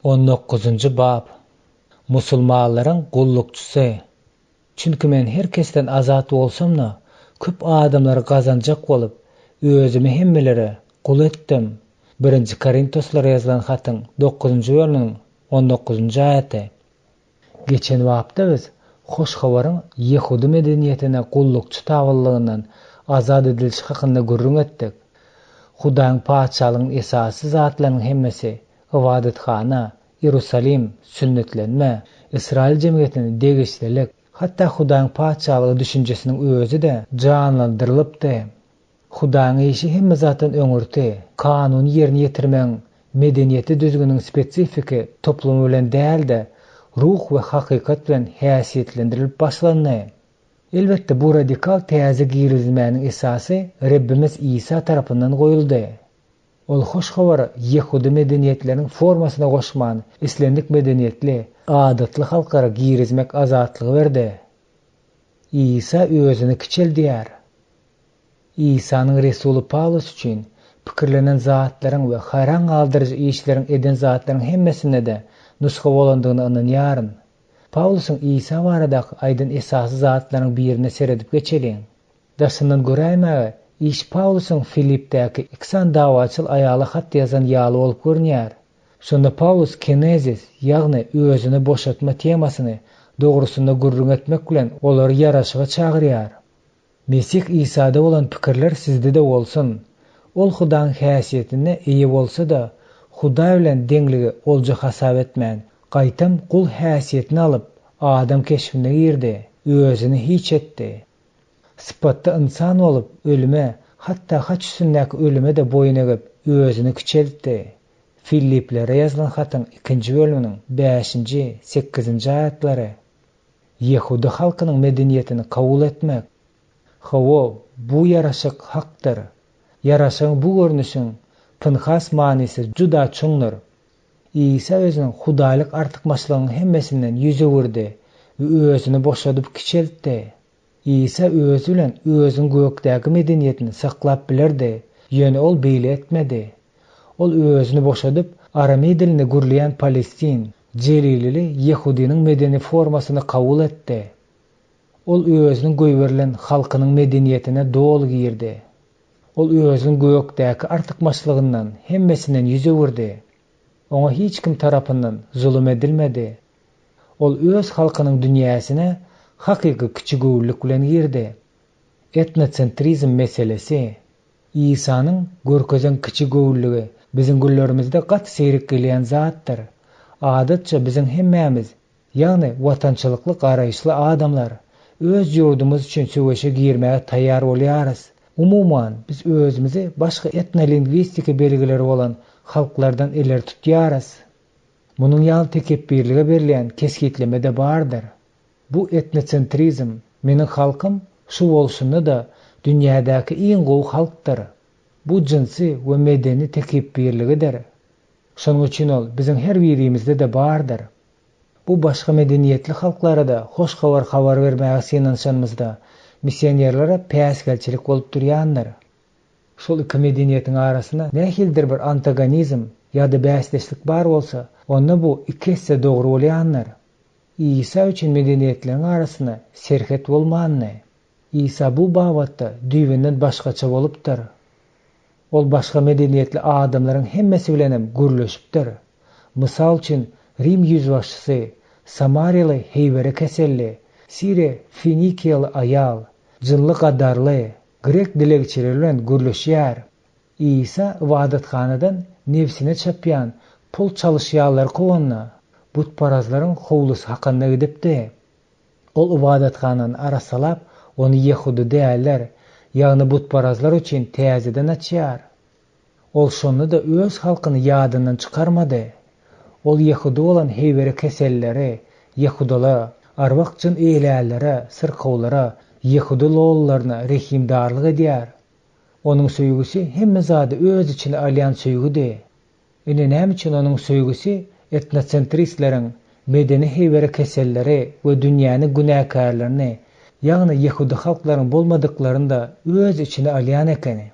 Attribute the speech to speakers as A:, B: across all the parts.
A: 19. bab. Musulmanların gullukçusu. Çünkü men herkesten azat bolsamna, köp adamları kazanjak bolup, özümi hemmelere kul etdim. 1. Korintoslara yazılan hatyň 9. bölümiň 19. aýaty. Geçen wagtda biz hoş habaryň Yehudi medeniýetine gullukçy taballygyndan azat edilişi hakynda gurrun etdik. Hudaň paçalygynyň esasy zatlarynyň hemmesi ibadetkana, Yerusalim, sünnetlenme, İsrail jemgyýetini degişlilik, hatta Hudaň paçalygy düşünjesiniň özü de canlandyrylypdy. Hudaň işi hemme zatdan öňürti, kanuny ýerine ýetirmeň medeniýeti düzgüniň spesifiki toplumy bilen däl-de ruh we hakykat bilen häsiýetlendirilip başlandy. Elbetde bu radikal täze girizmäniň esasy Rabbimiz İsa tarapyndan goýuldy. Ol hoş habar Yehudi medeniýetleriniň formasyna goşman islendik medeniýetli, adatly halklara girizmek azatlygy berdi. İsa özüni kiçeldiýär. İsa'nın Resuli Paulus üçin pikirlenen zatlaryň we hayran galdyrjy işleriň eden zatlaryň hemmesine de nusga bolandygyny anlanýaryn. Paulusyň İsa baradaky aýdyn esasy zatlaryň birine seredip geçeliň. Daşyndan göräýmäge iş Paulusyň Filipdäki iksan dawaçyl aýaly hat ýazan ýaly bolup görnýär. Şonda Paulus kenezis, ýagny özüni boşatma temasyny dogrusunda gurrun etmek bilen olary ýaraşyga çagyrýar. Mesih İsa'da bolan pikirler sizde de bolsun. Ol Hudaň häsiýetine eýe bolsa da, Huda bilen dengligi olja hasap etmän, gaýtam kul häsiýetini alyp, adam keşfine girdi, özüni hiç etdi. Sypatda insan bolup, ölüme, hatta haç üstündäki ölüme de boyun egip, özüni kiçeltdi. Filiplere yazılan hatyň 2. bölümiň 5-nji, 8-nji aýatlary. Yehudi halkynyň medeniýetini kabul etmek. Hawa, bu ýaraşyk hakdyr. Ýaraşyň bu görnüşiň pynhas manysy juda çoňdur. İsa özüniň hudalyk artykmaçlygynyň hemmesinden ýüze gürdi we özüni boşadyp kiçeltdi. İsa özü bilen özüň gökdäki medeniýetini saklap bilerdi, ýöne ol beýle etmedi. Ol özüni boşadyp aramy dilini gürleýän Palestin, Jelilili Yehudiniň medeni formasyny kabul etdi. Ol özüniň goýberilen halkynyň medeniýetine dol girdi. Ol özüniň gökdäki artykmaçlygyndan hemmesinden ýüze gürdi. Oňa hiç kim tarapyndan zulüm edilmedi. Ol öz halkynyň dünýäsine hakyky kiçigöwürlik bilen girdi. Etnocentrizm meselesi, İsa'nın görkezen kiçigöwürligi biziň güllerimizde gat seýrik gelýän zatdyr. Adatça biziň hemmämiz, ýagny watançylykly garaýşly adamlar, öz ýurdumyz üçin söwüşe girmäge taýýar bolýarys. Umuman biz özümizi başga etnolingwistiki belgileri bolan halklardan eler tutýarys. Munyň ýaly tekebbirlige berilýän keskitleme de bardyr. Bu etnocentrizm, meniň halkym şu bolşunda da dünýädäki iň gowy halkdyr. Bu jinsi we medeni tekebbirligidir. Şonuň üçin ol biziň her birimizde de bardyr. Bu başga medeniýetli halklara da hoş habar bermäge synanşanymyzda missionerlere päsgelçilik bolup durýandyr. Şol iki medeniýetiň arasyna nähildir bir antagonizm ýa-da bäsleşlik bar bolsa, onda bu ikisi dogry bolýandyr. İsa üçin medeniýetleriň arasyna serhet bolmandy. İsa bu babatda düýbünden başgaça bolupdyr. Ol başga medeniýetli adamlaryň hemmesi bilenem gürleşipdir. Mysal üçin Rim ýüzbaşçysy, Samariýaly heýbere keselli, Sire Finikiýaly aýal, jynly gadarly, Grek dilegçileri bilen gürleşýär. İsa ibadatkanadan nefsine çapýan pul çalyşýarlar kowanyna, butparazlaryň howlusy hakynda gidipdi. Ol ibadatkanyny arasalap, onu Yehudi däller, ýagny butparazlar üçin täzeden açýar. Ol şonu da öz halkyny ýadyndan çykarmady. Ol Yehudi bolan heýbere keselleri, Yehudalar, arwak jyn eýlälere, syrkawlara, Yehudi lowlaryna rehimdarlyk edýär. Onuň söýgüsi hemme zady öz içine alýan söýgüdi. Ine näme üçin onuň söýgüsi etnocentristlerin medeni heýbere keselleri we dünýäni günäkärlerini, ýagny Yehudi halklaryň bolmadyklaryny da öz içine alýan ekeni.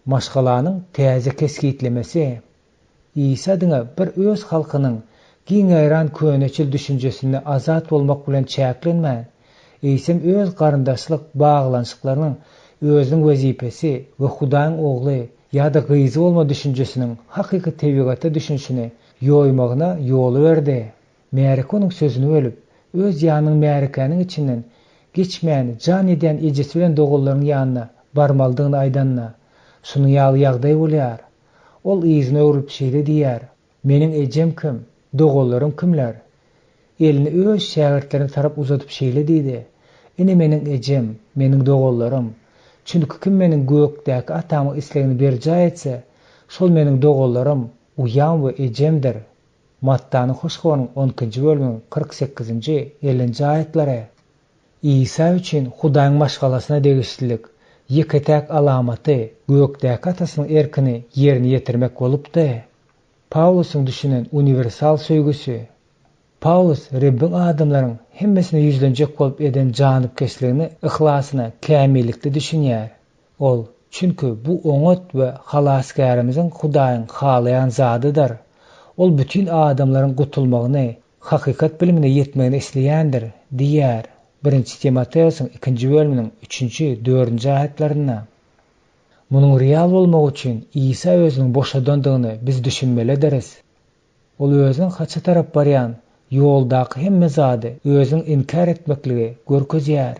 A: Maşgalanyň täze keskitlemesi. İsa diňe bir öz halkynyň giňeýran köneçil düşünjesine azat bolmak bilen çäklenmän, eýsem öz garyndaşlyk baglanşyklarynyň özüň wezipesi we Hudaýyň ogly ýa-da gyzy bolma düşünjesiniň hakyky tebigaty düşünşini ýoýmagyna ýol berdi. Märike onuň sözüni bölüp, öz ýanyň märikeniň içinden geçmän jan eden ejesi bilen dogallaryň ýanyna barmaldygyny aýdanna, şunuň ýaly ýagdaý bolýar. Ol iýizine öwrüp şeýle diýär: "Meniň ejem kim? Dogallarym kimler?" Elini öz şägirdlerine tarap uzatyp şeýle diýdi: "Ine meniň ejem, meniň dogallarym. Çünki kim meniň gökdäki atamyň islegini berjä etse, şol meniň dogallarym, uýam we ejemdir." Mattanyň hoşgabarynyň 10-njy bölüminiň 48-50-nji aýatlary. İsa üçin Hudaýyň maşgalasyna degişlilik ýeketäk alamaty gökdäki atasynyň erkini ýerine ýetirmek bolupdy. Paulusyň düşünen universal söýgüsü. Paulus Rabbin adamlaryň hemmesine ýüzlenjek bolup eden janypkeşligini, ihlasını kämillikde düşünýär. Ol, çünki bu oňat we halasgarymyzyň Hudaýyň halaýan zadydyr. Ol bütün adamlaryň gutulmagyny, hakykat bilimine ýetmegini isleýändir, diýär. 1-nji Timoteosyň 2-nji bölüminiň 3-4-nji aýatlaryna. Munyň real bolmagy üçin İsa özüniň boşa döndüğini biz düşünmelediriz. Ol özüniň haça tarap barýan ýoldaky hemme zady özüň inkar etmekligi görkezýär.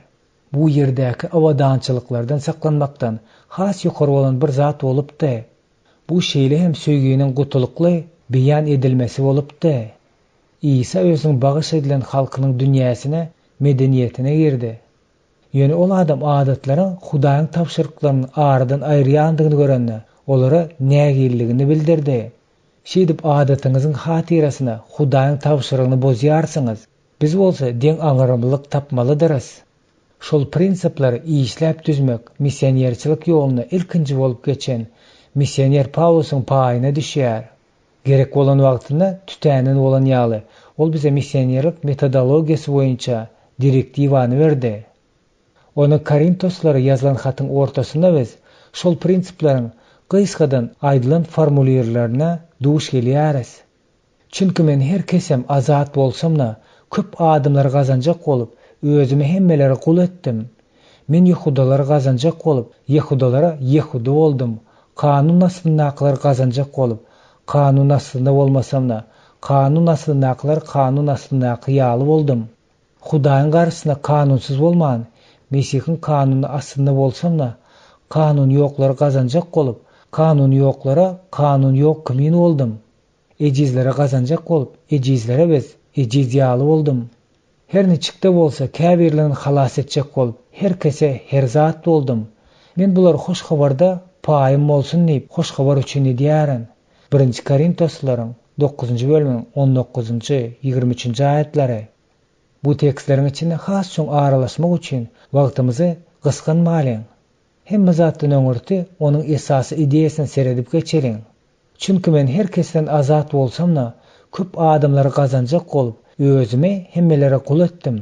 A: Bu ýerdäki awadançylyklardan saklanmakdan has ýokary bolan bir zat bolupdy. Bu şeýle hem söýgüniň gutulukly beýan edilmesi bolupdy. İsa özüň bagyş edilen halkynyň dünýäsine, medeniýetine girdi. Ýöne ol adam adatlaryň Hudaýyň tapşyryklaryny aradan aýrýandygyny görende, olara nägilligini bildirdi. Şeýdip adatyňyzyň hatirasyna Hudaýyň tapşyrygyny bozýarsyňyz, biz bolsa deň aňyrymlyk tapmalydyryz. Şol prinsiplary işläp düzmek missionerçilik ýoluna ilkinji bolup geçen missioner Paulusyň paýyna düşýär. Gerek bolan wagtynda tütänen bolan ýaly ol bize missionerlik metodologiýasy boýunça direktiwany berdi. Onu Korintoslara yazılan hatyň ortasynda biz şol prinsiplaryň gyskadan aýdylan formulerlerine duş gelýäris. Çünki men her kesem azat bolsamna köp adamlar gazanjak bolup özüme hemmeleri kul etdim. Men Ýehudalara gazanjak bolup Ýehudalara Ýehuda boldum. Kanun aslyndaklar gazanjak bolup kanun aslynda bolmasamna kanun aslyndakylar kanun aslyndaky ýaly boldum. Hudaýyň garşysyna kanunsuz bolman, Mesihiň kanuny aslynda bolsamna kanun ýoklar gazanjak bolup kanun ýoklara kanun ýok kimin boldum. Ejizlere gazanjak bolup ejizlere biz ejiz ýaly boldum. Her niçikde bolsa käbirlerini halas etjek bolup herkese her zat boldum. Men bular hoş habarda paýym bolsun diýip hoş habar üçin edýärin. 1-nji Korintoslaryň 9-njy bölüminiň 19-23-nji aýatlary. Bu tekstlerin içinde has çoň aralaşmak üçin wagtymizy gysganmalyň. Hemme zatdan öňürti onuň esasy ideýasyny seredip geçeriň. Çünki men herkesten azat bolsamna köp adamlary gazanjak bolup özüme hemmelere kul etdim.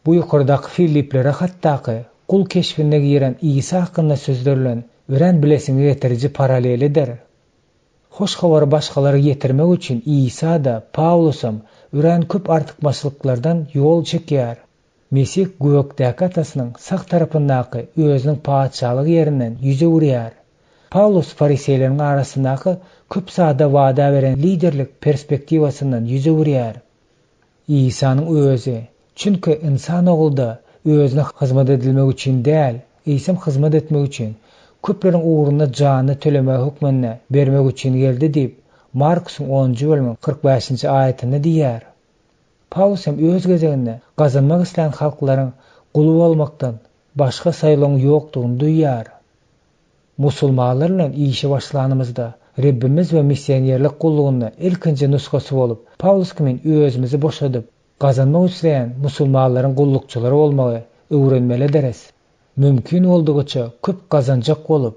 A: Bu ýokardaky Filiplere hatdaky kul keşfine giren İsa hakynda sözlerilen ören bilesiňi getiriji paralelidir. Hoş habar başgalara getirmek üçin İsa da Paulusam ören köp artykmaçylyklardan ýol çekýär. Mesih gökdäki atasynyň saq tarapyndaky özüniň paçalyk ýerinden ýüze urýar. Paulus fariseýleriň arasyndaky köp sada wada beren liderlik perspektiwasyndan ýüze urýar. İsa'nın özü, çünkü insan ogulda özüne hyzmat edilmek üçin däl, eýsem hyzmat etmek üçin köplerin uğruna jany tölemek hukmyny bermek üçin geldi diýip Markusyň 10-njy bölüminiň 45-nji aýatyna diýär. Paulus hem öz gezeginde gazanmak isleýän halklaryň guly bolmakdan başga saýlaň ýokdugyny duýýar. Musulmanlar bilen işe başlanymyzda Rabbimiz we missionerlik gullugyny ilkinji nuskasy bolup Paulus kimin özümizi boşadyp gazanmak isleýän musulmanlaryň gullukçylary bolmagy öwrenmelidiriz. Mümkin boldugyça köp gazanjak bolup,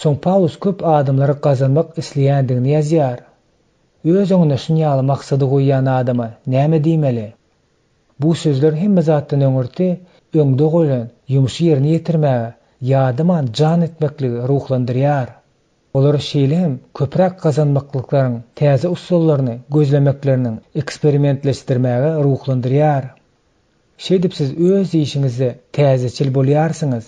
A: soň Paulus köp adamlary gazanmak isleýändigini ýazýar. Öz öňüne şunýaly maksady goýan adama näme diýmeli? Bu sözler hemme zatdan öňürti öňde goýulan ýumuşy ýerine ýetirmäge, ýadyman jan etmekligi ruhlandyrýar. Olar şeýle hem köprak gazanmaklyklaryň täze usullaryny gözlemekleriniň eksperimentleşdirmäge ruhlandyrýar. Şeýdip siz öz işiňizde täzeçil bolýarsyňyz.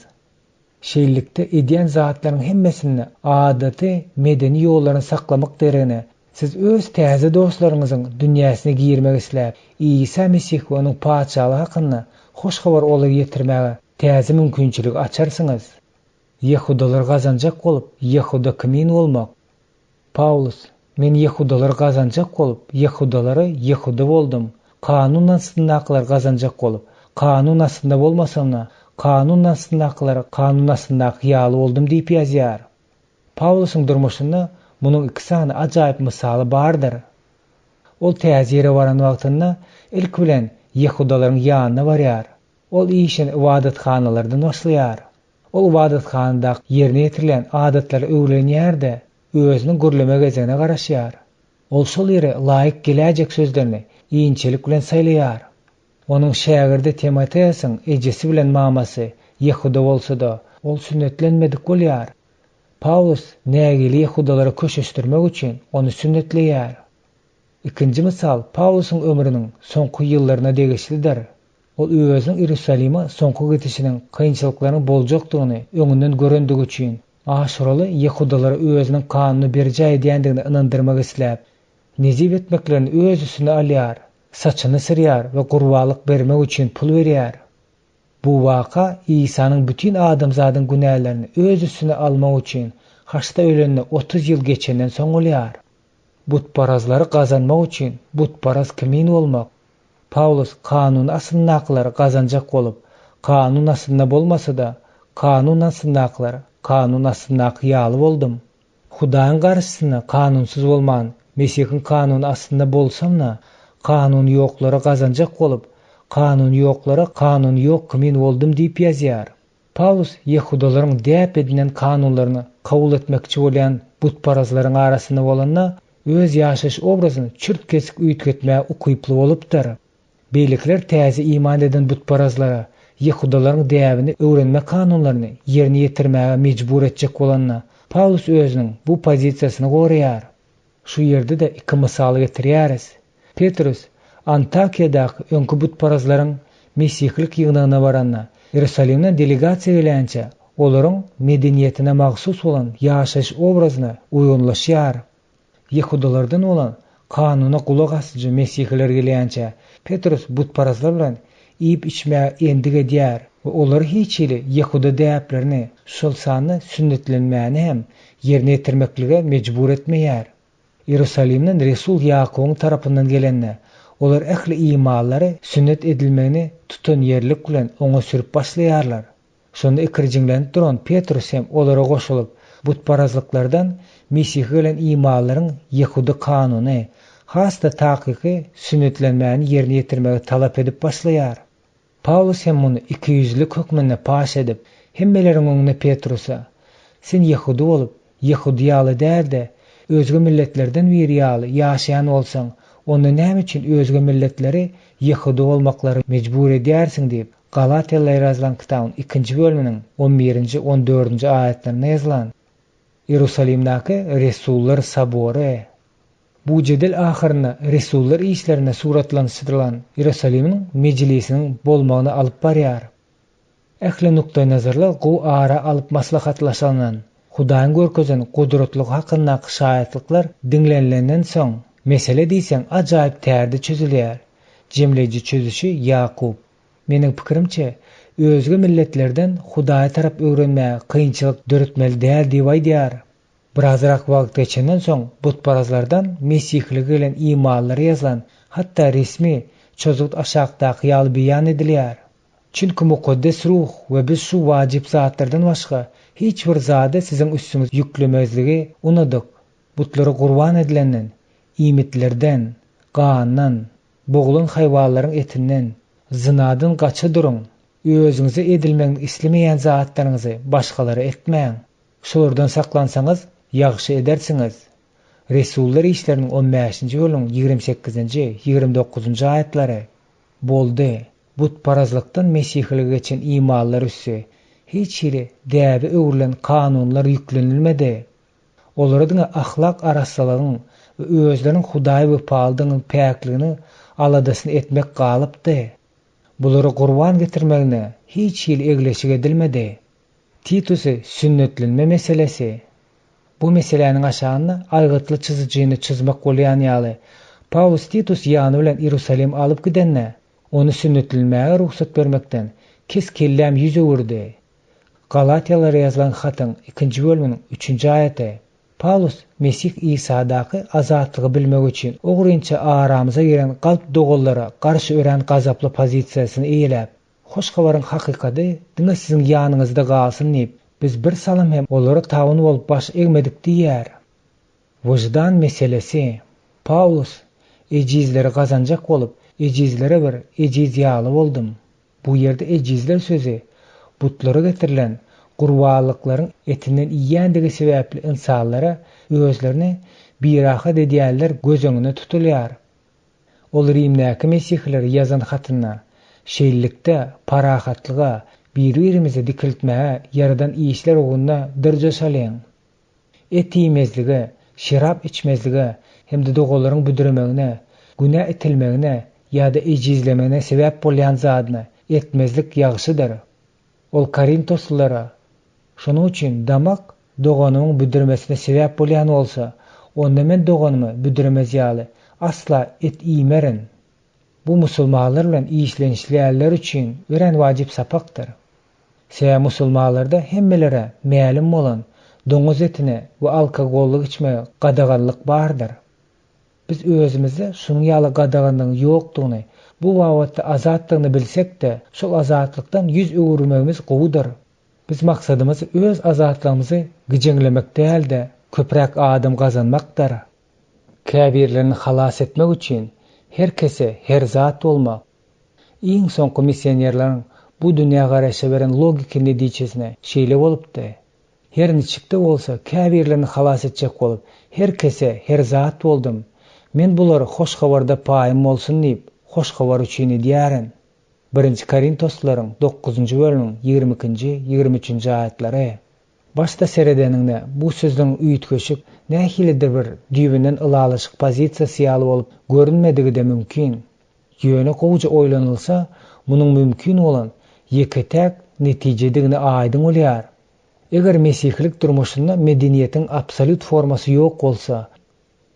A: Şeýlikde edýän zatlaryň hemmesini adaty, medeni ýollaryny saklamak derine siz öz täze dostlaryňyzyň dünýäsine girmek isläp, İsa Mesih we onuň paçalygy hakynda hoş habar olar ýetirmäge täze mümkinçilik açarsyňyz. Yehudalar gazanjak bolup, Yehuda kimin bolmak? Paulus, men Yehudalar gazanjak bolup, Yehudalary Yehuda boldum. Kanun asyndakylar gazanjak bolup, kanun asynda bolmasam, kanun asyndakylar kanun asyndaky ýaly boldum diýip ýazýar. Paulusyň durmuşynda munyň iki sany ajaýyp misaly bardyr. Ol täze ýere baran wagtynda ilk bilen Yehudalaryň ýanyna barýar. Ol işini ibadatxanalardan başlaýar. Ol ibadatxanada ýerine ýetirilen adatlary öwrenýär-de özüni gürleme gezegine garaşýar. Ol şol ýere laýyk geläjek sözlerini iňçilik bilen saýlaýar. Onuň şägirdi Timoteýasyň ejesi bilen mamasy Yehuda bolsa-da ol sünnetlenmedik bolýar. Paulus nägili Yehudalary köşeşdirmek üçin onu sünnetleýär. Ikinji misal Paulusyň ömrüniň soňky ýyllaryna degişlidir. Ol özüň Ýerusalima soňky gitişiniň kynçylyklaryny boljakdygyny öňünden görendigi üçin aşuraly Yehudalary özüniň kanuny berjäý diýendigini inandyrmak isläp, nezip etmeklerini öz üstüne alýar, saçyny sırýar we gurbalyk bermek üçin pul berýär. Bu waka İsa'nın bütün adamzadyň günälerini öz üstüne almak üçin haçta ölenine 30 ýyl geçenden soň bolýar. Butparazlary gazanmak üçin butparaz kimin bolmak? Paulus kanun asyndakylar gazanjak bolup, kanun asynda bolmasa-da kanun asyndakylar kanun asyndaky ýaly boldum. Hudaýyň garşysyna kanunsuz bolman, Mesihiň kanuny asynda bolsamna, kanun ýoklara gazanjak bolup, kanun ýoklara kanun ýok kimin boldum diýip ýazýar. Paulus Yehudalaryň däp edilen kanunlaryny kabul etmekçi bolýan butparazlaryň arasyna bolanna öz ýaşaş obrazyny çürt kesik üýtgetmäge ukyply bolupdyr. Beýlikler täze iman eden butparazlara Yehudalaryň däbini öwrenme kanunlaryny ýerine ýetirmäge mejbur etjek bolanna Paulus özüniň bu pozisiýasyny gorýar. Şu ýerde de iki misaly getirýäris. Petrus Antakiýadaky öňkü butparazlaryň mesihlik ýygynyna baranna Ýerusalimden delegasiýa gelänçe olaryň medeniýetine magsus bolan ýaşaş obrazyna uýgunlaşýar. Yehudalardan olan kanuna kulak asıcı mesihler gelýänçe Petrus butparazlar bilen iyip içmäge endig edýär we olar hiç ile Yehuda däplerini şol sany sünnetlenmäni hem ýerine ýetirmeklige mejbur etmeýär. Ýerusalimden Resul Ýakubyň tarapyndan gelenne olar ähli imanlary sünnet edilmegini tutan ýerlik bilen oňa sürüp başlaýarlar. Şonda ikirjiňlenip duran Petrus hem olara goşulyp butparazlyklardan Mesih gelen imanlaryň Yehuda kanuny, hasta takyky sünnetlenmäni ýerine ýetirmegi talap edip başlaýar. Paulus hem muny 200'lik hökmüne paş edip hemmeleriň öňüne Petrusa, sen Yehuda bolup Yehudiýaly däl-de özge milletlerden bir ýaly ýaşaýan bolsaň, onda näme üçin özge milletleri Yehuda bolmaklary mejbur edýärsiň diýip Galatiýalylara ýazylan kitabyň 2-nji bölüminiň 11-nji 14-nji aýatlaryna ýazylan. Ýerusalimdäki Resullar sabory. Bu jedel ahyryna Resullar işlerine suratlanýan Ýerusalimiň mejlisiniň bolmagyny alyp barýar. Ähli nukta nazarlar gowy ara alyp maslahatlaşanan Hudaýyň görkezen gudratlygy hakyndaky şaýatlyklar dinlenlenden soň mesele diýsen ajaýyp tärde çözülýär. Jemleji çözüşi Ýakub. Meniň pikirimçe özge milletlerden Hudaýa tarap öwrenmäge kynçylyk döretmeli däl diýip aýdýar. Birazrak wagt geçenden soň butparazlardan mesihlige gelen imanlary ýazylan, hatda resmi çözüt aşagdaky ýaly beýan edilýär. Çünki mukaddes ruh we biz şu wajyp zatlardan başga hiç bir zada sizin üstüňiz ýüklemezligi unadyk. Butlary gurban edilenden, imitlerden, gaandan, boğulun hayvanlaryň etinden, zynadan gaça durun. Özüňize edilmeňi islemeýän zatlaryňyzy başgalara etmeň. Şolardan saklansaňyz ýagşy edersiňiz. Resullar işleriniň 15-nji bölümiň 28-nji 29-njy aýatlary. Boldy. Butparazlykdan mesihlige geçen imanlar üssü hiç iri däbi öwrilen kanunlar ýüklenilmedi. Olaryň ahlak arassalygyny we özleriniň Hudaý we palydygynyň päkligini aladasyny etmek galypdy. Bulary gurban getirmegine hiç ýyl egleşik edilmedi. Titusy sünnetlenme meselesi. Bu meseleniň aşagyna aýgytly çyzyjyny çyzmak bolýan ýaly Paulus Titus ýany bilen Ýerusalim alyp gidenne, onu sünnetlenmäge ruhsat bermekden keskelläm ýüze urdy. Galatiýalara ýazylan hatyň 2-nji bölüminiň 3-nji aýaty. Paulus Mesih İsa'daky azatlygy bilmek üçin ogurynça aramyza giren galp dogallara garşy ören gazaply pozisiýasyny eýelip, hoş habaryň hakykaty diňe siziň ýanyňyzda galsyn diýip, biz bir salam hem olary tabuny bolup baş egmedik diýär. Wujdan meselesi. Paulus ejizleri gazanjak bolup, ejizlere bir ejiz ýaly boldum. Bu ýerde ejizler sözü butlara getirilen gurbalyklaryň etinden iýendigi sebäpli insanlara özlerini biraha edýärler göz öňüne tutulýar. Ol Rimdäki mesihler ýazan hatyna şeýillikde parahatlyga bir-birimize dikiltmäge yaradan işler ogunda dyrja salyň. Et ýemezligi, şerap içmezligi hemde dogalaryň büdürmegine, günä etilmegine ýa-da ejizlemegine sebäp bolýan zadyny etmezlik ýagşydyr. Ol Korintoslara şonuň üçin damak doganynyň büdürmesine sebäp bolýan bolsa, onda men doganymy büdürmez ýaly asla et ýemerin. Bu musulmanlar bilen işlenişliler üçin ören wajyp sapakdyr. Sebäbi musulmanlarda hemmelere mälim bolan doňuz etine we alkogollyk içmege gadaganlyk bardyr. Biz özümizde şunuň ýaly gadaganlygyň ýokdugyny, bu wagtda azatlygyny bilsek-de, şol azatlykdan ýüz öwürmegimiz gowudyr. Biz maksadymyz öz azatlygymyzy gijeňlemek däl-de köprek adam gazanmakdyr. Käbirlerini halas etmek üçin herkese her zat bolmak. Iň soňky missionerleriň bu dünýä garaşy beren logika netijesine şeýle bolupdy. Her niçikde bolsa käbirlerini halas etjek bolup, herkese her zat boldum. Men bulary hoş habarda paýym bolsun diýip, hoş habar üçin edýärin. 1-nji Korintoslaryň 9-njy bölümiň 22-nji 23-nji aýatlary. Başta seredeniňde bu sözüň üýtgeşip nähilidir bir düýbünden ılalaşyk pozisiýasy ýaly bolup görünmedigi de mümkin. Ýöne gowuja oýlanylsa, munyň mümkin bolan ýeketek netijedigini aýdyň bolýar. Eger mesihlik durmuşynda medeniýetiň absolut formasy ýok bolsa,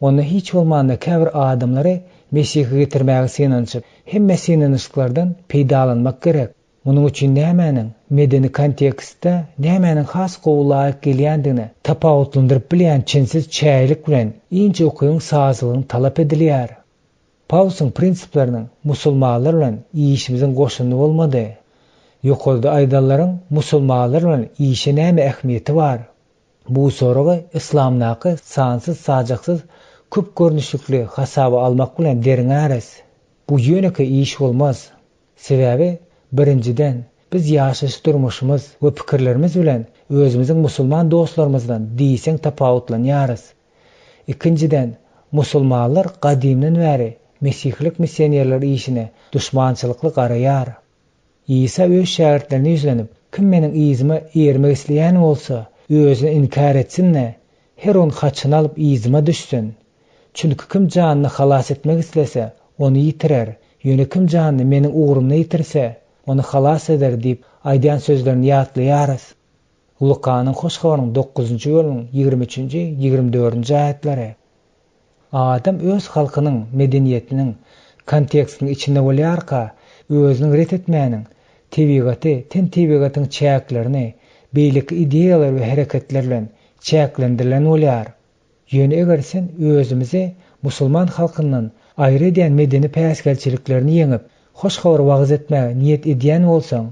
A: onda hiç bolmanda käbir adamlary Mesihge getirmäge senançyp, hemme senançyklardan peýdalanmak gerek. Munyň üçin nämäniň medeni kontekstde nämäniň has gowulaýyk gelýändigini tapawutlandyryp bilýän çensiz çäýlik bilen ince okuýan sazylygyny talap edilýär. Paulusyň prinsiplarynyň musulmanlar bilen işimiziň goşuny bolmady. Ýokarda aýdallaryň musulmanlar bilen işe näme ähmiýeti bar? Bu soraga islamnaky sansyz sajaksız köp görnüşlikli hasaba almak bilen derin äres. Bu ýöneke iş bolmaz. Sebäbi birinciden biz ýaşaş durmuşymyz we pikirlerimiz bilen özümiziň musulman dostlarymyzdan diýseň tapawutlanýarys. Ikinciden musulmanlar gadymdan bäri mesihlik missionerler işine düşmançylykly garaýar. İsa öz şähertlerine ýüzlenip, kim meniň izime ermek isleýän bolsa, özüni inkar etsinne, her on haçyny alyp izime düşsün. Çünki kim janyny halas etmek islese, onu ýitirer. Ýöne kim janyny meniň ugrumna ýitirse, onu halas eder diýip aýdýan sözlerini ýatlaýarys. Lukanyň hoş habarynyň 9-njy bölümiň 23-nji 24-nji aýatlary. Adam öz halkynyň medeniýetiniň kontekstiniň içinde bolýarka, özüni ret etmäniň tebigaty, ten tebigatyň çäklerini, beýlik ideýalar we hereketler bilen çäklendirilen bolýar. Ýöne eger sen özümizi musulman halkyndan aýry edýän medeni päsgelçiliklerini ýeňip, hoş habar wagys etmäge niýet edýän bolsaň,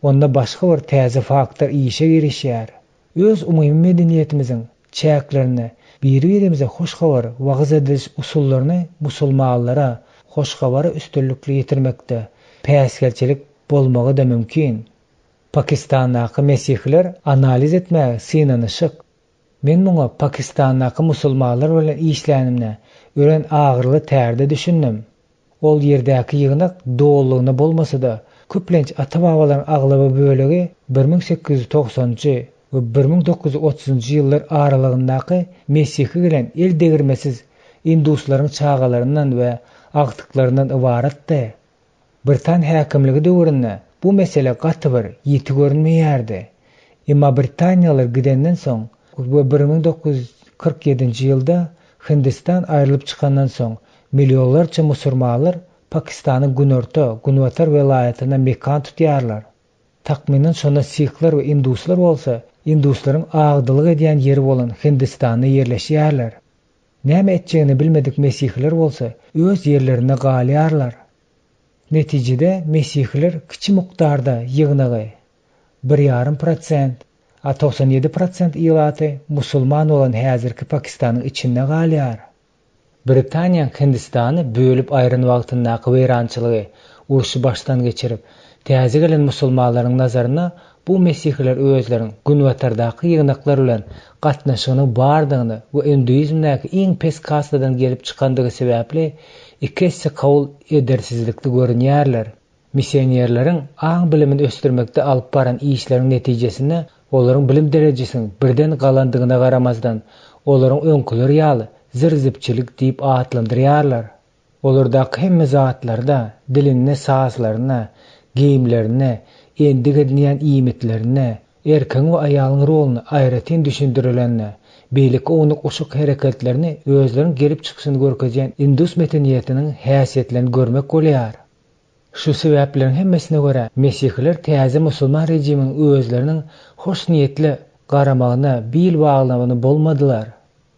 A: onda başga bir täze faktor işe girişýär. Öz umumy medeniýetimiziň çäklerini, bir-birimize hoş habar wagys ediş usullaryny musulmanlara hoş habary üstünlükli ýetirmekde päsgelçilik bolmagy da mümkin. Pakistandaky mesihler analiz etmäge synanyşyk. Men muňa Pakistandaky musulmanlar bilen işlänimne ören agyrly tärde düşündim. Ol ýerdäki ýygnak dowlugyna bolmasa da köplenç ata-babalaryň aglaba bölegi 1890-njy we 1930-njy ýyllar aralygyndaky Mesihi bilen el degirmesiz induslaryň çağalaryndan we agtyklaryndan ibaratdy. Britan häkimligi döwründe bu mesele gaty bir ýeti görünmeýärdi. Emma Britaniýalar gidenden soň we 1947-nji ýylda Hindistan aýrylyp çykandan soň milyonlarça musulmanlar Pakistanyň günorta, Gunwatar welaýatyna mekan tutýarlar. Takminen şonda Sikhlar we Induslar bolsa, Induslaryň agdylyk edýän ýeri bolan Hindistanda ýerleşýärler. Näme etjegini bilmedik Mesihler bolsa, öz ýerlerine galýarlar. Netijede Mesihler kiçi mukdarda ýygnagy 1,5%, 97% ýylaty musulman olan häzirki Pakistanyň içinde galýar. Britaniýa Hindistany bölüp aýryn wagtyndaky weýrançylygy, uruşy başdan geçirip, täze gelen musulmanlaryň nazaryna bu Mesihler özleriň Gunwatardaky ýygnaklar bilen gatnaşygynyň bardygyny we Hinduizmdäki iň pes kastadan gelip çykandygy sebäpli ikisi kabul edersizlikde görünýärler. Missionerleriň aň bilimini östürmekde alyp baran işleriň netijesinde olaryň bilim derejesiniň birden galandygyna garamazdan olaryň öňküleri ýaly zirzipçilik diýip atlandyrýarlar. Olardaky hemme zatlarda diline, sazlaryna, giyimlerine, endig edilýän iýmitlerine, erkeň we aýalyň roluny aýratyn düşündirilenine, beýlik onyk uşuk hereketlerini özleriň gelip çykyşyny görkezýän Indus medeniýetiniň häsiýetlerini görmek bolýar. Şu sebäplerin hemmesine görä Mesihler täze musulman rejiminiň özleriniň hoş niýetli garamagyna bil baglanmagyny bolmadylar.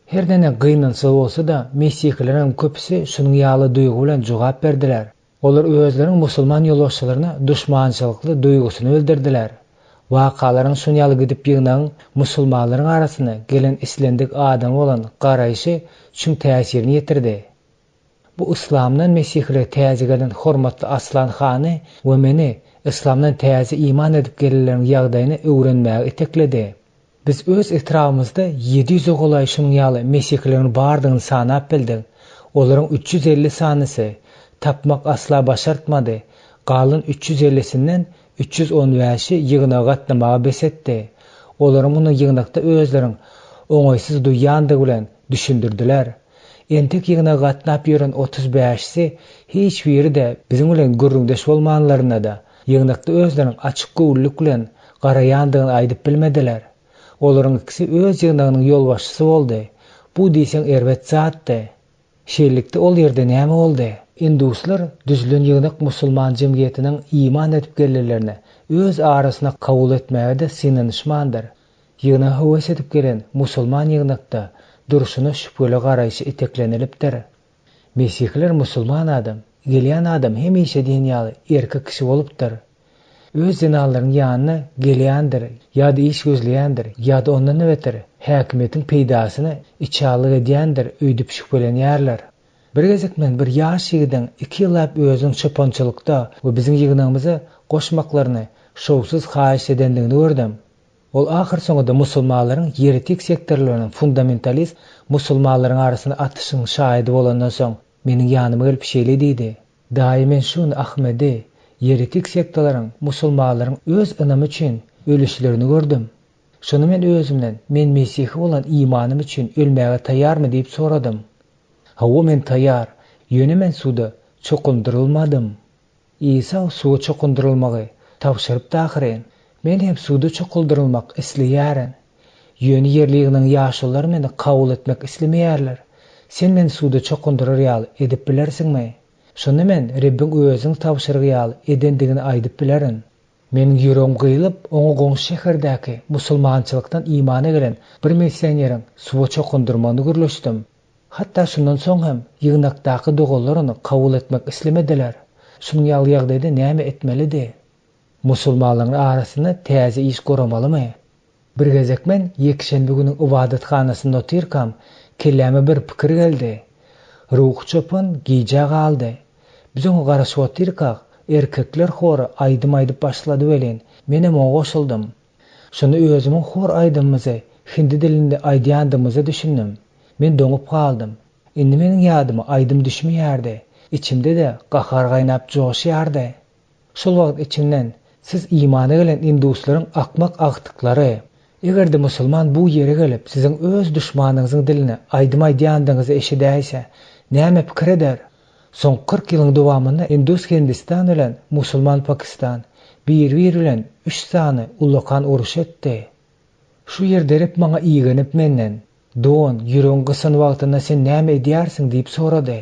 A: Herdene gynançyk bolsa da Mesihlerin köpüsi şunyň ýaly duýgu bilen jogap berdiler. Olar özleriň musulman ýolbaşçylaryna düşmançylykly duýgusyny bildirdiler. Wakalaryň şunýaly gidip ýygnaň musulmanlaryň arasyna gelen islendik adam bolan garaýşy şuň täsirini ýetirdi. Bu İslamdan Mesihler täze gelen hormatly Aslan Hany we meni İslamdan täze iman edip gelenleriň ýagdaýyny öwrenmäge itekledi. Biz öz etrafymyzda 700 ogolay şuň ýaly Mesihleriň bardygyny sanap bildik. Olaryň 350 sanysy tapmak asla başartmady. Galyn 350-sinden 315-i ýygnaga gatnamaga besetdi. Olaryň muny ýygnakda özleriň oňaýsyz duýandygy bilen düşündirdiler. Entek ýygnaga gatnap ýören 35-si hiç biride biziň bilen görüňdeş bolmanlaryna da ýygnakda özleriň açyk göwüllik bilen garaýandygyny aýdyp bilmediler. Olaryň ikisi öz ýygnagynyň ýolbaşçysy boldy. Bu diýseň erbet zatdy. Şeýlikde ol ýerde näme boldy? Induslar düzlün ýygnak musulman jemgyýetiniň iman edip gelenlerine öz arasyna kabul etmäge de synanyşmandyr. Ýygna höwes edip gelen musulman ýygnakda duruşuna şüpheli garaýşy iteklenilipdir. Mesihler musulman adam, gelýän adam hemişe diýen ýaly erkek kişi bolupdyr. Öz zinalaryň ýanyna gelýändir, ýa-da iş gözleýändir, ýa-da ondan öwetdir häkimetiň peýdasyny içalyk edýändir, öýdüp şüphelenýärler. Bir gezek men bir ýaş ýigiden 2 ýyllap özüň çöpançylykda we biziň ýygnagymyza goşmaklaryny şowsuz haýyş edendigini gördüm. Ol ahir soňda musulmanlaryň ýeritik sektorlarynyň fundamentalist musulmanlaryň arasyna atyşyň şahydy bolandan soň meniň ýanyma gelip şeýle diýdi. Daýy şuny Ahmedi, ýeritik sektorlaryň musulmanlaryň öz ynamy üçin ölüşlerini gördüm. Şonu men özümden men Mesihi bolan imanym üçin ölmäge taýýarmy diýip soradym. Hawa men taýýar, ýöne men suda çokundyrylmadym. İsa suwa çokundyrylmagy tapşyryp dahyren. Men hem suda çokuldyrylmak isleýärin. Ýöne ýerliginiň ýaşulary meni kabul etmek islemeýärler. Sen men suda çokundyrar ýaly edip bilersiňmi? Şonu men Rabbiň özüň tapşyrygy ýaly edendigini aýdyp bilerin. Men ýüregim gyýylyp, oňa goňşy şäherdäki musulmançylykdan imana gelen bir missioneriň suwa çokundyrmagyny görleşdim. Hatta şundan soň hem ýygnakdaky dogalaryny kabul etmek islemediler. Şunyň ýaly ýagdaýda näme etmelidi? Musulmanlaryň arasyna täze iş goramalymy? Bir gezek men ýekşenbe günüň ibadathanasynda oturýarkam, kelläme bir pikir geldi. Ruh çöpün giyja galdy. Biz oňa garaşyp oturýarkak, erkekler hory aýdym başlady belen. Men hem oňa goşuldym. Şonu özümiň hor aýdymyzy hindi dilinde aýdýandymyzy düşündim. Men doňup galdym. Indi meniň ýadyma aýdym düşmeýärdi. İçimde de gahar gaýnap joşýardy. Şol wagt içimden siz imana gelen Induslaryň akmak agtyklary, Egerde musulman bu yere gelip sizin öz düşmanınızın dilini aydımay diýandyňyzy eşidäýse, näme pikir eder? Son 40 ýylyň dowamynda Indus Hindistan bilen musulman Pakistan bir-biri bilen 3 sany ulakan uruş etdi. Şu ýerderip maňa iýgenip menden, "Don, ýüregiň gysan wagtynda sen näme edýärsiň?" diýip sorady.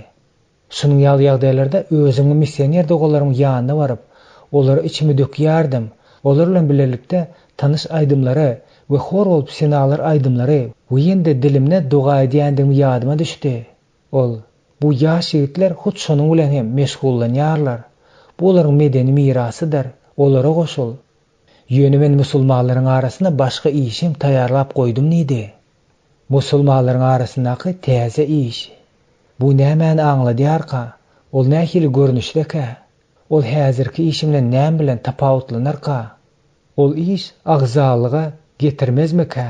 A: Şunuň ýagdaýlarda özüňi missioner dogalaryň ýanyna baryp, olary içimi dökýärdim. Olar bilen birlikde tanış aydymlary we hor bolup senalar aydymlary bu ýende dilimne doga edýändim ýadyma düşdi. Ol, bu ýaş ýigitler hut şonuň bilen hem meşgullanýarlar. Bu olaryň medeni mirasydyr. Olara goşul. Ýöne men musulmanlaryň arasyna başga işim taýýarlap goýdum nidi. Musulmanlaryň arasyndaky täze iş. Bu nämäni aňladýarka? Ol nähili görnüşdeka? Ol häzirki işim bilen näme bilen tapawutlanarka? Ol iş agzalyga getirmezmika?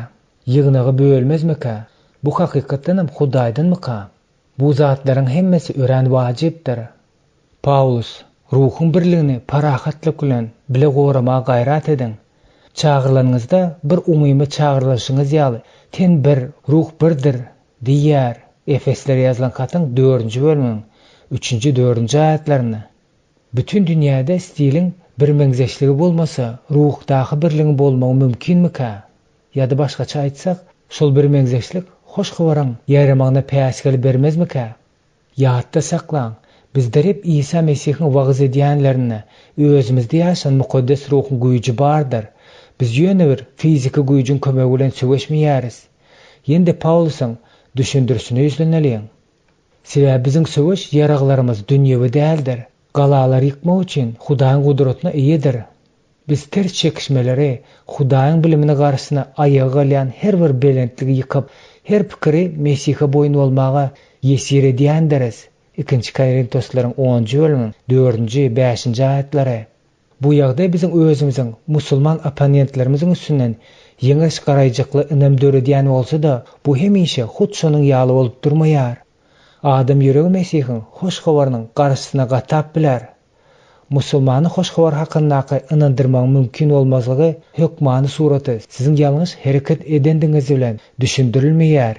A: Ýygnagy bölmezmika? Bu hakykatdanam Hudaýdanmyka? Bu zatlaryň hemmesi ören wajypdyr. Paulus, ruhun birligini parahatlyk bilen bile gorama gaýrat ediň. Çağırlanyňyzda bir umymy çağırylışyňyz ýaly, ten bir, ruh birdir diýär. Efesler ýazylan hatyň 4-nji bölümiň 3-4-nji aýatlaryny. Bütün dünýäde stiliň bir meňzeşligi bolmasa, ruhdaky birligiň bolmagy mümkinmika? Ýa-da başgaça aýtsak, şol bir meňzeşlik hoş habaryň ýaramagyna päsgeli bermezmika? Ýatda saklaň, bizler hep İsa Mesihiň wagz edýänlerini, özümizde ýaşan mukaddes ruhyň güýji bardyr. Biz ýöne bir fiziki güýjüň kömegi bilen söweşmeýäris. Ýende Paulusyň düşündürsüne ýüzleneliň. Sebäbi biziň söweş ýaraglarymyz dünýewi däldir. Galalar ýykmak üçin Hudaýyň gudratyna eýedir. Biz ters çekişmeleri, Hudaýyň bilimine garşyna aýagy galýan her bir belentligi ýykyp, her pikiri Mesihe boýun bolmaga ýesir edýändiriz. 2 Korintoslaryň 10-njy bölümiň 4-nji 5-nji aýatlary. Bu ýagdaý biziň özümiziň musulman oponentlerimiziň üstünden ýeňiş garaýjykly inem döredýän bolsa-da, bu hemişe hut şonuň ýaly bolup durmaýar. Adam ýüregi Mesihiň hoş habarynyň garşysyna gatap biler. Musulmany hoş habar hakyndaky inandyrmak mümkin bolmazlygy hökmany suraty siziň ýalňyş hereket edendiňiz bilen düşündirilmeýär.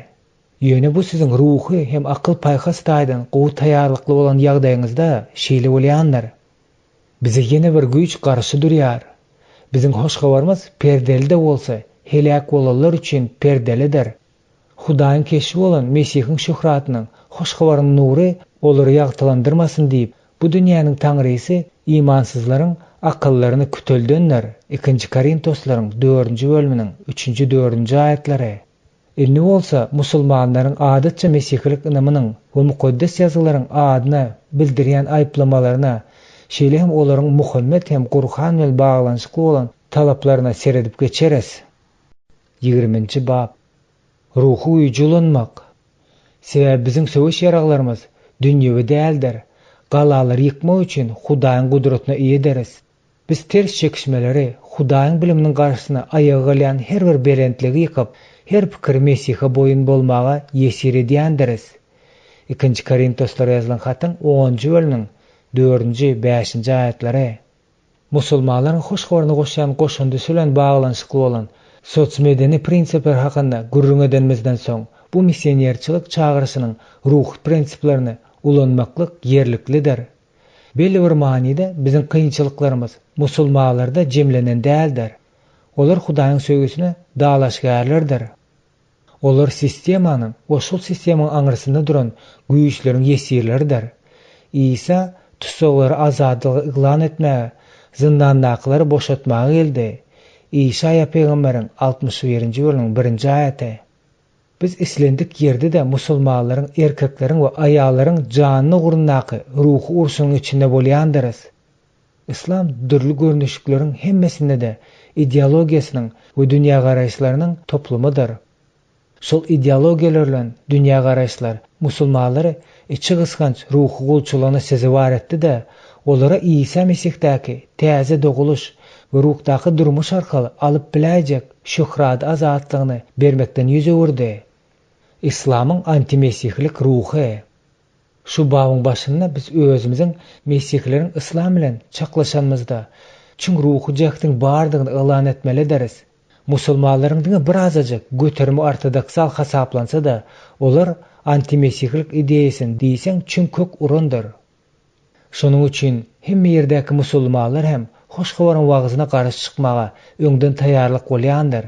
A: Ýöne bu siziň ruhy hem akyl paýhastaýdan gowy taýýarlykly bolan ýagdaýyňyzda şeýle bolýandyr. Bize ýene bir güýç garşy durýar. Biziň hoş habarymyz perdeli de bolsa, helak bolanlar üçin perdelidir. Hudaýyň keşi bolan Mesihiň şöhratynyň hoş habaryň nury olary ýagtylandyrmasyn diýip, bu dünýäniň taňrysy imansyzlaryň akyllaryny kütüldänler. 2 Korintoslaryň 4-nji bölüminiň 3-4-nji aýatlary. Indi bolsa musulmanlaryň adatça Mesihlik inamynyň we mukaddes ýazylaryň adyna bildirýän aýplamalaryna, şeýle hem olaryň Muhammed hem Qur'an bilen baglanyşykly bolan talaplaryna seredip geçeres. 20-nji bab. Ruhy uýjulanmak. Sebäbi biziň söweş ýaraglarymyz dünýewi däldir. Galalar ýykmak üçin Hudaýyň gudratyna eýediriz. Biz ters çekişmeleri, Hudaýyň biliminiň garşysyna aýagy galýan her bir belentligi ýykyp, her pikir Mesihe boýun bolmaga ýesir edýändiriz. 2 Korintoslara ýazylan hatyň 10-njy bölümiň 4-nji 5-nji aýatlary. Musulmanlaryň hoş habaryny goşan goşundysy bilen baglanyşykly bolan sosial-medeni prinsipler hakynda gurrun edenmizden soň bu missionerçilik çağrışynyň ruh prinsiplerini ulanmaklyk yerliklidir. Belli bir manida biziň kynçylyklarymyz musulmanlarda jemlenen däldir. Olar Hudaýyň söýgüsine dalaşgärlerdir. Olar sistemanyň, oşul sistemanyň aňrysynda duran güýçleriň ýesirleridir. İsa tutsaqlary azadlygy iglan etmäge, zindandakylary boşatmaga geldi. İsa peýgamberiň 61-nji bölümiň 1-nji aýaty. Biz islendik ýerde de musulmanlaryň, erkekleriň we aýallaryň janyny gurundaky ruhy urşunyň içinde bolýandyryz. İslam dürli görnüşlikleriň hemmesinde de ideologiýasynyň we dünýä garaýşlarynyň toplumydyr. Şol ideologiýalar bilen dünýä garaýşlar musulmanlary içi gysganç ruhy gulçulagyny sezibar etdi de, olara İsa Mesihdäki täze doguluş we ruhdaky durmuş arkaly alyp biläjek şöhrat azatlygyny bermekden ýüz öwürdi. İslamyň anti-mesihlik ruhy. Şu babyň başynda biz özümiziň Mesihleriň İslam bilen çaklaşanmyzda çün ruhy jahtyň bardygyny elan etmeli deriz. Musulmanların dini birazcık göterme ortodoksal hasaplansa da olar antimesihlik ideyasin diýsen çünkök urundur. Şonuň üçin hemme ýerdäki musulmanlar hem hoş habaryň wagzyna garşy çykmaga öňden taýýarlyk bolýandyr.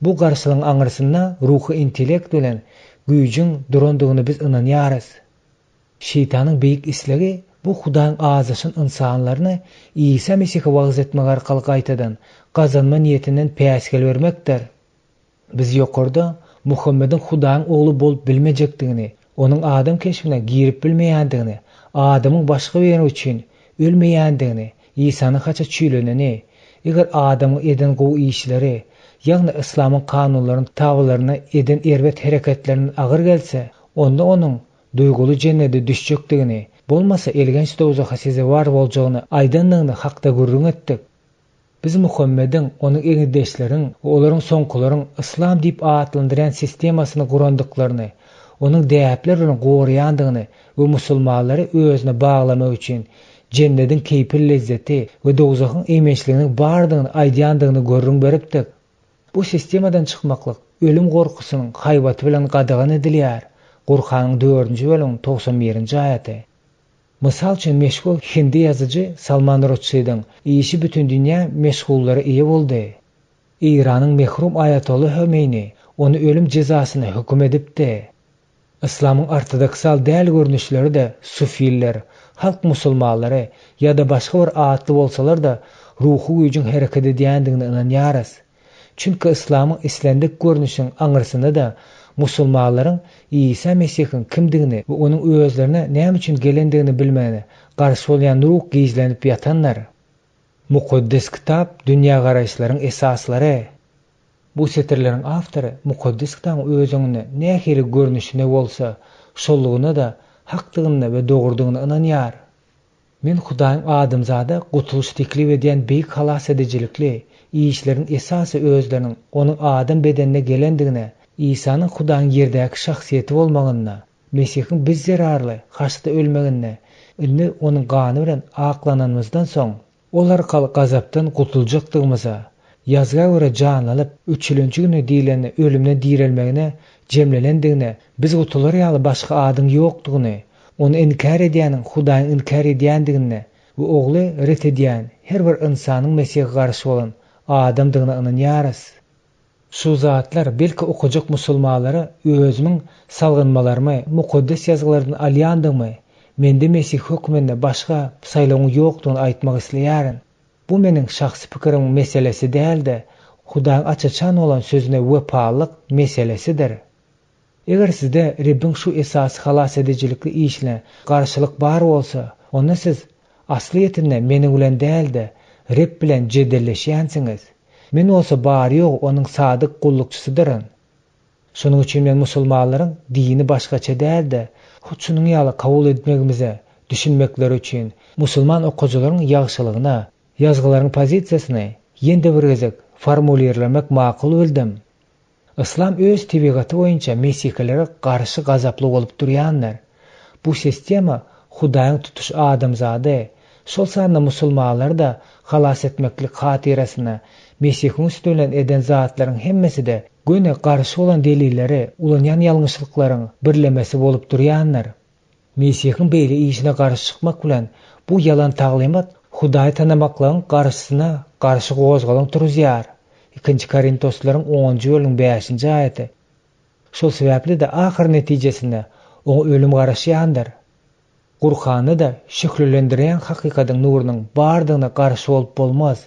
A: Bu garşylygyň aňyrsyna ruhy intellekt bilen güýjüň durandygyny biz ynanýarys. Şeytanyň beýik islegi bu Hudaýyň azaşyn insanlaryny İsa Mesih'e wagz etmek arkaly gaýtadan gazanma niýetinden päsgel bermekdir. Biz ýokarda Muhammedin Hudaýyň ogly bolup bilmejekdigini, onuň adam keşfine girip bilmeýändigini, adamyň başga biri üçin ölmeýändigini, İsa'nın haça çüýlenini, eger adamyň eden gowy işleri, ýagny İslamyň kanunlaryny tabylaryna eden erbet hereketleriniň agyr gelse, onda onuň duýguly jennete düşjekdigini, bolmasa elgenç dowzaga sezewar boljagyny aýdanlygyny hakda görüň etdik. Biz Muhammedin, onuň eňdeşleriň, olaryň soňkularyň İslam diýip atlandyran sistemasyny gurandyklaryny, onuň däpler bilen goýandygyny we musulmanlary özüne baglamak üçin jennetiň keýpil lezzeti we dowzagyň emeçliginiň bardygyny aýdýandygyny görüň beripdik. Bu sistemadan çykmaklyk ölüm gorkusynyň haýbaty bilen gadagan edilýär. Qur'anyň 4-nji bölümiň 91-nji aýaty. Mysal üçin meşhur Hindi ýazyjy Salman Rushdiyň işi bütün dünýä meşhullary eýe boldy. İranyň mehrum Ayatollah Hömeini onu ölüm cezasyna hökm edipdi. İslamyň ortodoksal däl görnüşleri de sufiller, halk musulmanlary ýa-da başga bir atly bolsalar da ruhy güýjüň hereket edýändigine ynanýarys. Çünki İslamyň islendik görnüşiň aňyrsyna da musulmanlaryň İsa Mesih'in kimdigini we onuň özlerine näme üçin gelendigini bilmegine garşy bolýan ruh gizlenip ýatanlar. Mukaddes kitap dünýä garaşlaryň esaslary. Bu setirleriň awtory mukaddes kitabyň özüňde nähili görnüşine bolsa, şollugyna da hakdygyna we dogrudygyna ynanýar. Men Hudaýyň adamzada gutuluş teklip edýän beýik halas edicilikli işleriň esasy özleriniň onuň adam bedenine gelendigine, İsa'nın Hudaýyň ýerdäki şahsiýeti bolmagyna, Mesih'in biz zerarly, haçda ölmegine, indi onuň gany bilen aklananymyzdan soň, olar arkaly gazapdan gutuljakdygymyza, ýazga görä janlalyp, üçüncü güni diýileni ölümden dirilmegine jemlelendigine, biz gutular ýaly başga adam ýokdugyny, onu inkar edýäniň Hudaýyň inkar edýändigine we ogly ret edýän her bir insanyň Mesih'e garşy bolan adamdygyna ynanýarys. Şu zatlar belki okujak musulmanlara özümün salgınmalarımı, mukaddes yazgılardan alýandygmy, mende Mesih hökmünde başga saýlagyň ýokdugyny aýtmak isleýärin. Bu meniň şahsy pikirim meselesi däl de, Hudaýyň açaçan olan sözüne wepalyk meselesidir. Eger sizde Rabbiň şu esasy halas edicilikli işine garşylyk bar bolsa, onda siz asliýetinde meniň bilen däl de Rabb bilen jedelleşýänsiňiz. Men olsa bari ýok onuň sadyk gullukçysydyrin. Şonuň üçin men musulmanlaryň dini başgaça däl de, şunuň ýaly kabul etmegimize düşünmekleri üçin musulman okuwçylaryň ýagşylygyna, ýazgylaryň pozisiýasyny ýende bir gezek formulerlemek makul bildim. İslam öz tebigaty boýunça Mesihlere garşy gazaply bolup durýanlar. Bu sistema Hudaýyň tutuş adamzady, şol sanda musulmanlar da halas etmeklik hatirasyna Mesih'in üstülen eden zatlaryň hemmesi de göne garşy bolan delilleri, ulanýan ýalňyşlyklaryň birlemesi bolup durýanlar. Mesih'in beýle işine garşy çykmak bilen bu yalan taglymat Hudaýy tanamaklaryň garşysyna garşy gozgalyň turýar. 2 Korintoslaryň 10-njy bölümiň 5-nji aýaty. Şol sebäpli de ahir netijesinde o ölüm garaşýandyr. Qur'any da şükrlendirýän hakykatyň nurunyň bardygyna garşy bolup bolmaz.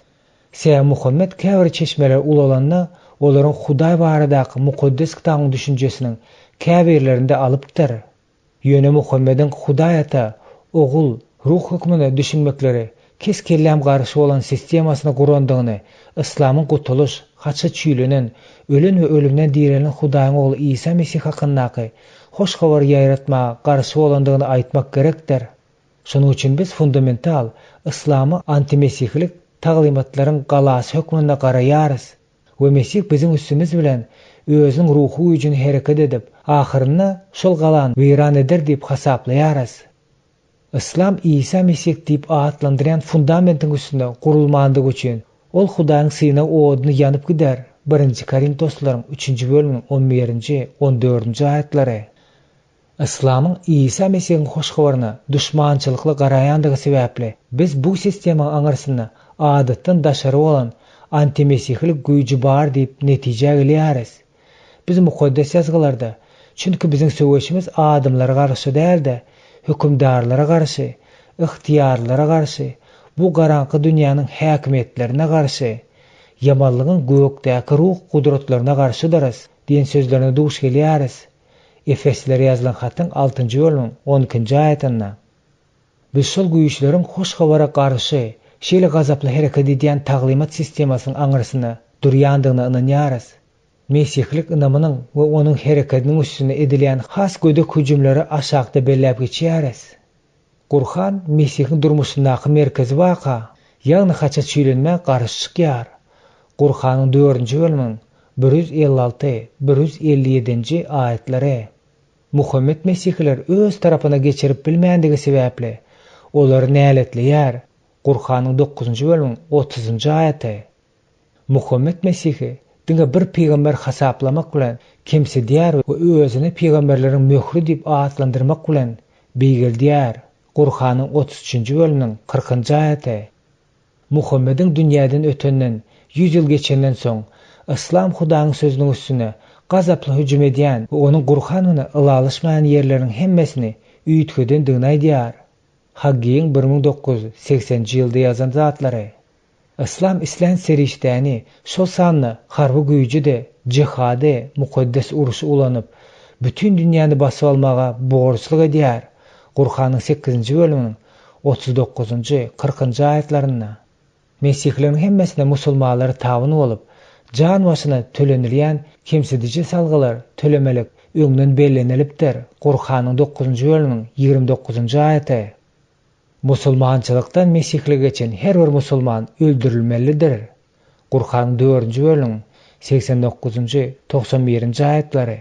A: Seýa Muhammed käbir çeşmeler ulalanna olaryň Hudaý baradaky mukaddes kitabyň düşünjesiniň käbirlerinde alypdyr. Ýöne Muhammedin Hudaýata, ogul, ruh hukmuna düşünmekleri keskelläm garşy bolan sistemasyna gurandygyny, İslamyň gutuluş, haça çüýlenen, ölen we ölümden direlen Hudaýyň ogly İsa Mesih hakyndaky hoş habar ýaýratmaga garşy bolandygyny aýtmak gerekdir. Şonuň üçin biz fundamental İslamy antimesihlik taglymatlaryň galasy hökmünde garaýarys we Mesih biziň üstümiz bilen özüň ruhy üçin hereket edip, ahyrynda şol galan weýran eder diýip hasaplaýarys. İslam İsa Mesih diýip atlandyran fundamentin üstünde gurulmandygy üçin ol Hudaýyň syna oduny ýanyp gider. 1 Korintoslarning 3-bölümüň 11-14 aýatlary. İslamyň İsa Mesih'in hoşgabaryna düşmançylykly garaýandygy sebäpli biz bu sistema aňyrsyny adatdan daşary bolan antimesihlik güýji bar diýip netije gelýäris. Biz mukaddes ýazgylarda çünki biziň söwüşimiz adamlara garşy däl-de hükümdarlara garşy, ihtiýarlara garşy, bu garanky dünýäniň häkimetlerine garşy, yamanlygyň gökdäki ruh gudratlaryna garşydyr diýen sözlerine duş gelýäris. Efeslere yazılan hatyň 6-bölümüň 12-nji aýatynda. Biz şol güýçleriň hoşgabara garşy, şeýle gazaply hereket edýän taglimat sistemasynyň aňyrsyny durýandygyna ynanýarys. Mesihlik ynamynyň we onuň hereketiniň üstüne edilýän has gödek hüjümleri aşagda belläp geçýäris. Kur'an Mesih'in durmuşyndaky merkezi waka, ýagny haça çüýlenme garşyk ýar. Kur'anyň 4-nji bölümüň 156-157-nji aýatlary. Muhammed Mesihler öz tarapyna geçirip bilmändige sebäpli olary näletleýär. Kur'anyň 9-njy bölümüň 30-njy aýaty. Muhammed Mesih diňe bir peýgamber hasaplamak bilen kimsedýär we özüni peýgamberleriň möhri diýip atlandyrmak bilen beýgildýär. Kur'anyň 33-njy bölümüň 40-njy aýaty. Muhammediň dünýäden ötenden 100 ýyl geçenden soň İslam Hudaňyň sözüniň üstüne gazaply hüjüm edýän we onuň Kur'anyna ylalaşmaýan ýerleriň hemmesini üýtgeden dyny aýdýar. Haggiň 1980-nji ýylda ýazan zatlary. İslam serişdäni şol sanly harby güýji de, jihady, mukaddes uruşy ulanyp bütün dünýäni basyp almaga borçluk edýär. Kur'anyň 8-nji bölümüň 39-40-njy aýatlaryna. Mesihlerin hemmesine musulmanlary tabyn bolup, jan başyna tölenilýän kimsedici salgylar tölemelik öňden bellenilipdir. Kur'anyň 9-njy bölümüň 29-njy aýaty. Musulmançylykdan mesihlige geçen her bir musulman öldürilmelidir. Kur'anyň 4-nji bölümüň 89-91-nji aýatlary.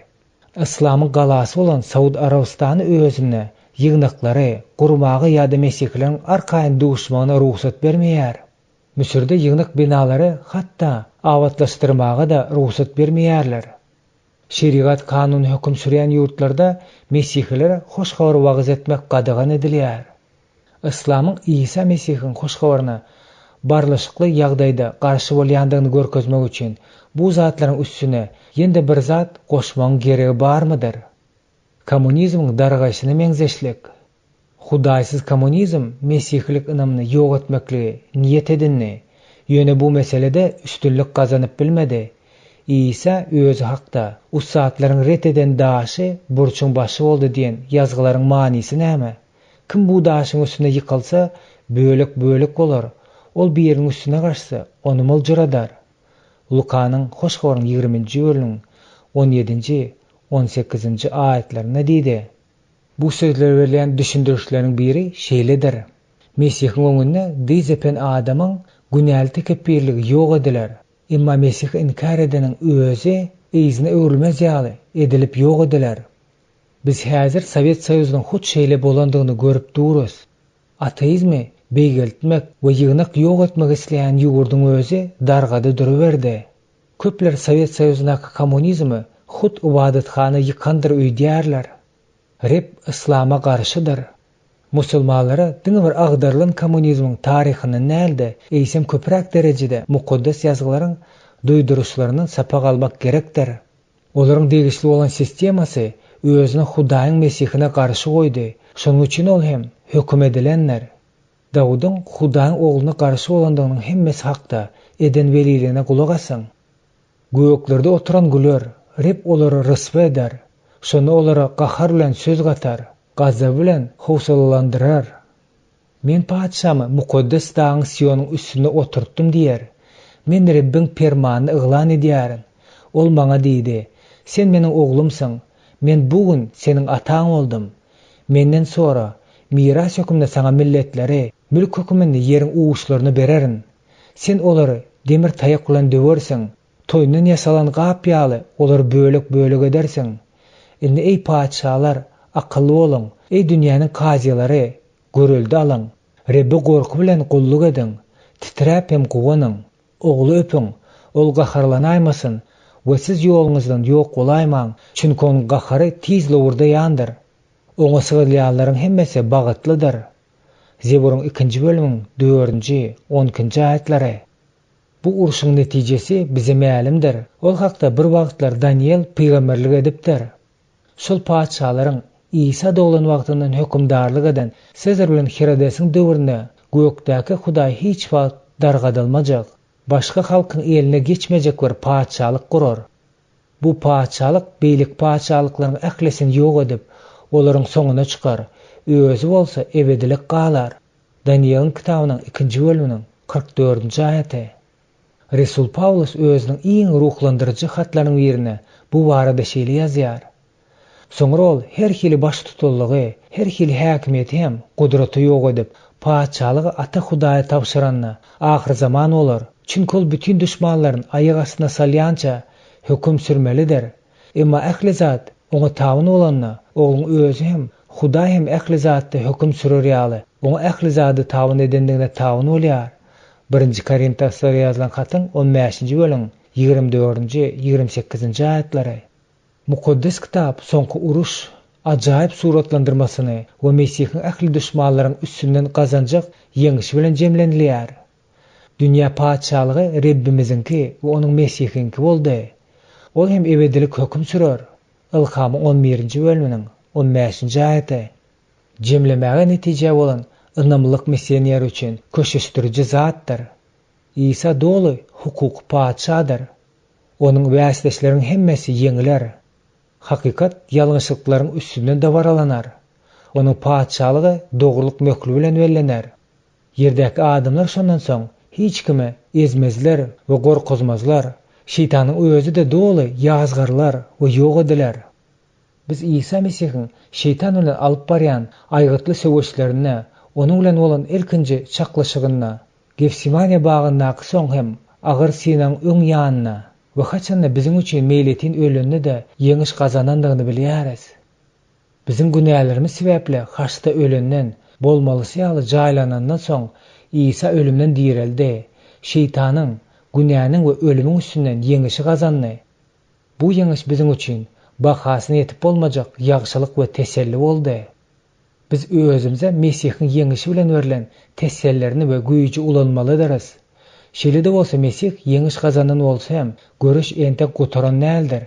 A: İslamyň galasy bolan Saud Arabistany özüne ýygnaklary gurmagy ýa-da mesihlerin arkaýyn duşmanyna ruhsat bermeýär. Müsürde ýygnak binalary hatda awatlaşdyrmaga da ruhsat bermeýärler. Şeriat kanun hökm sürýän ýurtlarda mesihler hoşgabar wagyz etmek gadagan edilýär. İslamyň İsa Mesih'in hoşgabaryna barlaşykly ýagdaýda garşy bolýandygyny görkezmek üçin bu zatlaryň üstüne ýende bir zat goşmaň geregi barmydyr? Kommunizmiň dargaşyny meňzeşlik. Hudaýsyz kommunizm mesihlik ynamyny ýok etmekli niyet edinni. Ýöne bu meselede üstünlük gazanyp bilmedi. İsa özü hakda usatlaryň ret eden daşy burçuň başy boldy diýen ýazgylaryň manysy näme? Kim bu daşyň üstüne ýykylsa bölek bolar. Ol bir ýeriň üstüne gaçsa onu moljuradar. Lukanyň hoşgabaryň 20-nji bölümüň 17-18-nji aýatlaryna diýdi. Bu sözler verilen düşündürüşleriň biri şeýledir. Mesih'in öňünde dizepen adamyň günäli tekepirligi ýok ediler. Emma Mesih inkar edeniň özü eýzine öwrülmez ýaly edilip ýok ediler. Biz häzir Sowet Soýuzynyň hut şeýle bolandygyny görüp durus. Ateizmi beýgeltmek we ýygnak ýok etmek isleýän ýurduň özü dargada duruberdi. Köpler Sowet Soýuzynyň kommunizmi hut ibadatxana ýykandyr öýdýärler. Rep İslam'a garşydyr. Musulmanlara diňe bir agdarlan kommunizmiň taryhyny näde eýsem köpräk derejede mukaddes ýazgylaryň duýduruşlaryny sapak almak gerekdir. Olaryň degişli bolan sistemasy özüne Hudaýyň Mesihine garşy goýdy. Şonuň üçin ol hem hökm edilenler. Dawudyň Hudaýyň ogluny garşy bolandygynyň hemmesi hakda eden weliligine gulak asyň. Göklerde oturan güler, rep olary ryswa eder. Şonu olara gahar bilen söz gatar, gazap bilen howsalalandyrar. Men paçamy mukaddes dağın Sionyň üstüne oturtdum diýer. Men Rabbiň permanyny yglan edýärin. Ol maňa diýdi: "Sen meniň oglumsyň. Men bugün seniň ataň boldum. Menden sonra miras hökmünde saňa milletleri, mülk hökmünde ýeriň uwuşlaryny bererin. Sen olary demir taýak bilen döwersiň. Toýundan ýasalan gapýaly olar bölek edersiň. Indi ey paçalar, akıllı olun. Ey dünýäniň kaziýalary, göreldi alın. Rebbe gorku bilen gulluk edin. Titrep hem gowanyň. Ogly öpüň. ol gaharlanaymasın we siz ýoluňyzdan ýok bolaýmaň, çünki onuň gahary tizli urdaýandyr. Oňa sığylýanlaryň hemmesi bagytlydyr. Zeburun 2-nji bölümiň 4-nji 10-njy aýatlary. Bu uruşyň netijesi bize mälimdir. Ol hakda bir wagtlar Daniel peýgamberlik edipdir. Şol paçalaryň İsa doglan wagtyndan hökümdarlyk eden Sezar bilen Herodesiň döwründe gökdäki Hudaý hiç wagt dargadylmajak, başga halkyň eline geçmejek bir paçalyk gurar. Bu paçalyk beýlik paçalyklaryň ählesini ýok edip, olaryň soňuna çykar. Özü bolsa ebedilik galar. Daniel'in kitabynyň 2-nji bölüminiň 44-nji aýaty. Resul Paulus özüniň iň ruhlandyrjy hatlarynyň birine bu barada şeýle ýazýar. Soňra ol her hili baş tutullygy, her hili häkimeti hem gudraty ýok edip, paçalygy ata Hudaýa tapşyranna ahir zaman bolar. Çünki ol bütün düşmanlaryň aýagy astyna salýança höküm sürmelidir. Emma ähli zat oňa tabyn bolanna, oğlun özü hem Hudaý hem ähli zatda höküm sürer ýaly. Oňa ähli zady tabyn edendigine tabyn bolýar. 1-nji Korintaslara ýazylan hatyň 15-nji bölüm 24-nji 28-nji aýatlary. Mukaddes kitap soňky uruş ajaýyp suratlandyrmasyny we Mesihiň ähli düşmanlaryň üstünden gazanjak ýeňiş bilen jemlenilýär. Dünýä paçalygy Rabbimizinki we onuň Mesihinki boldy. Ol hem ebedilik höküm sürer. Ilham 11-nji bölümiň 15-nji aýaty. Jemlemäge netije bolan ynamlyk missioner üçin köşeşdiriji zatdyr. İsa dolu hukuk paçadyr. Onuň wäsitleşleriň hemmesi ýeňiler. Hakikat ýalňyşlyklaryň üstünden de baralanar. Onuň paçalygy dogurluk möhkli bilen wellener. Ýerdäki adamlar şondan soň hiç kime ezmezler we gorkuzmazlar. Şeytanyň özü de dolu ýazgarlar we ýok ediler. Biz İsa Mesihiň şeytan bilen alyp barýan aýgytly söwüşlerine, onuň bilen bolan ilkinji çaklaşygyna, Gefsimane bagyndaky soň hem agyr Sinanyň öň ýanyna we haçanda biziň üçin meýletin ölünni de ýeňiş gazanandygyny bilýäris. Biziň günälerimiz sebäple haçda ölünden bolmalysy ýaly jaýlanandan soň İsa ölümden dirildi. Şeytanyň, günäniň we ölümiň üstünden ýeňişi gazandy. Bu ýeňiş biziň üçin bahasyny ýetip bolmajak ýagşylyk we teselli boldy. Biz özümize Mesihiň ýeňişi bilen verilen tesellerini we güýji ulanmalydyryz. Şeýle de bolsa Mesih ýeňiş gazanan bolsa hem görüş entek gutaran näildir.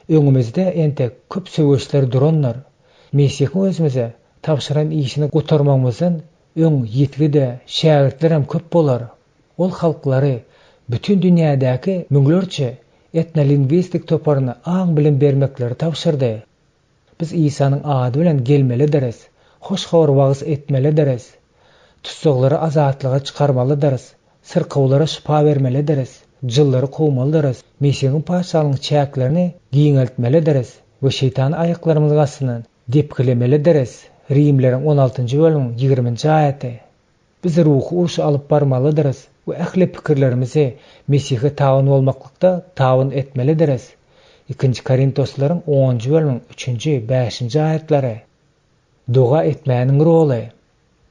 A: Öňümizde entek köp söwüşler duranlar. Mesih özümize tapşyran işini gutarmamyzdan öň ýetgi de şägirdler hem köp bolar. Ol halklary bütün dünýädäki müňlerçe etnolingvistik toparyny aň bilen bermekleri tapşyrdy. Biz İsa'nın ady bilen gelmelidiriz. Hoş habar wagys etmelidiriz. Tutsaklary azatlyga çykarmalydyrys. Sırkawlara şifa bermelidiriz. Jyllary kowmalydyrys. Mesihiň paçalygyň çäklerini giňeltmelidiriz we şeytan aýaklarymyz astynan depkilemelidiris. Rimleriň 16-njy bölümiň 20-nji aýaty. Biz ruhy urşy alyp barmalydyryz we ähli pikirlerimizi Mesihe tabyn bolmaklykda tabyn etmelidiriz. 2-nji Korintoslaryň 10-njy bölümiň 3-nji 5-nji aýatlary. Doga etmäniň roly.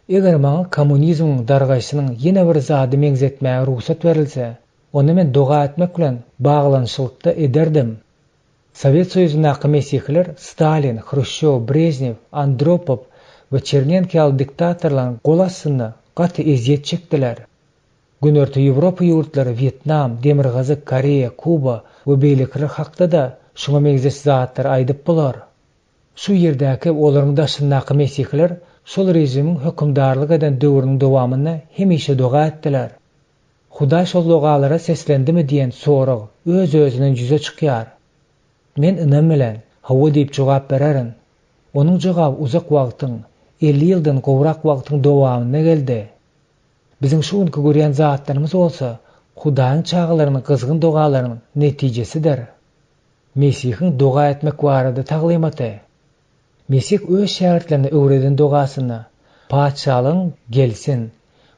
A: Eger maňa kommunizmyň dargaýşynyň ýene bir zady meňzetmäge ruhsat berilse, onu men doga etmek bilen baglanyşlykda ederdim. Sovet Soýuzynyň Mesihler Stalin, Hruşşov, Brezhnev, Andropov we Chernenko diktatorlaryň gol astyna gaty eziýet çekdiler. Günörtü Ýewropa ýurtlary Vietnam, Demirgazy, Koreýa, Kuba we beýlikler hakda da şuňa meňzet zatlar aýdyp bolar. Şu ýerdäki olaryň daşyndaky Mesihler şol rejimiň hökümdarlyk eden döwrüniň dowamyna hemişe doga etdiler. Hudaý şol dogalara seslendimi diýen sorag öz-özünden ýüze çykýar. Men ynam bilen hawa diýip jogap bererin. Onuň jogaby uzak wagtyň, 50 ýyldan gowrak wagtyň dowamyna geldi. Biziň şuňky görýän zatlarymız bolsa, Hudaýyň çağlarynyň kızgın dogalarynyň netijesidir. Mesihiň doga etmek barada taglymaty. Mesih öz şägirdlerine öwreden dogasyna, paçalyň gelsin,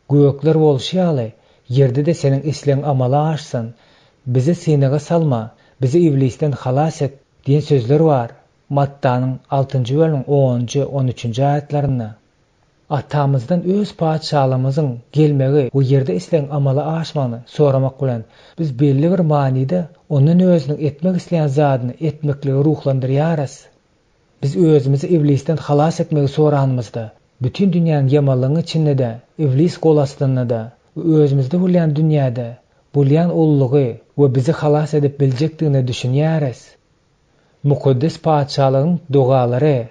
A: gökler bolşy ýaly, ýerde de seniň isleň amala aşsyn, bizi synaga salma, bizi iblisden halas et diýen sözler bar. Mattanyň 6-njy bölümiň 10-njy 13-njy aýatlaryna. Atamızdan öz paçalığımızın gelmegi bu yerde islen amala aşmağını soramak bilen biz belli bir manide onun özünün etmek isleyen zadını etmekle ruhlandırıyarız. Biz özümüzü iblisten halas etmegi soranımızda bütün dünyanın yamalığının içinde de iblis qolasdığında da özümüzde bulyan dünyada bulyan ulluğu ve bizi halas edip bilecektiğini düşünüyoruz. Mukaddes paçalığın duaları.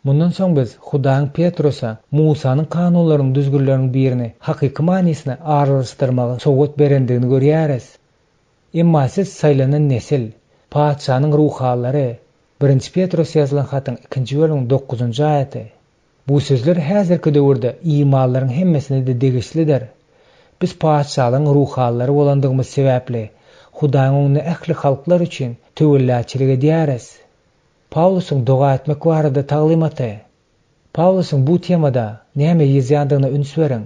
A: Mundan soň biz Hudaň Petrus'a Musanyň kanunlarynyň düzgünleriniň birini hakyky manisine aralşdyrmagy sowgat berendigini görýäris. Emma siz saýlanan nesil, paçanyň ruhallary 1 Petrus ýazylan hatyň 2-nji bölümiň 9-njy aýaty. Bu sözler häzirki döwürde imanlaryň hemmesine de degişlidir. Biz paçalyň ruhallary bolandygymy sebäpli Hudaň oňy ähli halklar üçin töwelläçilik edýäris. Pawlusyň doga etmek barada taglimaty. Pawlusyň bu temada näme ýazýandygyna üns beriň.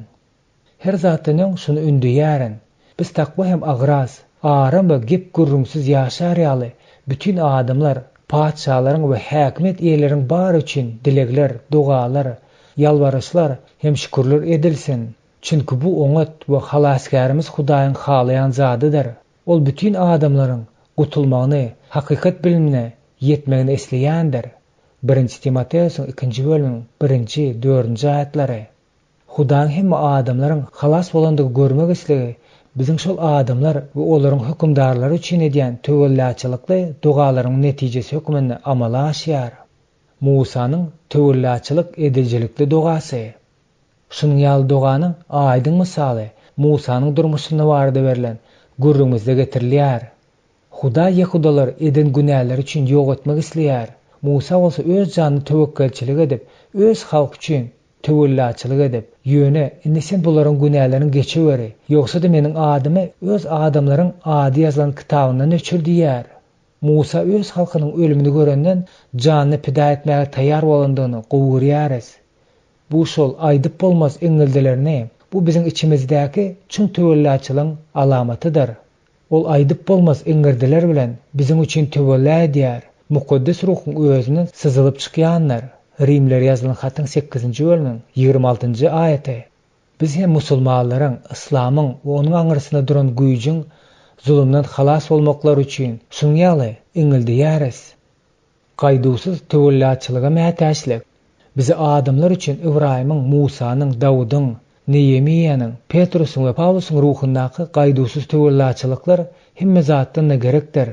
A: Her zatanyň şunu ündüýärin. Biz takwa hem agraz, aram we gep gürrüňsiz ýaşar ýaly bütün adamlar paçalaryň we häkimet eýeleriň bar üçin dilegler, dogalar, ýalbaryşlar hem şükürler edilsin. Çünki bu oňat we halaskarymyz Hudaýyň halayan zadydyr. Ol bütün adamlaryň gutulmagyny, hakykat bilimine yetmegini esleýändir. 1 Timoteosyň 2-nji bölümiň 1-4-nji aýatlary. Hudaň hem adamlaryň halas bolandygy görmek islegi biziň şol adamlar we olaryň hökümdarlary üçin edýän töwelläçilikli dogalaryň netijesi hökmünde amala aşýar. Musanyň töwelläçilik edijilikli dogasy. Şunyň ýaly doganyň aýdyň misaly Musanyň durmuşynda barada berilen gurrumyzda getirilýär. Huda Yehudalar eden günahlar üçin ýok etmek isleýär. Musa bolsa öz janyny tewekkelçilik edip, öz halk üçin töwelläçilik edip, ýöne indi sen bularyň günahlaryny geçeberi, ýoksa da meniň adymy öz adamlaryň ady ýazylan kitabyndan öçür diýär. Musa öz halkynyň ölümini görenden janyny pida etmäge taýýar bolandygyny gowurýarys. Bu şol aýdyp bolmaz eňeldilerini, bu biziň içimizdäki çyň töwelläçiligiň alamatydyr. Ol aýdyp bolmaz eňerdiler bilen biziň üçin töwellä edýär. Mukaddes ruhyň özünden syzylyp çykýanlar. Rimler ýazylan hatyň 8-nji bölümiň 26-njy aýaty. Biz hem musulmanlaryň, islamyň we onuň aňyrsynda duran güýjüň zulümden halas bolmaklar üçin şuňaly eňeldiyäris. Gaýdusyz töwelläçiliге mätäçlik. Bizi adamlar üçin Ibrahimyň, Musanyň, Dawudyň, Nehemiyanyň, Petrusyň we Pawlusyň ruhundaky gaýdusyz töwelläçilikler hemme zatdan da gerekdir.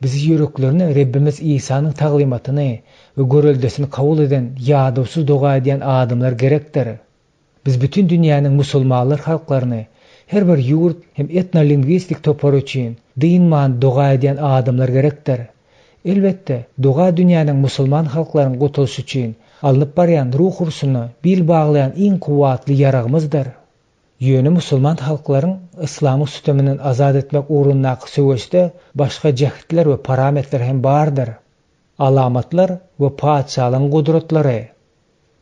A: Biz ýüreklerini Rabbimiz Isanyň taglimatyny we göreldesini kabul eden ýadysyz doga edýän adamlar gerekdir. Biz bütün dünýäniň musulmanlar halklaryny her bir ýurt hem etnolingwistik topar üçin dinman doga edýän adamlar gerekdir. Elbetde doga dünýäniň musulman halklarynyň gutulşy üçin alınıp baryan ruh ursuny bil baglayan iň kuwatly ýaragymyzdyr. Ýöne musulman halklaryň islamy süteminden azad etmek uğrundaky söwüşde başga jähtler we parametler hem bardyr. Alamatlar we paçalyň gudratlary.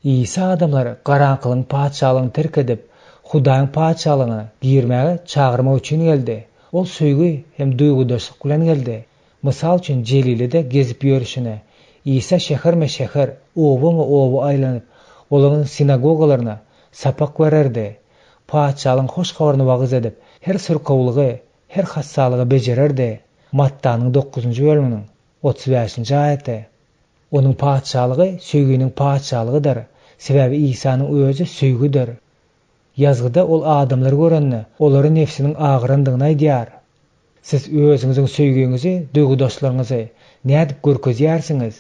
A: İsa adamlary garaňkylyň paçalygyny terk edip Hudaýyň paçalygyna girmäge çagyrmak üçin geldi. Ol söýgü hem duýgudaşlyk bilen geldi. Mysal üçin Jelilide gezip ýörüşine İsa şäherme şäher, owa aýlanyp, olaryň sinagogalaryna sapak bererdi. Paçalyň hoş habaryny wagyz edip, her sürkawlygy, her hassalygy bejererdi. Mattanyň 9-njy bölümiň 35-nji aýaty. Onuň paçalygy söýgüniň paçalygydyr. Sebäbi Isanyň özü söýgüdir. Yazgyda ol adamlar görenne, olaryň nefsiniň agyrandygyny aýdýar. Siz özüňiziň söýgüňizi, duýgudaşlaryňyzy nädip görkezýärsiňiz?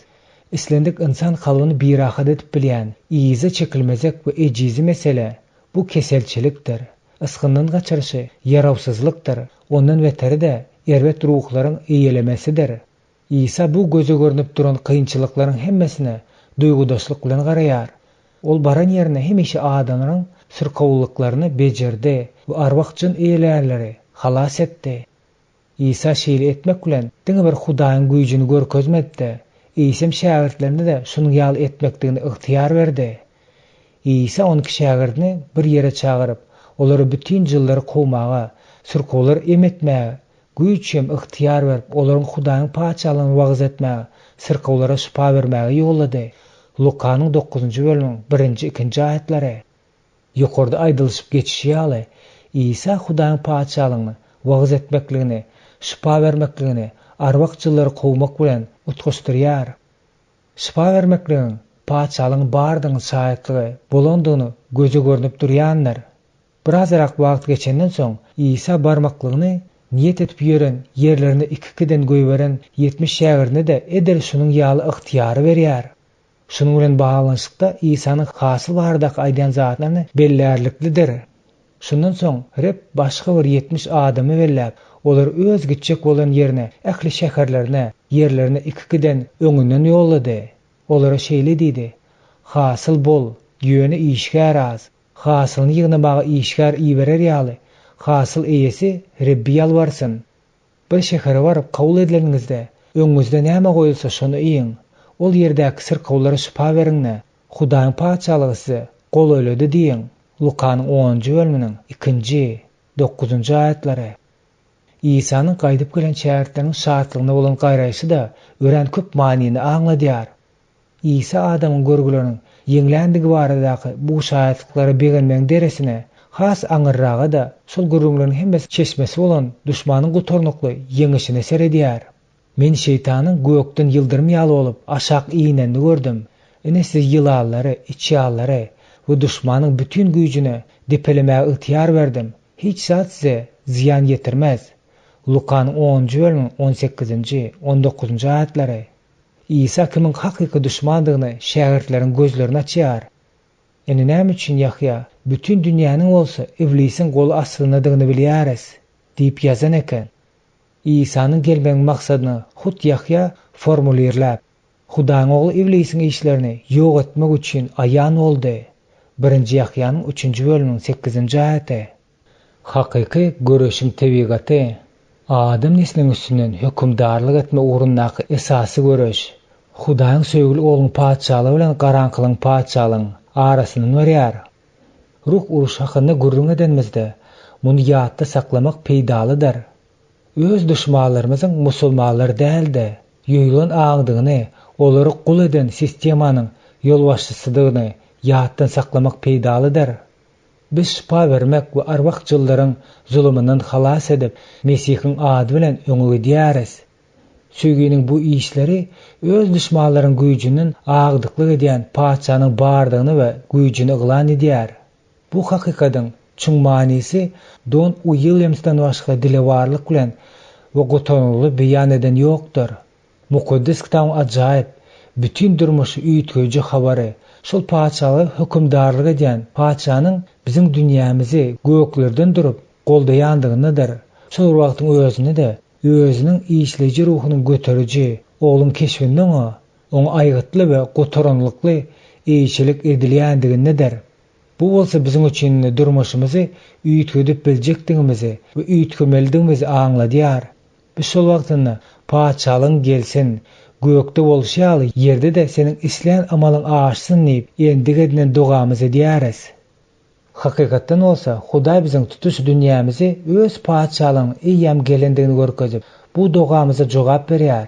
A: İslendik insan kalbyny birahat edip bilýän, iýize çekilmezek we ejizi mesele bu keselçilikdir. Isgyndan gaçyrşy ýarawsyzlykdyr. Ondan beteri de erbet ruhlaryň eýelemesidir. İsa bu göze görünüp duran kıyınçılıklaryň hemmesine duýgudaşlyk bilen garaýar. Ol baran ýerine hemişe adamlaryň sürkawlyklaryny bejerdi we arwakjyn eýelärleri halas etdi. İsa şeýle etmek bilen diňe bir Hudaýyň güýjüni görkezmedi. İsa'm şägirdlerine de şunu ýal etmekdigini ıhtiýar berdi. İsa on şägirdini bir ýere çagyryp, olary bütün jyllary kowmaga, sürkowlar emetmäge, güýç hem ıhtiýar berip, olaryň Hudaýyň paçalygyny wagyz etmäge, sürkowlara şifa bermäge ýollady. Lukanyň 9-njy bölümiň 1-2 aýatlary. Ýokarda aýdylşyp geçişi ýaly İsa Hudaýyň paçalygyny wagt etmekligini, şifa bermekligini, arwakçylary kowmak bilen utgaşdyrýar. Şifa bermekligiň paçalygyň bardygyny şaýatlygy bolandygyny göze görnüp durýanlar. Birazrak wagt geçenden soň İsa barmaklygyny niyet etip ýören ýerlerine 2-den göýberen 70 şäherine de edel şunyň ýaly ygtyýary berýär. Şunyň bilen baglanyşykda İsanyň hasy bardak aýdan zatlaryny bellärliklidir. Şundan soň rep başga bir 70 adamy bellep, olar öz gitjek bolan ýerine, ähli şäherlerine, ýerlerine 2-den öňünden ýollady. Olara şeýle diýdi: "Hasyl bol, ýöne işgär az. Hasylyny ýygnamaga işgär iýberer ýaly. Hasyl eýesi Rebbi ýalbarsyn. Bir şähere baryp kabul edileningizde, öňüňizde näme goýulsa şonu iýin. Ol ýerdäki sirkawlara şifa beriňne. Hudaýyň paçalygy size gol öýledi" diýin. Lukanyň 10-njy bölüminiň 2-9-njy aýatlary. İsanyň gaýdyp gelen şähertleriň şartlygyna bolan gaýraýşy da ören köp manyny aňladýar. İsa adamyň görgüleriniň ýeňländigi baradaky bu şaýatlyklara begenmeň deresine has aňyrraga da şol görgüleriň hemmesi çeşmesi bolan düşmanyň gutornukly ýeňişine seredýär. Men şeytanyň gökden ýyldyrym ýaly bolup aşak iýneni gördüm. Ine siz ýylallary, içýallary we düşmanyň bütün güýjüne depelemäge ygtyýar berdim. Hiç zat size ziyan getirmez. Lukanyň 10-njy bölümiň 18-19-njy aýatlary. İsa kimiň hakyky düşmandygyny şähertleriň gözlerini açýar. Ene näme üçin Yahya bütün dünýäniň bolsa iblisiň golu astynadygyny bilýäris diýip ýazan eken. İsanyň gelmeň maksadyny hut Yahya formulerläp, Hudaýyň ogly iblisiň işlerini ýok etmek üçin aýan boldy. 1-nji Yahyanyň 3-nji bölümiň 8-nji aýaty. Hakyky göreşiň tebigaty, adam nesliniň üstünden hökümdarlyk etme ugrundaky esasy göreş. Hudaýyň söýgüli ogluň paçalygy bilen garankylyň paçalygyň arasyny berýär. Ruh uruş hakynda gurrun edenmizde muny ýatda saklamak peýdalydyr. Öz düşmanlarymyzyň musulmanlar däldi, ýöýlen aňdygyny, olary gul eden sistemanyň ýolbaşçysydygyny ýatdan saklamak peýdalydyr. Biz şifa bermek we arwakçylaryň zulmyndan halas edip Mesihiň ady bilen öňe gidýäris. Söýgüniň bu işleri öz düşmanlaryň güýjüniň agdyklyk edýän paçanyň bardygyny we güýjüni yglan edýär. Bu hakykatyň çyň manysy Don Williamsdan başga dilewarlyk bilen we gotanly beýan eden ýokdur. Mukaddes kitabyň ajaýyp, bütün durmuşy üýtgeji habary şol paçaly hökümdarlyk edýän paçanyň biziň dünýämizi göklerden durup goldaýandygynydyr. Şol wagtyň özünde de özüniň işleji ruhunyň göteriji oglum keşfinden oň aýgytly we gotaranlykly eýçilik edilýändiginedir. Bu bolsa biziň üçin durmuşymyzy üýtgedip biljekdigimizi we üýtgemeldigimizi aňladýar. Biz şol wagtynda paçalyň gelsin, gökde bolşýaly ýerde de seniň isleýän amalyň aşsyn diýip endige edilen dogamy edýäris. Hakykatdan bolsa Hudaý biziň tutuş dünýämizi öz paçalygyň eýem gelendigini görkezip bu dogamyza jogap berýär.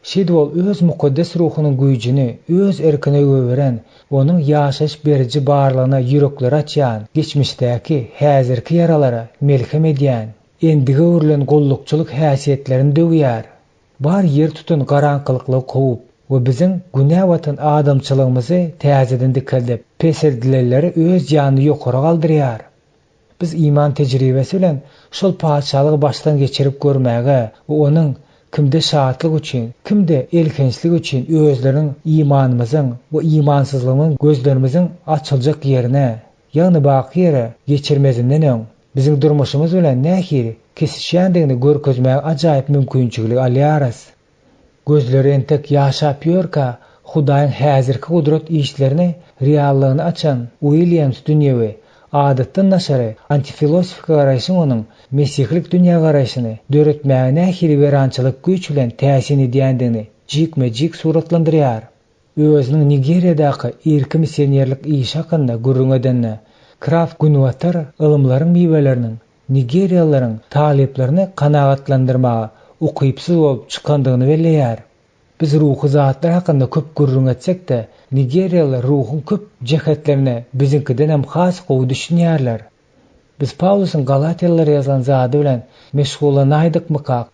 A: Şeýle ol öz mukaddes ruhunyň güýjüni öz erkine göweren, onuň ýaşaş beriji barlygyna ýürekleri açýan, geçmişdäki häzirki yaralara melhem edýän, endige öwrilen gollukçylyk häsiýetlerini döwýär. Bar ýer tutun garankylykly kowup we biziň günä watan adamçylygymyzy täzeden dikeldip, peserdileri öz ýanyny ýokary galdyrýar. Biz iman tejribesi bilen şol paçalygy başdan geçirip görmäge we onuň kimde şahatlyk üçin, kimde elkençlik üçin özleriň imanymyzyň we imansyzlygyň gözlerimiziň açyljak ýerine, ýagny baky ýere geçirmezinden öň biziň durmuşymyz bilen nähiri kesişýändigini görkezmäge ajaýyp mümkinçilik alýarys. Gözleri entek ýaşap ýörka, Hudaýyň häzirki gudrat işlerini reallygyny açan Williams dünýewi adatdan naşary antifilosofika garaýşyň onuň mesihlik dünýä garaýşyny döretmäge nähiri werançylyk güýç bilen täsir edýändigini jikme-jik suratlandyrýar. Özüniň Nigeriýadaky irki missionerlik iş hakynda gurrun edenine Kraft Gunwatar ılımlaryň miweleriniň Nigeriýalylaryň taleplerini kanagatlandyrmaga ukypsyz bolup çykandygyny belleýär. Biz ruhu zatlar hakkında köp gurrun etsek de, Nigeriyalılar ruhun köp cehetlerine bizinkiden hem has qowu düşünýärler. Biz Paulus'un Galatiyalılara yazan zady bilen meşgulanaydyk mykak?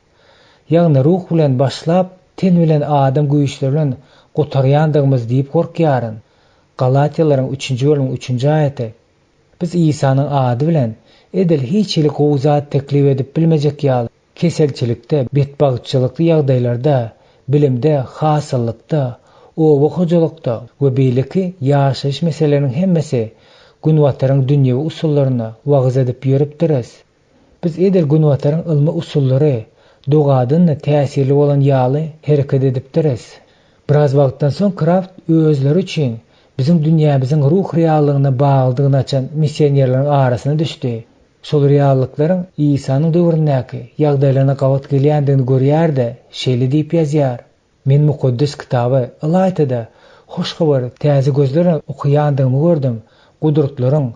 A: Ýagny ruh bilen başlap, ten bilen adam güýçleri bilen gotarýandygymyz diýip gorkýaryn. Galatiyalıların 3-nji bölüm 3-nji aýaty. Biz İsa'nın ady bilen edil hiçlik gowzat teklip edip bilmejek ýaly. Keselçilikde, betbagçylykly ýagdaýlarda, bilimde, hasylykda, owa hojalykda we beýleki ýaşaýyş meseleläriniň hemmesi günwataryň dünýewi usullaryna wagyz edip ýörüpdiris. Biz edil günwataryň ilmi usullary, dogadyny täsirli bolan ýaly hereket edipdiris. Biraz wagtdan soň Kraft özleri üçin bizim dünýämiziň ruh reallygyna baglydygyny açan missionerleriň arasyna düşdi. Şol reallyklaryň İsa'nyň döwründäki ýagdaýlaryna gawat gelýändigini görýär-de, şeýle diýip ýazýar. Men mukaddes kitaby Ilaytyda hoş habar täze gözlerle okuýandygymy gördüm. Gudurtlaryň,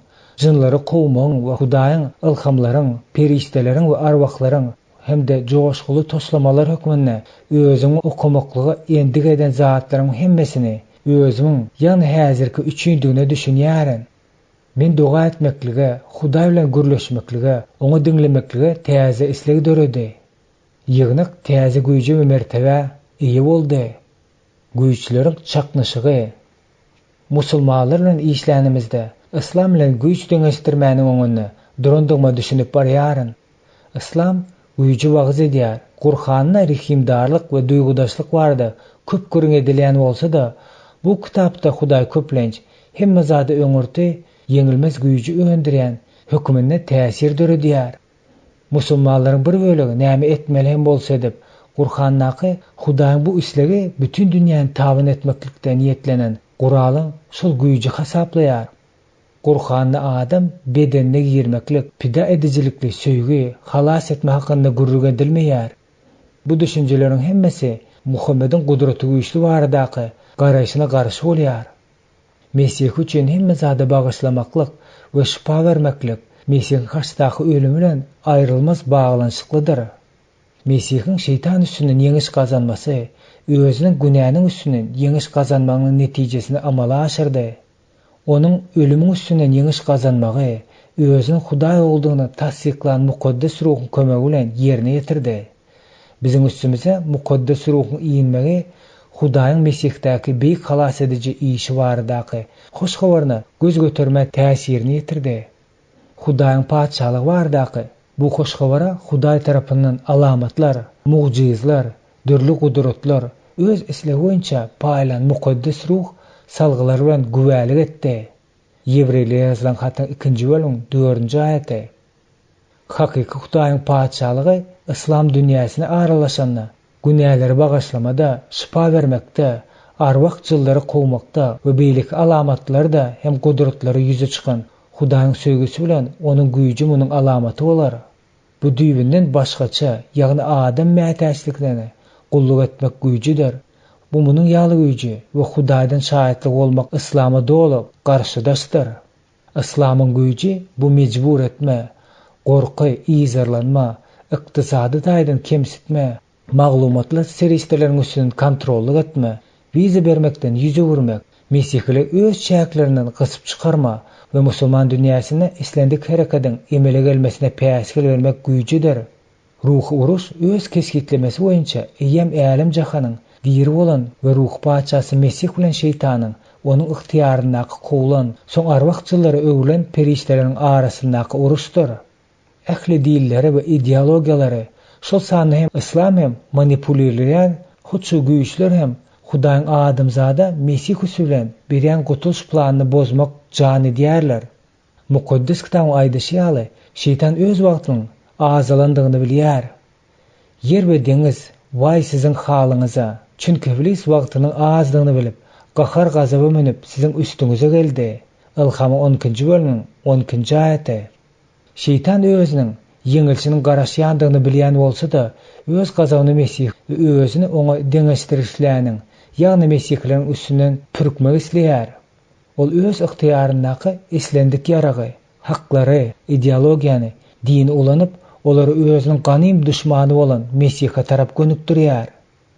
A: jynlary gowmagyň we Hudaýyň ilhamlaryň, peristeleriň we arwahlaryň hemde joşguly toslamalar hökmünde özüň okumaklygy endig eden zatlaryň hemmesini özüň ýani häzirki üçündüğüne düşünýärin. Men doga etmeklige, Hudaý bilen gürleşmeklige, onu dinlemeklige täze isleg döredi. Ýygnyk täze güýje we mertebe iyi boldy. Güýçleriň çaknyşygy. Musulmanlar bilen işlänimizde İslam bilen güýç deňeşdirmäniň öňünde durandygma düşünüp barýaryn. İslam güýçi wagyz edýär. Kur'anyna rihimdarlyk we duýgudaşlyk bardy. Köp görüň edilýän bolsa-da, bu kitapda Hudaý köplenç hemme zady öňürti yeňilmez güýçi öňdirýän hökmüne täsir döredýär. Musulmanlaryň bir bölegi näme etmeli hem bolsa edip, Kur'annaky Hudaýyň bu islegi bütün dünýäni tabyn etmeklikden niýetlenen Qur'anyň şol güýçi hasaplaýar. Kur'anny adam bedenine girmeklik, pida edijilikli söýgi, halas etme hakynda gurrug edilmeýär. Bu düşünjeleriň hemmesi Muhammediň gudraty güýçli baradaky garaýşyna garşy bolýar. Mesih üçin hemme zada bagyşlamaklyk we şifa bermeklik Mesih haçdaky ölüm bilen aýrylmaz baglanşyklydyr. Mesihiň şeytan üstünden ýeňiş gazanmasy, özüniň günäniň üstünden ýeňiş gazanmagynyň netijesini amala aşyrdy. Onun ölümüň üstünden ýeňiş gazanmagy, özüniň Hudaý boldugyny tasdiklan mukaddes ruhyň kömegi bilen ýerine ýetirdi. Biziň üstümize mukaddes ruhyň iýinmegi Hudaýyň Mesihdäki beýik halas edici işi baradaky hoş habaryna göz göterme täsirini ýetirdi. Hudaýyň paçalygy baradaky bu hoş habara Hudaý tarapyndan alamatlar, mugjizlar, dürli gudratlar öz islegi boýunça paýlan mukaddes ruh salgylar bilen güwälik etdi. Ýewreýlerge ýazylan hatyň 2-nji bölüm 4-nji aýaty. Hakyky Hudaýyň paçalygy İslam dünýäsine aralaşanna, günäleri bagyşlamada, şifa bermekde, arwakçylary gowmakda we beýlik alamatlarda hem gudratlary ýüze çykan Hudaýyň söýgüsi bilen onuň güýji munyň alamaty bolar. Bu düýbinden başgaça, ýagny adam mätäçliklerine gulluk etmek güýjidir. Bu munyň ýaly güýji we Hudaýdan şahytlyk bolmak İslama dolup garşydaşdyr. İslamyň güýji bu mejbur etme, gorky, ýyzarlanma, ykdysady taýdan kemsitme, maglumatlar seristeleriň üstünden kontrollyk etme, wiza bermekden ýüze vurmak, Mesihli öz çäklerinden gysyp çykarma we musulman dünýäsine islendik hereketiň emele gelmesine päsgil bermek güýjidir. Ruh uruş öz keskitlemesi boýunça eýem älim jahanyň diri bolan we ruh paçasy Mesih bilen şeytanyň onuň ıhtiýaryndaky kowlan, soň arwakçylary öwlen peristeleriň arasyndaky uruşdyr. Ähli dillere we ideologiýalary şol sany hem İslam hem manipulerleýän hoçu güýçler hem Hudaýyň adamzada Mesih usulen berýän gutuluş planyny bozmak jan edýärler. Mukaddes kitabyň aýdyşy şeytan öz wagtynyň azalandygyny bilýär. Yer we deňiz, vay siziň halyňyza, çünki iblis wagtynyň azdygyny bilip, gahar gazaba menip siziň üstüňize geldi. Ilham 12-nji bölüm 12-nji aýaty. Şeytan özüniň ýeňilçiniň garaşýandygyny bilýän bolsa-da, öz gazabyny Mesih we özüni oňa deňeşdirişläniň, ýagny Mesihleriň üstünden pürkmek isleýär. Ol öz ıhtiýaryndaky islendik ýaragy, haklary, ideologiýany, dini ulanyp, olary özüniň ganym düşmany bolan Mesihä tarap gönükdirýär.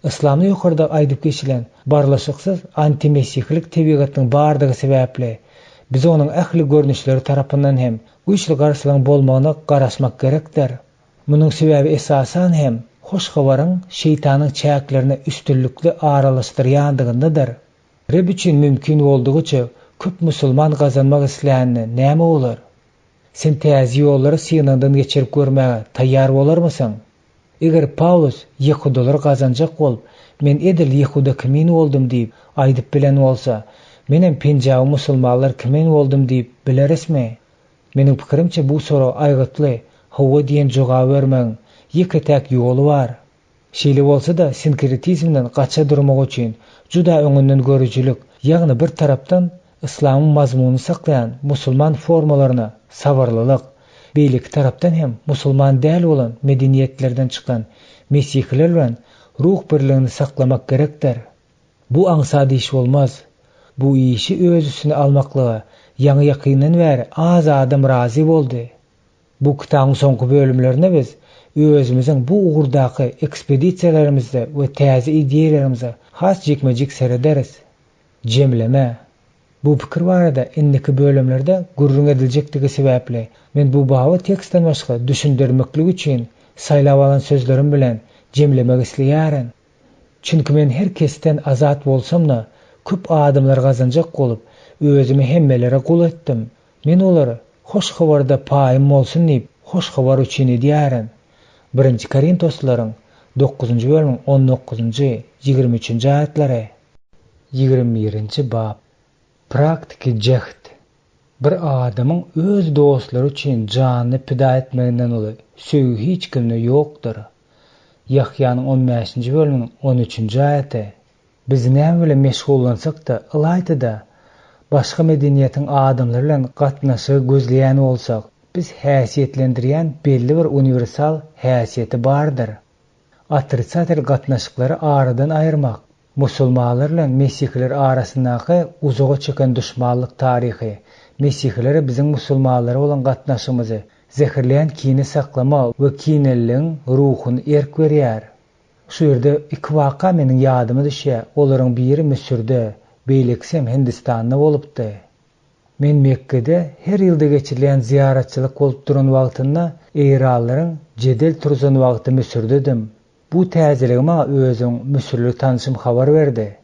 A: İslamny ýokarda aýdyp geçilen barlaşyksız antimesihlik tebigatynyň bardygy sebäpli biz onuň ähli görnüşleri tarapyndan hem güýçli garşylygyň bolmagyna garaşmak gerekdir. Munyň sebäbi esasan hem hoş habaryň şeytanyň çäklerine üstünlükli aralaşdyrýandygyndadyr. Reb üçin mümkin boldugyça köp musulman gazanmak isleýänine näme bolar? Sen täze ýollary synagdan geçirip görmäge taýýar bolarmysyň? Eger Paulus Yehudalar gazanjak bolup, men edil Yehuda kimin boldum diýip aýdyp bilen bolsa, menem penjaby musulmanlar kimin boldum diýip bilerismi? Meniň pikirimçe bu soru aýgytly, hawa diýen jogap bermeň ýeke täk ýoly bar. Şeýle bolsa da sinkretizmden gaça durmak üçin juda öňünden görüjülik, ýagny bir tarapdan İslamyň mazmuny saklayan musulman formalaryna sabarlylyk, beýlik tarapdan hem musulman däl bolan medeniýetlerden çykan mesihler bilen ruh birligini saklamak gerekdir. Bu aňsady iş bolmaz. Bu işi öz üstüne almaklyga ýaňy ýakynyň bäri az adam razy boldy. Bu kitabyň soňky bölümlerine biz özümiziň bu ugurdaky ekspedisiýalarimizde we täze ideýalarymize has jekmejek serederiz. Jemleme. Bu pikir barada indiki bölümlerde gurrun ediljekdigi sebäpli men bu baby tekstden başga düşündirmeklik üçin saýlap alan sözlerim bilen jemlemek isleýärin. Çünki men her kesden azat bolsam-da köp adamlar gazanjak bolup özümi hemmelere gul etdim. Men olary hoş habarda paýym bolsun diýip hoş habar üçin edýärin. 1 Korintoslaryň 9-njy bölüm 19-njy 23-nji aýatlary. 21-nji bab. Praktiki jehd. Bir adamyň öz dostlary üçin janyny pida etmeginden uly söýgü hiç kimde ýokdur. Yahyanyň 15-nji bölüminiň 13-nji aýaty. Biz näme bilen meşgullansak da ılaýda başga medeniýetiň adamlary bilen gatnaşy gözleýän bolsak, biz häsiýetlendirýän belli bir universal häsiýeti bardyr. Atrisator gatnaşyklary aradan aýyrmak, musulmanlar bilen mesihler arasyndaky uzağa çeken düşmanlyk taryhy, mesihler biziň musulmanlara bolan gatnaşymyzy zehirleyen kini saklama ve kinelliğin ruhunu erk verýär. Şu ýerde iki waka meniň ýadyma düşýär. Olaryň biri Müsürde, beýleksem Hindistanda bolupdy. Men Mekkede her ýylda geçirilen ziyaratçylyk bolup duran wagtynda eýrallaryň jedel turzan wagty Müsürdedim. Bu täzeligim maňa özüň Müsürlik tanışym habar berdi.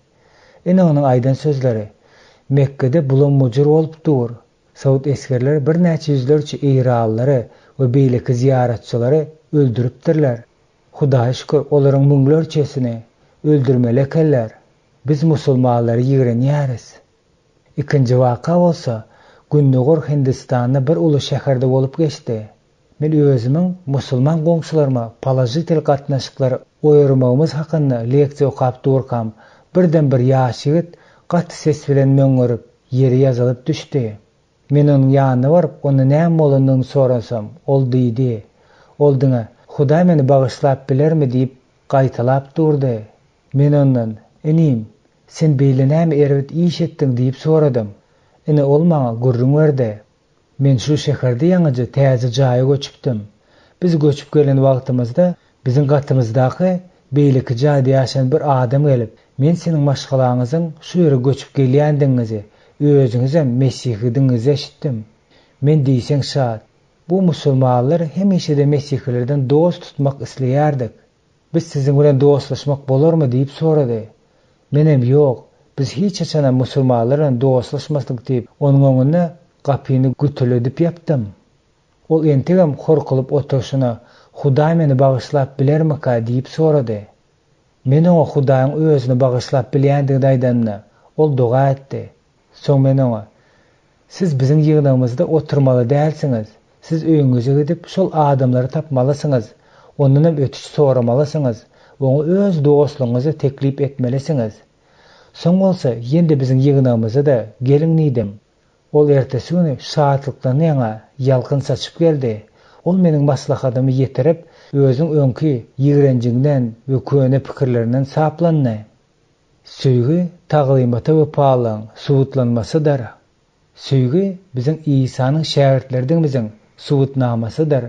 A: Ene onuň aýdan sözleri Mekkede bulan mujur bolup dur. Saud eskerler bir näçe yüzlerçe eýrallary we beýleki ziyaratçylary öldüripdirler. Hudaýa şükür olaryň müňlerçesini öldürmelekeler. Biz musulmanlary ýigrenýäris. Ikinji waka bolsa Günnugor Hindistanda bir uly şäherde bolup geçdi. Men özümiň musulman goňşularyma palajitel gatnaşyklary oýarmagymyz hakynda leksiýa okap durkam birden bir ýaş ýigit gaty ses bilen möňörüp ýere ýazylyp düşdi. Men onuň ýanyna baryp onu näme bolandygyny sorasam, ol diýdi. Ol diňe Hudaý meni bagyşlap bilermi diýip gaýtalap durdy. Men ondan, "Enim, sen beýle näme erbit iş etdiň?" diýip soradym. Ene ol maňa gurrun berdi. Men şu şäherde ýaňyja täze jaýa göçüpdim. Biz göçüp gelen wagtymyzda biziň gatymyzdaky beýleki jaýda ýaşayan bir adam gelip, "Men seniň maşgalaňyzyň şu ýere göçüp gelýändiňizi, özüňiz hem Mesihlidiňizi eşitdim. Men diýseň şat. Bu musulmanlar hemişe de Mesihlilerden dost tutmak isleýärdik. Biz siziň bilen dostlaşmak bolarmy?" diýip sorady. Menem ýok. Biz hiç haçan musulmanlar bilen dostlaşmasdyk diýip onuň öňünde gapyny gütüledip ýapdym. Ol entegem horkylyp oturşyna Hudaý meni bagyşlap bilermika diýip sorady. Men oňa Hudaýyň özüni bagyşlap bilýändigini aýdanda, ol doga etdi. Soň men oňa, "Siz biziň ýygnamyzda oturmaly dälsiňiz. Siz öýüňize gidip şol adamlary tapmalysyňyz. Ondan hem ötüş soramalysyňyz. Oňa öz dostlugyňyzy teklip etmelisiňiz. Soň bolsa ýende biziň ýygnamyza da geliň diýdim." Ol ertesi güni şahatlykdan ýaňa ýalkyn saçyp geldi. Ol meniň maslahatymy ýetirip, özüň öňki ýigrenjiginden we köne pikirlerinden saplandy. Söýgü taglymata we paýlaň subutlanmasydyr. Söýgü biziň Isanyň şähertlerden subutnamasydyr.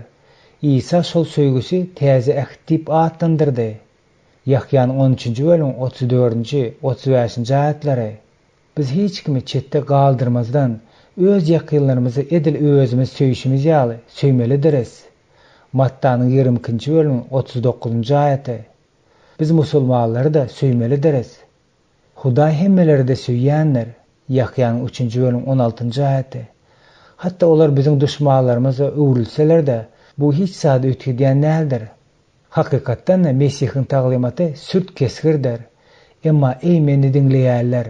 A: Isa şol söýgüsi täze ähtip atlandyrdy. Yahyanın 13-nji bölüm 34-nji 35-nji aýatlary. Biz hiç kimi çetde galdyrmazdan öz ýakynlarymyzy edil özümiz söýüşimiz ýaly söýmelidiriz. Mattanyň 22-nji bölüm 39-njy aýaty. Biz musulmanlary da söýmelidiriz. Hudaý hemmeleri de söýýänler. Yahyanın 3-nji bölüm 16-njy aýaty. Hatta olar biziň düşmanlarymyza öwrülseler de bu hiç sady ötüdýän däldir. Hakykatdan da Mesihiň taglymaty sürt kesgirdir. Emma ey meni diňleýärler,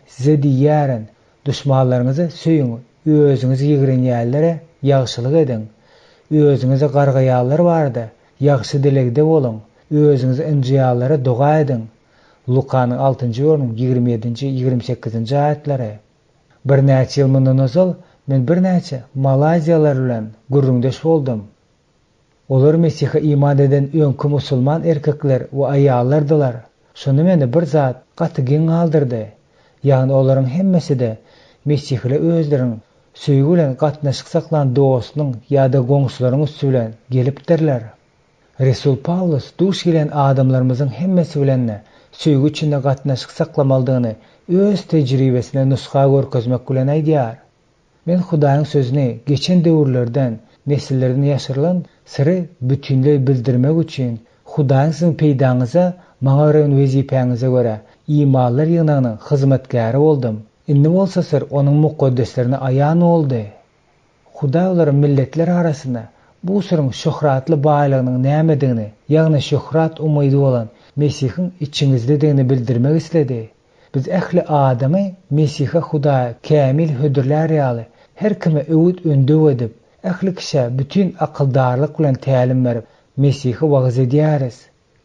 A: size diýärin, düşmanlaryňyzy söýüň, özüňizi ýigrenýärlere ýagşylyk ediň. Özüňize gargaýarlar barda, ýagşy dilegde boluň, özüňizi injiýarlara duga ediň. Lukanyň 6-njy bölüm 27-nji 28-nji aýatlary. Bir näçe ýyl mundan ozal men bir näçe Malaziýalar bilen gurrundeş boldum. Olar Mesihe iman eden öňkü musulman erkekler we aýallardylar. Şonu meni bir zat gaty giň aldyrdy. Ýagny olaryň hemmesi de Mesihle özleriň söýgü bilen gatnaşyk saklan dostunyň ýa-da goňşularyň üstü bilen gelipdirler. Resul Paulus duş gelen adamlarymyzyň hemmesi bilen söýgü içinde gatnaşyk saklamalydygyny öz tejribesine nusga görkezmek bilen aýdýar. Men Hudaýyň sözüni geçen döwürlerden, nesillerden ýaşyrylan syry bütünle bildirmek üçin Hudaýyň siziň peýdaňyza, maňa öwren wezipeňize görä imanlar ýygynyň hyzmatkäri boldum. Indi bolsa syr onuň mukaddeslerine aýan boldy. Hudaý olary milletler arasynda bu syryň şöhratly baýlygynyň nämedigini, ýagny şöhrat umydy bolan Mesihiň içiňizdedigini bildirmek isledi. Biz ähli adamy Mesihe Hudaý kämil hödürler ýaly her kime öwüt öndüp edip, ähli kişe bütün akyldarlyk bilen tälim berip Mesihi wagz edýäris.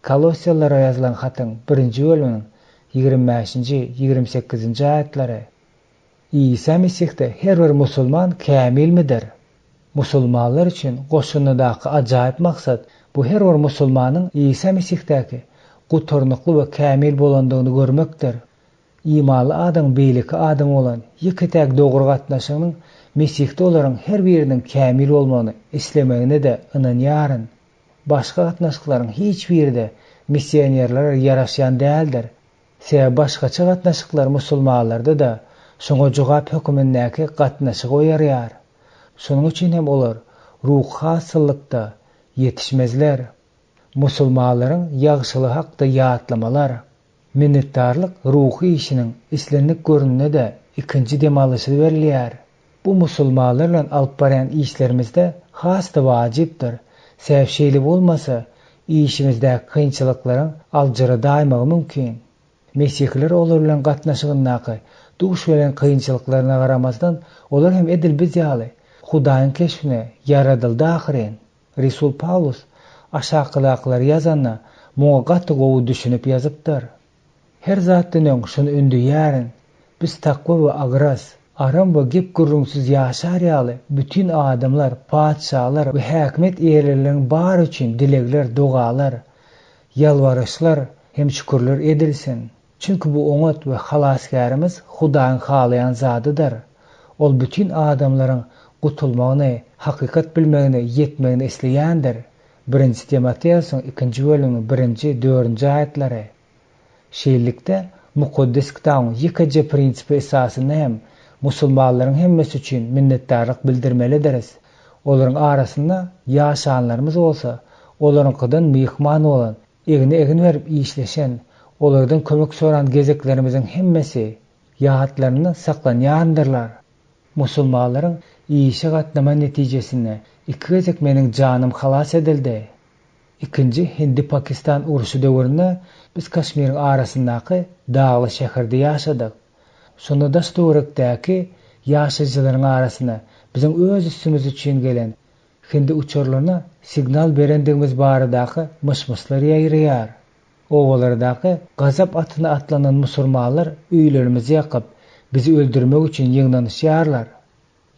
A: Kolossiýalara ýazylan hatyň 1-nji bölüminiň 25-nji 28-nji aýatlary. İsa Mesihde her bir musulman kämilmidir? Musulmanlar üçin goşunydaky ajaýyp maksat bu her bir musulmanyň İsa Mesihtäki gutornukly we kämil bolandygyny görmekdir. İmanly adam beýleki adam bolan ýeketäk dogry gatnaşygynyň Mesihde olaryň her biriniň kämil bolmagyny islemegine de ynanýaryn. Başga gatnaşyklaryň hiç birinde missionerler ýaraşýan däldir. Sebäbi başgaça gatnaşyklar musulmanlarda da şoňa jogap hökümindäki gatnaşyk oýarýar. Şonuň üçin hem olar ruh hasylykda yetişmezler. Musulmanlaryň ýagşylyk hakda ýatlamalar, minnetdarlyk ruhy işiniň islenlik görününe de ikinji dem alysy berilýär. Bu musulmanlar bilen alyp baran işlerimizde has da wajypdyr. Sebäp şeýle bolmasa, işimizdäki kynçylyklaryň aljyry daýmagy mümkin. Mesihler olar bilen gatnaşygyndaky duş bilen kynçylyklaryna garamasdan olar hem edil biz ýaly Hudaýyň keşfine yaradyldy ahyren. Resul Paulus aşakylaklary ýazanna muňa gaty gowy düşünüp ýazypdyr. Her zatdan öň şunu ündüýärin. Biz takwa we agras, aram we gep gürrüňsiz ýaşar ýaly bütün adamlar, padşalar we häkimet egerleriniň bar üçin dilegler, dogalar, ýalwaryşlar hem şükürler edilsin. Çünki bu oňat we halasgarymyz Hudaýyň halayan zadydyr. Ol bütün adamlaryň gutulmagyny, hakykat bilmegini, ýetmegini isleýändir. 1-nji Timoteýusyň 2-nji bölümiň 1-nji 4-nji aýatlary. Şeýlelikde mukaddes kitabyň ýekije prinsipi esasynda hem musulmanlaryň hemmesi üçin minnetdarlyk bildirmelidiriz. Olaryň arasynda ýaşanlarymyz bolsa, olaryňkydan myhman bolan, egni berip işleşen, olardan kömek soran gezeklerimizin hemmesi ýahatlaryny saklanýandyrlar. Musulmanlaryň işe gatnama netijesinde iki gezek meniň janym halas edildi. Ikinci Hindi-Pakistan uruşu döwründe biz Kaşmyryň arasyndaky dagly şäherde ýaşadyk. Şonda da Storekdäki ýaşaýjylaryň arasyna biziň öz üstümiz üçin gelen Hindi uçurlaryna signal berendigimiz baradaky myşmyslar ýaýrýar. Owalardaky gazap atyna atlanan musulmanlar öýlerimizi ýakyp bizi öldürmek üçin ýygnanyşýarlar.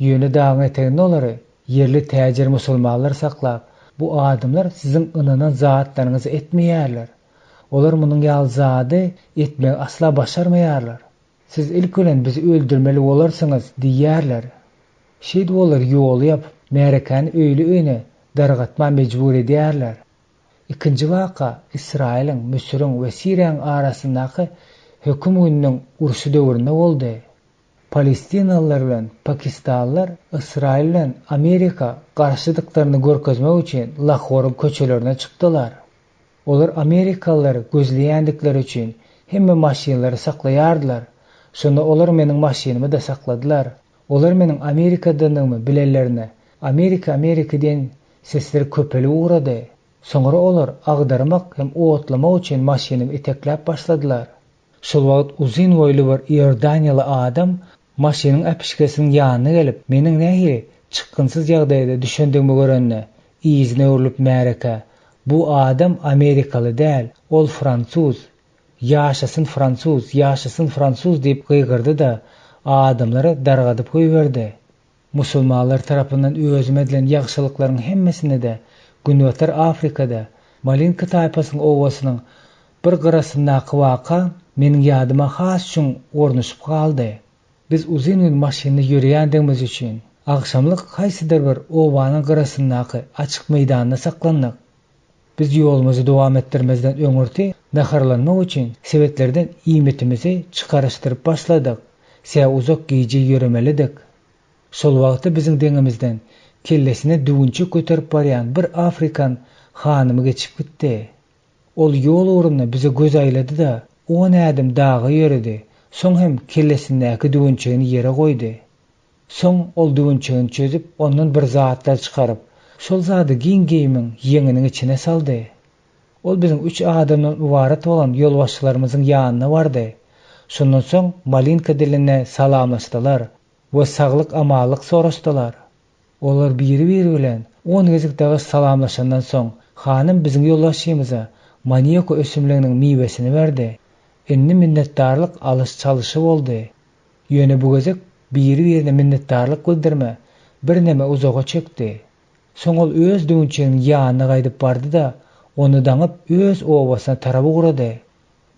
A: Ýöne dagyň eteginde olary yerli täjir musulmanlar saklap, bu adamlar siziň ynana zatlaryňyzy etmeýärler. Olar munyň ýalzady etmek asla başarmaýarlar. Siz ilk bilen bizi öldürmeli bolarsyňyz diýärler. Şeýle olar ýol ýap, märekany öýle öýne dargatma mejbur edýärler. Ikinci waka İsrail'in, Müsür'ün we Siriýanyň arasyndaky höküm gününiň urşy döwründe boldy. Palestinalılar bilen Pakistanlılar İsrail bilen Amerika garşydyklaryny görkezmek üçin Lahore köçelerine çykdylar. Olar Amerikalılar gözleýändikleri üçin hemme maşinalary saklaýardylar. Şonda olar meniň maşinamy da sakladylar. Olar meniň Amerikadanymy bilenlerine Amerika diýen sesler köpeli uğrady. Soňra olar agdarmak hem otlamak üçin maşinamy etekläp başladylar. Şol wagt uzun boýly bir Iordaniýaly adam maşinyň äpişkesiniň ýanyna gelip meniň nähili çykgynsyz ýagdaýda düşündigimi görende iýizine öwrülip märeke bu adam Amerikaly däl, ol Fransuz. Ýaşasyn Fransuz, ýaşasyn Fransuz diýip gıýgyrdy da adamlary dargadyp goýberdi. Musulmanlar tarapyndan özüme edilen ýagşylyklaryň hemmesini de Günwetär Afrikada Malinka taýpasynyň owasynyň bir gyrasyndaky waka meniň ýadyma has üçin ornuşyp galdy. Biz uzun gün maşinada ýürýändigimiz üçin agşamlyk haýsydyr bir owanyň gyrasyndaky açyk meýdanda saklandyk. Biz ýolumuzy dowam etdirmezden öňürti naharlanmak üçin sebetlerden iýmitimizi çykaryşdyryp başladyk. Sä uzak giýje ýüremelidik. Şol wagtda biziň deňimizden kellesine düwünçe köterip barýan bir Afrikan hanymy geçip gitdi. Ol ýol uğruna bize göz aýlady da 10 ädim dagy ýöredi. Soň hem kellesindäki düwünçegini ýere goýdy. Soň ol düwünçegini çözüp ondan bir zatlar çykaryp şol zady giň-giýimiň ýeňiniň içine saldy. Ol biziň 3 adamdan ibaret bolan ýolbaşçylarymyzyň ýanyna bardy. Şondan soň Malinka diline salamlaşdylar we saglyk amalyk soraşdylar. Olar biri-biri bilen 10 gezek dagy salamlaşandan soň hanym biziň ýolbaşçymyza maniýako ösümliginiň miwesini berdi. Enni minnetdarlyk alys çalyşy boldy. Ýöne bu gezek biri-birine minnetdarlyk bildirme bir neme uzaga çekdi. Soň ol öz düwünçeginiň ýanyna gaýdyp bardy da onu daňyp öz owasyna tarap ugrady.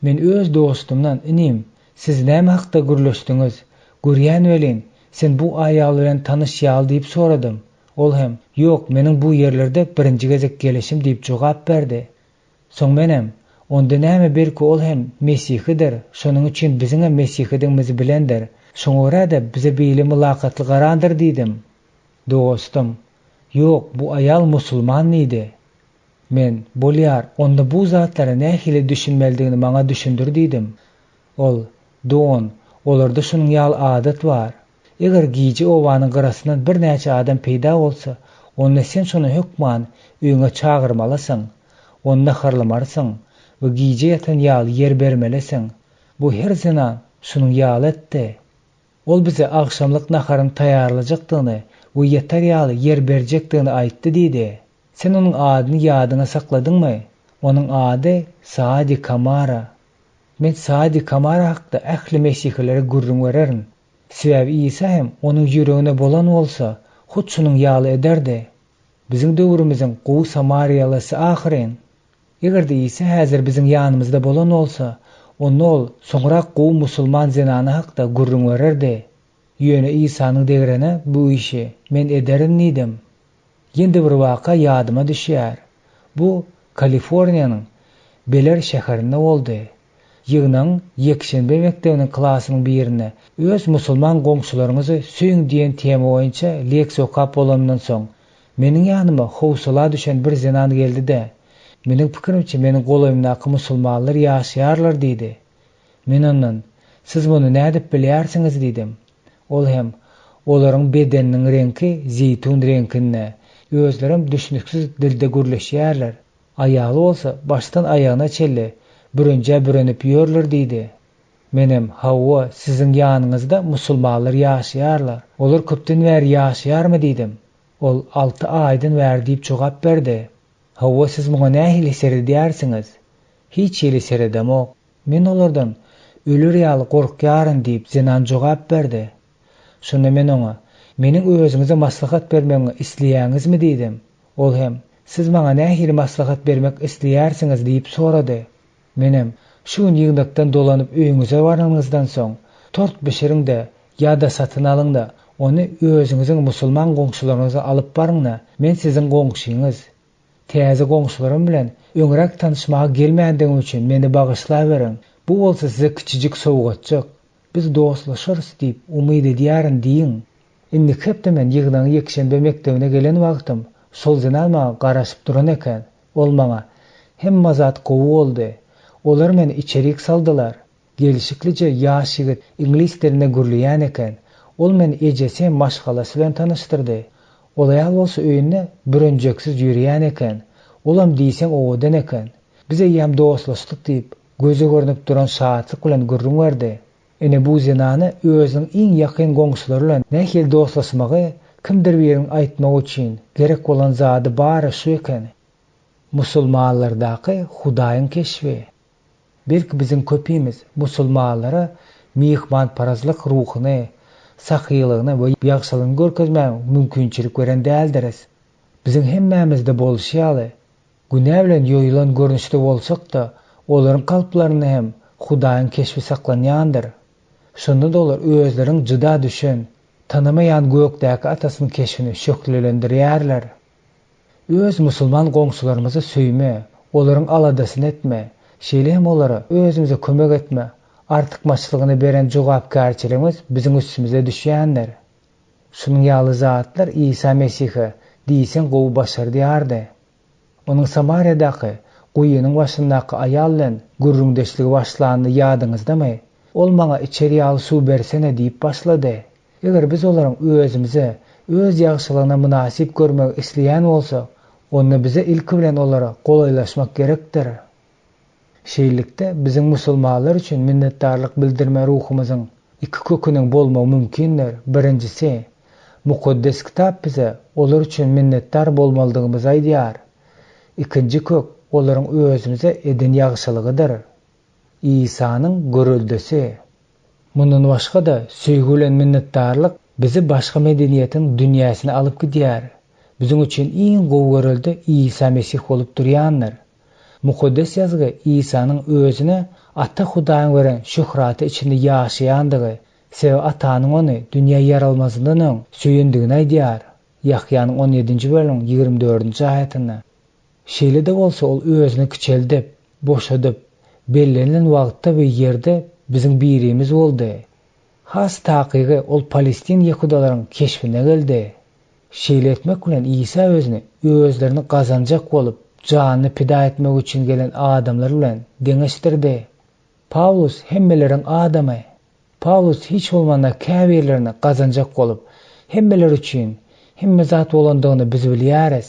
A: Men öz dostumdan inim, siz näme hakda gürleşdiňiz? Görýän welin, sen bu aýal bilen tanışýal diýip soradym. Ol hem, ýok, meniň bu ýerlerde birinji gezek gelişim diýip jogap berdi. Soň menem, onda näme berki ol hem Mesihidir, şonuň üçin biziň hem Mesihidigimizi bilendir. Şoňra da bize beýle mülakatly garandyr diýdim. Dostum, ýok, bu aýal musulman idi. Men, bolýar, onda bu zatlary nähili düşünmeldigini maňa düşündir diýdim. Ol, don, olarda şunuň ýaly adat bar. Eger giýje owanyň gyrasyndan bir näçe adam peýda bolsa, onda sen şonu hökman öňe çagyrmalysyň, onda harlamarsyň we giýje ýatan ýaly ýer bermelisin. Bu her zaman şunuň ýaly etdi. Ol bize agşamlyk naharyny taýýarlajakdygyny we ýeter ýaly ýer berjekdigini aýtdy diýdi. Sen onuň adyny ýadyňa sakladyňmy? Onuň ady Saadi Kamara. Men Saadi Kamara hakda ähli mesihilere gurrun wererin. Sebäbi İsa hem onuň ýüregine bolan bolsa, hut şunuň ýaly ederdi. Biziň döwrümiziň gowy Samariýalysy ahyren. Egerde İsa häzir biziň ýanymyzda bolan bolsa, onu ol soňrak gowy musulman zenany hakda gurrun wererdi. Ýöne İsanyň degrene bu işi men ederim diýdim. Ýende bir waka ýadyma düşýär. Bu Kaliforniýanyň Beler şäherinde boldy. Ýygnaň ýekşenbe mektebiniň klasynyň birine öz musulman goňşularyňyzy süýün diýen tema boýunça leksiýa okap bolandan soň meniň ýanyma howsala düşen bir zenan geldi-de. Meniň pikirimçe meniň golaýymdaky musulmanlar ýaşaýarlar diýdi. Men ondan siz muny nädip bilýärsiňiz diýdim. Ol hem olaryň bedeniniň rengi zeytun renginde. Özlerim düşünüksiz dilde gürleşýärler. Aýaly bolsa başdan aýagyna çelli bürünje bürenip ýörler diýdi. Menem Hawwa siziň ýanyňyzda musulmanlar ýaşaýarlar. Olar köpden bäri ýaşaýarmy diýdim. Ol 6 aýdan bäri diýip jogap berdi. Hawwa siz muňa nähili seredýärsiňiz? Hiç ýeli seredemok. Men olardan ölür ýaly gorkýaryn diýip zenan jogap berdi. Şonda men oňa meniň özüňize maslahat bermeňi isleýäňizmi diýdim. Ol hem siz maňa nähili maslahat bermek isleýärsiňiz diýip sorady. Menem şu ýygnakdan dolanyp öýüňize baranyňyzdan soň 4-5 ýerde ýa-da satyn alyňda onu özüňiziň musulman goňşularyňyza alyp baryňda. Men siziň goňşyňyz. Täze goňşularyň bilen öňrek tanışmaga gelmädiňiz üçin meni bagyşlaýberin. Bu bolsa size kiçijik sowgatjak. Biz dostlaşarys diýip umyt edýärin diýin. Indi hepde men ýygnaň ýekşembe mekdebine gelen wagtym şol zenalma garaşyp duran eken. Ol maňa hemme zat gowy boldy. Olar meni içerik saldylar. Gelişiklice ýaş ýigit ingliz diline gürleýän eken. Ol meni ejesi maşgalasy bilen tanıştyrdy. Ol aýal bolsa öýünde bürünjeksiz ýürýän eken. Olam diýseň owadan eken. Bize ýam dostlaşdyk diýip göze görünip duran şahatlyk bilen gürrüň berdi. Ene bu zenany özüň iň ýakyn goňşulary bilen nähil dostlaşmagy kimdir biriň aýtmagy üçin gerek bolan zady bar şu eken. Musulmanlardaky Hudaýyň keşfi. Belki bizim köpimiz musulmanlara mihmanparazlyk ruhuny, sahylygyny we ýagşylygyny görkezmäge mümkinçilik beren däldiris. Bizim hemmämizde bolşýaly. Günä bilen ýoýulan görnüşde bolsak-da, olaryň kalplaryny hem Hudaýyň keşfi saklanýandyr. Şonda da olar özleriň jyda düşen, tanamayan gökdäki atasynyň keşfini şöklendirýärler. Öz musulman goňşularymyzy söýme, olaryň aladasyny etme, şeýle hem olara özümize kömek etme. Artykmaçylygyny beren jogapkärçiligimiz biziň üstümize düşýändir. Şunuň ýaly zatlar İsa Mesihe diýsen gowy başardyardy. Onuň Samariýadaky guýynyň başyndaky aýal bilen gürrüňdeşligi başlandy ýadyňyzdamy? Ol maňa içeri ýaly suw bersene diýip başlady. Eger biz olaryň özümize, öz ýagşylygyna münasip görmek isleýän bolsak, onda bize ilki bilen olara golaýlaşmak gerekdir. Şeýlikde bizim musulmanlar üçin minnetdarlyk bildirme ruhumyzyň iki köküniň bolmagy mümkindir. Birincisi, mukaddes kitap bize olar üçin minnetdar bolmalydygymizy aýdýar. Ikinji kök olaryň özümize eden ýagşylygydyr. İsa'nın görüldüsü. Mundan başga da söýgü bilen minnetdarlyk bizi başga medeniýetiň dünýäsine alyp gidýär. Bizim üçin iň gowy görüldi İsa Mesih bolup durýandyr. Mukaddes ýazgy İsa'nın özüne Ata Hudaýyň beren şöhraty içinde ýaşaýandygy, sebäbi Atanyň ony dünýä ýaralmazyndan söýendigini aýdýar. Yahyanyň 17-nji bölüm 24-nji aýatynda. Şeýle de bolsa ol özüni kiçeldip, boşadyp, bellenilen wagtda we ýerde biziň birimiz boldy. Has takygy ol Palestin ýehudalaryň keşfine geldi. Şeýle etmek bilen İsa özüni özlerini gazanjak bolup, janyny pida etmek üçin gelen adamlar bilen deňeşdirdi. Paulus hemmeleriň adamy. Paulus hiç bolmanda käbirlerini gazanjak bolup, hemmeler üçin hemme zat bolandygyny biz bilýäris.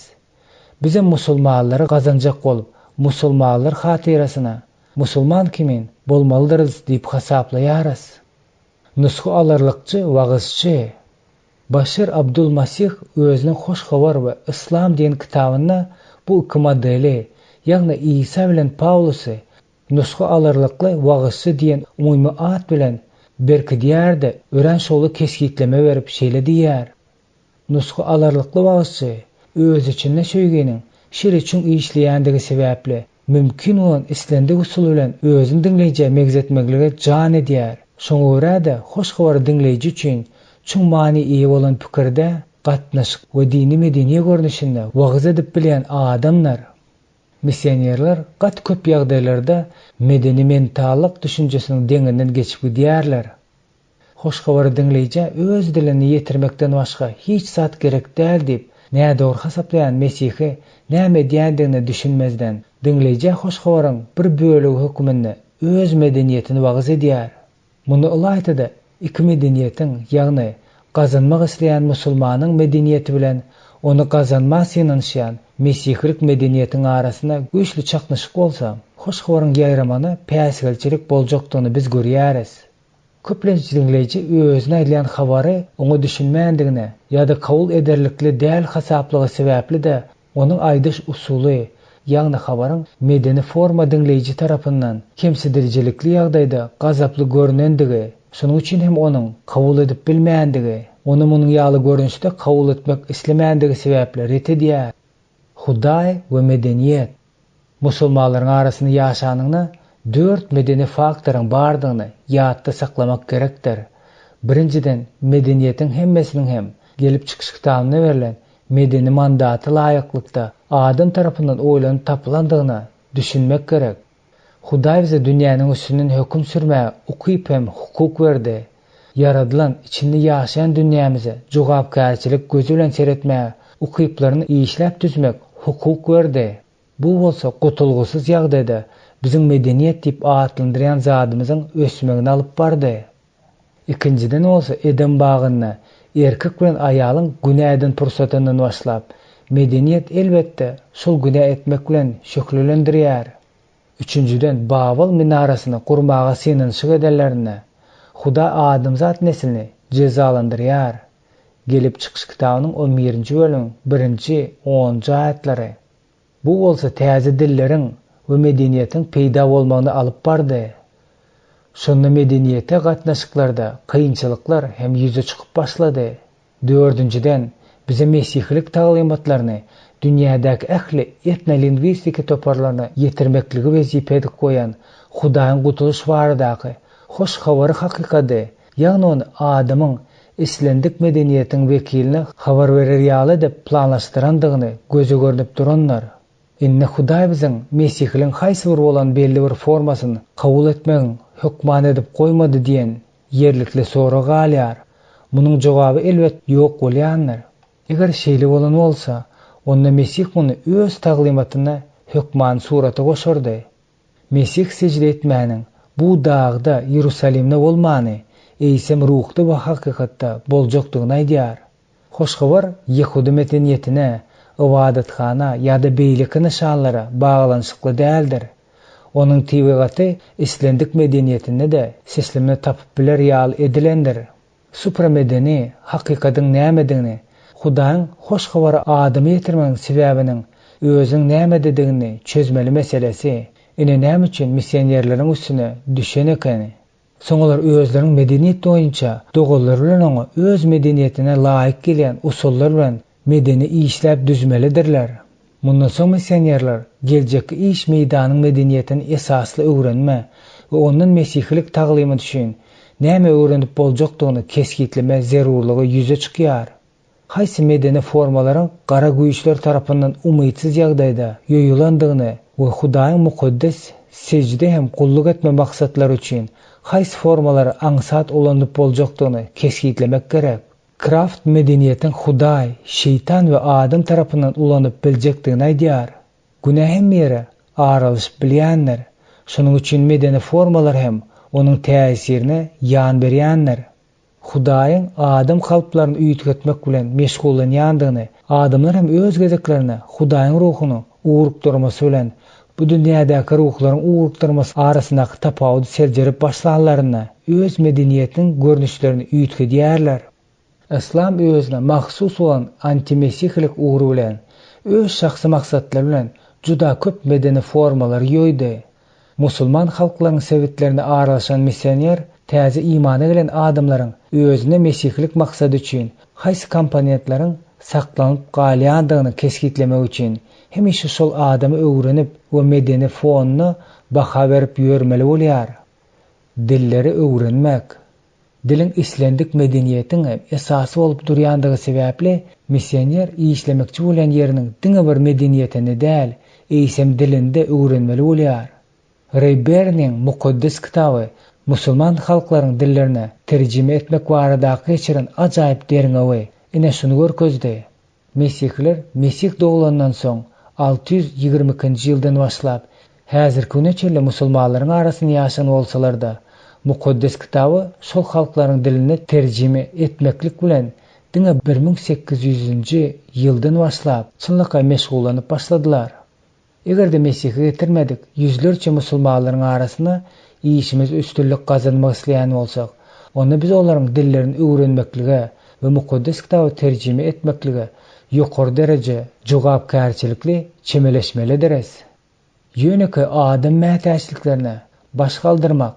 A: Bize musulmanlary gazanjak bolup, musulmanlar hatirasyna musulman kimin bolmalydyryz diýip hasaplaýarys. Nusku alarlykçy wagyzçy Başir Abdulmasih özüniň hoş habar we İslam diýen kitabynda bu iki modeli, ýagny İsa bilen Paulusy nusku alarlykly wagyzçy diýen umumy at bilen berkidýärde ören şolu keskitleme berip şeýle diýär. Nusku alarlykly wagyzçy öz içinde söýgeniň şer üçin işleýändigi sebäpli mümkin olan islendik usul bilen özüni dinleýje megzetmeklige jan edýär. Şoňa görä de hoş habar dinleýji üçin çuň many iyi bolan pikirde gatnaşyk we dini medeniýet görnüşinde wagyz edip bilen adamlar, missionerler gat köp ýagdaýlarda medeni mentallyk düşünjesiniň deňinden geçip gidýärler. Hoş habar dinleýje öz dilini ýetirmekden başga hiç zat gerek däl diýip näde dogry hasaplaýan Mesihi näme diýändigini düşünmezden dinleýje hoş habaryň bir bölegi hökmünde öz medeniýetini wagyz edýär. Muny ulaýtdy iki medeniýetiň, ýagny gazanmak isleýän musulmanyň medeniýeti bilen onu gazanmak synanşýan mesihlik medeniýetiň arasynda güýçli çaknyşyk bolsa, hoş habaryň ýaýramany päsgelçilik boljakdygyny biz görýäris. Köplençi dinleýiji özüne aýdylan habary oňa düşünmändigine ýa-da kabul ederlikli däl hasaplygy sebäpli de onuň aýdyş usuly, ýagny habaryň medeni forma dinleýiji tarapyndan kemsidirjilikli ýagdaýda gazaply görnendigi, şonuň üçin hem onuň kabul edip bilmäändigi, onu munyň ýaly görnüşde kabul etmek islemändigi sebäpli ret edýär. Hudaý we medeniýet musulmanlaryň arasynda ýaşanyňda 4 medeni faktoryň bardygyny ýatda saklamak gerekdir. Birinciden medeniýetiň hemmesiniň hem gelip çykyş kitabyna berilen medeni mandatı laýyklykda adam tarapyndan oýlanyp tapylandygyna düşünmek gerek. Hudaý bize dünýäniň üstünden höküm sürmäge ukyp hem hukuk berdi. Yaradylan içinde ýaşaýan dünýämize jogapkärçilik gözü bilen seretmäge ukyplaryny işläp düzmek hukuk berdi. Bu bolsa gutulgusyz ýagdaýda bizim medeniýet diýip atlandyrýan zadymyzyň ösmegini alyp bardy. Ikinciden olsa Edem bagyny erkek bilen aýalyň günäden pursatyndan başlap medeniýet elbetde şol günä etmek bilen şöklendirýär. Üçüncüden Babel minarasyny gurmaga synynşyk edenlerine Huda adamzat neslini cezalandırýar. Gelip çıkış kitabynyň 11-nji bölüm 1-10 aýatlary. Bu bolsa täze dilleriň we medeniýetiň peýda bolmagyny alyp bardy. Şonda medeniýete gatnaşyklarda kıyınçylyklar hem ýüze çykyp başlady. 4-njiden bize mesihlik taýlymatlaryny dünýädäki ähli etnolingwistika toparlaryna ýetirmekligi wezipe edip goýan Hudaýyň gutuluş baradaky hoş habary hakykady, ýagny onu adamyň islendik medeniýetiň wekiline habar berer ýaly dep planlaşdyrandygyny göze görnüp duranlar. Inne Hudaý biziň mesihliň haýsy bir bolan belli bir formasyny kabul etmegiň hukman edip goýmady diýen ýerlikli soragy alýar. Munyň jogaby elbet ýok bolýandyr. Eger şeýle bolan bolsa, onda Mesih muny öz taýlymatyna hukman surata goşardy. Mesih secde etmäniň bu dagda Ýerusalimde bolmany, eýsem ruhda we hakykatda boljakdygyny aýdýar. Hoş habar Ýehudi medeniýetine, ibadatxana ýa-da beýlik nişanlara baglanşykly däldir. Onuň tebigaty islendik medeniýetinde de seslemne tapyp biler ýaly edilendir. Supramedeni hakykatyň nämedigini, Hudaýyň hoş habary adamy ýetirmegiň sebäbiniň özüň näme dedigini çözmeli meselesi. Ine näme üçin missionerleriň üstüne düşen ekeni? Soňalar özleriň medeniýeti boýunça dogallar bilen oňa öz medeniýetine laýyk gelýän usullar bilen medeni işläp düzmelidirler. Mundan soň missionerler geljekki iş meýdanyň medeniýetini esasly öwrenme we ondan mesihlik taýlymy düşün näme öwrenip boljakdygyny keskitleme zerurlygy ýüze çykýar. Haýsy medeni formalaryň gara güýçler tarapyndan umytsyz ýagdaýda ýoýulandygyny we Hudaýyň mukaddes secde hem kulluk etme maksatlary üçin haýsy formalary aňsat ulanyp boljakdygyny keskitlemek gerek. Kraft medeniýetiň Hudaý, şeytan we adam tarapyndan ulanyp biljekdigini aýdýar. Günä hem ýere aralyşyp bilýänler. Şonuň üçin medeni formalar hem onuň täsirine ýan berýänler. Hudaýyň adam halklaryny üýtgetmek bilen meşgullanýandygyny, adamlar hem öz gezeklerine Hudaýyň ruhuny uğrup durmasy bilen bu dünýädäki ruhlaryň uğrup durmasy arasyndaky tapawuty serjerip başlanlaryna öz medeniýetiniň görnüşlerini üýtgedýärler. İslam özüne mahsus olan antimesihlik uğru bilen, öz şahsy maksatlary bilen juda köp medeni formalar ýoýdy. Musulman halklaryň sebitlerine aralaşan missioner täze imana gelen adamlaryň özüne mesihlik maksady üçin haýsy komponentlaryň saklanyp galýandygyny keskitlemek üçin hemişe şol adamy öwrenip we medeni fonuna baha berip ýörmeli bolýar. Dilleri öwrenmek, dilin islendik medeniýetiň esasy bolup durýandygy sebäpli missioner işlemekçi bolan ýeriniň diňe bir medeniýetini däl, eýsem dilinde öwrenmeli bolýar. Rehberniň mukaddes kitaby musulman halklaryň dillerine terjime etmek baradaky geçiren ajaýyp deriňe ine şunu görkezdi. Mesihler Mesih doglandan soň 622-nji ýyldan başlap häzirki güneçe musulmanlaryň arasyny ýaşan bolsalar da mukaddes kitaby şol halklaryň diline terjime etmeklik bilen diňe 1800-nji ýyldan başlap çynlykka meşgullanyp başladylar. Egerde Mesih'i getirmedik, yüzlerce musulmanlaryň arasyna işimiz üstünlük kazanmak isleýän bolsak, onda biz olaryň dillerini öwrenmeklige we mukaddes kitaby terjime etmeklige ýokary derece jogapkärçilikli çemeleşmelidirez. Ýönekä adam mätäçliklerine baş galdyrmak.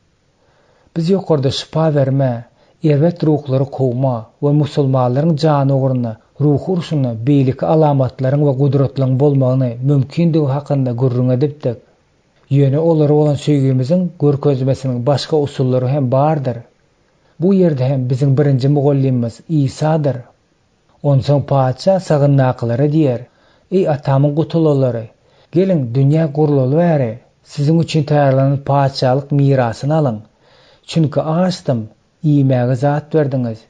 A: Biz ýokarda şifa berme, erwet ruhlary kowma we musulmanlaryň jany ugruna ruh urşuna beýlik alamatlaryň we gudratlaryň bolmagyny mümkindigi hakynda gurrun edipdik. Ýöne olary bolan söýgümiziň görkezmesiniň başga usullary hem bardyr. Bu ýerde hem biziň birinji mugallimimiz İsadyr. Onsoň paça sagynnakylara diýer: "Ey atamyň gutulalary, gelin dünýä gurulaly bäri, siziň üçin taýarlanan paçalyk mirasyny alyň. Çünki açdym, iýmäge zat berdiňiz.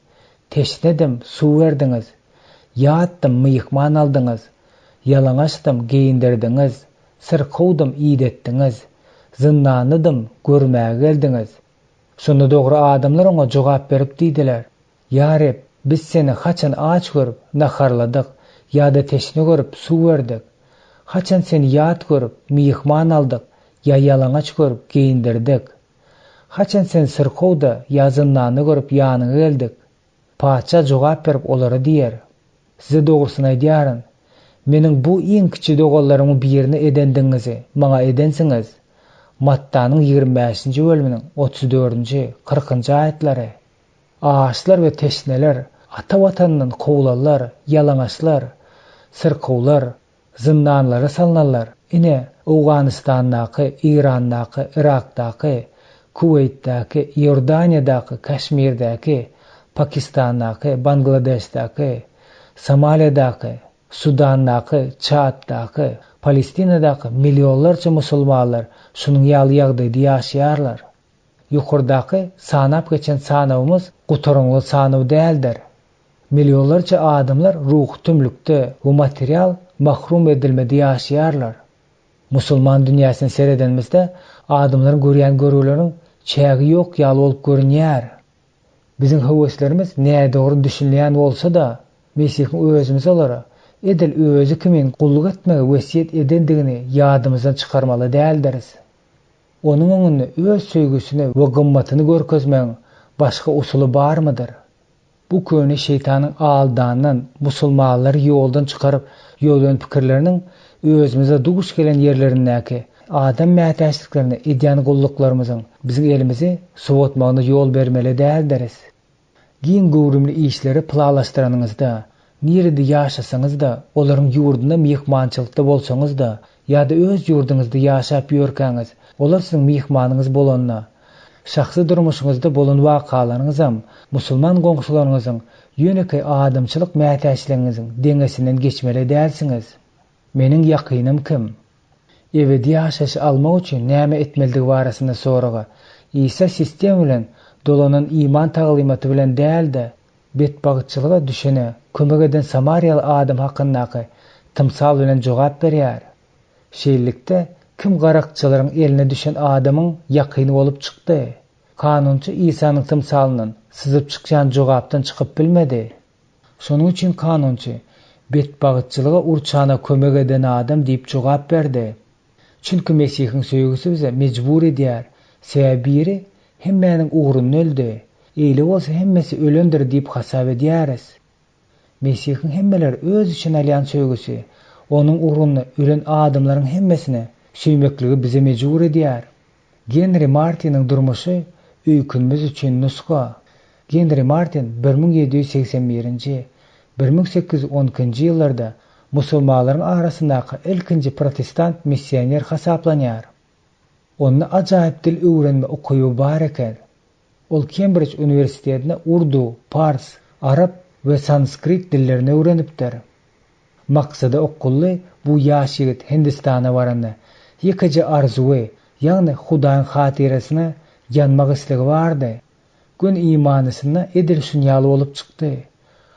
A: Teşnedim, suw berdiňiz. Ýatdym, myýhman aldyňyz. Yalaňaçdym, geyindirdiňiz. Syrkowdym, iýdetdiňiz. Zyndanlydym, görmäge geldiňiz." Şonda dogry adamlar oňa jogap berip diýdiler: "Ya Reb, biz seni haçan aç görüp naharladyk, ýa-da teşne görüp suw berdik? Haçan seni ýat görüp myýhman aldyk, ýa yalaňaç görüp geyindirdik? Haçan sen syrkowda ýa zyndanly görüp ýanyňa geldik?" Paça jogap berip olara diýer: "Size dogrusyny aýdýaryn, meniň bu iň kiçik dogallarymy birini edendiňizi maňa edensiňiz." Mattanyň 25-nji bölüminiň 34-nji 40-njy aýatlary. Ağaçlar we teşneler, ata-watandan kowulanlar, yalaňaçlar, syrkowlar, zyndanlara salnanlar. Ine Awganystandaky, Irandaky, Irakdaky, Kuweytdaky, Ýordaniýadaky, Kaşmirdaky, Pakistandaky, Bangladeşdaky, Somaliýadaky, Sudandaky, Çaddaky, Palestinadaky milyonlarça musulmanlar şunuň ýaly ýagdaýda ýaşaýarlar. Ýokurdaky sanap geçen sanawymyz gutarňly sanaw däldir. Milyonlarça adamlar ruh tümlükde we material mahrum edilmede ýaşaýarlar. Musulman dünýäsini seredenmizde adamlaryň görýän görüwleriň çägi ýok ýaly bolup görünýär. Biziň howeslerimiz näde dogry düşünýän bolsa da, Mesihim özümiz olara edil özü kimin gulluk etmege wesiýet edendigini ýadymyzdan çykarmaly däldiris. Onuň öňünde öz söýgüsini we gymmatyny görkezmegiň başga usuly barmydyr? Bu köni şeytanyň aldanyň musulmanlary ýoldan çykaryp, ýoldan pikirleriniň özümize duguş gelen ýerlerindäki adam mätäçliklerini edýän gulluklarymyzyň biziň elimizi sowatmagyna ýol bermeli däldiris. Giň gowrumly işleri planlaşdyranyňyzda, nerede ýaşasaňyz da, olaryň ýurdunda myýhmançylykda bolsaňyz da, ýa-da öz ýurduňyzda ýaşap ýörkäňiz, olar siziň myýhmanyňyz bolanyna, şahsy durmuşyňyzda bolan wakalaryňyzam musulman goňşularyňyzyň ýöneki adamçylyk mätäçligiňiziň deňesinden geçmeli dälsiňiz. Meniň ýakynym kim? Ebedi ýaşaş almak üçin näme etmeligi barasynda soraga İsa sistem bilen dolanan iman taglimaty bilen däldi, betbagtçylyga düşene kömek eden Samariýaly adam hakyndaky tymsal bilen jogap berýär. Şeýlelikde kim garakçylaryň eline düşen adamyň ýakyny bolup çykdy? Kanunçy İsa'nyň tymsalynyň syzyp çykýan jogapdan çykyp bilmedi. Şonuň üçin kanunçy betbagtçylyga urçana kömek eden adam diýip jogap berdi. Çünki Mesihiň söýgüsü bize mejbur edýär. Sebäbi hemmäniň uğruny öldi. Eýle bolsa hemmesi ölendir diýip hasap edýäris. Mesihiň hemmeler öz üçin alýan söýgüsü, onuň uğruny ölen adamlaryň hemmesini süýmekligi bize mejbur edýär. Henry Martiniň durmuşy öýkünmiz üçin nuska. Henry Martin 1781-nji 1812-nji ýyllarda musulmanlaryň arasyndaky ilkinji protestant missioner hasaplanýar. Onu ajaýyp dil öwrenme okuýy bar eken. Ol Cambridge Üniversitetinde Urdu, Pars, Arap we Sanskrit dillerini öwrenipdir. Maksady okully bu ýaş ýigit Hindistana baranda ýekeje arzuwy, ýagny Hudaýyň hatyrasyna ýanmak isligi bardy. Gün imanysyna edil şunýaly bolup çykdy.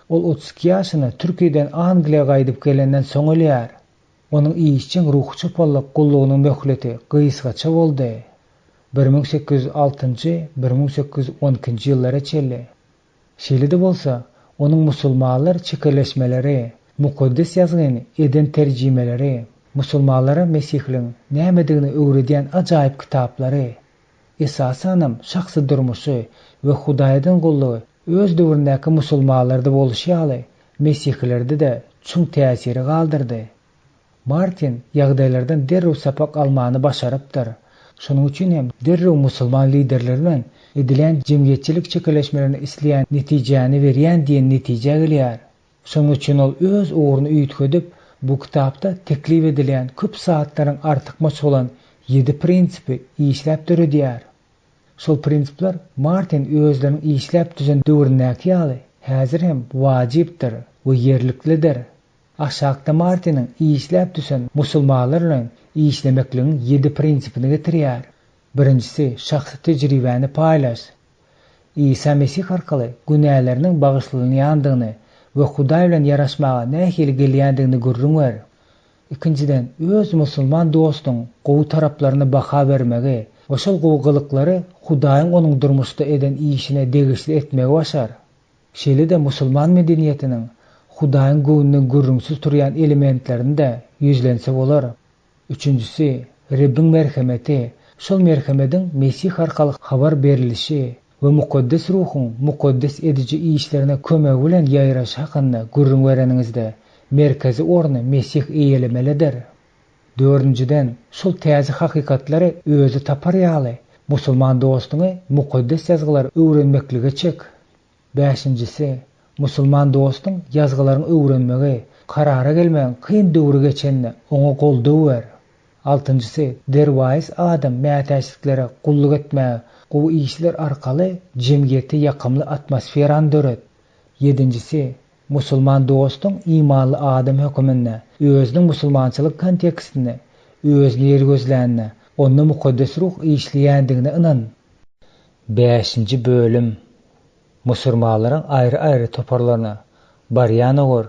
A: Ol 32 ýaşyna Türkiýeden Angliýa gaýdyp gelenden soň ölýär. Onuň işçiň ruhçy polak gullugynyň möhleti gysgaça boldy. 1806-1812 ýyllara çelli. Şeýle-de bolsa, onuň musulmanlar çekeleşmeleri, mukaddes ýazgyny eden terjimeleri, musulmanlara Mesihliň nämedigini öwredýän ajaýyp kitaplary, esasanam şahsy durmuşy we Hudaýdan gullugy öz döwründäki musulmanlarda boluşýaly Mesihlerde de çuň täsiri galdyrdy. Martin ýagdaýlardan derrew sapak almany başarypdyr. Şonuň üçin hem derrew musulman liderleri bilen edilen jemgyýetçilik çekeleşmelerini isleýän netijäni berýän diýen netije gelýär. Şonuň üçin ol öz uğruny üýtgedip bu kitapda teklif edilen köp saatlaryň artykmaç bolan 7 prinsipi işläp döredýär. Şol prinsipler Martin özleriniň işläp düzen döwründäki ýaly häzir hem wajypdyr we yerliklidir. Aşağıda Martin'in işläp düşen musulmanlarla işlemekliğinin 7 prinsipini getirýär. Birincisi, şahsy tejribäni paýlaş. İsa Mesih arkaly günäleriniň bagyşlanýandygyny we Hudaý bilen ýaraşmaga nähili gelýändigini görüňär. İkinciden, öz musulman dostuň gowy taraplaryna baha bermegi, oşol gowgalyklary Hudaýyň onuň durmuşda eden işine degişli etmegi başar. Şeýle-de musulman medeniýetiniň Hudaýyň gowundan görüňsiz turýan elementlerini de ýüzlense bolar. Üçüncüsi, Rabbin merhameti, şol merhametiň Mesih arkaly habar berilişi we mukaddes ruhyň mukaddes edici işlerine kömegi bilen ýaýraş hakynda görüň bereningizde merkezi orny Mesih eýelemelidir. Dördüncüden, şol täze hakykatlary özü tapar ýaly musulman dostuňy mukaddes ýazgylar öwrenmeklige çek. Beşincisi, musulman dostuň ýazgylaryny öwrenmegi, karara gelmeň kyn döwri geçenine oňa goldaw ber. Altıncısı, derwais adam mätäçliklere gullyk etmäge, gowy işler arkaly jemgyýete ýakymly atmosferany döret. Yedincisi, musulman dostuň imanly adam hökümine, özüniň musulmançylyk kontekstine, özüni ýergözlänine, onda mukaddes ruh işleýändigine inan. 5-nji bölüm. Musulmanlaryň aýry-aýry toparlaryna barýan olur.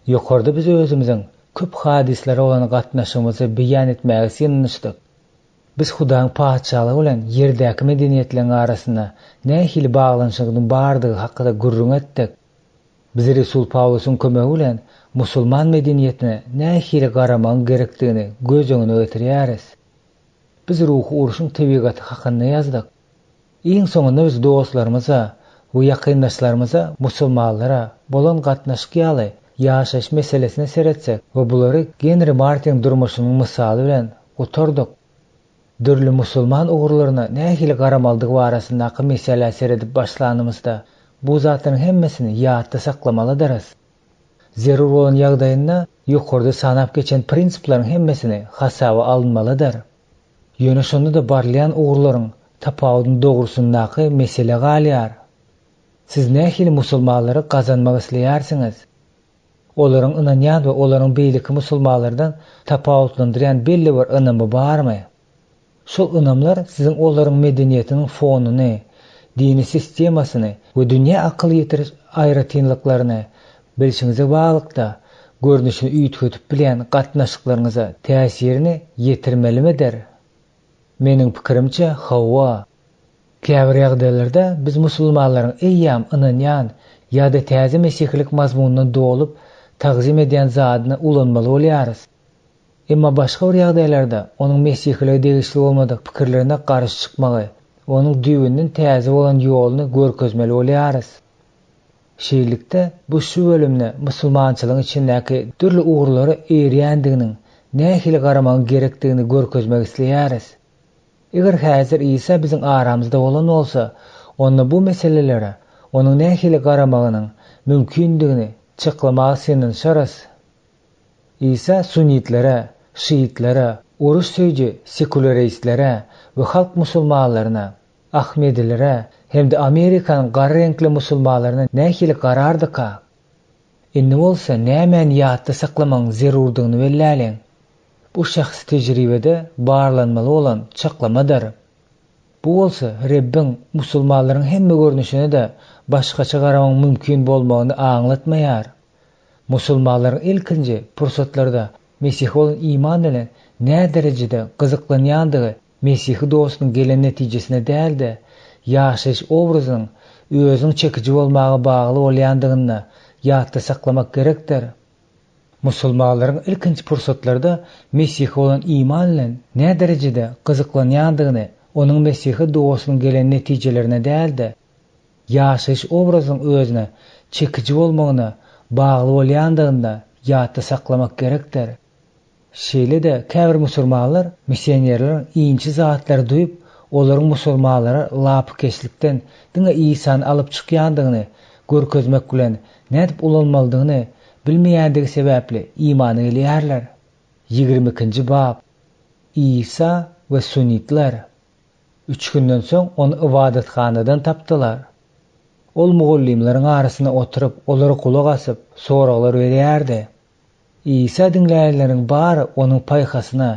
A: Ýokarda biz özümiziň köp hadislere olan gatnaşymyzy beýan etmäge synanyşdyk. Biz Hudaýyň paçalygy bilen ýerdäki medeniýetleriň arasyna nähili baglanyşygynyň bardygy hakynda gurrun etdik. Biz Resul Pawlusyň kömegi bilen musulman medeniýetine nähili garamagyň gerekdigini göz öňüne getirýäris. Biz ruhy uruşyň tebigaty hakynda ýazdyk. Iň soňunda biz dostlarymyza we ýakyndaşlarymyza musulmanlara bolan gatnaşyky ýaşaş meselesine seretsek we bulary Henry Martin durmuşynyň misaly bilen oturdyk. Dürli musulman ugurlaryna nähili garamaldygy barasyndaky mesele seredip başlanymyzda bu zatlaryň hemmesini ýatda saklamalydyryz. Zerur bolan ýagdaýynda ýokarda sanap geçen prinsiplaryň hemmesini hasaba alınmalydyr. Ýöne şonda da barlayan ugurlaryň tapawudyň dogrusundaky mesele galýar. Siz nähili musulmanlary gazanmak isleýärsiňiz? Olaryň ynanýan we olaryň beýleki musulmanlardan tapawutlandyran belli bir ynamy barmy? Şol ynamlar siziň olaryň medeniýetiniň fonuny, dini sistemasyny we dünýä akyl ýetiriş aýratynlyklaryny bilişiňize baglykda görnüşini üýtgetip bilen gatnaşyklaryňyza täsirini ýetirmelimidir? Meniň pikirimçe hawa. Käbir ýagdaýlarda biz musulmanlaryň eýýam ynanýan ýa-da täze mesihlik mazmunundan dolup tagzim edýän zadyna ulanmaly bolýarys. Emma başga bir ýagdaýlarda onuň mesihlige degişli bolmadyk pikirlerine garşy çykmagy, onuň düýbünden täze bolan ýoluny görkezmeli bolýarys. Şeýlikde bu şu bölümde musulmançylygyň içindäki türli ugurlary erýändiginiň nähili garamagyň gerekdigini görkezmek isleýäris. Eger häzir İsa biziň aramyzda bolan bolsa, onda bu meselelere onuň nähili garamagynyň mümkindigini çyklamagy synanyşarys. İsa sunnitlere, şiitlere, uruş söýji sekularistlara we halk musulmanlaryna, Ahmedilere hem de Amerikanyň gara renkli musulmanlaryna nähili garardyka? Indi bolsa nämen ýatda saklamagyň zerurdygyny belläleň. Bu şahsy tejribede barlanmaly bolan çaklamadyr. Bu bolsa Rabbin musulmanlaryň hemme görnüşine de başgaça garamagyň mümkin bolmagyny aňlatmaýar. Musulmanlaryň ilkinji pursatlarda Mesih bolan iman bilen nä derejede gyzyklanýandygy Mesih dostunyň gelen netijesine däldi. Ýaşaş obrazynyň özüň çekiji bolmagy bagly bolýandygyny ýatda saklamak gerekdir. Musulmanlaryň ilkinji pursatlarda Mesih bolan iman bilen nä derejede gyzyklanýandygyny onuň Mesih dostunyň gelen netijelerine däldi. Ýaşaş obrazynyň özüne çekiji bolmagyna bagly bolýandygyny ýatda saklamak gerekdir. Şeýle-de käbir musulmanlar missionerleriň iňçi zatlary duýup, olaryň musulmanlara lapkeşlikden diňe İsany alyp çykýandygyny görkezmek bilen nädip ulanmalydygyny bilmeýändigi sebäpli iman edýärler. 22-nji bab. İsa we sunnitler. 3 günden soň onu ibadetkanadan tapdylar. Ol mugullimlaryň arasyna oturup, olary kulak asyp, soraglar berýärdi. İsa dinläýärleriň bary onuň paýhasyna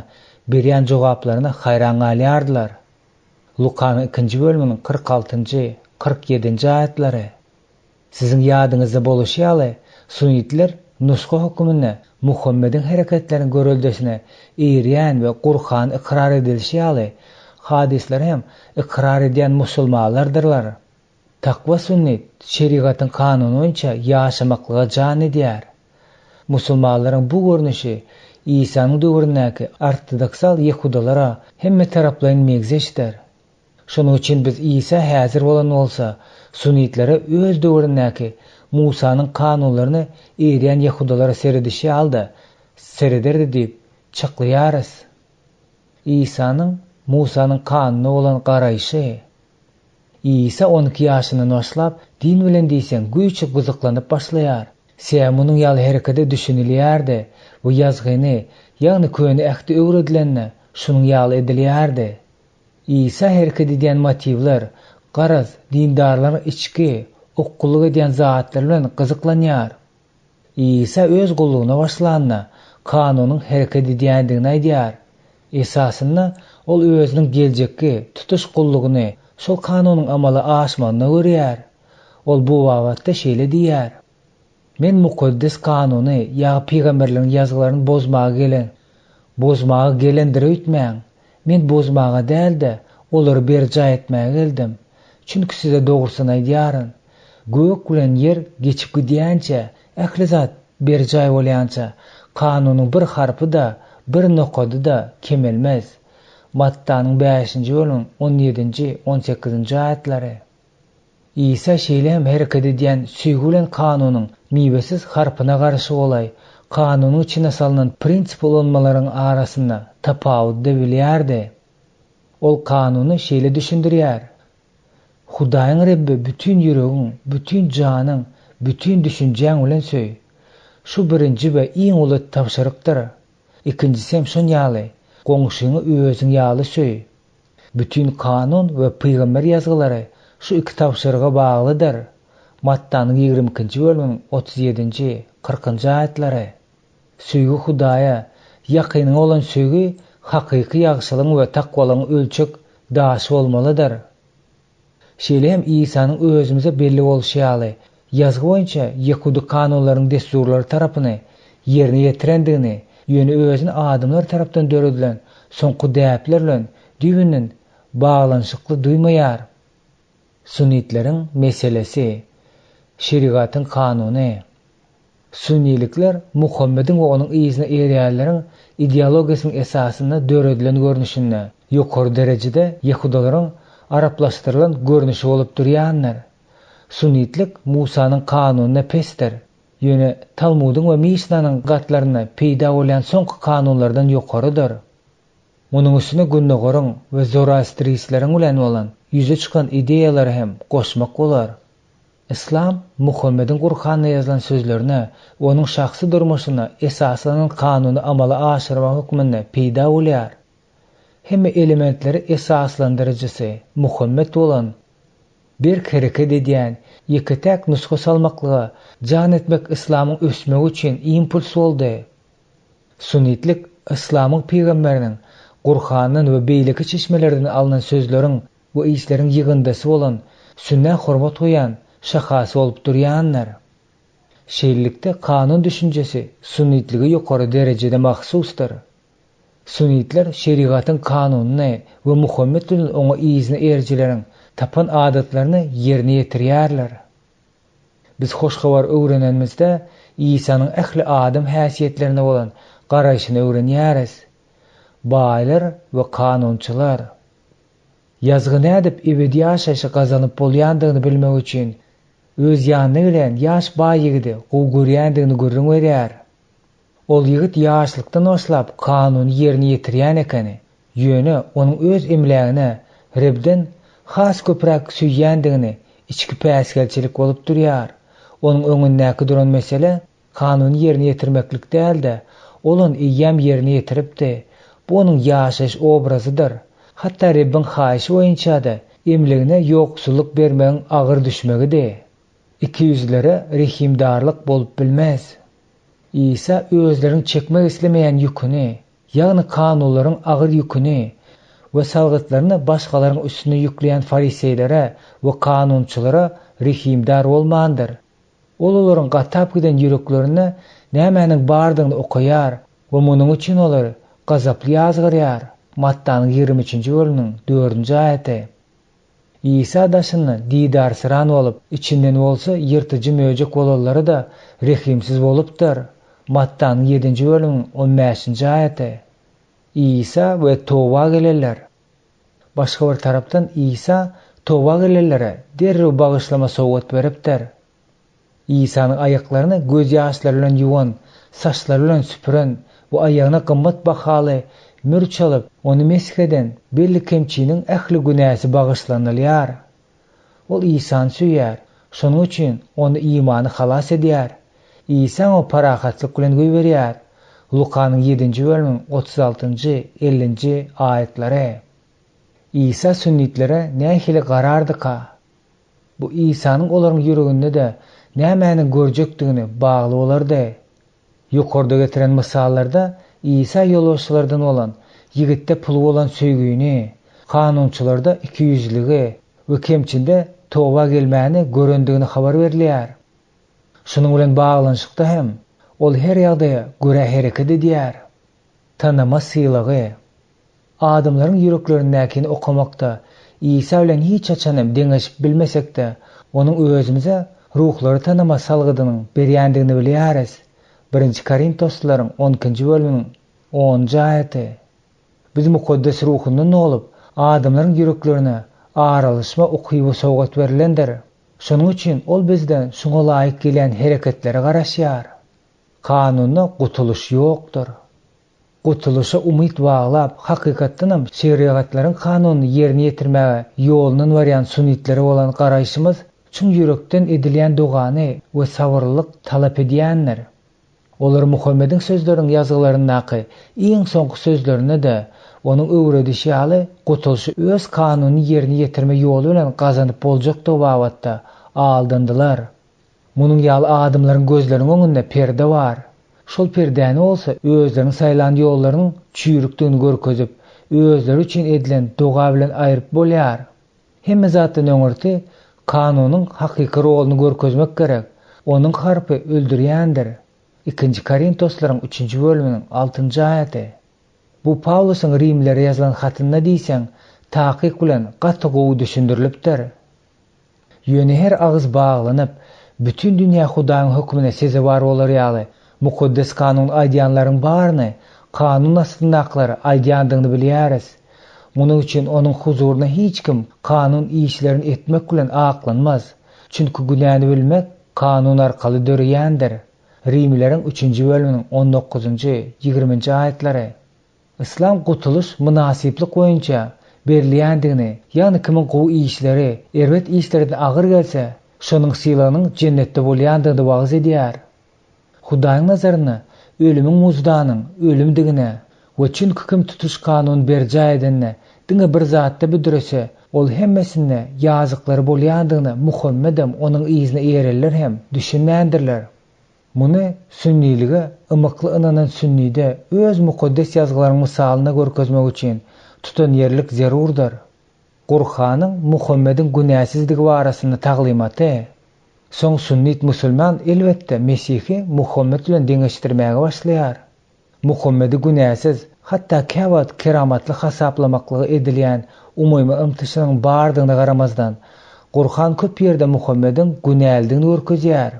A: berýän jogaplaryna haýran galýardylar. Lukanyň 2-nji bölüminiň 46-njy, 47-nji aýatlary. Siziň ýadyňyzda boluşýaly, sunnitler nuska hukmyny Muhammediň hereketlerini görüldesine eýrän we Qur'an ikrar edilýäli, hadisler hem ikrar edýän musulmanlardyrlar. Takwa sunnit şeriatyň kanuny boýunça ýaşamaklyga jan edýär. Musulmanlaryň bu görnüşi İsa'nın döwründäki ortodoksal Yehudalara hemme taraplaryň megzeşdir. Şonuň üçin biz İsa häzir bolan bolsa, sunnitlere öz döwründäki Musanyň kanunlaryny eýrän Yehudalara seredişi aldy, serederdi diýip çaklaýarys. İsa'nın Musanyň kanunyna bolan garaýşy. İsa 12 ýaşyndan başlap din bilen diýsen güýçe gyzyklanyp başlaýar. Sen munyň ýaly herekete düşünilýärdi. Bu ýazgyny, ýagny köni ähdi öwredilenni, şunyň ýaly edilýärdi. İsa hereket edýän motivler, garaz, dindarlaryň içki, okkullyk edýän zatlar bilen gyzyklanýar. İsa öz gullugyna başlanyna kanunyň hereket edýändigini aýdýar. Esasynda ol özüniň geljekki, tutuş gullugyny şol kanunyň amaly aşmagyna görýär. Ol bu wagtda şeýle diýär: Men mukaddes kanuny ýa peýgamberleriň ýazgylaryny bozmagy gelendir öýtmäň. Men bozmaga däl-de olary berja etmäge geldim. Çünki size dogrusyny aýdýaryn. Gök bilen yer geçip gidýänçe, ähli zat berja bolýança, kanunyň bir harpy da, bir nokady da kemelmez. Mattanyň 5-nji bölüm 17-nji 18-nji aýatlary. İsa şeýle hereket edýän süýgü bilen kanunyň miwesiz harpyna garşy bolay, kanunyň içine salynan prinsip bolanmalaryň arasynda tapawut bilýärdi. Ol kanuny şeýle düşündirýär: Hudaýyň Rebbi bütün ýüregiň, bütün janyň, bütün düşünjeň bilen söý. Şu birinji we iň ulat tapşyrykdyr. Ikinjisi hem şonýaly: goňşuňy özüň ýaly söý. Bütün kanun we peýgamber ýazgylary şu iki tapşyryga baglydyr. Mattanyň 22-nji bölüminiň 37-nji 40-njy aýatlary. Söýgü Hudaýa, ýakynyň olan söýgü hakyky ýagşylyk we takwalyň ölçek daşy bolmalydyr. Şeýle hem İsa'nın özümize belli bolşýaly, ýazgy boýunça Yehudi kanunlarynyň desturlary tarapyny ýerine ýetirendigini, ýöne özüni adamlar tarapdan döredilen soňky däpler bilen düýbünden baglanşykly duýmaýar. Sunnitleriň meselesi, şeriatyň kanuny. Sunnilikler Muhammediň we onuň izine erýärleriň ideologiýasynyň esasynda döredilen görnüşinde ýokary derejede Yehudalaryň araplaşdyrylan görnüşi bolup durýanlar. Sunnitlik Musanyň kanunyna pesdir. Ýöne Talmudyň we Mishnanyň gatlaryna peýda bolan soňky kanunlardan ýokarydyr. Munyň üstüne Günnogoryň we Zoroastriýstleriň bilen bolan ýüze çykan ideýalary hem goşmak bolar. İslam Muhammediň Qur'an'da ýazylan sözlerine, onuň şahsy durmuşyna esaslanan kanuny amala aşyrmak hukmynda peýda bolýar. Hemme elementleri esaslandyrjysy Muhammed bolan bir hereket edýän ýeki täk nuska salmaklyga jan etmek İslamyň ösmegi üçin impuls boldy. Sunnitlik İslamyň peýgamberiniň Qur'anyň we beýleki çeşmelerden alynan sözleriň we işleriň ýygyndasy bolan sünnet hormat goýan şahasy bolup durýanlar. Şeýlelikde kanun düşünjesi sunnitligi ýokary derejede mahsusdyr. Sunnitler şeriatyň kanunyny we Muhammed bilen oňa izine erjileriň tapan adatlaryny ýerine ýetirýärler. Biz hoşgabar öwrenenmizde İsa'nın ähli adam häsiýetlerine bolan garaýşyny öwrenýäris. Baýlar we kanunçylar ýazgy nädip ebedi ýaşaşy gazanyp bolýandygyny bilmek üçin öz ýanyna bilen ýaş baý ýigidi gowy görýändigini görüň berýär. Ol ýigit ýaşlykdan başlap kanuny ýerine ýetirýän ekeni, ýöne onuň öz emlegine Rebden has köprak süýýändigini içki päsgelçilik bolup durýar. Onuň öňündäki duran mesele kanuny ýerine ýetirmeklik däl-de, olan eýýäm ýerine ýetiripdi. Bu onuň ýaşaş obrazydyr. Hatta Rebbin haýşy boýunça da emlegine ýoksulluk bermegiň agyr düşmegidi. ikiyüzlere rehimdarlık bolup bilmez. İsa özlerin çekmek islemeyen yükünü, yani kanunların ağır yükünü ve salgıtlarını başkalarının üstüne yükleyen fariseylere ve kanunçulara rehimdar olmandır. Olların gatap giden yüreklerine nämenin bardığını okuyar ve munun için olar gazaplı yazgırıyar. Matta'nın 23. bölümünün 4. ayeti. İsa daşını didarsıran olup, içinden olsa yırtıcı möcek olalları da rehimsiz olupdur. Matta'nın 7. bölümünün 15. ayeti. İsa ve tova gelirler. Başka bir taraftan İsa tova gelirlere derrü bağışlama soğut veripdir. İsa'nın ayaklarını göz yaşlarıyla yuvan, saçlarıyla süpüren ve ayağına kımmat bahalı mür çalıp onu meskeden belli kemçinin ehli günahsı bağışlanılıyar. Ol İsa'nı süyer, şunun için onu imanı halas ediyar. İsa o parakatlık bilen göy veriyar. Luka'nın 7. bölümün 36. 50. ayetleri. İsa sünnitlere nähili qarardı ka? Bu İsa'nın onların yüreğinde de nämäni görjekdigini bağlı olardı. Yukarıda getiren misallarda İsa yolbaşçılardan olan, yigitde pulu olan söýgüni, kanunçularda ikiyüzligi ve kemçinde toba gelmäni görendigini habar berilýär. Şunun bilen bağlanşykda hem ol her ýagdaýa göre hereket edýär. Tanama syýlygy. Adamların yüreklerindäkini okumakda İsa bilen hiç açanım deňeşip bilmesek de onun özümüze ruhlary tanama salgydynyň berýändigini bilýäris. 1. Korintoslaryň 12. bölümüniň 10. ayeti. Biz mukaddes ruhundan olup, adamların yüreklerine aralyşma okuýby sowgat berilendir. Şonuň üçin ol bizden şoňa laýyk gelen hereketlere garaşýar. Kanunna gutuluş ýokdur. Gutuluşa umyt baglap, hakykatdanam şeriatlaryň kanunyny ýerine ýetirmäge ýolundan barýan sunnitlere bolan garaýşymyz çyn yürekden edilýän dogany we sabırlyk talap edýändir. Olar Muhammediň sözleriň ýazgylaryndaky iň soňky sözlerine de onuň öwredişi ýaly gutuluşy öz kanunyny ýerine ýetirme ýoly bilen gazanyp boljak babatda aldandylar. Munyň ýaly adamlaryň gözleriniň öňünde perde bar. Şol perdäni bolsa özleriniň saýlan ýollarynyň çüýrükdigini görkezip, özleri üçin edilen doga bilen aýryp bolýar. Hemme zatdan öňürti kanunyň hakyky roluny görkezmek gerek. Onuň harpy öldürýändir. 2. Korintoslaryň 3. bölümüniň 6. ayeti. Bu Pawlusyň Rimlere ýazylan hatynda diýseň, takyk bilen gaty gowy düşündirilipdir. Ýöne her agyz baglanyp, bütün dünýä Hudaýyň hukmyna sezebar bolar ýaly. Mukaddes kanun aýdýanlaryň baryny, kanun aslyndaklary aýdýandygyny bilýäris. Munyň üçin onuň huzuruna hiç kim kanun işlerini etmek bilen aklanmaz. Çünki günäni bilmek kanun arkaly dörýändir. Rimleriň 3. bölümüniň 19. 20. aýetlary. İslam gutuluş münasiplik boýunça berilýändigini, ýani kimin gowy işleri, erwet işlerden agyr gelse, şonuň sylagynyň jennetde bolýandygyny wagz edýär. Hudaýyň nazaryna ölümüň muzdanyň ölümdigine we çünki kim tutuş kanun berjä edenne diňe bir zatda büdürese, ol hemmesine ýazyklary bolýandygyny Muhammedem onuň izine ereler hem düşünmändirler. Muny sünnilige ymykly inanan sünnide öz mukaddes ýazgylaryň misalyna görkezmek üçin tutan ýerlik zerurdur. Qur'anyň Muhammediň günäsizligi barasyny taglymaty. Soň sunnit musulman elbetde Mesihi Muhammed bilen deňeşdirmäge başlaýar. Muhammedi günäsiz, hatda käwat keramatly hasaplamaklygy edilýän umymy ymtyşanyň bardygyna garamazdan, Qur'an köp ýerde Muhammediň günäldigini görkezýär.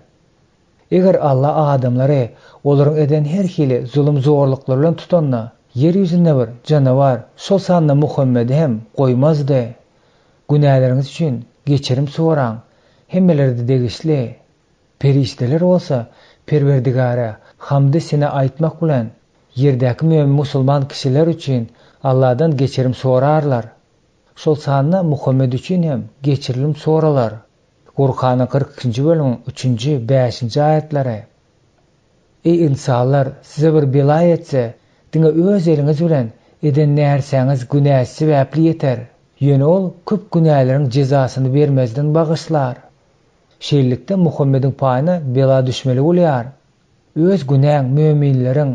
A: Eger Allah adamlary olaryň eden her hili zulüm zorluklar bilen tutanna, yer ýüzünde bir janavar şol sanna Muhammedi hem goýmazdy. Günäleriniz üçin geçirim soraň. Hemmeleri degişli. Perişteler olsa Perwerdigara hamdy sene aýtmak bilen ýerdäki mümin musulman kişiler üçin Allahdan geçirim sorarlar. Şol sanna Muhammed üçin hem geçirilim soralar. Qur'anyň 42. bölümüň 3. 5. aýetlary. Ey insanlar, size bir bela etse, diňe öz eliňiz bilen eden närsäňiz günäsi sebäpli ýeter. Ýöne ol köp günäleriň jezasyny bermezden bagyşlar. Şeýlelikde Muhammediň paýyna bela düşmeli bolýar. Öz günäň müminleriň,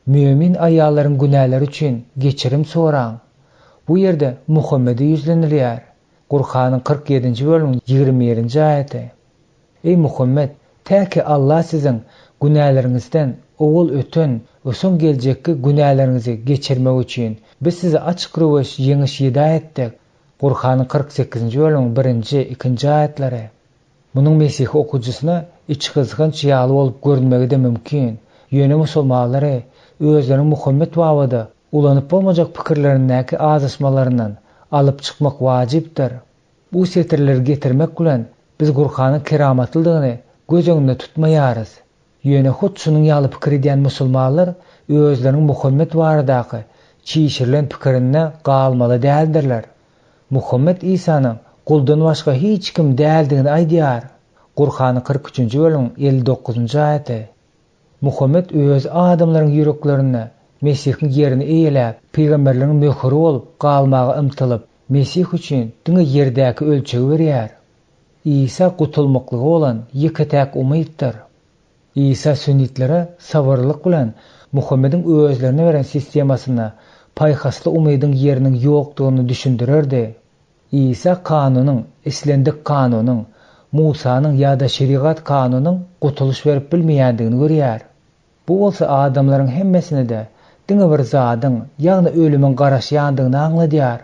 A: mümin aýallaryň günäleri üçin geçirim soraň. Bu ýerde Muhammedi ýüzlenilýär. Kur'anyň 47-nji bölümiň 27-nji aýaty. Ey Muhammed, täki Allah siziň günäleriňizden owul ötün we soň geljekki günälerinizi geçirmek üçin biz sizi açyk röweş ýeňiş hidayet etdik. Kur'anyň 48-nji bölümiň 1-2-nji aýatlary. Munyň Mesih okuwçysyna iç kızgınç ýaly bolup görünmegi de mümkin. Ýöne musulmanlary özleriniň Muhammed wagtyda ulanyp bolmajak pikirlerindäki azysmalaryndan alyp çykmak wajypdyr. Bu setirleri getirmek bilen biz Kur'anyň keramatlygyny göz öňünde tutmaýarys. Ýöne hut şunyň ýaly pikir edýän musulmanlar özleriniň Muhammed baradaky çiğişirilen pikirine galmaly däldirler. Muhammed İsa'nın kuldan başga hiç kim däldigini aýdýar. Kur'anyň 43-nji bölümiň 59-njy aýaty. Muhammed öz adamlaryň ýüreklerine Mesihiň ýerini eýelip, peýgamberleriň möhüri bolup galmagy ymtylyp, Mesih üçin diňe ýerdäki ölçegi berýär. İsa gutulmaklygy bolan ýeketäk umytdyr. İsa sünnitlere sabırlyk bilen Muhammediň özlerine beren sistemasyna paýhasly umydyň ýeriniň ýokdugyny düşündirerdi. İsa kanunyň, islendik kanunyň, Musanyň ýa-da şeriat kanunyň gutuluş berip bilmeýändigini görýär. Bu bolsa adamlaryň hemmesine de diňe bir zadyň, ýagny ölümiň garaşýandygyny aňladýar.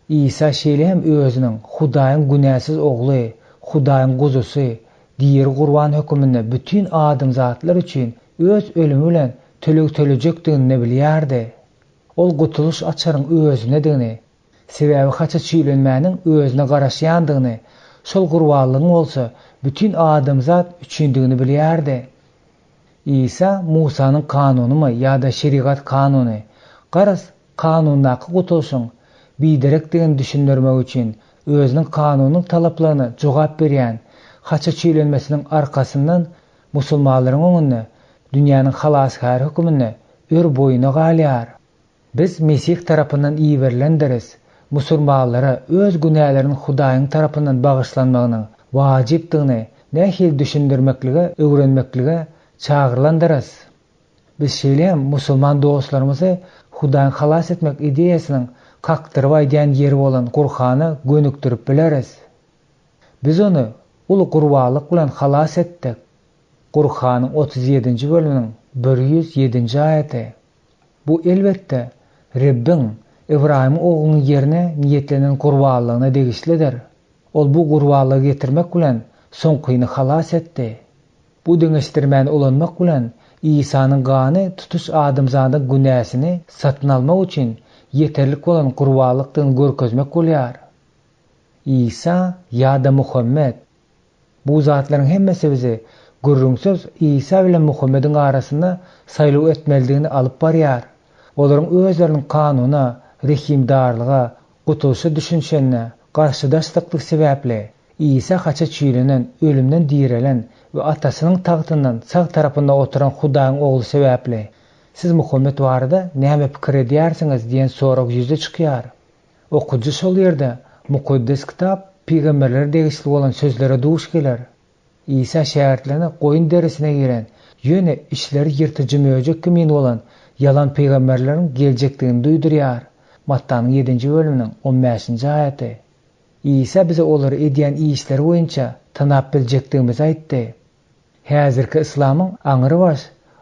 A: İsa şeýle hem özüniň Hudaýyň günäsiz ogly, Hudaýyň guzusy, diýer Gurban hökmüne bütün adamzatlar üçin öz ölümi bilen tölegjekdigini bilýärdi. Ol gutuluş açaryň özünedigini, sebäbi haça çiýlenmäniň özüne garaşýandygyny, şol gurbanlygyň bolsa bütün adamzat üçindigini bilýärdi. İsa Musanyň kanunymy ýa-da şeriat kanuny, garas kanundaky gutuluşyň biderek degen düşündirmek üçin özüniň kanunyň talaplaryna jogap berýän haça çiýlenmesiniň arkasyndan musulmanlaryň öňünde dünýäniň halaskary hökmüne ör boýuna galýar. Biz Mesih tarapyndan iýerlendiriz. Musulmanlara öz günälerini Hudaýyň tarapyndan bagyşlanmagynyň wajypdygyny nähil düşündirmeklige, öwrenmeklige çagyrlandyrys. Biz şeýle musulman dostlarymyzy Hudaýyň halas etmek ideýasynyň kakdyryp aýdýan ýeri bolan Kur'any gönükdirip bileriz. Biz onu ulu gurbalyk bilen halas etdik. Kur'anyň 37-nji bölümiň 107-nji aýaty. Bu elbetde Rabbin Ibrahim oğlunun yerine niyetlenen gurbalygyna degişlidir. Ol bu gurbalygy getirmek bilen soňkyny halas etdi. Bu deňeşdirmäni ulanmak bilen İsa'nın gany tutuş adamzadyň günäsini satyn almak üçin yeterlik bolan gurbalykdyň görkezmek bolýar. İsa ýa-da Muhammed. Bu zatlaryň hemmesi bizi gürrüňsüz İsa bilen Muhammediň arasynda saýlaw etmelidigini alyp barýar. Olaryň özleriniň kanunyna, rehimdarlyga, gutuluşa düşünşenine garşydaşlyklyk sebäpli İsa haça çiýlenen, ölümden direlen we atasynyň tagtyndan sag tarapynda oturan Hudaýyň ogly sebäpli siz Muhammed barada näme pikir edýärsiňiz diýen sorak ýüze çykýar. Okuwçy şol ýerde mukaddes kitap peýgamberler degişli bolan sözlere duş geler. İsa şähertlerine goýun derisine giren, ýöne işleri ýyrtyjy möjek kimin bolan yalan peýgamberleriň geljekdigini duýdurýar. Mattanyň 7-nji bölümiň 15-nji aýaty. İsa bize olary edýän işleri boýunça tanap biljekdigimizi aýtdy. Häzirki islamyň aňyry baş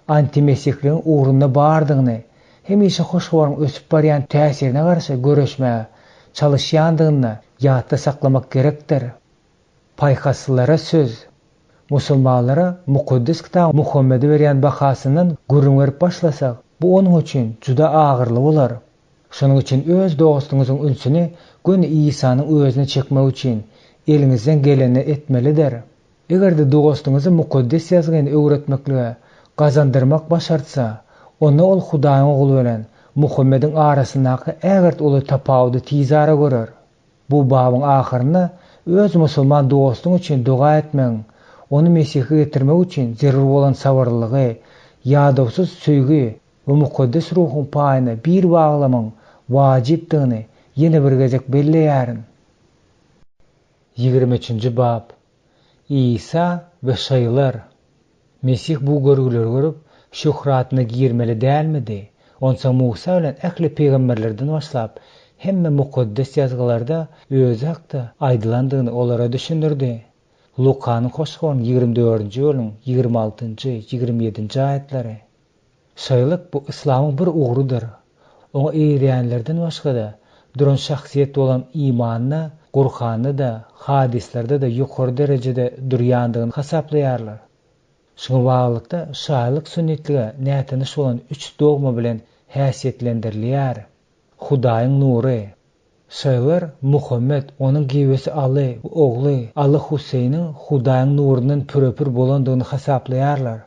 A: anti-mesihligiň uğrunda bardygyny, hemişe hoşgörüň ösüp barýan täsirine garşy göreşmäge çalışýandygyny ýatda saklamak gerekdir. Paýhaslylara söz. Musulmanlara mukaddes kitap Muhammed'e berýän bahasyndan gurrun berip başlasak, bu onuň üçin juda agyrly bolar. Şonuň üçin öz dostuňyzyň ünsüni gön İsa'nyň özüne çekmek üçin eliňizden geleni etmelidir. Egerde dostuňyzy mukaddes ýazgyny öwretmekle gazandyrmak başartsa, onu ol Hudaýyň oğlu bilen Muhammediň arasyndaky ägert uly tapawudy tizara görer. Bu babyň ahyryna öz musulman dostuň üçin duga etmeň, onu Mesih'e getirmek üçin zerur bolan sabırlygy, ýadawsyz söýgi we mukaddes ruhyň paýyna bir baglamaň wajypdygyny ýene bir gezek belleýärin. 23-nji bab. İsa ve şaylar. Mesih bu görgüleri görüp şöhratına girmeli dälmidi. Onça Musa bilen ähli peýgamberlerden başlap hemme mukaddes ýazgylarda özü hakda aýdylandygyny olara düşündirdi. Lukanyň hoşgorun 24-nji bölüm 26-njy 27-nji aýatlary. Şaýlyk bu islamyň bir ugrudyr. Oňa eýränlerden başga da duran şahsiýet bolan imanyna, Gur'any da, hadislerde de ýokary derejede durýandygyny hasaplaýarlar. Şoňa baglykda şaýlyk sünnetlige nätiniş bolan 3 dogma bilen häsiýetlendirilýär. Hudaýyň nury. Şaýlar Muhammed, onuň giwesi Ali, ogly Ali Huseýniň Hudaýyň nurundan pürepür bolandygyny hasaplaýarlar.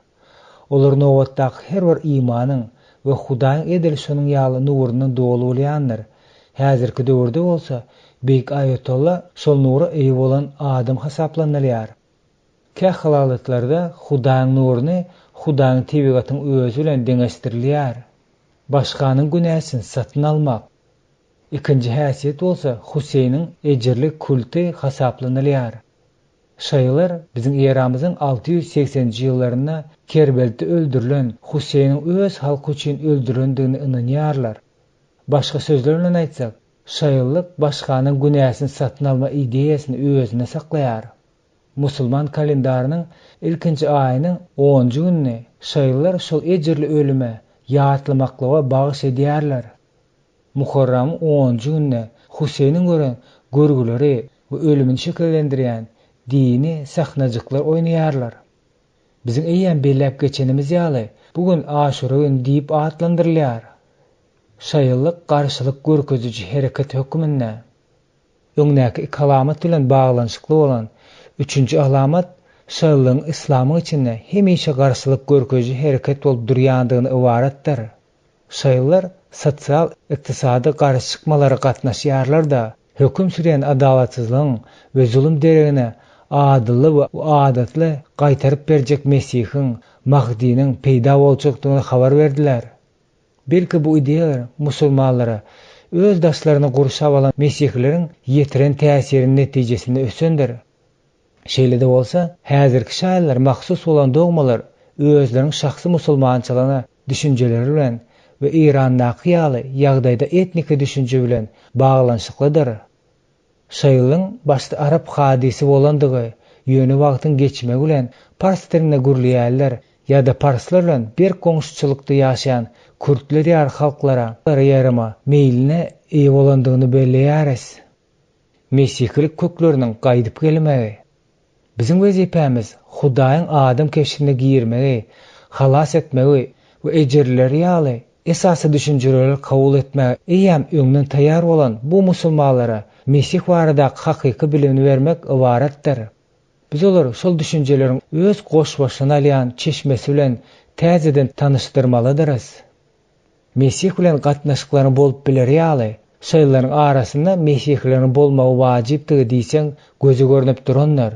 A: Olar nowatdaky her bir imanyň we Hudaýyň edilişiniň ýaly nurundan dolu bolýandyr. Häzirki döwürde bolsa, Beyk Ayetullah şol nura eýi bolan adam hasaplanylýar. Käh halalatlarda Hudaýyň nuruny Hudaýyň tebigatynyň özü bilen deňeşdirilýär. Başganyň günäsini satyn almak. Ikinji häsiýet bolsa Huseýniň ejirlik kulty hasaplanylýar. Şaýlar biziň eramyzyň 680-nji ýyllarynda Kerbelde öldürilen Huseýniň öz halky üçin öldürendigini inanýarlar. Başga sözler bilen aýtsak, şaýlyk başganyň günäsini satyn alma ideýasyny özüne saklaýar. Musulman kalendarynyň ilkinji aýynyň 10-njy gününi şaýlylar şol ejirli ölüme ýatlamaklyga bagyş edýärler. Muharram 10-njy gününe Huseýniň gören görgüleri we ölümini şekillendirýän dini sahnajyklar oýnaýarlar. Biziň eýen belläp geçenimiz ýaly bugün Aşura günü diýip atlandyrylýar. Şaýlyk garşylyk görkeziji hereket hökmünde. Öňdäki iki alamat bilen baglanyşykly bolan 3-nji alamat şaýlygyň islamyň içinde hemişe garşylyk görkeziji hereket bolup durýandygyny ibaretdir. Şaýlylar sosial ykdysady garşykmalara gatnaşýarlar da hökm sürýän adalatsyzlygyň we zulüm deregine adylly we adatly gaýtaryp berjek Mesihiň, Mahdiýiň peýda boljakdygyny habar berdiler. Belki bu ideýalar musulmanlara öz daşlaryny gurşap alan Mesihlilerin ýetiren täsiriniň netijesinde ösendir. Şeýle-de bolsa, häzirki şaýlar mahsus bolan dogmalar özleriň şahsy musulmançylygyna düşünjeleri bilen we Iranda ýaly ýagdaýda etniki düşünje bilen baglanyşyklydyr. Şaýlyň başda Arap hadisi bolandygy, ýöne wagtyň geçmegi bilen Pars diline gürleýärler ýa-da Parslar bilen bir goňşuçylykda ýaşaýan Kürtler ýar halklara ýaryma meýline eýe bolandygyny belleýäris. Mesihlik kökleriniň gaýdyp gelmegi. Biziň wezipemiz Hudaýyň adam keşigine girmegi, halas etmegi we ejirleri ýaly esasy düşünjeleri kabul etmegi eýem öňden taýýar bolan bu musulmanlara Mesih barada hakyky bilimi bermek ibaretdir. Biz olar şol düşünjeleriň öz goşbaşyna alýan çeşmesi bilen täzeden tanışdyrmalydyryz. Mesih bilen gatnaşyklaryň bolup biler ýaly, şaýlaryň arasynda Mesihlilerin bolmagy wajypdygy diýseň göze görnüp duranlar.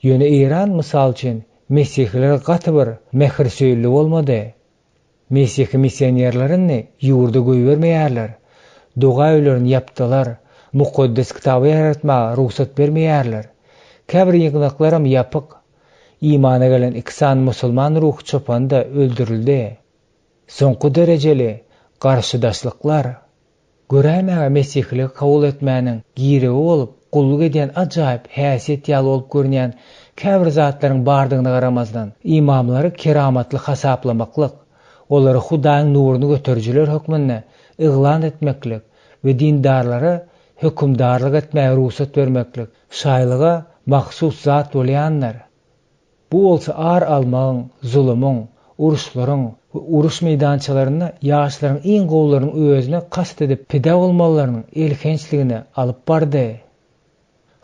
A: Ýöne Iran mysal üçin Mesihliler gaty bir mehir söýli bolmady. Mesih missionerlerini ýurda goýbermeýärler. Doga öýlerini ýapdylar. Mukaddes kitaby ýaratmaga ruhsat bermeýärler. Käbir ýygnaklaram ýapyk. İmana gelen 2 san musulman ruh çopanda öldürildi. Soňky derejeli garşydaşlyklar görämäge Mesihli kabul etmäniň giregi bolup gulluk edýän ajaýyp häsiýet ýaly bolup görünýän käbir zatlaryň bardygyna garamazdan imamlary keramatly hasaplamaklyk, olary Hudaýyň nuruny göterjiler hökmünde iglan etmeklik we dindarlary hökümdarlyk etmäge ruhsat bermeklik şaýlyga mahsus zat bolýanlar. Bu bolsa ar almagyň, zulümüň, uruşlaryň we uruş meýdançalaryna ýaşlaryň iň gowlaryň özüne kast edip pida bolmallarynyň elkençligine alyp bardy.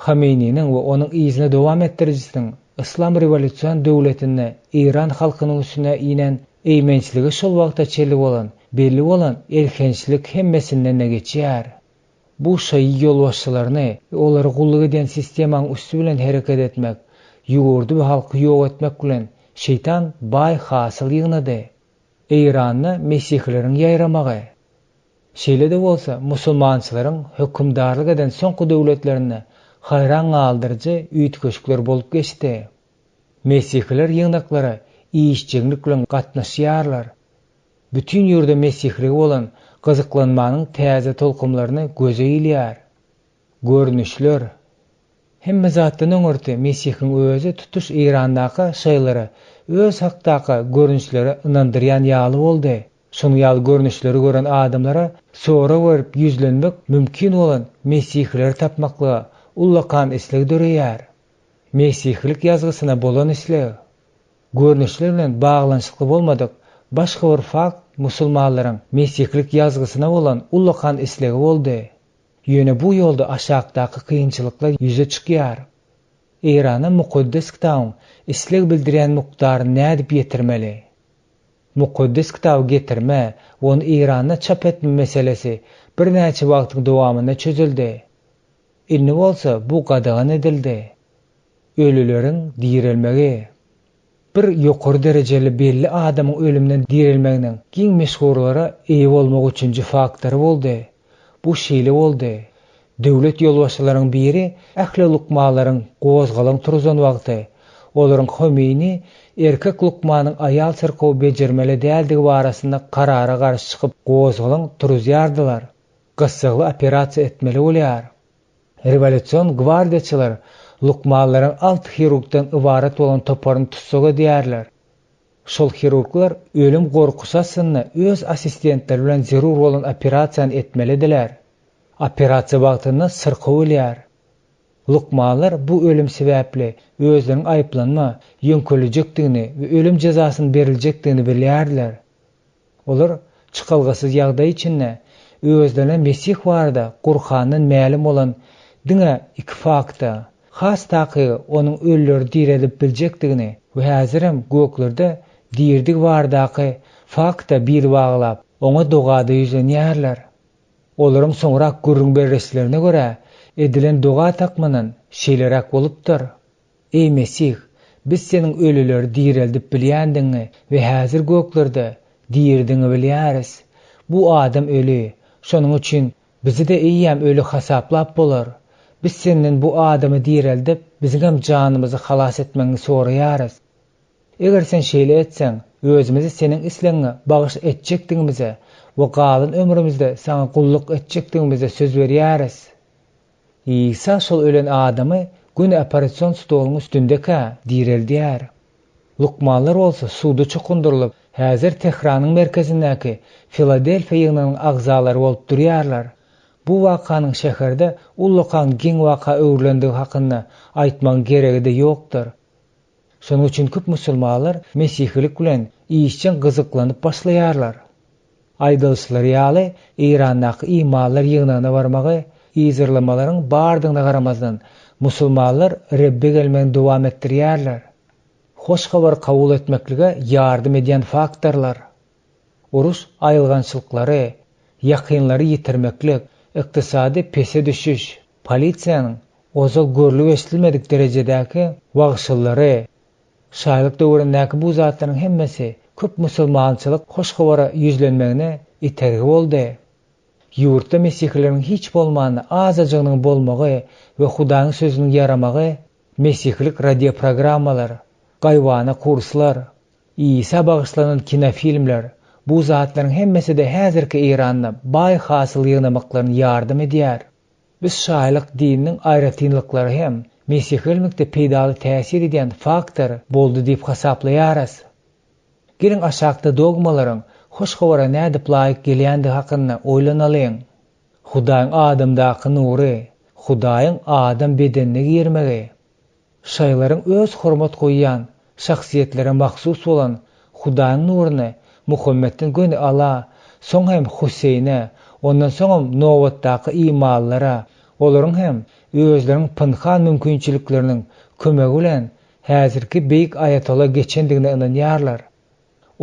A: Hameyniň we onuň izine dowam etdirjisiniň İslam revolýusiýan döwletine Iran halkynyň üstüne inen eýmençligi şol wagtda çeli bolan, belli bolan elkençlik hemmesinden geçýär. Bu şaý ýolbaşçylaryny olary gulluk edýän sistemanyň üstü bilen hereket etmek, ýurdu we halky ýok etmek bilen şeytan bay hasyl ýygnady. Iranyny Mesihleriň ýaýramagy. Şeýle-de bolsa musulmançylaryň hökümdarlyk eden soňky döwletlerine hayran aldırıcı üýtgeşikler bolup geçdi. Mesihliler ýygnaklara işçilik bilen gatnaşýarlar. Bütün ýerde mesihlige bolan gyzyklanmanyň täze tolkumlaryny göze ilýär. Görnüşler hemme zatdan öňürti Mesihiň özü tutuş Irandaky şeýlere öz hakdaky görnüşleri ynandyrýan ýaly boldy. Şonu ýaly görnüşleri gören adamlara sora berip ýüzlenmek mümkin bolan mesihleri tapmakla ullakan isleg döreýär. Mesihlik ýazgysyna bolan isleg görnüşler bilen baglanyşykly bolmadyk. Başga bir fakt musulmanlaryň mesihlik ýazgysyna bolan ullakan islegi boldy. Ýöne bu ýolda aşagdaky kynçylyklar ýüze çykýar. Irana mukaddes kitabyň isleg bildirýän mukdary nädip ýetirmeli? Mukaddes kitaby getirme, onu Iranda çap etme meselesi bir näçe wagtyň dowamynda çözüldi. Inni bolsa bu gadagan edildi. Ölüleriň dirilmegi bir ýokary derejeli belli adamyň ölümden dirilmeginiň giň meşhurlara eýe bolmak üçinji faktory boldy. Bu şeýle boldy. Döwlet ýolbaşçylaryň biri ähli lukmalaryň gozgalan turzan wagty olaryň Khomeini erkek lukmanyň aýal çyrkawy bejermeli däldigi barasynda karara garşy çykyp gozgalan turuzýardylar. Gysgaly operasiýa etmeli bolýar. Revolýusiýon gwardiýaçylar lukmalaryň alt hirurgdan ibaret bolan toparyny tutsaga diýerler. Şol hirurglar ölüm gorkusasyny öz assistentleri bilen zerur bolan operasiýany etmelidiler. Operasiýa wagtynda syrka bolýar. Lukmalar bu ölüm sebäpli özleriň aýplanma, ýönküljekdigini we ölüm jazasyny beriljekdigini bilýärler. Olar çykylgysyz ýagdaý içinde özlerine Mesih barada Gurhanyň mälim bolan diňe iki fakta, has taky onuň ölüleri diredip biljekdigini we häzirem göklerde diýerdik bardaky fakta bir baglap oňa dogada ýüzenýärler. Olaryň soňrak gürrüň berreslerine görä edilen doga takmanyň şeýlerek bolupdyr. Ey Mesih, biz seniň ölüleri direldip bilýändiňi we häzir göklerde diýerdiňi bilýäris. Bu adam ölü, şonuň üçin bizi de eýýäm ölü hasaplap bolar. Biz senden bu adamy direldip biziň janymyzy halas etmeňi soraýarys. Eger sen şeýle etseň, özümizi seniň isleňe bagyş etjekdigimize we galan ömrümizde sana gulluk etjekdigimize söz berýäris. İsa şol ölen adamy gün operasiýon stolunyň üstündeki direldýär. Lukmanlar bolsa suwda çukundurulup, häzir Tehranyň merkezindäki Filadelfiýa ýygynyň agzalary bolup durýarlar. Bu wakanyň şäherde ullakan giň waka öwrülendigi hakynda aýtmaň geregi de ýokdur. Şonuň üçin köp musulmanlar mesihlik bilen işçen gyzyklanyp başlaýarlar. Aýdylşylar ýaly Irandaky imanlar ýygynyna barmagy ýyzyrlamalaryň bardygyna garamazdan musulmanlar Rebbe gelmegini dowam etdirýärler. Hoş habar kabul etmeklige ýardym edýän faktorlar. Uruş aýylgançylyklary, ýakynlary ýitirmeklik, iqtisady pese düşüş, polisiýanyň ozal görlüp eşdilmedik derejedäki wagşyllary, şaýlyk döwründäki bu zatlaryň hemmesi köp musulmançylyk hoş habara ýüzlenmegine itergi boldy. Ýurtda mesihlilerin hiç bolmany azajagynyň bolmagy we Hudaňyň sözüniň yaramagy, mesihlik radio programmalar, gaýwana kurslar, İsa bagyşlanan kinofilmler, bu zatlaryň hemmesi de häzirki Iranda baý hasyl ýygnamaklaryn ýardym edýär. Biz şaýlyk dininiň aýratynlyklary hem mesihlikde peýdaly täsir edýän faktor boldy diýip hasaplaýarys. Girin aşagda dogmalaryň hoş habara nädip laýyk gelýändi hakynda oýlanalyň. Hudaýyň adamdaky nury, Hudaýyň adam bedenine girmegi, şaýlaryň öz hormat goýýan şahsiýetlere mahsus bolan Hudaýyň nuruny Muhammeddin göni ala, soň hem Huseyne, ondan soň nowatdaky imanlara, olaryň hem özleriň pynhan mümkinçilikleriniň kömegi bilen häzirki beýik ayatola geçendigine inanýarlar.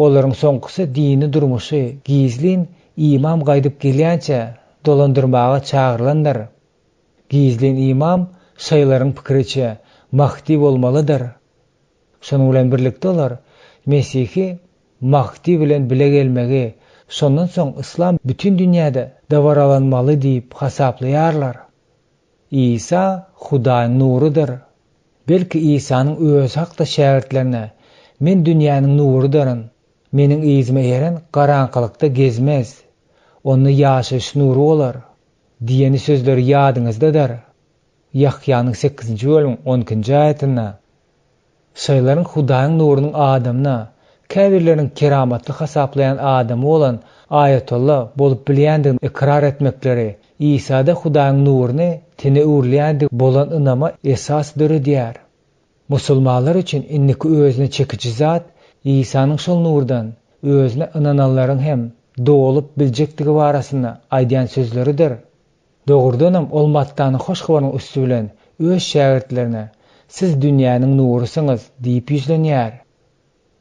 A: Olaryň soňkysy dini durmuşy gizlin imam gaýdyp gelýänçe dolandyrmaga çağırlandyr. Gizlin imam şaýlaryň pikiriçe Mahdi bolmalydyr. Şonuň bilen birlikde olar Mesihi Mahdi bilen bile gelmegi, şondan soň islam bütün dünýäde dawaralanmaly diýip hasaplaýarlar. İsa Hudaýyň nurudyr. Belki İsa'nın öz hakda şägirdlerine men dünýäniň nurudyrin. Meniň izime eren garaňkylykda gezmez. Onu ýaşaş nuru bolar. Diýeni sözleri ýadyňyzdadyr. Yahyanyň 8-nji bölüm 12-nji aýatynda. Şaýlaryň Hudaýyň nurunyň adamna, käbirleriň keramatly hasaplayan adamy bolan Ayatollah bolup bilýändigini ikrar etmekleri İsa'da Hudaýyň nuruny tene urlýändig bolan ynama esas dörediýär. Musulmanlar üçin inniki özüne çekici zat İsa'nyň şol nurdan özüne ynananlaryň hem dolup biljekdigi barasynda aýdýan sözleridir. Dogurdanam ol mattany hoş habaryň üstü bilen öz şägirdlerine siz dünýäniň nurusyňyz diýip ýüzlenýär.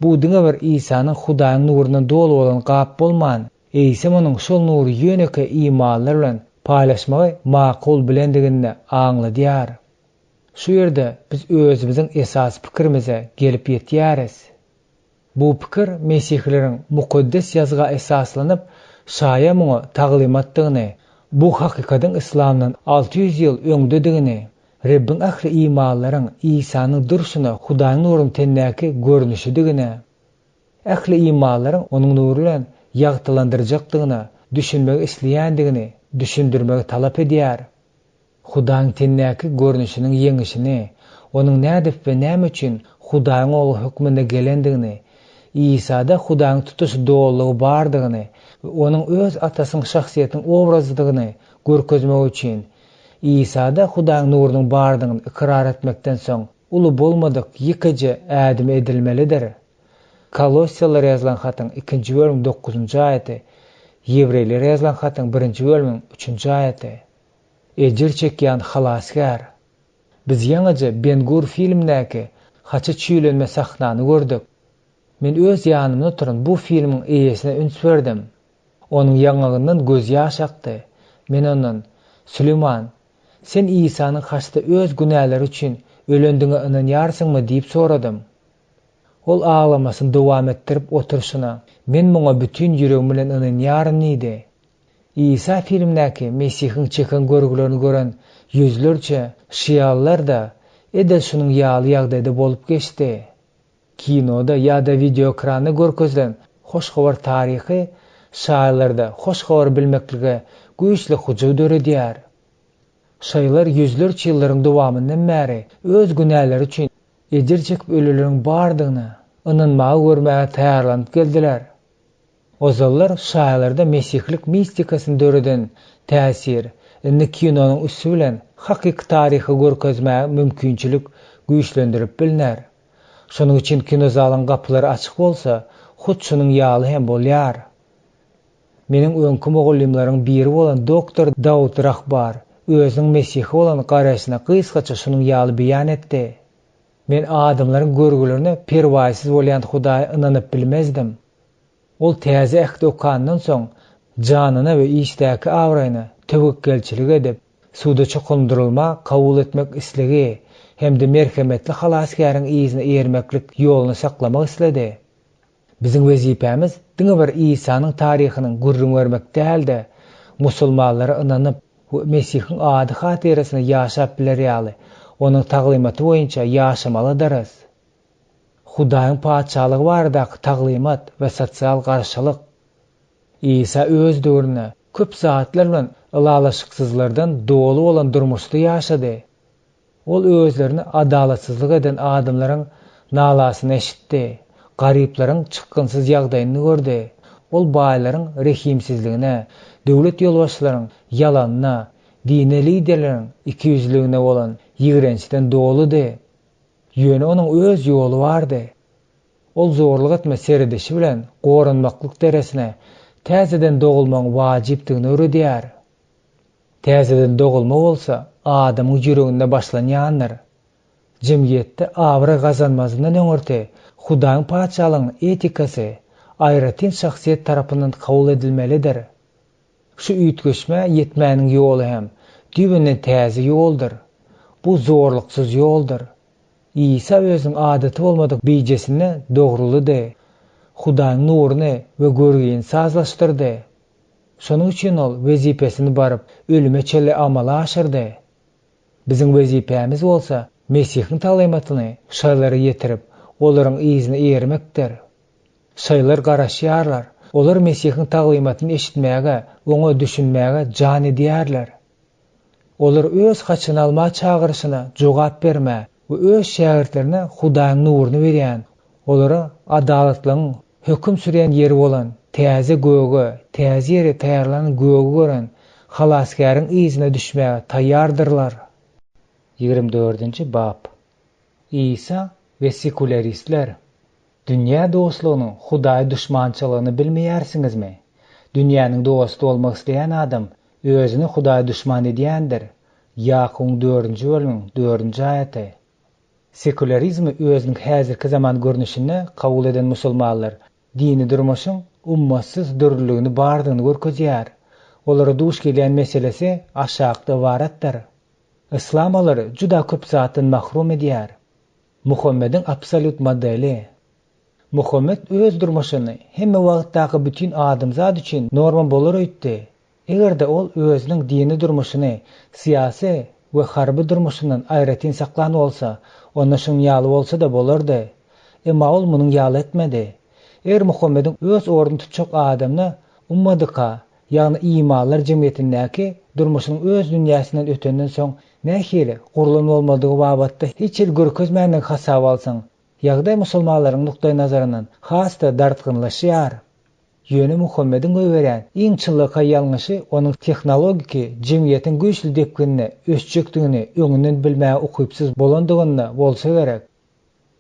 A: Bu diňe bir İsa'nyň Hudaýyň nurundan dolu bolan gap bolman, eýsem onuň şol nury ýöneke imanlar bilen paýlaşmagy makul bilendigini aňladýar. Şu ýerde biz özümiziň esas pikirimize gelip ýetýäris. Bu pikir Mesihlilerin mukaddes ýazga esaslanyp şaýa-muňa taglymatdygyny, bu hakykatyn İslamdan 600 ýyl öňdedigini, Rebbiň ähli imanlaryň İsa'nyň durşuna Hudaýyň nurunyň tennäki görnüşidigini, ähli imanlaryň onuň nury bilen ýagtylandyrjakdygyny, düşünmegi isleýändigini düşündirmegi talap edýär. Hudaýyň tennäki görnüşiniň ýeňişini, onuň nädip we näme üçin Hudaýyň oğlu hükmünde gelendigini, İsa'da Hudaýyň tutuşy dolulygy bardygyny, onuň öz atasynyň şahsiýetiniň obrazydygyny görkezmek üçin İsa'da Hudaýyň nurunyň bardygyny ikrar etmekden soň uly bolmadyk ýekije ädim edilmelidir. Kolossiýallara ýazylan hatyň 2-nji bölüm 9-njy aýaty, Ýewreýlere ýazylan hatyň 1-nji bölüm 3-nji aýaty. Ejir çekýän halasgar. Biz ýaňyja Ben-Gur filmindäki haça çüýlenme sahnany gördük. Men öz ýanymda oturan bu filmiň eýesine üns berdim. Onuň ýaňagyndan göz ýaş akdy. Men ondan, Süleyman, sen İsa'nyň haçda öz günäleri üçin ölendiňe ynanýarsyňmy diýip soradym. Ol ağlamasyny dowam etdirip oturşyna, men muňa bütün ýüregim bilen ynanýarym diýdi. İsa filmdäki Mesihiň çeken görgülerini gören ýüzlerçe şiýallar da edel şunyň ýaly ýagdaýda bolup geçdi. Kinoda ýa-da video ekranda görkezlen hoş habar taryhy şaýlarda hoş habar bilmeklige güýçli hujuw döredýär. Şaýlar ýüzlerçe ýyllaryň dowamyndan bäri öz günäleri üçin ejir çekip ölüleriň bardygyny ynanmagy görmäge taýýarlanyp geldiler. Ozallar şaýlarda mesihlik mistikasyny döreden täsir, indi kinonyň üstü bilen hakyky taryhy görkezmäge mümkinçilik güýçlendirip bilinär. Şonuň üçin kinozalyň gapylary açyk bolsa, hut şunyň ýaly hem bolýar. Meniň öňkü mogullimlaryň biri bolan doktor Daud Rahbar özüniň Mesihi bolan garaşyna kysgaça şunyň ýaly beýan etdi. Men adamlaryň görgülerine perwaýsyz bolýan Hudaýa ynanyp bilmezdim. Ol täze ähdi okandan soň janyna we işdäki awraýyna tewekkelçilik edip, suda çokundurulma kabul etmek islegi hem de merhemetli halasgaryň izine ermeklik ýoluny saklamak isledi. Biziň wezipemiz diňe bir İsa'nyň taryhynyň gurrun bermek däldi, musulmanlara ynanyp Mesihiň ady hatyrasyny ýaşap bilerýäli, onuň taglymaty boýunça ýaşamalydyryz. Hudaýyň paçalygy bardaky taglymat we sosial garşylyk. İsa öz döwrüne köp zatlar bilen ılalaşyksızlardan dolu bolan durmuşda ýaşady. Ol özlerini adalatsyzlyk eden adamlaryň nalasyny eşitdi, garyplaryň çykgynsyz ýagdaýyny gördi. Ol baýlaryň rehimsizligine, döwlet ýolbaşçylaryň ýalanyna, dini liderleriň ikiyüzlügine bolan ýigrençden doludy. Ýöne onuň öz ýoly bardy. Ol zorluk etme seredişi bilen gorunmaklyk deresine täzeden dogulmaň wajypdygyny öwredýär. Täzeden dogulma bolsa, adamyň ýüreginde başlanýandyr. Jemgyýetde awra gazanmazyndan öňürti Hudaýyň paçalygynyň etikasy aýratyn şahsiýet tarapyndan kabul edilmelidir. Şu üýtgeşme ýetmäniň ýoly hem düýbünden täze ýoldur. Bu zorluksyz ýoldur. İsa özüň adaty bolmadyk beýjesini dogrulydy. Hudaýyň nuruny we görgüni Bizim wezipemiz bolsa Mesihin talymatyny şaýlara ýetirip, olaryň ýyzyny eýermekdir. Şaýlar garaşýarlar. Olar Mesihin talymatyny eşitmäge, oňa düşünmäge jan edýärler. Olar öz haçyny alma çağırşyna jogap berme we öz şägirdlerine Hudaýyň nuruny berýän, olara adalatlyň hökm sürýän ýeri bolan täze göge, täze ýere taýýarlanan göge gören halaskäriň ýyzyna düşmäge taýýardyrlar. 24-nji bab. İsa we sekularistler. Dünýä dostlugynyň Hudaý düşmançylygyny bilmeýärsiňizmi? Dünýäniň dostu bolmak isleýän adam özüni Hudaý düşman edýändir. Yakuň 4-nji bölümiň 4-nji aýaty. Sekularizmi özüniň häzirki zaman görnüşini kabul eden musulmanlar dini durmuşyň ummatsyz dürlüligini bardygyny görkezýär. Olara duş gelýän meselesi aşağıda ibaretdir. İslam olary juda köp zatdan mahrum edýär. Muhammediň absolut modeli. Muhammed öz durmuşyny hemme wagtdaky bütün adamzat üçin norma bolar öýtdi. Egerde ol özüniň dini durmuşyny siýasy we harby durmuşyndan aýratyn saklany bolsa, onda şuň ýaly bolsa da bolardy. Emma ol munyň ýaly etmedi. Eger Muhammediň öz orduny tutjak adamny ummadyka, ýagny imanlar jemgyýetindäki durmuşynyň öz dünýäsinden ötenden soň nähili gurulma bolmadygy babatda hiç el görkezmändiň hasab alsaň, ýagdaý musulmanlaryň nukdaý nazaryndan hasda dartgynlaşýar. Ýöne Muhammediň öýberýän iň çyllyka ýalňyşy onuň tehnologiki jemgyýetiň güýçli depkinini, ösçekdigini öňünden bilmäge ukypsyz bolandygyny bolsa gerek.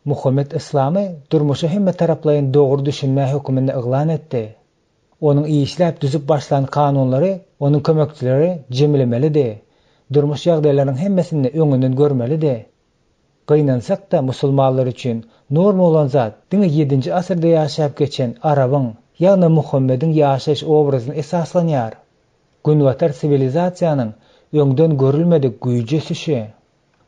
A: Muhammed islamy durmuşy hemme taraplaryň dogry düşünme hökmini iglan etdi. Onuň işläp düzüp başlan kanunlary onuň kömekçileri jemlemelidir. Durmuş ýagdaýlaryň hemmesini öňünden görmelidir. Gynansak da musulmanlar üçin norma bolan zat diňe 7-nji asyrda ýaşap geçen Arabyň, ýagny Muhammediň ýaşaş obrazyny esaslanýar. Günwatar sivilizasiýanyň öňden görülmedik güýje ösüşi,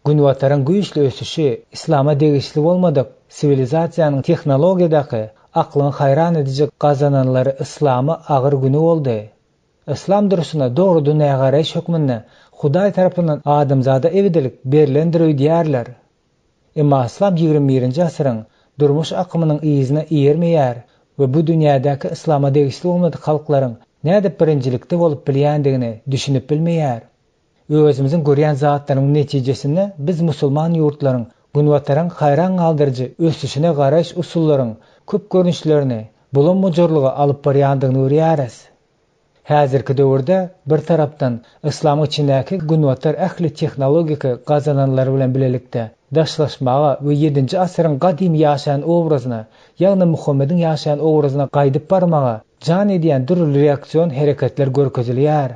A: günwataryň güýçli ösüşi İslama degişli bolmadyk sivilizasiýanyň tehnologiýadaky aklyň hayran edijek gazananlary Islama agyr güni boldy. İslam duruşuna dogry dünýä garaş hökmünde Hudaý tarapyndan adamzada ewidelik berilendir öýdýärler. Emma İslam 21-nji asyryň durmuş akymynyň ýyzyna eýermeýär we bu dünýädäki Islama degişli bolmadyk halklaryň näde birinjilikde bolup bilýändigini düşünüp bilmeýär. Özümiziň görýän zatlaryň netijesinde biz musulman ýurtlaryň günwataryň hayran galdyrjy ösüşine garaş usullaryň köp görnüşlerini bulan mujurlygy alyp barýandygyny görýäris. Häzirki döwürde bir tarapdan İslam içindäki günwatar ähli tehnologik gazananlar bilen bilelikde daşlaşmaga we 7-nji asyryň gadim ýaşaýan obrazyna, ýagny Muhammediň ýaşaýan obrazyna gaýdyp barmaga jan edýän dürli reaksion hereketler görkezilýär.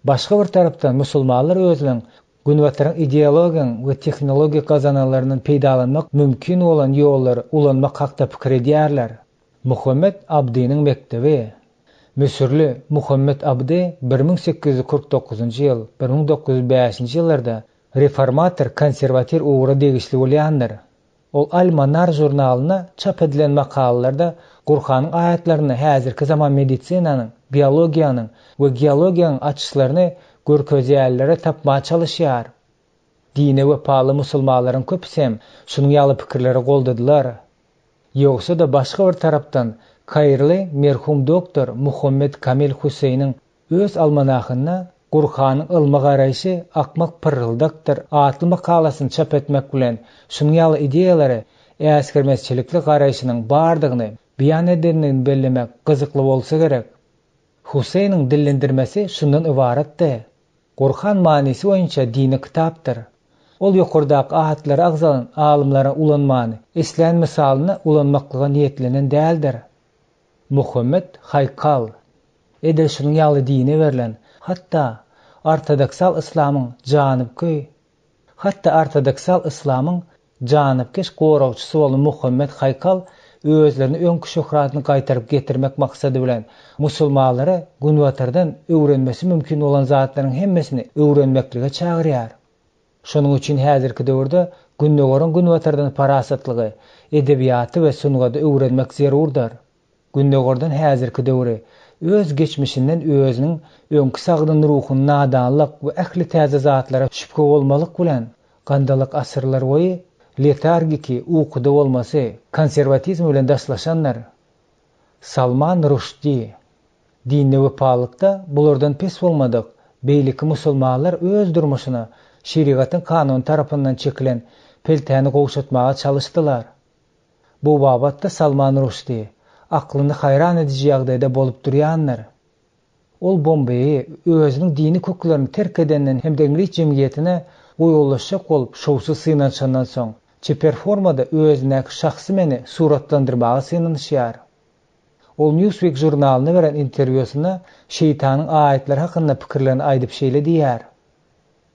A: Başga bir tarapdan musulmanlar özüniň günwataryň ideologiýaň we tehnologik gazananlarynyň peýdalanmak mümkin bolan ýollary ulanmak hakda pikir edýärler. Muhammed Abdiňiň mektebi. Müsürlü Muhammed Abdi 1849-njy ýyl, 1905-nji ýyllarda reformator konservativ ugra degişli bolýandyr. Ol Al-Manar jurnalyna çap edilen makalalarda Qur'anyň aýatlaryny häzirki zaman medisinanyň, biologiýanyň we geologiýanyň açyşlaryny görkezýärlere tapma çalışýar. Dine we paly musulmanlaryň köpsem şunyň ýaly pikirleri goldadylar. Ýogsa da başga bir tarapdan Kayrly merhum doktor Muhammed Kamil Huseyniň öz almanahyna Qur'anyň ilmi garaýşy akmak pırıldakdyr atly makalasyny çap etmek bilen şunyň ýaly ideýalary äskermezçilikli garaýşynyň bardygyny beýan edenini bellemek gyzykly bolsa gerek. Huseyniň dillendirmesi şundan ibaretdir. Qur'an manysy boýunça dini kitapdyr. Ol ýokurdaky aýatlary agzalan alymlara ulanmany, islen misalyna ulanmaklyga niýetlenen däldir. Muhammed haykal. Ede şunun ýaly dine berilen, hatta ortodoksal İslamyň janypkeş goragçysy bolan Muhammed haykal özlerini öňkü şöhratyny gaýtaryp getirmek maksady bilen musulmanlary günwatardan öwrenmesi mümkin bolan zatlaryň hemmesini öwrenmeklige çagyrýar. Şonuň üçin häzirki döwürde günnegörün günwatardan parasatlygy, edebiýaty we sunuwady öwrenmek zerurdyr. Günnegörden häzirki döwri öz geçmişinden özünün öňkü sagdyn ruhuny nadanlyk we ähli täze zatlara şüphe bolmalyk bilen gandalyk asyrlar boyu letargiki uykuda bolmasy konservatizm bilen daşlaşanlar. Salman Rushdie dinne wepalykda bulardan pes bolmadyk. Beýleki musulmanlar öz durmuşyna şeriatın kanun tarapyndan çekilen peltäni gowşatmaga çalışdylar. Bu babatda Salman Rushdie aklyny hayran edici ýagdaýda bolup durýanlar. Ol Bombeýi özüniň dini köklerini terk edenden hem de İngiliz jemgyýetine goýulaşjak bolup şowsuz synanşandan soň çeper formada özüne şahsy meni suratlandyrmaga synanýar. Ol Newsweek jurnalyna beren interwýusynda şeytanyň aýetleri hakynda pikirlerini aýdyp şeýle diýär.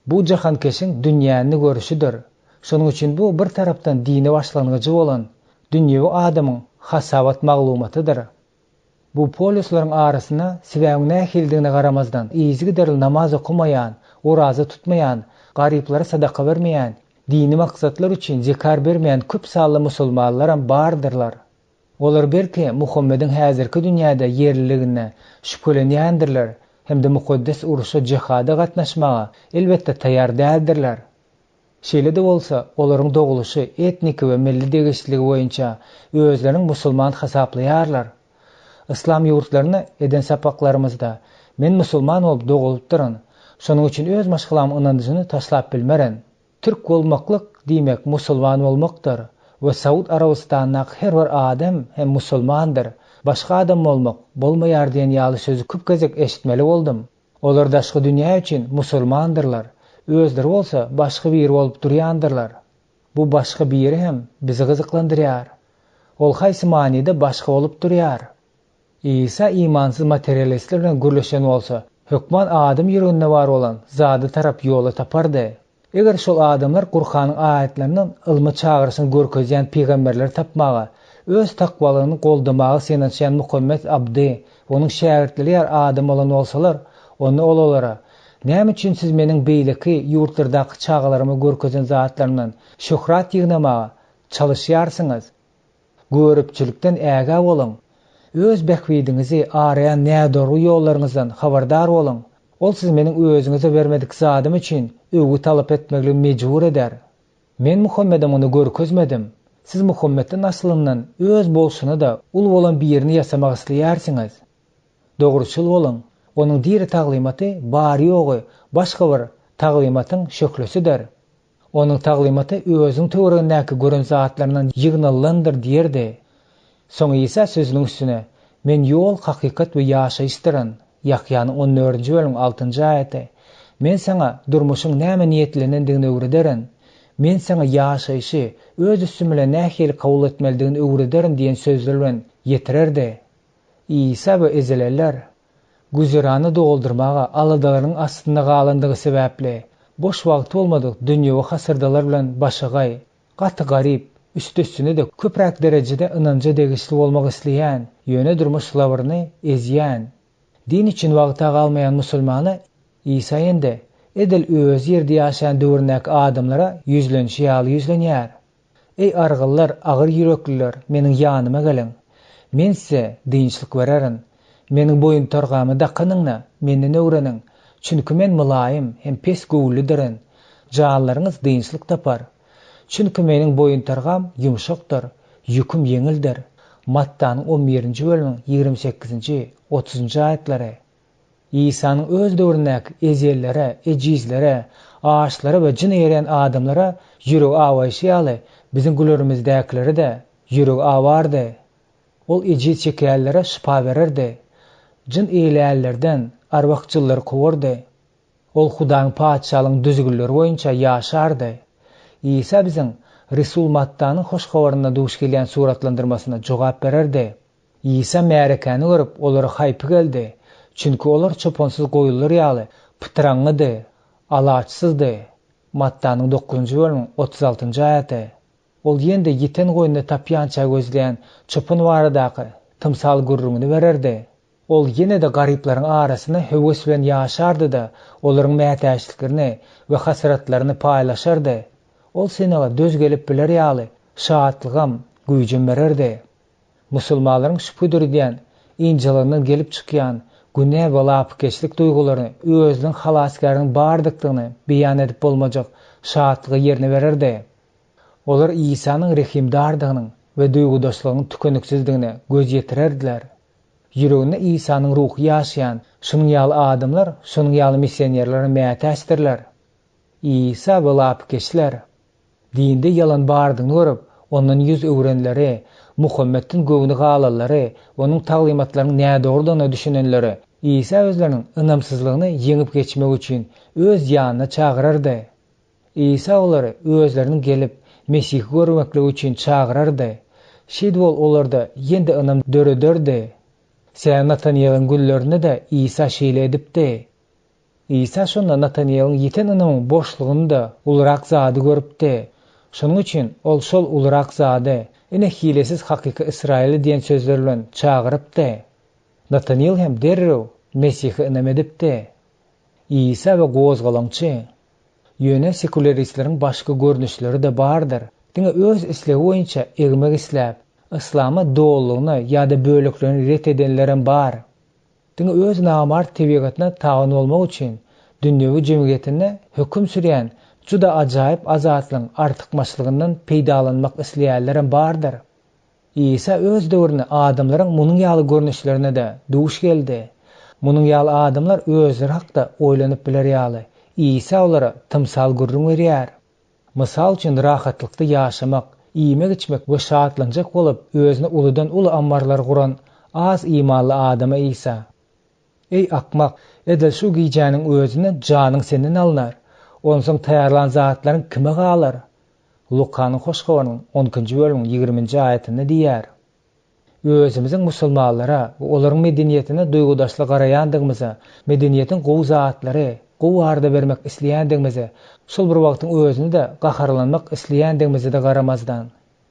A: Bu jahankeşiň dünýäni görüşidir. Şonuň üçin bu bir tarapdan dini başlangıcı bolan dünýäwi adamyň hasabat maglumatydyr. Bu polislaryň arasyna sebäbiň nähildigine garamazdan izgi deril namaz okumayan, oraza tutmayan, garyplara sadaka bermeýän, dini maksatlar üçin zekar bermeýän köp sanly musulmanlar bardyrlar. Olar belki Muhammediň häzirki dünýäde yerliligine şüphelenýändirler hem de mukaddes uruşa jihada gatnaşmaga elbetde taýýar däldirler. Şeýle-de bolsa, olaryň doguluşy etnik we milli degişligi boýunça özleriň musulman hasaplaýarlar. İslam ýurtlaryna eden sapaklarymyzda men musulman bolup dogulup duryn. Şonuň üçin öz maşgulamy ynandyjyny taşlap bilmeren. Türk bolmaklyk diýmek musulman bolmakdyr. Ve Saud Arabistanyň her bir adam hem musulmandyr. Başga adam bolmak bolmaýar diýen ýaly sözü köp gezek eşitmeli boldum. Olar daşky dünýä üçin musulmandyrlar. Özleri bolsa başga bir bolup durýandyrlar. Bu başga biri hem bizi gyzyklandyrýar. Ol haýsy manyda başga bolup durýar. İsa imansyz materialistler bilen gürleşen bolsa, hökman adam ýüreginde bar bolan zady tarap ýola tapardy. Eger şol adamlar Kur'anyň aýetlerinden ylmy çağırsyny görkezýän peýgamberler tapmaga, öz takwalygyny goldamaga senatçan Muhammed Abdi, onuň şägirdleri adam bolan bolsalar, onu olara "Näme üçin siz meniň beýleki ýurtlardaky çağalarymı görkezen zatlarymdan şöhrat ýygnamaga çalışýarsyňyz? Görüpçilikden äga bolun. Öz bähwidiňizi araýan nädor ýollaryňyzdan habardar bolun. Ol siz meniň özüňize bermedik zadym üçin öwgü talap etmegli mejbur eder. Men Muhammedem onu görkezmedim. Siz Muhammedden aslyndan öz bolşuny da ul bolan birini ýasamak isleýärsiňiz. Dogruçul bolun. Onuň diri taglimaty bary ýogy başga bir taglimatyň şöhlesidir. Onuň taglimaty özüň töweregindäki gören zatlaryndan ýygnalandyr diýerdi. Soň Isa sözüniň üstüne men ýol, hakykat we ýaşaýyş diren. Yahyanyň 14-nji bölüm 6-njy aýaty. Men sana durmuşyň näme niýetlenendigini öwrederin. Men sana ýaşaýyşy öz üstüm bilen nähili kabul etmelidigini öwrederin diýen sözler bilen ýetirerdi. Isa we ezeleller güzerany doldurmaga aladaryň astynda galandygy sebäpli boş wagt bolmadyk dünýäwi hasyrdalar bilen başagay, gaty garyp, üstüne de köpräk derejede ynança degişli bolmak isleýän, ýöne durmuşlaryny ezýän. Din için wagta galmayan musulmana İsa ende edil öz ýerde ýaşaýan döwründäki adamlara ýüzlenşi ýaly ýüzlenýär. Ey argyllar, agyr ýürekliler, meniň ýanyma gelin. Men size dinçlik bererin. Meniň boyun torgamy dakynyňna menden öwreniň. Çünki men mylaýym hem pes göwülidirin. Janlaryňyz dinçlik tapar. Çünki meniň boyun torgam ýumşakdyr, ýüküm ýeňildir. Mattanyň 11-nji bölümiň 28-nji 30-njy aýatlary. İsa'nın öz döwründäki ezellere, ejizlere, ağaçlara ve jin eren adamlara ýüregi awaýşy bizim gülerimizdäkilere de ýüregi awardy. Ol ejiz çekýärlere şifa bererdi. Jin eýlärlerden arwakçylary kowardy. Ol Hudaň paçalygynyň düzgünleri boýunça ýaşardy. İsa biziň Resul Mattanyň hoş habaryna duş gelýän suratlandyrmasyna jogap bererdi. İsa märekany görüp olary haýpy geldi. Çünki olar çoponsuz goýullar ýaly pytraňydy, alaçsyzdy. Mattanyň 9-njy bölüm 36-njy aýaty. Ol ýende ýeten goýunda tapýança gözleýän çopun baradaky tymsal gurrungyny bererdi. Ol ýene de garyplaryň arasyna höwes bilen ýaşardy da olaryň mätäçliklerini we hasratlaryny paýlaşardy. Ol senaga döz gelip biler ýaly şahatlygam, güýjüm bererdi. Musulmanlaryň şüphe diýen injilinden gelip çıkyan günä we lapkeşlik duygularyny özüniň halasgarynyň bardygyny beýan edip bolmajak şatlygy ýerine bererdi. Olar İsa'nın rehimdardygynyň we duýgudaşlygynyň tükeniksizdigine göz ýetirerdiler. Ýüreginde İsa'nın ruhy ýaşaýan şunyň ýaly adamlar, şunyň ýaly missionerlere mätäsdirler. İsa we lapkeşler dinde yalan bardygyny görüp, ondan yüz öwrenleri, Muhammed'in göwüni galalary, onuň taglymatlaryny näde olduğunu düşünenleri, İsa özleriniň ynamsyzlygyny ýeňip geçmek üçin öz ýanyna çagyrardy. İsa olary özleriniň gelip Mesih görmeklik üçin çagyrardy. Şeýdibol olarda ýende ynam dörederdi. Sen Nataniýalyň güllerini de İsa şeýle edipdi. İsa şonda Nataniýalyň ýeten ynamyň boşlugyny da ulrak zady görüpdi. Şonuň üçin ol şol ulrak zady ene hilesiz hakyky Israil diýen sözler bilen çagyrypdy. Nataniýal hem derrew Mesihi ynam edipdi. İsa we gozgalaňçy ýöne sekularistlaryň başga görnüşleri de bardyr. Diňe öz islegi boýunça egmek isläp, islamy dolugyny ýa-da böleklerini ret edenlerem bar. Diňe öz namart tebigatyna taýan bolmak üçin dünýäwi jemgyýetine hökm sürýän juda ajaýyp azatlyň artykmaçlygyndan peýdalanmak isleýärlerem bardyr. İsa öz döwrüne adamlaryň munyň ýaly görnüşlerine de duş geldi. Munyň ýaly adamlar özleri hakda oýlanyp biler ýaly. İsa olara tymsal gurrun berýär. Mysal üçin rahatlykda ýaşamak, iýmek içmek we şatlanjak bolup özüne uludan uly ammarlar guran az imanly adama İsa: "Ey akmak, edil şu giýjäniň özüne janyň senden alynar. Onsoň taýarlan zatlaryň kime galar?" Lukanyň hoşgabarynyň 10-njy bölümiň 20-nji aýatynda diýär. Özümiziň musulmanlara we olaryň medeniýetine duýgudaşlyk garaýandygymyza, medeniýetiň gowy zatlary, gowy arda bermek isleýändigimize, şol bir wagtyň özüni de gaharlanmak isleýändigimize de garamazdan,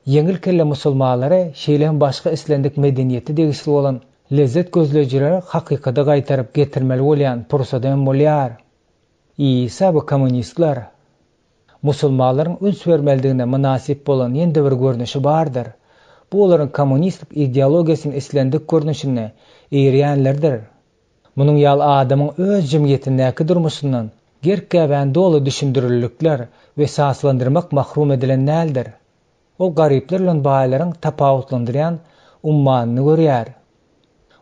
A: ýeňil kelle musulmanlara şeýle başga islendik medeniýeti degişli bolan lezzet gözleýjilere hakykata gaýtaryp getirmeli bolýan pursatdan bolýar. İsa we kommunistler musulmanlaryň üns bermeldigine münasip bolan ýende bir görnüşi bardyr. Bu olaryň kommunistlik ideologiýasyny islendik görnüşine eýrýänlerdir. Munyň ýaly adamyň öz jemgyýetindäki durmuşyndan gerkäbän dolu düşündürillikler we saslandyrmak mahrum edilen näldir. O garyplar bilen baýlaryň tapawutlandyrýan ummanyny görýär.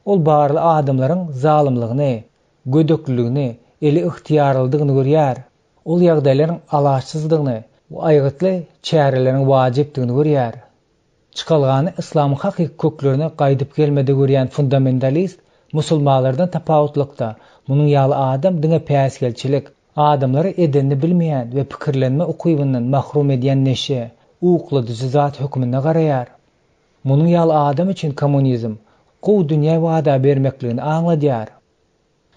A: Ol barly adamlaryň zalymlygyny, gödöklüligini, eli ihtiýarlydygyny görýär. Ol ýagdaýlaryň alaçsyzdygyny we aýgytly çäreleriň wajypdygyny görýär. Çykalgany islamyň hakyky köklerine gaýdyp gelmedi görýän fundamentalist musulmanlardan tapawutlykda munyň ýaly adam diňe päsgelçilik, adamlary edenini bilmeýän we pikirlenme ukybyndan mahrum edýän neşe, ukladyjy zat hökmüne garaýar. Munyň ýaly adam üçin kommunizm gowy dünýä wada bermekligini aňladýar.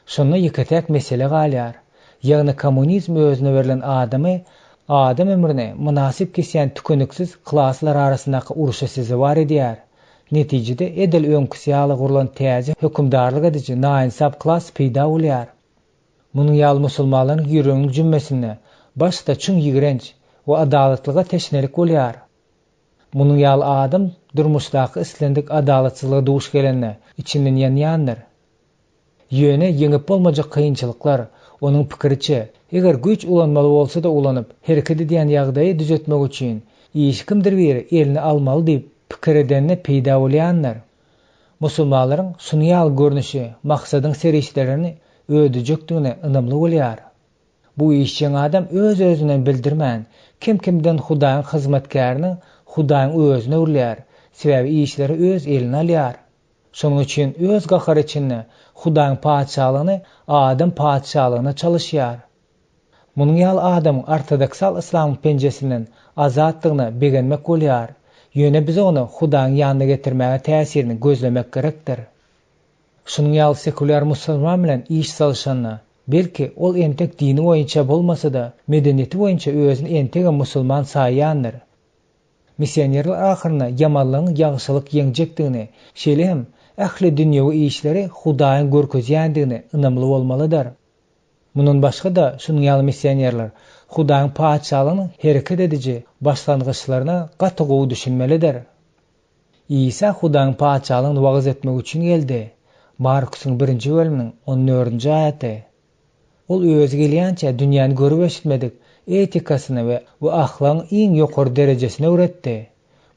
A: Şonda ýeketek mesele galýar. Ýagny kommunizm özüne berilen adamy adam ömrüne münasip kesýän tükeniksiz klaslar arasyndaky uruşa sizi bar edýär. Netijede edil öňküsýaly gurulan täze hökümdarlyk edici naýynsap klas peýda bolýar. Munyň ýaly musulmanlaryň ýüregiň jümmesine başda çyň ýigrenç we adalatlyga teşnelik bolýar. Munyň ýaly adam durmuşdaky islendik adalatçylyga duş gelende içinden ýanýandyr. Ýöne ýeňip bolmajak kynçylyklar onuň pikiriçe eger güç ulanmaly bolsa da ulanyp hereket edýän ýagdaýy düzeltmek üçin hiç kimdir biri elini almaly diýip pikir edenine peýda bolýanlar. Musulmanlaryň sunyal görnüşi maksadyň serişlerini ödüjekdigine ynamly bolýar. Bu işçiň adam öz özünden bildirmän, kim-kimden Hudaýyň hyzmatkaryny Hudaýyň özüne urlýar, sebäbi işleri öz eline alýar. Şonuň üçin öz gahary içinde Hudaýyň paçalygyny adam paçalygyna çalışýar. Munyň ýaly adam ortodoksal islam penjesinden azatlygyna begenmek bolýar. Ýöne biz onu Hudaýyň ýanyna getirmäge täsirini gözlemek gerekdir. Şunyň ýaly sekular musulman bilen iş salşanna, belki ol entek dini boýunça bolmasa da medeniýeti boýunça özüni entege musulman saýýandyr. Missionerler ahyryna ýamanlygyň ýagşylyk ýeňjekdigini, şeýle ähli dünýäwi işleri Hudaýyň görkezýändigini ynamly bolmalydyr. Munun başga da şunyň ýaly missionerler Hudaýyň paçalygyny hereket edici başlangyçlaryna gaty gowy düşünmelidir. İsa Hudaýyň paçalygyny wagaz etmek üçin geldi. Markus'un 1-nji bölüminiň 14-nji aýaty. Ol özü gelýänçe dünýäni görüp eşitmedik etikasyny we ahlagyň iň ýokary derejesine öwretdi.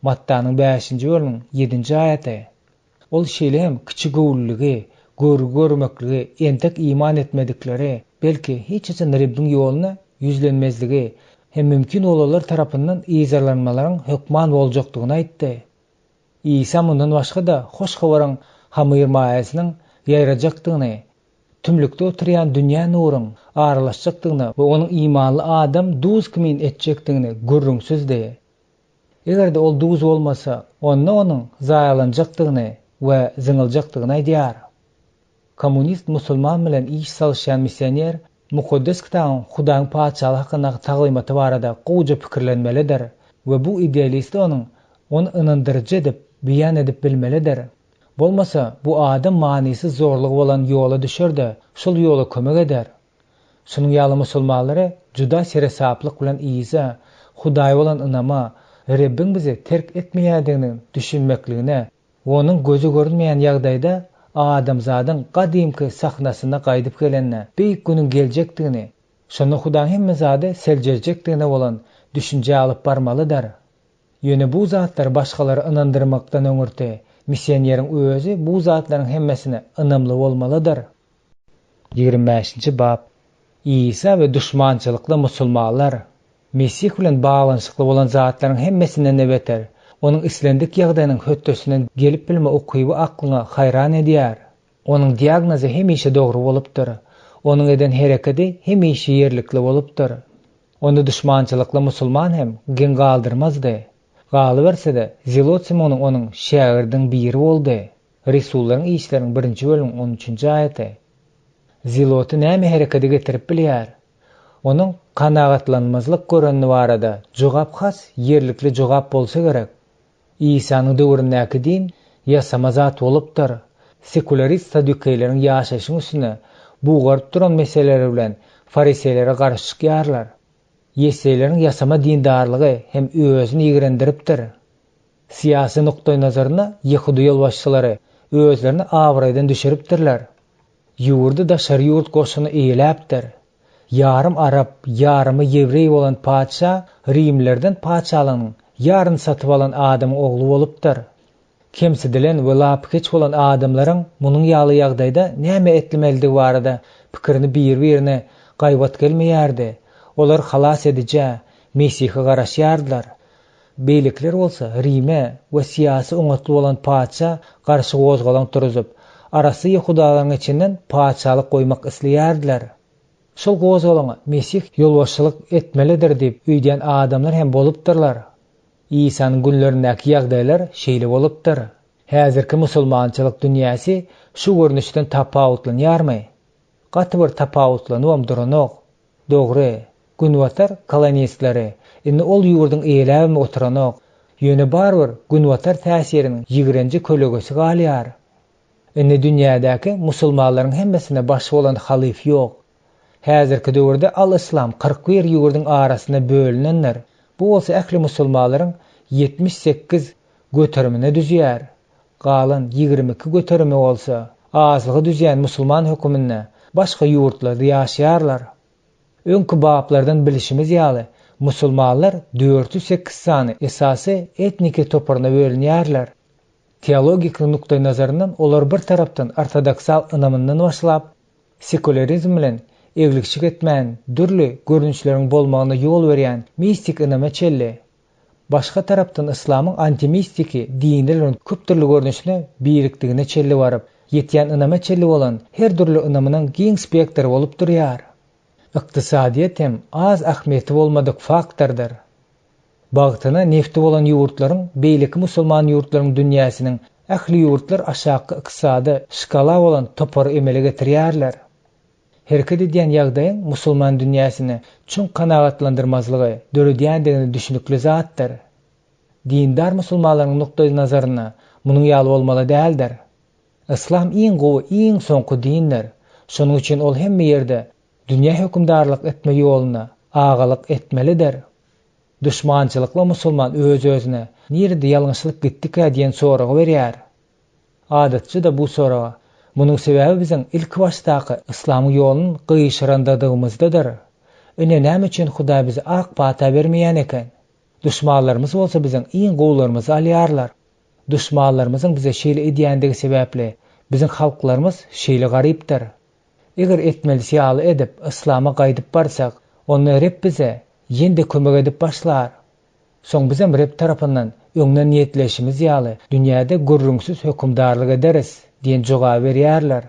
A: Mattanyň 5-nji bölüminiň 7-nji aýaty. Ol şeýle kiçi gowulligi, görmekligi, entek iman etmedikleri, belki hiç için Rabbiň ýoluna yüzlenmezligi hem mümkin olalar tarapyndan ýyzarlanmalaryň hökman boljakdygyny aýtdy. İsa mundan başga da hoş habaryň hamyrmaýasynyň ýaýrajakdygyny, tümlükde oturýan dünýä nuryň aralaşjakdygyny we onuň imanly adam duz kimin etjekdigini görüňsüzdi. Egerde ol duz bolmasa, onuň zaýalanjakdygyny we zyňyljakdygyny aýdýar. Kommunist musulman bilen iş salşan missioner mukaddes kitabyň Hudaň paçalygy hakynda taglymaty barada goýja pikirlenmelidir we bu idealist onu ynandyrjy dep beýan edip bilmelidir. Bolmasa bu adam manysy zorlugy bolan ýola düşerdi, şol ýola kömek eder. Şunuň ýaly musulmanlary juda seresaplyk bilen İsa, Hudaýa bolan ynama, Rabbiň bizi terk etmeýärdigini düşünmekligine, onuň gözü görünmeýän ýagdaýda adamzadyň gadymky sahnasyna gaýdyp gelenine, beýik günüň geljekdigini, şonu Hudaň hemme zady seljerjekdigine bolan düşünje alyp barmalydyr. Ýöne bu zatlar başgalary ynandyrmakdan öňürti, missioneriň özü bu zatlaryň hemmesine ynamly bolmalydyr. 25-nji bab. İsa we düşmançylykly musulmanlar. Mesih bilen baglanyşykly bolan zatlaryň hemmesinden beter, onuň islendik ýagdaýynyň hötdesinden gelip bilme okuýby aklyna hayran edýär. Onuň diagnozy hemişe dogry bolupdyr. Onuň eden hereketi hemişe ýerlikli bolupdyr. Onu düşmançylykly musulman hem gen galdyrmazdy. Galybersede Zilot Simonyň onuň şägirdiň biri boldy. Resullaryň işleriň 1-nji bölüminiň 13-nji aýaty. Ziloty näme hereketi getirip bilýär? Onuň kanagatlanmazlyk görenini barada jogap has ýerlikli jogap bolsa gerek. İsa'nın döwründäki din ýasama zat bolupdyr. Sekularist sadukeýleriň ýaşaşyň üstüne buğaryp duran meseleler bilen fariseýlere garşy çykýarlar. Ýeseýleriň ýasama dindarlygy hem özüni ýigrendiripdir. Siýasy nukdaý nazaryna Ýehudi ýolbaşçylary özlerini awraýdan düşüripdirler. Ýurdy da şeriýat goşuny eýläpdir. Yarım Arap, yarımı Yevrey bolan paça Rimlerden paçalygynyň yarın satyp alan adamyň ogly bolupdyr. Kemsidilen we lapkeç bolan adamlaryň munyň ýaly ýagdaýda näme etmeldigi barada pikirini bir-birine gaýbat gelmeýärdi. Olar halas edije, Mesih'e garaşýardylar. Beýlikler bolsa Rime we siýasy oňatly bolan paça garşy gozgalan turuzyp, arasy Ýehudalaryň içinden paçalyk goýmak isleýärdiler. Şol gozgalana Mesih ýolbaşçylyk etmelidir diýip üýdän adamlar hem bolupdyrlar. İsa'nın günlerindäki ýagdaýlar şeýle bolupdyr. Häzirki musulmançylyk dünýäsi şu görnüşden tapawutlanýarmy? Gaty bir tapawutlanyp duranok. Dogry, günwatar kolonistleri, indi ol ýurdun eýläbime oturanok, ýöne barbyr günwatar täsiriniň 20-nji kölegesi galýar. Indi dünýädäki musulmanlaryň hemmesine baş bolan halyf ýok. Häzirki döwürde al-Islam 41 ýurdun arasyna bölünenler. Bu bolsa ähli musulmanlaryň 78 göterimine düzýär. Galan 22 göterimi bolsa, azlygy düzýän musulman hökümine başga ýurtlarda ýaşaýarlar. Öňkü bablardan bilişimiz ýaly, musulmanlar 408 sany esasy etniki toparyna bölünýärler. Teologik nukdaý nazaryndan olar bir tarapdan ortodoksal ynamyndan başlap, sekularizm bilen eglikçik etmän, dürli görnüşleriň bolmagyna ýol berýän mistik ynama çelli. Başga tarapdan islamyň antimistiki dinlerin köp türlü görnüşine birikdigine çelli baryp, ýetýän ynama çelli bolan her türlü ynamynyň giň spektri bolup durýar. Iqtisadiýet hem az ähmiýeti bolmadyk faktordur. Bagtyna nefti bolan ýurtlaryň beýleki musulman ýurtlaryň dünýäsiniň ähli ýurtlar aşağı iqtisady şkala bolan topar emele getirýärler. Herketi diýen ýagdaýyň musulman dünýäsini çün kanagatlandyrmazlygy döredýändigini düşünükli zatdyr. Dindar musulmanlaryň nukdaý nazaryna munyň ýaly bolmaly däldir. Islam iň gowy, iň soňky dindir. Şonuň üçin ol hemme ýerde dünýä hökümdarlyk etme ýoluna agalyk etmelidir. Düşmançylykly musulman öz-özüne nirde ýalňyşlyk gitdik diýen soragy berýär. Adatçy da bu soraga Munyň sebäbi biziň ilk başdaky İslam ýolun gyýşyrandadygymyzdadyr. Ine näme üçin Hudaý bize ak pata bermeýän eken? Düşmanlarymyz bolsa biziň iň gowlarymyzy alýarlar. Düşmanlarymyzyň bize şeýle edýändigi sebäpli biziň halklarymız şeýle garypdyr. Eger etmeli ýaly edip İslama gaýdyp barsak, onlar hep bize ýende kömek edip başlar. Soň bizim rep tarapyndan öňden niýetleşimiz ýaly dünýäde gürrüňsiz hökümdarlyk ederiz diýen jogap berýärler.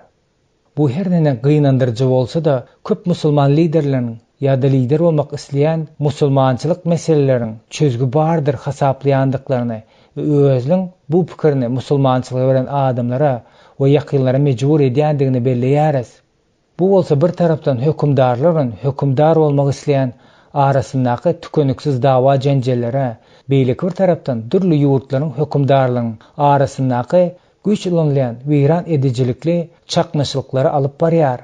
A: Bu her näme gynandyrjy bolsa da köp musulman liderleriň ýa-da lider bolmak isleýän musulmançylyk meselelerini çözgü bardyr hasaplaýandyklaryny we özüň bu pikirini musulmançylyga beren adamlara we ýakynlara mejbur edýändigini belleýäris. Bu bolsa bir tarapdan hökümdarlaryň hökümdar bolmak isleýän arasyndaky tükeniksiz dawa janjallary, beýlik bir tarapdan dürli ýurtlaryň hökümdarlygynyň arasyndaky güç ulanlayan wiran edijilikli çaknaşyklyklara alyp barýar.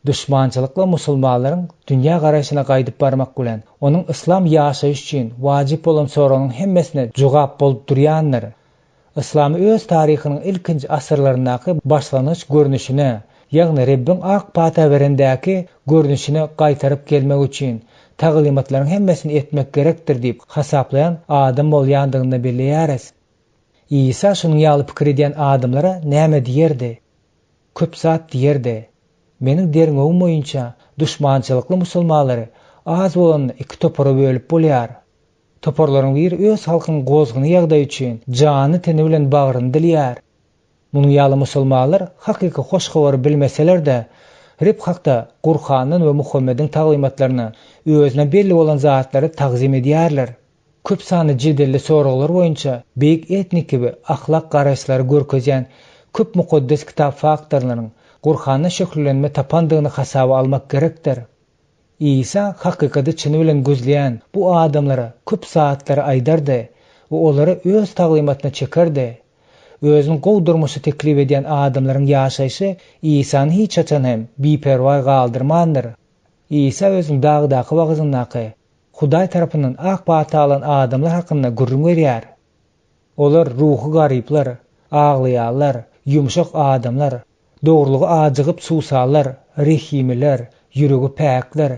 A: Düşmançylykla musulmanlaryň dünýä garaşyna gaýdyp barmak bilen onuň islam ýaşaýyş üçin wajyp bolan soranyň hemmesine jogap bolup durýandyr. İslam öz taryhynyň ilkinji asyrlaryndaky başlanyş görnüşine, ýagny Rebbiň ak pata berendäki görnüşine gaýtaryp gelmek üçin taglimatlaryň hemmesini etmek gerekdir diýip hasaplayan adam bolýandygyny bilýäris. İsa şunyň ýaly pikir edýän adamlara näme diýerdi? Köp zat diýerdi. Meniň derňegim boýunça düşmançylykly musulmanlary az bolany iki topora bölüp bolýar. Toporlaryň biri öz halkynyň gozguny ýagdaý üçin jany teni bilen bagryny dilýär. Munyň ýaly musulmanlar hakyky hoşgabar bilmeseler de rep hakda Qur'anyň we Muhammediň taglimatlaryny özüne belli bolan zatlary tagzim edýärler. Köp sany jedelli soraglar boýunça beýik etnik gibi ahlak garaşlary görkezýän köp mukaddes kitap faktorlarynyň Qur'an'a şekillenme tapandygyny hasaba almak gerekdir. İsa hakykatda çyny bilen gözleýän bu adamlara köp saatlary aýdardy we olary öz taglimatyna çekerdi. Özüň gowdurmuşy teklip edýän adamlaryň ýaşaýşy İsany hiç açan hem biperwa galdyrmandyr. İsa özüň dagdaky wagzyndaky Hudaý tarapyndan ak pata alan adamlar hakynda gurrun berýär. Olar ruhy garyplar, aglaýarlar, ýumşak adamlar, dogrulygy ajygyp suwsallar, rehimler, ýüregi päkler,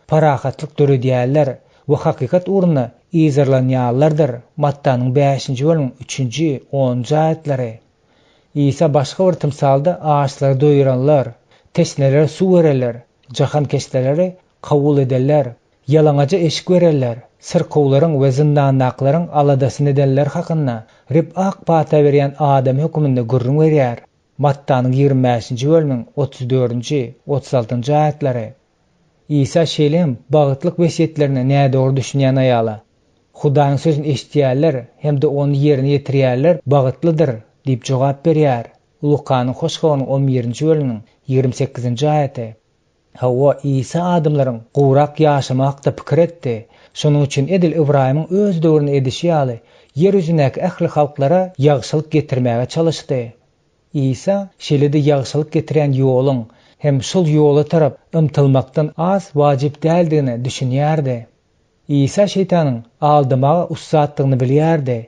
A: parahatlyk döredýärler we hakykat uruny izarlanýarlardyr. Mattanyň 5-nji bölümiň 3-nji 10-nji aýatlary. İsa başga bir tymsalda ağaçlary doýuranlar, tesnelere su bererler, jahan keşteleri kabul ederler, yalanaca eşik bererler, sırkowlaryň we zindandaklaryň aladasyny edenler hakynda Reb ak pata berýän adam höküminde gurrun berýär. Mattanyň 25-nji bölümiň 34-nji 36-njy aýatlary. İsa şeýlem bagtlyk wesiýetlerini nädor düşünýän aýala. Hudaýyň sözüni eşitýärler hemde onu ýerine ýetirýärler bagtlydyr diýip jogap berýär. Lukanyň hoşgabarynyň 11-nji bölümiň 28-nji aýaty. Hawa İsa adamlaryň gowrak ýaşamakda pikir etdi. Şonuň üçin Edil İbrahim'iň öz döwrüne edişi ýaly yer üzündäki ähli halklara ýagşylyk getirmäge çalışdy. İsa şeýle-de ýagşylyk getirýän ýoluň hem şol ýola tarap ymtylmakdan az wajyp däldigini düşünýärdi. İsa şeytanyň aldymaga ussatdygyny bilýärdi.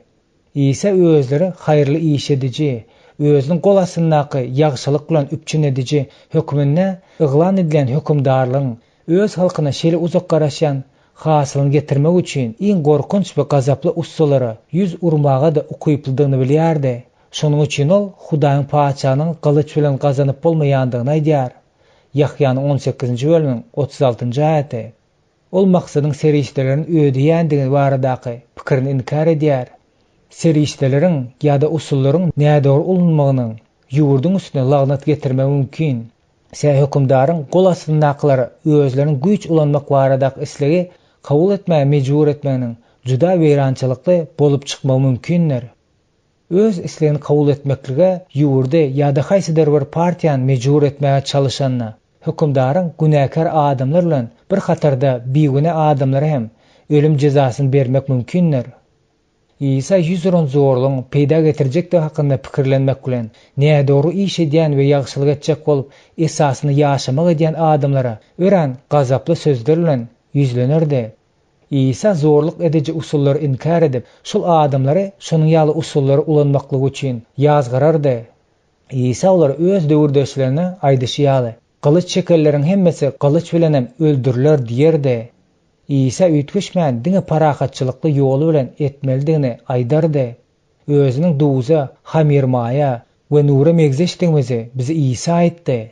A: İsa özleri haýrly iş edici, özüniň gol astyndaky ýagşylyk bilen üpçün edici hökmüne yglan edilen hökümdarlygyň öz halkyna şeýle uzak garaşan hasylyny getirmek üçin iň gorkunç we gazaply ussulary yüz urmaga da ukyplydygyny bilýärdi. Şonuň üçin ol Hudaýyň paçanyň gylyç bilen gazanyp bolmaýandygyny aýdýar. Yahyanyň 18-nji bölümiň 36-njy aýaty. Ol maksadyň serişdelerini ödýändigini baradaky pikirini inkar edýär. Serişdeleriň ýa-da usullaryň nädor ulunmagynyň ýurduň üstüne lagnat getirmek mümkin. Sen hökümdaryň gol astındakylary özleriniň güýç ulanmak baradaky islegi kabul etmäge mejbur etmeginiň juda weýrançylykly bolup çykmagy mümkindir. Öz islegini kabul etmeklige ýurda ýa-da haýsydyr bir partiýany mejbur etmäge çalışanna hökümdaryň günäkar adamlar bilen bir hatarda biýgüne adamlara hem ölüm jezasyny bermek mümkindir. İsa yüzüron zorluğun peyda getirjek de hakynda pikirlenmek bilen nädor iş edýän we ýagşylyk etjek bolup esasyny ýaşamak edýän adamlara ören gazaply sözler bilen yüzlenerdi. İsa zorluk edici usullary inkar edip şol adamlary şonuň ýaly usullary ulanmaklygy üçin ýazgyrardy. İsa olar öz döwürdeşlerine aýdyşýaly. Kılıç çekellerin hemmesi kılıç bilen hem öldürler diýerde. İsa ütgüşmän diňe parakatçylykly ýoly bilen etmelidigini aýdardy. Özüniň duza, hamirmaya we nura megzeşdigimizi bize İsa aýtdy.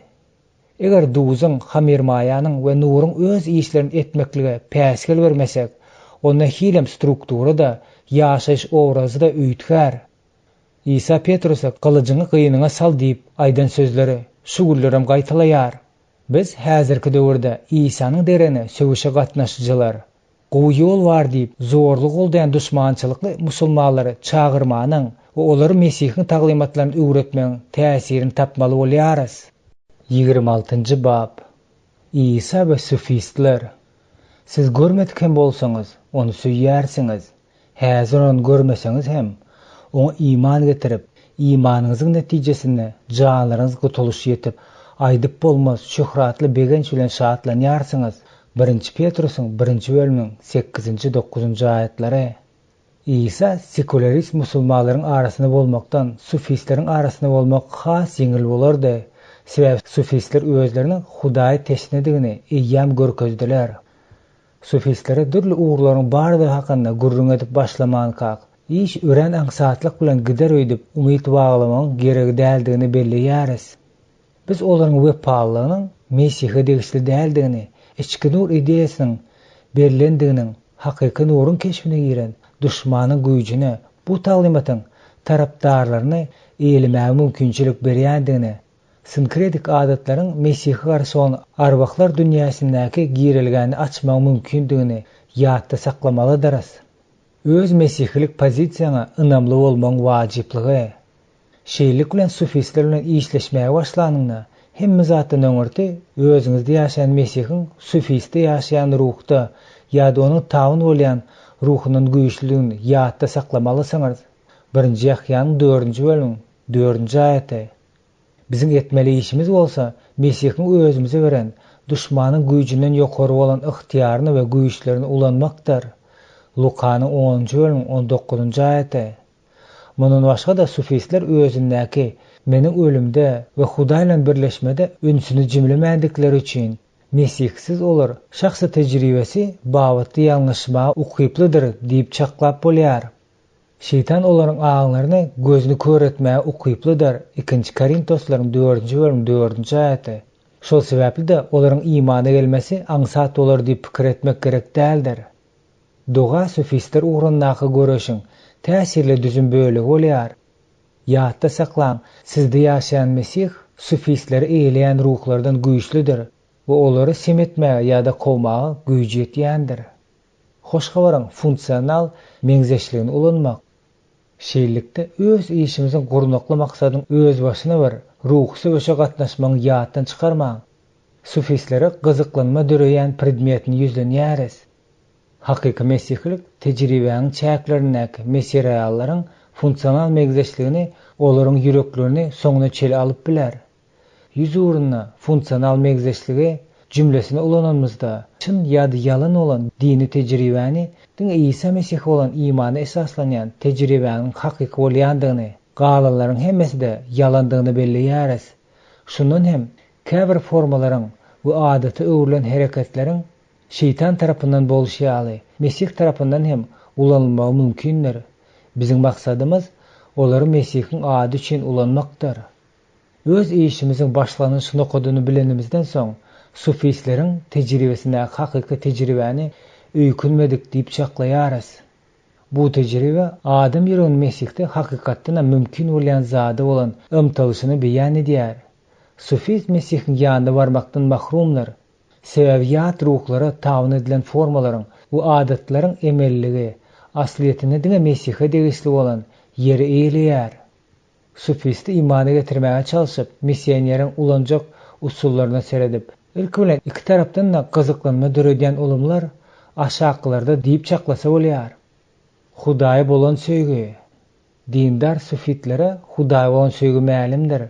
A: Eger duzyň, hamirmaýanyň we nuryň öz işlerini etmeklige päsgel bermesek, onda hilem struktura da, ýaşaýyş obrazy da üýtgär. İsa Petrusa kılıjyňy gynyňa sal diýip aýdan sözleri şugullarym gaýtalaýar. Biz häzirki döwürde İsanyň dereni söwüşe gatnaşyjylar, gowy ýol bar diýip zorluk boldan düşmançylykly musulmanlary çağırmanyň we olary Mesihiň taglymatlaryny öwretmeň täsirini tapmaly bolýarys. 26-njy bab. İsa we sufistler. Siz görmediken bolsaňyz, onu süýýärsiňiz. Häzir onu görmeseňiz hem oňa iman getirip, imanyňyzyň netijesinde janlaryňyz gutuluş ýetip, aýdyp bolmaz şöhratly begenç bilen şatlanýarsyňyz. 1 Petrusyň 1-nji bölümiň 8-9 aýatlary. İsa sekularist musulmanlaryň arasynda bolmakdan sufistleriň arasynda bolmak has ýeňil bolardy. Sebäp sufistler özleriniň Hudaý teşnedigini eýýäm görkezdiler. Sufistlere dürli uğurlaryň bardygy hakynda gurrun edip başlamanykak, iş ören aňsatlyk bilen gider öýdüp umyt baglamagyň geregi däldigini belleýäris. Biz olaryň wepalygynyň Mesihe degişli däldigini, içki nur ideýasynyň berilendiginiň, hakyky nuryň keşfine giren düşmanyň güýjüne, bu taglymatyň tarapdarlaryny eýlemäge mümkinçilik berýändigini, sinkretik adatlaryň Mesihe garşy olan arwahlar dünýäsindäki girilgäni açmak mümkindigini ýatda saklamalydyrs. Öz mesihlik pozisiýaňa ynamly bolmaň wajyplygy. Şeýlik bilen sufistler bilen işleşmäge başlanyňda hemme zatdan öňürti özüňizde ýaşaýan Mesihiň sufistde ýaşaýan ruhda ýa-da onuň tabyn bolýan ruhynyň güýçlüligini ýatda saklamalysyňyz. 1-nji Ýahýanyň 4-nji bölümiň 4-nji aýaty. Bizim etmeli işimiz bolsa, Mesihiň özümize beren düşmanyň güýjünden ýokary bolan ıhtiýaryny we güýçlerini ulanmakdyr. Lukanyň 10-nji bölümiň 19-njy aýaty. Munun başga da sufistler özündäki meniň ölümde we Hudaý bilen birleşmede ünsüni jimlemänlikleri üçin Mesihsiz olar şahsy tejribesi babatly ýalňyşmaga ukyplydyr diýip çaklap bolýar. Şeytan olaryň aňlaryny gözüni köretmäge ukyplydyr. 2 Korintoslaryň 4-nji bölüm 4-nji aýaty. Şol sebäpli de olaryň imana gelmesi aňsat bolar diýip pikir etmek gerek däldir. Doga sufistler ugrundaky görüşiň täsirli düzün bölegi bolýar. Ýatda saklan, sizde ýaşaýan Mesih sufistleri eýleýän ruhlardan güýçlidir we olary semetmäge ýa-da kowmaga güýji ýetýändir. Hoş habaryň funksional meňzeşligini ulanmak. Şeýlikde öz işimiziň gurnakly maksadyň öz başyna bir ruhsy öşe gatnaşmagyň ýatdan çykarmak. Sufistlere gyzyklanma döreýän predmetini ýüzlenýäris. Hakyky mesihlik tejribäniň çäklerindäki mesirallaryň funksional meňzeşligini olaryň ýüreklerini soňuna çeli alyp biler. Ýüz uğruna funksional meňzeşligi cümlesini ulananmızda çyn ýa-da ýalan olan dini tejribäni diň İsa Mesih bolan imana esaslanýan tejribäniň hakyky bolýandygyny, galanlaryň hemmesi de ýalandygyny belleýäris. Şundan hem käbir formalaryň we adaty öwrülen hereketleriň şeytan tarapyndan bolýaly, Mesih tarapyndan hem ulanmagy mümkindir. Bizim maksadymız olary Mesihiň ady üçin ulanmakdyr. Öz işimiziň başlanyşyny okudyny bilenimizden soň sufistleriň tejribesinde hakyky tejribäni öýkünmedik diýip çaklaýarys. Bu tejribe adam ýüreginiň Mesihde hakykatdan mümkin bolýan zady bolan ymtalyşyny beýan edýär. Sufist Mesihiň ýanynda barmakdan mahrumlar. Sebäbiyat ruhlara tabyn edilen formalaryň we adatlaryň emelligi asliýetine diňe Mesihe degişli bolan ýeri eýleýär. Sufistler imana getirmäge çalyşyp missiýanyň ulanjak usullaryna seredip, ilki bilen iki tarapdan da gyzyklanma döredýän ulumlar aşakylarda diýip çaklasa bolýar. Hudaý bolan söýgü. Dindar sufitlere Hudaý bolan söýgü mälimdir.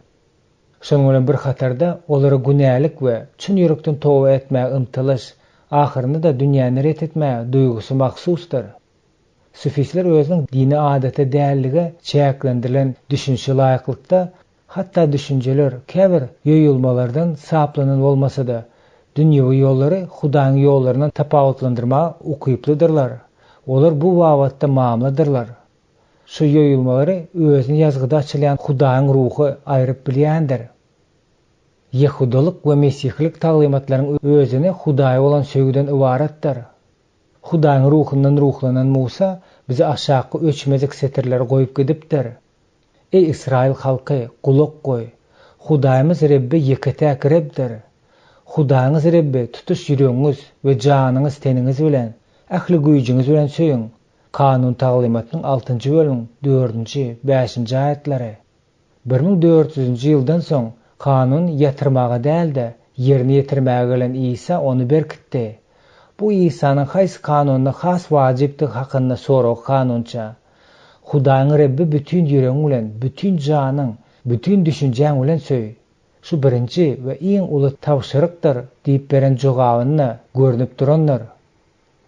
A: Şonuň bilen bir hatarda olary günälik we çyn ýürekden towa etmäge ymtylyş, ahyrynda da dünýäni ret etmäge duýgusy maksusdyr. Sufistler özüniň dini adata dällige çäklendirilen düşünşe laýyklykda hatta düşünceler, käbir ýoýulmalardan saplanan bolmasa da, dünýäwi ýollary Hudaýyň ýollaryndan tapawutlandyrmaga ukyplydyrlar. Olar bu wagtda mamladyrlar. Şu ýoýulmalary özüni ýazgyda açylan Hudaýyň ruhy aýryp bilýändir. Ýehudalyk we Mesihlik taglymatlaryň özüni Hudaýa bolan söýgüden ibaratdyr. Hudaýyň ruhundan ruhlanan Musa bizi aşağı öçmezek setirler goýup gidipdir. Ey İsrail halky, gulak goý. Hudaýymyz Rebbi ýeketäk Rebdir. Hudaýyňyz Rebbi tutuş ýüregiňiz we janyňyz teniňiz bilen, ähli güýjüňiz bilen söýüň. Kanun taglymatynyň 6-njy bölümiň 4-nji, 5-nji aýatlary. 1400-nji ýyldan soň kanun ýatyrmaga däldi, ýerine ýetirmäge gelen İsa onu berkitdi. Bu İsa'nın hays kanununa has wajypdyk hakynda sorag kanunça. Hudaýyň Rebbi bütün ýüregiň bilen, bütün janyň, bütün düşünjeň bilen söý. Şu birinji we iň uly tawşyrykdyr diýip beren jogabyny görnüp duranlar.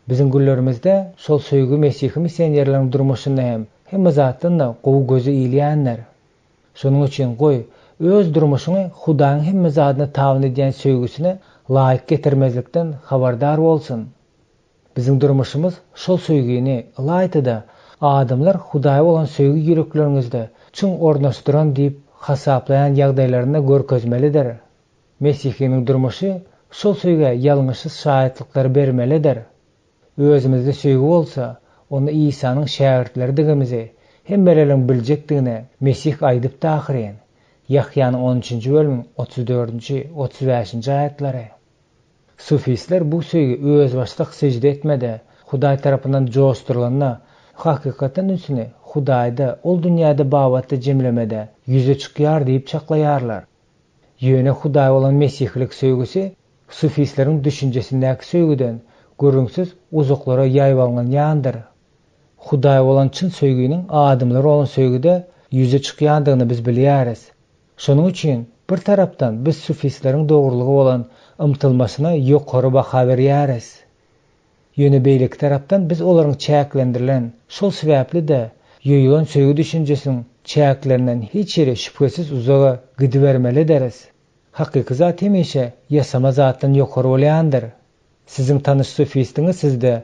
A: Bizim güllerimizde şol söýgü Mesihim misionerleriň durmuşyny hem zatynda gowy gözü ilýänler. Şonuň üçin goý, öz durmuşyny Hudaýyň hem zatyny tabyn edýän söýgüsine laýyk getirmezlikden habardar bolsun. Bizim durmuşymız şol söýgüni laýtyda adamlar Hudaýa bolan söýgü ýürekleriňizde çyň ornaşdyran diýip hasaplayan ýagdaýlaryna görkezmelidir. Mesihiniň durmuşy şol söýge ýalňyşsız şahytlyklar bermelidir. Özümizde söýgü bolsa, onu İsa'nın şägirdleri digimizi hemmeleriň biljekdigine Mesih aýdyp tahyren. Yahya'nın 13-nji bölümiň 34-nji, 35-nji aýatlary. Sufistler bu söýgü öz başlyk sejde etmede, Hudaý tarapyndan joşdurulanyna, hakykatan üstüne Hudaýda, ol dünýäde babatda jemlemede ýüze çykýar diýip çaklaýarlar. Ýöne Hudaý bolan Mesihlik söýgüsi Sufistleriň düşünjesindäki söýgüden görüňsiz uzaklara ýaýyp algan ýandyr. Hudaý bolan çyn söýgüniň adamlar bolan söýgüde ýüze çykýandygyny biz bilýäris. Şonuň üçin bir tarapdan biz Sufistleriň dogrulygy bolan ymtylmasyna ýokary baha berýäris. Ýöne beýlik tarapdan biz olaryň çäklendirilen, şol sebäpli de ýoýulan söýgü düşünjesiniň çäklerinden hiç ýere şüphesiz uzaga gidibermeli deriz. Hakyky zat hemişe ýasama zatdan ýokary bolýandyr. Sizin tanış sufistiňiz sizde,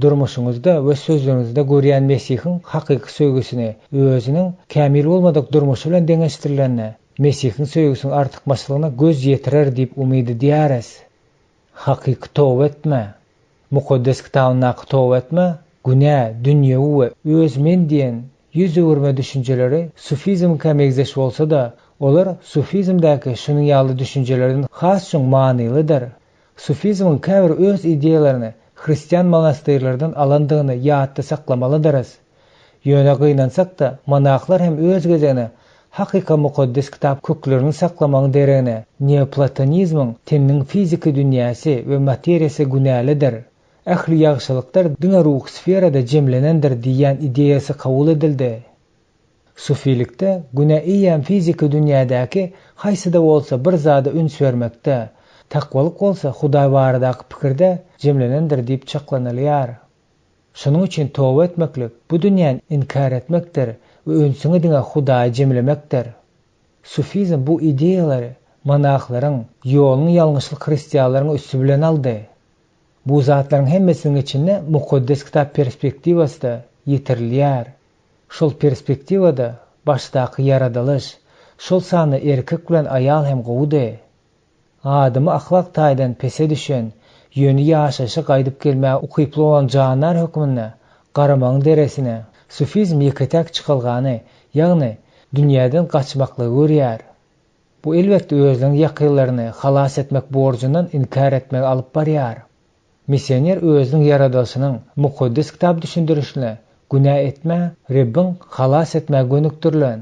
A: durmuşuňuzda we sözleriňizde görýän Mesihiň hakyky söýgüsini özüniň kämil bolmadyk durmuşy bilen deňeşdirilenine, Mesihiň söýgüsiniň artykmaçylygyna göz ýetirer diýip umyt edýäris. Hakyky towba etme, mukaddes kitabyna towba etme, günä, dünýäwi we öz men diýen ýüz öwürme düşünjeleri sufizm kämegzeş bolsa da, olar sufizmdäki şunyň ýaly düşünjelerinden has şoň manylydyr. Sufizmin käbir öz ideýalaryny Hristiýan monastyrlardan alandygyny ýatda saklamalydyr. Ýöne gynansak da, monahlar hem öz gezegine hakyka mukaddes kitap köklerini saklamagyň deregine neoplatonizmiň tenniň fiziki dünýäsi we materiýasy günälidir. Ähli ýagşylyklar diňe ruh sferada jemlenendir diýen ideýasy kabul edildi. Sufilikde güne iýen fiziki dünýädäki haýsyda bolsa bir zada üns bermekde, takwalyk bolsa Hudaý baradaky pikirde jemlenendir diýip çaklanylýar. Şonuň üçin towba etmeklik bu dünýäni inkar etmekdir we önsüňe diňe Hudaý jemlemekdir. Sufizm bu ideýalary monahlaryň ýoluny ýalňyşlyk hristiýanlaryň üstü bilen aldy. Bu zatlaryň hemmesiniň içinde mukaddes kitap perspektiwasynda ýetirilýär. Şol perspektiwada başdaky ýaradylyş, şol sany erkek bilen aýal hem gowdy. Adamy ahlak taýdan pese düşen, ýöni ýaşaşy gaýdyp gelmäge ukyply bolan janlar hökmüne, garamaň deresine sufizm ýeketäk çykylgany, ýagny dünýäden gaçmakly görýär. Bu elbetde özüniň ýakynlaryny halas etmek borjundan inkar etmek alyp barýar. Misioner özüniň yaradylşynyň mukaddes kitap düşündirişine günä etme, Rebbin halas etme gönükdirilen.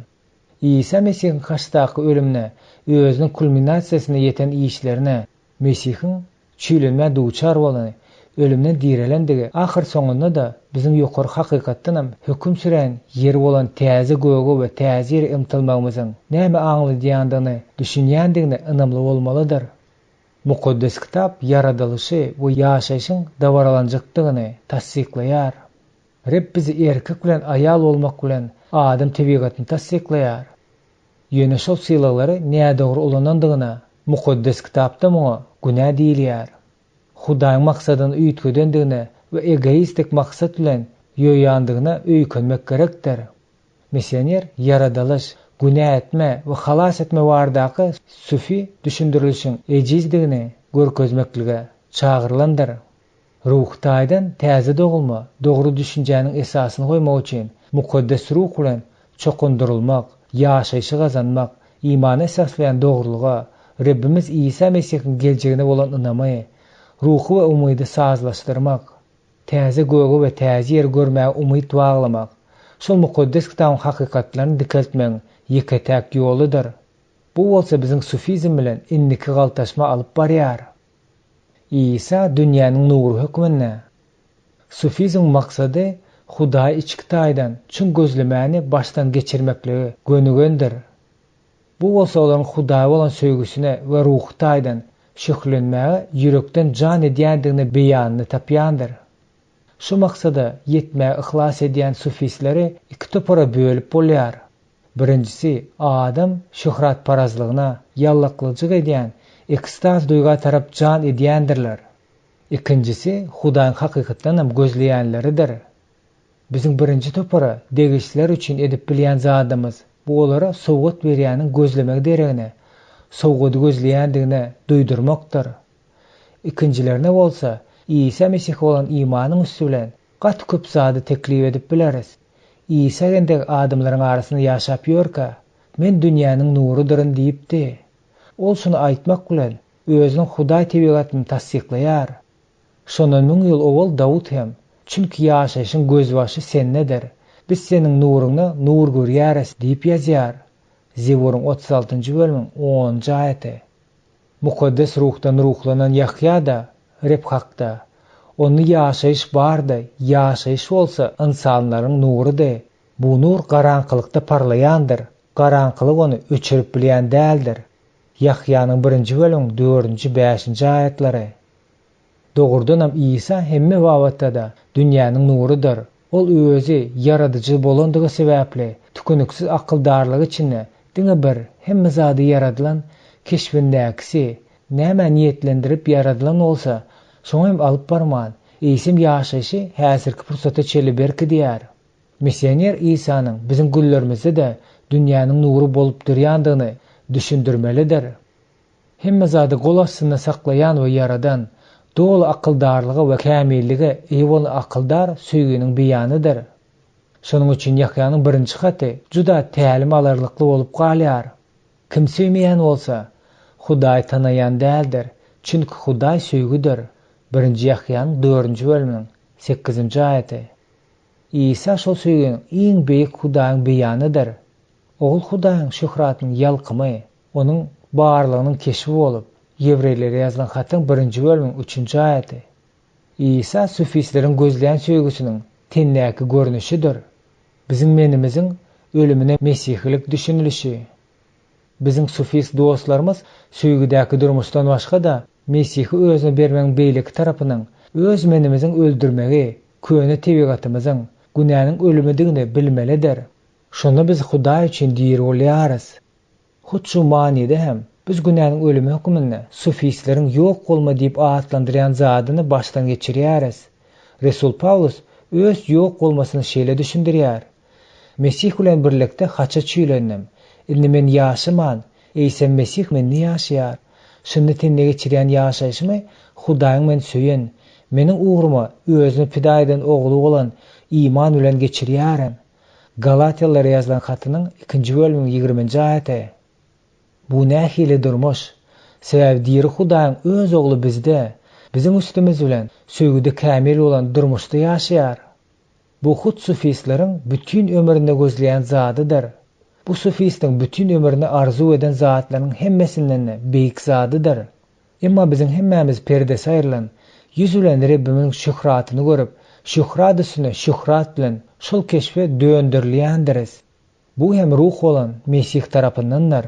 A: İsa Mesih'in kaçtaky ölümine, özüniň kulminasiýasyna ýeten işlerine, Mesih'in çüýlenme duçar bolany, ölümden direlendigi ahir soňunda da bizim ýokary hakykatdan hem höküm süren ýer bolan täze göwge we täze ýere ymtylmagymyzyň näme aňladýandygyny düşünýändigine ynamly bolmalydyr. Mukaddes kitap yaradylışy we ýaşaýyşyň dawaralanjakdygyny tasdiklaýar. Reb bizi erkek bilen aýal bolmak bilen adam tebigatyny tasdiklaýar. Ýöne şol sylaglary nädogry ulanandygyna mukaddes kitapda muňa günä diýilýär. Hudaýyň maksadyny üýtgedendigine we egoistik maksat bilen ýoýandygyna öýkenmek gerekdir. Misioner yaradylış, günä etme we halas etme bardaky sufi düşündirilişiň ejizdigini görkezmeklige çagyrlandyr. Ruhtaýdan täze dogulma, dogry düşünjäniň esasyny goýmak üçin mukaddes ruh bilen çokundurulmak, ýaşaýşy gazanmak, iman esaslayan dogrulyga, Rabbimiz İsa Mesihiň geljegine bolan ynamy, ruhy we umydy sazlaşdyrmak, täze göwü we täze ýer görmäge umyt baglamak, şol mukaddes kitabyň hakykatlaryny dikeltmeň ýeketäk ýoludyr. Bu bolsa biziň sufizm bilen inniki galtaşma alyp barýar. İsa dünýäniň nury hökmünde. Sufizm maksady Hudaý içki taýdan çün gözlemäni baştan geçirmekligi gönügendir. Bu bolsa olaryň Hudaýa bolan söýgüsine we ruhy taýdan şöhlenmäge ýürekden jan edýändigini beýanyny tapýandyr. Şu maksada ýetmäge ihlas edýän sufistleri iki topara bölüp bolýar. Birincisi, adam şöhrat parazlygyna ýallaklyjyk edýän ekstaz duýga tarap jan edýändirler. İkincisi, Hudaýyň hakykatdanam gözleýänleridir. Biziň birinji topara degişler üçin edip bilýän zadymyz bu olara sowgat berýäniň gözlemek deregine, sowgady gözleýändigine duýdurmakdyr. İkincilerine bolsa, İsa Mesih bolan imanyň üstü bilen gat köp zady teklip edip bileriz. İsa gendek adamlaryň arasyny ýaşap ýörkä, men dünýäniň nurudyryn diýipdi. Ol şunu aýtmak bilen özüniň Hudaý tebigatyny tasdiklaýar. Şondan müň ýyl owal Dawud hem çünki ýaşaýyşyň gözbaşy sennedir. Biz seniň nuruňy nur görýäris diýip ýazýar. Zeburyň 36-njy bölümiň 10-njy aýaty. Mukaddes ruhdan ruhlanan Yahya da rep hakda. Onu ýaşaýyş bardy, ýaşaýyş bolsa insanlaryň nurudy. Bu nur garankylykda parlaýandyr. Garankylyk onu öçürip bilýän däldir. Yahyanyň 1-nji bölümiň 4-nji 5-nji aýatlary. Dogurdanam İsa hemme wagtda da dünýäniň nurudyr. Ol özü yaradyjy bolandygy sebäpli tükünüksiz akyldarlygy içinde diňe bir hemme zady yaradylan keşfindäkisi näme niýetlendirip yaradylan bolsa şoňam alyp barman. Eýsim ýaşaýşy häzirki pursata çeli berki diýär. Misioner İsa'nyň biziň güllerimizde de dünýäniň nuru bolup durýandygyny düşündirmelidir. Hemme zady gol astyna saklayan we yaradan dolu akyldarlygy we kämilligi ewol akyldar söýgüniň beýanydyr. Şonuň üçin Yahyanyň 1-nji haty juda tälim alarlykly bolup galýar. Kim söýmeýän bolsa, Hudaý tanaýan däldir. Çünki Hudaý söýgüdir. 1-nji Yahyanyň 4-nji bölümiň 8-nji aýaty. İsa şol söýgüniň iň beýik Hudaýyň beýanydyr. Ol Hudaýyň şöhratynyň ýalkymy, onuň barlygynyň keşfi bolup, Ýewreýlere ýazylan hatyň 1-nji bölümiň 3-nji aýaty. İsa sufistleriň gözleýän söýgüsiniň tennäki görnüşidir. Biziň menimiziň ölümine mesihlik düşünülişi. Biziň sufist dostlarymız söýgüdäki durmuşdan başga da Mesihi özüne bermeň beýleki tarapynyň öz menimiziň öldürmegi, köne tebigatymyzyň günäniň ölümidigini bilmelidir. Şonu biz Hudaý üçin diýir bolýarys. Hut şu manide hem biz günäniň ölümi hökmünde sufistleriň ýok bolma diýip atlandyrýan zadyny başdan geçirýäris. Resul Paulus öz ýok bolmasyny şeýle düşündirýär. Mesih bilen birlikde haça çüýlendim. Indi men ýaşaman, eýsem Mesih meni ýaşaýar. Şunu tenne geçirýän ýaşaýyşymy Hudaýyň men söýen, meniň ugruma özüni pida eden ogly bolan iman bilen geçirýärem. Galatiýalylara ýazylan hatynyň 2-nji bölümiň 20-nji aýaty. Bu nähili durmuş. Sebäbi diýeri Hudaýyň öz ogly bizde, biziň üstümiz bilen söýgüde kämil bolan durmuşda ýaşaýar. Bu hut sufistleriň bütün ömründe gözleýän zadydyr. Bu sufistlerin bütün ömründe arzu eden zatlaryň hemmesinden beýik zadydyr. Emma biziň hemmemiz perdesi aýrylan, ýüz bilen Rabbimiň şöhratyny görüp, şöhrat üstüne şöhrat bilen şol keşfe döndürilýändiriz. Bu hem ruh bolan Mesih tarapyndandyr.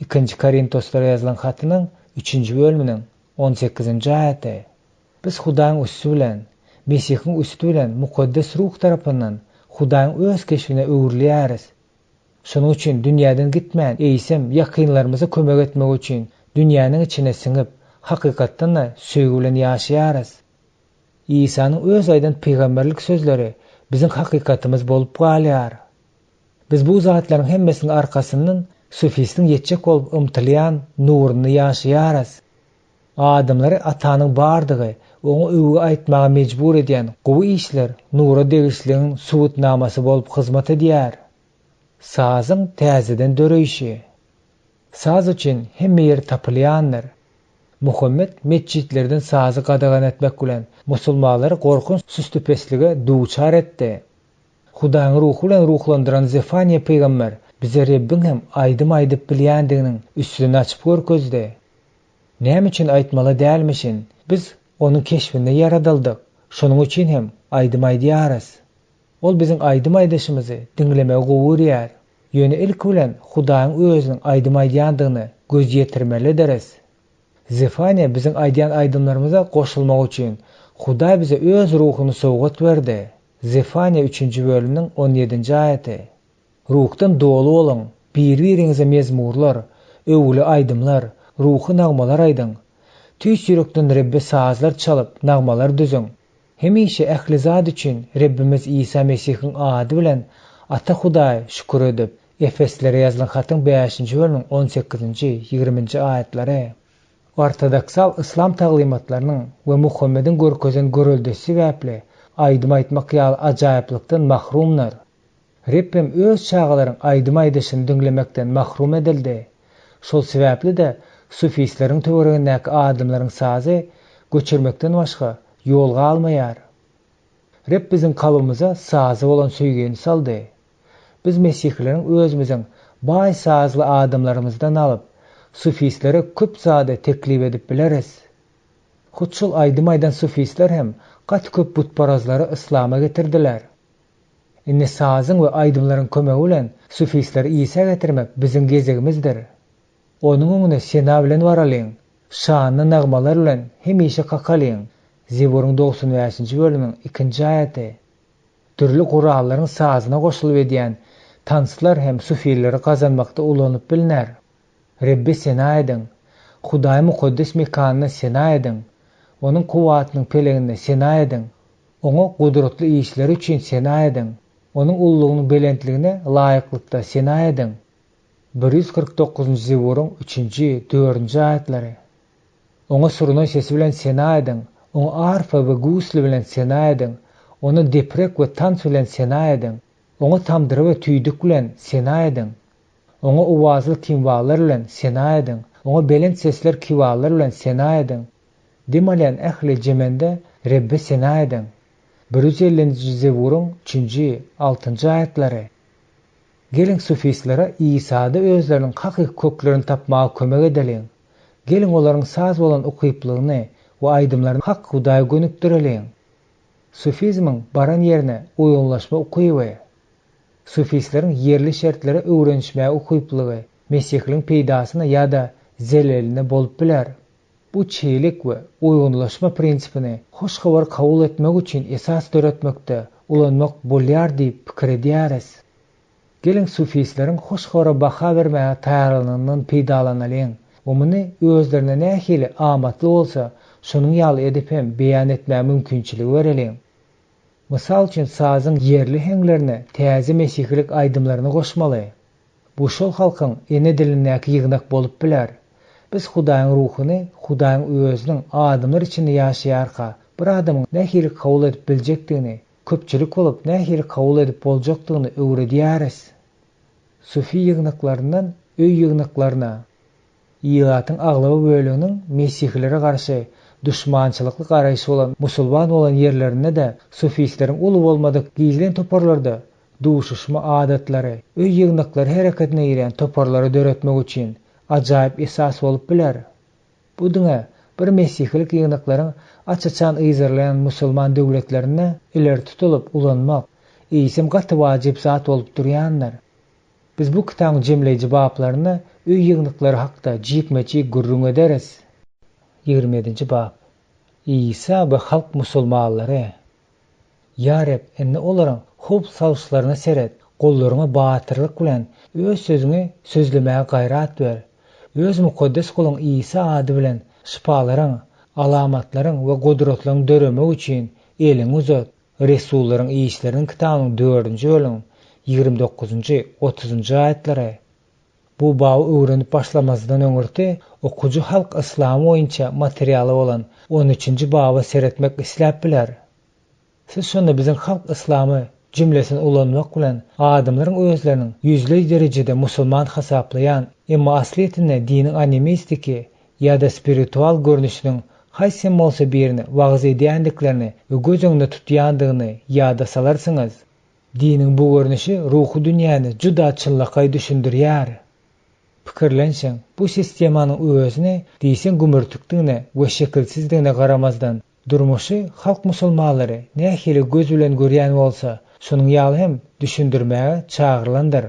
A: 2-nji Korintoslara ýazylan hatynyň 3-nji bölüminiň 18-nji aýaty. Biz Hudaýyň üstü bilen, Mesihiň üstü bilen mukaddes ruh tarapyndan Hudaýyň öz keşfine öwürlýäris. Şonuň üçin dünýäden gitmän eýsem ýakynlarymyza kömek etmek üçin dünýäniň içine siňip hakykatdan-da söýgü bilen ýaşaýarys. İsa'nın öz aýdan peýgamberlik sözleri bizim hakykatymyz bolup galýar. Biz bu zatlaryň hemmesiniň arkasyndan sufistin ýetjek bolup ymtylýan nuruny ýaşaýarys. Adamlary atanyň bardygy, oňa öwgi aýtmaga mejbur edýän gowy işler nura degişligiň subutnamasy bolup hyzmat edýär. Sazyň täzeden döreýişi. Saz üçin hemme ýer tapylýandyr. Muhammed mesjitlerden sazy gadagan etmek bilen musulmanlary gorkunç süstüpeslige duçar etdi. Hudaýyň ruhy bilen ruhlandyran Zefaniýa peýgamber bize Rabbin hem aýdym aýdyp bilýändiginiň üstüni açyp görkezdi. Näme üçin aýtmaly dälmişin? Biz onuň keşfinde yaradyldyk. Şonuň üçin hem aýdym aýdýarys. Ol biziň aýdym aýdyşymyzy diňlemege gowurýar. Ýöne ilk bilen Hudaýyň özüniň aýdym aýdýandygyny göz ýetirmelidiris. Zefaniýa biziň aýdýan aýdymlarymyza goşulmak üçin Hudaý bize öz ruhuny sowgat berdi. Zefaniýa 3-nji bölümniň 17-nji aýaty. Ruhdan dolu bolun, bir-biriňize mezmurlar, öwgüli aýdymlar, ruhy nagmalar aýdyň. Tüýs ýürekden Rebbe sazlar çalyp nagmalar düzüň. Hemişe ähli zat üçin Rebbimiz İsa Mesihiň ady bilen Ata Hudaý şükür edip Efeslere ýazylan hatyň 5-nji bölümniň 18-nji 20-nji aýatlary. Ortodoksal İslam taglimatlarynyň we Muhammediň görkezen görüldesi sebäpli aýdym aýtmak ýaly ajaýyplykdan mahrumlar. Rebbim öz çağalaryň aýdym aýdyşyny dinlemekden mahrum edildi. Şol sebäpli de sufistleriň töweregindäki adamlaryň sazy göçürmekden başga ýol galmaýar. Rebb biziň kalbymyza sazy bolan söýgeni saldy. Biz mesihlilerin özümüzün baý sazly adamlarymyzdan alıp sufistlere köp zady teklip edip bileriz. Hutşul aýdym aýdan sufistler hem gat köp butparazlary islama getirdiler. Indi sazyň we aýdymlaryň kömegi bilen sufistleri İsa getirmek biziň gezegimizdir. Onuň öňüne sena bilen baralyň, şanly nagmalar bilen hemişe kakalyň. Zeburyň 95-nji bölümniň 2-nji aýaty. Türli gurallaryň sazyna goşulyp edýän tanslar hem sufilleri kazanmakda ulanyp bilinär. Rebbe sena edyň, Hudaý mukaddes mekanyna sena edyň, onuň kuwatynyň pelegine sena edyň, oňa gudratly işleri üçin sena edyň, onuň ullugynyň belentligine laýyklykda sena edyň. 149-njy Zeburyň 3-nji 4-nji aýatlary. Oňa surunoy sesi bilen sena edyň, oňa arfa we gusly bilen sena edyň, onu deprek we tans bilen sena edyň, oňa tamdyry we tüýdük bilen sena edyň, oňa uwazly timbalar bilen sena edyň, oňa belent sesler kiwalar bilen sena edyň. Demelän ähli jemende Rebbe sena edyň. 150-nji Zeburyň 3-nji 6-njy aýatlary. Gelin sufistlere İsa'da özlerinin hakyky köklerini tapmaga kömek edeliň. Gelin olaryň saz bolan ukyplygyny we aýdymlaryny hak Hudaýa gönükdireliň. Sufizmiň baran ýerine uýunlaşma ukyby. Sufistleriň yerli şertlere öwrenişmäge ukyplygy Mesihliň peýdasyna ýa-da zeleline bolup biler. Bu çeýlik we uýunlaşma prinsipini hoş habar kabul etmek üçin esas döretmekde ulanmak bolýar diýip pikir edýäris. Gelin sufistleriň hoş habara baha bermäge taýýarlanynyň peýdalanylyň, umuny özlerine nähili amatly bolsa, şonuň ýaly edip hem beýan etmäge mümkinçiligi bereliň. Mysal üçin sazyň yerli heňlerine täze mesihlik aýdymlaryny goşmaly. Bu şol halkyň ene dilindäki ýygnak bolup biler. Biz Hudaýyň ruhuny, Hudaýyň özüniň adamlar içinde ýaşaýarka bir adamyň nähili kabul edip biljekdigini, köpçülik bolup nähili kabul edip boljakdygyny öwredýäris. Sufi ýygnaklaryndan öý ýygnaklaryna, ýygatyň aglaba bölüginiň mesihlere garşy düşmançylykly garaýşy bolan musulman bolan ýerlerine de sufistleriň uly bolmadyk gizlen toparlarda duşuşma adatlary, öý ýygnaklary hereketine giren toparlary döretmek üçin ajaýyp esas bolup biler. Bu diňe bir mesihlik ýygnaklaryň açaçan yzarlayan musulman döwletlerine ileri tutulyp ulanmak, eýsem gaty wajyp zat bolup durýanlar. Biz bu kitabyň jemleýiji baplaryny öý ýygnaklary hakda jikmeçi gurrun ederiz. 27-nji bab. İsa we halk musulmanlary. Ya Reb, enne olaryň hop sawşlaryna seret, Gollaryňa batyrlyk bilen öz sözüňi sözlemäge gaýrat ber. Öz mukaddes kulyň İsa ady bilen şifalaryň, alamatlaryň we gudratlaryň döremek üçin eliň uzat. Resullaryň işleriniň kitabynyň 4-nji bölümi 29-30-njy aýatlary. Bu baby öwrenip başlamazdan öňürti okuju halk islam boýunça materialy bolan 13-nji baby seretmek isläp biler. Siz şonu biziň halk islamy jümlesini ulanmak bilen adamlaryň özleriniň yüzlü derejede musulman hasaplayan emma asliýetinde diniň animistiki ýa-da spiritual görnüşiniň haýsem bolsa birini wagzy edýändiklerini we göz öňünde tutýandygyny ýa-da salarsyňyz, diniň bu görnüşi ruhy dünýäni juda çynlakay düşündirýär. Pikirlenşeň, bu sistemanyň özüne diýsen gümürtükdigine we şekilsizdigine garamazdan durmuşy halk musulmanlary nähili göz bilen görýän bolsa, şonuň ýaly hem düşündirmäge çagyrlandyr.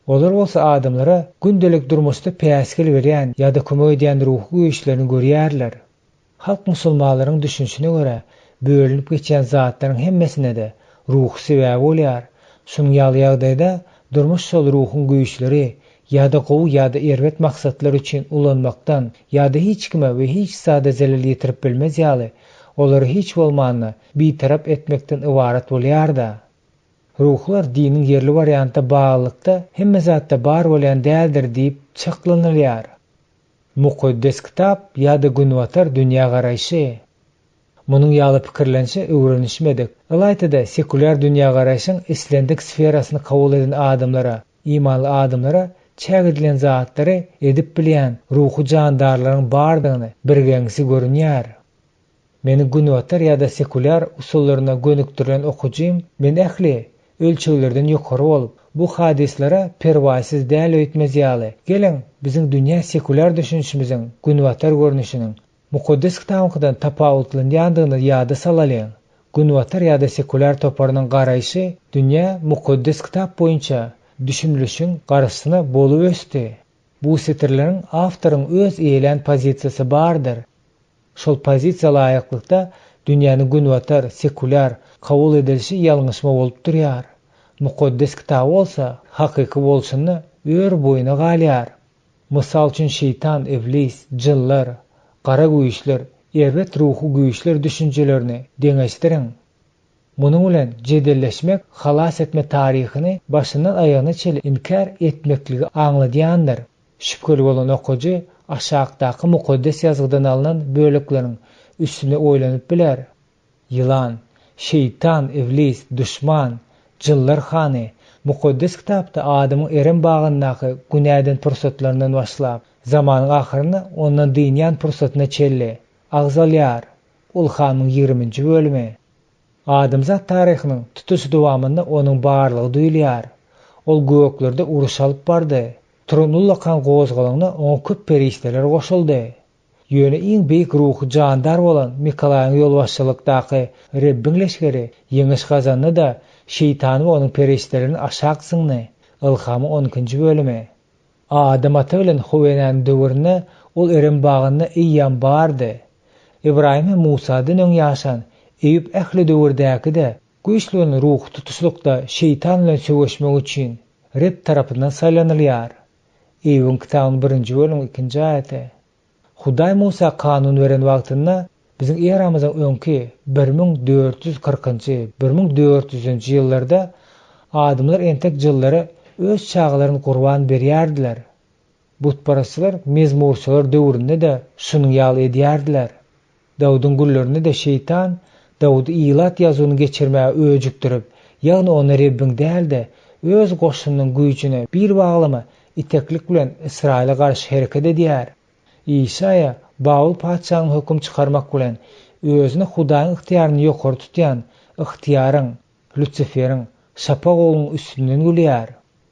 A: Olar bolsa adamlara gündelik durmuşda päsgil berýän ýa-da kömek edýän ruhy güýçlerini görýärler. Halk musulmanlaryň düşünşine göre bölünip geçen zatlaryň hemmesine de ruh sebäbi bolýar. Şonuň ýaly ýagdaýda durmuş şol ruhyň güýçleri ýa-da gowy ýa-da erwet maksatlar üçin ulanmakdan ýa-da hiç kime we hiç sada zelil ýetirip bilmez ýaly olary hiç bolmanyny bitarap etmekden ibaret bolýar-da. Ruhlar diniň yerli variantda baglykda hemme zatda bar bolýan däldir diýip çaklanylýar. Mukaddes kitap ýa-da günwatar dünýä garaýşy. Munyň ýaly pikirlenşi öwrenişmedik. Alaýtda sekular dünýä garaýşyň islendik sferasyny kabul eden adamlara, imanly adamlara çägedilen zatlary edip bilýän ruhy jandarlaryň bardygyny birgengsi görünýär. Meni günwatar ýa-da sekular usullaryna gönükdirilen okujym, men ähli ölçeglerden ýokary bolup, bu hadislere perwasiz däl öýtmez ýaly. Geleň biziň dünýä sekular düşünşimiziň günwatar görnüşiniň mukaddes kitabyňdan tapawutlanýandygyny ýada salalım. Günwatar ýa-da sekular toparynyň garaýşy dünýä mukaddes kitap boýunça düşünülüşiň garaşyna bolup ösdi. Bu setirleriň awtoryň öz eýlen pozisiýasy bardyr. Şol pozisiýa laýyklykda dünýäni günwatar, sekular kabul edilişi ýalňyşma bolup durýar. Mukaddes kitap bolsa hakyky bolşuny ör boýuna galýar. Mysal üçin şeytan, iblis, jynlar, gara güýçler, erwet ruhy güýçler düşünjelerini deňeşdiriň. Munyň bilen jedelleşmek halas etme taryhyny başyndan aýagyna çeli inkar etmekligi aňladýandyr. Şüpkeli bolan okuju aşağıdaky mukaddes ýazgydan alynan bölekleriň üstüne oýlanyp biler. Yılan, şeytan, iblis, düşman, jynlar hany mukaddes kitapda adamyň eren bagyndaky günäden pursatlarynyň başlap, zamanyň ahyryna ondan dünýän pursatyna çelli, agzalýar. Ulhamyň 20-nji bölümi. Adamzat taryhynyň tutuş dowamynda onuň barlygy duýulýar. Ol göklerde uruş alyp bardy. Tronullakan gozgalaňda oňa köp perişteler goşuldy. Ýöne iň beýik ruhy jandar bolan Mikalaýyň ýolbaşçylykdaky Rebbiň leşgeri ýeňiş gazandy da şeytany we onuň periştelerini aşaksyňny. Ilhamyň 12-nji bölümi. Adam ata bilen Huweynän döwrüne ol eren bagyna iýan bardy. Ibrahim we Musadan öň ýaşan Eyüp ähli döwürdäki de güýçli ruh tutuşlukda şeytan bilen söwüşmek üçin Reb tarapyndan saýlanylýar. Eyüpň kitabynyň 1-nji bölümi 2-nji aýaty. Hudaý Musa kanun beren wagtynda biziň eramyzyň öňki 1440-njy, 1400-nji ýyllarda adamlar entek jyllary öz çağlaryny gurban berýärdiler. Butparastlar mezmurçylar döwründe de şunyň ýaly edýärdiler. Dawudyň gullerini de şeytan Dawudy ilat ýazyny geçirmäge öjükdirip, ýagny ony Rebbiň däldi, öz goşunynyň güýçine bir baglama iteklik bilen Israila garşy hereket edýär. İsa'ya Baul paçanyň hökm çykarmak bilen özüni Hudaýyň ıhtiýaryny ýokary tutýan ıhtiýaryň, Lutsiferiň, şapak oğlunyň üstünden gülýär.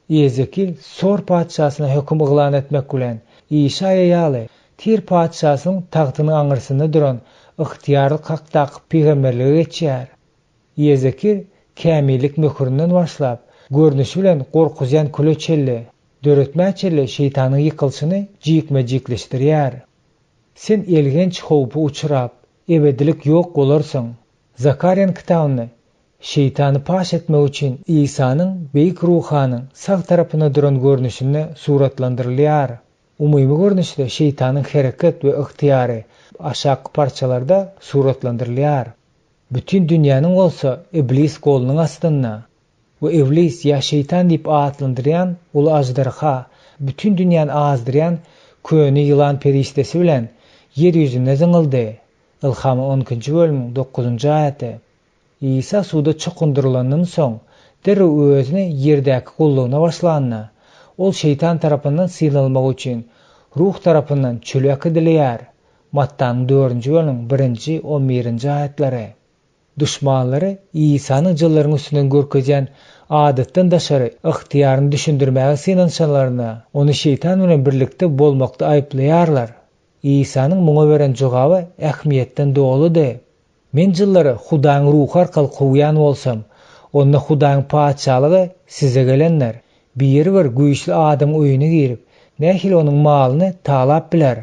A: Ezekil Sor paçasyna hökm yglan etmek bilen İsa'ya ýaly Tir paçasynyň tagtynyň aňyrsynda duran ıhtiýarly hakdaky peýgamberlige geçýär. Ezekil kämillik möhüründen başlap görnüşi bilen gorkuzyan köleçelli, döretmäçelli şeytanyň ýykylşyny jikme-jikleşdirýär. Sen elgenç howpy uçurap, ebedilik ýok bolarsyň. Zakariýanyň kitabyny Şeytanı paş etmek için İsa'nın beyik ruhanın sağ tarafına duran görünüşünü suratlandırılıyor. Umumi görünüşte şeytanın hareket ve ihtiyarı aşağı parçalarda suratlandırılıyor. Bütün dünyanın olsa iblis kolunun astında ve iblis ya şeytan deyip adlandıran ulu ajdarha bütün dünyanı azdıran köni yılan periştesi bilen yeryüzüne zıngıldı. İlhamı 10. bölümün 9. ayeti. İsa suda çokundurulanan son derhou özüne yerdäki kulluğuna başlanna. Ol şeytan tarapyndan sığınylmak üçin ruh tarapyndan çölek edilýär. Mattan 4. bölüm 1-11 ayetlere. Düşmanları İsa'nın jyllaryň üstünden görkezýän adatdan daşary ihtiýaryny düşündirmäge sığınançalaryna onu şeytan bilen birlikde bolmakda aýplaýarlar. İsa'nın muňa beren jogaby ähmiýetden doludy. Men jyllary Hudaň ruhy arkaly kowýan bolsam, onda Hudaň paçalygy size gelenler. Bir güýçli adam öýüne girip, nähili onuň malyny talap biler.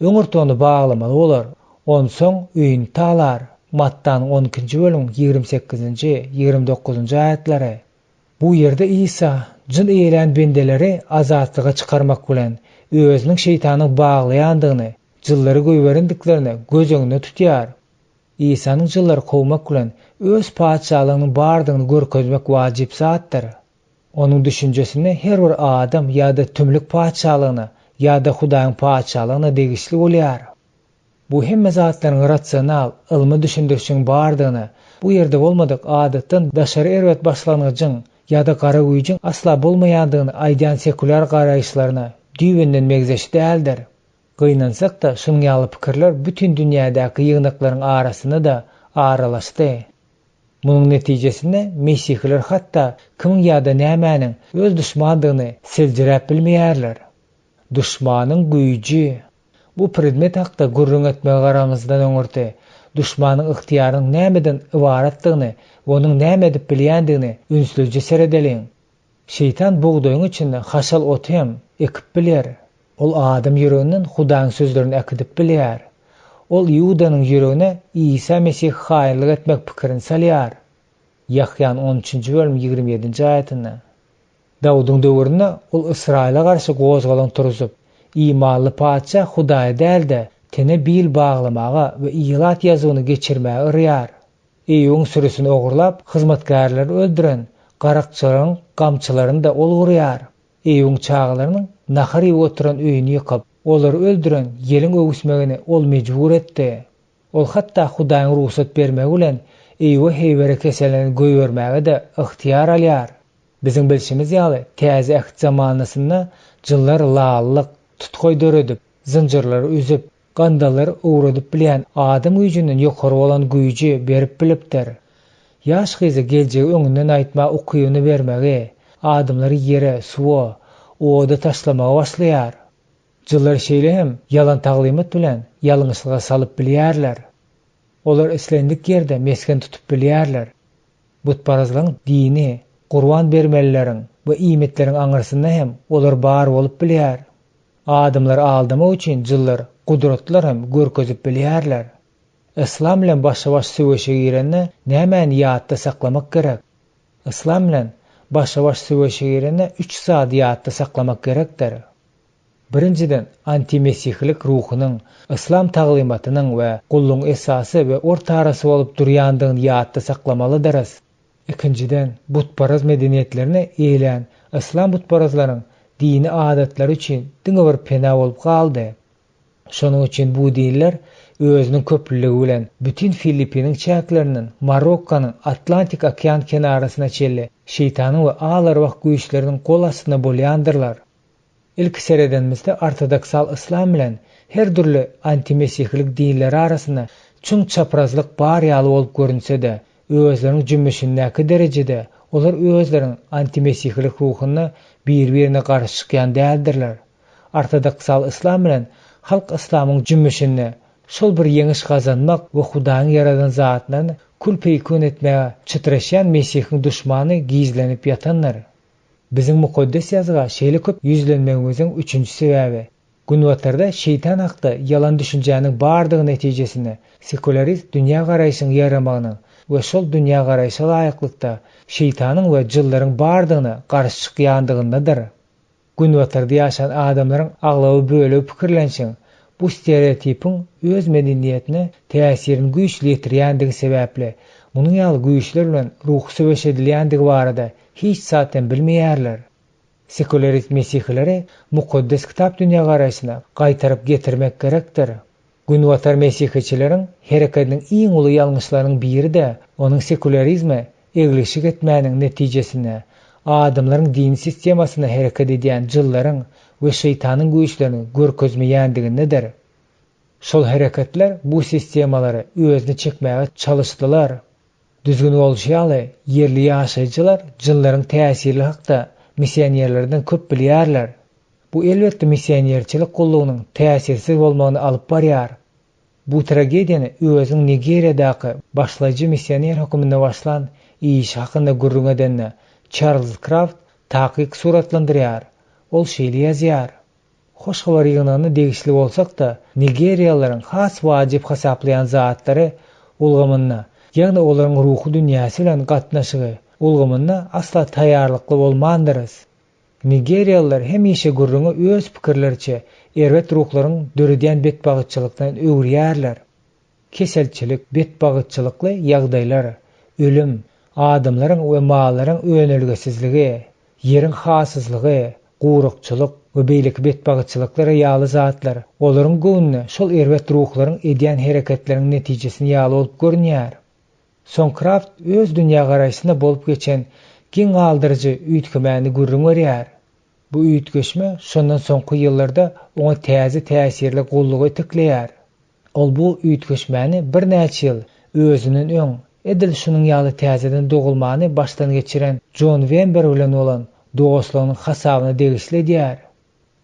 A: Öňürti onu baglamaly bolar. Onsoň öýüni talar. Mattan 12. bölüm 28-29 ayetlere. Bu yerde İsa jyn eýlen bendeleri azatlyga çykarmak bilen özüniň şeytanyň baglaýandygyny, jyllary göýberendiklerini göz öňüne tutýar. İsa'nın jyllary kowmak bilen öz paçalygynyň bardygyny görkezmek wajyp zatdyr. Onuň düşünjesini her bir adam ýa-da tümlük paçalygyna ýa-da Hudaýyň paçalygyna degişli bolýar. Bu hemme zatlaryň rasional, ilmi düşündirişiň bardygyny bu ýerde bolmadyk adatdan daşary erwet başlanyjyň ýa-da gara güýjüň asla bolmaýandygyny aýdan sekular garaýşlaryna düýbenden megzeşi däldir. Gynansak da şuň ýaly pikirler bütün dünýädäki ýygnaklaryň arasyna da aralaşdy. Munyň netijesinde Mesihler hatda kim ýa-da nämäniň öz düşmandygyny seljirep bilmeýärler. Düşmanyň güýji bu predmet hakda gurrun etmege garamyzdan öňürti. Düşmanyň ihtiýarynyň nämeden ibaratdygyny, onuň näme edip bilýändigini ünsüzje seredeliň. Şeytan buğdoyun içinde haşal otu hem ekip biler. Ol adam yüreğinden Hudaň sözlerini ekidip biler. Ol Yudanyň yüreğine İsa Mesih haýyrlyk etmek pikirini salýar. Yahyan 13. bölüm 27. ayetinde. Dawudyň döwründe ol Israila garşy gozgalan turuzup, imanly paça Hudaýa däldi, tene bil baglamaga we ilat ýazyny geçirmäge yrýar. Eýüň sürüsini ogurlap, hyzmatgarlary öldüren garakçylaryň gamçylaryny da ol gurýar. Eýüň çağlarynyň nahary oturan öýüni ýykyp, olary öldüren ýeliň öwüsmegini ol mejbur etdi. Ol hatda Hudaýyň ruhsat bermegi bilen eýüň heýbere keselini göýbermäge de ihtiýar alýar. Biziň bilşimiz ýaly täze ähd zamanasynda jyllar lallyk, tutkoy döredip, zynjyrlary üzüp, gandalary uğradyp bilýän adam güýjünden ýokary bolan güýji berip bilipdir. Ýaş gyzy geljegi öňünden aýtma ukyýyny bermegi, adamlary ýere, suwa, oda taşlamaga başlaýar. Jyllar şeýle hem ýalan taglymat bilen ýalňyçlyga salyp bilýärler. Olar islendik ýerde mesken tutup bilýärler. Butparazlaryň dini, gurban bermelileriň we iýmetleriň aňyrsynda hem olar bar bolup bilýär. Adamlar aldamak üçin jyllar gudratlar hem görkezip bilýärler. İslam bilen başa-baş söwüşe girende nämäni ýatda saklamak gerek? İslam bilen başa-baş söwüşe girende 3 saat ýatda saklamak gerekdir. Birinciden antimesihlik ruhunyň, İslam taglymatynyň we gulluň esasy we ortarasy bolup durýandygyny ýatda saklamalydyr. Ikinciden butparaz medeniýetlerini eýlen İslam butparazlaryň dini adatlary üçin diňe bir pena bolup galdy. Şonuň üçin bu dinler özüniň köplüligi bilen bütün Filipiniň çäklerinden Marokkanyň Atlantik okean kenarasyna çelli şeytanyň we ağlarwak güýçleriniň kol astyna bolýandyrlar. İlk seredenimizde ortodoksal İslam bilen her türlü antimesihlik dinleri arasynda çuň çaprazlyk bar ýaly bolup görünse-de, özleriniň jümmüşindäki derejede olar özleriň antimesihlik ruhuny bir-birine garşy çykýan däldirler. Ortodoksal İslam bilen halk İslamyň jümmüşini şol bir ýeňiş gazanmak we Hudaýyň yaradan zatlaryny kulpeýkün etmäge çytraşan Mesihiň düşmany gizlenip ýatanlar. Biziň mukaddes ýazga şeýle köp ýüzlenmegimiziň 3-nji sebäbi günwatarda şeytan hakda yalan düşünjäniň bardygy netijesinde sekularist dünýä garaýşynyň ýaramagynyň we şol dünýä garaýşa laýyklykda şeytanyň we jyllaryň bardygyny garşyk ýandygyndadyr. Gün watarda ýaşan adamlaryň aglaby bölegi pikirlenşiň, bu stereotipiň öz medeniýetine täsirini güýçli ýetirýändigi sebäpli munyň ýaly güýçler bilen ruhy söweşedilýändigi barada hiç zaten bilmeýärler. Sekularist mesihleri mukaddes kitap dünýä garaýşyna gaýtaryp getirmek gerekdir. Gün watar mesihiçileriň hereketiniň iň uly ýalňyşlarynyň biri de onuň sekularizme egleşik etmäniň netijesine adamlaryň din sistemasyna hereket edýän jyllaryň we şeytanyň güýçlerini görkezmeýändigindedir. Şol hereketler bu sistemalary özüne çekmäge çalışdylar. Düzgün bolşaly yerli ýaşaýjylar jyllaryň täsiri hakda missionerlerden köp bilýärler. Bu elbetde missionerçilik gollugynyň täsirsiz bolmagyny alyp barýar. Bu tragediýany özüň Nigeriýadaky başlaýjy missioner höküminde başlan iş hakynda gürrüň edenne Charles Kraft takyk suratlandyrýar. Ol şeýle ýazýar. Hoş habar ýygynyny degişli bolsak da Nigeriýalylaryň has wajyp hasaplayan zatlary ulgamyna, ýagny olaryň ruhy dünýäsi bilen gatnaşygy ulgamyna asla taýýarlykly bolmandyrys. Nigeriýalılar hemişe gürrüňi öz pikirleriçe erwet ruhlaryň döredýän betbagytçylykdan öwrýärler. Keselçilik, betbagytçylykly ýagdaýlar, ölüm, adamlaryň we mallaryň öňelgesizligi, ýeriň hasyzlygy, gurukçylyk we beýlik betbagytçylyklara ýaly zatlar olaryň göwnüne şol erwet ruhlaryň edýän hereketleriň netijesini ýaly bolup görünýär. Sonkraft öz dünýä garaýşyna bolup geçen giň aldyrjy üýtgemäni gürrüň berýär. Bu üýtgeşme şondan soňky ýyllarda oňa täze täsirli gollugy etekleýär. Ol bu üýtgeşmäni bir näçe ýyl özünün öň edil şunun ýaly täzeden dogulmany başdan geçiren John Wimber bilen olan dostlugynyň hasabyna degişli edýär.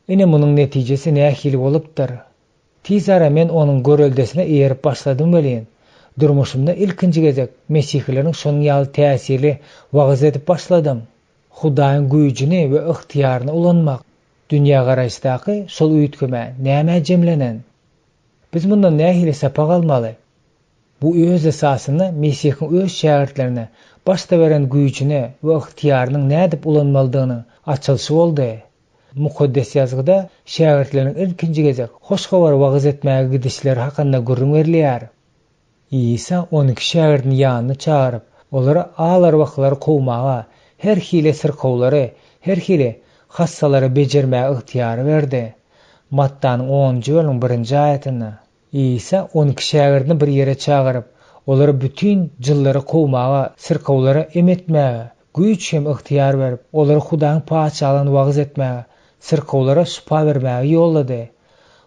A: Ine munyň netijesi nähili bolupdyr. Tiz ara men onuň göreldesine eýerip başladym belin. Durmuşymda ilkinji gezek mesihileriň şonuň ýaly täsirli wagaz edip başladym. Hudaýyň güýjüni we ygtyýaryny ulanmak. Dünýä garaýşdaky şol üýtgeme näme jemlenen? Biz mundan nähili sapak almaly? Bu öz esasyny Mesihiň öz şägirdlerine başda beren güýjüni we ygtyýarynyň nädip ulanmalydygyny açylşy boldy. Mukaddes ýazgyda şägirdleriň ilkinji gezek hoş habar wagaz etmäge gidişleri hakynda gürrüň berilýär. İsa 12 şägirdini ýanyna çağırıp, olara ağlar wagtlary kowmaga, her hile sirkowlary, her hile hassalary bejermäge ygtyýary berdi. Mattanyň 10-njy bölümiň 1-nji aýatyna İsa 12 şägirdini bir ýere çağırıp, olary bütün jyllary kowmaga, sirkowlary emetmäge, güýç hem ygtyýar berip, olary Hudaýyň paçalygyny wagaz etmäge, sirkowlara şupa bermäge ýollady.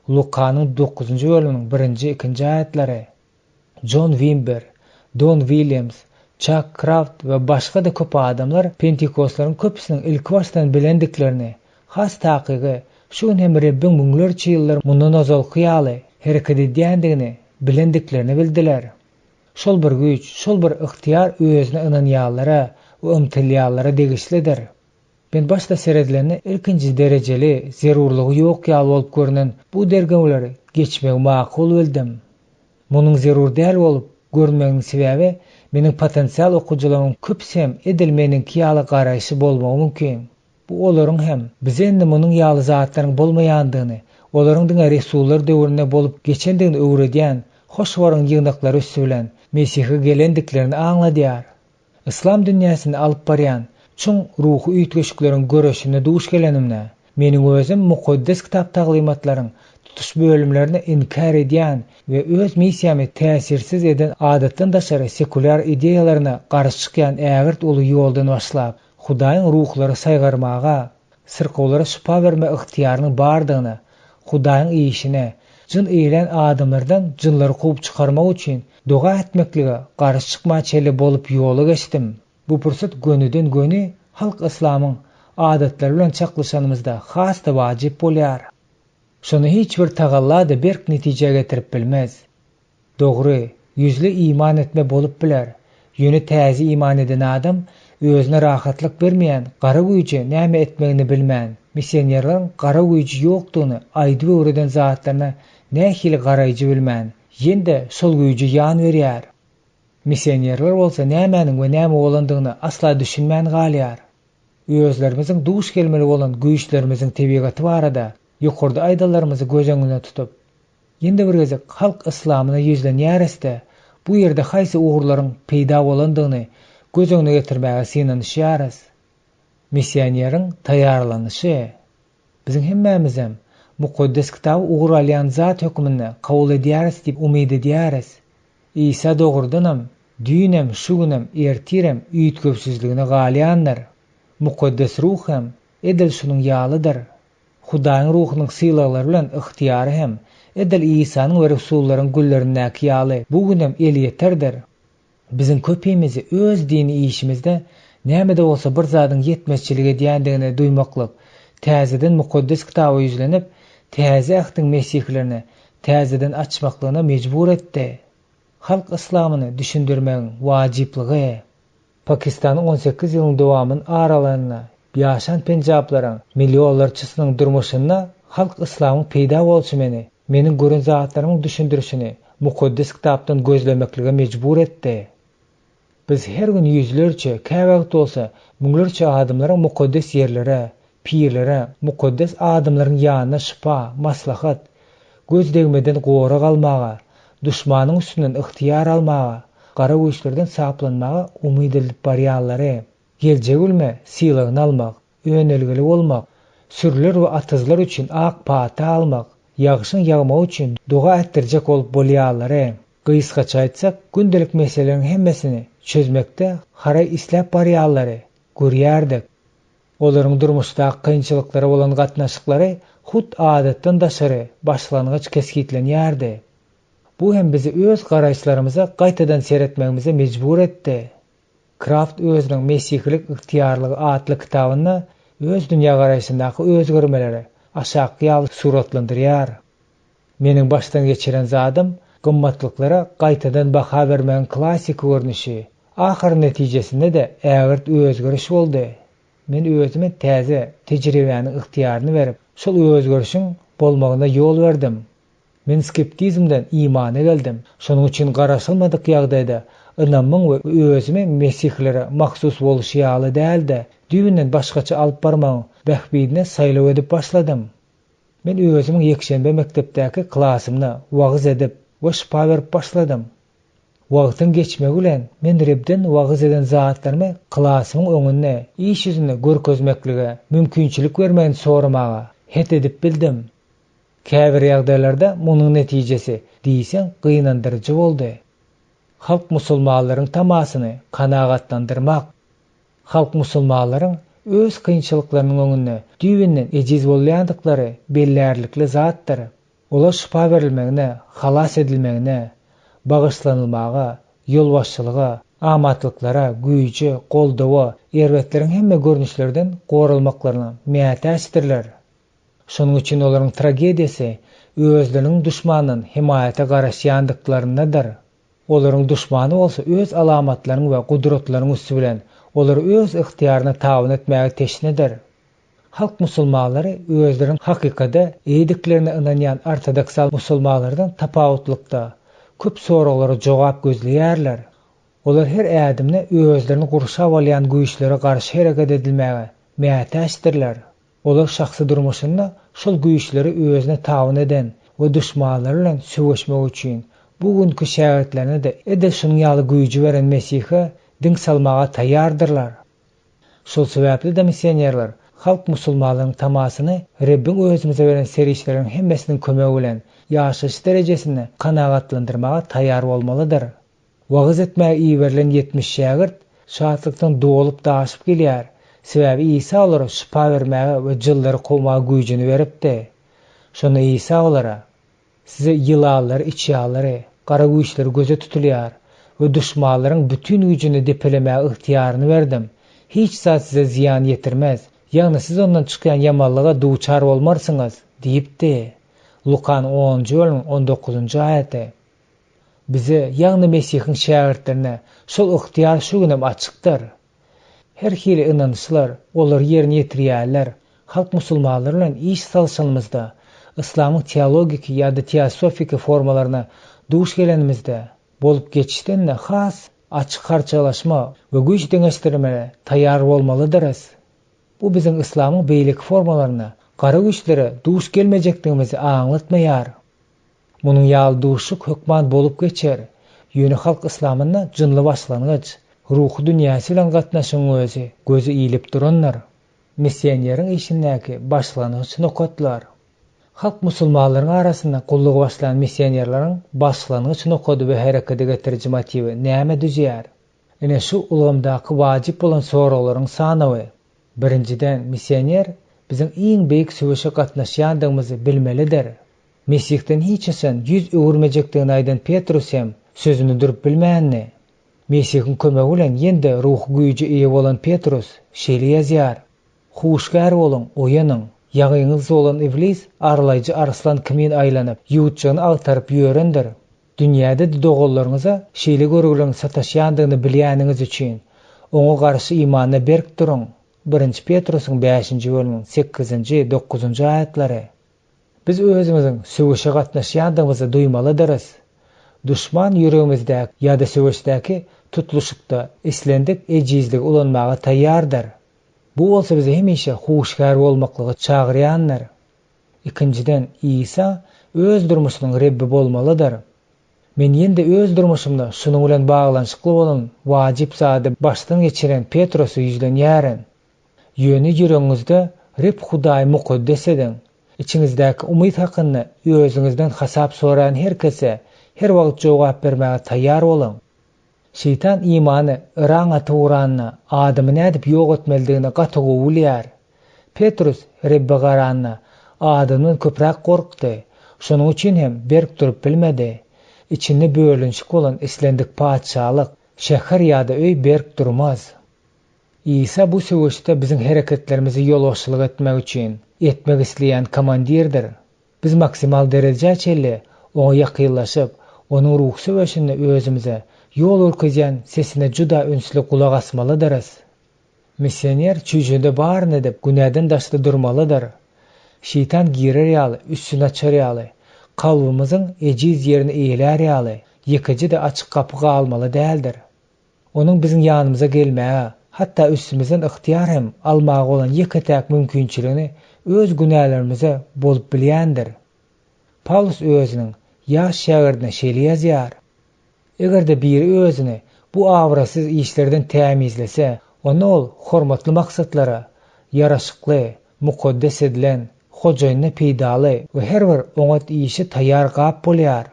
A: Lukanyň 9-njy bölümiň 1-2-nji aýatlary. John Wimber, Don Williams, Chuck Kraft we başga da köp adamlar Pentekostlaryň köpüsiniň ilk başdan bilendiklerini, has takygy, şu hemre müňlerçe ýyllar mundan azalky ýaly hereket edýändigini bilendiklerini bildiler. Şol bir güýç, şol bir ygtyýar özüne ynanýanlara we ymtylýanlara degişlidir. Ben başda seredilenni ilkinji derejeli, zerurlugy ýok ýaly bolup görünen bu dergewleri geçmek makul bildim. Munyň zerur däl bolup görünmegiň sebäbi meniň potensial okujularyň köpsem edilmeniň ýaly garaýşy bolmagy mümkin. Bu olaryň hem biz endi munyň ýaly zatlaryň bolmaýandygyny, olaryň diňe Resullar döwrüne bolup geçendigini öwredýän hoş waryň ýygnaklary üstü bilen Mesihe gelendiklerini aňladýar. İslam dünýäsini alyp barýan çoň ruhy üýtgeşikleriň göreşine duş gelenimne, meniň özüm mukaddes kitap taglymatlaryň tutuş bölümlerini inkar edýän we öz missiýamy täsirsiz eden adatdan daşary sekular ideýalaryna garşy çykýan ägirt uly ýoldan başlap, Hudaýyň ruhlary saýgarmaga, sirkowlara şupa berme ygtyýarynyň bardygyny, Hudaýyň işine, jyn eýlen adamlardan jynlary gowy çykarmak üçin doga etmeklige garşy çykma çeli bolup ýola geçdim. Bu pursat gönüden göni halk islamyň adatlary bilen çaklaşanymyzda has da wajyp bolýar. Şonu hiç bir tagallada berk netije getirip bilmez. Dogry, yüzlü iman etme bolup biler. Ýöne täze iman eden adam özüne rahatlyk bermeýän, gara güýje näme etmegini bilmän. Missionerlaryň gara güýji ýokdugyny aýdyp öwreden zatlaryna nähili garaýjy bilmän. Ýende şol güýji ýan berýär. Missionerler bolsa nämäniň we näme bolandygyny asla düşünmän galýar. Özlerimiziň duş gelmeli bolan güýçlerimiziň tebigaty barada ýokurda aýdalarymyzy göz öňüne tutup, indi bir gezek halk islamyna ýüzlenýärisde bu ýerde haýsy ugurlaryň peýda bolandygyny göz öňüne getirmäge synanyşýarys. Missioneriň taýýarlanyşy biziň hemmämizem mukaddes kitaby ugur alýan zat hökmüne kabul edýäris diýip umyd edýäris. İsa dogurdunam, düýnem, şugunem, ertirem üýtgöpsüzligine galyandyr. Mukaddes ruh hem edel şunun ýalydyr. Hudaýyň ruhynyň sylaglary bilen ihtiýary hem edel İsa'nyň we Rasullaryň gullerindäki ýaly bugünem el ýeterdir. Biziň köpüýimizi öz dini işimizde näme-de bolsa bir zadyň ýetmezçiligi diýendigini duýmaklyk, täzeden mukaddes kitaby ýüzlenip, täze ahdyň mesihlerini täzeden açmaklygyna mejbur etdi. Halk islamyny düşündirmegiň wajipligi. Pakistanyň 18 ýylyň dowamyny aralaryna ýaşan penjaplaryň millionlarçysynyň durmuşyna halk islamyň peýda bolşyny, meniň görün zatlarynyň düşündirişini mukaddes kitapdan gözlemeklige mejbur etdi. Biz her gün yüzlerce, käwagt bolsa müňlerçe adamlaryň mukaddes ýerlere, pirlere, mukaddes adamlaryň ýanyna şifa, maslahat, göz degmeden gowra galmaga, düşmanyň üstünden ihtiýar almaga, gara güýçlerden saplanmaga umyd edip barýarlary, geljek ölme, sylagyny almak, öňelgili bolmak, sürler we atyzlar üçin ak pata almak, ýagşyň ýagmak üçin duga etdirjek bolup bolýarlary. Gysgaça aýtsak, gündelik meselelerin hemmesini çözmekde haray islap barýarlary görýärdik. Olaryň durmuşdaky kynçylyklara bolan gatnaşyklary hut adatdan daşary başlangyç keskitlenýärdi. Bu hem bizi öz garaýşlarymyza gaýtadan seretmegimize mejbur etdi. Kraft özüniň mesihlik ihtiýarlygy adly kitabyna öz dünýä garaýşyndaky özgermeleri aşaky ýaly suratlandyrýar. Meniň başdan geçiren zadym gymmatlyklara gaýtadan baha bermegiň klassik görnüşi. Ahir netijesinde de ägirt özgeriş boldy. Men özüme täze tejribäniň ihtiýaryny berip, şol özgerişiň bolmagyna ýol berdim. Men skeptizmden imana geldim. Şonuň üçin garaşylmadyk ýagdaýda ynamyň we özüme mesihlere mahsus boluşy ýaly däldi. Düýünden başgaça alyp barmagyň bähbidine saýlaw edip başladym. Men özümiň ýekşembe mektepdäki klasymna wagyz edip we şifa berip başladym. Wagtyň geçmegi bilen men Rebden wagyz eden zatlarymy klasynyň öňünde, iş ýüzünde görkezmeklige, mümkinçilik bermegini soramaga het edip bildim. Käbir ýagdaýlarda munyň netijesi diýsen gynandyrjy boldy. Halk musulmanlaryň tamasyny kanagatlandyrmak. Halk musulmanlaryň öz kynçylyklarynyň öňünde düýbünden ejiz bolýandyklary bellärlikli zatdyr. Olar şifa berilmegine, halas edilmegine, bagyşlanylmaga, ýolbaşçylyga, amatlyklara, güýje, goldawa, erwetleriň hemme görnüşlerden gorulmaklaryna mätäçdirler. Şonuň üçin olaryň tragediýasy özleriniň düşmanynyň himayata garaşýandyklaryndadyr. Olaryň düşmany bolsa öz alamatlaryň we gudratlaryň üstü bilen olar öz ihtiýaryna tabyn etmäge teşnedir. Halk musulmanlary özleriň hakykada eýdiklerine inanýan ortodoksal musulmanlardan tapawutlykda köp soraglary jogap gözleýärler. Olar her ädimne özlerini gurşa bolýan güýçlere garşy hereket edilmäge mätäçdirler. Olar şahsy durmuşynda şol güýçleri özüne tabyn eden we düşmanlary bilen söwüşmek üçin bugünkü şähertlerine de edil şunyň ýaly güýji beren Mesihe diň salmaga taýýardyrlar. Şol sebäpli de missionerler halk musulmanlaryň tamasyny Rebbin özümize beren serişleriň hemmesiniň kömegi bilen ýaşaş derejesini kanagatlandyrmaga taýýar bolmalydyr. Wagyz etmäge iýerilen 70 şägirt şahatlykdan dolup daşyp gelýär. Sebäbi İsa olara şifa bermäge we jyllary gowmaga güýjüni beripdi. Şonu İsa olara size ýylalary, içýalary, gara güýçleri göze tutulýar we düşmanlaryň bütün güýjüni depelemäge ihtiýaryny berdim. Hiç zat size ziyan yetirmez. Ýagny siz ondan çykýan ýamanlyga duçar bolmarsyňyz diýipdi. Lukan 10-njy bölüm 19-njy aýaty. Bize ýagny Mesihiň şähertlerine şol ihtiýar şu günem açykdyr. Her hili inançlar olar ýerini ýetirýärler. Halk musulmanlary bilen iş salşanymyzda, islamyň teologik ýa-da teosofik formalaryna duş gelenimizde bolup geçişden has açık harçalaşma ve güç deňeşdirmele taýýar bolmalydyryz. Bu bizim İslamyň beýlik formalarına, gara güçlere duş gelmejekdigimizi aňlatmaýar. Munyň ýaly duşuk hökman bolup geçer. Ýöne halk İslamyna jynly başlangyç, ruhy dünýäsi bilen gatnaşyň gözü iýilip duranlar. Missioneriň işindäki başlanygy nokatlar. Halk musulmanlaryň arasynda gullugy başlayan missionerlaryň başlanygy nokady we herekete getiriji motiwi näme düzýär? Ene şu ulgamdaky wajyp bolan soraglaryň sanawy. Birinciden, missioner bizim iň beýik söwüşe gatnaşýandygymyzy bilmelidir. Mesihden hiçesen yüz öwürmejekdigini aýdan Petrus hem sözüni durup bilmänni. Mesihiň kömegi bilen ýende ruh güýje eýe bolan Petrus şeýle ýazýar: "Huşgar bolun, oýanyň. Ýagyňyz bolan iblis arlaýjy arslan kimin aýlanyp, ýuwutjagyny agtaryp ýörendir. Dünýäde dogollaryňyza şeýle görülen sataşýandygyny bilýäniňiz üçin oňa garşy imanyna berk duruň." 1 Petrusyň 5-nji bölümiň 8-nji 9-njy aýatlary. Biz özümiziň söwüşe gatnaşýandygymyzy duýmalydyryz. Düşman ýüregimizdäki ýa-da söwüşdäki tutuluşykda islendik ejizlik ulanmaga taýýardyr. Bu bolsa bizi hemişe huşgar bolmaklygy çagyrýanlar. Ikinciden, İsa öz durmuşynyň Rebbi bolmalydyr. Men ýende öz durmuşymda şunuň bilen baglanyşykly bolan wajyp zady başdan geçiren Petrusy ýüzlenýärin. Ýöne ýüregiňizde Reb Hudaý mukaddes edin. İçinizdäki umyt hakyny özüňizden hasap sorayan herkese her wagt jogap bermäge taýýar bolun. Şeytan imany ıraň atawranyna adamy nädip ýok etmelidigini gatygy bilýär. Petrus Rebbe garanyna adamdan köpräk gorkdy. Şonuň üçin hem berk durup bilmedi. İçinde bölünşik bolan islendik paçalyk, şäher ýa-da öý berk durmaz. İsa bu söwüşde biziň hereketlerimizi ýolbaşçylyk etmek üçin etmek isleýän komandirdir. Biz maksimal derejäçe oňa ýakynlaşyp, onuň ruh söwüşini özümize ýol örkezýän sesine juda ünsli kulak asmalydyryz. Missioner çüjede baryn edip günäden daşdy durmalydyr. Şeytan girer ýaly, üstüne açar ýaly, kalbymyzyň ejiz ýerini eýler ýaly, ýekiji de açyk kapyga almaly däldir. Onuň biziň ýanymyza gelmäge, hatta üstümizden ıhtiýar hem almagy bolan ýeketäk mümkinçiligini öz günälerimize bolup bilýändir. Paulus özüniň ýaş şagirdine şeýle ýazýar: "Egerde biri özüni bu awrasyz işlerden tämizlese, onu ol hormatly maksatlara, ýaraşykly, mukaddes edilen, hojaýyna peýdaly we her bir oňat işi taýýar gap bolýar."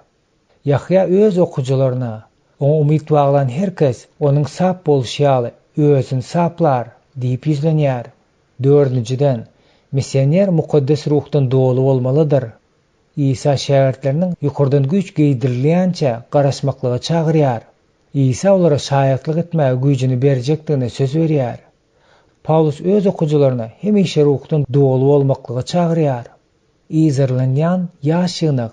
A: Yahya öz okujalaryna, oňa umyt baglan herkes onuň sap bolşýaly özüni saplar diýip ýüzlenýär. 4-njiden, missioner mukaddes ruhdan dolu bolmalydyr. İsa şähertleriniň ýokurdan güç geýdirilýänçe garaşmaklyga çagyrýar. İsa olara şaýatlyk etmäge güýjüni berjekdigine söz berýär. Paulus öz okujalaryna hemişe ruhdan dolu bolmaklyga çagyrýar. İzerlenýän ýaşynyk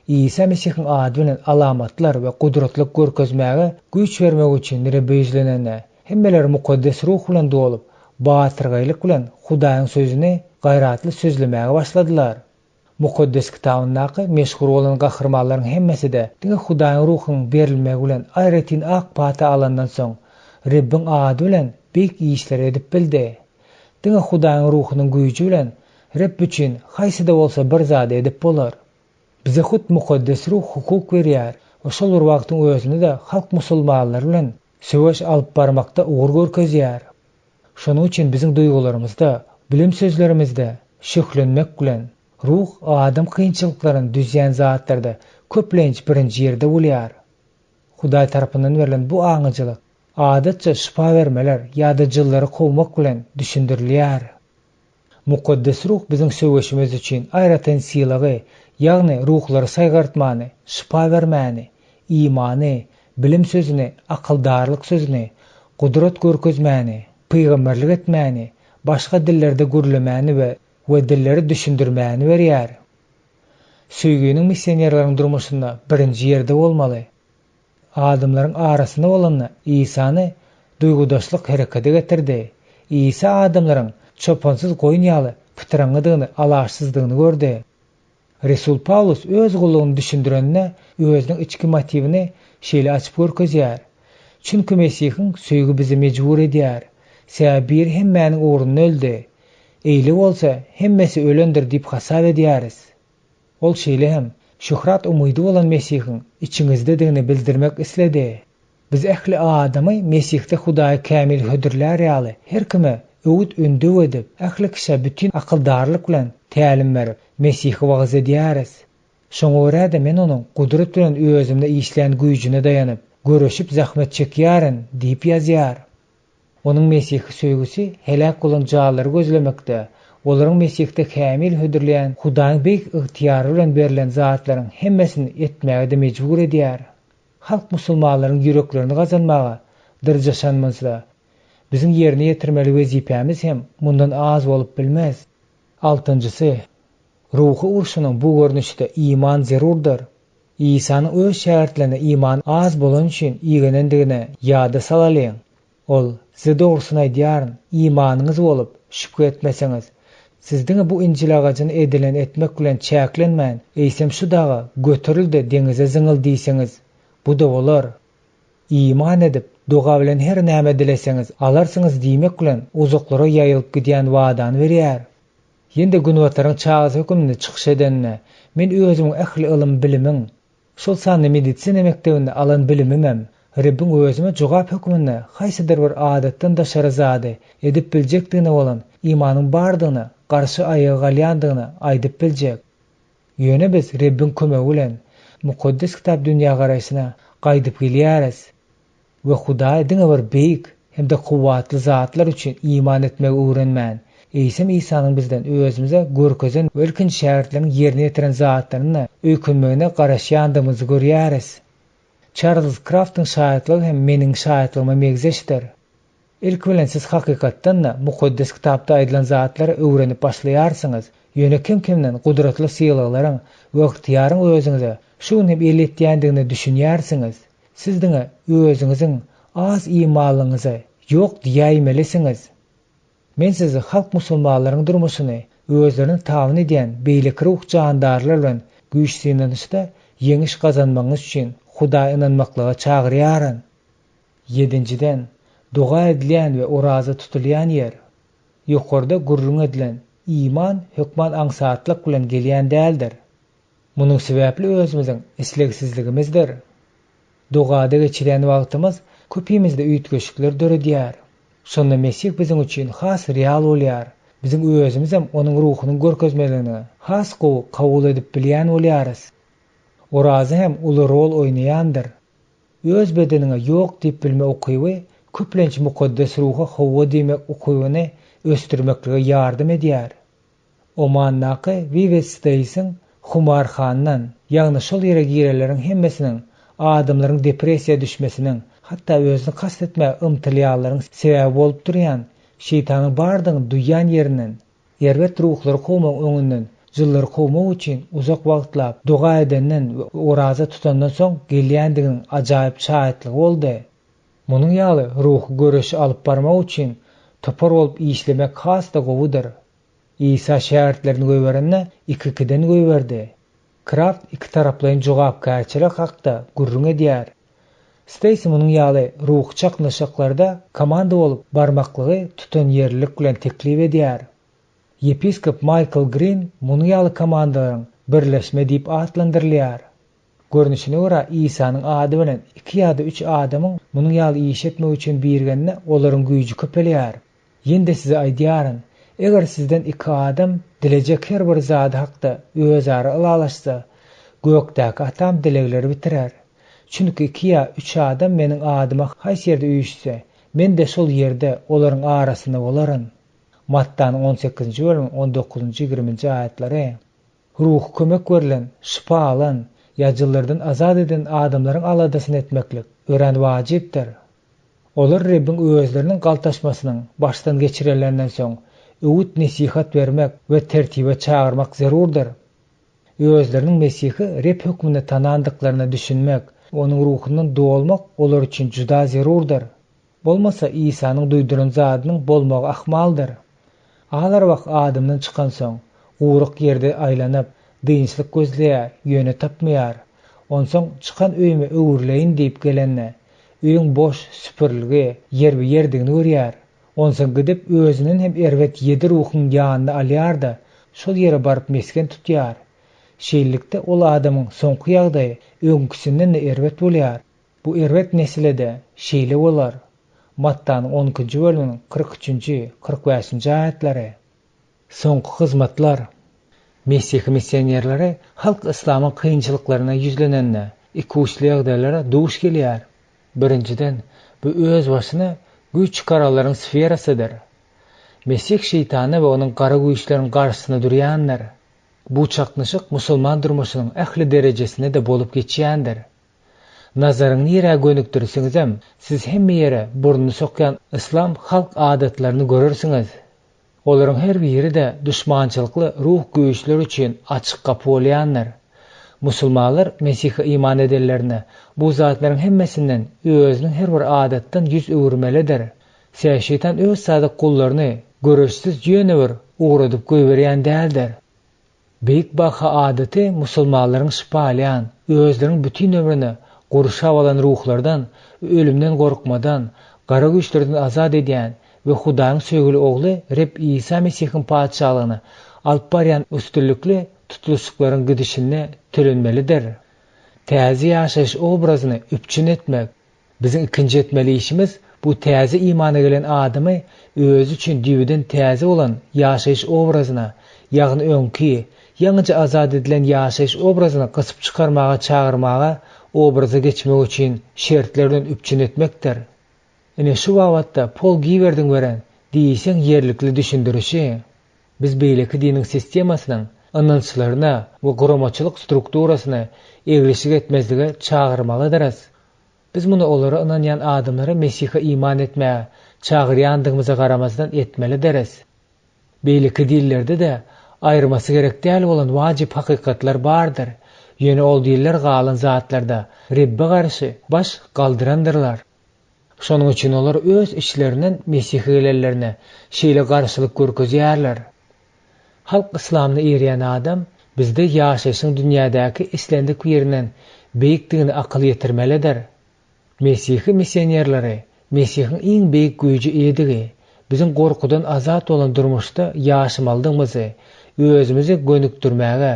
A: İsa Mesihiň ady bilen alamatlar we gudratlyk görkezmäge güç bermek üçin ýüzlenende hemmeler mukaddes ruh bilen dolup, batyrgylyk bilen Hudaýyň sözüni gaýratly sözlemäge başladylar. Mukaddes kitabynaky meşhur bolan gahrymanlaryň hemmesi de diňe Hudaýyň ruhynyň berilmegi bilen aýratyn ak pata alandan soň Rebbiň ady bilen beýik işler edip bildi. Diňe Hudaýyň ruhynyň güýji bilen Rebb üçin haýsy-da bolsa bir zat edip bolar. Bize hut mukaddes ruh hukuk berýär. Şol bir wagtyň özünde de halk musulmanlar bilen söwüş alyp barmakda ugur görkezýär. Şonuň üçin biziň duýgularymyzda, bilim sözlerimizde şöhlenmek bilen ruh adam kynçylyklaryny düzýän zatlarda köplenç birinji ýerde bolýar. Hudaý tarapyndan berilen bu aňyjylyk adatça şifa bermeler ýa-da jyllary kowmak bilen düşündirilýär. Mukaddes ruh biziň söwüşimiz üçin aýratan sylagy, ýagny ruhlary saýgartmany, şifa bermäni, imany, bilim sözüni, akyldarlyk sözüni, gudrat görkezmäni, peýgamberlik etmäni, başga dillerde gürlemäni we dilleri düşündirmäni berýär. Söýgüniň missionerlaryň durmuşynda birinji ýerde bolmaly. Adamlaryň arasynda bolany İsany duýgudaşlyk herekete getirdi. İsa adamlaryň çopansyz goýun ýaly pytyraňydygyny, alaşsyzdygyny gördi. Resul Paulus öz gullugyny düşündirende özüniň içki motivini şeýle açyp görkezýär. Çünki Mesihiň söýgü bizi mejbur edýär. Sebäbi bir hemmäniň uğruna öldi. Eýle bolsa hemmesi ölendir diýip hasap edýäris. Ol şeýle hem şöhrat umydy bolan Mesihiň içiňizdedigini bildirmek isledi. Biz ähli adamy Mesihde Hudaýy kämil hödürlär ýaly her kime öwüt öndüp edip, ähli kişi bütün akyldarlyk bilen tälim berip Mesihi wagz edýäris. Şoňa görä-de men onuň gudret bilen özümde işleýän güýjüne daýanyp, görüşip zahmet çekýärin diýip ýazýar. Onuň Mesihi söýgüsi helak bolan jallary gözlemekde, olaryň Mesihde kämil hödürleýän Hudaýyň beýik ygtyýary bilen berilen zatlaryň hemmesini etmäge de mejbur edýär. Halk musulmanlaryň yüreklerini gazanmaga dyrjaşanmazda biziň ýerine ýetirmeli wezipämiz hem mundan az bolup bilmez. 6-njysy ruhy urşunyň bu görnüşde iman zerurdur. İsa'nın öz şähertlerine iman az bolan üçin iýgenendigine ýada salalyň. Ol size dogrusyny aýdýaryn, imanyňyz bolup şüphe etmeseňiz, sizdiň bu injil agagyny edilen etmek bilen çäklenmän, eýsem şu daga götürildi deňize zyňyl diýseňiz, bu da bolar. İman edip doga bilen her näme dileseňiz alarsyňyz diýmek bilen uzaklara ýaýylyp gidýän wadan berýär. Ýende günwataryň çağız hökümini çykyş edenne, men özümiň ähli ilim bilimiň, şol sanly medisina mektebinde alan bilimimem, Rabbim özüme jogap hökümini haýsydyr bir adatdan daşary zady edip biljekdigine bolan imanyň bardygyny, garşy aýagy galýandygyny aýdyp biljek. Ýöne biz Rabbim kömegi bilen mukaddes kitap dünýä garaýsyna gaýdyp gelýäris we Hudaý diňe bir beýik hem de kuwatly zatlar üçin iman etmegi öwrenmän. Eýsem İsa'nın bizden özümüze görkezen we ilkin şähertlerini ýerine ýetiren zatlaryny öýkünmegine garaşýandymyzy görýäris. Charles Craft'ın şahytlygy hem meniň şahytlygyma megzeşdir. İlk bilen siz hakykatdan mukaddes kitapda aýdylan zatlary öwrenip başlaýarsyňyz, ýöne kim-kimden gudratly syýylyklaryň we ygtyýaryň özüňize şuny beýletýändigini düşünýärsiňiz. Sizdiňe özüňiziň az imanlygyňyzy ýok diýäýmelisiňiz. Men sizi halk musulmanlaryň durmuşyny özlerini tabyn edýän beýlik ruh jandarlar bilen güýçlenişde ýeňiş gazanmagyňyz üçin Hudaýa inanmaklyga çagyrýaryn. 7-njiden duga edilen we oraza tutulýan ýer. Ýokarda gurrun edilen iman hökman aňsatlyk bilen gelýän däldir. Munyň sebäpli özümiziň islegsizligimizdir. Dugada geçiren wagtymyz köpüýmizde üýtgeşikler döredýär. Şonda Mesih biziň üçin has real bolýar. Biziň özümiz hem onuň ruhunyň görkezmeligini has kabul edip bilýän bolýarys. Orazy hem uly rol oýnaýandyr. Öz bedenine ýok diýip bilme okuwy köplenç mukaddes ruha hawa diýmek okuwyny östürmeklige ýardym edýär. Oman naky Vives Stace'in Humarhandan, ýagny şol ýere gireleriň hemmesiniň adamlaryň depressiýa düşmesiniň, hatta özüni kast etme ymtylýanlaryň sebäbi bolup durýan şeytanyň bardygyny duýan ýerinden, ýerbet ruhlary gowmak öňünden jyllar gowmak üçin uzak wagtlap duga edenden we oraza tutandan soň gelýändiginiň ajaýyp şahytlygy boldy. Munyň ýaly ruhy görüşi alyp barmak üçin topar bolup işlemek has da gowudyr. İsa şähertlerini göýberenne 2-2den göýberdi. Kraft iki taraplayın jogapkärçilik hakda gurrun edýär. Stacy munyň ýaly ruh çaknaşyklarda komanda bolup barmaklygy tutan ýerlik bilen teklip edýär. Yepiskop Michael Green munyň ýaly komandalaryň birleşme diýip atlandyrylýar. Görnüşine görä İsa'nın ady bilen 2 ýa-da 3 adamyň munyň ýaly iş etmek üçin birgenine olaryň güýji köpelýär. Ýende size aýdýaryn, eger sizden 2 adam dilejek her bir zady hakda özara ılalaşsa, gökdäki atam dilegleri bitirer. Çünki 2 ýa 3 adam meniň adyma haýsy ýerde üýüşse, men de şol ýerde olaryň arasynda bolaryn. Mattanyň 18-nji bölüm 19-20-nji aýatlary. Ruh kömek berilen, şifa alan, ýajylardan azad eden adamlaryň aladasyny etmeklik ören wajypdyr. Olar Rabbin özleriniň galtaşmasynyň başdan geçirenlerinden soň öwüt nesihat bermek we tertibe çağırmak zerurdur. Özleriniň Mesihi Rab hökmüne tanandyklaryny düşünmek, onuň ruhundan doğulmak olar üçin juda zerurdur. Bolmasa İsa'nın duýduran zadynyň bolmagy ahmaldyr. Alar wagt adamdan çykan soň, uğruq ýerde aýlanyp, dynçlyk gözleýär, ýöne tapmaýar. Onsoň çıkan öýüme öwürleýin diýip gelenne, öýüň boş, süpürligi, ýerbi ýerdigini görýär. Onsoň gidip özüniň hem erwet ýedi ruhyň ýanyna alýar-da, şol ýere baryp mesken tutýar. Şeýlelikde ol adamyň soňky ýagdaýy öňküsinden erwet bolýar. Bu erwet nesilede şeýle bolar. Mattanyň 10-njy bölüminiň 43-nji, 45-nji aýatlary. Soňky hyzmatlar. Mesih missionerleri halk İslam'ın kıyınçılıklarına yüzlenenne iki uçlu ýagdaýlara duş gelýär. Birinciden, bu öz başına güç karaların sferasıdır. Mesih şeytanı ve onun kara güýçleriň garşysyna durýanlar. Bu çaknyşyk musulman durmuşynyň ähli derejesine de bolup geçýändir. Nazaryňy ýere gönükdirseňizem, siz hemme ýere burnuny sokýan İslam halk adatlaryny görürsiňiz. Olaryň her biri de düşmançylykly ruh güýçleri üçin açyk kapy bolýanlar. Musulmanlar Mesih'e iman edenlerine bu zatlaryň hemmesinden özüniň her bir adatdan yüz öwürmelidir. Şeytan öz sadyk kullaryny görüşsiz ýöne bir uğradyp goýberýän däldir. Beýik baha adaty musulmanlaryň şypalyan, özleriň bütün ömrüni gurşap alan ruhlardan, ölümden gorkmadan, gara güýçlerden azad edýän ve Hudaýyň söýgüli ogly Reb İsa Mesihiň padşalygyny alyp barýan üstünlikli tutuluşyklaryň gidişine tölenmelidir. Täze ýaşaýyş obrazyny üpçün etmek. Biziň ikinji etmeli işimiz bu täze imana gelen adamy özü üçin diýbeden täze bolan ýaşaýyş obrazyna, ýagny öňki, ýaňyja azad edilen ýaşaýyş obrazyna gysyp çykarmaga çagyrmaga, obraza geçmek üçin şertlerden üpçün etmekdir. Ene şu wagtda Paul Giverdiň beren diýsen ýerlikli düşündirişi. Biz beýleki diniň sistemasynyň anançylaryna we guramaçylyk strukturasyna egleşik etmezlige çagyrmalydyryz. Biz muny olara inanýan adamlara Mesih'e iman etmäge çagyrýandygymyza garamazdan etmelidiriz. Beýleki dillerde de aýyrmasy gerek däl bolan wajyp hakykatlar bardyr. Ýöne ol diller galan zatlarda Rebbe garşy baş galdyrandyrlar. Şonuň üçin olar öz işlerinden Mesih gelenlerine şeýle garşylyk görkezýärler. Halk İslamny eýrän adam bizde ýaşaýyşyň dünýädäki islendik ýerinden beýikdigini akyl ýetirmelidir. Mesih missionerleri, Mesih'in iň beýik güýji edigi, biziň gorkudan azat bolan durmuşda ýaşamaldygymyzy, özümizi gönükdirmäge,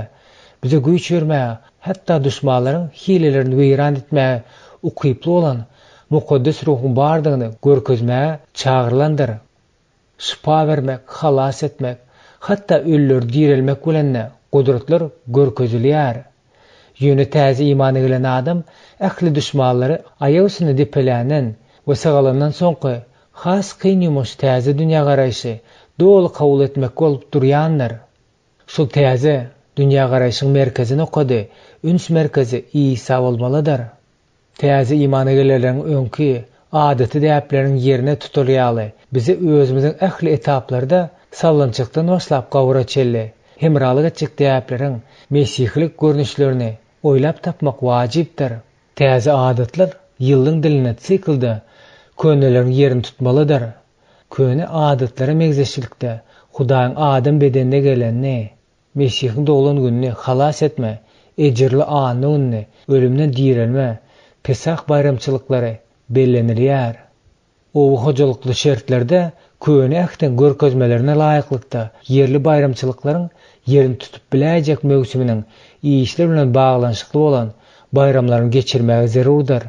A: bize güýç bermäge, hatda düşmanlaryň hilelerini weýran etmäge ukyply bolan mukaddes ruhyň bardygyny görkezmäge çagyrlandyr. Şypa bermek, halas etmek, hatda ölüler dirilmek bilen gudratlar görkezilýär. Ýöne täze imany gelen adam ähli düşmanlary aýagyny depelänen we sagalandan soňky has kynýymuş täze dünýä garaýşy dol kabul etmek bolup durýanlar. Şol täze dünýä garaýşyň merkezine okady, üns merkezi İsa bolmalydyr. Täze imany gelenleriň öňki adaty däpleriň ýerine tutulýaly. Bizi özümiziň ähli etaplarda sallançykdan başlap gawraçelli, hemralyk etjek däpleriň mesihlik görnüşlerini oýlap tapmak wajypdyr. Täze adatlar ýylyň diline siklda köneleriň ýerini tutmalydyr. Köne adatlary megzeşilikde Hudaýyň adam bedenine gelenni, Mesihiň dolan gününi halas etme, ejirli anyny, ölümden dirilme, Pesah bayramçylyklary bellenilýär. O hojalykly şertlerde köne ähten görkezmelerine laýyklykda yerli bayramçylyklaryň yerini tutup biläjek mövsüminiň işler bilen baglanşykly bolan bayramlaryny geçirmäge zerurdyr.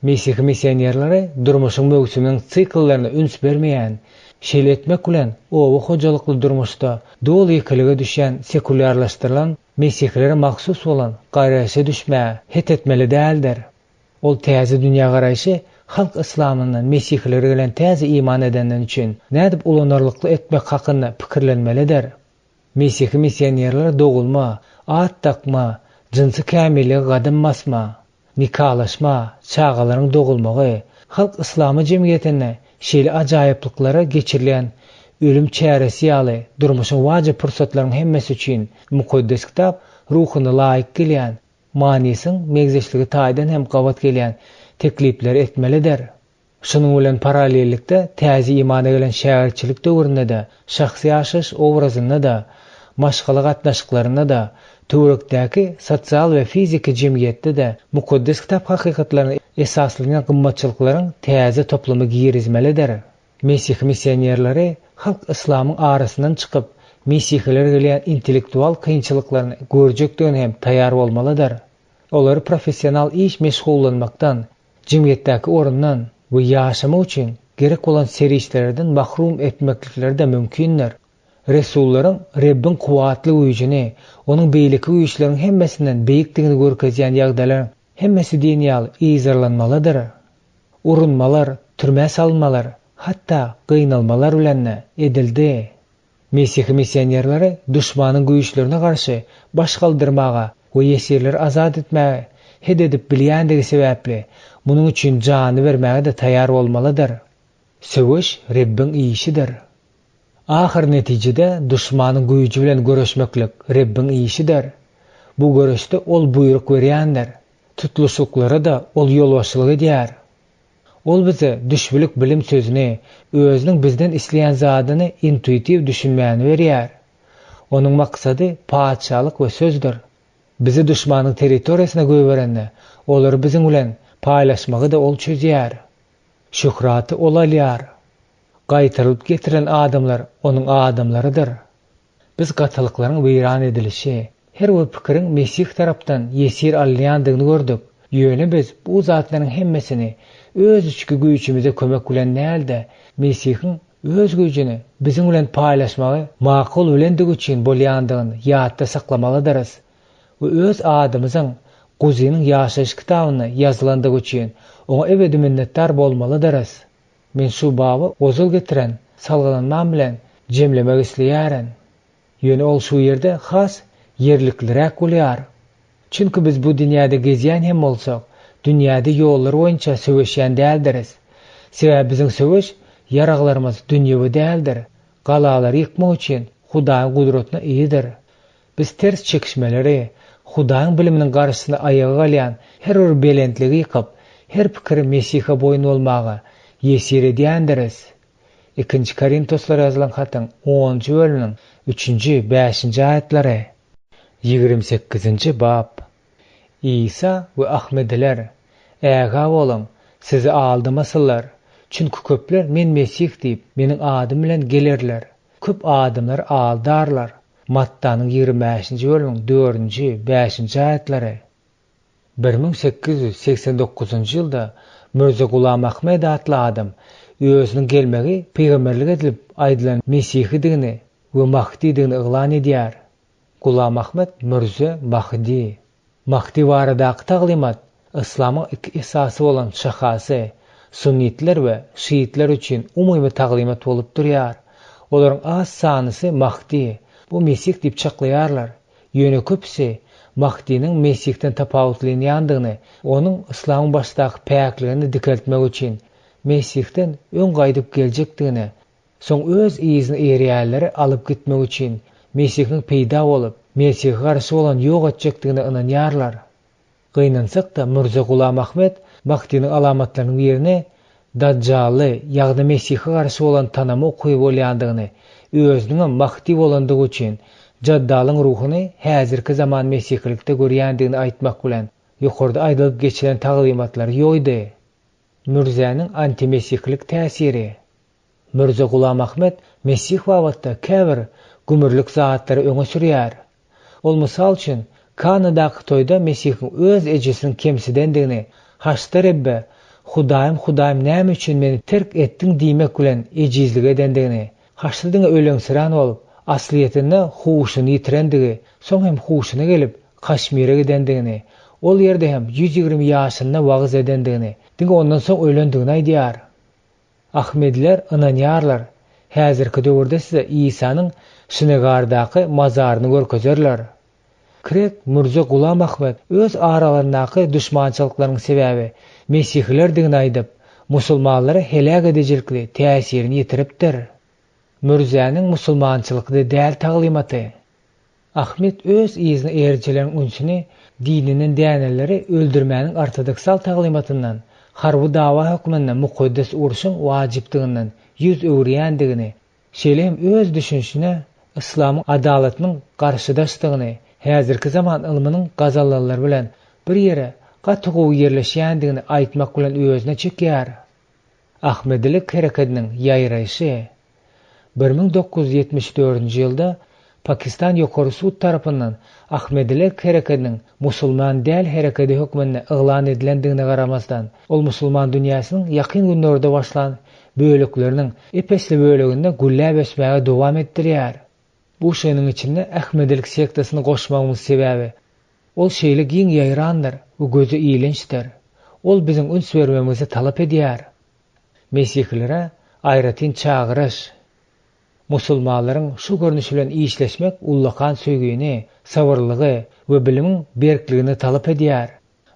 A: Mesih missionerleri durmuşyň mövsüminiň siklaryna üns bermeýän, şeýle etmek bilen o hojalykly durmuşda dol ýekelige düşen sekularlaşdyrylan mesihlere mahsus bolan gaýraşa düşmäge het etmeli däldir. Ol täze dünýä garaýşy halk İslamynyň mesihlere gelen täze iman edenden üçin nädip ulanarlykly etmek hakynda pikirlenmelidir. Mesih missionerler dogulma, at takma, jinsy kämillige gadym basma, nikalaşma, çağalaryň dogulmagy, halk İslamy jemgyýetine şeýle ajaýyplyklara geçirilen ölüm çäresi ýaly durmuşyň wajyp pursatlaryň hemmesi üçin mukaddes kitap ruhyna laýyk gelýän, manisyň megzeşligi taýdan hem gawat gelýän teklipler etmelidir. Şunuň bilen paralellikde täze imana gelen şäherçilik döwründe de şahsy ýaşaş obrazyna da maşgaly gatnaşyklaryna da, töwerekdäki sosial we fiziki jemgyýetde de mukaddes kitap hakykatlaryny esaslanan gymmatçylyklaryň täze toplamy girizmelidir. Mesih missionerleri halk İslamyň arasyndan çykyp, Mesihler gelýän intellektual kynçylyklaryny görjekdigine hem taýýar bolmalydyr. Olar professional iş meşgullanmakdan, jemgyýetdäki orundan we ýaşamak üçin gerek bolan serişlerden mahrum etmeklikleri de mümkindir. Resullaryň Rabbin kuwatly güýjini, onuň beýleki güýçleriň hemmesinden beýikdigini görkezýän ýagdaýlar hemmesi dinýal izarlanmalydyr. Urunmalar, türme salmalar, hatta gynalmalar bilen edildi. Mesih missionerleri düşmanyň güýçlerine garşy baş galdyrmaga we ýesirleri azat etmäge hededip bilýändigi sebäpli munyň üçin jany bermäge de taýýar bolmalydyr. Söwüş Rabbin işidir. Ahir netijede düşmanyň güýji bilen göreşmeklik Rabbin işidir. Bu göreşde ol buyruk berýändir. Tutuluşyklary da ol ýolbaşçylyk edýär. Ol bize düşbülük bilim sözüni, özüniň bizden isleýän zadyny intuitiv düşünmäni berýär. Onuň maksady paçalyk we sözdür. Bizi düşmanyň territoriýasyna göberende, olary biziň bilen paýlaşmagy da ol çözýär. Şöhraty ol alýar. Gaýtarylyp getiren adamlar onuň adamlarydyr. Biz gatalyklaryň weýran edilişi, her bir pikiriň Mesih tarapdan ýesir alýandygyny gördük. Ýöne biz bu zatlaryň hemmesini öz içki güýçimize kömek bilen näde Mesihiň öz güýjini biziň bilen paýlaşmagy makul bilendigi üçin bolýandygyny ýatda saklamalydyryz. We öz adamyzyň guzynyň ýaşaýyş kitabyny ýazylandygy üçin oňa ebedi minnetdar bolmalydyryz. Men şu baby ozul getiren salgılanman bilen jemlemek isleýärin. Ýöne ol şu ýerde has yerlikliräk bolýar. Çünki biz bu dünýäde gezýän hem bolsak, dünýäde ýollar boýunça söwüşýän däldiris. Sebäbi biziň söwüş ýaraglarymyz dünýäwi däldir. Galalary ýykmak üçin Hudaýyň gudratna iýidir. Biz ters çekişmeleri, Hudaýyň biliminiň garşysyna aýagy galýan her bir belentligi ýykyp, her pikiri Mesiha boýun bolmagy ýesir edýändiris. 2 Korintoslara ýazylan hatyň 10-njy bölüminiň 3-nji 5-nji aýatlary. 28-nji bab. İsa we Ahmediler, äga bolun, sizi aldymasyllar. Çünki köpler men Mesih diýip meniň adym bilen gelerler. Köp adamlar aldarlar. Mattanyň 25-nji bölüminiň 4-nji 5-nji aýatlary. 1889-njy ýylda Mirza Gulam Ahmed atly adam özüniň gelmegi peýgamberlik edilip aýdylan Mesihdigini we Mahdidigini yglan edýär. Gulam Ahmed Mirza Mahdi. Mahdi baradaky taglimat İslamyň iki esasy bolan şahasy, sunnitler we şiitler üçin umumy taglimat bolup durýar. Olaryň az sanysy Mahdi, bu Mesih diýip çaklaýarlar. Ýöne köpsi Mahdi'nin Mesih'ten tapawutlanýandygyny, onuň İslamyň başdaky päkligini dikeltmek üçin Mesih'ten ön gaýdyp geljekdigini, soň öz izini erýärleri alyp gitmek üçin Mesih'iň peýda bolup, Mesih'e garşy bolan ýok etjekdigini inanýarlar. Gynansak da Mirza Gulam Ahmed Mahdi'nin alamatlarynyň birini Dajjaly, ýagny Mesih'e garşy bolan tanamy okuýup bolýandygyny, özüniň Mahdi bolandygy üçin Jaddalyň ruhuny häzirki zaman Mesihlikde görýändigini aýtmak bilen ýokarda aýdylyp geçilen taglimatlar ýoýdy. Mirzanyň anti-mesihlik täsiri. Mirza Gulam Ahmed Mesih wagtda käbir gümürlük zatlary öňe sürýär. Ol mysal üçin Kanadaky toýda Mesihiň öz ejesiniň kemsidendigini, haşta Rebbe, Hudaýym, Hudaýym näme üçin meni terk etdiň diýmek bilen ejizlik edendigini, haştadyň öleňsiran bolup, asliýetinde huşuny ýitirendigi, soň hem huşuna gelip Kaşmire gidendigini, ol ýerde hem 120 ýaşynda wagys edendigini, diňe ondan soň ölendigini aýdýar. Ahmediler inanýarlar. Häzirki döwürde size İsa'nın Şynagardaky mazaryny görkezerler. Kirek Mirza Gulam Ahmed öz aralaryndaky düşmançylyklaryň sebäbi Mesihlerdigini aýdyp, musulmanlary helak edejekli täsirini ýitiripdir. Mirzanyň musulmançylykda däl taglimaty. Ahmed öz izini erjileriň ünsüni dininiň däneleri öldürmäniň ortodoksal taglimatyndan, harby dawa hökmünden mukaddes uruşyň wajypdygynyň yüz öwrýändigini, şeýle hem öz düşünşine İslamyň adalatynyň garşydaşdygyny, häzirki zaman ilminiň gazallanlar bilen bir ýere gatygy ýerleşýändigini aýtmak bilen özüne çekýär. Ahmedilik hereketiniň ýaýraýşy 1974-nji ýylda Pakistan Ýokary Sud tarapyndan Ahmedilik hereketiniň musulman däl hereketi hökmünde yglan edilendigine garamasdan, ol musulman dünýäsiniň ýakyn günlerde başlan bölükleriniň epesli bölüginde güllä besmäge dowam etdirýär. Bu şeýniň içinde Ahmedilik sektasyny goşmagymyz sebäbi ol şeýle giň ýaýrandyr, bu gözü iýlençdir. Ol biziň üns bermemizi talap edýär. Mesihilere aýratyn çagyryş. Musulmanlaryň şu görnüşi bilen işleşmek ullakan söýgüni, sabırlygy we bilimiň berkligini talap edýär.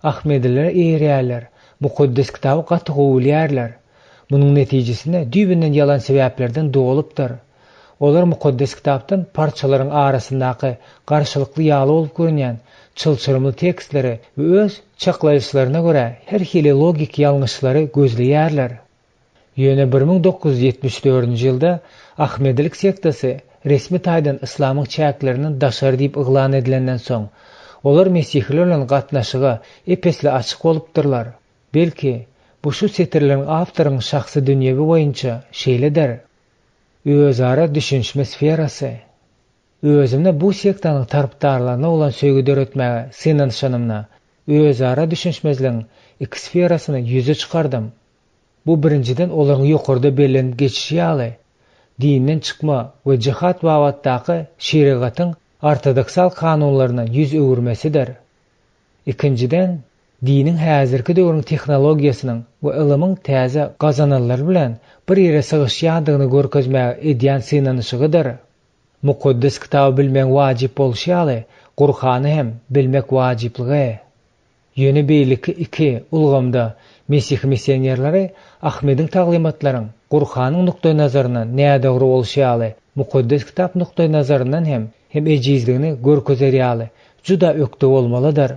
A: Ahmediler eýrälär, mukaddes kitaby gaty gowulýarlar. Munyň netijesinde düýbinden ýalan sebäplerden dowulypdyr. Olar mukaddes kitapdan parçalaryň arasyndaky garşylykly ýaly bolup görünýän çylçyrymly tekstleri we öz çaklaýyşlaryna görä her hili logik ýalňyşlary gözleýärler. Ýöne 1974-nji ýylda Ahmedilik sektasy resmi taýdan islamyň çäklerini daşar diýip yglan edilenden soň, olar mesihler bilen gatnaşygy epesli açyk bolupdyrlar. Belki bu şu setirleriň awtorynyň şahsy dünýebi boýunça şeýledir. Özara düşünşme sferasy. Özümne bu sektanyň tarpdarlaryna olan söýgü döretmäge synanşanymna özara düşünşmezligiň iki sferasyny ýüze çykardym. Bu birinciden olaryň ýokarda bellenip geçişi ýaly, dinden çykma we cihat wagtdaky şeriatyň ortodoksal kanunlaryna ýüz öwürmesidir. İkinciden, diniň häzirki döwrüň tehnologiýasynyň we ilmiň täze gazananlar bilen bir ýere sygyşýandygyny görkezmäge edýän synanyşygydyr. Mukaddes kitaby bilmek wajip bolşy ýaly, Qur'any hem bilmek wajipligi. Ýöne beýleki 2 ulgamda Mesih missionerleri Ahmediň taglymatlaryň Qur'anyň nukdaý nazaryndan näde dogry bolşy ýaly, mukaddes kitap nukdaý nazaryndan hem ejizligini görkezer ýaly juda ökde bolmalydyr.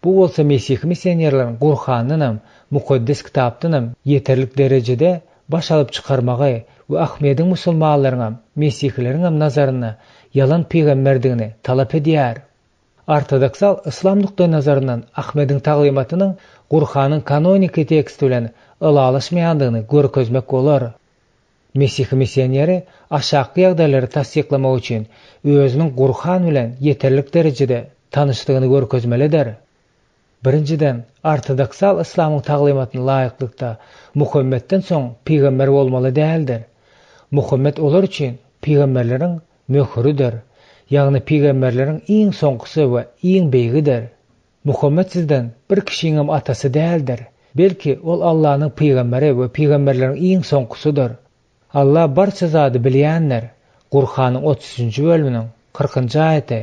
A: Bu bolsa Mesih missionerleriň Qur'anyň mukaddes kitapdan yeterlik derejede baş alyp çykarmagy we Ahmediň musulmanlaryň Mesihleriň nazaryna yalan peýgamberdigini talap edýär. Ortodoksal islam nukdaý nazaryndan Ahmediň taglymatynyň Qur'anyň kanonik teksti bilen ılalaşmaýandygyny görkezmek bolar. Mesih missioneri aşağı ýagdaýlary tasdiklamak üçin özüniň Qur'an bilen yeterlik derejede tanışdygyny görkezmelidir. Birinciden, ortodoksal islamyň taglymatyna laýyklykda Muhammedden soň peýgamber bolmaly däldir. Muhammed olar üçin peýgamberleriň möhürüdir. Ýagny peýgamberleriň iň soňkysy we iň beýgidir. Muhammed sizden bir kişiň atasy däldir. Belki ol Allahyň peýgamberi we peýgamberleriň iň soňkusydyr. Allah barça zady bilýänler. Qur'anyň 33-nji bölüminiň 40-njy aýaty.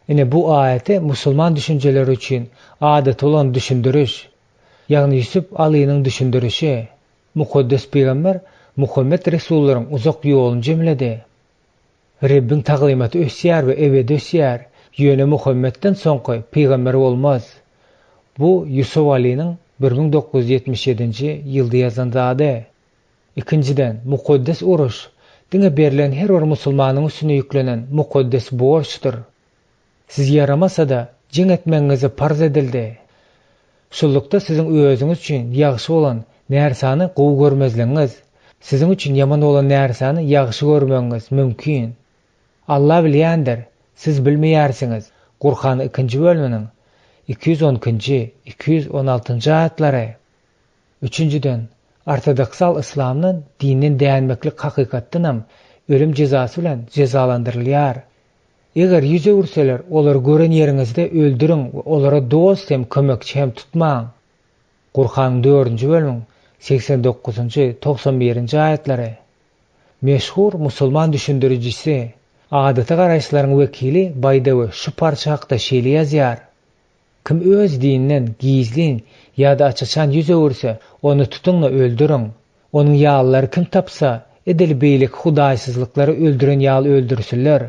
A: Ine bu aýaty musulman düşünjeleri üçin adat olan düşündürüş. Ýagny Yusuf alynyň düşündürüşi. Mukaddes peýgamber Muhammed Resulullaryň uzak ýoluny jemledi. Rabbiň taglymaty ösýär we ebedi ösýär. Ýöne Muhammedden soňky peýgamber bolmaz. Bu Yusuf alynyň 1977-nji ýylda ýazan zady. İkinciden, mukaddes uruş, diňe berilen her bir musulmanyň üstüne ýüklenen mukaddes borçdyr. Siz yaramasa da jiň etmeňizi farz edildi. Şullukda siziň özüňiz üçin ýagşy bolan närsany gowy görmezligiňiz, siziň üçin ýaman bolan närsany ýagşy görmeňiz mümkin. Allah bilýändir, siz bilmeýärsiňiz. Qur'an 2-nji bölüminiň 212-216-njy aýatlary. Üçüncüden, ortodoksal islamyň diniň däýenmeklik hakykatdan ölüm jezasy bilen jezalandyrylýar. Eger ýüze urseler, olar gören ýeriňizde öldüriň we olara dost hem kömekçi hem tutmaň. Qur'an 4-nji bölüm 89-91-nji aýatlary. Meşhur musulman düşündürüjisi, adata garaýşlaryň wekili Baydawy şu parça hakda şeýle ýazýar. Kim öz dininden gizlin ýa-da açaçan ýüze urse, onu tutuň we öldüriň. Onuň ýalyları kim tapsa, edil beýlik hudaýsyzlyklary öldüren ýaly öldürsinler.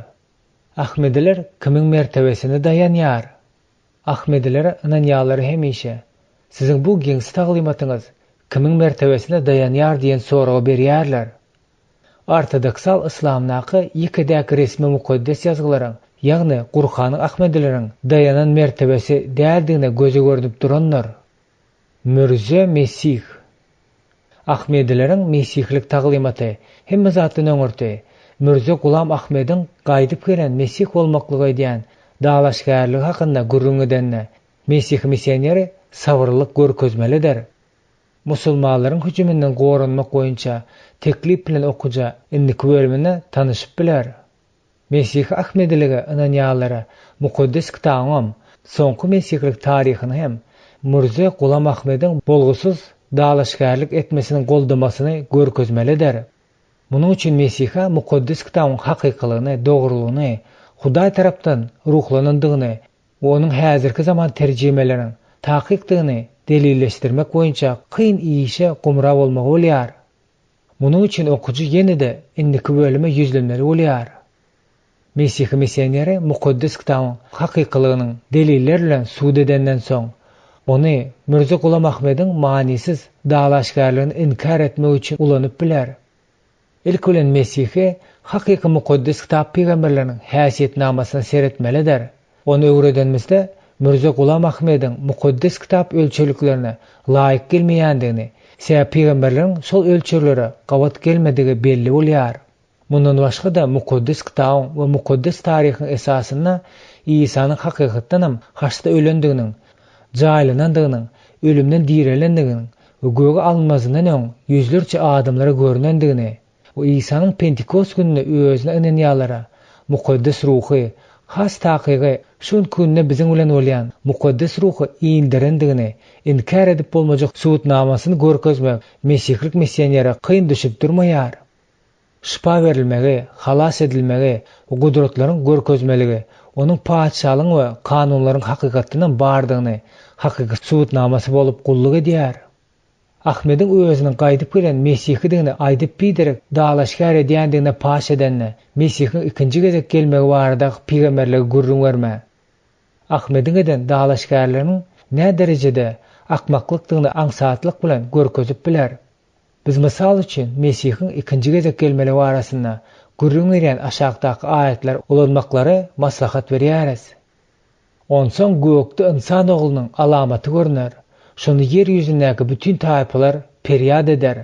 A: Ahmediler kimiň mertebesine dayanýar. Ahmediler anan ýalyları hemişe siziň bu giňsi taglymatyňyz kimiň mertebesine dayanýar diýen soragy berýärler. ortodoksal islamnaky ýekidäki resmi mukaddes ýazgylaryň, ýagny Qur'anyň Ahmedilerin dayanan mertebesi däldigine göze görünip duranlar. Mürje Mesih. Ahmedilerin Mesihlik taglimaty hemme zatyny öňürti. Mürje Gulam Ahmediň gaýdyp gelen Mesih bolmaklygy diýen dalaşgärligi hakynda gürrüňedenne Mesih missioneri sabırlyk görkezmelidir. Musulmanlaryň hüjümünden gorunmak boýunça teklip bilen okuja indiki bölümine tanyşyp biler. Mesih Ahmediligi inanýanlara mukaddes kitabyň soňky mesihlik taryhyny hem Mürje Gulam Ahmediň bolgusuz dalaşgärlik etmesini goldamasyny görkezmelidir. Munuň üçin Mesihä mukaddes kitabyň hakykylygyny, dogrulygyny, Hudaý tarapdan ruhlanandygyny we onuň häzirki zaman terjemelerini tahkikdigini delilleşdirmek boýunça kyn işe gumra bolmagy bolýar. Munuň üçin okuju ýene-de indiki bölüme ýüzlemleri bolýar. Mesih missioneri mukaddes kitabyň hakykylygynyň deliller bilen suud edenden soň ony Mürje Gulam Ahmediň manisiz dalaşgärligini inkar etmek üçin ulanyp biler. İlk bilen Mesih'i hakyky mukaddes kitap peýgamberleriň häsiýetnamasyna seretmelidir. Onu öwredenmizde Mürje Gulam Ahmediň mukaddes kitap ölçüliklerine laýyk gelmeýändigini, sebäp peýgamberleriň şol ölçülere gawat gelmedigi belli bolýar. Mundan başga da mukaddes kitabyň we mukaddes taryhyň esasyna İsa'nın hakykatdan hem haçda ölendiginiň, jaýlanandygynyň, ölümden dirilendiginiň we göge alınmazyndan öň ýüzlerçe adamlara görünendigini, o İsa'nın Pentekost gününe özüne inanýanlara mukaddes ruhy, has takygy şol günne biziň bilen bolýan mukaddes ruhy iňdirendigini inkar edip bolmajak suutnamasyny görkezmek Mesihlik missionere kyn düşüp durmaýar. Şifa berilmegi, halas edilmegi, o gudratlaryň görkezmeligi, onuň paçalygyň we kanunlaryň hakykatynyň bardygyny hakyky suutnamasy bolup gullyk edýär. Ahmediň özüniň gaýdyp gelen Mesihligini aýdyp biderek dalaşgär edýändigine paş edenne Mesihiň ikinji gezek gelmegi barada peýgamberligi gurrun berme. Ahmediň eden dalaşgärleriň ne derejede akmaklykdygyny aňsatlyk bilen görkezip biler. Biz mysal üçin Mesihiň ikinji gezek gelmeli barasynda gurrun berýän aşagdaky aýatlar ulanmaklary maslahat berýäris. Onsoň gökde insan oglunyň alamaty görünär. Şonu yer ýüzündäki bütün taýpalar peryad eder.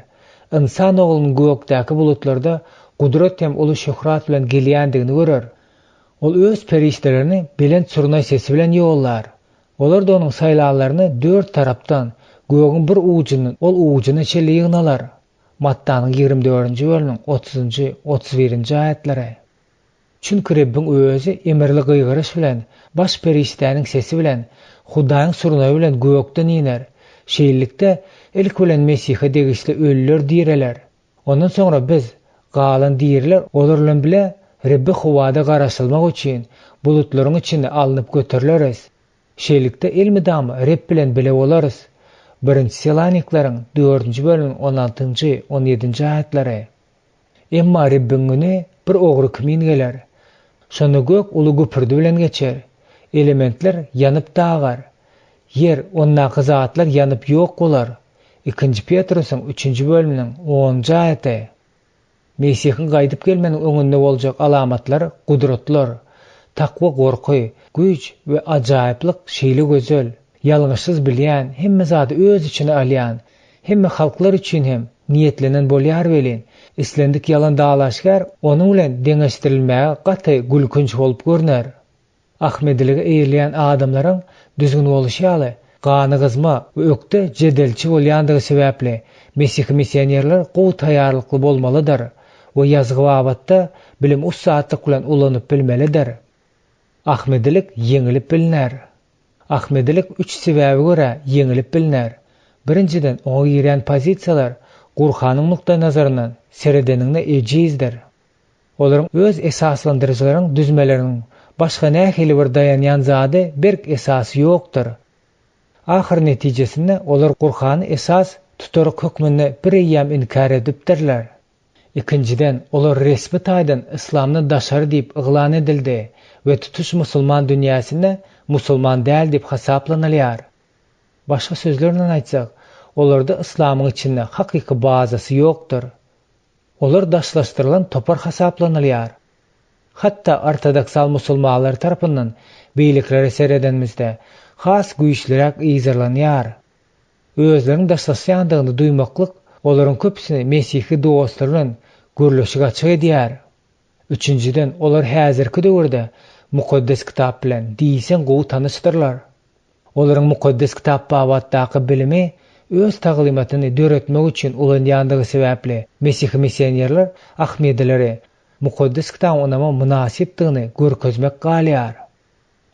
A: İnsan oglunyň gökdäki bulutlarda gudrat hem uly şöhrat bilen gelýändigini görer. Ol öz periştelerini bilen çurnay sesi bilen ýollar. Olar da onuň saýlanlaryny dört tarapdan gögüň bir uwjyny ol uwjyna çeli ýygnalar. Mattanyň 24-nji bölümiň 30-njy 31-nji aýatlary. Çünki Rabbiň özü emirli gıýgyryş bilen, baş periştäniň sesi bilen, Hudaýyň surnawy bilen gökden iner. Şeýlelikde ilk bilen Mesih'e degişli ölüler diýreler. Ondan soňra biz galan diýerler olar bilen bile Rabbi howada garaşylmak üçin bulutlaryň içinde alınıp götürileriz. Şeýlelikde ilmi damy Rabb bilen bile bolarys. 1-nji Selaniklaryň 4-nji bölümiň 16-njy 17-nji aýatlary. Emma Rabbiň güni bir ogry kimin geler. Şonu gök uly güpürdi bilen geçer. Elementler yanıp dağar. Yer onnaky zatlar yanıp ýok bolar. 2-nji Petrusyň 3-nji bölümiň 10-njy aýaty. Mesihiň gaýdyp gelmeniň öňünde boljak alamatlar, gudratlar, takwa, gorky, güç we ajaýyplyk şeýle gözel, ýalňyşsyz bilýän, hemme zady öz içine alýan, hemme halklar üçin hem niýetlenen bolýar welin. Islendik yalan dalaşgär onuň bilen deňeşdirilmäge gaty gülkünç bolup görnär. Ahmediligi eýilýän adamlaryň düzgün boluşýaly, gany gyzma we ökde jedelçi bolýandygy sebäpli Mesih missionerler gowy taýýarlykly bolmalydyr we ýazgy wagtda bilim ussatlyk bilen ulanyp bilmelidir. Ahmedilik ýeňilip bilinär. Ahmedilik 3 sebäbe görä ýeňilip bilinär. Birinciden oňa ýeren pozisiýalar Qur'anyň nukta nazaryndan seredeniňde ejizdir. Olaryň öz esaslandyryjylaryň düzmeleriniň başga nähili bir dayanýan zady berk esasy ýokdur. Ahir netijesinde olar Qur'any esas tutarok hökmünde bir ýam inkar edipdirler. Ikinciden olar resmi taýdan islamny daşary diýip yglan edildi we tutuş musulman dünýäsinde musulman däl diýip hasaplanylýar. Başga sözlerle aýtsak, olarda islamyň içinde hakyky bazasy ýokdur. Olar daşlaştırılan topar hasaplanılýar. Hatta ortodoksal musulmanlar tarapyndan beýliklere seredenmizde has güýçlirak ýyzarlanýar. Özleriniň daşlaşýandygyny duýmaklyk olaryň köpsini Mesihi dostlar bilen görleşik açyk edýär. Üçinjiden, olar häzirki döwürde mukaddes kitap bilen diýsen gowy tanışdyrlar. Olaryň mukaddes kitap babatdaky bilimi öz taglimatyny döretmek üçin ulanýandygy sebäpli Mesih missionerler Ahmedileri mukaddes kitap onama münasipdigini görkezmek galýar.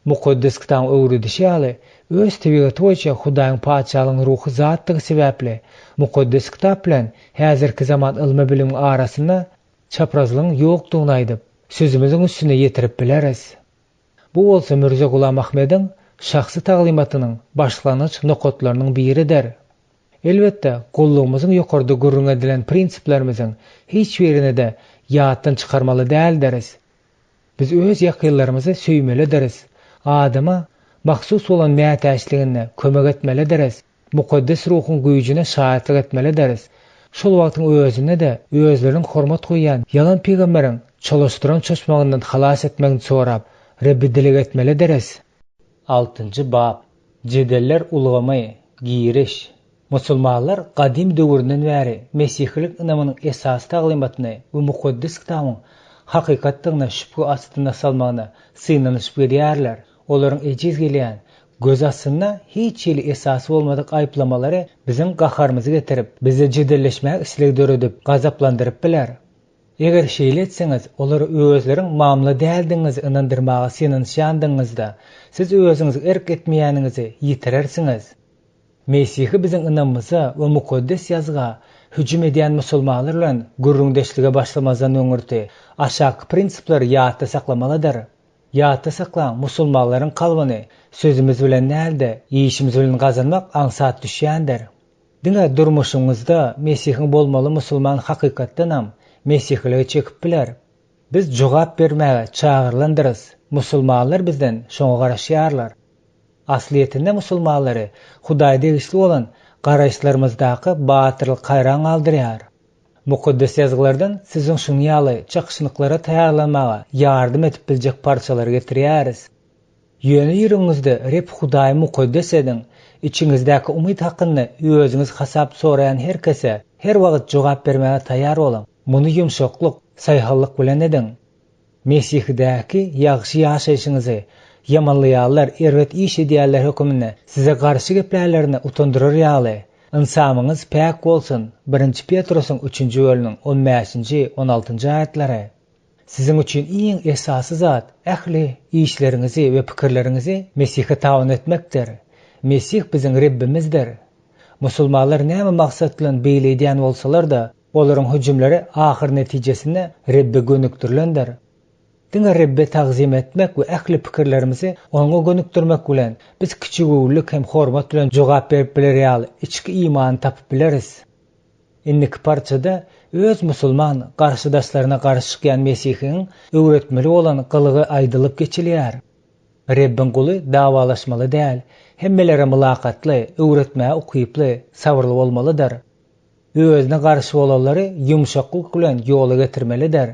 A: Mukaddes kitap öwredişi ýaly öz tebigaty boýunça Hudaýyň paçalygynyň ruhy zatdygy sebäpli mukaddes kitap bilen häzirki zaman ilmi bilimi arasynda çaprazlygyň ýokdugyny aýdyp, sözümüziň üstüne ýetirip bileriz. Bu bolsa Mirza Gulam Ahmediň şahsy taglimatynyň başlanyç nokotlarynyň biridir. Elbetde, gollugymyzyň ýokarda görüň edilen prinsiplerimiziň hiç birini de ýatdan çykarmaly däldiris. Biz öz ýakynlarymyzy söýmeli deriz. Adama mahsus bolan mätäçligine kömek etmeli deriz. Mukaddes ruhyň güýjüne şahitlik etmeli deriz. Şol wagtyň özüne de özleriniň hormat goýan ýalan peýgamberiň çalyşdyran çeşmegininden halas etmegini sorap, Rebbi dileg etmeli deriz. 6-njy bab. Jedeller ulgamy, giriş. Musulmanlar gadim döwürden bäri Mesihlik inamynyň esas taglimatyny we mukaddes kitabyň hakykatdygyna şüphe astyna salmagyna synanyşyp berýärler. Olaryň ejiz gelýän göz astyna hiç ýeli esasy bolmadyk aýplamalary biziň gaharymyzy getirip, bizi jedelleşmäk islegdir edip, gazaplandyryp biler. Eger şeýle etseňiz, olar özleriň mamly däldiňizi inandyrmagy synanyşýandyňyzda, siz özüňizi erk etmeýäniňizi ýitirersiniz. Mesihi biziň inamyza we mukaddes ýazga hüjüm edýän musulmanlar bilen gürrüňdeşlige başlamazdan öňürti aşaky prinsipler ýatda saklamalydyr. Ýatda saklaň musulmanlaryň kalbyny sözümüz bilen näde, ýeşimiz bilen gazanmak aňsat düşýändir. Diňe durmuşyňyzda Mesihiň bolmaly musulman hakykatdanam Mesihlige çekip biler. Biz jogap bermäge çagyrlandyrys. Musulmanlar bizden şoňa garaşýarlar. Asliyetinde musulmanlary Hudaýa degişli bolan garaşlarymyzdaky batyrlyk gaýran aldyrýar. Mukaddes ýazgylardan siziň şuň ýaly çakşynyklara taýýarlanmaga ýardym etip biljek parçalar getirýäris. Ýöne ýüregiňizde Reb Hudaýy mukaddes edin, içiňizdäki umyt hakyny özüňiz hasap soraýan herkese her wagt jogap bermäge taýýar bolan. Muny ýumşaklyk, saýhallyk bilen edin. Mesihidäki ýagşy ýaşaýşyňyzy yamanlaýarlar, erwet iş edýärler hökümine size garşy geplerlerini utandyrar ýaly. İnsamyňyz päk bolsun. 1 Petrusyň 3-nji bölümiň 15-nji 16-njy aýatlary. Siziň üçin iň esasy zat ähli işleriňizi we pikirleriňizi Mesihe tabyn etmekdir. Mesih biziň Rebbimizdir. Musulmanlar näme maksat bilen beýledýän bolsalar da, olaryň hüjümleri ahyr netijesinde Rebbe gönükdirlendir. Diňe Rebbe tagzim etmek we ähli pikirlerimizi oňa gönükdirmek bilen biz kiçigöwürlik hem hormat bilen jogap berip bilerýär, içki iman tapyp bileriz. Inniki parçada öz musulman garşydaşlaryna garşy çykýan Mesihiň öwretmeli bolan gylygy aýdylyp geçilýär. Rebbiň guly dawalaşmaly däl, hemmelere mülakatly, öwretmäge ukyply, sabırly bolmalydyr. Özüne garşy bolanlary ýumşaklyk bilen ýola getirmelidir.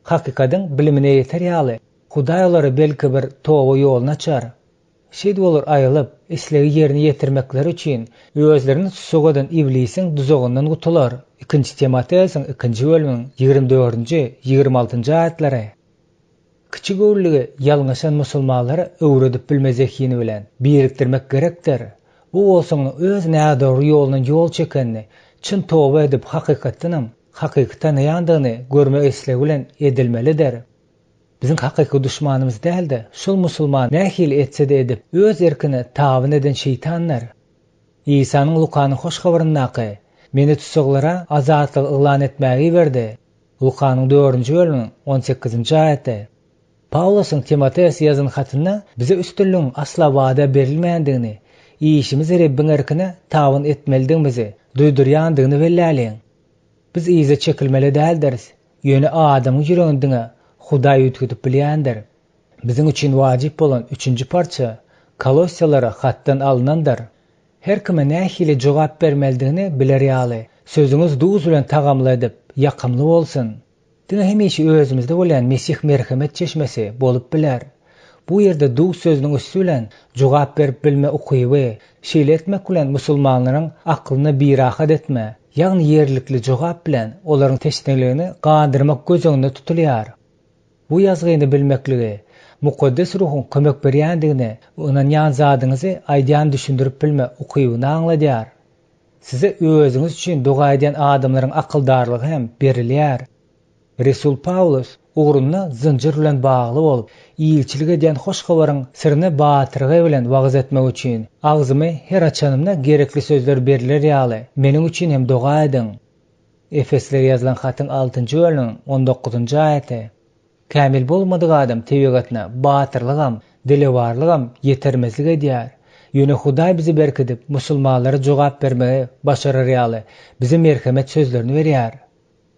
A: Hakikaten bilimine yeter ýaly. Hudaý olary belki bir towa ýoluna açar. Şeýle bolar aýylyp, islegi ýerine ýetirmekleri üçin özlerini tutsagan iblisiň duzogyndan gutular. 2-nji Timoteýyň 2-nji bölümiň 24-nji 26-njy aýatlary. Kiçik öwürligi ýalňaşan musulmanlary öwredip bilmezekini bilen birikdirmek gerekdir. Bu bolsaň öz nädor ýolundan ýol çekenni çyn towa edip hakykatdanam hakykatan ýandygyny görme eslegi bilen edilmelidir. Biziň hakyky düşmanymyz däldi, şol musulman nähil etse de edip öz erkine tabyn eden şeytanlar. İsa'nyň Lukanyň hoş habaryny meni tutsaklara azatlyk ılan etmägi berdi. Lukanyň 4-nji bölümiň 18-nji aýaty. Pawlusyň Timoteýe ýazan hatyna bize üstünlüğün asla wada berilmeýändigini, işimiz Rebbiň erkine tabyn etmelidigimizi duýdurýandygyny belläliň. Biz ize çekilmeli däldiris. Ýöne adamyň ýüregiňde Hudaý ütgüdip bilýändir. Biziň üçin wajyp bolan 3-nji parça Kolossiýalara hatdan alınandyr. Her kime nähili jogap bermelidigini biler ýaly. Sözüňiz duz bilen tagamly edip, yakımlı bolsun. Dine hemişe özümizde bolan Mesih merhamet çeşmesi bolup biler. Bu yerde dug sözünün üstülen jogap berip bilme ukyby, şeýle etmek bilen musulmanlaryň aklyna birahat etme, ýagny yerlikli jogap bilen olaryň teşneligini gandyrmak gözüňde tutulýar. Bu ýazgyny bilmekligi, mukaddes ruhun kömek berýändigini, onan ýan zadyňyzy aýdýan düşündirip bilme ukybyny aňladýar. Size özüňiz üçin duga edýän adamlaryň akyldarlygy hem berilýär. Resul Paulus ugrunna zynjyr bilen bagly bolup, iýilçilik edýän hoş habaryň sirini batyrgy bilen wagaz etmek üçin agzymy her açanymda gerekli sözler beriler ýaly. Meniň üçin hem duga ediň. Efeslerge ýazylan hatyň 6-njy bölümiň 19-njy aýaty. Kämil bolmadyk adam tebigatna batyrlygam, delewarlygam ýetermezlik edýär. Ýöne Hudaý bizi berkidip musulmanlara jogap bermegi başarar ýaly bize merhamet sözlerini berýär.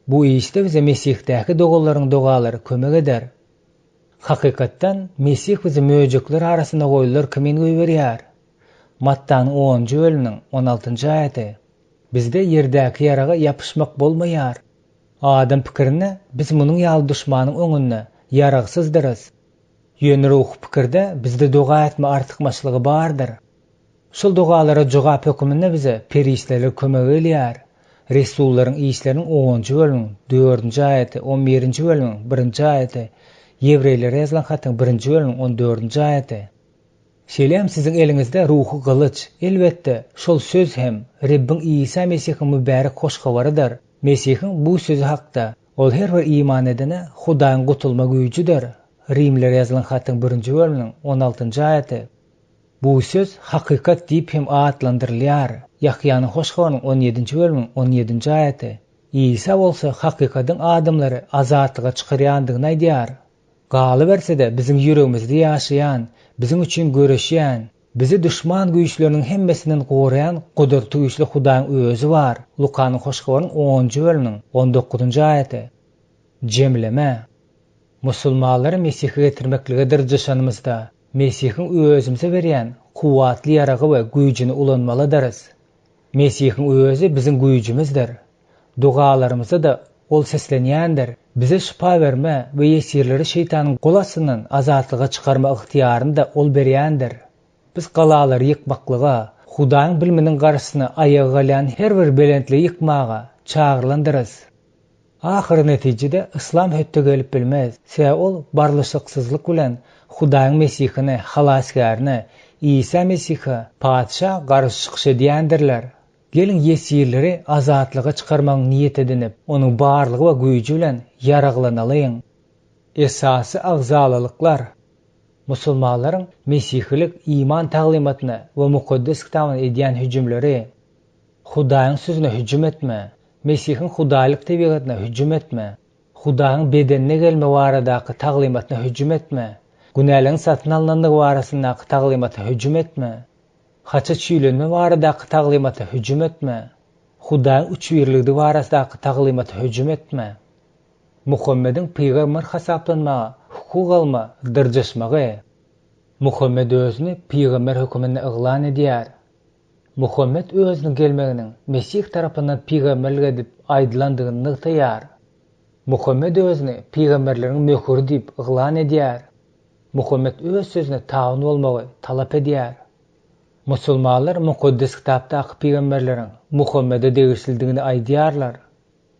A: Bu işde bize Mesih'teki dogallaryň dogalary kömek eder. Hakykatdan Mesih bizi möjekler arasynda goýular kimin goý berýär. Mattanyň 10-njy bölümiň 16-njy aýaty. Bizde yerdäki yaraga ýapyşmak bolmaýar. Adam pikirine biz munyň ýaly duşmanyň öňünde yaragsyzdyrys. Ýöne ruh pikirde bizde doga etme artykmaçlygy bardyr. Şol dogalara jogap hökmünde bize periştler kömek edýär. Resullaryň işleriniň 10-njy bölümiň 4-njy aýaty, 11-nji bölümiň 1-nji aýaty, Ýewreýlere ýazylan hatyň 1-nji bölümiň 14-nji aýaty. Şeýlem siziň eliňizde ruhy gylyç, elbetde şol söz hem Rabbim İsa Mesihiň mübarek hoş habarydyr. Mesihiň bu sözü hakda ol her bir iman edene Hudaýyň gutulma güýjüdir. Rimlere ýazylan hatyň 1-nji bölümiň 16-njy aýaty. Bu söz hakykat diýip hem atlandyrylýar. Yahyanyň hoş habarynyň 17-nji bölümiň 17-nji aýaty. İsa bolsa hakykatyň adamlary azatlyga çykyrýandygyny aýdýar. Galy bersede biziň ýüregimizde ýaşaýan, biziň üçin göreşýän, bizi düşman güýçleriniň hemmesinden goraýan gudurty güýçli Hudaýyň özü bar. Lukanyň hoş habarynyň 10-njy bölümiň 19-njy aýaty. Jemleme. Musulmanlary Mesih'e getirmeklige dirjişanymyzda Mesihiň özümize berýän kuwatly ýaragy we güýjüni ulanmalydyryz. Mesihiň özü biziň güýjümizdir. Dugalarymyzda da ol seslenýändir. Bize şifa berme we ýesirleri şeytanyň golasynyň azatlyga çykarma ihtiýaryny da ol berýändir. Biz galalary ýykmaklyga, Hudaýyň bilmeniň garşysyna aýagy galan her bir belentli ýykmaga çagyrlandyrys. Ahir netijede İslam hötte gelip bilmez. Sebäp ol barlyşyksyzlyk bilen Hudaýyň Mesihine, halasgaryny, İsa Mesihä padşa garşy çykyş edýändirler. Gelin ýesirleri azatlyga çykarmaň niýet edinip, onuň barlygy we güýji bilen ýaraglanalyň. Esasy agzalylyklar. Musulmanlaryň Mesihlik iman taglimatyna we mukaddes kitabyna edýän hüjümleri. Hudaýyň sözüne hüjüm etme. Mesihiň Hudaýlyk tebigatyna hüjüm etme. Hudaýyň bedenine gelme baradaky taglimatyna hüjüm etme. Günäliň satyn alnandygy barasyndaky taglimatyna hüjüm etme. Haça çüýlenme baradaky taglimatyna hüjüm etme. Hudaýyň üçbirligi barasyndaky taglimatyna hüjüm etme. Muhammediň peýgamber hasaplanmagy, hukuk alma, dyrjaşmagy. Muhammed özüni peýgamber hökmünde yglan edýär. Muhammed özüniň gelmeginiň Mesih tarapyndan peýgamberlik edip aýdylandygyny nyktaýar. Muhammed özüni peýgamberleriň möhüri diýip yglan edýär. Muhammed öz sözüne taýyn bolmagy talap edýär. Musulmanlar mukaddes kitapdaky peýgamberleriň Muhammede degişildigini aýdýarlar.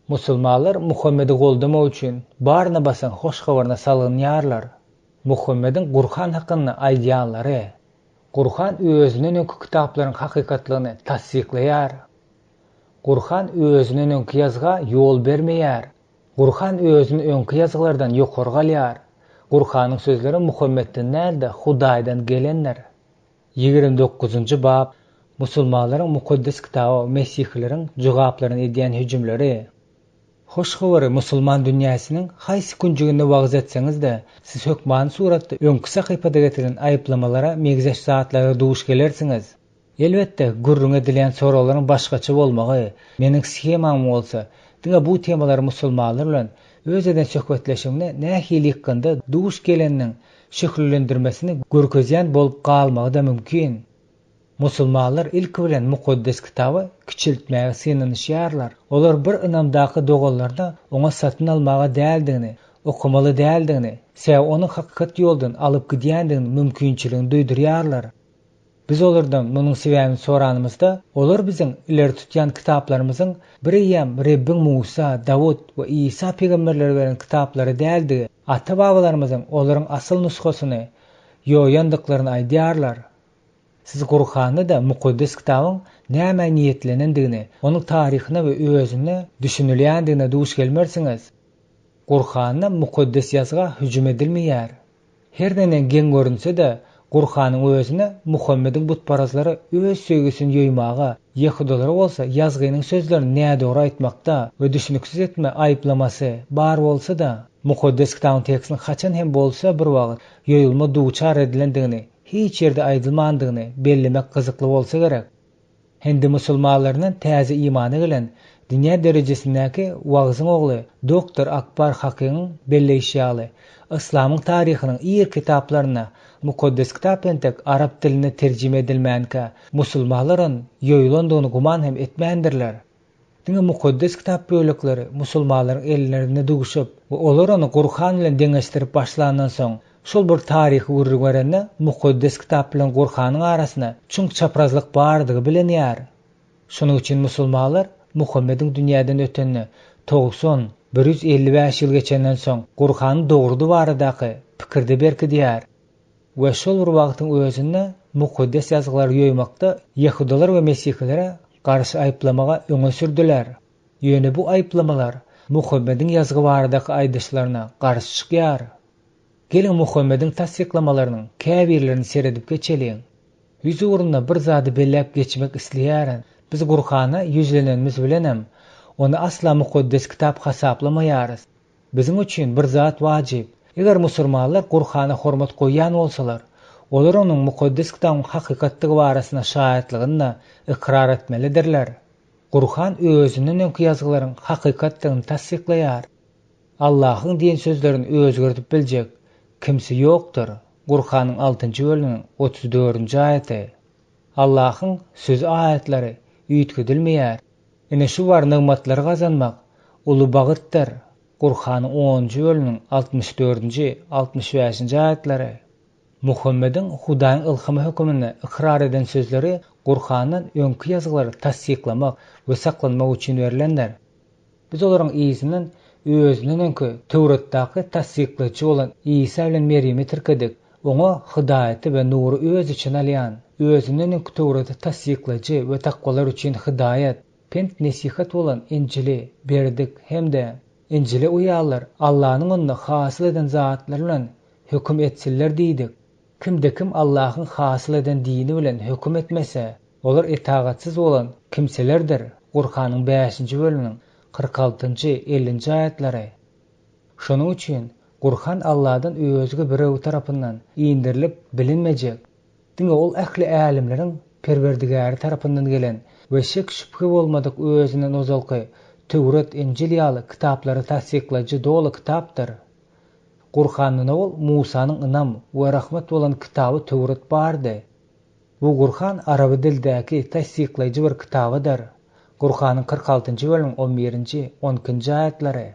A: Musulmanlar Muhammedi goldamak üçin barına basan hoş habaryna salgynýarlar. Muhammediň Qur'an hakkynda aýdýanlary. Qur'an özüniň öňkü kitaplaryň hakykatlygyny tasdikleýär. Qur'an özüniň öňkü ýazga ýol bermeýär. Qur'an özüni öňkü ýazgylardan ýokary galýar. Qur'anyň sözleri Muhammedden näde Hudaýdan gelenler. 29-njy bab Musulmanlaryň mukaddes kitaby Mesihleriň jogaplaryny edýän hüjümleri. Hoş habary musulman dünýäsiniň haýsy kunjugynda wagaz etseňiz-de, siz hökman suratda öňkü sahypada getiren aýyplamalara megzeş zatlara duş gelersiňiz. Elbetde gurrun edilen soralaryň başgaça bolmagy, meniň schemam bolsa, diňe bu temalar musulmanlar bilen özeden söhbetleşimine nähili ýykanda duş geleniň şöhürlendirmesini görkezýän bolup galmagy da mümkin. Musulmanlar ilk bilen mukaddes kitabı kiçiltmäge synanyşýarlar. Olar bir ynamdaky dogallarda oňa satyn almaga däldigini, okumaly däldigini, sebäp onu hakykat ýoldan alyp gidýändigini mümkinçiligini duýdurýarlar. Biz olardan munyň sebäbini soranymyzda, olar biziň ileri tutýan kitaplarymyzyň biriyem Rebbin Musa, Dawud we Isa peýgamberlere beren kitaplary däldi. Ata-babalarymyzyň olaryň asyl nusgasyny ýoýandyklaryny aýdýarlar. Siz Qur'any da mukaddes kitabyň näme niýetlenendigini, onuň taryhyna we özüne düşünülýändigine duş gelmersiňiz. Qur'anna mukaddes ýazga hüjüm edilmeýär. Her nenen geň görünse-de, Qur'anyň özüne Muhammediň butparazlary öz söýgüsini ýoýmaga, ýehudiler bolsa ýazgynyň sözlerini nädogry aýtmakda we düşünüksiz etme aýplamasy bar bolsa-da, mukaddes kitabyň tekstini haçan hem bolsa bir wagt ýoýulma duçar edilendigini, hiç ýerde aýdylmandygyny bellemek gyzykly bolsa gerek. Hindi musulmanlarynyň täze imana gelen dünýä derejesindäki wagzyň ogly Doktor Akbar Hakyň belleýişýaly Islamyň taryhynyň ýer kitaplaryna mukaddes kitap entek arab diline terjime edilmänkä musulmanlaryň ýoýulandygyny guman hem etmändirler. Diňe mukaddes kitap bölekleri musulmanlaryň ellerine duguşyp we olar onu Qur'an bilen deňeşdirip başlandan soň şol bir taryhy görürgärende mukaddes kitap bilen Qur'anyň arasyna çuň çaprazlyk bardygy bilenýär. Şonuň üçin musulmanlar Muhammediň dünýäden ötenini 90-155 ýyl geçenden soň Qur'any dogrudy baradaky pikirde berkidýär. We şol bir wagtyň özünde mukaddes ýazgylary ýoýmakda ýehudiler we mesihilere garşy aýplamaga öňe sürdiler. Ýöne bu aýplamalar Muhammediň ýazgy baradaky aýdyşlaryna garşy çykýar. Gelin Muhammediň tasdiqlamalarynyň käbirlerini seredip geçeliň. Yüz uğruna bir zady belläp geçmek isleýärin. Biz Qur'ana yüzlenenimiz bilenem, onu asla mukaddes kitap hasaplamaýarys. Biziň üçin bir zat wajib. Eger musulmanlar Qur'ana hormat goýan bolsalar, olar onuň mukaddes kitabyň hakykatlygy barasyna şahyatlygyny ikrar etmelidirler. Qur'an özünden öňki ýazgylaryň hakykatlygyny tasdiqlaýar. Allahyň diýen sözlerini özgertip biljek kimse ýokdur. Qur'anyň 6-njy bölüminiň 34-nji aýaty. Allahyň söz aýatlary üýtgedilmeýär. Ene şu bar nygmatlary gazanmak uly bagytdyr. Qur'anyň 10-njy bölüminiň 64-nji 65-nji aýatlary. Muhammediň Hudaýyň ilhamy hökmüni ikrar eden sözleri Qur'anyň öňki ýazgylary tasdiqlamak we saklanmak üçin berilenler. Biz olaryň ýygynyň özünden öňki Tewratdaky tasdiqlaýjy bolan Isa bilen Meryemi tirkedik. Oňa hidaýaty we nury öz için alýan, özünden öňki Tewraty tasdiqlaýjy we takwalar üçin hidaýat, pent nesihat bolan Injili berdik hemde Injile uýarlar Allahyň onda hasyl eden zatlar bilen hökm etsinler diýdik. Kimde kim Allahyň hasyl eden dini bilen hökm etmese, olar itaatsyz bolan kimselerdir. Qur'anyň 5-nji bölüminiň 46-njy 50-nji aýatlary. Şonuň üçin Qur'an Allahdan özüge birew tarapyndan iňdirilip bilinmejek. Diňe ol ähli älimleriň perwerdigäri tarapyndan gelen we şek şüphe bolmadyk özünden ozalky Tewrat, Injil ýaly kitaplary tasdiqlaýjy dolu kitapdyr. Qur'anyň ol Musanyň ynam we rahmat bolan kitaby Tewrat bardy. Bu Qur'an arab dildäki tasdiqlaýjy bir kitabydyr. Qur'anyň 46-njy bölüminiň 11-nji 12-nji aýatlary.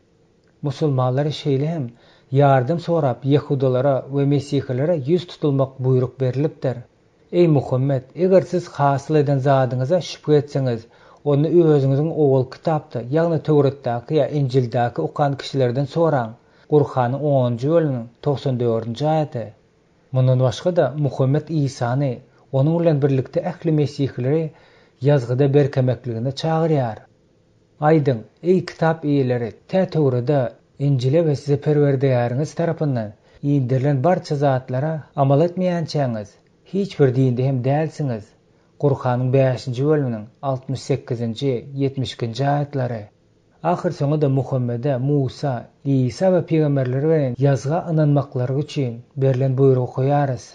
A: Musulmanlar şeýle hem yardım sorap Yahudilara we Mesihilere yüz tutulmak buyruk berilipdir. Ey Muhammed, eger siz hasyl eden zadyňyza şüphe etseňiz, onu özüňiziň owul kitapda, ýagny Tewratdaky ýa Injildaky okan kişilerden soraň. Qur'anyň 10-njy bölüminiň 94-nji aýaty. Mundan başga da Muhammed Isany, onuň bilen birlikde ähli Mesihleri ýazgyda berkemekligine çagyrýar. Aýdyň, ey kitap eýeleri, Tewrada, Injile we size perwerdigäriňiz tarapyndan iňdirilen barça zatlara amal etmeýänçäňiz, hiç bir dinde hem dälsiňiz. Qur'anyň 5-nji bölüminiň 68-nji 72-nji aýatlary. Ahir soňda Muhammede, Musa, Isa we peýgamberleri bilen ýazga inanmaklary üçin berilen buyrugy goýarys.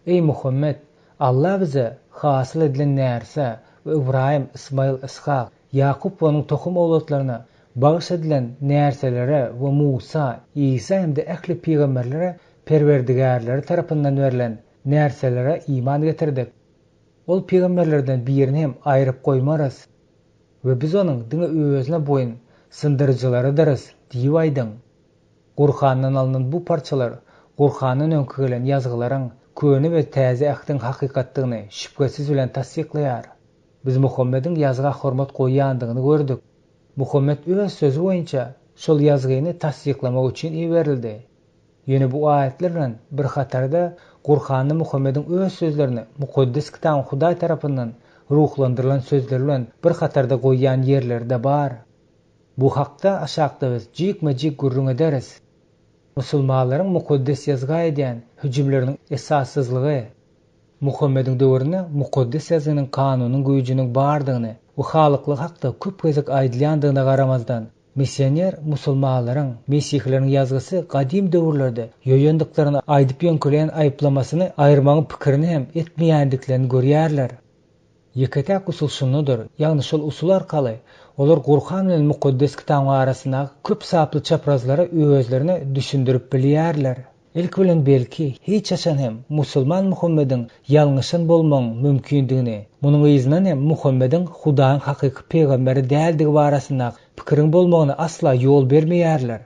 A: Ey Muhammed, Allah bize hasyl edilen närse we Ibrahim, Ismail, Ishaq, Yakup we onuň tohum owlatlaryna bagyş edilen närselere we Musa, Isa hem de ähli peýgamberlere perwerdigärleri tarapyndan berilen närselere iman getirdik. ol peýgamberlerden birini hem aýryp goýmarys we biz onuň diňe özüne boyun syndyrjylarydyryz diýip aýdyň. Gurhandan alınan bu parçalar Gurhandan öňkü gelen ýazgylaryň köni we täze ähdiň hakykatlygyny şüphesiz bilen tasdikleýär. Biz Muhammediň ýazga hormat goýýandygyny gördük. Muhammed öz sözü boýunça şol ýazgyny tasdiklamak üçin iberildi. Ýöne bu aýetlerden bir hatarda Gurhanyň Muhammediň öz sözlerini mukaddes kitab Hudaý tarapyndan ruhlandyrylan sözler bilen bir hatarda goýýan ýerlerde bar. Bu hakda aşagda biz jikme-jik gurrun ederiz. Musulmanlaryň mukaddes ýazga edýän hüjümleriniň esassyzlygy, Muhammediň döwrüne mukaddes ýazgynyň kanunyň güýjüniň bardygyny we halyklyk hakda köp gezek aýdylýandygyna garamazdan missioner musulmanlaryň Mesihlilerin ýazgysy gadim döwürlerde ýoýandyklaryny aýdyp ýönköleýän aýyplamasyny aýyrmagy pikirini hem etmeýändiklerini görýärler. Ýeketäk usul şunudur, ýagny şol usul arkaly olar Gurhan bilen mukaddes kitabyň arasyndaky köp saply çaprazlary özlerine düşündirip bilýärler. İlk bilen belki hiç açan hem musulman Muhammediň ýalňyşyn bolmagyň mümkindigini, munyň ýyzynyň hem Muhammediň Hudaýyň hakyky peýgamberi däldigi barasynda pikiriň bolmagyna asla ýol bermeýärler.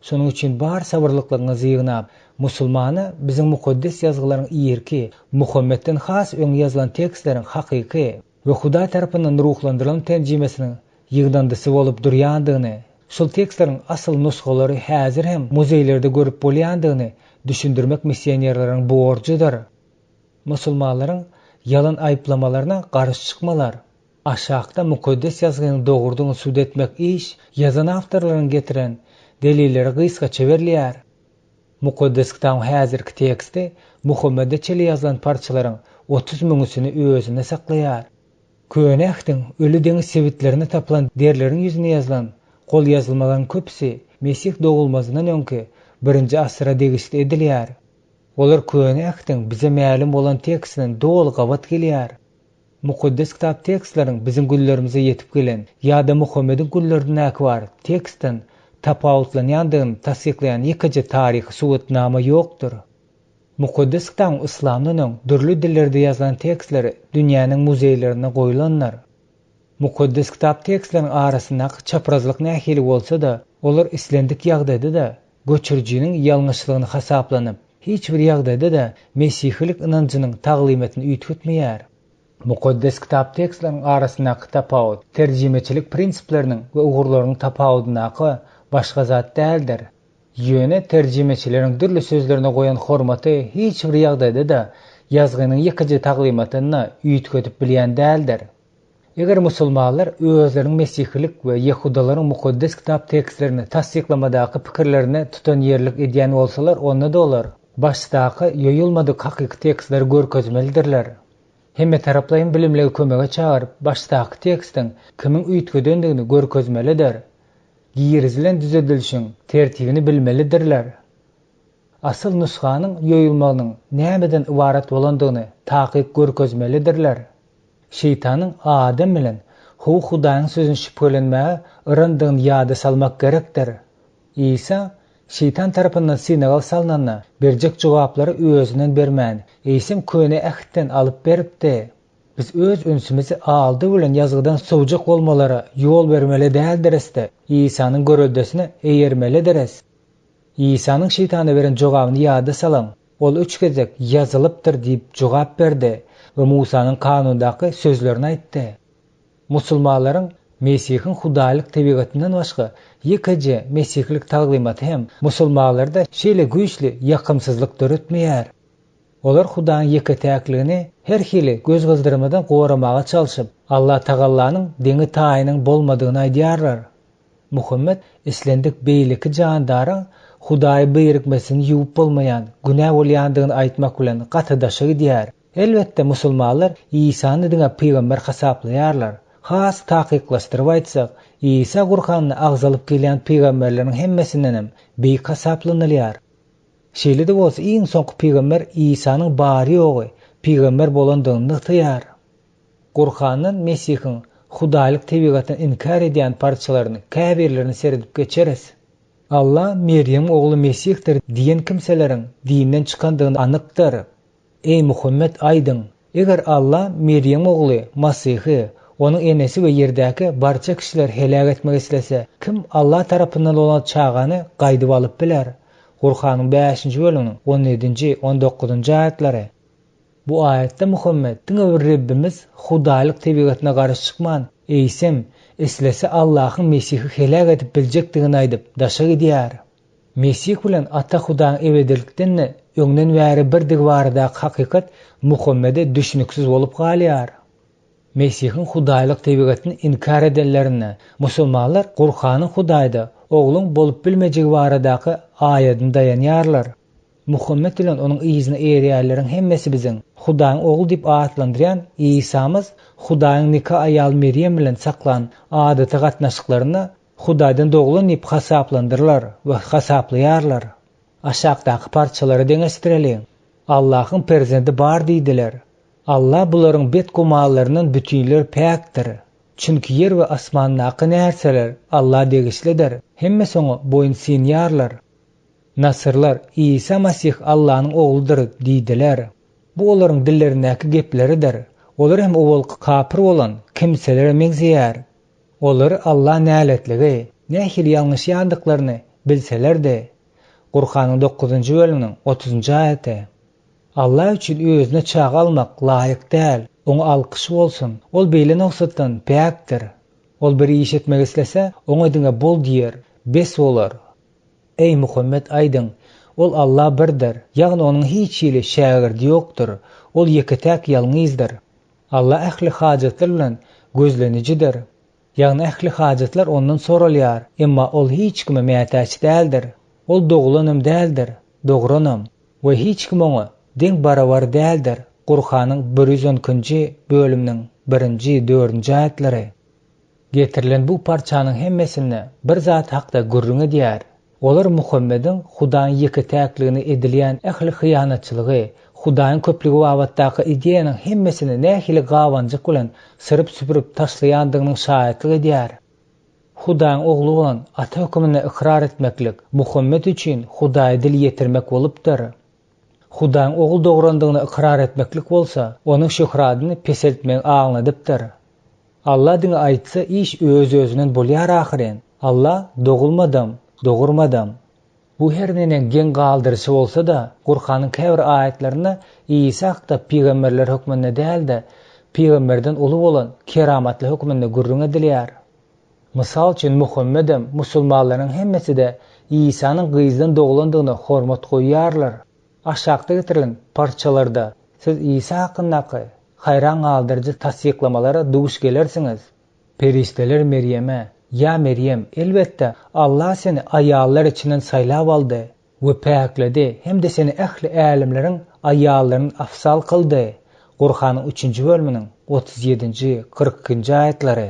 A: Şonuň üçin bar sabyrlyklaryňyzy ýygnap, musulmany biziň mukaddes ýazgylaryň ýerki, Muhammedden has öň ýazylan tekstleriň hakyky we Hudaý tarapyndan ruhlandyrylan terjimesiniň ýygdandysı bolup durýandygyny, şol tekstleriň asyl nusgalary häzir hem muzeýlerde görüp bolýandygyny düşündirmek missionerleriň borjydyr. Musulmanlaryň yalan aýyplamalaryna garşy çykmalar, aşagda mukaddes ýazgyny dogurdygyny süd etmek iş, ýazan awtorlaryň getiren delilleri gysgaça berilýär. Mukaddes kitabyň häzirki teksti Muhammedde çeli ýazylan parçalaryň 30 000'sini özüne saklaýar. Köne ähdiň ölü deňiz sebitlerini tapylan derleriň ýüzüne ýazylan kol ýazylmadan köpsi Mesih dogulmazyndan öňki 1-nji asra degişli edilýär. Olar köne ähdiň bize mälim bolan tekstinden dogul gabat gelýär. Mukaddes kitap tekstleriň biziň güllerimize ýetip gelen ýa-da Muhammediň güllerine näki bar tekstden tapawutlanýandygyny tasdiklaýan ýekeje taryhy suwetnama ýokdur. Mukaddes kitap Islamyň dürli dillerde ýazylan tekstleri dünýäniň muzeýlerine goýulanlar. Mukaddes kitap tekstleriň arasyndaky çaprazlyk nähili bolsa da, olar islendik ýagdaýda da göçürjiniň ýalňyşlygyny hasaplanyp, hiç bir ýagdaýda da mesihlik inanjynyň taglymatini üýtgetmeýär. Mukaddes kitap tekstleriň arasyndaky tapawut terjimeçilik prinsipleriniň we ugurlarynyň tapawudynaky başga zat däldir. Ýöne terjimeçileriň dürli sözlerine goýan hormaty hiç bir ýagdaýda da ýazgynyň ýekeje taglymatyny üýtgetip bilýän däldir. Eger musulmanlar özleriň mesihlik we Yahudalaryň mukaddes kitap tekstlerini tasdiklamadyky pikirlerini tutan ýerlik edýän bolsalar, onda da olar başdaky ýoýulmadyk hakyky tekstler görkezmelidirler. Hemme taraplaryň bilimligi kömege çağırıp başdaky tekstiň kimiň üýtgedendigini görkezmelidir. Giýirizilen düzedilişiň tertibini bilmelidirler. Asyl nusxanyň ýoýulmagynyň nämeden ibarat bolandygyny takyp görkezmelidirler. Şeytanyň adam bilen Hudaýyň sözüni şüphelenmäge ırandygyny ýada salmak gerekdir. İsa şeytan tarapyndan synaga salnanna berjek jogaplary özünden bermän. Eýsim köne ähitden alyp beripdi. Biz öz önsümizi aldy bilen ýazgydan sowjak bolmalara ýol bermeli däldirisde. İsanyň görüldesine eýermelidiris. İsanyň şeytana beren jogabyny ýada salan. Ol 3 gezek ýazylypdyr diýip jogap berdi we Musanyň kanundaky sözlerini aýtdy. Musulmanlaryň Mesihiň Hudaýlyk tebigatynyň başga ýekeje mesihlik taglymaty hem musulmanlarda şeýle güýçli ýakymsyzlyk döretmeýär. Olar Hudaýyň ýeketäkligini her hili göz gyzdyrmadan goramaga çalyşyp, Allah Tagalanyň deňi taýynyň bolmadygyny aýdýarlar. Muhammed islendik beýleki jandaryň Hudaý beýrikmesini ýuwup bolmaýan, günah bolýandygyny aýtmak bilen gatydaşy edýär. Elbetde musulmanlar İsa'ny diňe peýgamber hasaplaýarlar. Has takyklastyryp aýtsak, İsa Gurhanyny agzalyp gelýän peýgamberleriň hemmesinden hem beýik hasaplanylýar. Şeýle de bolsa iň soňky peýgamber İsa'nyň bary ogy peýgamber bolandygyny tyýar. Gurhanyň Mesihiň Hudaýlyk tebigatyny inkar edýän parçalaryny, käbirlerini seredip geçeriz. Allah Meryem ogly Mesihdir diýen kimseleriň dinden çykandygyny anykdyr. Ey Muhammed aýdyň, Eger Allah Meryem oğlu Masihi, onun enesi ve yerdäki barça kişiler helak etmek istese, kim Allah tarapyndan olan çağany gaýdyp alyp biler? Kur'anyň 5-nji bölümiň 17-nji 19-njy aýatlary. Bu ayette Muhammed diňe bir Rabbimiz hudaýlyk tebigatyna garşy çykman, eýsem eslese Allahyň Mesihi helak edip biljekdigini aýdyp daşa gidýär. Mesih bilen ata Hudaň ebedilikden öňden bäri birdig barada hakykat Muhammede düşnüksiz bolup galýar. Mesihiň hudaýlyk tebigatyny inkar edenlerine musulmanlar Kur'anyň Hudaýda oğlun bolup bilmejegi baradaky aýatyny dayanýarlar. Muhammed bilen onun ýyzyny eýärlerin hemmesi biziň Hudaýyň oğlu diýip atlandyrýan İsa'myz Hudaýyň nikah aýal Meryem bilen saklan adaty gatnaşyklaryny Hudaýdan doglan diýip hasaplandyrlar we hasaplaýarlar. Aşağıdaky parçalary deňestireliň. Allahyň perzenti bar diýdiler. Allah bularyň bet gumanlarynyň bütünleri päkdir. Çünki yer we asmandaky nerseler Allah degislidir. Hemmesi oňa boyun sinýarlar. Nasırlar İsa Masih Allah'ın oğludur diýdiler. Bu olaryň dillerindäki gepleridir. Olar hem owal kapır olan kimselere meňzeýär. Olar Allah näletligi, nähil ýalňyş ýandyklaryny bilseler-de. Kur'anyň 9-njy bölümiň 30-njy aýaty. Allah üçin özüne çağa almak laýyk däl. Oňa alkyş bolsun. Ol beýle noksatdan päkdir. Ol bir iş etmek islese, oňa diňe bol diýer, bes bolar. Ey Muhammed aýdyň, ol Allah birdir. Ýagny onuň hiç ýeli şägirdi ýokdur. Ol ýeketäk ýalňyzdyr. Allah ähli hajatlar bilen gözlenicidir. Ýagny ähli hajatlar ondan soralýar, emma ol hiç kime mätäç däldir. Ol doglanam däldir, dogranam we hiç kim oňa deň barabar däldir. Kur'anyň 110-nji bölüminiň 1-nji 4-nji aýatlary. Getirilen bu parçanyň hemmesini bir zat hakda gurrun edýär. Olar Muhammediň Hudaýyň ýeketäkligini edilýän ähli hyýanatçylygy, Hudaýyň köpligi wagtdaky ideýanyň hemmesini nähili gawanjyk bilen sırıp süpürüp taşlaýandygynyň şahitlik edýär. Hudaýyň oglu bolan ata hökmüne ikrar etmeklik Muhammed üçin Hudaýy dil ýetirmek bolupdyr. Hudaýyň ogul dograndygyny ikrar etmeklik bolsa, onuň şöhratyny peseltmek aňladypdyr. Allah diňe aýtsa, iş öz-özünden bolýar ahyren. Allah dogulmadam, dogurmadam. Bu her nenen gen galdyrysy bolsa da, Kur'anyň käbir aýatlaryna İsa hakda peýgamberler hökmünde däl-de, peýgamberden uly bolan keramatly hökmünde gurrun edilýär. Mysal üçin Muhammedem musulmanlaryň hemmesi de İsa'nyň gyzdan doglandygyna hormat goýýarlar. Aşağıda getirilen parçalarda siz İsa hakkındaky hayran kaldırıcı tasdiklamalara duş gelersiňiz. Peristeler Meryem'e, ya Meryem, elbette Allah seni aýallar içinden saylap aldy we päkledi, hem de seni ähli älimleriň aýallaryny afsal kıldy. Kur'anyň 3-nji bölüminiň 37-nji 42-nji aýatlary.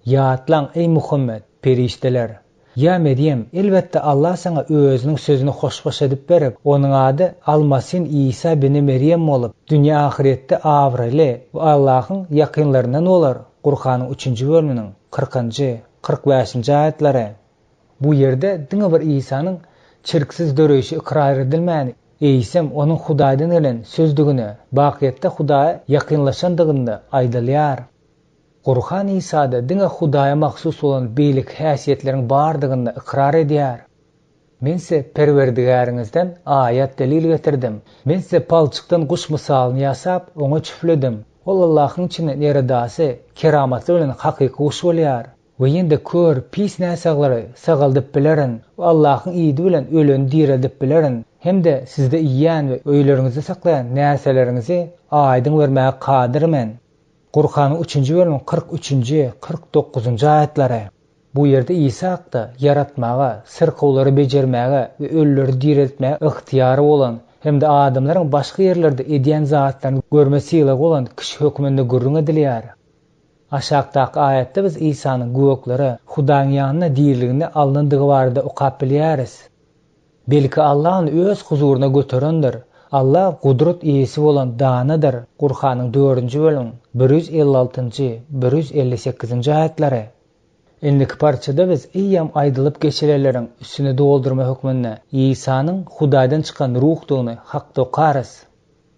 A: Ýatlaň ey Muhammed, peristeler. Ya Meryem, elbette Allah sana özünün sözünü hoşbaş edip berip, onun adı Almasin İsa bin Meryem olup, dünya ahirette avrili ve Allah'ın yakınlarından olar. Kur'anyň 3-nji bölüminiň 40-njy 45-nji aýatlary. Bu yerde diňe bir İsa'nın çirksiz döreýişi ikrar edilmäni, eýsem onuň Hudaýdan gelen sözdigini, bakyatda Hudaýa ýakynlaşandygyny aýdylýar. Kur'an İsa'da diňe Hudaýa mahsus olan beýlik häsiýetleriň bardygyny ikrar edýär. Men size Perwerdigäriňizden aýat delil getirdim. Men size palçykdan guş misalyny ýasap, oňa çüfledim. Ol Allahyň içinde neredasy keramatly bilen hakyky guş bolýar. We ýende kör, pis näsaglary sagaldyp bilerin. Allahyň ýydy bilen ölen diredip bilerin. Hem de sizde iýän we öýleriňizde saklayan näseleriňizi aýdyň bermäge kadyrmen. Kur'anyň 3-nji bölüm 43-nji 49-njy aýatlary. Bu yerde İsa hakda yaratmaga, sırkawlary bejermäge we ölüleri diretmäge ihtiýary bolan, hem de adamlaryň başga ýerlerde edýän zatlaryny görmesiyle bolan kişi hökmünde gurrun edilýär. Aşağıdaky aýatda biz İsa'nyň göwekleri Hudaýyň ýanyna diýiligini alındygy barada okap bilýäris. Belki Allah'ın öz huzuruna göterendir. Allah kudret iyisi bolan danadır. Kur'anyň 4-nji bölüm 156-njy 158-nji aýatlary. Endiki parçada biz iýam aýdylyp geçirileriň üstüne doldurma hökmünde İsa'nyň Hudaýdan çykan ruhdygyny hakda okarys.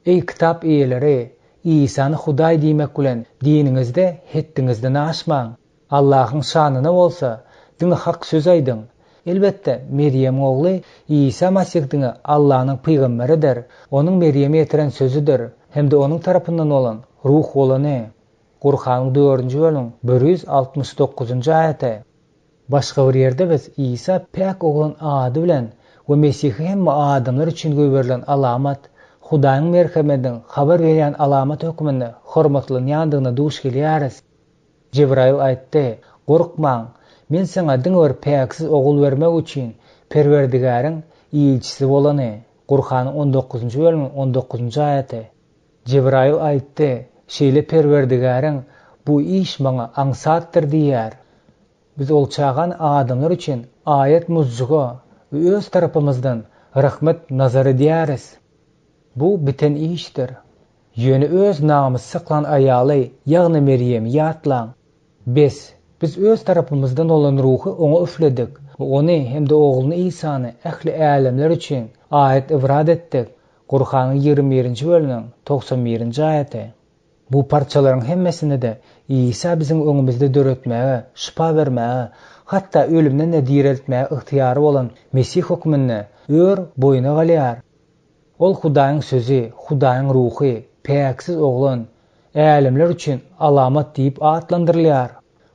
A: Ey kitap eýeleri, İsa'ny Hudaý diýmek bilen dininizde hetdiňizden aşmaň. Allahyň şanyna bolsa, diňe hak söz aýdyň. Elbetde Meryem ogly İsa Masihdiň Allahyň peýgamberidir. Onuň Meryem'e etiren sözüdir. Hemde onuň tarapyndan bolan ruh bolany. Kur'anyň 4-nji bölüm 169-njy aýaty. Başga bir ýerde biz İsa pek oglan ady bilen we Mesihi hemme adamlar üçin göberilen alamat, Hudaýyň merhametinden habar berýän alamat hökmünde hormatlanýandygyna duş gelýäris. Cebrail aýtdy: "Gorkmaň, men sana diňe bir peksiz ogul bermek üçin Perwerdigäriň ilçisi bolany." Kur'anyň 19-njy bölüm 19-njy aýaty. Cebrail aýtdy: "Şeýle Perwerdigäriň bu iş maňa aňsatdyr" diýär. Biz ol çağan adamlar üçin ayet muzcuga we öz tarapymyzdan rahmet nazar edýäris. Bu biten işdir. Ýöne öz namys saklan aýaly, ýagny Meryem ýatlaň. Biz öz tarapymyzdan olan ruhy oňa üfledik. Ony hemde ogluny İsany ähli älemler üçin ayet ibrad etdik. Kur'anyň 21-nji bölüminiň 91-nji aýaty. Bu parçalaryň hemmesini de İsa biziň öňümizde döretmäge, şifa bermäge, hatda ölümden de diriltmäge ihtiýary bolan Mesih hukmyny ör boýuna galýar. Ol Hudaýyň sözü, Hudaýyň ruhy, peksiz oglan, älemler üçin alamat diýip atlandyrylýar.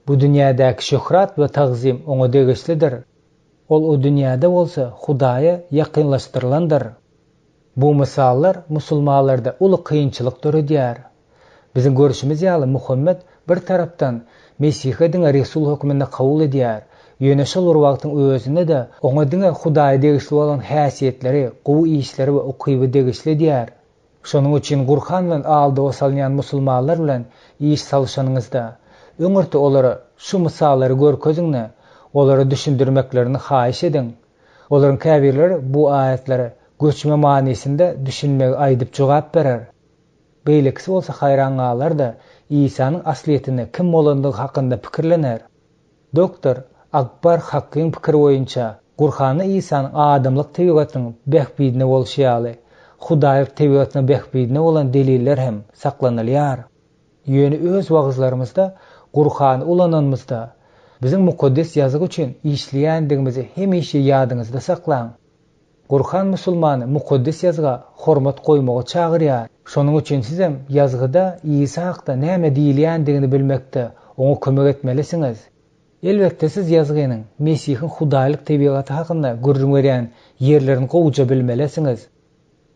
A: Bu dünýädäki şöhrat we tagzim oňa degislidir. Ol o dünýäde bolsa Hudaýa ýakynlaşdyrylandyr. Bu misallar musulmanlarda uly kynçylyk töredýär. Bizim görüşimiz ýaly Muhammed bir tarapdan Mesih diňe Resul hökmünde kabul edýär. Ýöne şol wagtyň özünde de oňa diňe Hudaýa degisli bolan häsiýetleri, gowy işleri we ukyby degisli edýär. Şonuň üçin Kur'an bilen aldy osalýan musulmanlar bilen iş salşanyňyzda öňürte olary şu misalları görkeziňne, olary düşündirmeklerini haýyş ediň. Olaryň käbirleri bu aýatlary göçme manysynda düşünmegi aýdyp jogap berer. Beýlekisi bolsa haýrangalar da İsa'nın asliýetine kim bolandygy hakynda pikirlener. Doktor Akbar Hakim pikir boýunça Kur'any İsa'nın adamlyk tebigatynyň behbidine bolşýaly, Hudaýyk tebigatynyň behbidine bolan deliller hem saklanylýar. Ýöne öz wagzlarymyzda, Kur'any ulananmyzda biziň mukaddes ýazyk üçin işleýändigimizi hemişe ýadyňyzda saklaň. Kur'an musulmany mukaddes ýazga hormat goýmagy çagyrýar. Şonuň üçin siz hem ýazgyda İsa hakda näme diýilýändigini bilmekde oňa kömek etmelisiňiz. Elbetde siz ýazgynyň Mesihiň Hudaýlyk tebigaty hakynda görürmärän ýerlerini gowuja bilmelisiňiz.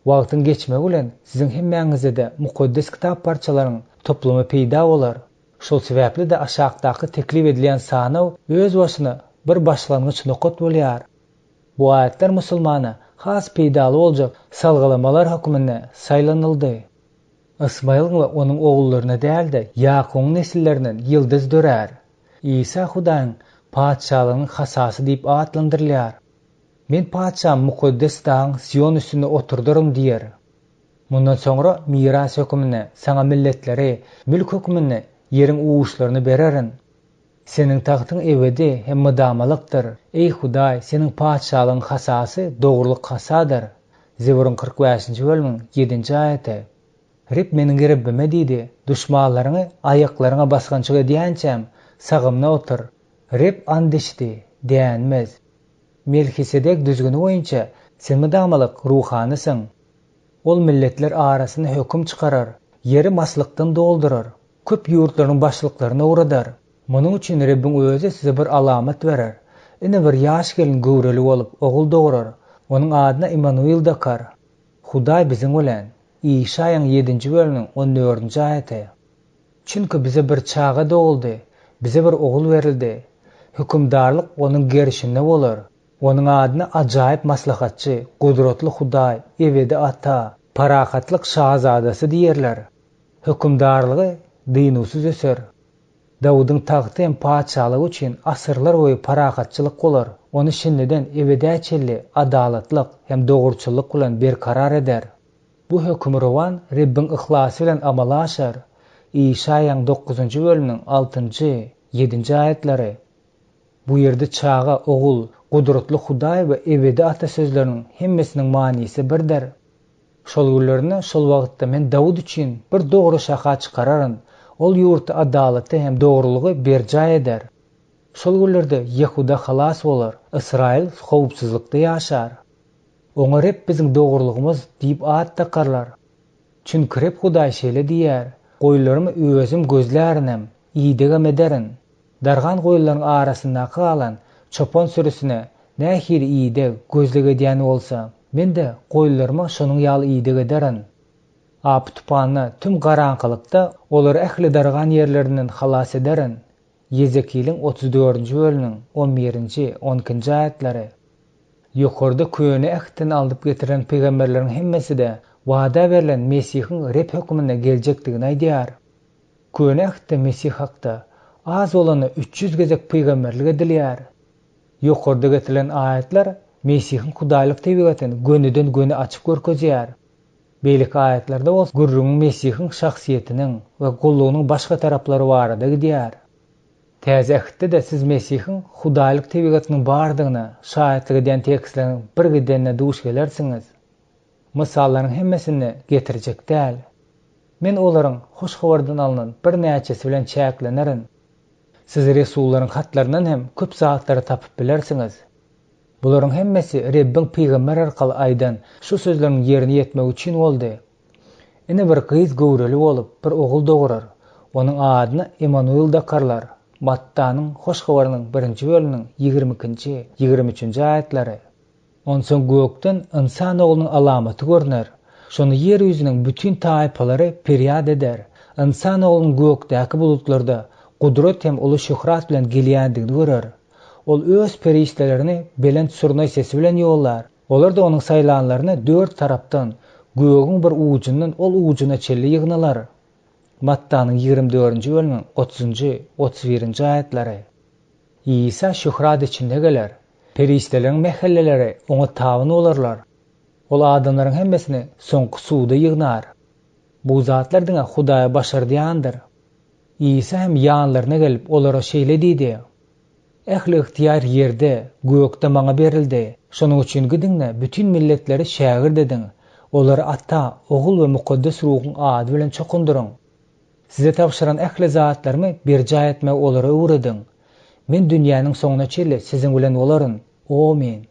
A: Wagtyň geçmegi bilen siziň hemmäňizde de mukaddes kitap parçalarynyň toplumy peýda bolar. Şol sebäpli de aşagdaky teklip edilýän sanaw öz başyna bir başlangyç nokat bolýar. Bu aýatlar musulmana has peýdaly boljak salgylamalar hökmünde saýlanyldy. Ismail we onuň ogullarına däldi, Ýakob nesillerinden ýyldız dörär. İsa Hudaýyň paçalygynyň hasasy diýip atlandyrylýar. Men paçam mukaddes dağ Sion üstünde oturdurym diýer. Mundan soňra miras hökmüne, sana milletleri, mülk hökmüne, ýeriň uwuşlaryny bererin. Senin taxtyň ebedi hem mydamalyktır. Ey Hudaý, senin paçalygyň hasasy dogurlyk hasadyr. Zeburun 45-nji bölüminiň 7-nji aýaty. Rib meniň Rabbime diýdi, düşmanlaryňy aýaklaryňa basgançyk edýänçem, sagymna otur. Rib andeşdi, diýänmez. Melkisedek düzgünü boýunça sen mydamalyk ruhanysyň. Ol milletler arasyna hökm çykarar, ýeri maslykdan doldurar, köp ýurtlaryň başlyklaryna uradar. Munyň üçin Rabbiň özi size bir alamat berer. Ine bir ýaş gelin göwreli bolup ogul doğurar. Onuň adyna Immanuil dakar. Hudaý biziň bilen. İşaýyň 7-nji bölüminiň 14-nji aýaty. Çünki bize bir çağa doguldy, bize bir ogul berildi. Hükümdarlyk onuň gerişinde bolar. Onuň adyna ajaýyp maslahatçy, gudratly Hudaý, ebedi ata, parakatlyk şahzadasy diýerler. Hükümdarlygy dynusuz öser. Dawudyň taxty hem paçalygy üçin asyrlar boýy parakatçylyk bolar. Onu şinneden ebedäçilli, adalatlyk hem dogurçylyk bilen berkarar eder. Bu hökümrowan Rabbiň ihlasy bilen amala aşar. İşaýyň 9-njy bölüminiň 6-njy, 7-nji aýatlary. Bu ýerde çağa, ogul, gudratly Hudaý we ebedi ata sözleriniň hemmesiniň manysy birdir. Şol günlerine şol wagtda men Dawud üçin bir dogry şaka çykararyn. Ol ýurtda adalaty hem dogrulygy berja eder. Şol günlerde Yehuda halas bolar, Israil howpsuzlykda ýaşar. Oňar hep biziň dogrulygymyz diýip at takarlar. Çünki hep Hudaý şeýle diýär: "Goýlarymy özüm gözlärinem, iýdegem ederin." Dargan goýlaryň arasynda galan çopon sürüsine nähili iýdeg gözlege diýen bolsa, men de goýlarymy şonuň ýaly iýdeg ederin. Apy tupanyny tüm garaňkylykda olary ähli dargan ýerlerinden halas ederin. Yezekiliň 34-nji bölüniň 11-nji 12-nji aýatlary. Ýokarda köni ähden alyp getiren peýgamberleriň hemmesi de wada berilen Mesihiň rep hökmüne geljekdigini aýdýar. Köni ähde Mesih hakda az bolany 300 gezek peýgamberlik edilýär. Ýokarda getirilen aýatlar Mesihiň Hudaýlyk tebigatini gönüden göne açyp görkezýär. Beýlik aýatlarda bol gurrun Mesihiň şahsiýetiniň we gullugynyň başga taraplary barada gidýär. Täze ähde de siz Mesihiň Hudaýlyk tebigatynyň bardygyny şahytlyk eden tekstleriniň bir gidenine duş gelersiňiz. Mysallaryň hemmesini getirjek däl. Men olaryň hoş habardan alynan bir näçesi bilen çäklenerin. Siz Resullaryň hatlarynyň hem köp zatlary tapyp bilersiňiz. Bularyň hemmesi Rebbiň peýgamber arkaly aýdan şu sözleriň ýerine ýetmek üçin boldy. Ine bir gyz göwreli bolup bir ogul dogurar. Onuň adyny Emanuel dakarlar. Mattanyň hoş habarynyň 1-nji bölüniň 22-nji 23-nji aýatlary. Onsoň gökden insan oğlunyň alamaty görner. Şonu yer ýüzüniň bütün taýpalary peryad eder. İnsan oğlunyň gökdäki bulutlarda gudret hem uly şöhrat bilen gelýändigini görer. Ol öz periştelerini belent surnay sesi bilen ýollar. Olar da onuň saýlanlaryny 4 tarapdan göğüň bir ucundan ol ucuna çelli ýygnalar. Mattanyň 24-nji bölüniň 30-njy 31-nji aýatlary. İsa şöhrat içinde geler. Periştelerin mehelleleri ona taban olarlar. Ol adamların hemmesini soňky suwda ýygnar. Bu zatlar diňe Hudaýa başar diýandyr. İsa hem ýanlaryna gelip olara şeýle diýdi: "Ähli ihtiýar ýerde, gökde maňa berildi. Şonuň üçin gidiňne bütün milletleri şägir dediň. Olary Ata, Ogul we Mukaddes Ruhyň ady bilen çokunduryň. Size tapşyran ähli zatlarymy berja etmek olara öwrediň. Men dünýäniň soňuna çelli siziň bilen bolaryn. Amin."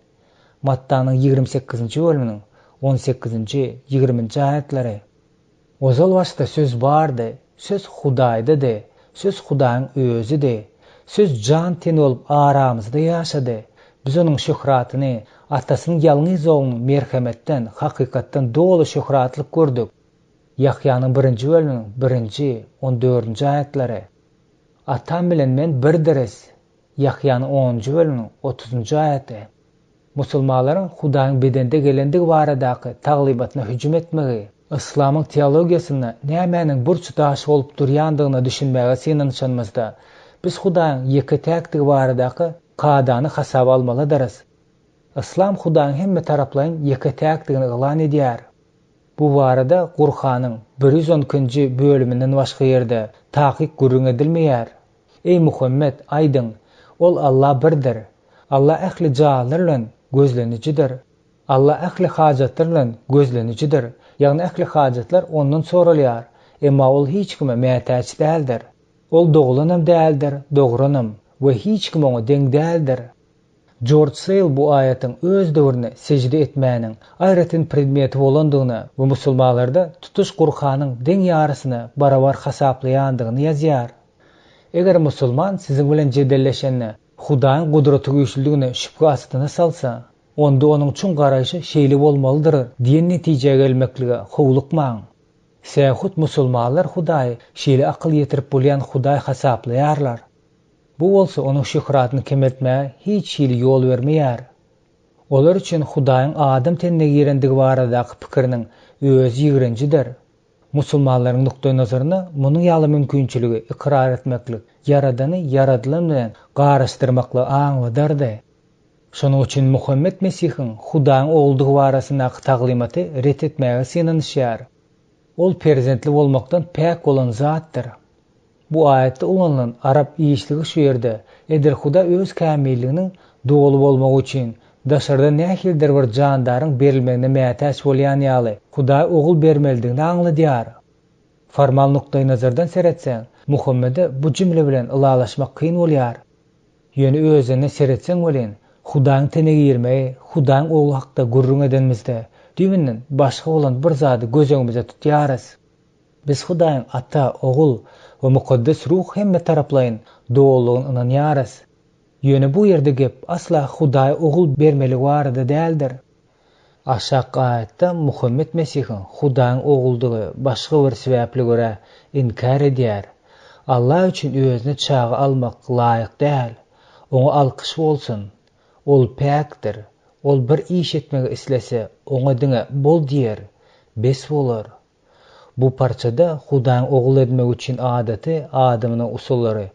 A: Mattanyň 28-nji bölüniň 18-nji 20-nji aýatlary. Ozal başda söz bardy, söz Hudaýda-dy, söz Hudaýyň özü-dy. Söz jan ten bolup aramyzda ýaşady. Biz onuň şöhratyny, atasynyň ýalňyz oğlunyň merhemetden, hakykatdan dolu şöhratlyk gördük. Yahyanyň 1-nji bölüniň 1-nji 14-nji aýatlary. Atam bilen men birdiriz. Yahyanyň 10-njy bölüniň 30-njy aýaty. Musulmanlaryň Hudaýyň bedende gelendigi baradaky taglibatyna hüjüm etmegi, İslamyň teologiýasyna nämäniň burç daşy bolup durýandygyna düşünmäge synanşanmazda, biz Hudaýyň ýeke täktigi baradaky kadany hasaba almalydyryz. İslam Hudaýyň hemme taraplaryň ýeke täktigini ýylan edýär. Bu barada Qur'anyň 112-nji bölüminden başga ýerde takyk gurrun edilmeýär. Ey Muhammed, aýdyň, ol Allah birdir. Allah ähli jalar bilen gözlenicidir. Allah ähli hajatlar bilen gözlenicidir. Ýagny ähli hajatlar ondan soralýar. Emma ol hiç kime mätäç däldir. Ol doglanam däldir, dogranam we hiç kim oňa deň däldir. George Sale bu aýatyň öz döwrüne sejde etmäniň aýratyn predmeti bolandygyny we musulmanlarda tutuş Qur'anyň deň ýarysyny barabar hasaplaýandygyny ýazýar. Eger musulman siziň bilen jedelleşende Hudaýyň gudraty güýçlüligine şüphe astyna salsa, onda onuň çün garaýşy şeýle bolmalydyr diýen netije gelmeklige howlukmaň. Sähut musulmanlar Hudaýy şeýle akyl ýetirip bolýan Hudaý hasaplaýarlar. Bu bolsa onuň şöhratyny kemetmäge hiç şeýle ýol bermeýär. Olar üçin Hudaýyň adam tenine girendigi baradaky pikiriniň özü ýigrenjidir. Musulmanlaryň nukta nazaryna munyň ýaly mümkinçiligi ikrar etmeklik, yaradany yaradylan bilen garaşdyrmakly aňladardy. Şonuň üçin Muhammed Mesihiň Hudaýyň oguldygy barasyna taglimaty ret etmäge synanýar. Ol perzentli bolmakdan päk bolan zatdyr. Bu aýatda ulanylan Arab iýişligi şu ýerde, edir Huda öz kämilliginiň dogly bolmagy üçin Daşarda nähildir bir jandaryň berilmegine mätäç bolýan ýaly Hudaý ogul bermelidigini aňladýar. Formal nukdaý nazardan seretseň, Muhammede bu jümle bilen ylalaşmak kyn bolýar. Ýöne özüne seretseň bolen, Hudaýyň tenegi ýermegi, Hudaýyň ogul hakda gurrun edenmizde, düýbinden başga bolan bir zady gözüňimize tutýarys. Biz Hudaýyň ata, ogul we mukaddes ruh hemme taraplaryň dogullygyna inanýarys. Ýöne bu ýerde gep asla Hudaýa ogul bermeli barada däldir. Aşak aýatda Muhammed Mesihiň Hudaýyň oguldygy başga bir sebäple görä inkar edýär. Allah üçin özüni çağa almak laýyk däl. Oňa alkyş bolsun. Ol päkdir. Ol bir iş etmegi islese, oňa diňe bol diýer, bes bolar. Bu parçada Hudaýyň ogul edmek üçin adaty, adamynyň usullary,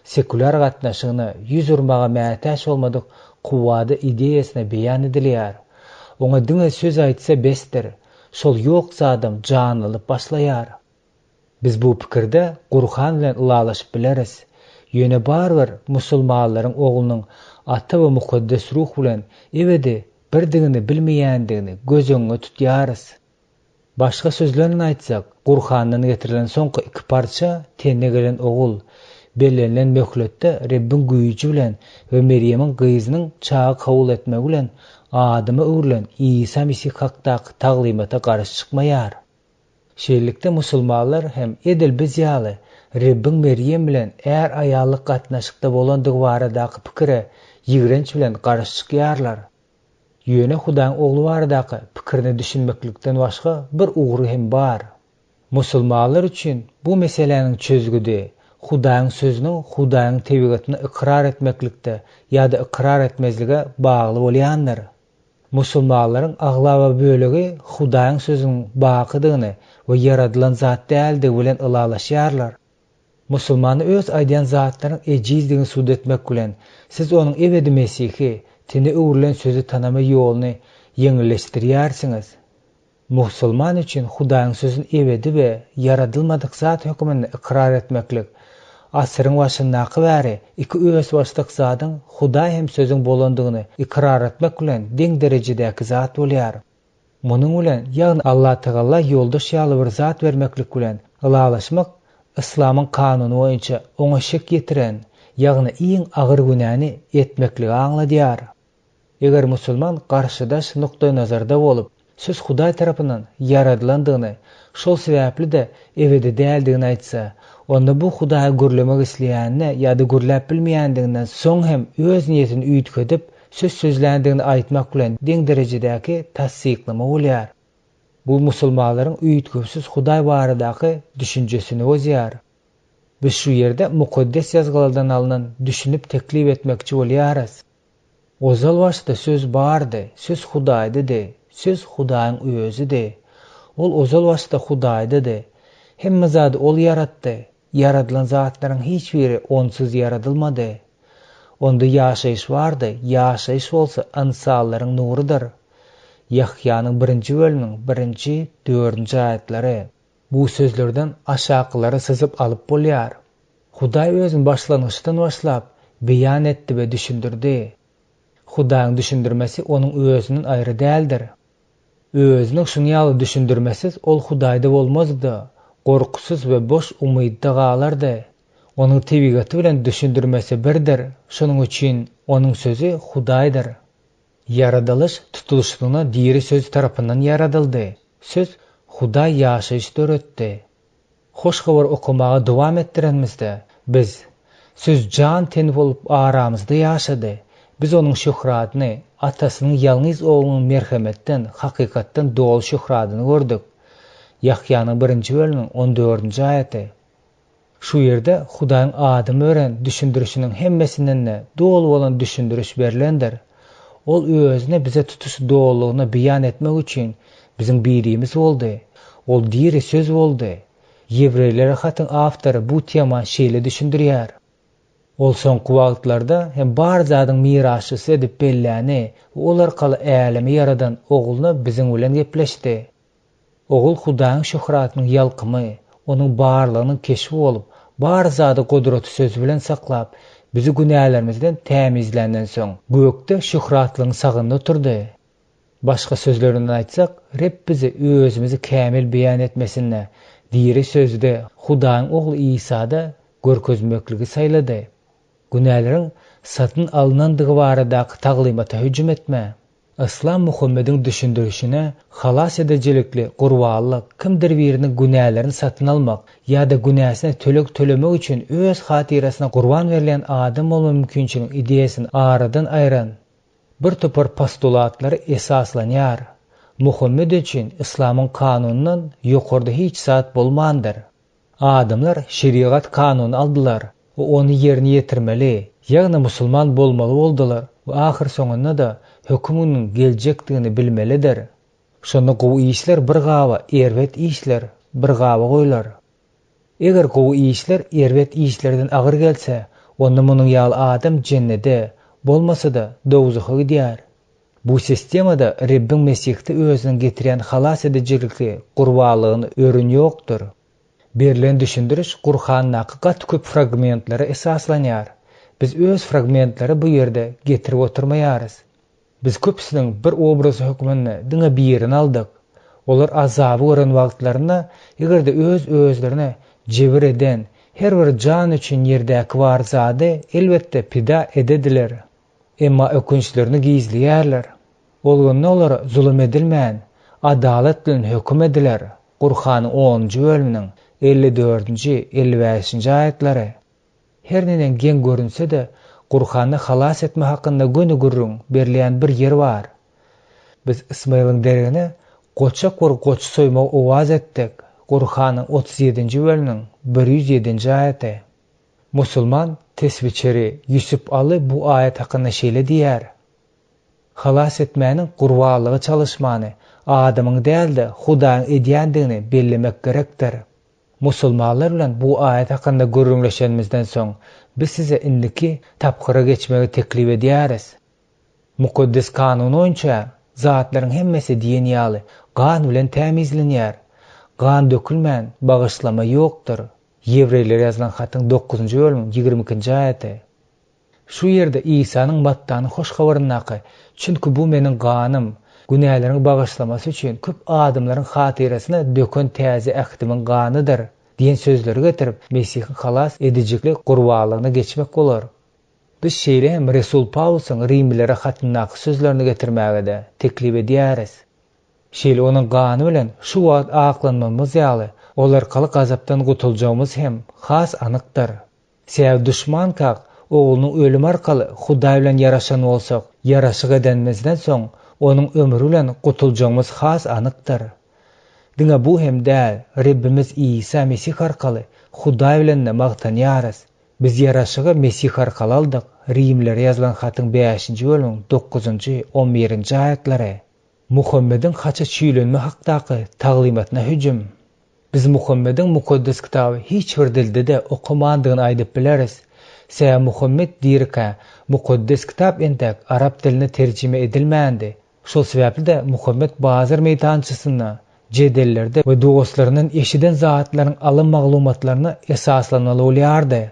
A: sekular gatnaşygyny ýüz urmaga mätäç bolmadyk kuwwady ideýasyny beýan edilýär. Oňa diňe söz aýtsa besdir. Şol ýok zadym janlylyp başlaýar. Biz bu pikirde Gurhan bilen ylalaşyp bileris. Ýöne barbyr musulmanlaryň ogulunyň ata we mukaddes ruh bilen ebedi birdigini bilmeýändigini gözüňe tutýarys. Başga sözlerle aýtsak, Gurhandan getirilen soňky iki parça tenne gelen ogul, bellenlen möhletde Rabbin güýji bilen we Meryemiň gyzynyň çağa kabul etmegi bilen adymy öwrilen İsa Mesih hakdaky taglimata garşy çykmaýar. Şeýlelikde musulmanlar hem edil biz ýaly Rabbin Meryem bilen är aýallyk gatnaşykda bolandygy baradaky pikire ýigrenç bilen garşy çykýarlar. Ýöne Hudaýyň ogly baradaky pikirini düşünmeklikden başga bir ugry hem bar. Musulmanlar üçin bu meseleniň çözgüdi Hudaýyň sözüniň Hudaýyň tebigatyny ikrar etmeklikde ýa-da ikrar etmezlige bagly bolýandyr. Musulmanlaryň aglawa bölegi Hudaýyň sözüniň bakydygyny we yaradylan zat däldigi bilen ylalaşýarlar. Musulmany öz aýdýan zatlaryň ejizdigini suud etmek bilen siz onuň ebedi Mesihi, tini öwrilen sözü tanama ýoluny ýeňilleşdirýärsiňiz. Musulman üçin Hudaýyň sözüni ebedi we yaradylmadyk zat hökmünde ikrar etmeklik asyryň başyndaky bäri iki öz başlyk zadyň Hudaý hem sözüň bolandygyny ikrar etmek bilen deň derejedäki zat bolýar. Munyň bilen ýagny Allah Taala ýoldaş ýaly bir zat bermeklik bilen ylalaşmak İslamyň kanuny boýunça oňa şek getiren, ýagny iň agyr günäni etmekligi aňladýar. Eger musulman garşydaş nukdaý nazarda bolup, söz Hudaý tarapyndan yaradylandygyny, şol sebäpli de ebedi däldigini aýtsa, onda bu Hudaýy gürlemek isleýänine ýa-da gürläp bilmeýändiginden soň hem öz niýetini üýtgedip, söz sözländigini aýtmak bilen deň derejedäki tassyklama bolýar. Bu musulmanlaryň üýtgüsiz Hudaý baradaky düşünjesini bozýar. Biz şu ýerde mukaddes ýazgylardan alynan düşünüp teklip etmekçi bolýarys. Ozal başda söz bardy, söz Hudaýdydy, söz Hudaýyň özüdi. Ol ozal başda Hudaýdydy. Hemme zady ol yaratdy. Yaradylan zatlaryň hiç biri onsuz yaradylmady. Onda ýaşaýyş bardy, ýaşaýyş bolsa insanlaryň nurudyr. Yahyanyň 1-nji bölüminiň 1-4-nji aýatlary. Bu sözlerden aşağılary syzyp alyp bolýar. Hudaý özüni başlangyçdan başlap beýan etdi we düşündirdi. Hudaýyň düşündirmesi onuň özünden aýry däldir. Özüni şunu ýaly düşündirmesiz ol Hudaýda bolmazdy. Gorkusuz we boş umydda galardy. Onuň tebigaty bilen düşündirmesi birdir. Şonuň üçin onuň sözü Hudaýdyr. Yaradylış tutuluşyna diýeri söz tarapyndan yaradyldy. Söz Hudaý ýaşaýyşdy öretdi. Hoş habar okumaga dowam etdirenmizde biz söz jan ten bolup aramyzda ýaşady. Biz onuň şöhratyny, atasynyň ýalňyz oğlunyň merhametden, hakykatdan dol şöhratyny gördük. Yahyanyň 1-nji bölüminiň 14-nji aýaty. Şu ýerde Hudaýyň adam ören düşündirişiniň hemmesinden dol bolan düşündiriş berilendir. Ol özüne bize tutuş doğulluğuna beyan etmek için bizim birimiz oldu. Ol diri söz oldu. Yevreylere hatın avtarı bu tema şeýle düşündirýär. Ol soňky wagtlarda hem bar zadyň miraşçysy edip belläni, olar kaly älemi yaradan ogulna biziň bilen gepleşdi. Ogul Hudaýyň şöhratynyň ýalkymy, onuň barlygynyň keşfi bolup, bar zady godraty söz bilen saklap, Bizi günahlarımızdan temizlenden soň gökde şöhratlygyň sagynda oturdy. Başga sözlerinden aýtsak, Reb bizi özümizi kämil beýan etmesinne, diýeri sözde Hudaýyň ogly Ysada görkezmekligi saýlady. Günahlaryň satyn alınandygy baradaky taglimata hüjüm etme. İslam Muhammediň düşündirişine halas edecilikli gurbanlyk kimdir biriniň günahlarını satyn almak ýa-da günäsine tölek tölemek üçin öz hatyrasına gurban berilen adam bolma mümkinçiligiň ideýasyny aradan aýran bir topar postulatlary esaslanýar. Muhammed üçin İslamyň kanunundan ýokarda hiç zat bolmandyr. Adamlar şeriat kanuny aldylar we ony ýerine ýetirmeli, ýagny musulman bolmaly boldylar we ahir soňunda da hökümüniň geljekdigini bilmelidir. Şonda gowy işler bir gawa, erwet işler bir gawa goýlar. Eger gowy işler erwet işlerden agyr gelse, onda munyň ýaly adam jennede, bolmasa da dowzuha gidýär. Bu sistemada Rabbim Mesihde özüniň getirýän halas edicilikli gurbanlygyny örün ýokdur. Berilen düşündiriş Kur'anyň hakykat köp fragmentlary esaslanýar. Biz öz fragmentlary bu ýerde getirip oturmaýarys. Biz köpsiniň bir obrazy hökmünde diňe birini aldyk. Olar azaby gören wagtlaryna egerde öz özlerine jebir eden her bir jan üçin ýerdäki bar zady elbetde pida edediler. Emma ökünçlerini gizliýärler. Bolganda olara zulüm edilmän, adalet bilen hökm ediler. Kur'anyň 10-njy bölüminiň 54-nji 55-nji aýatlary. Her neden gen görünse de Kur'any halas etme hakynda göni gürrüň berilýän bir yer bar. Biz Ismaýlyň derine goçak bir goç soýmak owaz etdik. Kur'anyň 37-nji bölüminiň 107-nji aýaty. Musulman tesbiçeri Yusuf aly bu aýat hakynda şeýle diýär. Halas etmäniň gurbanlygy çalışmany adamyň däldi Hudaýyň edýändigini bellemek gerekdir. Musulmanlar bilen bu aýat hakynda görüňleşenimizden soň biz size indiki tapkyra geçmegi teklip edýäris. Mukaddes kanun boýunça zatlaryň hemmesi diýen ýaly gan bilen temizlenýär. Gan dökülmän bagyşlama ýokdur. Ýewreýlere ýazylan hatyň 9-njy bölümiň 22-nji aýaty. Şu ýerde İsa'nyň mattany hoş habarynaky, çünki bu meniň ganym, günählerini bagyşlamasy üçin köp adamlaryň hatyrasyna dökön täze ähdimiň ganydyr diýen sözleri getirip Mesihiň halas edijikli gurbanlygyna geçmek bolar. Biz şeýle hem Resul Paulusyň Rimlere hatyndaky sözlerini getirmäge de teklip edýäris. Şeýle onuň gany bilen şu wagt aklanmamyz ýaly olar kaly gazapdan gutuljagymyz hem has anykdyr. Sebäbi düşman kak oğlunyň ölüm arkaly Hudaý bilen yaraşan bolsak, yaraşyk edenimizden soň onuň ömrü bilen gutuljagymyz has anykdyr. Diňe bu hem däl, Rabbimiz İsa Mesih arkaly Hudaý bilen magtanýarys. Biz yaraşygy Mesih arkaly aldyk. Rimlere ýazylan hatyň 5-nji bölümiň 9-njy 11-nji aýatlary. Muhammediň haça çüýlenme hakdaky taglimatyna hüjüm. Biz Muhammediň mukaddes kitaby hiç bir dilde de okumandygyny aýdyp bileris. Sebäbi Muhammed diýerkä, mukaddes kitap entek arap diline terjime edilmändi. Şol sebäpli de Muhammed bazar meýdançysyna, jedellerde we dostlarynyň eşiden zatlaryň alym maglumatlaryna esaslanmaly bolýardy.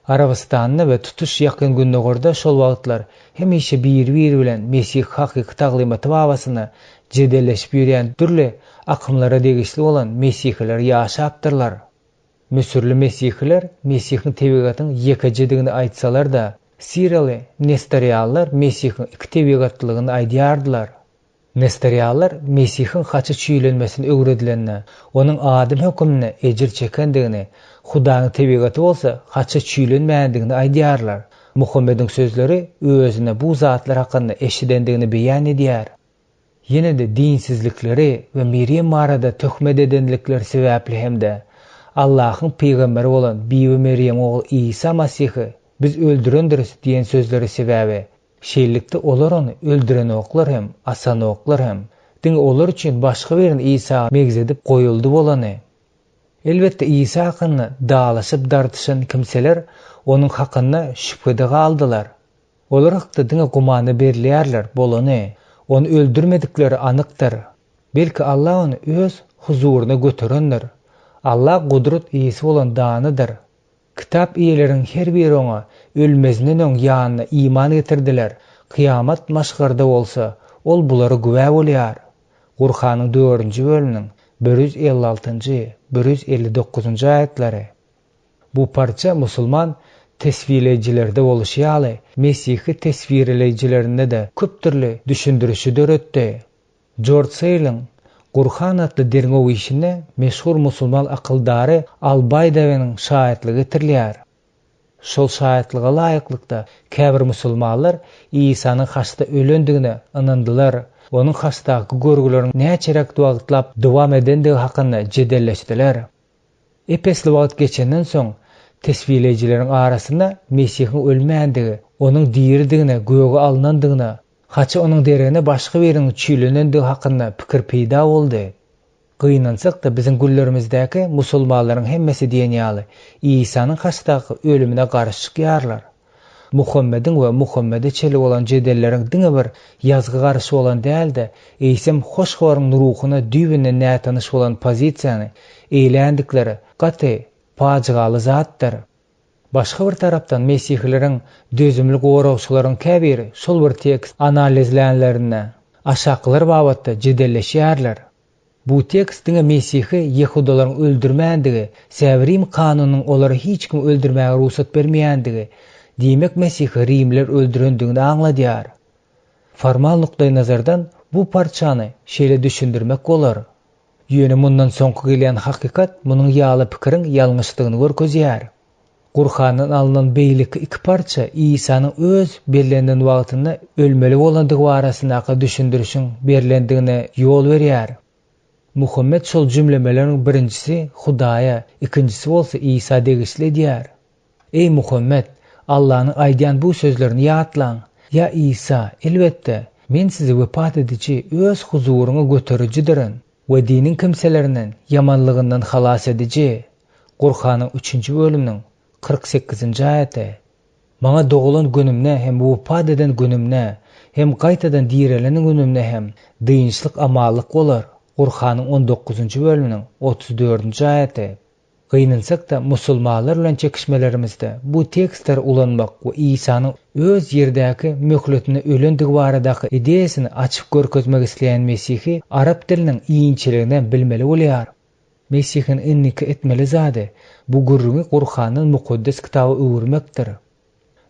A: Arabistanyny we tutuş ýakyn gündegorde şol wagtlar hemişe bir bilen Mesih hakyky taglimaty babasyna jedelleşip ýürýän türli akymlara degişli bolan mesihler ýaşapdyrlar. Müsürli mesihler Mesihiň tebigatynyň ýekejedigini aýtsalar da, Siriýaly Nestoriýallar Mesihiň iki tebigatlygyny aýdýardylar. Nestoriýallar Mesihiň haça çüýlenmesini öwredilenne, onuň adam hökmüne ejir çekendigini, Hudaýyň tebigaty bolsa haça çüýlenmändigini aýdýarlar. Muhammediň sözleri özüne bu zatlar hakynda eşidendigini beýan edýär. Ýene de dinsizlikleri we Meryem arada töhmet edenlikler sebäpli hemde Allahyň peýgamberi bolan Bibi Meryem ogly İsa Masihi biz öldürendiris diýen sözleri sebäbi şeýlikde olar ony öldüren oklar hem asan oklar hem diň olar üçin başga birini İsa megzedip goýuldy bolany. Elbetde İsa hakynda dağlaşyp dartyşan kimseler onuň hakynda şüphede galdylar. Olar hakda diňe gumany berilýärler bolany. Onu öldürmedikleri anykdyr. Belki Allah onu öz huzuruna götürendir. Allah gudret iyisi olan danydyr. Kitap iýeleriniň her biri ona ölmezinin öň ýanyna iman getirdiler. Kıyamat maşgarda bolsa, ol bulary güwä bolýar. Qur'anyň 4-nji bölüminiň 156-njy, 159-njy aýatlary. Bu parça musulman tesvirlejilerde boluşýaly, Mesihi tesvirlejilerde de köp türlü düşündürüşi döretdi. George Seyl'in Qur'an atly derňew işine meşhur musulman akıldary Al-Baydawi'niň şahitligi getirýär. Şol şahitlige laýyklykda käbir musulmanlar İsa'nın haçda ölendigine inandylar. Onun haçdaky görgülerini näçerek wagtlap dowam edendigi hakynda jedelleşdiler. Epesli wagt geçenden soň tesvirlejileriň arasynda Mesihiň ölmäändigi, onuň diýirdigine, göge alınandygyna, haça onuň derine başga biriniň çüýlenendigi hakynda pikir peýda boldy. Gynansak da biziň güllerimizdäki musulmanlaryň hemmesi diýenýaly İsa'nın haçdaky ölümine garşy çykýarlar. Muhammedin we Muhammede çeli bolan jedelleriň diňe bir ýazgy garşy bolan däldi. Eýsem hoşgörüň ruhyna düýbüne nätanyş bolan pozisiýany eýlendikleri gaty pajygaly zatdyr. Başga bir tarapdan Mesihlilerin dözümli gorawçylaryň käbiri şol bir tekst analizlänlerine aşaklar babatda jedelleşýärler. Bu tekstiňe Mesihi Yehudalaryň öldürmändigi, Sävrim kanunynyň olary hiç kim öldürmäge ruhsat bermeýändigi, diýmek Mesihi Rimler öldürendigini aňladýar. Formal nukdaý nazardan bu parçany şeýle düşündirmek bolar. Ýöne mundan soňky gelýän hakykat munyň ýaly pikiriň ýalňyşdygyny görkezýär. Qur'anyň alynan beýleki iki parça İsa'nın öz bellendiğin wagtyna ölmeli bolandygy barasyndaky düşündürüşiň berilendigine ýol berýär. Muhammed şol jümlemeleriň birinjisi Hudaýa, ikincisi bolsa İsa degisli diýär. Ey Muhammed, Allah'ın aýdýan bu sözlerini ýatlaň. Ya İsa, elbetde, men sizi wepat edici öz huzuruňa götericidirin we diniň kimselerinden yamanlygyndan halas edici. Qur'anyň 3-nji bölüminiň 48-nji aýaty. Maňa dogulan günümne hem wepat eden günümne hem gaýtadan diýrelenen günümne hem dynçlyk amallyk bolar. Qur'anyň 19-nji bölüminiň 34-nji aýaty. Gynansak da musulmanlar bilen çekişmelerimizde bu tekstler ulanmak we İsa'nın öz ýerdäki möhletine ölendigi baradaky ideýasyny açyp görkezmek isleýän Mesihi arap diliniň iýinçiliginden bilmeli bolýar. Mesihin inniki etmeli zady bu gurrüňi Qur'anyň mukaddes kitaby öwürmekdir.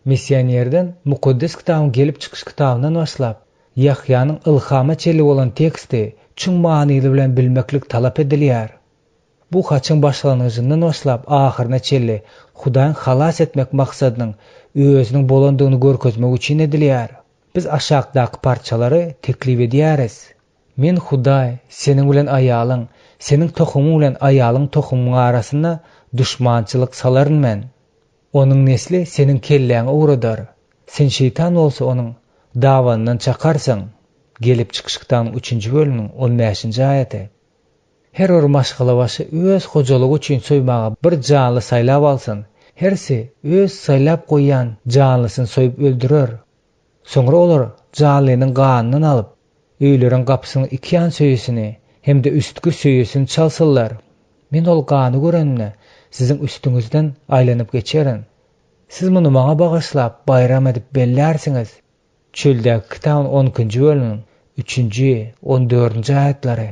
A: Missionerden mukaddes kitabyň gelip çykyş kitabynyň başlap Yahyanyň ilhama çeli bolan teksti çyň manyly bilen bilmeklik talap edilýär. Bu haçyň başlanýjyndan başlap ahyryna çelli Hudaýyň halas etmek maksadynyň özüniň bolandygyny görkezmek üçin edilýär. Biz aşağıdaky parçalary teklip edýäris. Men Hudaý, seniň bilen aýalyň, seniň tohumuň bilen aýalyň tohumuň arasyna düşmançylyk salaryn. Onuň nesli seniň kelläňe uğradar. Sen şeytan bolsa onuň dawandan çakarsaň. Gelip çykışykdan 3-nji bölümniň 15-nji aýaty. Her bir maşgala başı öz hojalygy üçin soýmaga bir janly saýlap alsyn. Hersi öz saýlap goýan janlysyny soýup öldürer. Soňra olar janlynyň ganyny alyp, öýlerin gapysynyň iki ýan söýesini hem de üstki söýesini çalsyllar. Men ol gany görenine siziň üstüňizden aýlanyp geçerin. Siz muny maňa bagyşlap bayram edip bellersiňiz. Çöldäki kitabyň 10-njy bölüminiň 3-nji, 14-nji aýatlary.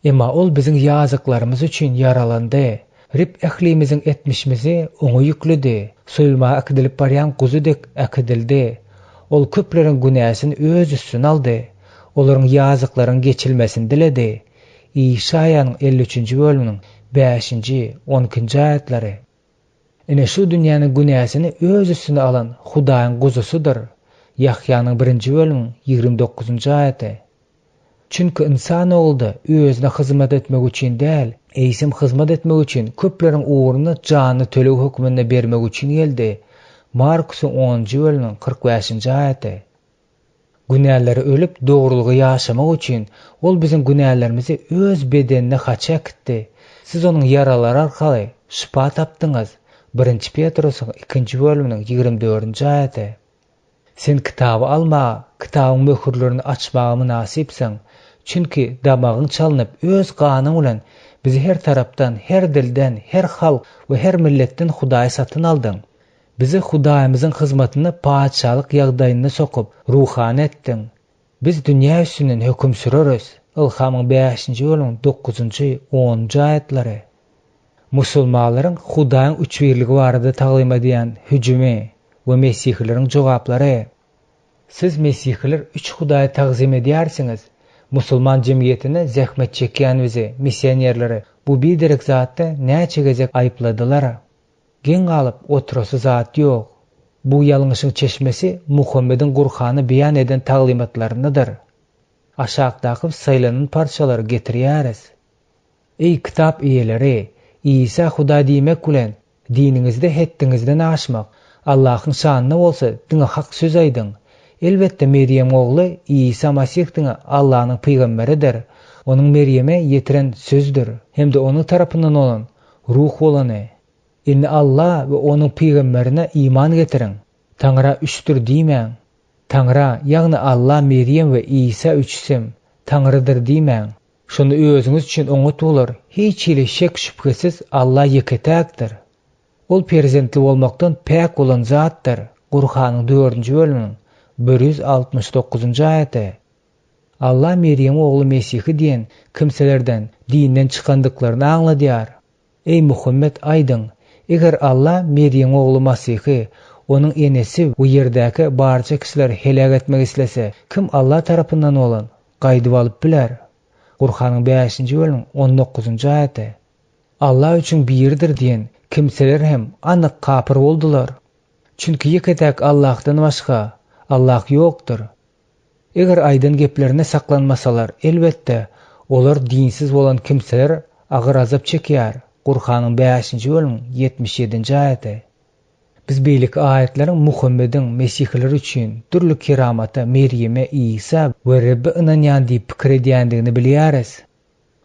A: Emma ol biziň ýazyklarymyz üçin yaralandy. Rip ählimiziň etmişimizi oňa yükledi. Soýulma akdilip barýan guzudek akdildi. Ol köpleriň günäsini öz üstüne aldy. Olaryň ýazyklaryň geçilmesini diledi. İşaýanyň 53-nji bölüminiň 5-nji, 12-nji aýatlary. Ene şu dünýäniň günäsini öz üstüne alan Hudaýyň guzusudyr. Yahyanyň 1-nji bölüminiň 29-njy aýaty. Çünki insan oldu özüne hyzmat etmek üçin däl, eýsim hyzmat etmek üçin köpleriň uğruna jany töleg hökmünde bermek üçin geldi. Markusyň 10-njy bölüminiň 45-nji aýaty. Günäleri ölüp dogrulygy ýaşamak üçin ol biziň günälerimizi öz bedenine haçak etdi. Siz onuň yaralary arkaly şifa tapdyňyz. 1-nji Petrusyň 2-nji bölüminiň 24-nji aýaty. Sen kitaby alma, kitabyň möhürlerini açmagy münasipsiň. Çünki damagyň çalynyp öz ganyň bilen bizi her tarapdan, her dilden, her halk we her milletden Hudaý satyn aldyň. Bizi Hudaýymyzyň hyzmatyny paçalyk ýagdaýyna sokup ruhany etdiň. Biz dünýä üstünden höküm süreriz. Ilhamyň 5-nji bölümiň 9-njy 10-njy aýatlary. Musulmanlaryň Hudaýyň üç birligi barada taglim edýän hüjümi we Mesihlilerin jogaplary. Siz Mesihliler üç Hudaýy tagzim edýärsiňiz. Musulman jemgyýetine zähmet çekýän bizi missionerleri bu biderek zatda näçe gezek aýypladylar. Gen galyp oturasy zat ýok. Bu ýalňyşyň çeşmesi Muhammediň Gurhany beýan eden taglimatlarynydyr. Aşagdaky saýlanan parçalary getirýäris. Ey kitap eýeleri, İsa Huda diýmek bilen diniňizde hetdiňizden aşmak, Allahyň şanyna bolsa diňe hak söz aýdyň. Elbetde Meryem ogly İsa Masih diňe Allahyň peýgamberidir. Onuň Meryeme ýetiren sözdür. Hemde onuň tarapyndan olan ruh bolany. Inni Allah we onuň peýgamberine iman getiriň. Taňra üçdür diýmäň. Taňra, ýagny Allah, Meryem we İsa üçsem Taňrydyr diýmäň. Şonu özüňiz üçin oňutular. Hiç ile şek şüphesiz Allah ýeketäkdir. Ol perzentli bolmakdan päk bolan zatdyr. Gurhanyň 4-nji bölümiň 169-njy aýaty. Allah Meryem ogly Mesihi diýen kimselerden dinden çykandyklaryny aňladýar. Ey Muhammed aýdyň, eger Allah Meryem ogly Mesihi, onuň enesi bu ýerdäki barça kişiler helak etmek islese, kim Allah tarapyndan bolan gaýdyp alyp biler. Gurhanyň 5-nji bölümiň 19-njy aýaty. Allah üçin birdir diýen kimseler hem anyk kapyr boldular. Çünki ýeketäk Allahdan başga Allah ýokdur. Eger aýdan geplerine saklanmasalar, elbetde olar dinsiz bolan kimseler agyr azap çekýär. Gurhanyň 5-nji bölümiň 77-nji aýaty. Biz beýlik aýatlary Muhammediň Mesihliler üçin türlü keramata Meryeme, İsa we Rebbe inanýan diýip pikir edýändigini bilýäris.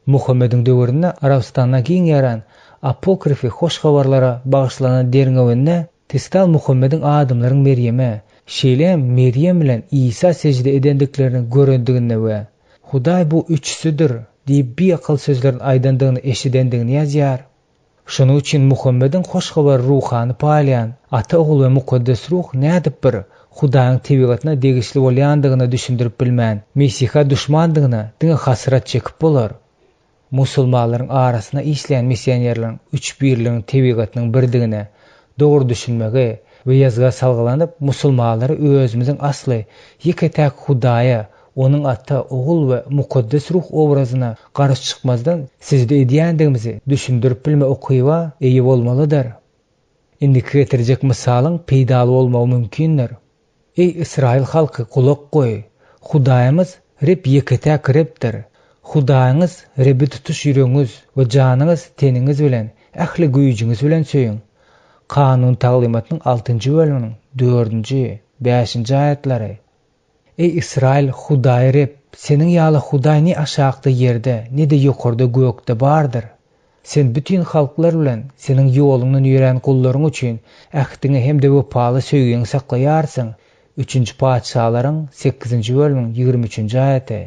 A: Muhammediň döwründe Arabistanda giň ýaran apokrifi hoş habarlara bagyşlanan derňewinde Testal Muhammediň adamlaryň Meryeme, şeýle Meryem bilen İsa secde edendiklerini görendigini we Hudaý bu üçsüdür diýip bir akıl sözlerin aýdandygyny eşidendigini ýazýar. Şonuň üçin Muhammediň hoş habar ruhany paýlayan ata oğul we mukaddes ruh nädip bir Hudaýyň tebigatyna degişli bolýandygyny düşündirip bilmän Mesiha düşmandygyny diňe hasrat çekip bolar. Musulmanlaryň arasyna işleýän missionerleriň üç birligiň tebigatynyň birdigine dogry düşünmegi we ýazga salgylanyp musulmanlary özümiziň asly ýeketäk Hudaýa, onuň ata, oğul we mukaddes ruh obrazyna garşy çykmazdan sizde edýändigimizi düşündirip bilme okyba eýi bolmalydyr. Indi getirjek misalyň peýdaly bolmagy mümkindir. Ey Israil halky, kulak goý. Hudaýymyz Reb ýeketäk Rebdir. Hudaýyňyz Rebi tutuş ýüregiňiz we janyňyz, teniňiz bilen, ähli güýjüňiz bilen söýüň. Kanun taglimatynyň 6-njy bölümiň 4-nji, 5-nji aýatlary. Ey Israil, Hudaý Reb, seniň ýaly Hudaý ne aşagda ýerde, ne de ýokarda gökde bardyr. Sen bütün halklar bilen seniň ýoluňdan ýüren kullaryň üçin ähdiňi hem de wepaly söýgüňi saklaýarsyň. 3-nji Paçalaryň 8-nji bölümiň 23-nji aýaty.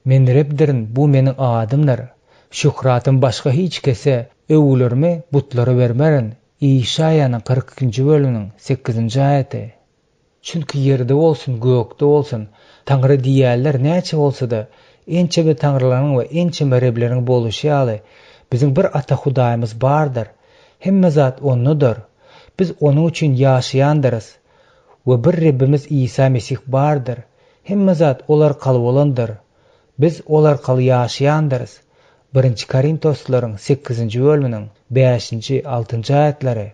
A: Men Rebdirin, bu meniň adymdyr. Şükratym başga hiç kese öwülerimi butlara bermerin. İşaýanyň 42-nji bölümiň 8-nji aýaty. Çünki ýerde bolsun, gökde bolsun, Taňry diýärler näçe bolsa-da, ençe be taňrylaryň we ençe merebleriň boluşy ýaly biziň bir ata Hudaýymyz bardyr. Hemme zat onudur. Biz onuň üçin ýaşaýandyrys. We bir Rebbimiz İsa Mesih bardyr. Hemme zat olar kaly bolandyr. Biz olar kaly ýaşaýandyrys. 1-nji Korintoslaryň 8-nji bölümiň 5-nji 6-njy aýatlary.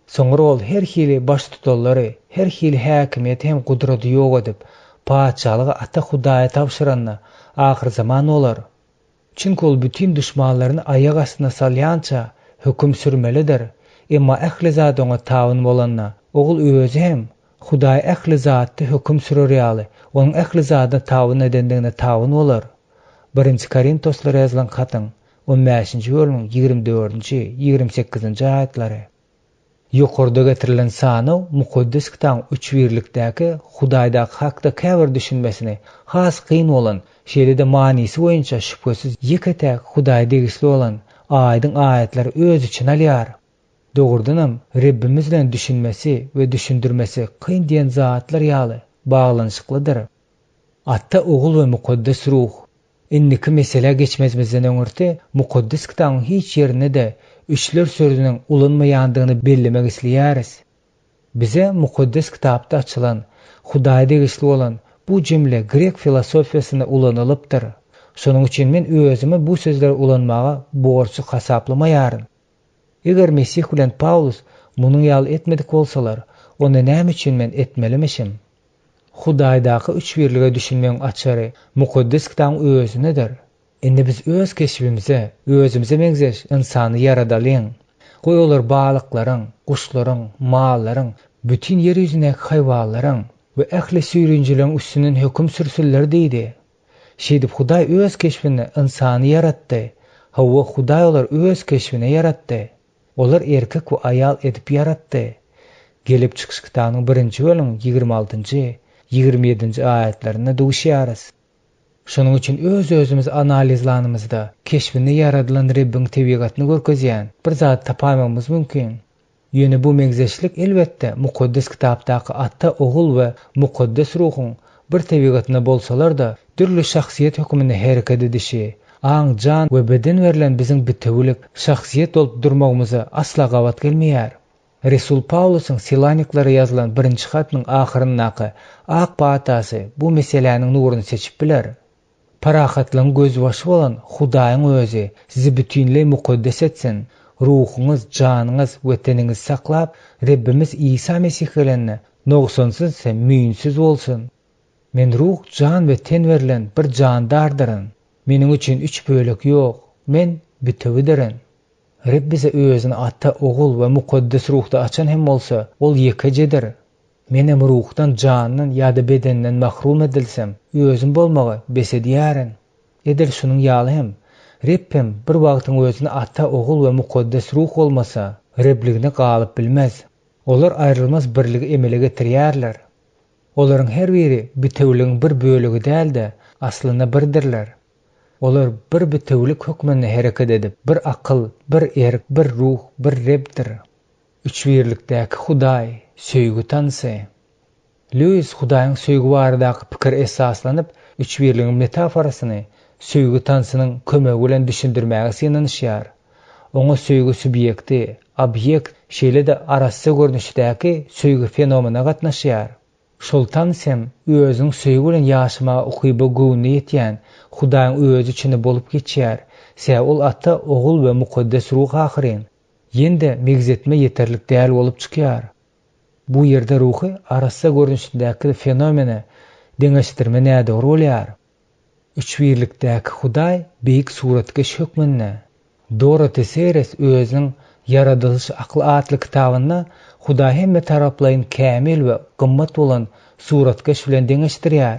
A: Soňra ol her hili baş tutallary, her hili häkimet hem gudraty ýok edip, paçalygy ata Hudaýa tapşyranna ahyr zaman olar. Çünki ol bütün düşmanlaryny aýak astyna salýança höküm sürmelidir. Emma ähli zat oňa tabyn bolanna, ogul özü hem Hudaý ähli zatdy höküm sürer ýaly, onuň ähli zatyna tabyn edendigine tabyn bolar. 1-nji Korintoslara ýazylan hatyň 15-nji bölümiň 24-nji 28-nji aýatlary. Ýokarda getirilen sany mukaddes kitabyň 3 birlikdäki Hudaýda hakda käbir düşünmesini has kyn bolan, şeýle-de manysy boýunça şüphesiz ýeketäk Hudaýa degişli bolan aýdyň aýatlar öz için alýar. Doğrudanam Rabbimizden düşünmesi ve düşündürmesi kıyın diyen zatlar ýaly bağlanışyklydyr. Atta oğul ve mukaddes ruh. Indiki mesele geçmezmizden öňürti mukaddes kitabyň hiç yerine de üçler sözüniň ulanmaýandygyny bellemek isleýäris. Bize mukaddes kitapda açılan, Hudaý degişli olan bu cümle Grek filosofiyasyna ulanylypdyr. Şonuň üçin men özüme bu sözler ulanmaga borçly hasaplamaýaryn. Eger Mesih bilen Paulus munyň ýaly etmedik bolsalar, onda näme üçin men etmelimişim? Hudaýdaky üç birlige düşünmeň açary mukaddes kitabyň özünedir. Indi biz öz keşbimize, özümize meňzeş insany yaradalyň. Goý olar balyklaryň, guşlaryň, mallaryň, bütün yer ýüzündäki haýwanlaryň we ähli süýrünjileriň üstünden höküm sürseler diýdi. Şeýdip Hudaý öz keşbine insany yaratdy. Hawa Hudaý olar öz keşbine yaratdy. Olar erkek we aýal edip yaratdy. Gelip çykyş kitabynyň 1-nji bölümiň 26-njy, 27-nji aýatlaryna duguşýarys. Şonuň üçin öz-özümiz analizlanymyzda keşbinde yaradylan Rabbiň tebigatyny görkezýän bir zat tapamamyz mümkin. Ýöne bu meňzeşlik elbetde mukaddes kitapdaky Ata, Ogul we mukaddes ruhyň bir tebigatyna bolsalar da türlü şahsiýet hökmünde hereket edişi, aň, jan we beden verilen biziň bütewlik şahsiýet bolup durmagymyza asla gawat gelmeýär. Resul Paulusyň Selaniklara ýazylan 1-nji hatynyň ahyryndaky ak patasy bu meseleniň nuruny seçip biler. Parahatlaryň göz başy bolan Hudaýyň özü sizi bütünlei mukaddes etsin. Ruhuňyz, janyňyz we teniniňiz saklap, Rabbimiz İsa Mesih bilen noksansyz we müýünsiz bolsun. Men ruh, jan we ten verilen bir jandardyryn. Meniň üçin üç bölek ýok. Men bütewidirin. Rabb bize özüni Ata, Ogul we mukaddes ruhda açan hem bolsa, ol ýekejedir. Menem ruhdan, jandan ýa-da bedenden mahrum edilsem, özüm bolmagy besedýärin. Edil şunyň ýaly hem, Rabbim bir wagtyň özüni Ata, Ogul we mukaddes ruh bolmasa, Rabligini galyp bilmez. Olar aýrylmaz birligi emele getirýärler. Olaryň her biri bütewligiň bir bölegi däl-de, aslyna birdirler. Olar bir bütewlik hökmünde hereket edip, bir akyl, bir erk, bir ruh, bir Rabbdir. Üç birlikdäki Hudaý, söýgü tanysy. Lewis Hudaýyň söýgü baradaky pikir esaslanıp, üç birligiň metafораsyny söýgü tansynyň kömegi bilen düşündirmäge synanyşýar. Oňa söýgü subýekti, obyekt şeýle-de arasy görnüşdäki söýgü fenomena gatnaşýar. Şol tansym özüň söýgü bilen ýaşamaga ukyba güwünde ýetýän Hudaýyň özü içinde bolup geçýär. Sebäp ol Ata, Ogul we mukaddes ruh ahyryn ýende megzetme ýeterlik däl bolup çykýar. Bu ýerde ruhy arasy görnüşdäki fenomene deňeşdirme näde bolýar? Üç birlikdäki Hudaý beýik suratkeş hökmünde. Dorothy Sayers özüniň Yaradylış akly adly kitabyna Hudaý hemme taraplaryň kämil we gymmat bolan suratkeş bilen deňeşdirýär.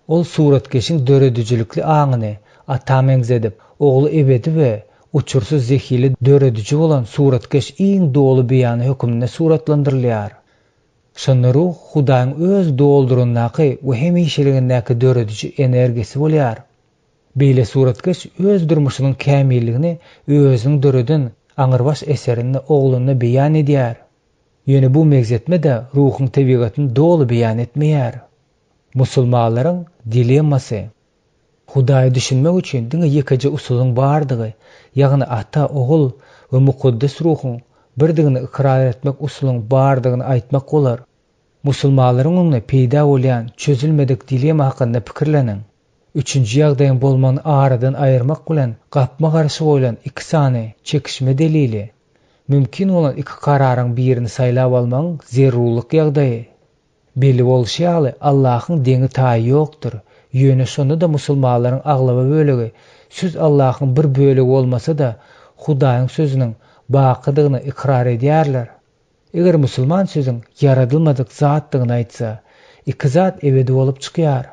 A: Ol suratkeşiň döredüjilikli aňyny Ata meňzedip, ogly ebedi we uçursuz zehili döredüji bolan suratkeş iň dolu beýany hökmünde suratlandyrylýar. Şonda ruh Hudaýyň öz doldurundaky we hemişeligindäki döredüji energiýasi bolýar. Beýle suratkeş öz durmuşynyň kämilligini özüň döredin aňyrbaş eserini ogluny beýan edýär. Ýöne bu megzetme de ruhyň tebigatyny dolu beýan etmeýär. Musulmanlaryň dilemmasy. Hudaýy düşünmek üçin diňe ýekeje usulyň bardygy, ýagny Ata, Ogul we mukaddes ruhyň birdigini ikrar etmek usulyň bardygyny aýtmak bolar. Musulmanlaryň oňa peýda bolýan çözülmedik dilema hakynda pikirleniň. Üçünji ýagdaýyň bolmany aradan aýyrmak bilen gapma garşy bolan iki sany çekişme delili. Mümkin olan iki kararyň birini saýlap almaň zerurlyk ýagdaýy. Belli bolşýaly Allahyň deňi taýy ýokdur. Ýöne şonu da musulmanlaryň aglaba bölegi söz Allahyň bir bölegi bolmasa da Hudaýyň sözüniň bakydygyny ikrar edýärler. Eger musulman sözüň yaradylmadyk zatdygyny aýtsa, iki zat ebedi bolup çykýar.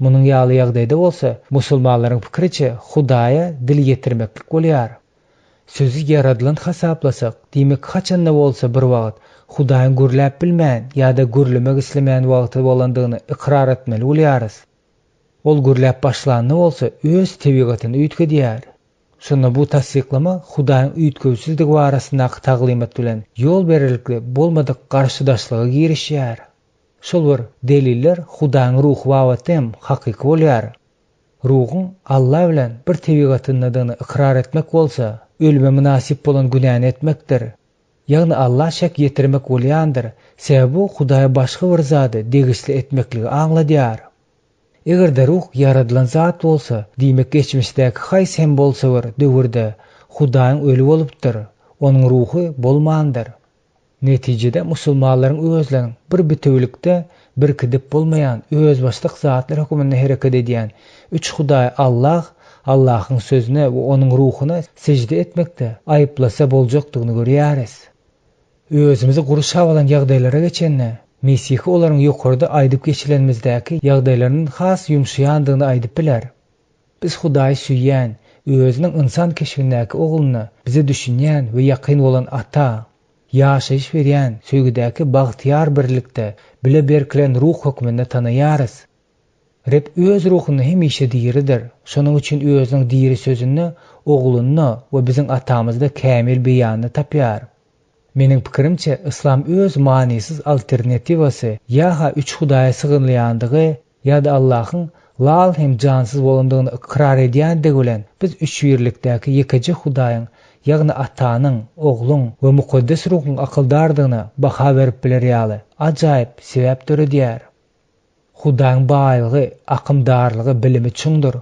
A: Munyň ýaly ýagdaýda bolsa, musulmanlaryň pikiriçe Hudaýa dil ýetirmeklik bolýar. Sözü yaradylan hasaplasak, diýmek haçanda bolsa bir wagt Hudaýyň gürläp bilmän ýa-da gürlemek islemän wagty bolandygyny ikrar etmeli bolýarys. Ol gürläp başlandy bolsa öz tebigatyny üýtgedýär. Şonda bu tasdiqlama Hudaýyň üýtgewsizligi barasyndaky taglimat bilen ýol berelikli bolmadyk garşydaşlygy girişýär. Şol bir deliller Hudaýyň ruhy wagtym hakyky bolýar. Ruhun Allah bilen bir tebigatynyny ikrar etmek bolsa, ölüme münasip bolan günäni etmekdir. Ýagny Allah şek ýetirmek bolýandyr. Sebäbi Hudaýa başga bir zady degisli etmekligi aňladýar. Eger ruh yaradylan zat bolsa, diýmek geçmişdäki haýsy hem bolsa bir döwürde Hudaýyň ölü bolupdyr, onuň ruhy bolmandyr. Netijede musulmanlaryň özleriniň bir bütewlikde bir kidip bolmayan öz başlyk zatlar hökmünde hereket edýän üç Hudaý Allah, Allahyň sözüne we onuň ruhyna sejde etmekde aýyplasa boljakdygyny görýäris. Özümizi guruş awalan ýagdaýlara geçenne Mesih olaryň ýokarda aýdyp geçilenimizdäki ýagdaýlarynyň has ýumşaýandygyny aýdyp biler. Biz Hudaýy süýýän, özüniň insan keşfindäki ogluny bize düşünýän we ýakyn bolan ata, ýaşaýyş berýän söýgüdäki bagtyar birlikde bile berkilen ruh hökmünde tanaýarys. Reb öz ruhyny hemişe diridir. Şonuň üçin özüniň diri sözüni, ogluny we biziň atamyzda kämil beýanyny tapýar. Meniň pikirimçe İslam öz manisiz alternativasy ýa-ha üç Hudaýa sığynlýandygy ýa-da Allahyň lal hem jansyz bolandygyny ikrar edýändigi bilen biz üç birlikdäki ýekiji Hudaýyň ýagny atanyň, ogluň we mukaddes ruhyň akyldardygyna baha berip bilerýaly. Ajaýyp sebäp döredýär. Hudaýyň baýlygy, akymdarlygy bilimi çuňdur.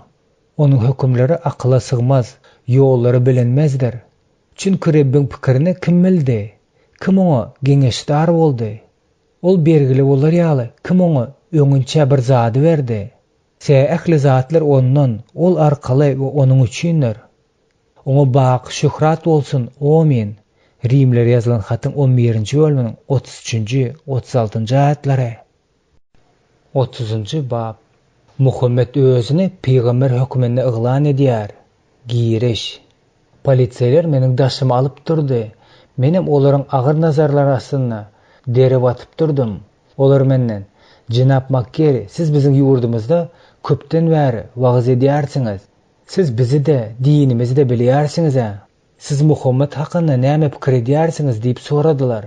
A: Onuň hökümleri akyla sygmaz, ýollary bilinmezdir. Çünki Rabbiň pikirini kim bildi? Kim oňa geňeşdar boldy? Ol bergili bolarýaly, kim oňa öňünçe bir zady berdi? Ähli zatlar ondan, ol arkaly we onuň üçindir. Oňa bak şöhrat bolsun, amin. Rimler ýazylan hatyň 11-nji bölüminiň 33-nji, 36-njy aýatlary. 30-njy bab. Muhammed özüni peýgamber hökmünde yglan edýär. Giriş. Polisiýeler meniň daşymy alyp durdy. Menem olaryň agyr nazarlary astyna derip atyp durdum. Olar menden, "Jenap Makkeri, siz biziň ýurdumyzda köpden bäri wagys edýärsiňiz. Siz bizi de, dinimizi de bilýärsiňiz. Siz Muhammed hakynda näme pikir edýärsiňiz?" diýip soradylar.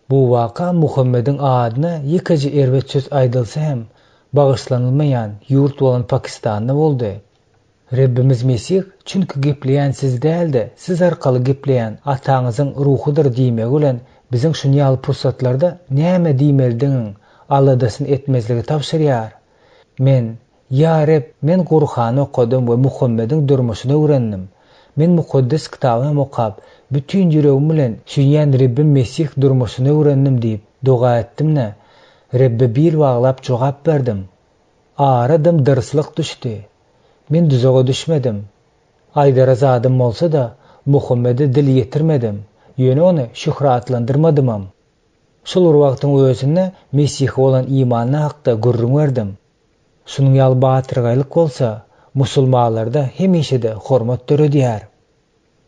A: Bu waka Muhammediň adyna ýekiji erbet söz aýdylsa hem bagyşlanylmaýan ýurt bolan Pakistanda boldy. Rabbimiz Mesih çünki gepleýän siz däldi, siz arkaly gepleýän ataňyzyň ruhydyr diýmek bilen biziň şu ýaly pursatlarda näme diýmeldiň aladasyny etmezligi tapşyrýar. Ya Rab, men Qur'any okudum we Muhammediň durmuşyny öwrendim. Men mukaddes kitaby okap, bütün ýüregim bilen süýýän Rabbim Mesih durmuşyny öwrendim diýip doga etdim-ne. Rabbe bir waglap jogap berdim. Aradım dyrslyk düşdi. Men düzege düşmedim. Aýdara zadym bolsa da Muhammedi dil ýetirmedim. Ýöne onu şöhratlandyrmadym. Şol wagtyň özünde Mesih bolan imanyny hakda gurrun berdim. Şunuň ýaly batyrgaýlyk bolsa, musulmanlarda hemişe de hormat töredýär.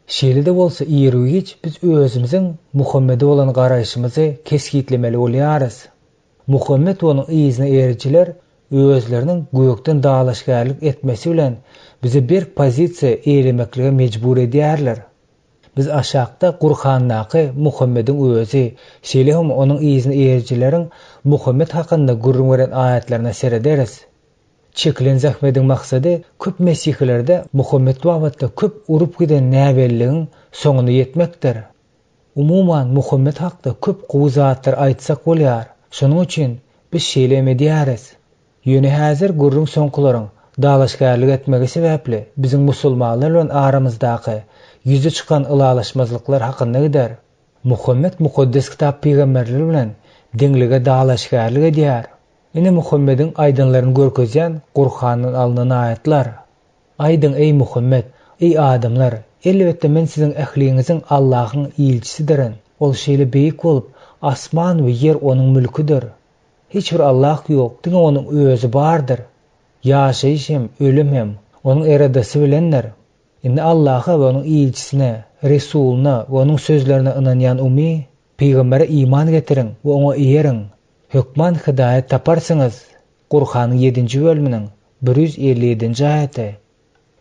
A: Şeýle-de bolsa ýerüýiç biz özümiziň Muhammedi bolan garaýşymyzy keskitlemeli bolýarys. Muhammed onuň izine erjiler özleriniň gökden dağlaşgärlik etmesi bilen bizi bir pozisiýa eýlemeklige mejbur edýärler. Biz aşağıda Qur'andaky Muhammediň özü, şeýle hem onuň izine erjileriň Muhammed hakynda gurrun beren aýatlaryna serederiz. Çekilen zahmediň maksady köp mesihilerde Muhammed wagtda köp urup giden näbelligiň soňuny ýetmekdir. Umuman Muhammed hakda köp gowzatlar aýtsak bolýar. Şonuň üçin biz şeýleme diýäris. Ýöne häzir gurrun soňkularyň dağlaşgärlik etmegi sebäpli biziň musulmanlar bilen aramyzdaky ýüze çykan ylalaşmazlyklar hakynda gider. Muhammed mukaddes kitap peýgamberleri bilen deňlige dağlaşgärlik edýär. Ine Muhammediň aýdynlaryny görkezýän Qur'anyň alynan aýatlar. Aýdyň ey Muhammed, ey adamlar, elbetde men siziň ähliňiziň Allahyň ilçisidirin. Ol şeýle beýik bolup, asman we ýer onuň mülküdir. Hiç bir Allah ýok, diňe onuň özü bardyr. Ýaşaýyş hem, ölüm hem onuň eradasy bilenler. Indi Allah'a we onuň ilçisine, Resuluna we onuň sözlerine inanýan ummy, peýgambere iman getirin we oňa eýerin. Hökman hidaýet taparsyňyz. Qur'anyň 7-nji bölüminiň 157-nji aýaty.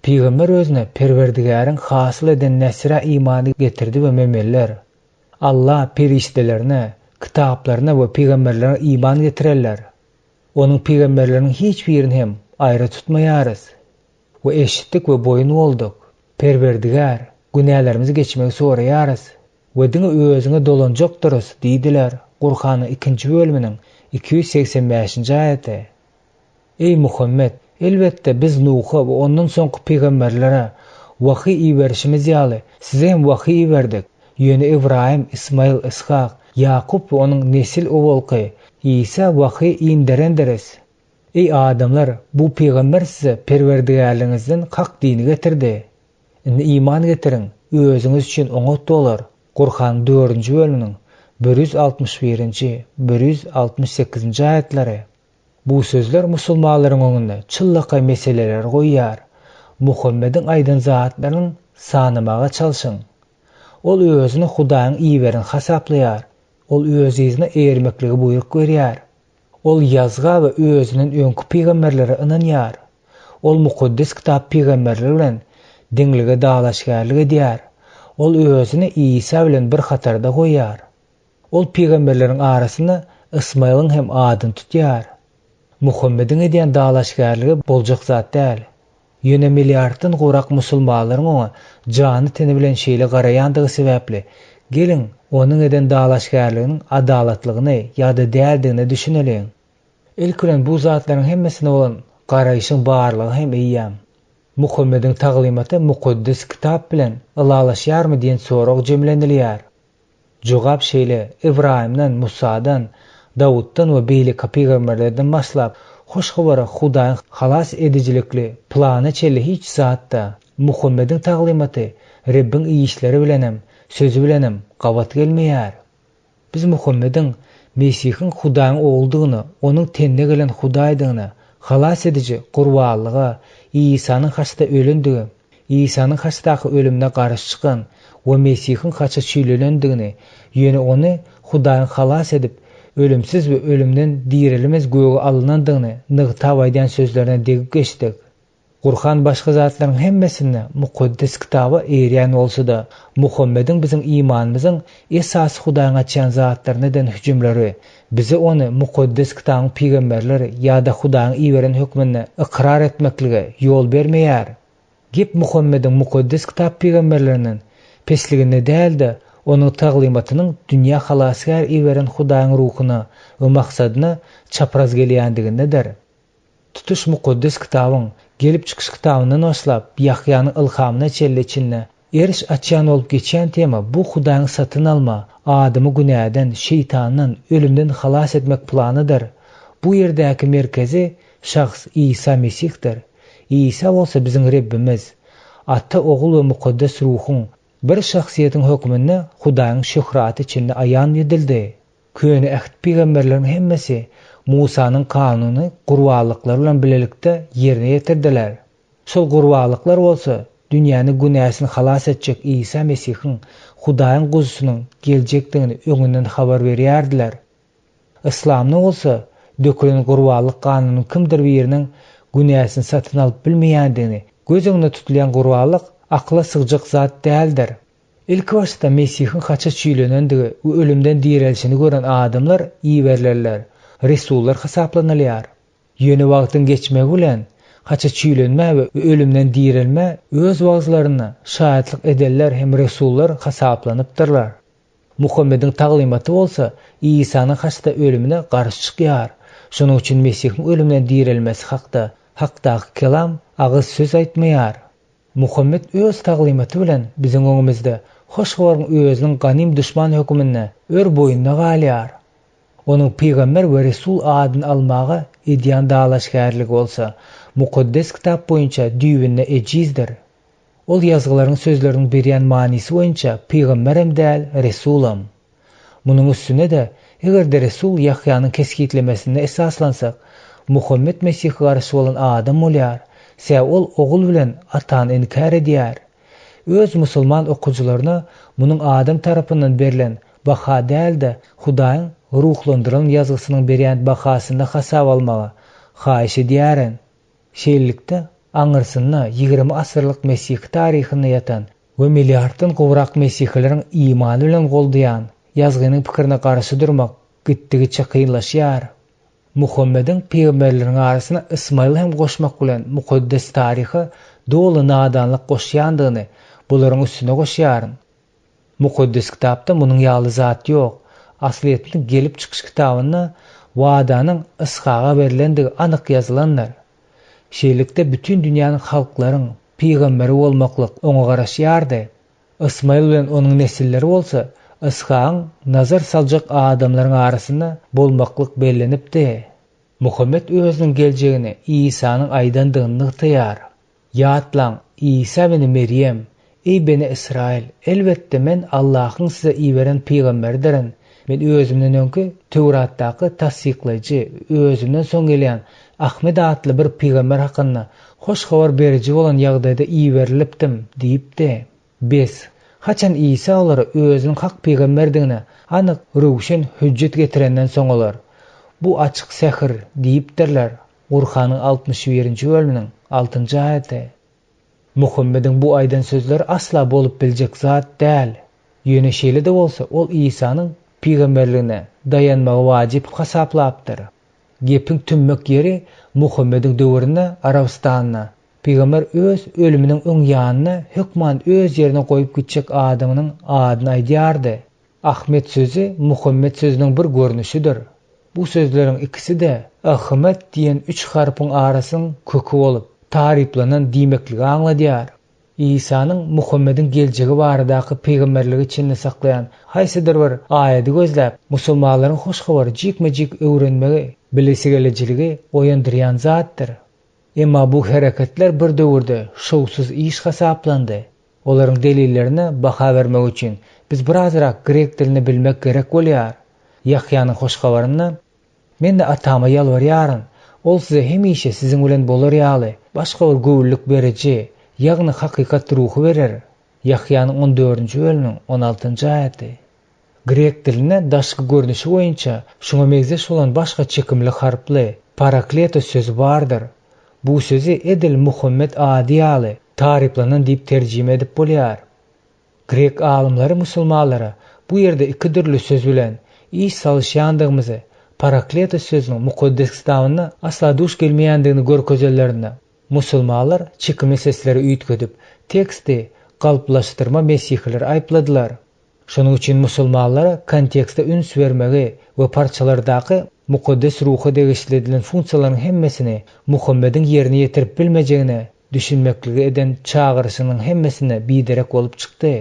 A: Peygamber özüne Perverdigarın hasıl eden nesra imanı getirdi ve memeller. Allah periştelerine, kitaplarına ve peygamberlerine iman getirirler. Onun peygamberlerinin hiçbirini hem ayrı tutmayarız. Ve eşitlik ve boyun olduk. Perverdigar, günahlarımızı geçmek sorayarız. Ve dini özüne dolanacakdırız, deydiler. Kur'an'ın 2. bölümünün 285. ayeti. Ey Muhammed, elbette biz Nuh'a ve ondan soňky peygamberlere vahiy iwerişimiz ýaly size hem vahiy iwerdik. Ýöne İbrahim, İsmail, İshak, Yakup ve onun nesil owalky İsa vahiy inderendiriz. Ey adamlar, bu peygamber size Perverdigarlyňyzdan hak dini getirdi. Indi iman getirin, özüňiz üçin oňat bolar. Kur'an 4. bölümüň 161-nji, 168-nji ayetleri. Bu sözler musulmanlaryň öňünde çyllakay meseleler goýýar. Muhammediň aýdan zatlaryny sanamaga çalşyň. Ol özüni Hudaýyň iýberini hasaplaýar. Ol özüne ermekligi buyruk berýär. Ol ýazga we özünün öňkü peygamberlere ynanýar. Ol mukaddes kitap peygamberleri bilen diňlige daglaşgärlik edýär. Ol özüni İsa bilen bir hatarda goýýar. Ol peygamberleriň arasynda İsmail'in hem adyny tutýar. Muhammed'in edýän daglaşgärligi boljak zat däl. Ýöne milliarddan gorak musulmanlaryň oňa jany teni bilen şeýle garaýandygy sebäpli gelin onun eden daglaşgärliginiň adalatlygyny ýa-da däldigini düşüneliň. Ilkiren bu zatlaryň hemmesine bolan garaýşyň barlygy hem eýýäm. Muhammediň taglimaty mukaddes kitap bilen ylalaşýarmy diýen sorag jemlenilýär. Jogap şeýle İbrahimden, Musadan, Davuddan we beýle peygamberlerden başlap hoş habara Hudaýyň halas edijilikli plany çeli hiç zatda Muhammediň taglimaty Rabbiň iýişleri bilenem, sözü bilenem gawat gelmeýär. Biz Muhammediň Mesihiň Hudaýyň ogludygyny, onuň tenne gelen Hudaýdygyny, halas ediji gurbanlygy, İsa'nın haçta ölündigi, İsa'nın haçdaky ölümne garşy çykan we Mesihiň haça çüýlendigini, ýöne onu Hudaýyň halas edip ölümsiz we ölümden dirilmez göğe alınandygyny nygta waýdan sözlerine degip geçdik. Kur'an başga zatlaryň hemmesine mukaddes kitaba eýrän bolsa-da Muhammediň bizim imanymyzyň esasy Hudaýyň açan zatlarynydan hüjümleri bizi onu mukaddes kitabyň peygamberleri ýa-da Hudaýyň iýeren hökmüne ikrar etmeklige ýol bermeýär. Gep Muhammediň mukaddes kitap peygamberlerinden pesliginde däl-de onun taglimatynyň dünýä halasgar iýeren Hudaýyň ruhuny we maksadyna çapraz gelýändigindedir. Tutuş mukaddes kitabyň gelip çykyş kitabynyň başlap Ýahýanyň ilhamyna çelleçinne eriş açan olup geçen tema bu Hudaýyň satyn alma, adamy günäden, şeytandan, ölümden halas etmek planydyr. Bu ýerdäki merkezi şahs İsa Mesihdir. İsa bolsa biziň Rabbimiz, Ata, Ogul we mukaddes ruhuň bir şahsiýetiň hökmünde Hudaýyň şöhraty içinde aýan edildi. Köni ähd peygamberleriň hemmesi Musanyň kanuny gurbanlyklary bilen bilelikde ýerine ýetirdiler. Şol gurbanlyklar bolsa dünýäni günäsini halas etjek İsa Mesihiň Hudaýyň guzusynyň geljekdigini öňünden habar berýärdiler. İslamny bolsa dökülen gurbanlyk kanunyny kimdir biriniň günäsini satyn alyp bilmeýändigini, göz öňünde tutulýan gurbanlyk akla sığjak zat däldir. İlk başta Mesihiň haça çüýlenendigi we ölümden dirilişini gören adamlar iýberlerler, resullar hasaplanylýar. Ýöne wagtyň geçmegi bilen haça çüýlenme we ölümden dirilme öz wagzlaryna şahitlik edenler hem resullar hasaplanypdyrlar. Muhammediň taglimaty bolsa İsa'nın haçta ölümine garşy çykýar. Şonuň üçin Mesihiň ölümden dirilmesi hakda hakdaky kelam agyz söz aýtmaýar. Muhammed öz taglimaty bilen biziň öňümizde hoş habaryň özüniň ganim düşman hökmüne ör boýunda galýar. Onuň peygamber we resul adyny almagy edýän daglaşgärligi bolsa mukaddes kitap boýunça düýbünde ejizdir. Ol ýazgylaryň sözleriniň berýän manysy boýunça peygamberem däl, resulam. Munyň üstüne de egerde resul Ýahýanyň keskitlemesine esaslansak, Muhammed Mesih garşy bolan adam bolýar. Ol ogul bilen atany inkar edýär. Öz musulman okuwçylaryna munyň adam tarapyndan berilen baha däl-de Hudaýyň ruhlandyran ýazgysynyň berýän bahasynda hasap almagy haýyş edýären. Şeýlelikde Aňyrsynda 20 asyrlyk Mesih taryhyna ýatan we milliarddan gowrak Mesihlilerin imany bilen goldaýan ýazgynyň pikirine garşy durmak gitdigiçe kynlaşýar. Muhammedin peýgamberleriň arasyna Ismail hem goşmak bilen mukaddes taryhy dolu nadanlyk goşýandygyny bularyň üstüne goşýaryn. Mukaddes kitapda munyň ýaly zat ýok. Asliýetli gelip çykyş kitabynda Wadanyň Ishaga berilendigi anyk ýazylanlar. Şeýlikde bütün dünýäniň halklaryň peýgamberi bolmaklyk oňa garaşýardy. Ismail bilen onuň nesilleri bolsa, Ishagyň nazar saljak adamlaryň arasynda bolmaklyk bellenipdi. Muhammed özüniň geljegini İsa'nyň aýdandygyny ýatyar. Ýatlaň, İsa beni Meryem, ey beni Israil, elbetde men Allahyň size iýeren peýgamberdirin. Men özümden öňkü Tewratdaky tasdikleýji, özümden soň gelýän Ahmed adly bir peýgamber hakynda hoş habar beriji bolan ýagdaýda iýerilipdim diýipdi. 5. Haçan İsa olary özüniň hak peýgamberdigine anyk röwşen hüjjet getirenden soň olar. Bu açyk sähir diýipdirler. Qur'anyň 61-nji bölüminiň 6-njy aýaty. Muhammediň bu aýdan sözleri asla bolup biljek zat däl. Ýöne şeýle de bolsa ol İsa'nyň peýgamberligine dayanmagy wajyp hasaplapdyr. Gepin tümmek yeri Muhammediň döwründe Arabistanyna peýgamber öz ölüminiň öň ýanyna hükman öz ýerine goýup gitjek adamynyň adyny aýdýardy. Ahmet sözü Muhammed sözüniň bir görnüşidir. Bu sözleriň ikisi de Ahmet diýen 3 harpyň arasyň kökü bolup taryplanan diýmekligi aňladýar. İsa'nyň Muhammediň geljegi baradaky peýgamberligi içinde saklayan haýsydyr bir aýaty gözläp musulmanlaryň hoş habar jikme-jik öwrenmegi, bilesi gelejiligi oýandyrýan zatdyr. Emma bu hereketler bir döwürde şowsuz iş hasaplandy. Olaryň delillerine baha bermek üçin biz birazrak grek dilini bilmek gerek bolýar. Yahyanyň hoş habarynda men de atama ýalbarýaryn. Ol size hemişe siziň bilen bolar ýaly, başga bir göwüllük bereji, ýagny hakykat ruhy berer. Yahyanyň 14-nji bölüminiň 16-njy aýaty. Grek diline daşky görnüşi boýunça şoňa megzeş bolan başga çekimli harply parakletos sözü bardyr. Bu sözü edil Muhammed ady ýaly taryplanan diýip terjime edip bolýar. Grek alymlary musulmanlara bu ýerde iki türlü söz bilen iş salışýandygymy, parakletos sözüniň mukaddes kitabynda asla duş gelmeýändigini görkezlerinde musulmanlar çekim sesleri üýtgedip teksti galplaşdyrma mesihleri aýpladylar. Şonuň üçin musulmanlara kontekstde üns bermegi we parçalardaky mukaddes ruhy degişledilen funksiýalaryň hemmesini Muhammediň ýerine ýetirip bilmejegine düşünmekligi eden çağırışynyň hemmesine biderek bolup çykdy.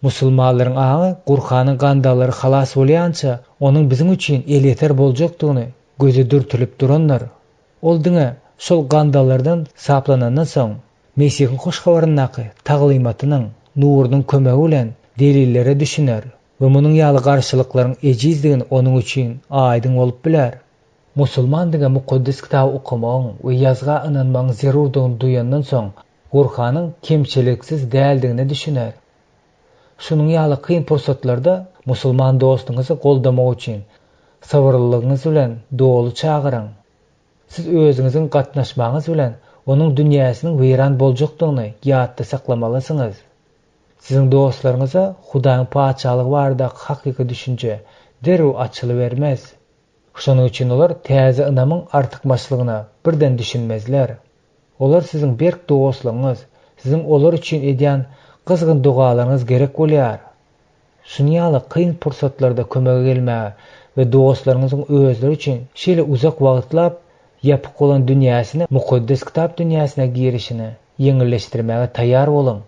A: Musulmanlaryň aňy Qur'anyň gandalary halas bolýança onuň bizim üçin el yeter boljakdygyny göze dürtülip duranlar. Ol diňe şol gandalardan saplanandan soň Mesihiň hoş habarynaky taglymatynyň nurunyň kömegi bilen delillere düşüner we munyň ýaly garşylyklaryň ejizdigini onuň üçin aýdyn bolup biler. Musulman diňe mukaddes kitaby okumagyň we ýazga inanmagyň zerurdygyny duýandan soň Qur'anyň kemçiliksiz däldigini düşüner. Şunun ýaly kyn pursatlarda musulman dostuňyzy goldamak üçin sabırlylygyňyz bilen dolu çagyryň. Siz özüňiziň gatnaşmagyňyz bilen onuň dünýäsiniň weýran boljakdygyny ýatda saklamalysyňyz. Siziň dostlaryňyza Hudaýyň paçalygy barada hakyky düşünje derw açyly bermez. Şonuň üçin olar täze inamyň artykmaçlygyna birden düşünmezler. Olar siziň berk dostlaryňyz, siziň olar üçin edýän kızgın dogalaryňyz gerek bolýar. Şunýaly kyn pursatlarda kömege gelmäge we dostlaryňyzyň özleri üçin şeýle uzak wagtlap ýapyk bolan dünýäsini mukaddes kitap dünýäsine girişini ýeňilleşdirmäge taýýar bolun.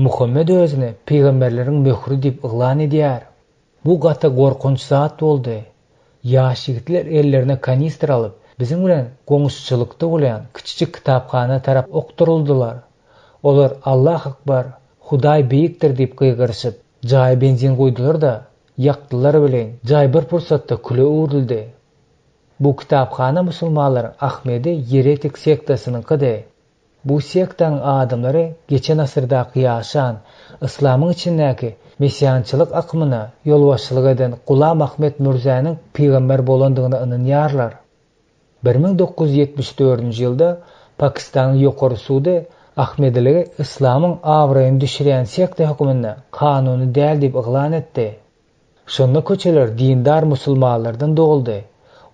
A: Muhammed özüni peýgamberleriň möhri diýip yglan edýär. Bu gata gorkunç zat boldy. Ýaş ýigitler ellerine kanister alyp biziň bilen goňuşçylykda bolan kiçik kitapxana tarap okturuldylar. Olar Allah akbar, Hudaý beýikdir diýip gygyrşyp, jaý benzin goýdular da ýakdylar bilen jaý bir pursatda küle uğruldy. Bu kitapxana musulmanlaryň Ahmedi Yeretik sektasynyňkydy. Bu sektaň adamlary geçen asyrdaky ýaşan islamyň içindäki mesiýançylyk akymyna ýolbaşçylyk eden Gulam Ahmet Mirzanyň peýgamber bolandygyna ynanýarlar. 1974-nji ýylda Pakistan'ın yokarı suda Ahmediligi İslam'ın awraýyny düşürýän sekte hökümine kanuny däl diýip yglan etdi. Şonda köçeler dindar musulmanlardan doldy.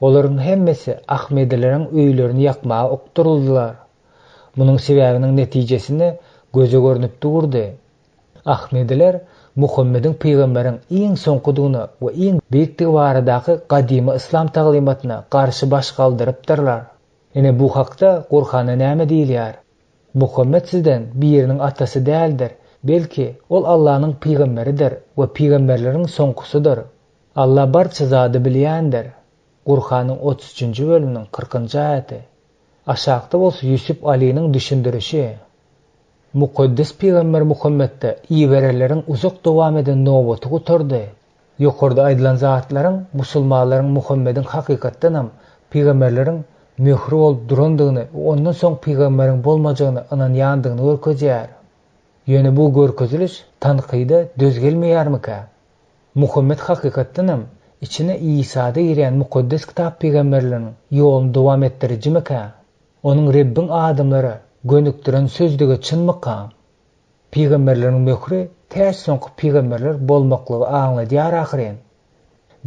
A: Olaryň hemmesi Ahmedileriň öýlerini ýakmaga okturuldylar. Munyň sebäbiniň netijesinde göze görnüp durdy. Ahmediler Muhammediň peýgamberiň iň soňkudygyna we iň beýiktigi baradaky gadymy islam taglimatyna garşy baş galdyrypdyrlar. Ene bu hakda Qur'anda näme diýilýär? Muhammed sizden biriniň atasy däldir, belki ol Allahyň peýgamberidir we peýgamberleriň soňkusydyr. Allah barça zady bilýändir. Qur'anyň 33-nji bölüminiň 40-njy aýaty. Aşagda bolsa Yusuf Ali'niň düşündirişi. Mukaddes peýgamber Muhammedde iýbereleriň uzak dowam eden nowaty guturdy. Ýokarda aýdylan zatlaryň musulmanlaryň Muhammediň hakykatdan hem peýgamberleriň möhri bolup durandygyny, ondan soň peýgamberiň bolmajagyny inanýandygyny görkezýär. Ýöne bu görkeziliş tanqyda dözgelmeýärmika? Muhammed hakykatdan hem içine İsa'da giren mukaddes kitap peýgamberleriniň ýolunu dowam etdirjimika? Onuň Rabbin adamlary gönükdiren sözlüge çynmyka? Peýgamberleriň möhri täş soňky peýgamberler bolmaklygy aňladýar ahyryn.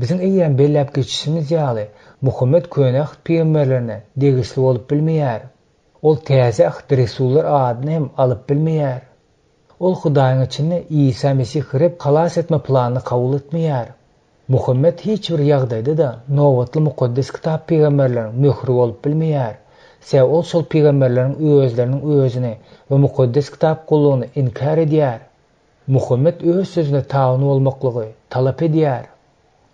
A: Biziň eýen belläp geçişimiz ýaly Muhammed könek peýgamberlerine degisli bolup bilmeýär. Ol täze Resullar adyny hem alyp bilmeýär. Ol Hudaýyň içinde İsa Mesih girip halas etme planyny kabul etmeýär. Muhammed hiç bir ýagdaýda da nowatly mukaddes kitap peýgamberleriň möhri bolup bilmeýär. Sebäp ol şol peýgamberleriň özleriniň özüni we mukaddes kitap gullugyny inkar edýär. Muhammed öz sözüne taýany bolmaklygy talap edýär.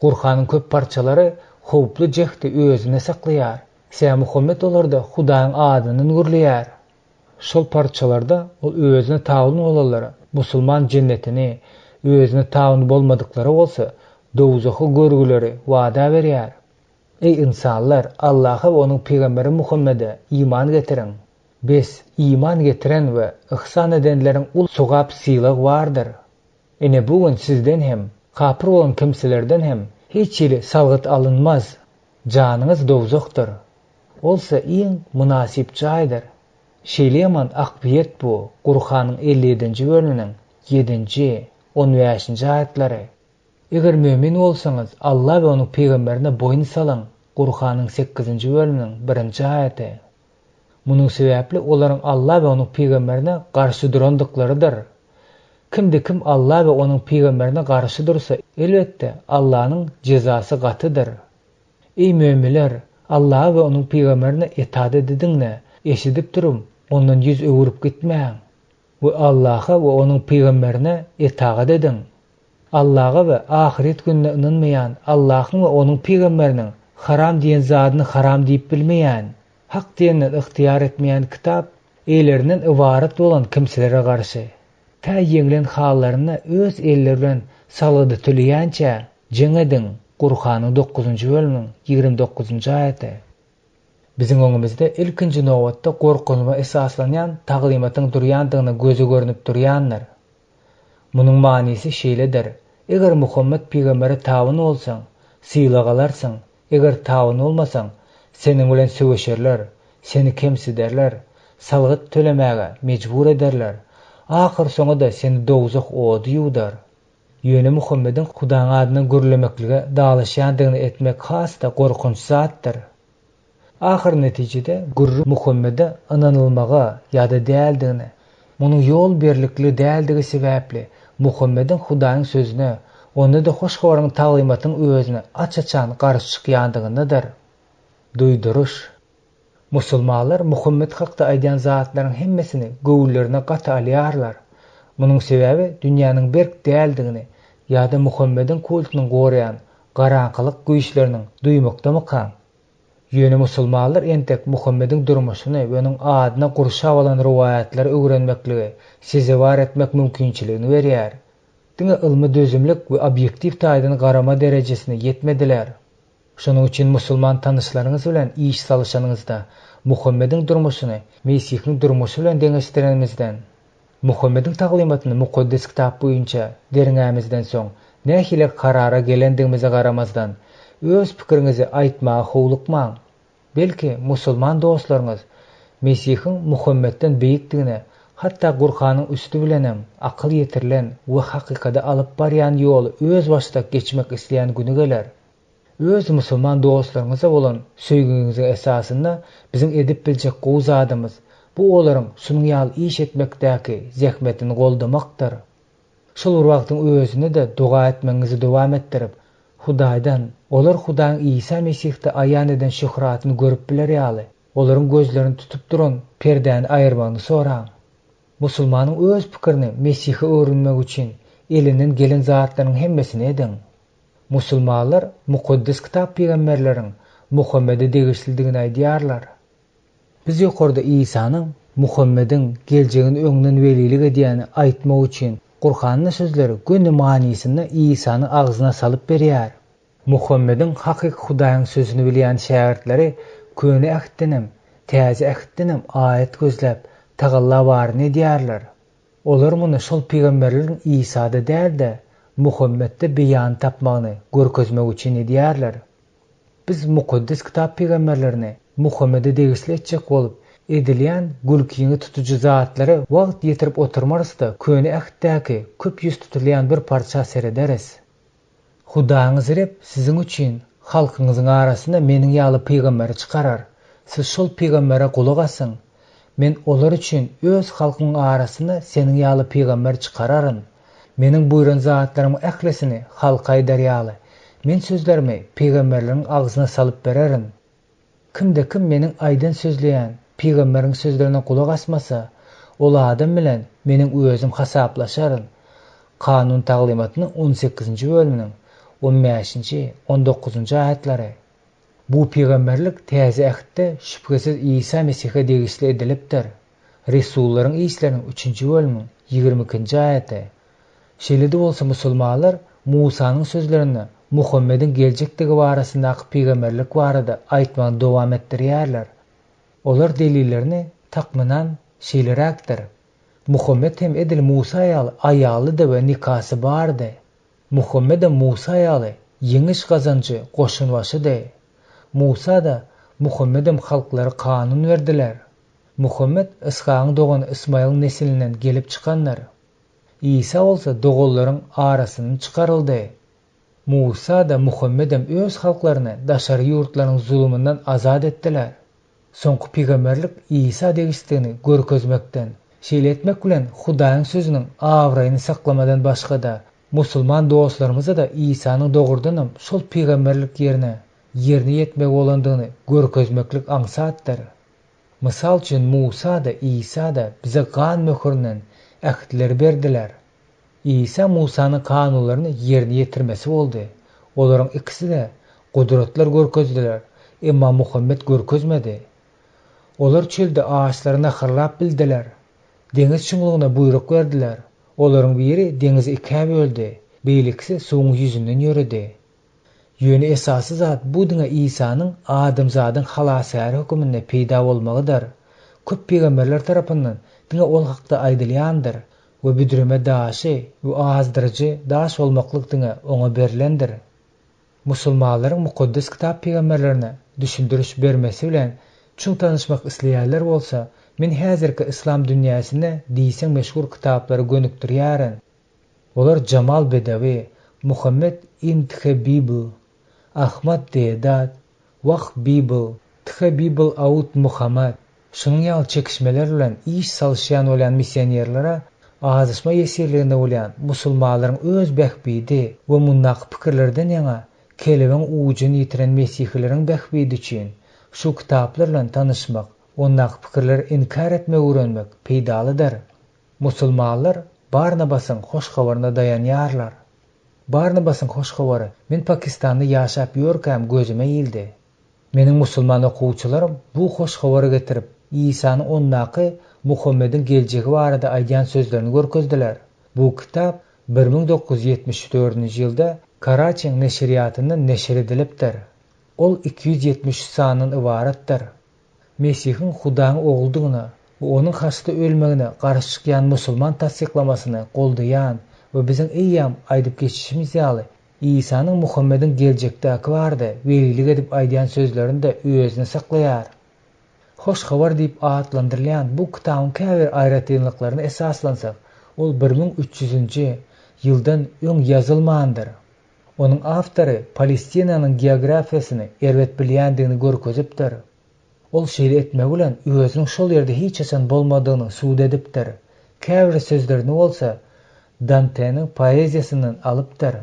A: Qur'anyň köp parçalary howply jehdi özüne saklaýar. Sebäp Muhammed olarda Hudaýyň adyny nurlaýar. Şol parçalarda ol özüne taýany bolanlara musulman jennetini, özüne taýany bolmadyklary bolsa dowzaky görgüleri wada berýär. Ey insanlar, Allah'a ve onun peygamberi Muhammed'e iman getirin. Biz iman getiren ve ihsan edenlerin ul sogap sylyk vardır. Ene bugün sizden hem, kapır olan kimselerden hem hiç ýeri salgyt alınmaz. Janyňyz dowzakdyr. Olsa iň munasip jaýdyr. Şeýleman akbiyet bu Qur'anyň 57-nji bölüminiň 7-nji, 15-nji aýatlary. Eger mümin bolsaňyz Allah we onuň peýgamberine boyun salan. Qur'anyň 8-nji bölüminiň 1-nji aýaty. Munyň sebäpli olaryň Allah we onuň peýgamberine garşy durandyklarydyr. Kimde kim Allah we onuň peýgamberine garşy dursa, elbetde Allahyň jezasy gatydyr. Ey müminler, Allah we onuň peýgamberine itaat ediňler. Eşidip durum, ondan yüz öwürüp gitmäň. We Allah'a we onuň peýgamberine itaat ediň. Allah'a ve ahiret gününe inanmayan, Allah'ın ve onun peygamberinin haram diyen zadyny haram diýip bilmeýän, hak diýenden ihtiýar etmeýän kitap, eýlerinden ibaret bolan kimselere garşy ta ýeňlen hallaryna öz elleri bilen salgydy töleýänçe jeňedin. Qur'anyň 9-njy bölüminiň 29-njy aýaty. Biziň öňümizde ilkinji nowatda gorkunma esaslanýan taglimatyň durýandygyny göze görnüp durýanlar. Munyň manysy şeýledir. Eger Muhammed peýgamberi taýany bolsaň, syýlag alarsyň. Eger taýany bolmasaň, seniň bilen söwüşerler, seni kemsiderler, salgyt tölemäge mejbur ederler. Ahir soňda seni dowzak ody ýudar. Ýöne Muhammediň Hudaýyň adyny gürlemeklige dalaşýandygyny etmek hasda gorkunç zatdyr. Ahir netijede gürrü Muhammede inanylmaga ýa-da däldigini, munyň ýol berlikli däldigi sebäpli Muhammediň Hudaýyň sözüne, onda da hoşgörüň taýlymatyň özüne açaçan garşy çykýandygynydyr. Duýduruş. Musulmanlar Muhammed hakda aýdýan zatlaryň hemmesini göwüllerine gata alýarlar. Munyň sebäbi dünýäniň berk däldigini ýa-da Muhammediň kultunyny goraýan garanqylyk güýçleriniň duýmakdamyka? Ýöne musulmanlar entek Muhammediň durmuşyny we onuň adyna gurşap alan riwayatlary öwrenmekligi, sezewar etmek mümkinçiligini berýär. Diňe ilmi dözümlik we obyektiv taýdan garama derejesine ýetmediler. Şonuň üçin musulman tanışlaryňyz bilen iş salşanyňyzda Muhammediň durmuşyny Mesihniň durmuşy bilen deňeşdirenimizden, Muhammediň taglimatyny mukaddes kitap boýunça derňämizden soň nähile karara gelendigimize garamazdan öz pikiriňizi aýtmaga howlukmaň. Belki musulman dostlaryňyz Mesihin Muhammedden beýikdigine, hatda Gurhanyň üstü bilenem akyl ýetirilen we hakykata alyp barýan ýoly öz başda geçmek isleýän güni geler. Öz musulman dostlaryňyza bolan söýgüňiziň esasynda biziň edip biljek gowy zadymyz bu olaryň şunuň ýaly iş etmekdäki zähmetini goldamakdyr. Şol wagtyň özüne de duga etmeňizi dowam etdirip, Hudaýdan, olar Hudaň Isa Mesihde aýan eden şöhratyny görüp biler ýaly. Olaryň gözlerini tutup duran perdäni aýyrmagyny soraň. Musulmanyň öz pikirini Mesihe öwrenmek üçin elinden gelen zatlaryň hemmesini ediň. Musulmanlar mukaddes kitap peýgamberleriň Muhammede degişildigini aýdýarlar. Biz ýokarda Isanyň Muhammediň geljegini öňünden welilik edýäni aýtmak üçin Gurhanyň sözleri göni manysyny Isanyň agzyna salyp berýär. Muhammediň hakyky Hudaýyň sözüni bilýän şähertleri köni ähitdenem, täze ähitdenem aýat gözläp tagalla baryny edýärler. Olar muny şol peýgamberleriň Isa'da däl-de Muhammedde beýan tapmagyny görkezmek üçin edýärler. Biz mukaddes kitap peýgamberlerini Muhammede degişletjek bolup edilýän gülkiňi tutuju zatlary wagt ýetirip oturmarsda köni ähitdäki köp ýüz tutulýan bir parça serederiz. Hudaňyz rep siziň üçin halkyňyzyň arasynda meniň ýaly peýgamberi çykarar. Siz şol peýgambere kulak asyň. Men olar üçin öz halkyň arasynda seniň ýaly peýgamber çykararyn. Meniň buýran zatlarymy ählesini halka ýaly. Men sözlerimi peýgamberleriň agzyna salyp bererin. Kimde kim meniň aýdan sözleýän peýgamberiň sözlerine kulak asmasa, ol adam bilen meniň özüm hasaplaşaryn. Kanun taglimatynyň 18-nji bölüminiň 15-nji 19-njy aýatlary. Bu peýgamberlik täze ähitde şüphesiz Isa Mesihe degişli edilipdir. Resullaryň işleriniň 3-nji bölüminiň 22-nji aýaty. Şeýle-de bolsa musulmanlar Musanyň sözlerini Muhammediň geljekdigi barasyndaky peýgamberlik barada aýtmagy dowam etdirýärler. Olar delillerini takmynan şeýleräkdir. Muhammed hem edil Musa aýaly da we nikasy bardy. Muhammed Musa aýaly ýeňiş gazanjy goşunbaşydy. Musa da Muhammed'im halkları kanun verdiler. Muhammed Ishaq'ın doğan İsmail'in nesilinden gelip çıkanlar. İsa olsa doğulların arasının çıkarıldı. Musa da Muhammed'im öz halklarını daşarı yurtların zulümünden azad ettiler. Soňky peýgamberlik İsa degişdigini görkezmekden, şeýle etmek bilen Hudaýyň sözüniň awraýyny saklamadan başga da musulman dostlarymyza da İsanyň dogurdanam şol peýgamberlik yerine ýetmek bolandygyny görkezmeklik aňsatdyr. Mysal üçin Musa da İsa da bize gan möhüründen ähitler berdiler. İsa Musanyň kanunlaryny ýerine ýetirmesi boldy. Olaryň ikisi de gudratlar görkezdiler, emma Muhammed görkezmedi. Olar çölde ağaçlaryna hırlap bildiler. Deňiz çuňlugyna buyruk berdiler. Olaryň biri deňizi ikä böldi. Beýlikse suwuň ýüzünden ýöredi. Ýöne esasy zat bu diňe Isanyň adamzadyň halasary hökmünde peýda bolmagydyr. Köp peýgamberler tarapyndan diňe ol hakda aýdylýandyr we büdüreme daşy we azdyrjy daş bolmaklyk diňe oňa berilendir. Musulmanlaryň mukaddes kitap peýgamberlerine düşündiriş bermesi bilen çuň tanışmak isleýärler bolsa, men häzirki islam dünýäsinde diýseň meşhur kitaplary gönükdirýärin. Olar Jamal Bedawi, Muhammed Intihbibl, Ahmad Dedat, Wah Bibl, Tihbibl Aut Muhammad. Şunyň ýaly çekişmeler bilen iş salşýan bolan missionerlere azyşma ýeserliginde bolan musulmanlaryň öz bähbidi we munnak pikirlerden ýa kelebeň ujuny ýitiren mesihileriň bähbidi üçin şu kitaplar bilen tanışmak, onnak pikirler inkar etmek öwrenmek peýdalydyr. Musulmanlar Barnabas'ın hoş habaryna dayanýarlar. Barnabas'ın hoş habary men Pakistanda ýaşap ýörkäm gözüme ýildi. Meniň musulman okuwçylarym bu hoş habary getirip İsa'nın onnaky Muhammed'in geljegi barada aýdýan sözlerini görkezdiler. Bu kitap 1974-nji ýylda Karachi neşriyatyndan neşr edilipdir. Ol 270 sanyň ibaratdyr. Mesihin Hudaň oguldygyny we onuň hasda ölmegine garşy çykýan musulman tasdiklamasyny goldaýan we biziň eýýam aýdyp geçişimiz ýaly İsanyň Muhammediň geljekdäki barada welilik edip aýdýan sözlerini de özüne saklaýar. Hoş habar diýip adlandyrılan bu kitabyň käbir aýratynlyklaryna esaslansak, ol 1300-nji ýyldan öň ýazylmandyr. Onuň awtory Palestinanyň geografiýasyny erwet bilýändigini görkezipdir. Ol şeýle etmek bilen özüniň şol ýerde hiç haçan bolmadygyny suwd edipdir. Käbir sözlerini bolsa Dante'nin poeziýasyndan alypdyr.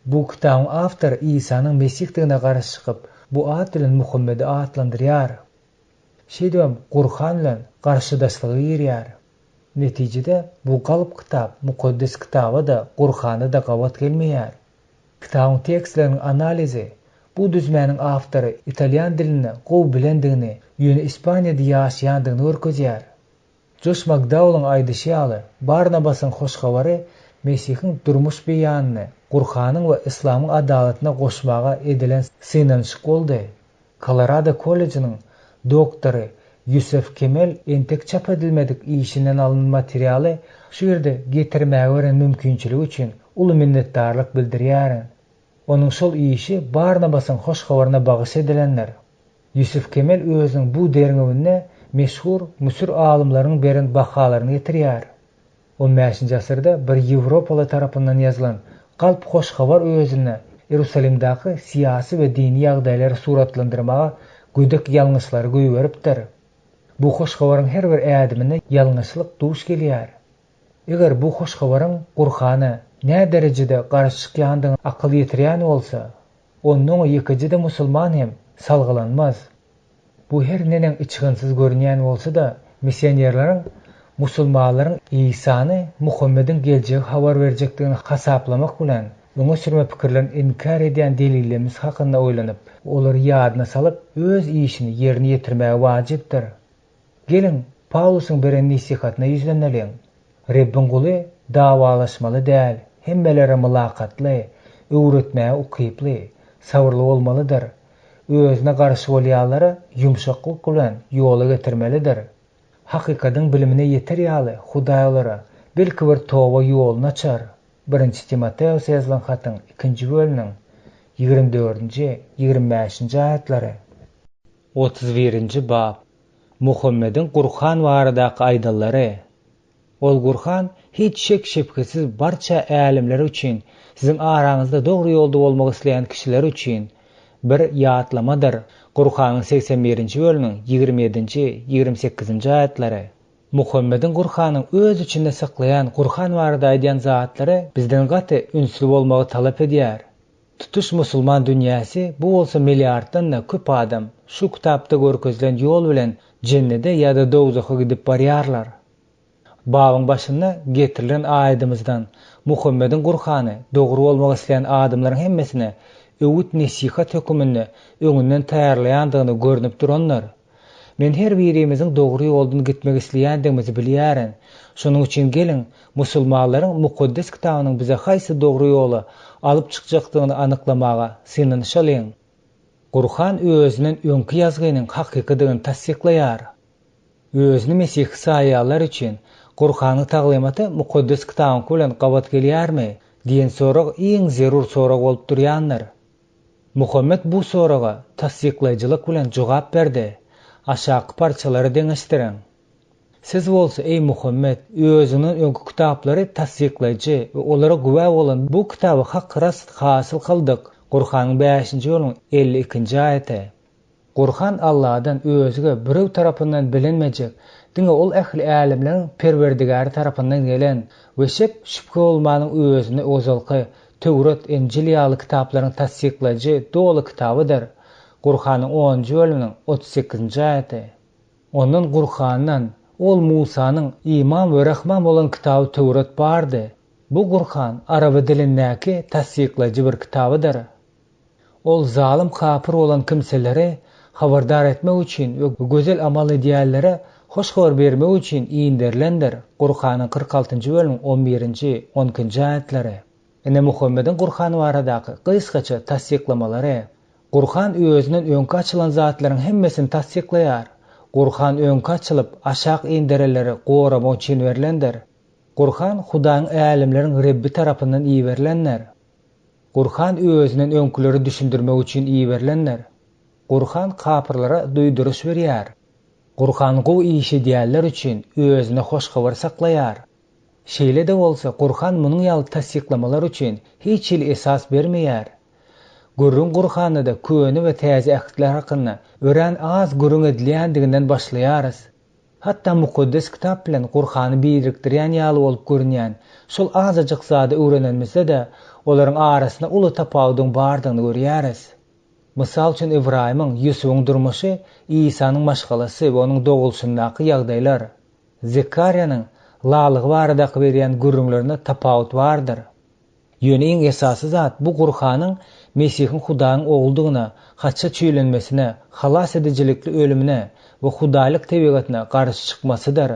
A: Bu kitabyň awtory İsa'nyň mesihdigine garşy çykyp, bu ad bilen Muhammedi adlandyrýar. Şeýdem Qur'an bilen garşydaşlygy ýerýär. Netijede bu galyp kitap, mukaddes kitaba da, Qur'ana da gawat gelmeýär. Kitabyň tekstleriniň analizi bu düzmäniň awtory italyan dilini gowy bilendigini, ýöne Ispaniýada ýaşaýandygyny görkezýär. Josh McDowell'ın aýdyşy Barnabasyň hoş habary Mesihiň durmuş beýanyny Qur'anyň we İslamyň adalatyna goşmaga edilen synanyşyk boldy. Colorado College'nyň doktory Yusuf Kemal entek çap edilmedik işinden alınan materialy şu ýerde getirmäge beren mümkinçiligi üçin uly minnetdarlyk bildirýär. Onuň şol işi Barnabasyň hoş habaryna bagyş edilenler. Yusuf Kemal özüniň bu derňewine meşhur Müsür alymlarynyň beren bahalaryny getirýär. 15-nji asyrda bir Ýewropaly tarapyndan ýazylan Galp hoş habar özüne Ýerusalimdaky siýasy we dini ýagdaýlary suratlandyrmaga güdük ýalňyşlary goýup beripdir. Bu hoş habaryň her bir ädimine ýalňyşlyk duş gelýär. Eger bu hoş habaryň Qur'ana ne derejede garşyk ýandygyny akyl ýetirýän bolsa, onuň ýekejide musulman hem salgylanmaz. Bu her nenen içginsiz görünýän bolsa da, missionerlaryň musulmanlaryň İsa'ny Muhammediň geljek habar berjekdigini hasaplamak bilen öňe sürme pikirlerini inkar edýän delillerimiz hakynda oýlanyp, olary ýadyna salyp öz işini ýerine ýetirmäge wajypdyr. Gelin Paulusyň beren nasihatyna ýüzleneliň. Rabbin guly dawalaşmaly däl, hemmelere mylakatly, öwretmäge ukyply, sabırly bolmalydyr. Özüne garşy bolýanlara ýumşaklyk bilen ýola getirmelidir. Hakykatyň bilimine ýeter ýaly Hudaýlara belki bir toba ýoluny açar. 1-nji Timoteus ýazylan hatyň 2-nji bölümiň 24-nji 25-nji aýatlary. 31-nji bab. Muhammediň Qur'an baradaky aýdallary. Ol Qur'an hiç şek şepkesiz barça älimler üçin, sizin araňyzda dogry ýolda bolmak isleýän kişiler üçin bir ýatlamadyr. Qur'anyň 81-nji bölümiň 27-nji 28-nji aýatlary. Muhammediň Qur'anyň öz içinde saklayan Qur'an barada aýdýan zatlary bizden gaty ünsü bolmagy talap edýär. Tutuş musulman dünýäsi bu bolsa milliarddan da köp adam şu kitapda görkezilen ýol bilen jennete ýa-da dowzaka gidip barýarlar. Babyň başynda getirilen aýdymyzdan Muhammediň Qur'any dogry bolmagy isleýän adamlaryň hemmesine öwüt nesihat hökümini öňünden taýýarlaýandygyny görnüp duranlar. Men her birimiziň dogry ýoldan gitmek isleýändigimizi bilýärin. Şonuň üçin gelin musulmanlaryň mukaddes kitabynyň bize haýsy dogry ýoly alyp çykjakdygyny anyklamaga synanyşalyň. Qur'an özüniň öňki ýazgynyň hakykatdygyny tasdiklaýar. Özüni Mesih saýýalar üçin Qur'anyň taglymaty mukaddes kitabyň bilen gawat gelýärmi diýen sorag iň zerur sorag bolup durýanlar. Muhammed bu soraga tasdiklaýjylyk bilen jogap berdi. Aşağı parçalary deňeşdiriň. Siz bolsa ey Muhammed özüniň öňki kitaplary tasdiklaýjy we olara güwa bolan bu kitaby hak rast hasyl kyldyk. Qur'anyň 5-nji bölümiň 52-nji aýaty. Qur'an Allahdan özüge birew tarapyndan bilinmejek, diňe ol ähli älimleriň perwerdigäri tarapyndan gelen we şüphe bolmanyň özüne ozalky Tewrat, Injil ýaly kitaplaryň tasdiklaýjy dogly kitabydyr. Qur'anyň 10-nji bölümiň 38-nji aýaty. Onuň Qur'andan ol Musanyň iman we rahman bolan kitaby Tewrat bardy. Bu Qur'an araby dilindäki tasdiklaýjy bir kitabydyr. Ol zalim kafir bolan kimseleri habardar etmek üçin we gözel amal edýänlere hoş habar bermek üçin iýindirilendir. Qur'anyň 46-njy bölümiň 11-nji 12-nji aýatlary. Ene Muhammediň Qur'any baradaky gysgaça tasdiklamary. Qur'an özüniň öňkü açylan zatlaryň hemmesini tasdiklaýar. Qur'an öňkü açylyp aşağı indireleri goramak üçin berilendir. Qur'an Hudaýyň älimleriň Rabbi tarapyndan iýerilenler. Qur'an özüniň öňküleri düşündirmek üçin iýerilenler. Qur'an kafirlara duýduruş berýär. Gurhan gow işi diýerler üçin özüne hoşgabar saklayar. Şeýle de bolsa Gurhan munyň ýaly tasdiklamalar üçin hiç il esas bermeýär. Gurrun Gurhanyda köni we täze ähitler hakynda ören az gurrun edilýändiginden başlaýarys. Hatda mukaddes kitap bilen Gurhany birikdirýän ýaly bolup görünýän şol azyjyk zady öwrenilmese de olaryň arasyna uly tapawdyň bardygyny görýäris. Mysal üçin Ibrahimyň Ýusufyň durmuşy, İsanyň maşgalasy we onuň dogulşundaky ýagdaýlar, Zekariýanyň lalygy baradaky berýän gurrunlaryna tapawut bardyr. Ýöne iň esasy zat bu Gurhanyň Mesihiň Hudaýyň oguldygyna, haçça çüýlenmesine, halas edijilikli ölümine we hudaýlyk tebigatine garşy çykmasydyr.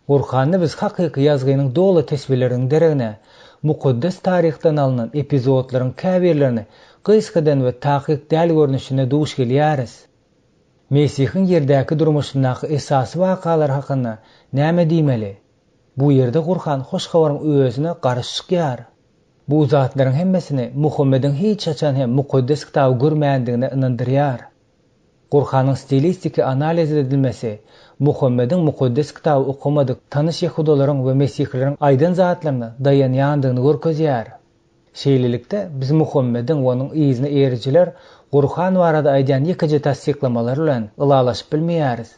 A: Gurhany biz hakyky ýazgynyň dolu tesbirleriniň deregine, mukaddes taryhdan alynan epizodlaryň käbirlerini gysgadan we takyk däl görnüşine duş gelýäris. Mesihiň ýerdäki durmuşyndaky esasy wakalar hakynda näme diýmeli? Bu ýerde Gurhan hoşgabaryň özüne garşy çykýar. Bu zatlaryň hemmesini Muhammediň hiç açan hem mukaddes kitaby görmändigine inandyrýar. Gurhanyň stilistiki analiz edilmesi, Muhammediň mukaddes kitaby okumadyk tanyş ýehudalaryň we mesihlilerin aýdan zatlaryna dayanýandygyny görkezýär. Şeýlelikde biz Muhammediň we onuň izine erjiler Gurhan barada aýdan ýekije tasdiklamalar bilen ılalaşyp bilmeýäris.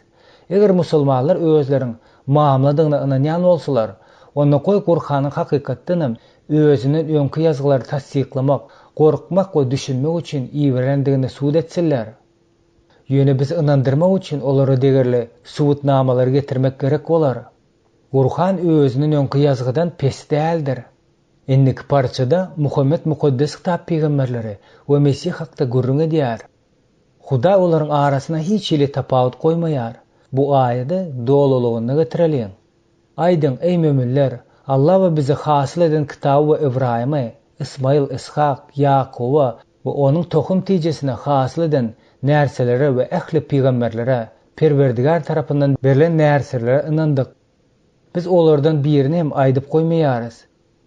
A: Eger musulmanlar özleriň mamladygyna inanýan bolsalar, onda goý Gurhanyň hakykatdan özünün öňkü ýazgylary tasdiklamak, gorkmak we düşünmek üçin iýerendigini suwd etseler. Ýöne biz inandyrmak üçin olary degerli suwutnamalar getirmek gerek bolar. Gurhan özünün öňkü ýazgydan pes däldir. Endiki parçada Muhammed mukaddes kitap peýgamberleri we Mesih hakda gurrun edýär. Huda olaryň arasyna hiç ile tapawut goýmaýar. Bu aýady dolulugyna getirilýär. Aýdyň ey möminler, Allah we bizi hasyl eden kitaby we Ibrahimy, Ismail, Ishak, Yakuba we onuň tohum tijesine hasyl eden närselere we ähli peýgamberlere, Perwerdigar tarapyndan berilen närselere inandyk. Biz olardan birini hem aýdyp goýmaýarys.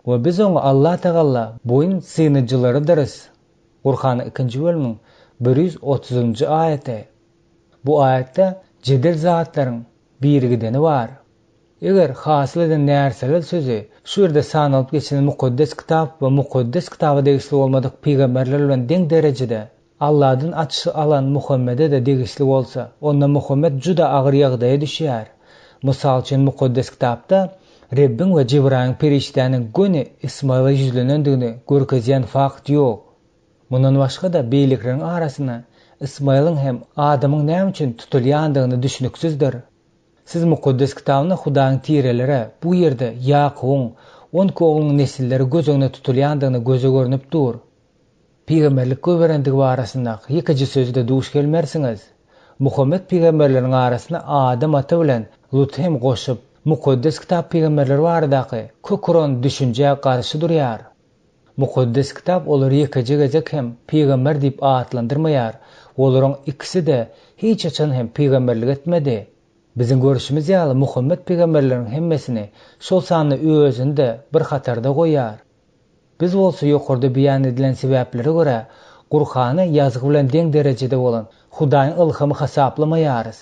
A: We biz oňa Allah Taala boyun synyjylarydyryz. Gurhanyň 2-nji bölümiň 130-njy aýaty. Bu aýatda jedel zatlaryň birigideni bar. Eger hasyl eden närseler sözü şu ýerde sanalyp geçen mukaddes kitap we mukaddes kitaby degişli bolmadyk peýgamberler bilen deň derejede Allah'dan açy alan Muhammede de degişli bolsa, onda Muhammed juda agyr ýagdaýa düşýär. Mysal üçin mukaddes kitapda Rabbin we Jibril perişdäniň göni Ismaila ýüzlenendigini görkezýän fakt ýok. Mundan başga da beýlikleriň arasyna Ismailyň hem Adamyň näme üçin tutulýandygyny düşünüksizdir. Siz mukaddes kitabyny Hudaýyň tirelere bu ýerde Yakubyň 10 oğlunyň nesilleri göz öňüne tutulýandygyny göze görnüp dur. Peýgamberlik göberendigi barasynda ýekiji sözde duş gelmersiňiz. Muhammed peýgamberleriň arasyna Adam ata bilen Lut hem goşup mukaddes kitap peýgamberler baradaky köküron düşünje garşy durýar. Mukaddes kitap olar ýekiji gezek hem peýgamber diýip atlandyrmaýar. Olaryň ikisi de hiç açan hem peýgamberlik etmedi. Bizim görüşimiz ýaly Muhammed peýgamberleriň hemmesini şol sany özünde bir hatarda goýar. Biz bolsa ýokarda beýan edilen sebäplere görä Gurhany ýazgy bilen deň derejede bolan Hudaýyň ilhamy hasaplamaýarys.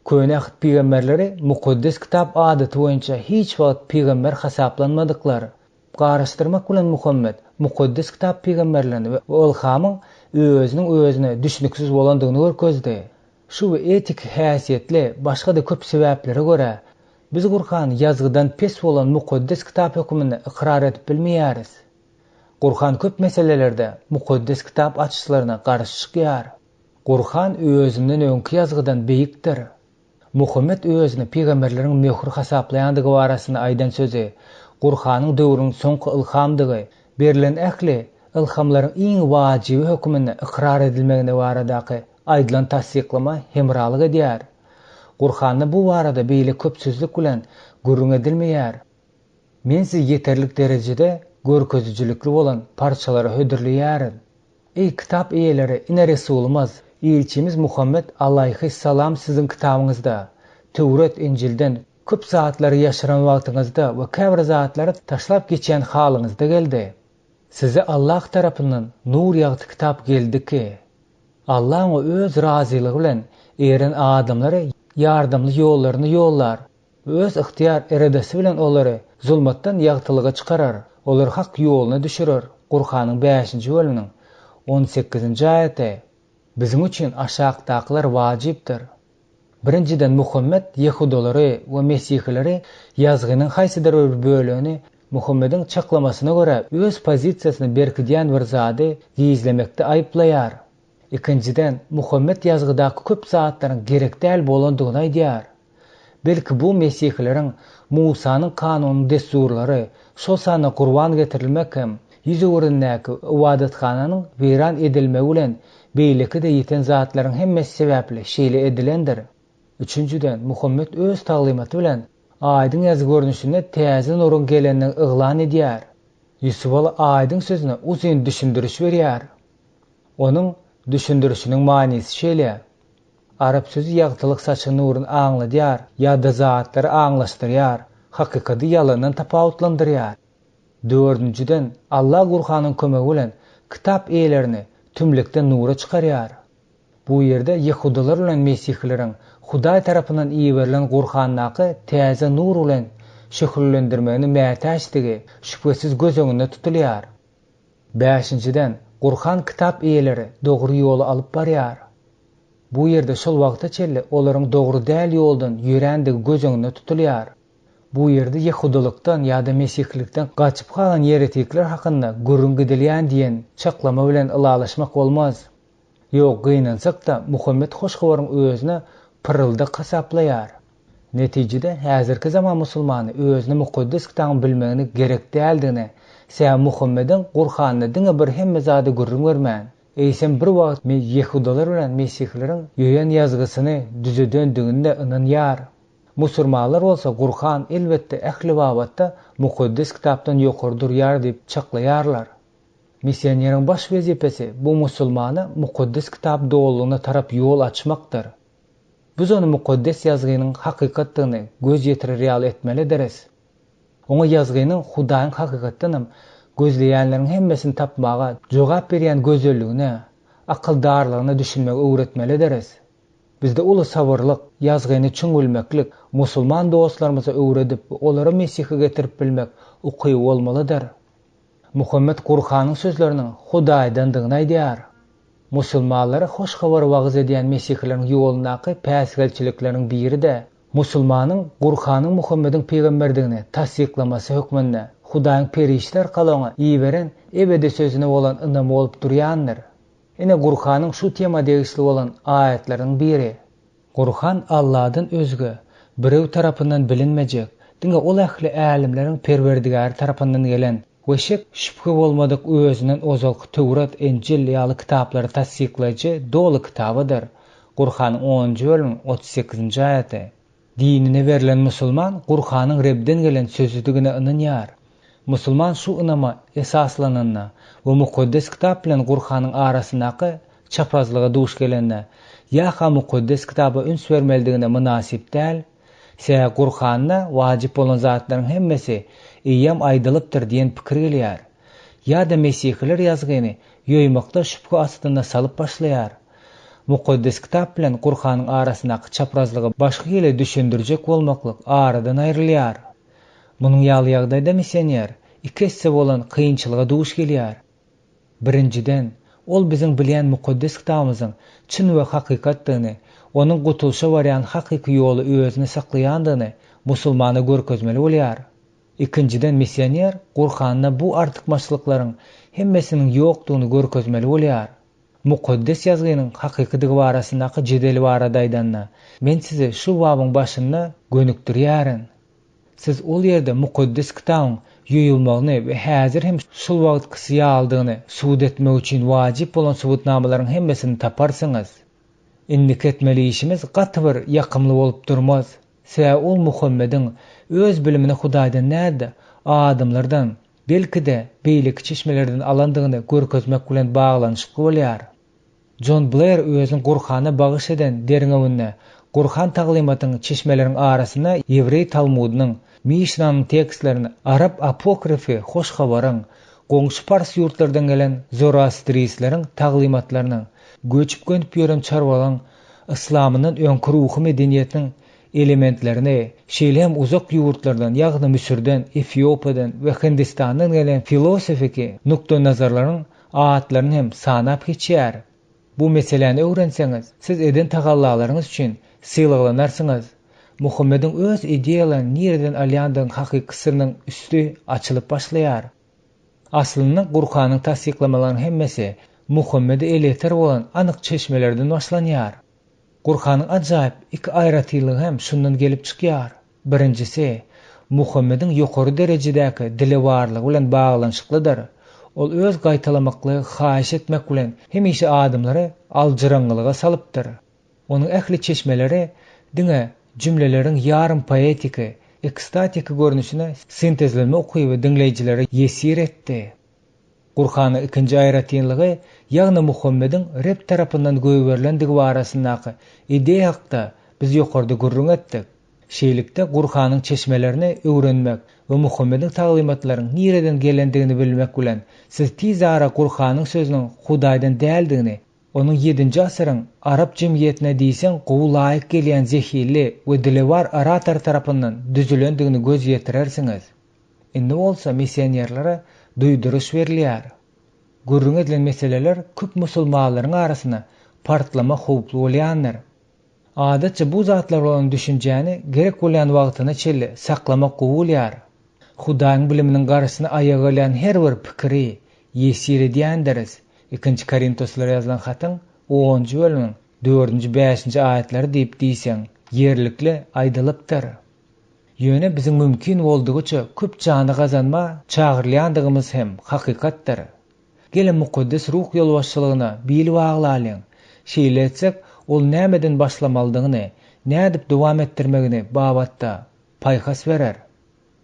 A: Köne ahit peýgamberleri mukaddes kitap adaty boýunça hiç wagt peýgamber hasaplanmadyklar. Garaşdyrmak bilen Muhammed mukaddes kitap peýgamberlerini we ilhamyň özüne düşünüksiz bolandygyny görkezdi. Şu etik häsiýetli başga da köp sebäplere görä biz Gurhan ýazgydan pes bolan mukaddes kitap hökmüni ikrar edip bilmeýäris. Gurhan köp meselelerde mukaddes kitap açyşlaryna garşy çykýar. Gurhan özünden öňkü ýazgydan beýikdir. Muhammed özüni peýgamberleriň möhür hasaplayandygy barasyna aýdan sözü Gurhanyň döwrüň soňky ilhamdygy, berilen ähli ilhamlaryň iň wajibi hökmüni ikrar edilmegine baradaky aýdylan tasdiklama hemralyk edýär. Gurhanyň bu barada beýle köp sözlük bilen gurrun edilmeýär. Men siz ýeterlik derejede görkezijlikli bolan parçalary hödürleýärin. Ey kitap eýeleri, ine Resulumyz, elçimiz Muhammed alayhissalam sizin kitabyňyzda, Tewret, Injilden köp satlary ýaşaran wagtyňyzda we käbir zatlary taşlap geçen halyňyzda geldi. Size Allah tarapyndan nur ýagty kitap geldiki, Allah öz razylygy bilen eren adamlary yardımly ýollaryny ýollar. Öz ıhtiyar eredesi bilen olary zulmatdan ýagtylyga çykarar. Olar hak ýoluna düşürer. Qur'anyň 5-nji bölüminiň 18-nji aýaty. Bizim üçin aşağıdaklar wajypdyr. Birinciden Muhammed Yahudolary we Mesihlileri ýazgynyň haýsydyr bir bölüni Muhammedin çaklamasyna görä öz pozisiýasyny berkidýän bir zady gizlemekde aýplaýar. Ikinciden Muhammed ýazgydaky köp zatlaryň gerek däl bolandygyny aýdýar. Belki bu Mesihleriň Musanyň kanuny desturlary şol sana qurban getirilmek hem ýüzüwründäki ibadathananyň weýran edilmegi bilen beýleki de ýeten zatlaryň hemmesi sebäpli şeýle edilendir. Üçüncüden Muhammed öz taglimaty bilen aýdyň ýazgy görnüşine täze nurun gelenini yglan edýär. Yusuf aýdyň sözüne uzun düşündürüş berýär. Onuň düşündürüşiniň manysy şeýle. Arap sözü ýagtylyk saçyny nurun aňladýar, ýa-da zatlary aňlaşdyrýar, hakykaty ýalandan tapawutlandyrýar. Dördüncüden Allah Qur'anyň kömegi bilen kitap eýlerini tümlükden nura çykarýar. Bu ýerde Yahudalar bilen Mesihleriň Hudaý tarapyndan iýerilen Qur'annaky täze nur bilen şöhürlendirmegini mätäçdigi şüphesiz göz öňünde tutulýar. 5-njiden Qur'an kitap eýleri dogry ýoly alyp barýar. Bu ýerde şol wagta çelli olaryň dogry däl ýoldan ýörendigi göz öňünde tutulýar. Bu ýerde Yahudalykdan ýa-da Mesihlikden gaçyp kalan ýeretikler hakynda görün gidilýän diýen çaklama bilen ylalaşmak bolmaz. Ýok, gynansak da Muhammed hoşgabaryň özüne pyryldy kasaplayar. Netijede häzirki zaman musulmany özüne mukaddes kitaby bilmegini gerek däldigine, sen Muhammedin Qur'anyny diňe bir hemme zady görüm görmän. Eýsem bir wagt men Yahudalar bilen Mesihleriň ýöýen ýazgysyny düze döndüginde ynanýar. Musulmanlar bolsa Qur'an elbetde ähli wabatda mukaddes kitapdan ýokardyr ýar diýip çaklaýarlar. Missioniýeriň baş wezipesi bu musulmany mukaddes kitap dolugyna tarap ýol açmakdyr. Biz onu mukaddes ýazgynyň hakykatlygyny göz ýetirer ýal etmeli deriz. Oňa ýazgynyň Hudaýyň hakykatdan gözleýänleriň hemmesini tapmaga jogap berýän gözelligine, akyldarlygyna düşünmegi öwretmeli deriz. Bizde uly sabırlyk, ýazgyny çüngülmeklik musulman dostlarymyza öwredip olary Mesihe getirip bilmek uky bolmalydyr. Muhammed Qur'anyň sözleriniň Hudaýdandygyny aýdýar. Musulmanlara hoş habar wagz edýän Mesihleriň ýolunaky päsgelçilikleriň biri de musulmanyň Qur'anyň Muhammediň peýgamberdigini tasdiklamasy hökmünde Hudaýyň perişler kalaňa iýberen ebede sözüne bolan ynam bolup durýandyr. Ene Qur'anyň şu tema degişli bolan aýatlariň biri. Qur'an Allah'dan özge birew tarapyndan bilinmejek, diňe ol ähli älimleriň perwerdigary tarapyndan gelen we şek şüphe bolmadyk özünden ozalky Tewrat, Injil ýaly kitaplary tasdiklaýjy dolu kitabydyr. Qur'anyň 10-njy bölüm 38-nji aýaty. Dinine berilen musulman Qur'anyň Rebden gelen sözüdigine ynanýar. Musulman şu ynama esaslananna we mukaddes kitap bilen Qur'anyň arasyndaky çaprazlyga duş gelende ýa-ha mukaddes kitaba üns bermeldigine münasip däl, se Qur'anda wajyp bolan zatlaryň hemmesi eýem aýdylypdyr diýen pikir gelýär. Ýa-da Mesihler ýazgyny ýoýmakda şüphe astynda salyp başlaýar. Mukaddes kitap bilen Qur'anyň arasyndaky çaprazlygy başga ýere düşündirjek bolmaklyk aradan aýrylýar. Munyň ýaly ýagdaýda missioniýer ikisi bolan kynçylyga duş gelýär. Birinciden, ol biziň bilýän mukaddes kitabymyzyň çyn we hakykatdygyny, onuň gutulşa barýan hakyky ýoly özüne saklaýandygyny musulmana görkezmeli bolýar. Ikinciden, missioniýer Qur'anda bu artykmaçylyklaryň hemmesiniň ýokdugyny görkezmeli bolýar. Mukaddes ýazgynyň hakykydygy barasyndaky jedeli baradaýdanna men sizi şu babyň başynda gönükdirýärin. Siz ol ýerde mukaddes kitabyň ýoýulmagyny we häzir hem şol wagt ýaldygyny subut etmek üçin wajyp bolan subutnamalaryň hemmesini taparsyňyz. Indik etmeli işimiz gaty bir ýakymly bolup durmaz. Sebäbi ol Muhammediň öz bilimini Hudaýdan näde, adamlardan, belki de beýleki çeşmelerden alandygyny görkezmek bilen baglanyşyk bolýar. John Blair özüň Qur'ana bagyş eden derňewinde Qur'an taglimatynyň çeşmeleriň arasyna Ýevrey Talmudynyň, Mişnanyň tekstlerini, Arap apokrifi, hoş habaryň, goňşy Pars ýurtlardan gelen Zoroastriýistleriň taglimatlarynyň, göçüp gönüp ýören çarwalaryň İslamynyň öňkü ruhy medeniýetiniň elementlerini şeýle hem uzak ýurtlardan, ýagny Misirden, Efiopiýadan we Hindistandan gelen filosofiki nukta nazarlaryň atlaryny hem sanap geçýär. Bu meseleni öwrenseňiz, siz eden tagallalaryňyz üçin sylaglanarsynız. Muhammediň öz ideýalaryny nereden alýandygyny hakyky sirniň üstü açylyp başlaýar. Aslyny Gur'anyň tasdiklamalarynyň hemmesi Muhammedi eleter bolan anyk çeşmelerden başlanýar. Gur'anyň ajaýyp iki aýratylygy hem şundan gelip çykýar. Birincisi, Muhammediň ýokary derejedäki dili barlygy bilen baglanyşyklydyr. Ol öz gaýtalamakly, haýyş etmek bilen hemişe adamlary aljyraňlyga salypdyr. Onuň ähli çeşmeleri diňe cümleleriň ýarym poetiki, ekstatiki görnüşine sintezlenme okuýy we dinleýijilere ýesir etdi. Gur'anyň ikinji aýratylygy, ýagny Muhammediň rep tarapyndan göýberlendigi barasyndaky ideýa hakda biz ýokarda gurrun etdik. Şeýlikde Gur'anyň çeşmelerini öwrenmek we Muhammediň taglimatlarynyň nereden gelendigini bilmek bilen siz tiz ara Gur'anyň sözüniň Hudaýdan däldigini, onun 7-nji asyryň Arap jemgyýetine diýsen gowy laýyk gelýän zehirli we dilebar aratar tarapyndan düzülendigini göz ýetirersiňiz. Indi bolsa misionerlere duýduruş berilýär. Gurrun edilen meseleler köp musulmanlaryň arasyna partlama howply bolýandyr. Adatça bu zatlar bolan düşünjäni gerek bolan wagtyna çelli saklamak gowulýar. Hudaýyň biliminiň garasyna aýaga alýan her bir pikiri ýesir edýändiriz. 2 Korintoslara ýazylan hatyň 10-njy bölümiň 4-nji 5-nji aýatlary diýip diýsen ýerlikle aýdalypdyr. Ýöne biziň mümkin boldugyça köp jany gazanma çagyrlýandygymyz hem hakykatdyr. Gelen mukaddes ruh ýolbaşçylygyna bil baglalyň. Şeýle etsek, ol nämeden başlamalydygyny, nädip dowam etdirmegini babatda paýhas berer.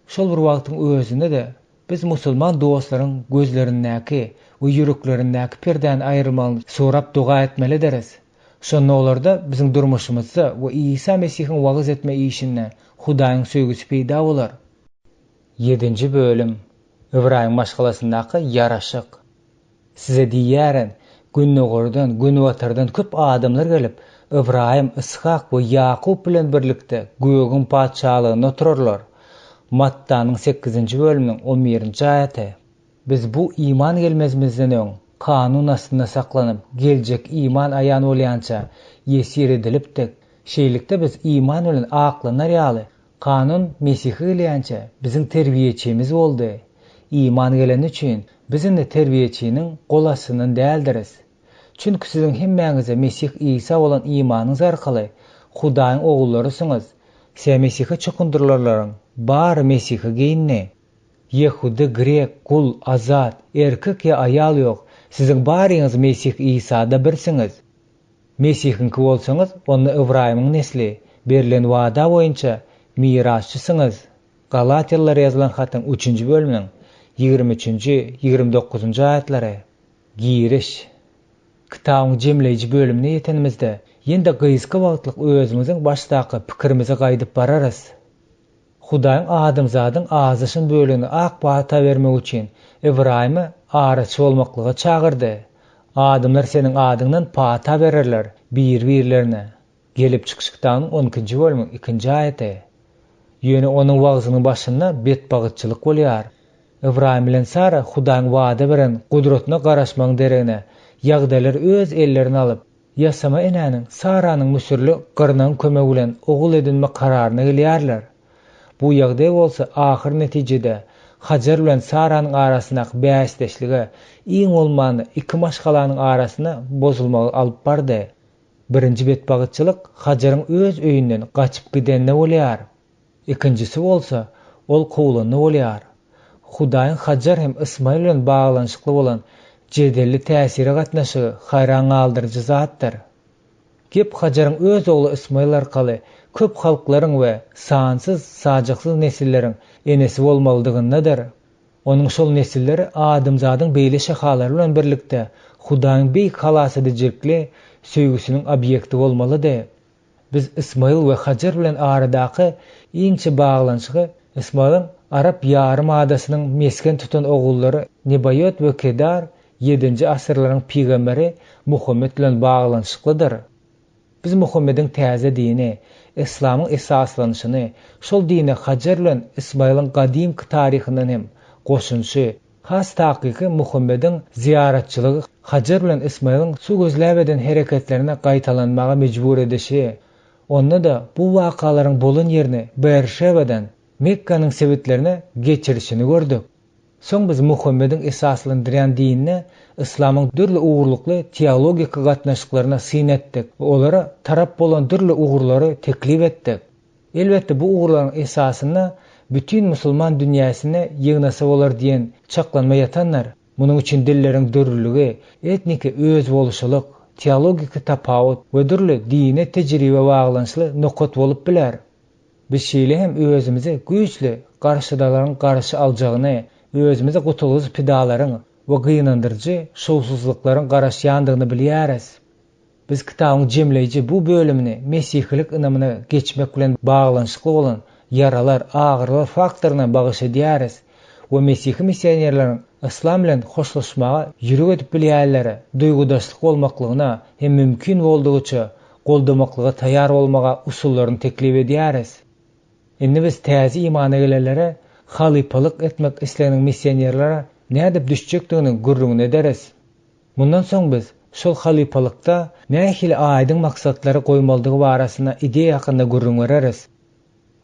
A: Şol bir wagtyň özünde de biz musulman dostlaryň gözlerindäki we ýüreklerindäki perdäni aýyrmaly sorap duga etmeli deriz. Şonda olarda biziň durmuşymyzda we İsa Mesihiň wagyz etme işinde Hudaýyň söýgüsi peýda bolar. 7-nji bölüm Ibrahim maşgalasyndaky ýaraşyk. Size diýären, Günnogordan, Günwatardan köp adamlar gelip Ibrahim, Ishak we Yaqub bilen birlikde göýüň padşalygyna oturarlar. Mattanyň 8-nji bölüminiň 11-nji aýaty. Biz bu iman gelmezmizden öň kanun astyna saklanyp geljek iman aýan bolýança ýesir edilipdik. Şeýlikde biz iman bilen aklanar ýaly kanun Mesihi gelýänçe biziň terbiýeçimiz boldy. İman gelen üçin biziň de terbiýeçiniň golasynyň däldiris. Çünki siziň hemmäňize Mesih İsa bolan imanyňyz arkaly Hudaýyň ogullarysınız. Sen Mesihe çokundurlarlaryň bar Mesihe geýinne. Yehudi, Grek, kul, azat, erkek ya ayal ýok. Siziň baryňyz Mesih İsa'da birsiňiz. Mesihinki bolsaňyz, onu Ibrahimyň nesli berilen wada boýunça mirasçysınız. Galatiýalylara ýazylan hatyň 3-nji bölümiň 23-nji 29-njy aýatlary. Giriş. Kitabyň jemleýiji bölümine ýetenimizde ýende gyýyska wagtlyk özümiziň başdaky pikirimizi gaýdyp bararys. Hudaýyň adamzadyň azyşyn bölüni ak bata bermek üçin Ibrahimy araçy bolmaklyga çagyrdy. Adamlar seniň adyňdan pata bererler bir-birlerine. Gelip çykşykdan 12-nji bölümiň 2-nji aýaty. Ýöne onuň wagzynyň başynda betbagtçylyk bolýar. Ibrahim bilen Sara Hudaýyň wada beren gudratyna garaşmagyň deregine ýagdaýlar öz ellerine alyp ýasama enäniň Saranyň müsürli gyrnaň kömegi bilen ogul edinme kararyna gelýärler. Bu ýagdaý bolsa ahir netijede Hajar bilen Saranyň arasyndaky bäsdeşlige iň bolmany iki maşgalanyň arasyna bozulmagy alyp bardy. Birinji betbagtçylyk Hajaryň öz öýünden gaçyp gidende bolýar. Ikincisi bolsa ol kowlany bolýar. Hudaýyň Hajar hem Ismail bilen baglanyşykly bolan jedelli täsiri gatnaşygy hayran galdyrjy zatdyr. Gep Hajaryň öz ogly Ismail arkaly köp halklaryň we sansyz sajaksız nesilleriň enesi bolmalydygyndadyr. Onuň şol nesilleri adamzadyň beýle şahalary bilen birlikde Hudaýyň beýik halas edijekli söýgüsiniň obyekti bolmalydy. Biz Ismail we Hajar bilen aradaky iňçe baglanyşygy Ismail'in Arap yarım adasynyň mesken tutan ogullary Nebayot we Kedar 7-nji asyrlaryň peýgamberi Muhammed bilen baglanyşyklydyr. Biz Muhammed'in täze dini, İslam'ın esaslanışını, şol dini Hajar bilen İsmail'in gadim tarihinden hem goşunşy, has taqiqi Muhammed'in ziyaratçılığı Hajar bilen İsmail'in su gözläbeden hereketlerine gaýtalanmaga mejbur edişi, onda da bu wakaların bolan ýerini Beerşebadan Mekkanyň sebitlerine geçirişini gördük. Soň biz Muhammed'in esaslandyrýan dinine İslam'ın dürli uğurlukly teologik gatnaşyklaryna synetdik we olara tarap bolan dürli uğurlary teklip etdik. Elbetde bu uğurlaryň esasyna bütün musulman dünýäsine ýygnasa bolar diýen çaklanma ýatanlar. Munyň üçin dilleriň dürlüligi, etniki öz boluşylyk, teologik tapawut we dürli dine tejribe baglanşyly nokat bolup biler. Biz şeýle hem özümizi güýçli garşydalaryň garşy aljagyny, özümizi gutulgyz pidalaryň we gynandyrjy şowsuzlyklaryň garaşýandygyny bilýäris. Biz kitabyň jemleýiji bu bölümini Mesihlik ynamyna geçmek bilen baglanşykly bolan yaralar, agyrlar faktoryna bagyş edýäris we Mesih missionerleriň İslam bilen hoşlaşmaga ýürek edip bilýärleri, duýgudaşlyk bolmaklygyna hem mümkin boldugyça goldamaklyga taýýar bolmaga usullaryny teklip edýäris. Indi biz täze imana gelenlere halypalyk etmek isleýän missionerlere nädip düşjekdigini gürrüňine ederiz. Mundan soň biz şol halypalykda nähili aýdyň maksatlary goýmaldygy barasyna ideýa hakynda gürrüň bereriz.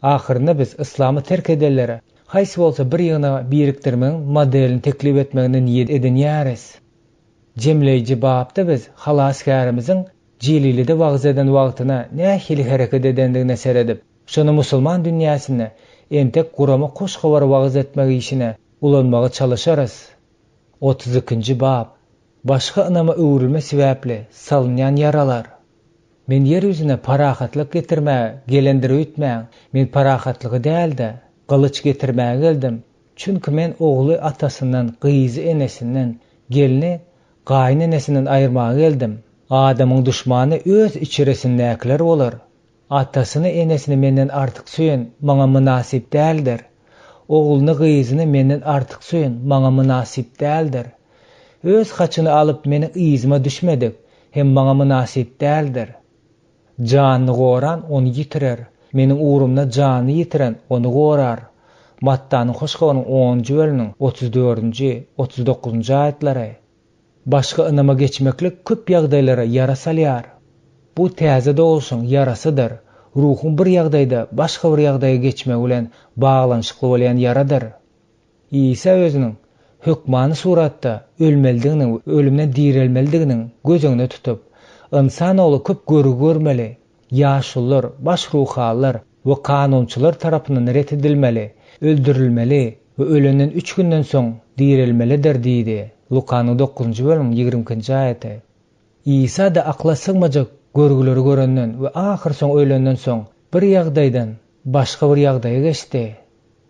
A: Ahyrynda biz İslamy terk edenlere haýsy bolsa bir ýygyna birikdirmeň modelini teklip etmegine niýet edenýäris. Jemleýiji babda biz halaskarymyzyň Jililide wagz eden wagtyna nähili hereket edendigine seredip, şonu musulman dünýäsine entek gurama koşgabar wagz etmek işine ulanmaga çalışarız. 32-nji bab. Başga ynama öwrülme sebäpli salynýan yaralar. Men yer ýüzüne parahatlyk getirmäge, gelendir öýtmäň, men parahatlygy däldi, gylyç getirmäge geldim. Çünki men ogly atasyndan, gyzy enesinden, gelini gaýny enesinden aýyrmaga geldim. Adamyň düşmany öz içerisindäkiler bolar. Atasyny, enesini menden artyk söýen, maňa münasip däldir. Ogluny, gyzyny menden artyk söýen, maňa münasip däldir. Öz haçyny alyp meni ýyzyma düşmedik, hem maňa münasip däldir. Janyny goran ony ýitirer, meniň uğrumna janyny ýitiren ony gorar. Mattanyň hoşgabynyň 10-njy bölümiň 34-nji, 39-njy aýatlary. Başga ynama geçmeklik köp ýagdaýlara yara salýar. Bu täze doğuşyň yarasydyr. Ruhun bir ýagdaýda başga bir ýagdaýa geçmek bilen baglanşykly bolýan yaradyr. İsa özüniň hökmany suratda ölmelidigini, ölümden dirilmelidigini gözüňde tutup, insan oğlu köp görmeli, ýaşullar, baş ruhallar we kanunçylar tarapyndan ret edilmeli, öldürilmeli we ölenden 3 günden soň dirilmelidir diýdi. Lukanyň 9-njy bölüm 20-nji aýaty. İsa da akla sygmajak görgüleri görenden we ahir soň ölenden soň bir ýagdaýdan başga bir ýagdaýa geçdi.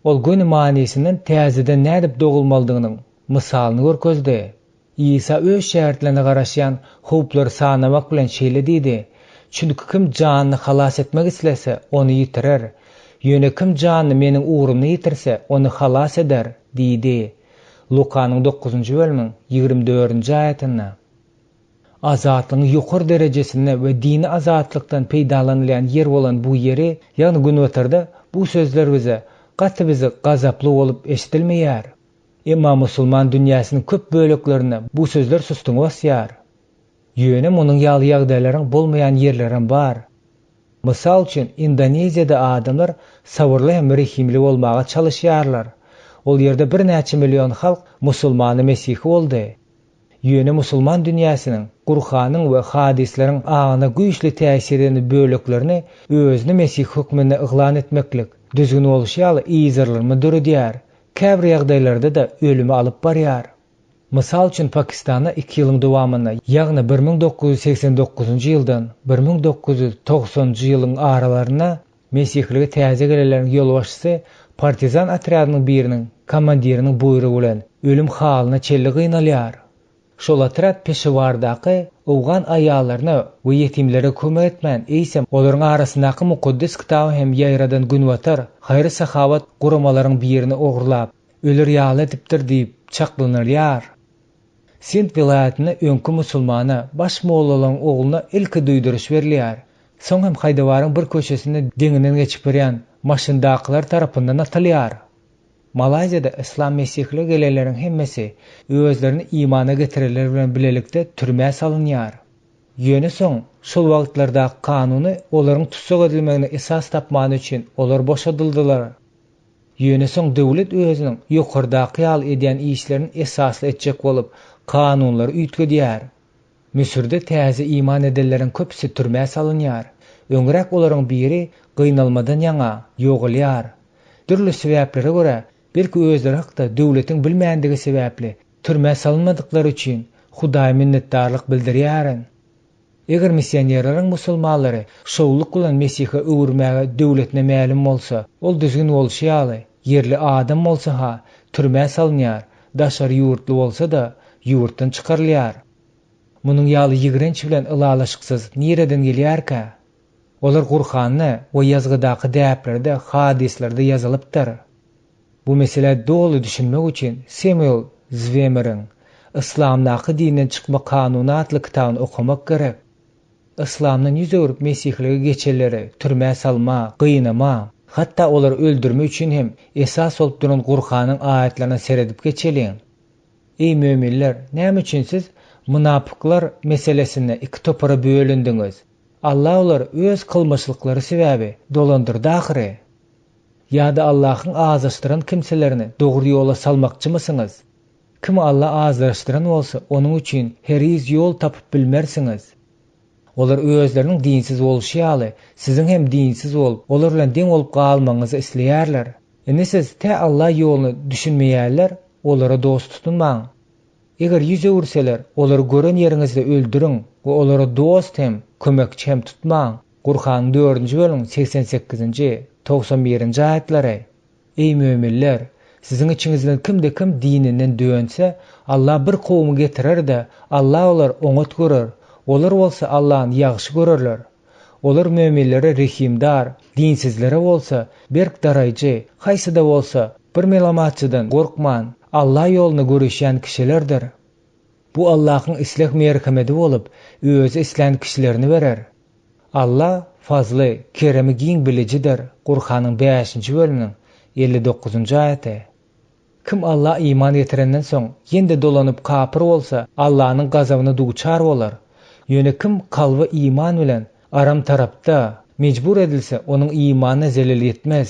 A: Ol göni manisinden täzeden nädip dogulmalydygynyň misalyny görkezdi. İsa öz şähertlerine garaşýan howplary sanamak bilen şeýle diýdi. Çünki kim janyny halas etmek islese, ony ýitirer. Ýöne kim janyny meniň uğrumda ýitirse, ony halas eder, diýdi. Lukanyň 9-njy bölümiň 24-nji aýatynda. Azatlygyň ýokary derejesinde we dini azatlykdan peýdalanýan yer bolan bu ýeri, ýagny gün öterde bu sözler bize bizi gazaply bolup eşitilmeýär. Emma musulman dünýäsiniň köp böleklerine bu sözler sustuň basýar. Ýöne munyň ýaly ýagdaýlaryň bolmaýan ýerlerim bar. Mysal üçin Indoneziýada adamlar sabırly hem rehimli bolmaga çalışýarlar. Ol ýerde bir näçe million halk musulmany Mesih boldy. Ýöne musulman dünýäsiniň, Qur'anyň we hadisleriň agyna güýçli täsir eden böleklerini özüni Mesih hukmyna yglan etmeklik, düzgün boluşýaly ýyzyrlyrmy döredýär. Käbir ýagdaýlarda da ölüme alyp barýar. Mysal üçin Pakistanda 2 ýylyň dowamyna, ýagny 1989-njy ýyldan 1990-njy ýylyň aralaryna Mesihligi täze gelenleriň ýolbaşçysy partizan otryadynyň biriniň komandiriniň buyrugy bilen ölüm halyna çelli gynalýar. Şol otrad peşewardaky owgan aýallaryna we ýetimlere kömek etmän eýsem olaryň arasyndaky mukaddes kitaby hem ýaýradan günwatar haýry sahabat guramalaryň birini ogurlap ölür ýaly edipdir diýip çaklanýar. Sint vilayatyna öňkü musulmana baş mollalaryň ogluna ilki duýduruş berilýär. Soň hem haýdawaryň bir köşesinde deňinden geçip berýän maşyndakylar tarapyndan atylýar. Malaziýada islam mesihli geleleriň hemmesi özlerini imana getireler bilen bilelikde türmäe salynýar. Ýöne soň şol wagtlarda kanuny olaryň tutsak edilmegine esas tapman üçin olar boşadyldylar. Ýöne soň döwlet özüniň ýokarda hyýal edýän işlerini esasly etjek bolup kanunlary üýtgedýär. Misirde täze iman edenleriň köpüsi türmäe salynýar. Öňrek olaryň biri gynalmadan ýaňa ýogulýar. Türlü sebäplere görä belki özleri hakda döwletiň bilmänligi sebäpli türmäe salynmadyklary üçin Hudaýa minnetdarlyk bildirýärin. Eger missionerleriň musulmanlary şowluk bilen Mesihe öwürmäge döwletine mälim bolsa, ol düzgün bolşýaly, yerli adam bolsa ha türmäe salynýar, daşary ýurtly bolsa da ýurtdan çykarylýar. Munyň ýaly ýigrenç bilen ylalaşyksyz nireden gelýärkä? Olar Qur'any we ýazgydaky däplerde, hadislerde ýazylypdyr. Bu mesele dogry düşünmek üçin Samuel Zwemer'in İslamnaky dinden çykma kanuny atly kitabyny okumak gerek. İslamdan ýüz öwürip mesihlige geçenleri türmäe salma, gynama, hatda olar öldürme üçin hem esas bolup duran Qur'anyň aýatlaryna seredip geçeliň. Ey möminler, näme üçin siz munapyklar meselesinde iki topara bölündiňiz? Allah olar öz kılmışlıkları sebäbi dolandyrdy ahyry. Ýa-da Allahyň azlaşdyran kimselerini dogry ýola salmakçymysyňyz? Kim Allah azlaşdyran bolsa, onuň üçin heriz ýol tapyp bilmersiňiz. Olar özleriniň dinsiz bolşýaly, siziň hem dinsiz bolup, olar bilen deň bolup galmaňyzy isleýärler. Ene siz te Allah ýoluny düşünmeýärler, olara dost tutunmaň. Eger ýüze urseler, olary gören ýeriňizde öldüriň we olara dost hem kömekçi hem tutmaň. Qur'anyň 4-nji bölüm 88-nji 91-nji aýatlary. Ey möminler, siziň içiňizden kimde kim dininden dönse, Allah bir kowmy getirer-de, Allah olar oňat görer. Olar bolsa Allahyny ýagşy görerler. Olar möminlere rehimdar, dinsizlere bolsa berk daraýjy, haýsyda bolsa bir melamatçydan gorkman. Allah ýoluna görüşýän kişilerdir. Bu Allahyň islih merhameti bolup, özü islen kişilerini berer. Allah fazly, keremi giň bilicidir. Qur'anyň 5-nji bölüminiň 59-njy aýaty. Kim Allah iman getirenden soň ýende dolanyp kapyr bolsa, Allahyň gazabyna duçar bolar. Ýöne kim kalby iman bilen aram tarapda mejbur edilse, onuň imanyna zelil ýetmez.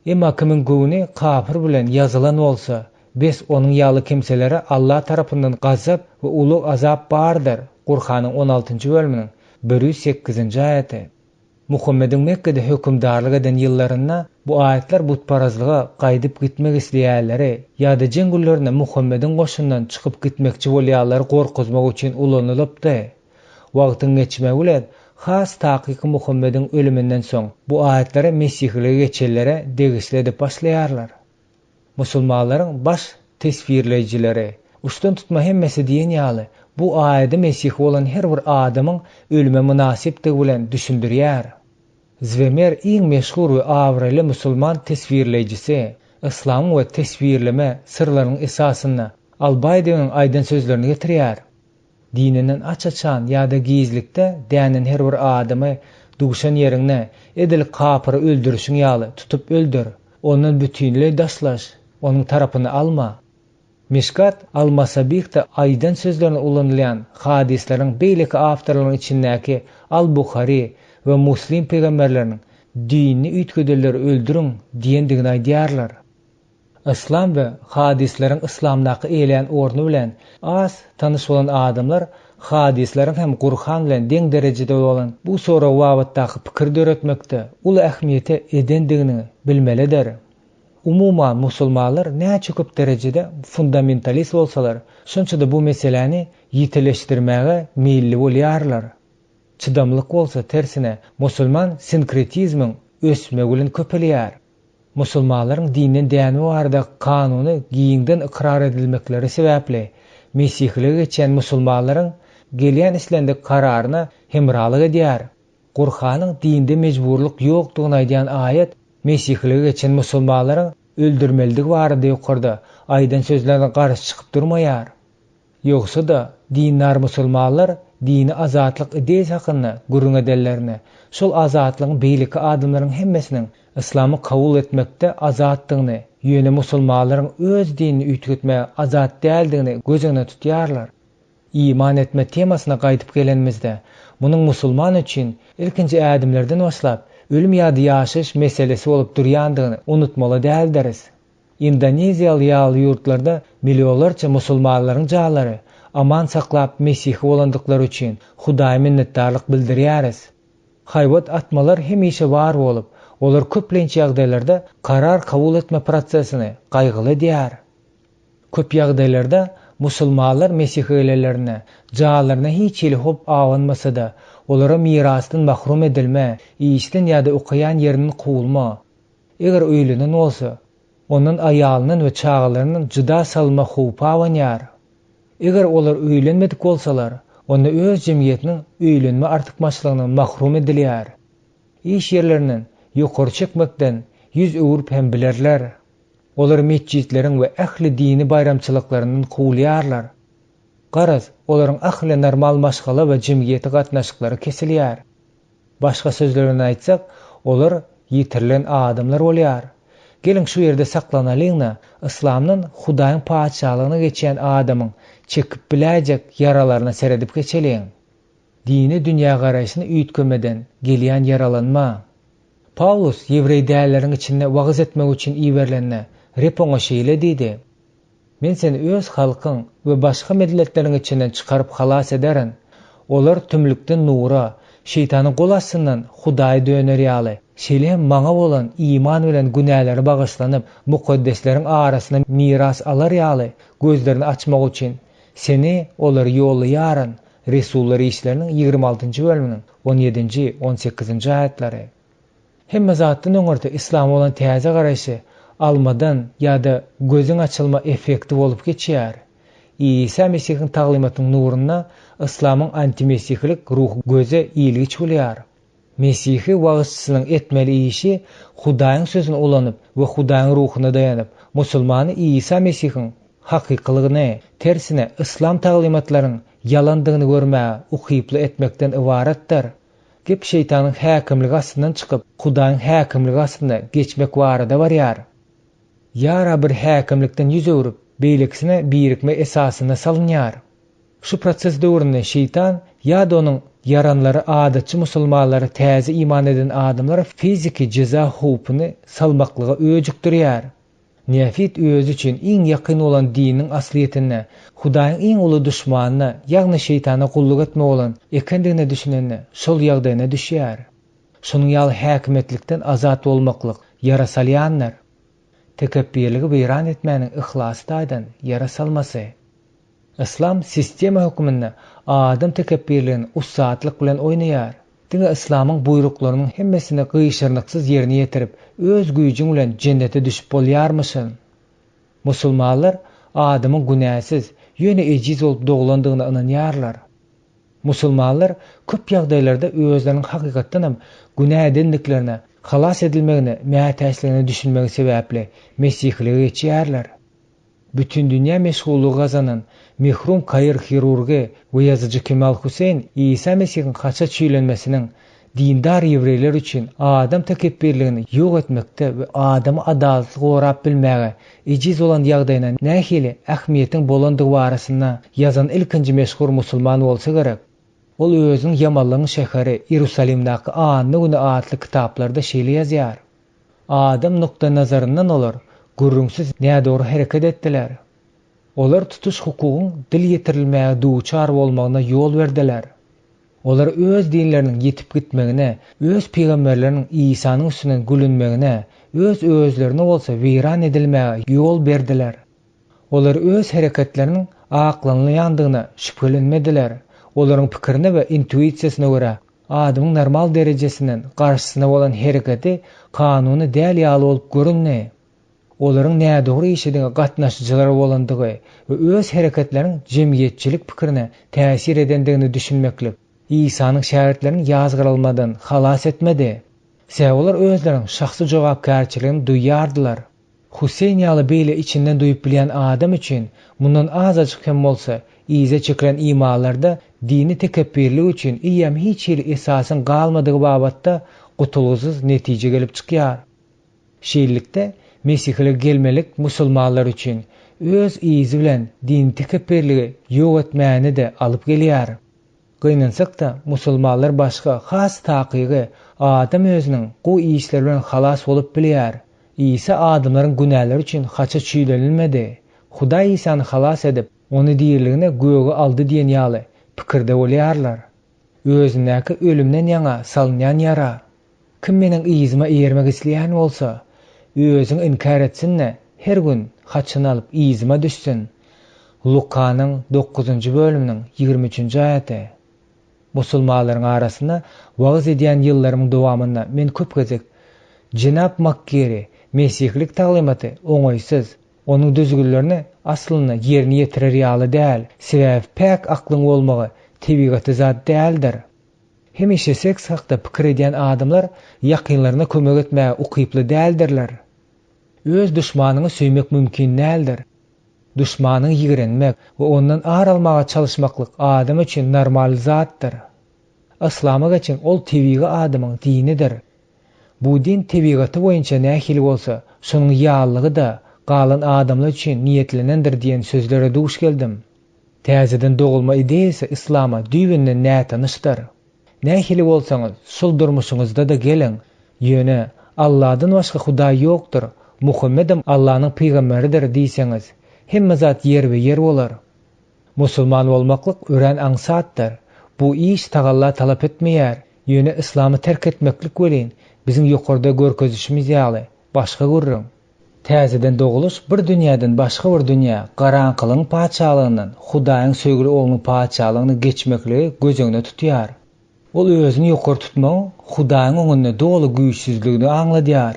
A: Emma kimin göwüni kapyr bilen ýazylan bolsa, bes onuň ýaly kimselere Allah tarapyndan gazap we uly azap bardyr. Qur'anyň 16-njy bölüminiň 108-nji aýaty. Muhammediň Mekkede hökümdarlyk eden ýyllarynda bu aýatlar butparazlyga gaýdyp gitmek isleýärleri ýa-da jengullerine Muhammediň goşundan çykyp gitmekçi bolýarlar gorkuzmak üçin ulanylypdy. Wagtyň geçmegi bilen has takyky Muhammediň ölümünden soň bu aýatlary mesihlige geçenlere degisli edip başlaýarlar. Musulmanlaryň baş tesvirleýijileri uçtan tutma hemmesi diýen ýaly bu aýaty Mesih bolan her bir adamyň ölüme münasipdigi bilen düşündirýär. Zwemer iň meşhur we awraly musulman tesvirleýijisi, islam we tesvirleme sırlarynyň esasyny Al-Baydawyň aýdan sözlerini getirýär. Dininden açaçan ýa-da gizlikde dänen her bir adamy dugşan ýeriňne edil kapyry öldürüşiň ýaly tutup öldür, onuň bütünlüği daşlaş, onuň tarapyny alma. Mishkat al-Masabih'te aýdan sözlerini ulanylýan hadisleriň beýleki awtorlarynyň içindäki Al-Bukhari we Muslim peýgamberleriniň dinni üýtgedenleri öldürüň diýendigini aýdýarlar. İslam we hadisleriň islamdaky eýlen orny bilen az tanyş bolan adamlar hadisleriň hem Qur'an bilen deň derejede bolan bu sora wagtdaky pikir döretmekde uly ähmiýete edendigini bilmelidir. Umuman musulmanlar näçe köp derejede fundamentalist bolsalar, şonçada bu meseleni ýiteleşdirmäge meýilli bolýarlar. Çydamlyk bolsa tersine musulman sinkretizmiň ösmegi bilen köpelýär. Musulmanlaryň dinden däni barada kanuny giýinden ikrar edilmekleri sebäpli mesihlige geçen musulmanlaryň gelýän islendik kararyna hemralyk edýär. Qur'anyň dinde mejburluk ýokdugyny aýdýan aýat mesihlige geçen musulmanlaryň öldürmeldigi barada ýokarda aýdan sözlerine garşy çykyp durmaýar. Ýogsa da dinlar musulmanlar dini azatlyk ideyasi hakynda gurrun edenlerine, şol azatlygyň beýleki adamlaryň hemmesiniň islamy kabul etmekde azatlygyny, ýöne musulmanlaryň öz dinini üýtgetmäge azat däldigini gözüne tutýarlar. İman etme temasyna gaýdyp gelenimizde, munyň musulman üçin ilkinji adamlardan başlap ölüm ýa-da ýaşaş meselesi bolup durýandygyny unutmaly däldiris. Indoneziýaly ýaly ýurtlarda millionlarça musulmanlaryň jalary aman saklap Mesih bolandyklary üçin Hudaýa minnetdarlyk bildirýäris. Haýbat atmalar hemişe bar bolup, olar köplençe ýagdaýlarda karar kabul etme prosesini gaýgyly diýär. Köp ýagdaýlarda musulmanlar Mesihlilerine, jalaryna hiç eli hop awanmasa-da, olara mirasdan mahrum edilme, işden ýa-da okuyan ýerinden kuwulma. Eger öýlenen bolsa, onun aýalynyň we çagalarynyň juda salma howpa awanýar. Eger olar öýlenmedik bolsalar, onda öz jemgyýetiniň öýlenme artykmaçlygynyň mahrum edilýär. İş ýerlerinden ýokary çekmekden ýüz öwürp hem bilerler. Olar mescitleriň we ähli dini bayramçylyklarynyň kuwulýarlar. Garaz, olaryň ähli normal maşgala we jemgyýete gatnaşyklary kesilýär. Başga sözlerle aýtsak, olar ýitirilen adamlar bolýar. Gelin şu ýerde saklanalygyna, islamyň Hudaýyň paçalygyna geçen adamyň çekip biläjek yaralaryna seredip geçeleň. Dini dünýä garaşyny üýtgemeden gelýän yaralanma. Paulus ýewrey dälleriň içinde wagys etmek üçin iýerlenne repoňa şeýle diýdi: Men seni öz halkyň we başga milletleriň içinden çykaryp halas ederin. Olar tümlükden nura, şeytanyň gol astyndan Hudaýa dönerýäli. Şeýle maňa bolan iman bilen günäleri bagyşlanyp, mukaddesleriň arasyna miras alarýaly. Gözlerini açmak üçin seni olar ýollaryn. Resullar işlerinin 26. bölümünün 17. 18. ayetlari. Hemme zatdan öňürde İslam olan täze garaşy almadan ýa-da gözüň açylma effekti bolup geçýär. İsa Mesihiň taglimatynyň nurunyna İslamyň antimesihlik ruhy göze iýilgiç bolýar. Mesihi wagtçysynyň etmeli işi Hudaýyň sözüne ulanyp we Hudaýyň ruhyna daýanyp, musulmany İsa Mesihiň hakykylygyny, tersine İslam taglimatlarynyň yalandygyny görmäge, ukyply etmekden ibaretdir. Gep şeytanyň häkimligi astyndan çykyp, Hudaýyň häkimligi astynda geçmek barada barýar. Ýara bir häkimlikden ýüz öwürip, beýleksine birikme esasyna salynýar. Şu proses döwründe şeytan ýa-da onuň yaranlary adatçy musulmanlary täze iman eden adamlara fiziki ceza howpyny salmaklyga öýjükdirýär. Nefit öz üçin iň ýakyn olan diniň asliýetine, Hudaýyň iň uly düşmanyna, ýagny şeytana gulluk etme bolan ekendigine düşünenne şol ýagdaýyna düşýär. Şonuň ýaly häkimetlikden azat bolmaklyk ýara salýanlar. Tekebbirligi beýran etmäniň ihlasy taýdan ýara salmasy. İslam sistema hökmünde adam tekebbirligini ussatlyk bilen oýnaýar. Diňe İslamyň buýruklarynyň hemmesini gyşyrnyksyz ýerine ýetirip, öz güýjüň bilen jennete düşüp bolýarmyşyn? Musulmanlar adamyň günäsiz, ýöne ejiz bolup doglandygyna inanýarlar. Musulmanlar köp ýagdaýlarda özleriň hakykatdan hem günä edendiklerine, halas edilmegine, mätäçligine düşünmegi sebäpli mesihlige geçýärler. Bütün dünýä meşgullugy gazanan mehrum Kair hirurgi we ýazyjy Kemal Huseyn İsa Mesihiň haça çüýlenmesiniň dindar ýewreýler üçin adam tekebbirligini ýok etmekde we adamy adalatly gorap bilmäge ejiz bolan ýagdaýyna nähili ähmiýetiň bolandygy barasyna ýazan ilkinji meşhur musulman bolsa gerek. Ol özüň Yamallyň şäheri Ýerusalimdaky Anny güni adly kitaplarda şeýle ýazýar. Adam nokta nazaryndan olar gurrunsiz nädor hereket etdiler. Olar tutuş hukugyň dil ýetirilmäge duçar bolmagyna ýol berdiler. Olar öz dinleriniň ýetip gitmegine, öz peýgamberleriniň Isanyň üstünden gülünmegine, öz özlerine bolsa weýran edilmäge ýol berdiler. Olar öz hereketleriniň aklanýandygyna şüphelenmediler. Olaryň pikirine we intuisiýasyna görä adamyň normal derejesinden garşysyna bolan hereketi kanuny däl ýaly bolup görünne. Olaryň nädogry işidiňe gatnaşjylar bolandygy we öz hereketleriň jemgyýetçilik pikirine täsir edendigini düşünmeklik Isanyň şähertlerini ýazgyrylmadan halas etmedi. Olar özleriň şahsy jogapkärçiligini duýýardylar. Huseyn ýaly beýle içinden duýup bilýän adam üçin mundan azaçyk hem bolsa ize çekilen imalarda dini tekebbürlük üçin iýem hiç hili esasyn galmadygy babatda gutulgysyz netije gelip çykýar. Şeýlelikde Mesihlik gelmelik musulmanlar üçin öz izi bilen dini tekebbürligi ýok etmäni de alyp gelýär. Gynansak-da musulmanlar başga has takygy adam özüniň bu işleri bilen halas bolup bilýär. İsa adamlaryň günäleri üçin haça çüýlenilmedi. Hudaý Isany halas edip, onu diýerligine göge aldy diýen ýaly pikirde bolýarlar. Özündäki ölümden ýaňa salynýan ýara. Kim meniň izime ermek isleýän bolsa, özüň inkar etsinne, her gün haçyny alyp izime düşsün. Lukanyň 9-njy bölüminiň 23-nji aýaty. Musulmanlaryň arasynda wagz edýän ýyllarymyň dowamynda men köp gezek Cenab Makkeri Mesihlik taglimaty oňaýsyz, onuň düzgünlerini aslyna ýerine ýetirer ýaly däl. Sebäbi pek aklyň bolmagy tebigaty zat däldir. Hemişe seks hakda pikir edýän adamlar ýakynlaryna kömek etmäge ukyply däldirler. Öz düşmanyny söýmek mümkin däldir. Düşmanyny ýigrenmek we ondan aralmaga çalışmaklyk adam üçin normal zatdyr. Islama geçen ol tebigi adamyň dinidir. Bu din tebigaty boýunça nähili bolsa, şonuň ýallygy da galan adamlar üçin niýetlenendir diýen sözlere duş geldim. Täzeden dogulma ideýasy Islama düýbünden nätanışdyr. Nähili bolsaňyz, şol durmuşyňyzda da geliň. Ýöne Allahdan başga Hudaý ýokdur, Muhammedem Allahnyň peýgamberidir diýseňiz, hemme zat yer we yer bolar. Musulman bolmaklyk ören aňsatdyr. Bu iş tagalla talap etmeýär. Ýöne Islamy terk etmeklik welin biziň ýokarda görkezişimiz ýaly başga görürüm. Täzeden doguluş bir dünýäden başga bir dünýä, garanqylyň paçalygyndan Hudaýyň söýgüli oğlunyň paçalygyny geçmekligi gözüňde tutýar. Ol özüni ýokary tutmagy Hudaýyň oňunda dogly güýçsizligini aňladýar.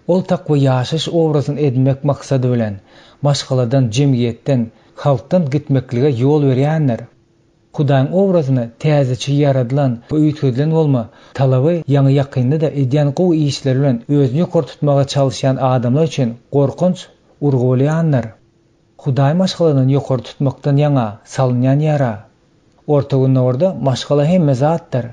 A: Ol takwa ýaşaş obrazyny edinmek maksady bilen maşgaladan, jemgyýetden, halkdan gitmeklige ýol berýändir. Hudaýyň obrazyny täzeçi yaradylan, öýtüdilen bolma talaby ýaňy ýakynda da edýän gowy işleri bilen özüni ýokary tutmaga çalışan adamlar üçin gorkunç urgu bolýandyr. Hudaý maşgaladan ýokary tutmakdan ýaňa salynýan ýara. Orta günlerde maşgala hemme zatdyr.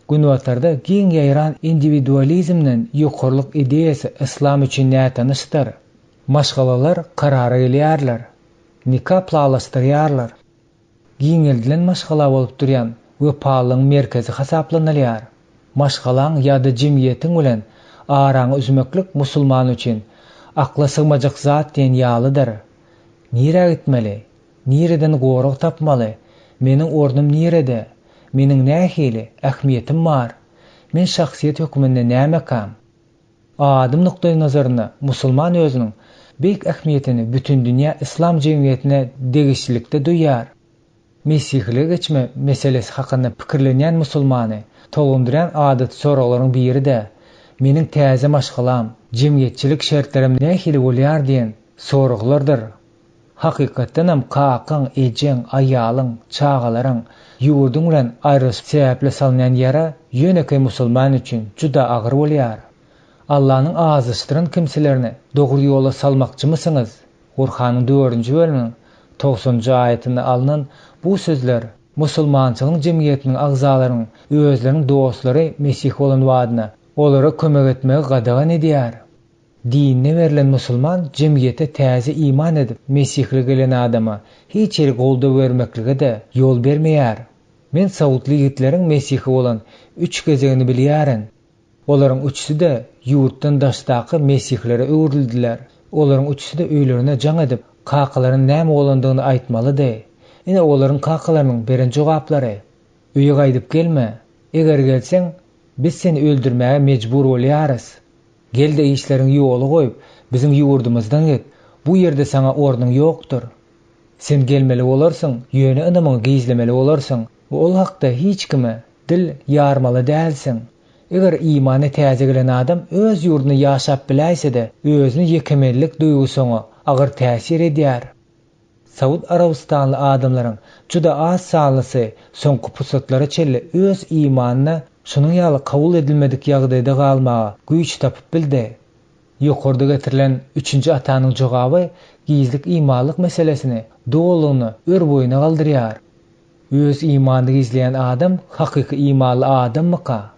A: Günwatarda giň ýaýran individualizmden ýokarlyk ideýasy Islam üçin nätanışdyr. Maşgalalar karara gelýärler. Nikah plalaşdyrýarlar. Giňeldilen maşgala bolup durýan we palyň merkezi hasaplanylýar. Maşgalaň ýa-da jemgyýetiň bilen araňy üzmeklik musulman üçin akla sygmajak zat diýen ýalydyr. Nire gitmeli? Nireden goruk tapmaly? Meniň ornum nirede? Meniň nähili ähmiýetim bar? Men şahsiýet hökmünde nämekam? Adam nukdaý nazaryna musulman özüniň beýik ähmiýetini bütün dünýä islam jemgyýetine degişlikde duýar. Mesihlige geçme meselesi hakynda pikirlenýän musulmany togundyran adat soraglaryň biri de meniň täze maşgalam, jemgyýetçilik şertlerim nähili bolýar diýen soraglardyr. Hakykatdan hem kakyň, ejeň, aýalyň, çagalaryň ýurduň bilen aýryşyp sebäple salynýan ýara ýönekay musulman üçin juda agyr bolýar. Allah'ın azıştıran kimselerini doğru yola salmakçımısınız? Kur'an'ın 4. bölümünün 90. ayetinde alınan bu sözler musulmançılığın cemiyetinin agzalarının özlerinin dostları Mesih olan vaadına olara kömek etmeye qadağan ediyar. Dinine verilen musulman cemiyete täze iman edip Mesihli gelen adama hiç el golda vermeklige de yol vermeyar. Men Saudli yigitlerin Mesihi olan 3 gezegini bilýärin. Olaryň üçüsi de ýurtdan daşdaky Mesihlere öwrildiler. Olaryň üçüsi de öýlerine jaň edip kakalaryň näme bolandygyny aýtmalydy. Ine olaryň kakalarynyň beren jogaplary: "Öýe gaýdyp gelme. Eger gelseň, biz seni öldürmäge mejbur bolýarys. Gel de işleriň ýoly goýup, biziň ýurdumyzdan git. Bu ýerde saňa ornuň ýokdur. Sen gelmeli bolarsyň, ýöne ynamyňy gizlemeli bolarsyň. Ol hakda hiç kime dil ýarmaly dälsiň. Eger imany täze gelen adam öz ýurduny ýaşap biläse de, özüni ýekemellik duýgusyna agyr täsir edýär. Saud Arabistanly adamlaryň juda az sanlysy soňky pursatlara çelli öz imanyny şonuň ýaly kabul edilmedik ýagdaýda galmaga güýç tapyp bildi. Ýokarda getirilen 3-nji atanyň jogaby gizlik imanlyk meselesini dogulugyny ör boýuna galdyrýar. Öz imanını izleyen adam hakiki imanlı adam mı ka?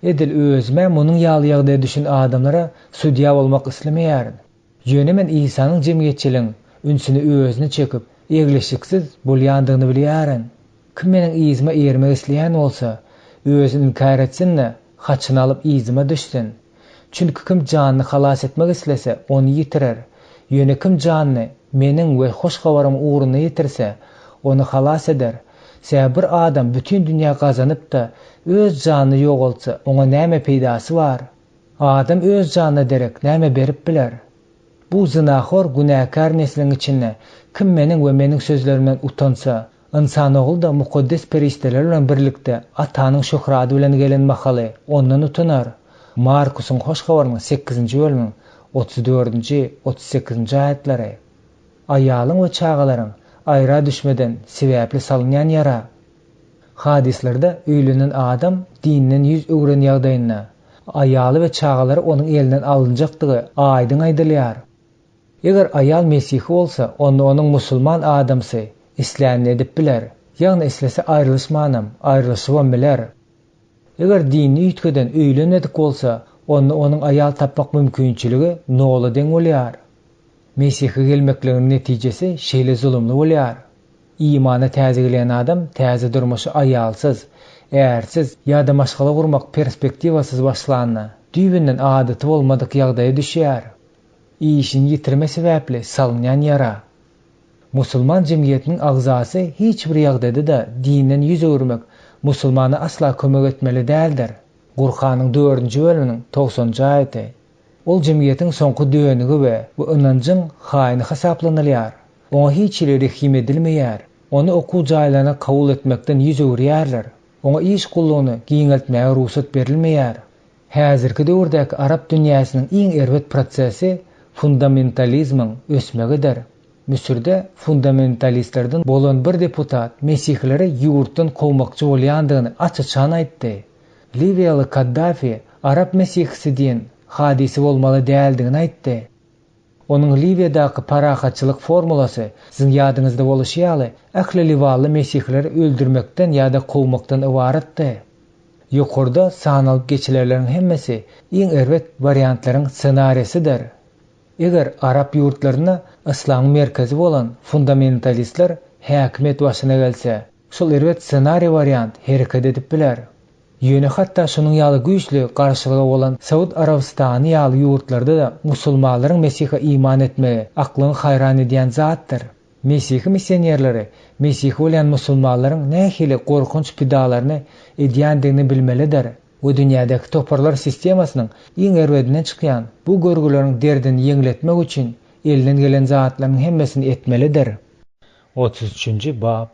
A: Edil özüme munun ýaly ýagdaýda düşün adamlara sudya bolmak islemeýär. Ýöne men İsa'nın jemgyýetçiligiň ünsüni özüne çekip egleşiksiz bolýandygyny bilýärin. Kim meniň izime ermek isleýän bolsa, özüni inkar etsinne, haçyny alyp izime düşsün. Çünki kim janyny halas etmek islese, onu ýitirer. Ýöne kim janyny meniň we hoş habarym uğruna ýitirse, onu halas eder. Bir adam bütün dünya gazanyp da öz janyny ýogaltsa, oňa näme peýdasy bar? Adam öz janyny derek näme berip biler? Bu zinahor günäkär nesliniň içinde kim meniň we meniň sözlerimden utansa, insan oğul da mukaddes peristeler bilen birlikde atanyň şöhrady bilen gelen mahaly ondan utanar. Markusyň hoş habarynyň 8-nji bölümiň 34-38-nji aýatlary. Aýalyň we çagalaryň aýra düşmeden sebäpli salynýan ýara. Hadislerde öýlenen adam dininden yüz öwren ýagdaýynda aýaly we çagalary onuň elinden alınjakdygy aýdyň aýdylýar. Eger aýal Mesih bolsa, onda onuň musulman adamsy islämni edip biler. Ýagny islese aýrylışmanam, aýrylışybam biler. Eger dini ýitgeden öýlenedik bolsa, onda onuň aýal tapmak mümkinçiligi nola deň bolýar. Mesih'e gelmekliginin neticesi şeýle zulümli bolýar. İmana täze gelen adam täze durmuşy aýalsyz, ärsiz ýa-da maşgala gurmak perspektiwasyz başlanna, düýbünden adaty bolmadyk ýagdaýa düşýär. İşini ýitirme sebäpli salynýan ýara. Musulman jemgyýetiniň agzasy hiç bir ýagdaýda da dinden ýüz öwürmek musulmana asla kömek etmeli däldir. Gurhanyň 4-nji bölüminiň 90-njy aýaty. Ol jemgyýetiň soňky döwenigi we bu ynanjyň haýyny hesaplanylýar. Oňa hiç rehim edilmeýär. Onu okuw jaýlaryna kabul etmekden ýüz öwürýärler. Oňa iş gullugyny giňeltmäge ruhsat berilmeýär. Häzirki döwürdäki Arap dünýäsiniň iň erwet prosesi fundamentalizmiň ösmegidir. Müsürde fundamentalistlerden bolan bir deputat Mesihleri ýurtdan kowmakçy bolýandygyny açyçan aýtdy. Libiýaly Kaddafi Arap Mesihisi diýen hadisi bolmaly däldigini aýtdy. Onuň Libiýadaky parahatçylyk formulasy sizin ýadyňyzda bolýaly, ähli liwaly Mesihleri öldürmekden ýa-da kowmakdan ibaratdy. Ýokurda sanalyp geçilerleriň hemmesi iň erwet variantlaryň ssenarisidir. Eger Arap ýurtlaryna islam merkezi bolan fundamentalistler häkimet başyna gelse, şol erwet ssenari variant hereket edip biler. Ýöne hatda şonuň ýaly güýçli garşylygy bolan Saud Arabistany ýaly ýurtlarda da musulmanlaryň Mesih'e iman etmegi aklyny haýran edýän zatdyr. Mesih missionerleri Mesih bolan musulmanlaryň nähili gorkunç pidalaryny edýändigini bilmelidir. Bu dünýädäki toparlar sistemasynyň iň erwedinden çykýan bu görgüleriň derdini ýeňletmek üçin elinden gelen zatlaryň hemmesini etmelidir. 33-nji bab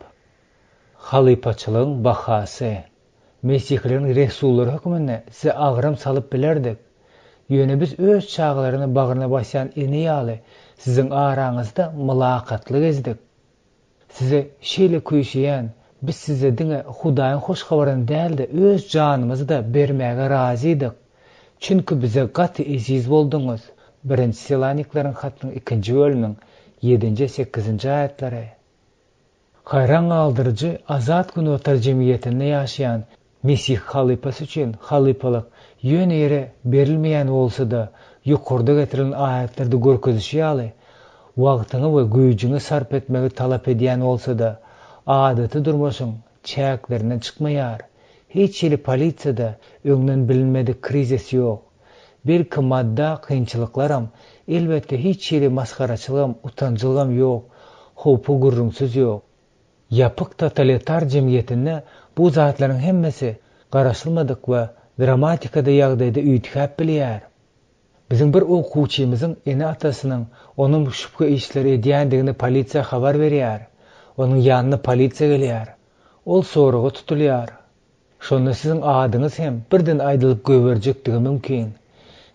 A: Halypaçylygyň bahasy. Mesihlerin Resulları hükmünde size ağram salıp bilerdik. Ýöne biz öz çağlaryny bagyna başýan eni ýaly sizin araňyzda mylakatly gezdik. Size şeýle küýşeýän, biz size diňe Hudaýyň hoş habaryny däldi, öz janymyzy da bermäge razydyk. Çünki bize gaty eziz bolduňuz. 1-nji Selaniklaryň hatynyň 2-nji bölümiň 7-8-nji aýatlary. Hayran aldırıcı azat günü jemgyýetinde ýaşaýan Mesih halypasy üçin halypalyk ýöne ýere berilmeýän bolsa da ýokurda getirilen aýatlarda görkezişýäli wagtyny we güýjüňi sarp etmegi talap edýän bolsa da adaty durmuşyň çäklerinden çykmaýar. Hiç ýeri polisiýada öňden bilinmedik krizis ýok. Belki madda kynçylyklaram, elbetde hiç ýeri maskaraçylygam, utanjylygam ýok. Howpy gurrunçsyz ýok. Yapık totalitar jemgyýetinde bu zatlaryň hemmesi garaşylmadyk we dramatikada ýagdaýda üýtgäp bilýär. Bizim bir okuwçymyzyň eni atasynyň onuň şüphe işleri edýändigini polisiýa habar berýär. Onuň ýanyna polisiýa gelýär. Ol soraga tutulýar. Şonda sizin adyňyz hem birden aýdylyp göberjekdigi mümkin.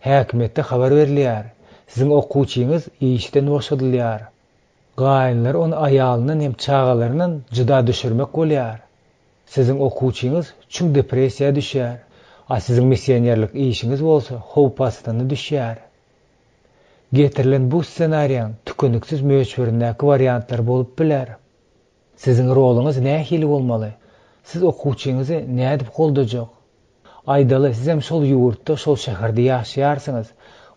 A: Häkimetde habar berilýär. Sizin okuwçyňyz işden boşadylýar. Gaýynlar onu aýalynyň hem çagalarynyň juda düşürmek bolýar. Sizin okuwçyňyz çüň depressiýa düşýär. Sizin missionerlik işiňiz bolsa howp astyna düşýär. Getirilen bu ssenariýaň tükünüksiz möçberindäki variantlar bolup biler. Sizin rolunuz nähili bolmaly? Siz okuwçyňyzy nädip goldajak? Aydaly siz hem şol ýurtda, şol şäherde ýaşaýarsyňyz.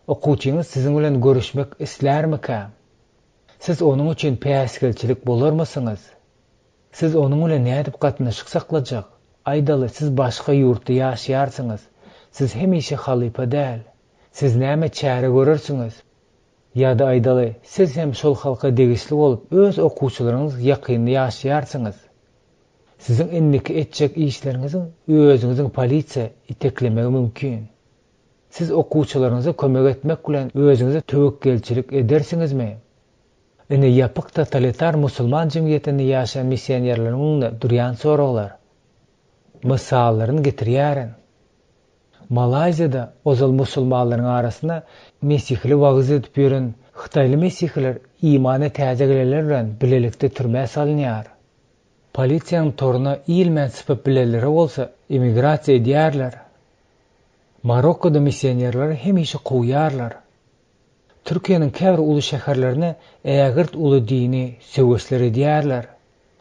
A: Okuwçyňyz siziň bilen görüşmek islermika? Siz onuň üçin päsgelçilik bolarmysyňyz? Siz onuň bilen nädip gatnaşyk saklajak? Aydaly siz başga ýurtda ýaşaýarsyňyz. Siz hemişe halypa däl. Siz näme çäre görersiňiz? Ýa-da aydaly siz hem şol halka degisli bolup öz okuwçylaryňyz ýakynda ýaşaýarsyňyz. Sizin endiki etjek işleriňizi özüňiziň polisiýa iteklemegi mümkin. Siz okuwçylaryňyza kömek etmek bilen özüňize töwekkelçilik edersiňizmi? Ene ýapyk totalitar musulman jemgyýetinde ýaşaýan missionerleriň durýan soraglar. Mysallaryny getirýärin. Malayziýada ozal musulmanlaryň arasyna mesihli wagys edip ýören Hytaýly mesihler imana täze gelenler bilen bilelikde türmä salynýar. Polisiýanyň toruna ilmen sypyp bileleri bolsa emigrasiýa edýärler. Marokkoda missionerler hemişe goýýarlar. Türkiýanyň käbir uly şäherlerine ägirt uly dini söwesler edýärler.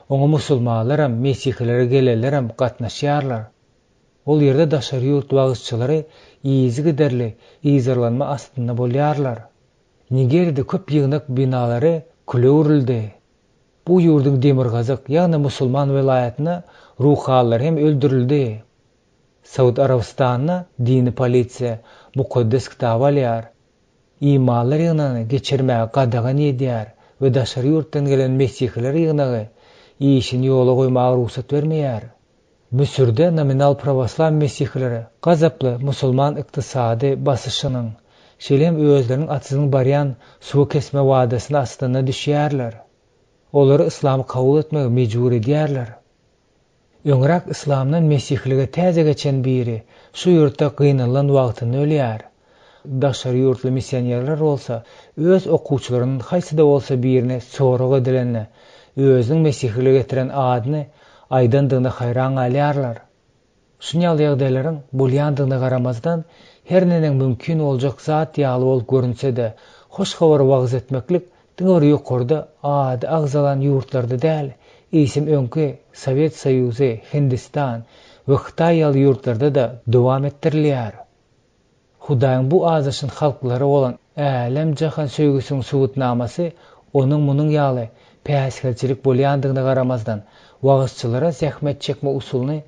A: Oňa musulmanlar hem mesihliler gelenler hem gatnaşýarlar. Ol ýerde daşary ýurt wagysçylary iýizi giderli iýzarlanma astynda bolýarlar. Nigeriýede köp ýygnak binalary küle urildi. Bu ýurduň demirgazyk ýagny musulman welaýatyna ruhanylar hem öldürildi. Saud Arabistanyna dini polisiýa mukaddes kitap alýar. İmanlar ýygyny geçirmäge gadagan edýär we daşary ýurtdan gelen mesihliler ýygyny işini ýola goýmaga ruhsat bermeýär. Müsürde nominal pravoslav mesihlileri gazaply musulman ykdysady basyşynyň şelem özleriniň atyzyny baryan suw kesme wadasyny astyna düşýärler. Olary islamy kabul etmege mejbur edýärler. Öňrak islamdan mesihlige täze geçen biri şu ýurtda gynanlan wagtyny ölýär. Daşary ýurtly missionerler bolsa öz okuwçylarynyň haýsyda bolsa birine sorag edilenle özüň mesihlige getiren adyny aýdandygyna haýran alýarlar. Şunýal ýagdaýlaryň bolýandygyna garamazdan her neden mümkin boljak zat ýaly bolup görünse-de hoş habar wagys etmeklik diňer ýokurda ady agzalan ýurtlarda däl, isim öňki Sowet Soýuzy, Hindistan we Hytaý ýaly ýurtlarda da dowam etdirilýär. Hudaýyň bu azaşyn halklary bolan älim jahan söýgüsiniň subutnamasy onuň munyň ýaly päsgelçilik bolýandygyna garamazdan wagysçylara zähmet çekme usulyny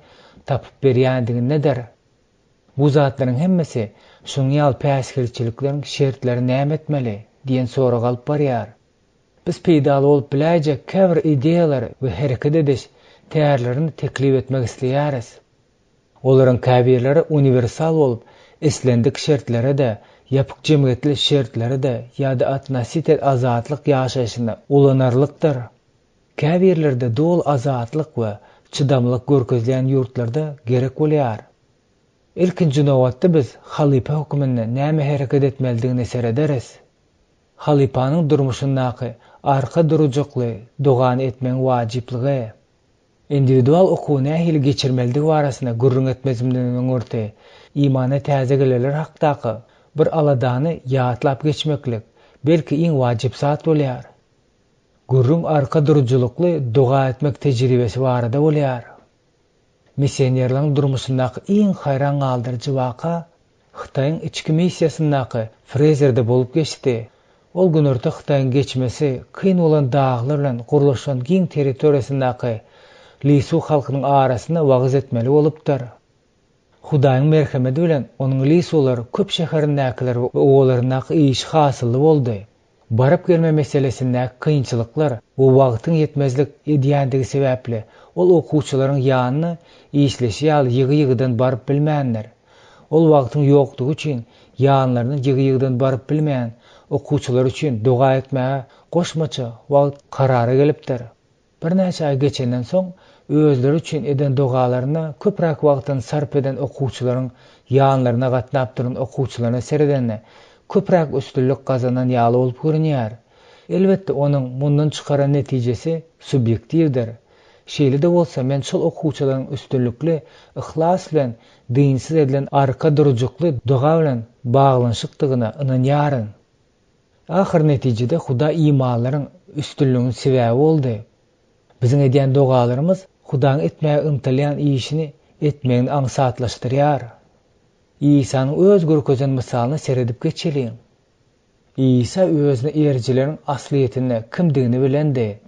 A: tapyp berýändigini neder? Bu zatlaryň hemmesi şoň ýaly päsgelçilikleriň şertleri näme etmeli diýen sorag alyp barýar. Biz peýdaly bolup biläjek käbir ideýalar we hereket ediş täýärlerini teklip etmek isleýäris. Olaryň käbirleri universal bolup, eslendik şertlere de, ýapyk jemgyýetli şertlere de ýa-da atnasitet azatlyk ýaşaýyşyna ulanarlykdyr. Käbirlerde dol azatlyk we çydamlyk görkezleýän ýurtlarda gerek bolýar. Ilkinji nowatda biz halypa hukmyny näme hereket etmelidigini serederiz. Halypanyň durmuşyndaky arka durujakly dogany etmeň wajipligi, individual okuw nähili geçirmeligi barasyna gürrüň etmezimden öňürti, imana täze gelenler hakdaky bir aladany ýatlap geçmeklik belki iň wajip zat bolýar. Gürrüň arka durujulukly doga etmek tejribesi barada bolýar. Missionerlaryň durmuşyndaky iň haýran galdyrjy waka Hytaýyň içki missiýasyndaky Frezerde bolup geçdi. Ol günörde Hytaýyň geçmesi kyn bolan dağlar bilen gurulşan giň territoriýasyndaky Lisu halkynyň arasyna wagys etmeli bolupdyr. Hudaýyň merhemeti bilen onuň Lisulary köp şäherindäkiler we oglarynaky iş hasylly boldy. Barıp gelme meselesindäki kynçylyklar we wagtyň yetmezlik edýändigi sebäpli ol okuwçylaryň ýanyny işleşi ýaly ýygy-ýygydan barıp bilmänler. Ol wagtyň ýokdugy üçin ýanlaryny ýygy-ýygydan barıp bilmän okuwçylar üçin doga etmäge goşmaça wagt karary gelipdir. Bir näçe ay geçenden soň özleri üçin eden dogalaryna köpräk wagtyny sarp eden okuwçylaryň ýanlaryna gatnap duran okuwçylaryna seredende köpräk üstünlük gazanan ýaly bolup görünýär. Elbetde onuň mundan çykaran netijesi subyektiwdir. Şeýle de bolsa men şol okuwçylaryň üstünlükli, ihlas bilen dinsiz edilen arka durujukly doga bilen baglanyşykdygyna ynanýaryn. Ahir netijede Huda imanlaryň üstünlüğüň sebäbi boldy. Bizim ediyen dogalarımız Hudaň etmäge ymtylýan işini etmegiň aňsatlaşdyrýar. İsa'nın öz görkezen misalyny seredip geçeliň. İsa özüni erjilerin asliýetine kimdigini bilendi.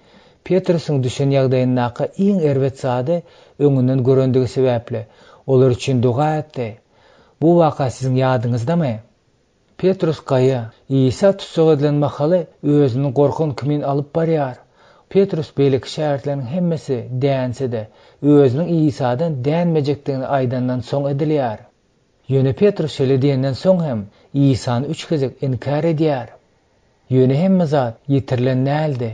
A: Petrusyň düşen ýagdaýyndaky iň erwet zady öňünden görendigi sebäpli olar üçin dua etdi. Bu waka siziň ýadyňyzdamy? Petrus gaýa İsa tutsak edilen mahaly özüniň gorkun kimin alyp barýar. Petrus beýleki şähertleriň hemmesi dänsede özüniň İsa'dan dänmejekdigini aýdandan soň edilýär. Ýöne Petrus şeýle diýenden soň hem İsa'ny 3 gezek inkar edýär. Ýöne hemme zat ýitirilen näldi?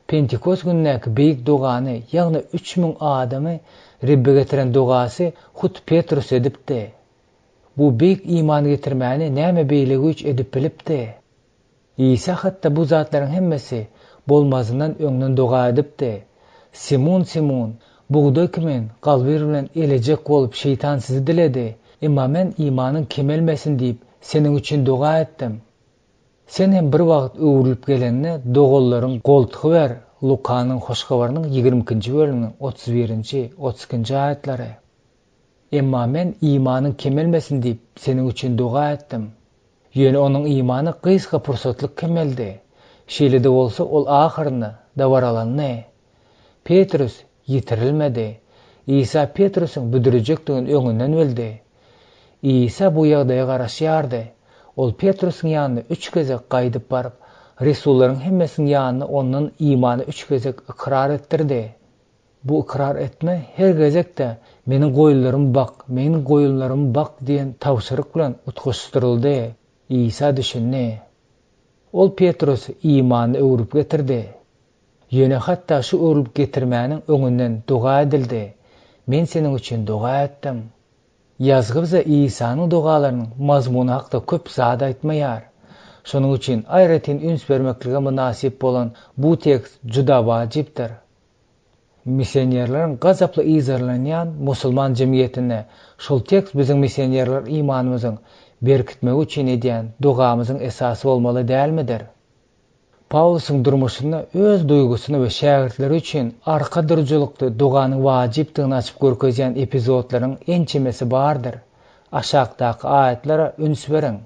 A: Pentekos günündäki beýik dogany, ýagny 3000 adamy Rebbe getiren dogasy hut Petrus edipdi. Bu beýik iman getirmäni näme beýlegi üç edip bilipdi. İsa hatda bu zatlaryň hemmesi bolmazyndan öňden doga edipdi. Simon, Simon, buğday kimen galbyr bilen elejek bolup şeytan sizi diledi. Emma men imanyň kemelmesin diýip seniň üçin doga etdim. Sen hem bir wagt öwrülip gelende dogallaryň goltugy ber. Lukanyň hoşgabarynyň 20-nji bölüminiň 31-nji 32-nji aýatlary. Emma men imanyň kemelmesin diýip seniň üçin doga etdim. Ýöne onuň imany gysga pursatlyk kemeldi. Şeýle-de bolsa ol ahyrynda dawaralandy. Petrus ýitirilmedi. İsa Petrusyň büdürecekdigini öňünden bildi. İsa bu ýagdaýa garaşýardy. Ol Petrusyň ýanyna 3 gezek gaýdyp baryp, Resullaryň hemmesiniň ýanyna onuň imany 3 gezek ikrar etdirdi. Bu ikrar etme her gezekde meniň goýullarym bak, meniň goýullarym bak diýen tawşyryk bilen utgaşdyryldy. İsa düşündi. Ol Petrus imany öwrüp getirdi. Ýöne hatda şu öwrüp getirmäniň öňünden doga edildi. Men seniň üçin doga etdim. Ýazgy bize İsa'nyň dogalarynyň mazmuny hakda köp zat aýtmaýar. Şonuň üçin aýratyn üns bermeklige münasip bolan bu tekst juda wajypdyr. Misionerlerin gazaply izarlanýan musulman jemgyýetine şol tekst biziň misionerler imanymyzyň berkitmegi üçin edýän dogamyzyň esasy bolmaly dälmidir? Paulusyň durmuşynda öz duýgusyny we şähertleri üçin arka durjulukdy doganyň wajypdygyny açyp görkezýän epizodlaryň ençemesi bardyr. Aşagdaky aýatlara üns beriň.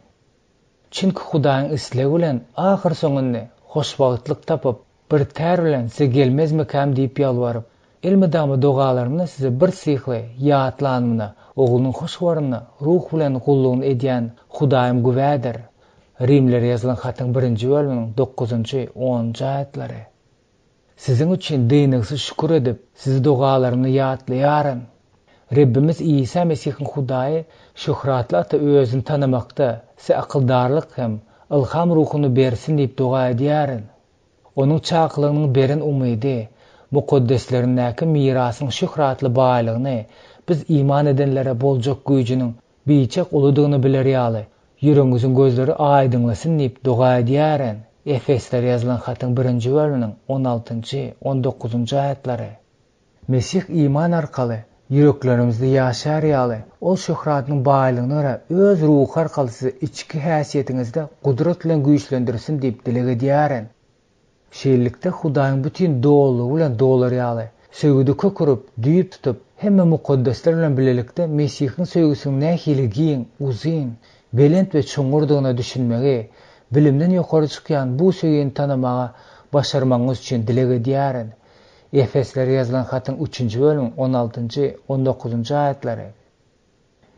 A: Çünki Hudaýyň islegi bilen ahyr soňundy hoşbagtlyk tapyp bir tär bilen size gelmezmikam diýip ýalwaryp, elmedamy dogalarymda size bir syhly ýatlanyna, oğlunyň hoşbaryna, ruh bilen gullugyny edýän Hudaýym güwädir. Rimlere ýazylan hatyň 1-nji bölüminiň 9-njy 10-njy aýatlary. Siziň üçin dynygsyz şükür edip, sizi dogalarymny ýatlaýaryn. Rebbimiz İsa Mesihiň Hudaýy şöhratly ata özüni tanamakda size akyldarlyk hem ilham ruhuny bersin diýip doga edýärin. Onuň çaklygynyň beren umydy, mukaddeslerindäki mirasyň şöhratly baýlygyny biz iman edenlere boljak güýjüniň biçek uludygyny bilerýaly. Yüreğinizin gözleri aydınlasın deyip dua edýärin. Efeslere ýazylan hatyň 1-nji bölüminiň 16-njy 19-njy aýatlary. Mesih iman arkaly yüreklerimizde ýaşarýaly. Ol şöhratynyň baýlygyna görä öz ruhy arkaly sizi içki häsiýetiňizde gudrat bilen güýçlendirsin diýip dileg edýärin. Şeýlelikde Hudaýyň bütün doglugy bilen dolarýaly. Söýgüde kökürüp, düýüp tutup, hemme mukaddesler bilen bilelikde Mesihiň söýgüsiniň nähili giň, uzyn, belent we çoňurdygyna düşünmegi, bilimden ýokary çykýan bu söýgüni tanamaga başarmaňyz üçin dileg edýärin. Efeslere ýazylan hatyň 3-nji bölüm 16-njy 19-njy aýatlary.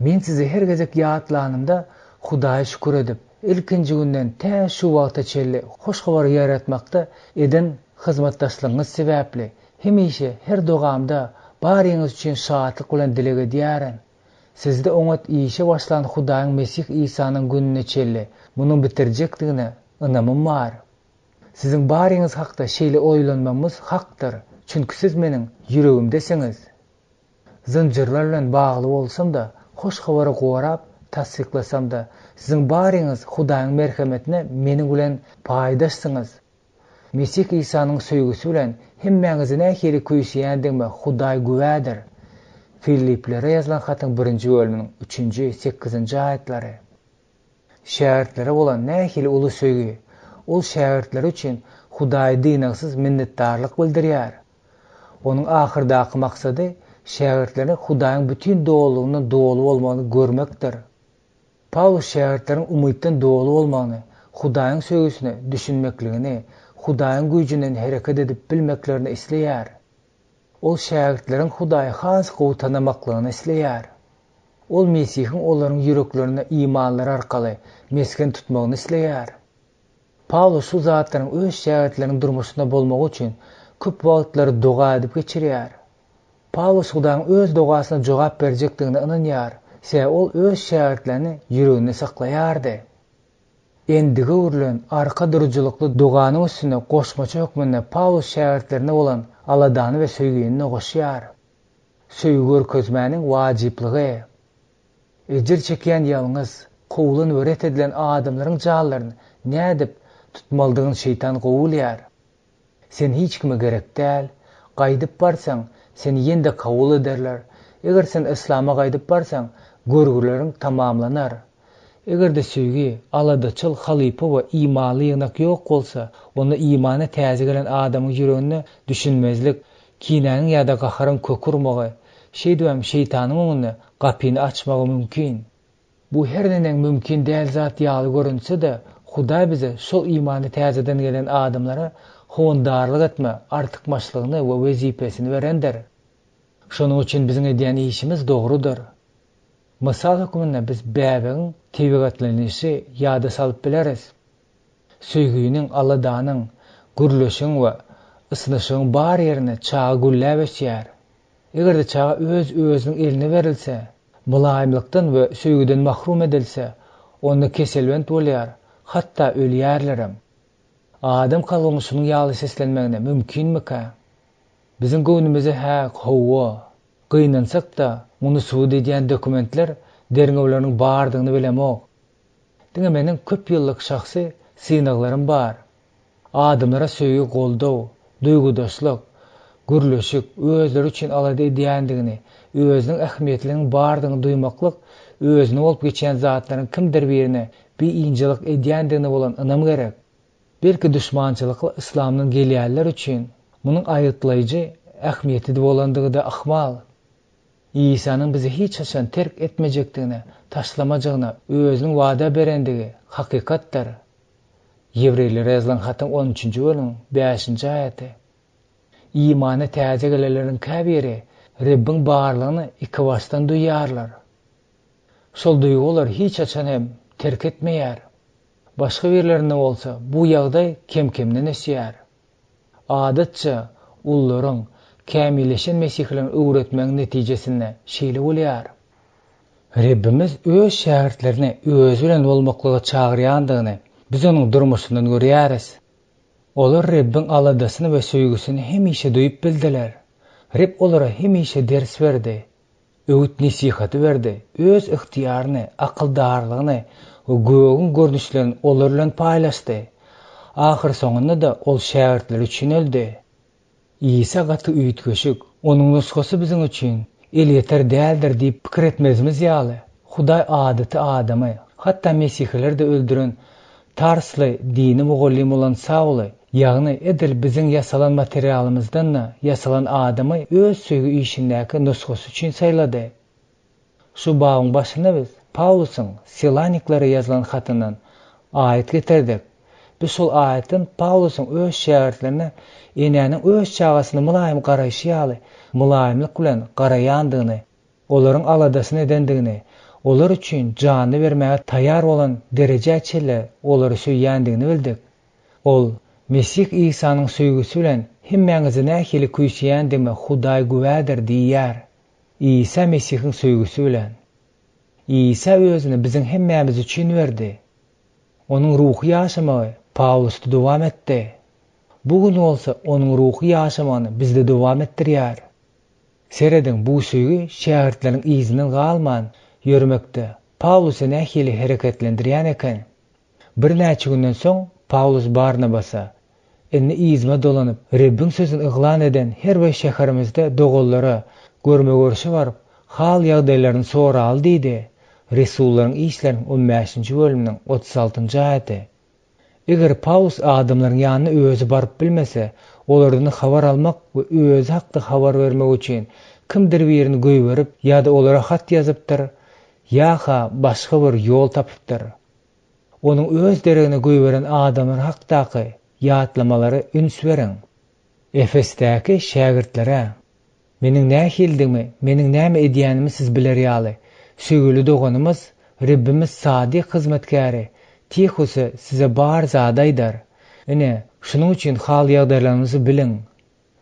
A: Men sizi her gezek ýatlanymda Hudaýa şükür edip, ilkinji günden tä şu wagta çelli hoşgabar ýaratmakda eden hyzmatdaşlygyňyz sebäpli hemişe her dogamda baryňyz üçin şatlyk bilen dileg edýärin. Sizde oňat işe başlan Hudaýyň Mesih İsa'nyň gününe çelli muny bitirjekdigine ynamym bar. Siziň baryňyz hakda şeýle oýlanmamyz hakdyr. Çünki siz meniň yüregimdesiňiz. Zynjyrlar bilen bagly bolsam da, hoşgabary gorap, tasdiklasam da, siziň baryňyz Hudaýyň merhametine meni bilen paýdaşsyňyz. Mesih İsa'nyň söýgüsü bilen hemmeňizi nähili küýsýändigme Hudaý güwädir. Filiplere ýazylan hatyň 1-nji bölüminiň 3-nji 8-nji aýatlary. Şähertlere bolan nähili uly söýgü, ol şähertler üçin Hudaýa dynagsyz minnetdarlyk bildirýär. Onun ahırdaki maksadı şagirdlerin Hudaýyň bütün doğuluğundan doğulu bolmagyny görmekdir. Paulus şagirdlerin umytdan doğulu bolmagyny, Hudaýyň söýgüsini düşünmekligini, Hudaýyň güýjünden hereket edip bilmeklerini isleýär. Ol şagirdlerin Hudaýy has gowy tanamaklygyny isleýär. Ol Mesihiň olaryň yüreklerine imanlar arkaly mesken tutmagyny isleýär. Paulus şu zatlaryň öz şagirdleriň durmuşynda bolmagy üçin köp wagtlary doga edip geçirýär. Paulus Hudaýyň öz dogasyna jogap berjekdigine ynanýar. Ol öz şagirdlerini yüreginde saklaýardy. Endigi urlan arka duruculuklu doganyň üstüne goşmaça hökmünde Paulus şagirdlerine bolan aladany we söýgüni goşýar. Söýgü görkezmäniň wajyplygy. Ejir çekýän ýalňyz, gowulan öret edilen adamlaryň jallaryny nädip tutmaldygyny şeytan gowulýar. Sen hiç kime gerek däl, gaýdyp barsaň, seni ýende kabul ederler. Eger sen islama gaýdyp barsaň, görgüleriň tamamlanar. Eger de söýgi, aladaçyl, halypa we imanly ýynak ýok bolsa, onda imany täze gelen adamyň ýüregine düşünmezlik, kinäniň ýa-da gaharyň kökürmegi, şeýdem şeytanyň öňünde gapyny açmagy mümkin. Bu her nädäň mümkin däl zat ýaly görünse-de, Hudaý bize şol imany täzeden gelen adamlara hondarlyk etme, artykmaçlygyny we wezipesini berendir. Şonuň üçin biziň edýän işimiz dogrudur. Mysal hökmünde biz bäbegiň tebigatlanýyşy ýada salyp bileriz. Söýgüniň, aladanyň, gürleşiň we ysnyşyň bar ýerine çağa güllä beşýär. Eger de çağa öz-özüniň eline berilse, mulaýymlykdan we söýgüden mahrum edilse, onda keselwent bolýar, hatda ölýärlerim. Adam kalgynyşynyň ýaly seslenmegine mümkinmika? Biziň göwnümize howa, gynansak da, muny suwd edýän dokumentler derňewleriň bardygyny bilemok. Diňe meniň köp ýyllyk şahsy synaglarym bar. Adamlara söýgü goldaw, duýgudaşlyk, gürleşik, özleri üçin alady edýändigini, özüniň ähmiýetliligini bardygyny duýmaklyk, özüne bolup geçen zatlaryň kimdir birine bir injilik edýändigine bolan ynam gerek. Belki düşmançylykly islamyň gelýärler üçin munyň aýytlaýjy ähmiýeti bolandygy da ahmal. İsa'nın bizi hiç haçan terk etmejekdigine, taşlamajagyna özüniň wada berendigi hakykatdyr. Ýewreýlere ýazylan hatyň 13-nji bölüm 5-nji aýaty. İmany täze gelenleriň käbiri Rabbiň barlygyny iki başdan duýarlar. Şol duýgular hiç haçan hem terk etmeýär. Başga birlerinde bolsa bu ýagdaý kem-kemden esýär. Adatça ullaryň kämilleşen mesihleriň öwretmeň netijesinde şeýle bolýar. Rabbimiz öz şagirdlerini özü bilen bolmaklyga çagyrýandygyny biz onuň durmuşyndan görýäris. Olar Rabbiň aladasyny we söýgüsini hemişe duýup bildiler. Rabb olara hemişe ders berdi, öwüt nesihaty berdi, öz ihtiýaryny, akyldarlygyny we göwüň görnüşlerini olar bilen paýlaşdy. Ahir soňunda da ol şagirdler üçin öldi. İsa gaty üýtgeşik, onuň nusgasy biziň üçin el ýeter däldir diýip pikir etmezmiz ýaly. Hudaý adaty adamy, hatda mesihler de öldüren Tarsly dini mugallim bolan Sauly, ýagny edil biziň ýasalan materialymyzdan ýasalan adamy öz söýgü işindäki nusgasy üçin saýlady. Şu bagyň başyna biz Paulusyň Selaniklere ýazylan hatyndan aýat getirdik. Biz şol aýatdan Paulusyň öz şagirdlerine enäniň öz çağasyny mulaýym garaýşy ýaly, mulaýymlyk bilen garaýandygyny, olaryň aladasyny edendigini, olar üçin jany bermäge taýýar bolan derejeçiler olary söýýändigini bildik. Ol Mesih İsa'nyň söýgüsü bilen hemmäňizi nähili küýsýändime Hudaý güwädir diýýär. İsa Mesihiň söýgüsü bilen. İsa özüni biziň hemmämiz üçin berdi. Onuň ruhy ýaşamagy Paulusda dowam etdi. Bugün olsa onuň ruhy ýaşamagyny bizde dowam etdirýär. Serediň bu söýgü şagirdleriň izinden galman ýörmekde Paulusy nähili hereketlendirýän eken. Bir näçe günden soň Paulus Barnabasa enne izme dolanyp Rabbiň sözüni yglan eden her bir şäherimizde dogollara görme görüşe baryp hal ýagdaýlaryny soral diýdi. Resullaryň işleriň 15-nji bölüminiň 36-njy aýaty. Eger Paulus adamlaryň ýanyna özü baryp bilmese, olardan habar almak we öz hakda habar vermek üçin kimdir birini göýberip ýa-da olara hat ýazypdyr, ýa-ha başga bir ýol tapypdyr. Onuň öz deregine göýberen adamlar hakdaky ýatlamalary üns beriň. Efesdäki şagirdlere: "Meniň nähildimi, meniň näme edýänimi siz biler ýaly. Söýgüli doganymyz, Rabbimiz sadyk hyzmatkary Tihusy size bar zadaýdar. Ine, şunuň üçin hal ýagdaýlaryňyzy biliň.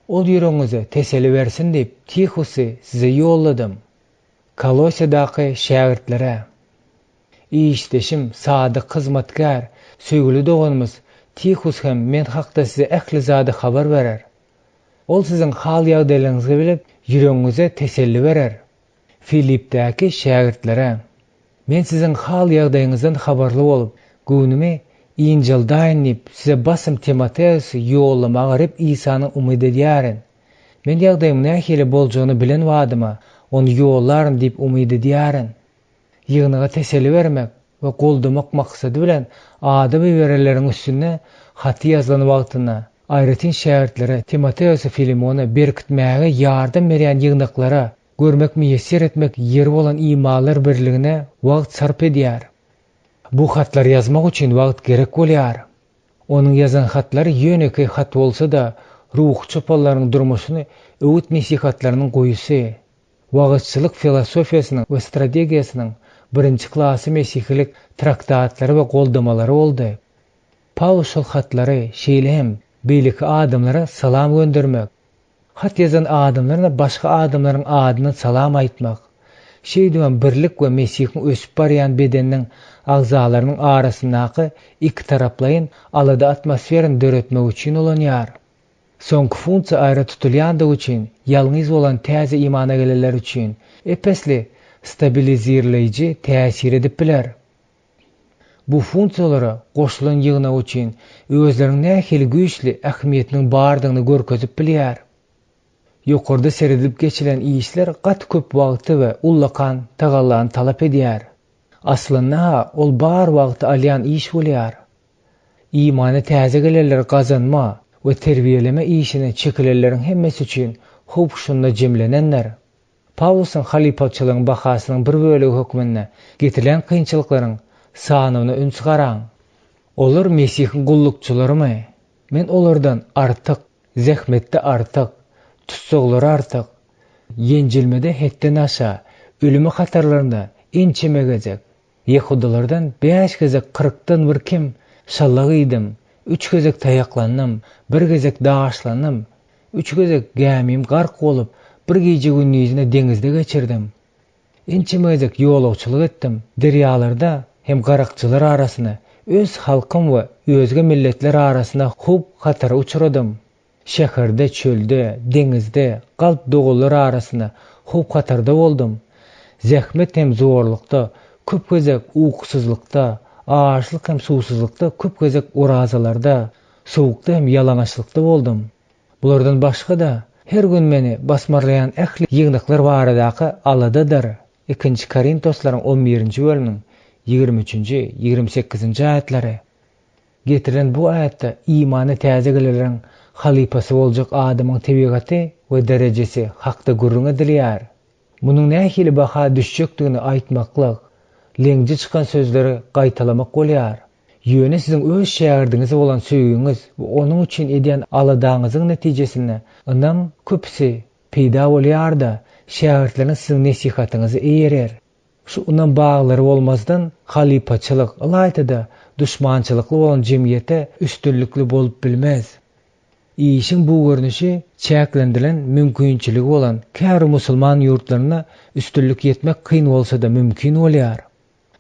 A: Ol ýüregiňize teselli bersin diýip Tihusy size ýolladym." Kolosiýadaky şagirdlere: "Işdeşim sadyk hyzmatkar, söýgüli doganymyz Tihus hem men hakda size ähli zady habar berer. Ol siziň hal ýagdaýlaryňyzy bilip, ýüregiňize teselli berer." Filipdäki şagirdlere: "Men siziň hal ýagdaýyňyzdan habarly bolup, günümi İncil daýanyp size basym Timoteusy ýollamagy Rab İsanyň umyd edýärin. Men ýagdaýyň nähili boljagyny bilen wadyma, onu ýollarym diýip umyd edýärin. Ýygynyga teselli bermek we goldamak maksady bilen ada bibereleriň üstüne haty ýazlan wagtyna aýratyn şagirdlere Timoteusy Filemona berkitmäge ýardam berýän ýygnaklara görmek müýesser etmek ýeri bolan imanlar birligine wagt sarp edýär. Bu hatlar yazmak üçin wagt gerek bolýar. Onuň ýazan hatlary ýöneki hat bolsa-da, ruh çopalarynyň durmuşyny öwüt nesihatlarynyň goýusy, wagtçylyk filosofiýasynyň we strategiýasynyň birinji klasy mesihilik traktatlary we goldamalary boldy. Paulus şol hatlary şeýle hem beýleki adamlara salam göndermek, hat ýazan adamlaryna başga adamlaryň adyna salam aýtmak, şeýdem birlik we Mesihiň ösüp barýan bedeniň agzalarynyň arasyndaky iki taraplayın alada atmosferini döretmek üçin olanýar. Soňky funksiýa aýra tutulýandygy üçin, ýalňyz bolan täze imana geleler üçin epesli stabilizirleýiji täsir edip biler. Bu funksiýalara goşulan ýygnak üçin özleriniň nähili güýçli ähmiýetiniň bardygyny görkezip bilýär. Ýokarda seredip geçilen işler gat köp wagty we ullakan tagallan talap edýär. Aslynda ol bar wagty alýan iş bolýar. İmany täze geleler gazanma we terbiýeleme işine çekilenleriň hemmesi üçin hop şunda jemlenenler. Paulusyň halipaçylygyň bahasynyň bir bölegi hökmünde getirilen kynçylyklaryň sanyny üns garaň. Olar Mesihiň gullukçylarymy? Men olardan artyk, zähmetde artyk, tutsaglary artyk, ýenjilmede hetden aşa, ölümi hatarlarynda ençemegejek. Yehudalardan 5 gezek 40'dan bir kim şallagyydym, 3 gezek taýaklandym, 1 gezek daşlandym, 3 gezek gämim gark bolup, bir gece gündüzini deňizde geçirdim. Ençemegejek ýolagçylyk etdim, derýalarda hem garakçylar arasyna, öz halkym we özge milletler arasyna hup hatara uçuradym. Şäherde, çölde, deňizde, galp dogular arasyna hup hatarda boldum. Zähmet hem zorlukda, köp gezek uykusuzlukda, ağaçlyk hem susuzlukda, köp gezek orazalarda, sowukda hem ýalaňaçlykda boldum. Bulardan başga da her gün meni basmarlayan ähli ýygnaklar baradaky aladadyr. 2 Korintoslaryň 11-nji bölüminiň 23-nji 28-nji aýatlary. Getirilen bu aýatda imany täze geleleriň halipasy boljak adamyň tebigaty we derejesi hakda gurrun edilýär. Munyň nähili baha düşjekdigini aýtmaklyk, leňji çykan sözleri gaýtalamak bolýar. Ýöne siziň öz şäherdiňize bolan söýgüňiz we onuň üçin edýän aladaňyzyň netijesinde ynam köpsi peýda bolýar-da şäherleriň siziň nesihatyňyzy eýerer. Şu ynam baglary bolmazdan halipaçylyk, alayda düşmançylykly bolan jemgyýete üstünlikli bolup bilmez. İşin bu görnüşi çäklendirilen mümkinçiligi bolan kär musulman ýurtlaryna üstünlük ýetmek kyn bolsa da mümkin bolýar.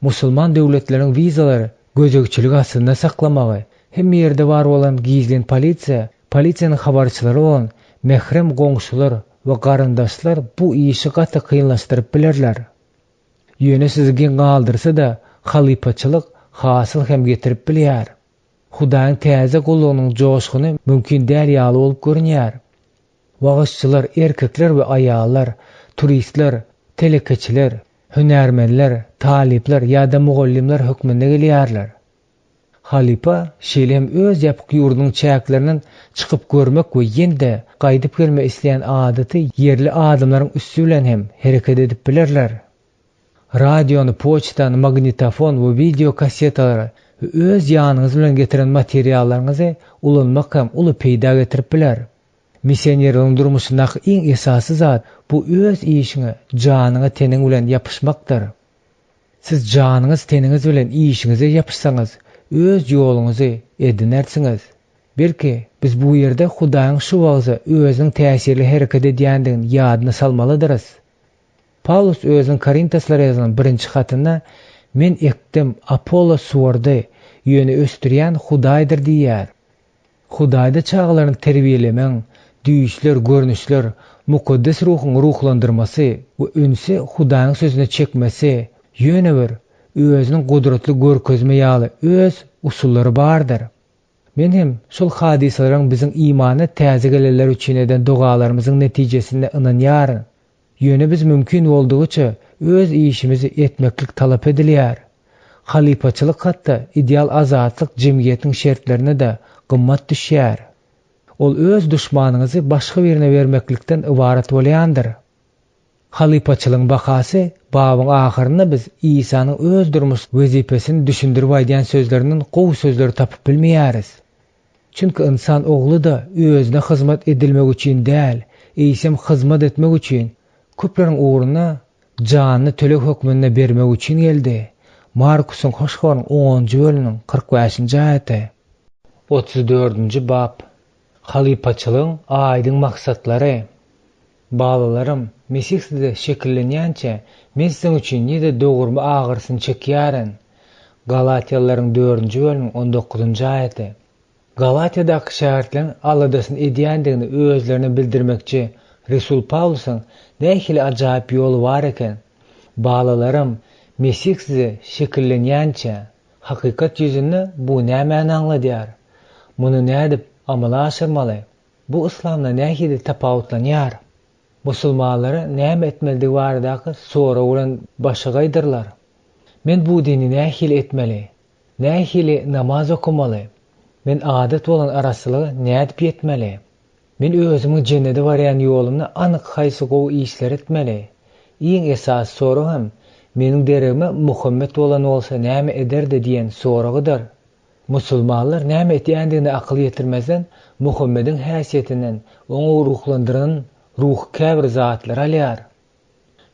A: Musulman döwletleriň wizalary gözegçilik aslynda saklamagy, hem ýerde bar bolan gizlen polisiýanyň habarçylary bolan mehrem goňşular we garandaşlar bu işi gaty kynlaşdyryp bilerler. Ýöne sizi galdyrsa da halipaçylyk hasyl hem getirip bilýär. Hudaýyň täze gullugynyň joşguny mümkin däl ýaly bolup görünýär. Wagtçylar, erkekler we aýallar, turistler, telekeçiler, hünärmenler, talipler ýa-da mugallimler hökmünde gelýärler. Halipa şeýlem öz ýapyk ýurdunyň çäklerinden çykyp görmek we ýende gaýdyp gelme isleýän adaty yerli adamlaryň üstü bilen hem hereket edip bilerler. Radiony, poçtany, magnitofon we video kasetalary öz ýanyňyz bilen getiren materiallaryňyzy ulanmak hem uly peýda getirip biler. Missionieriň durmuşyndaky iň esasy zat bu öz işiňe, janyňa, teniň bilen ýapyşmakdyr. Siz janyňyz, teniňiz bilen işiňize ýapyşsaňyz, öz ýoluňyzy edinersiňiz. Belki biz bu ýerde Hudaýyň şu wagtda özüniň täsirli hereket edýändigini ýadyna salmalydyryz. Paulus özüniň Korintaslara ýazgan 1-nji hatynda men ekdim, Apollo suwardy, ýöne östürýän Hudaýdyr diýär. Hudaýda çağlaryny terbiýelemeň, düýüşler, görnüşler, mukaddes ruhyň ruhlandyrmasy we ünsü Hudaýyň sözüne çekmesi, ýöne bir özüniň gudratly görkezme ýaly öz usullary bardyr. Men hem şol hadisalaryň biziň imany täze gelenler üçin eden dogalarymyzyň netijesinde ynanýar. Ýöne biz mümkin boldugyça öz işimizi etmeklik talap edilýär. Halipaçylyk hatda ideal azatlyk jemgyýetiň şertlerine de gymmat düşýär. Ol öz düşmanyňyzy başga birine bermeklikden ibaret bolýandyr. Halipaçylygyň bahasy babyň ahyrynda biz İsa'nın öz durmuş wezipesini düşündirip aýdýan sözlerinden gowy sözler tapyp bilmeýäris. Çünki insan ogly da özüne hyzmat edilmek üçin däl, eýsem hyzmat etmek üçin köpleriň uğruna janyny tölek hökmüne bermek üçin geldi. Markusyň hoşgaryň 10-njy bölüminiň 45-nji aýaty. 34-nji bab. Halipaçylygyň aýdyň maksatlary. Balalarym, Mesih sizde şekillenýänçe men siziň üçin ýa-da dogurma agyrsyny çekýärin. Galatiýalylaryň 4-nji bölüminiň 19-njy aýaty. Galatiýadaky şähertlerin aladasyny edýändigini özlerine bildirmekçi Resul Paulusyň nähili ajaýyp ýoly bar eken. Balalarym, Mesih size şekillenýänçe hakykat ýüzünde bu nämäni aňladýar? Muny nädip amala aşyrmaly? Bu islamda nähili tapawutlanýar? Musulmanlary näme etmeligi baradaky soraw bilen başa gaýdyrlar. Men bu dini nähili etmeli? Nähili namaz okumaly? Men adat bolan arasylygy nädip etmeli? Men özümiň jennete barýan ýolumda anyk haýsy gowy işler etmeli? Iň esas soraw hem meniň derime Muhammed bolan bolsa näme ederdi diýen soragydyr. Musulmanlar näme etýändigini akyl ýetirmezden Muhammediň häsiýetinden oňa ruhlandyran ruh käbir zatlar alýar.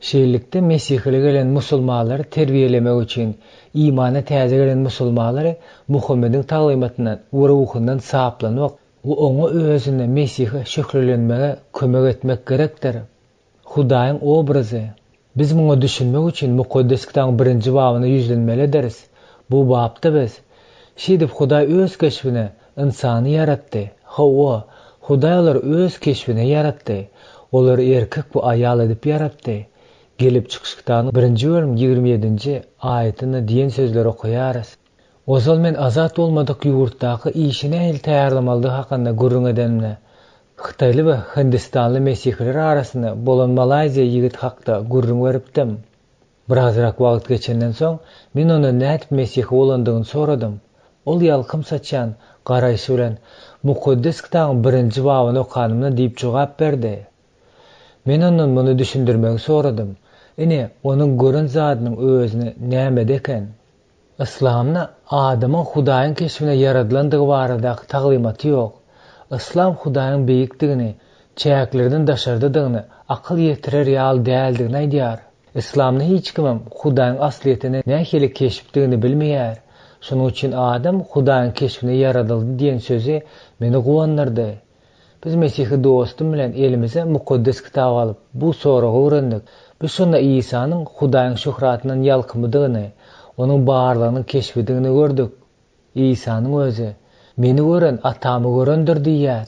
A: Şeýlelikde Mesihli gelen musulmanlary terbiýelemek üçin imana täze gelen musulmanlary Muhammediň taýlymatyndan we ruhundan saplanyp we oňa özüne Mesihe şöhretlenmege kömek etmek gerekdir. Hudaýyň obrazy. Biz muňa düşünmek üçin mukaddes kitabyň 1-nji babyna ýüzlenmeli ederiz. Bu babda biz şeýdip Hudaý öz keşfine insany yaratdy. Hawa, Hudaýlar öz keşfine yaratdy. Olary erkek we aýal edip yaratdy. Gelip çykyş kitabynyň 1-nji bölüm 27-nji aýatyna diýen sözleri okuýarys. Ozal men azat bolmadyk ýurtdaky işine el taýýarlamalydy hakynda gurrun edemle. Xitayly we Hindistanly mesihler arasynda bolan Malaziýa ýigit hakda gurrun beripdim. Birazrak wagt geçenden soň men ona nädip mesih bolandygyny soradym. Ol ýalkym saçan garaýşy bilen mukaddes kitabyň 1-nji babyny okanymda diýip jogap berdi. Men ondan muny düşündirmek soradym. Ine onuň gören zadynyň özüne näme deken? İslamda adamyň Hudaýyň keşfine yaradylandygy baradaky taglimaty ýok. İslam Hudaýyň beýikdigini, çäklerden daşardygyny, akyl ýetirer ýaly däldigini aýdýar. İslamda hiç kimem Hudaýyň asliýetini nähili keşfetdigini bilmeýär. Şonuň üçin adam Hudaýyň keşfine yaradyldy diýen sözi meni gowandyrdy. Biz Mesihi dostum bilen elimize mukaddes kitap alyp bu soragy öwrendik. Biz şonda İsa'nyň Hudaýyň şöhratyndan ýalkymydygyny, onuň barlygyny keşfetdigini gördük. İsa'nyň özü meni gören atamy görendir diýär.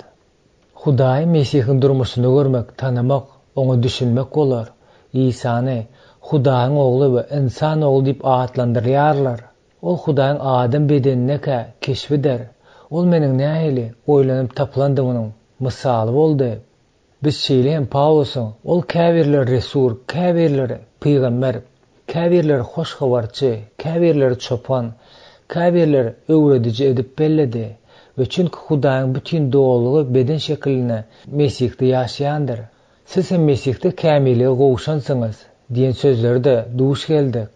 A: Hudaý Mesihiň durmuşyny görmek, tanamak, oňa düşünmek bolar. İsa'ny Hudaýyň ogly we insan ogly diýip atlandyrýarlar. Ol Hudaýyň adam bedenine keşfidir. Ol meniň nähili oýlanyp taplandygynyň misaly boldy. Biz şeýleýän Paulusyň ol käbirler resul, käbirler peýgamber, käbirler hoş habarçy, käbirler çopan, Kabirler öwredici edip belledi ve çünkü Hudaýyň bütün doğulluğu beden şekline Mesih'te yaşayandır. Siz hem Mesih'te kämillige gowuşansyňyz diýen sözlerde duş geldi.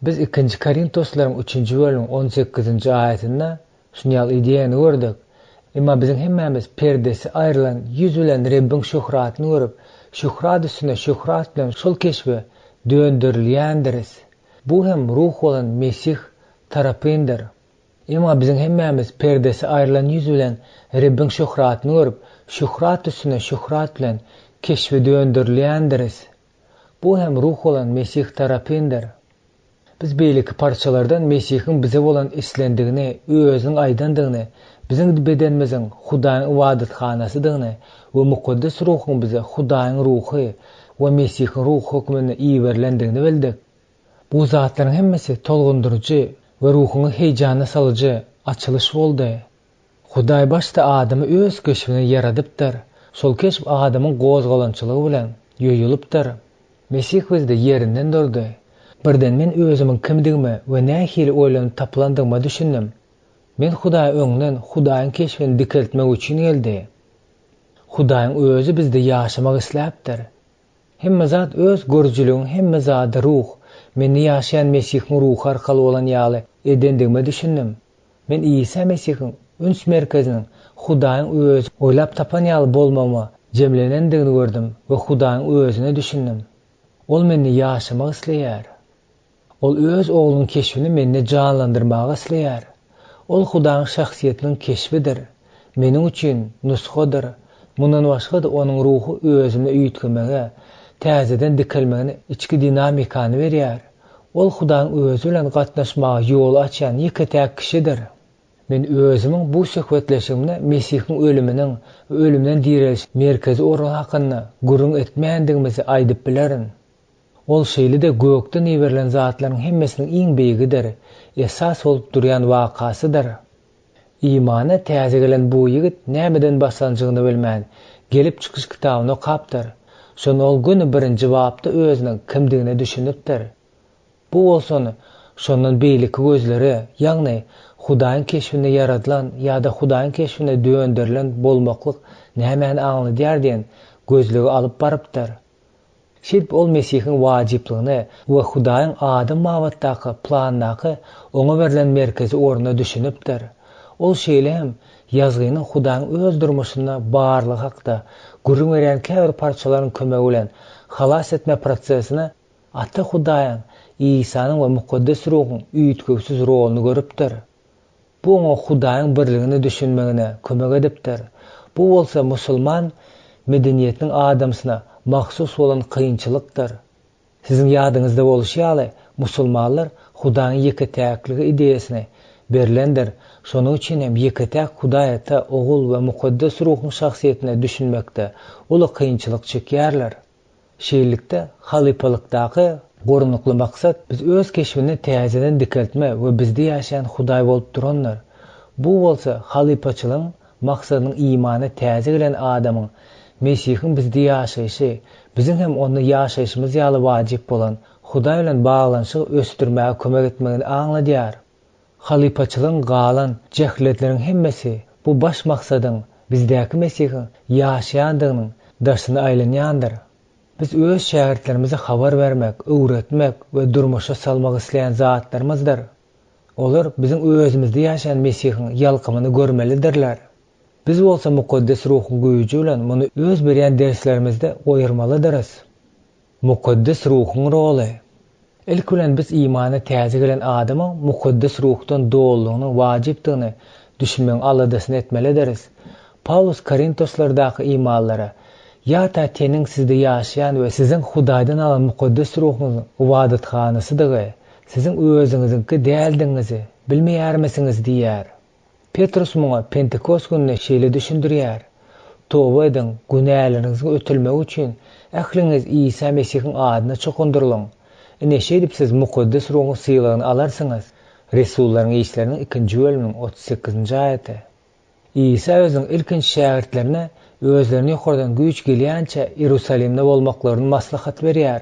A: Biz 2 Korintoslaryň 3-nji bölümiň 18-nji aýatynda şunyal ideýany gördük. Emma bizim hemmemiz perdesi aýrylan yüz bilen Rabbiň şöhratyny görüp, şöhrat üstüne şöhrat bilen şol keşbe döndürilýändiris. Bu hem ruh bolan Mesih tarapyndyr. Emma bizim hemmemiz perdesi aýrylan yüz bilen Rabbiň şöhratyny görüp, şöhrat üstüne şöhrat bilen keşbe döndürilýändiris. Bu hem ruh bolan Mesih tarapyndyr. Biz beýleki parçalardan Mesihiň bize bolan islendigini, özüniň aýdandygyny, bizim bedenimiziň Hudaýyň ibadatxanasydygyny we mukaddes ruhyň bize Hudaýyň ruhy we Mesihiň ruhy hökmüne iýerlendigini bildik. Bu zatlaryň hemmesi tolgundurucu we ruhyňy heýjana salyjy açylyş boldy. Hudaý başda adamy öz keşbine yaradypdyr. Şol keşb adamyň gozgalançylygy bilen ýoýulypdyr. Mesih bizde yerinden durdy. Birden men özümiň kimdigimi we nähili oýlanyp taplandygyma düşündim. Men Hudaý öňünden Hudaýyň keşbini dikeltmek üçin geldi. Hudaýyň özü bizde ýaşamak isläpdir. Hemme zat öz görjülügiň hemme zat ruh, meni ýaşaýan Mesihiň ruhy arkaly bolan ýaly edendigime düşündim. Men İsa Mesihiň üns merkeziniň Hudaýyň özü oýlap tapan ýaly bolmama jemlenendigini gördüm we Hudaýyň özüne düşündim. Ol meni ýaşamak isleýär. Ol öz oğlunun keşfini menne canlandırmağa isleýär. Ol Hudaýyň şahsiýetiniň keşfidir. Meniň üçin nusxadyr. Mundan başga da onuň ruhy özüne üýtgemege, täzeden dikelmegine içki dinamikany berýär. Ol Hudaýyň özü bilen gatnaşmaga ýol açan ýeketäk kişidir. Men özümiň bu söhbetleşigimde Mesihiň ölüminiň we ölümden diriliş merkezi organ hakyna gurrun etmeýändigimizi aýdyp bilerin. Ol şeýle de gökden ýeberilen zatlaryň hemmesiniň iň beýigidir, esas bolup durýan wakasydyr. İmana täze gelen bu ýigit nämeden başlanjygyny bilmän, gelip çykyş kitabyny okapdyr. Şonu ol güni birinji wagtda özüniň kimdigine düşünipdir. Bu bolsany şondan beýleki gözleri, ýagny Hudaýyň keşfine yaradylan ýa-da Hudaýyň keşfine döndürilen bolmaklyk nämäni aňladýar diýen gözlügi alyp barypdyr. Şerp ol Mesihiň wajipligyny we Hudaýyň adam mabatdaky planaky oňa berilen merkezi oruna düşünipdir. Ol şeýle hem ýazgynyň Hudaýyň öz durmuşyna barlygy hakda gurrun berýän käbir parçalaryň kömegi bilen halas etme prosesine Ata Hudaýyň Isanyň we mukaddes ruhyň üýtgüsiz roluny görüpdir. Bu oňa Hudaýyň birligini düşünmegine kömek edipdir. Bu bolsa musulman medeniýetiniň adamsyna mahsus bolan kıyınçılıktır. Sizin ýadyňyzda bolýaly, musulmanlar Hudaýyň ýeketäkligi ideýasyny berilendir. Şonuň üçin hem ýeketäk Hudaý Ata, Ogul we mukaddes ruhyň şahsiýetine düşünmekde uly kıyınçylyk çekýärler. Şeýlelikde halipalykdaky gorunukly maksat biz öz keşbini täzeden dikeltme we bizde ýaşaýan Hudaý bolup duranlar. Bu bolsa halipaçylygyň maksadynyň imany täze gelen adamyň Mesihiň bizde ýaşaýşy, bizim hem onu ýaşaýşymyz ýaly wajip bolan Hudaý bilen baglanyşygy ösdürmäge kömek etmegini aňladýar. Halipaçylygyň galan jehletleriň hemmesi bu baş maksadyň bizdäki Mesihiň ýaşaýandygynyň daşyna aýlanýandyr. Biz öz şähertlerimize habar vermek, öwretmek we durmuşa salmak isleýän zatlarymyzdyr. Olar bizim özümizde ýaşaýan Mesihiň ýalkymyny görmelidirler. Biz bolsa mukaddes ruhyň güýji bilen muny öz berýän derslerimizde oýarmalydyryz. Mukaddes ruhyň roly. Ilk bilen biz imany täze gelen adamyň mukaddes ruhdan dolugyny wajipdygyny düşünmeň aladasyny etmelidiriz. Paulus Korintoslardaky imanlara ýa-da teniň sizde ýaşaýan we sizin Hudaýdan alan mukaddes ruhyňyzyň ibadatxanasydygy, sizin özüňizinki däldiňizi bilmeýärmisiňiz diýär. Petrus muňa Pentekost gününe şeýle düşündirýär. Toba edin, günälerinizi ötülmek üçin ähliňiz Isa Mesihiň adyna çokundurulun. Neşe siz mukaddes ruhyň syýylygyny alarsyňyz. Resullaryň işleriniň 2-nji bölümiň 38-nji aýaty. Isa özüň ilkinji şähertlerine özlerini ýokardan güýç gelýänçe Ýerusalimde bolmaklaryny maslahat berýär.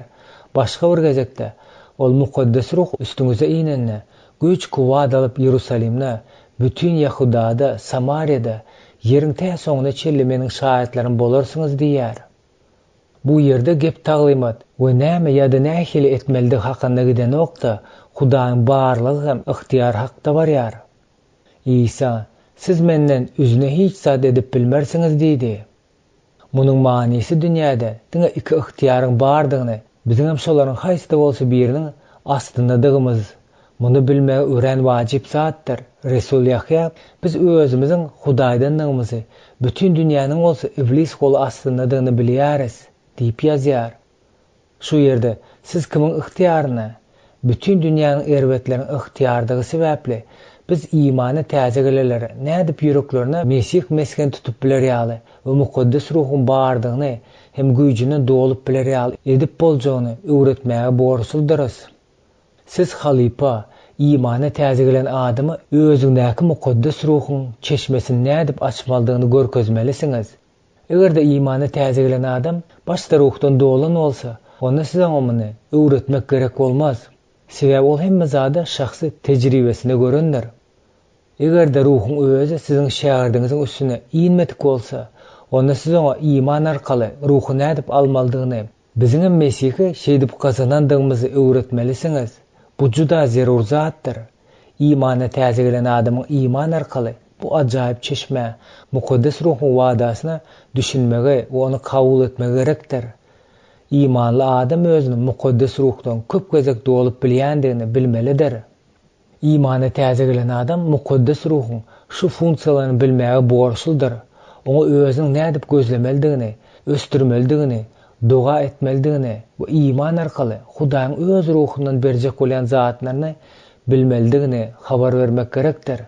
A: Başga bir gezekde ol mukaddes ruh üstüňize iňende güç kuvat alıp Yerusalim'ne, bütün Yahuda'da, Samarya'da, yerin te soňuna çellemenin şahitlerin bolarsınız diýär. Bu yerde gep taglimat we näme ýa-da nähili etmeldi hakynda giden okda Hudaýyň barlygy hem ihtiýar hakda barýar. İsa, siz menden üzüne hiç zat edip bilmersiňiz diýdi. Munyň manysy dünýäde diňe iki ihtiýaryň bardygyny, biziň hem şolaryň haýsy bolsa biriniň astyndadygymy, muny bilmegi ören wajip zatdyr. Resul Yahya, biz özümiziň Hudaýdandygymyzy, bütün dünýäniň bolsa iblis golu astyndadygyny bilýäris, diýip ýazýar. Şu ýerde siz kimiň ihtiýaryna, bütün dünýäniň erwetleriniň ihtiýardygy sebäpli biz imany täze geleleri nädip ýüreklerine Mesih mesken tutup bilerýaly we mukaddes ruhun bardygyny hem güýjüni dolup bilerýaly edip boljagyny öwretmäge borçludyrys. Siz halipa, imany täze gelen adamy özüňdäki mukaddes ruhun çeşmesini nädip açmaldygyny görkezmelisiňiz. Egerde imany täze gelen adam başda ruhdan dolan bolsa, onda size omyny öwretmek gerek bolmaz. Sebäbi ol hemme zada şahsy tejribesine görendir. Egerde ruhun özü siziň şäherdiňiziň üstüne iýinmedik bolsa, onda siz oňa iman arkaly ruhy nädip almaldygyny, biziň Mesih'i şeýdip kazanandygymyzy öwretmelisiňiz. Bu juda zerur zatdyr. İmana täze gelen adamyň iman arkaly bu ajaýyp çeşme, mukaddes ruhun wadasyna düşünmege we onu kabul etmege gerekdir. İmanly adam özüni mukaddes ruhdan köp gezek dolup bilýändigini bilmelidir. İmana täze gelen adam mukaddes ruhun şu funksiyalaryny bilmäge borçludyr. Oňa özüň nädip gözlemeldigini, östürmeldigini, doga etmeldigini we iman arkaly Hudaýyň öz ruhundan berjek bolan zatlaryny bilmeldigini habar vermek gerekdir.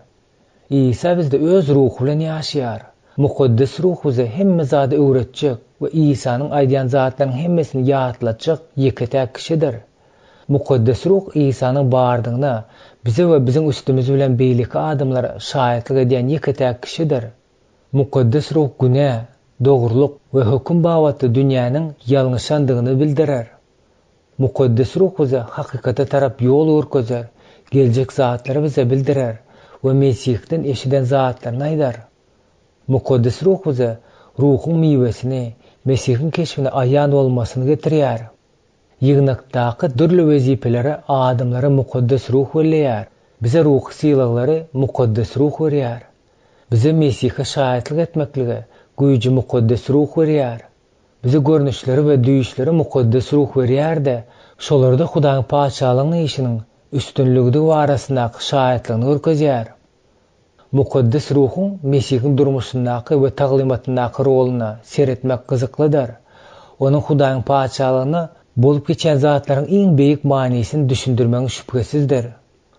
A: İsa bizde öz ruhu bilen ýaşaýar. Mukaddes ruh bize hemme zady öwretjek we İsa'nın aýdýan zatlaryň hemmesini ýatlatjak ýeketäk kişidir. Mukaddes ruh İsa'nın bardygyna bize we biziň üstümiz bilen beýleki adamlara şahytlyk edýän ýeketäk kişidir. Mukaddes ruh günä, dogruluk we höküm bawaty dünýäniň ýalňyşandygyny bildirer. Mukaddes ruh bize hakykata tarap ýol görkezer, geljek zatlary bize bildirer we Mesihden eşiden zatlaryny aýdar. Mukaddes ruh bize ruhun miwesini, Mesih'in keşfine aýan bolmasyny getirýär. Ýygnakdaky dürli wezipeleri adamlara mukaddes ruh berýär. Bize ruh sylaglary mukaddes ruh berýär. Bize Mesih'e şahytlyk etmeklige güýji mukaddes ruh berýär. Bize görnüşleri we düýüşleri mukaddes ruh berýär-de, şolarda Hudaýyň paçalygyny işiniň üstünlügi barasyndaky şahytlygyny görkezýär. Mukaddes ruhun Mesih'in durmuşyndaky we taglimatyndaky roluna seretmek gyzyklydyr. Onuň Hudaýyň paçalygyny bolup geçen zatlaryň iň beýik manysyny düşündirmek şüphesizdir.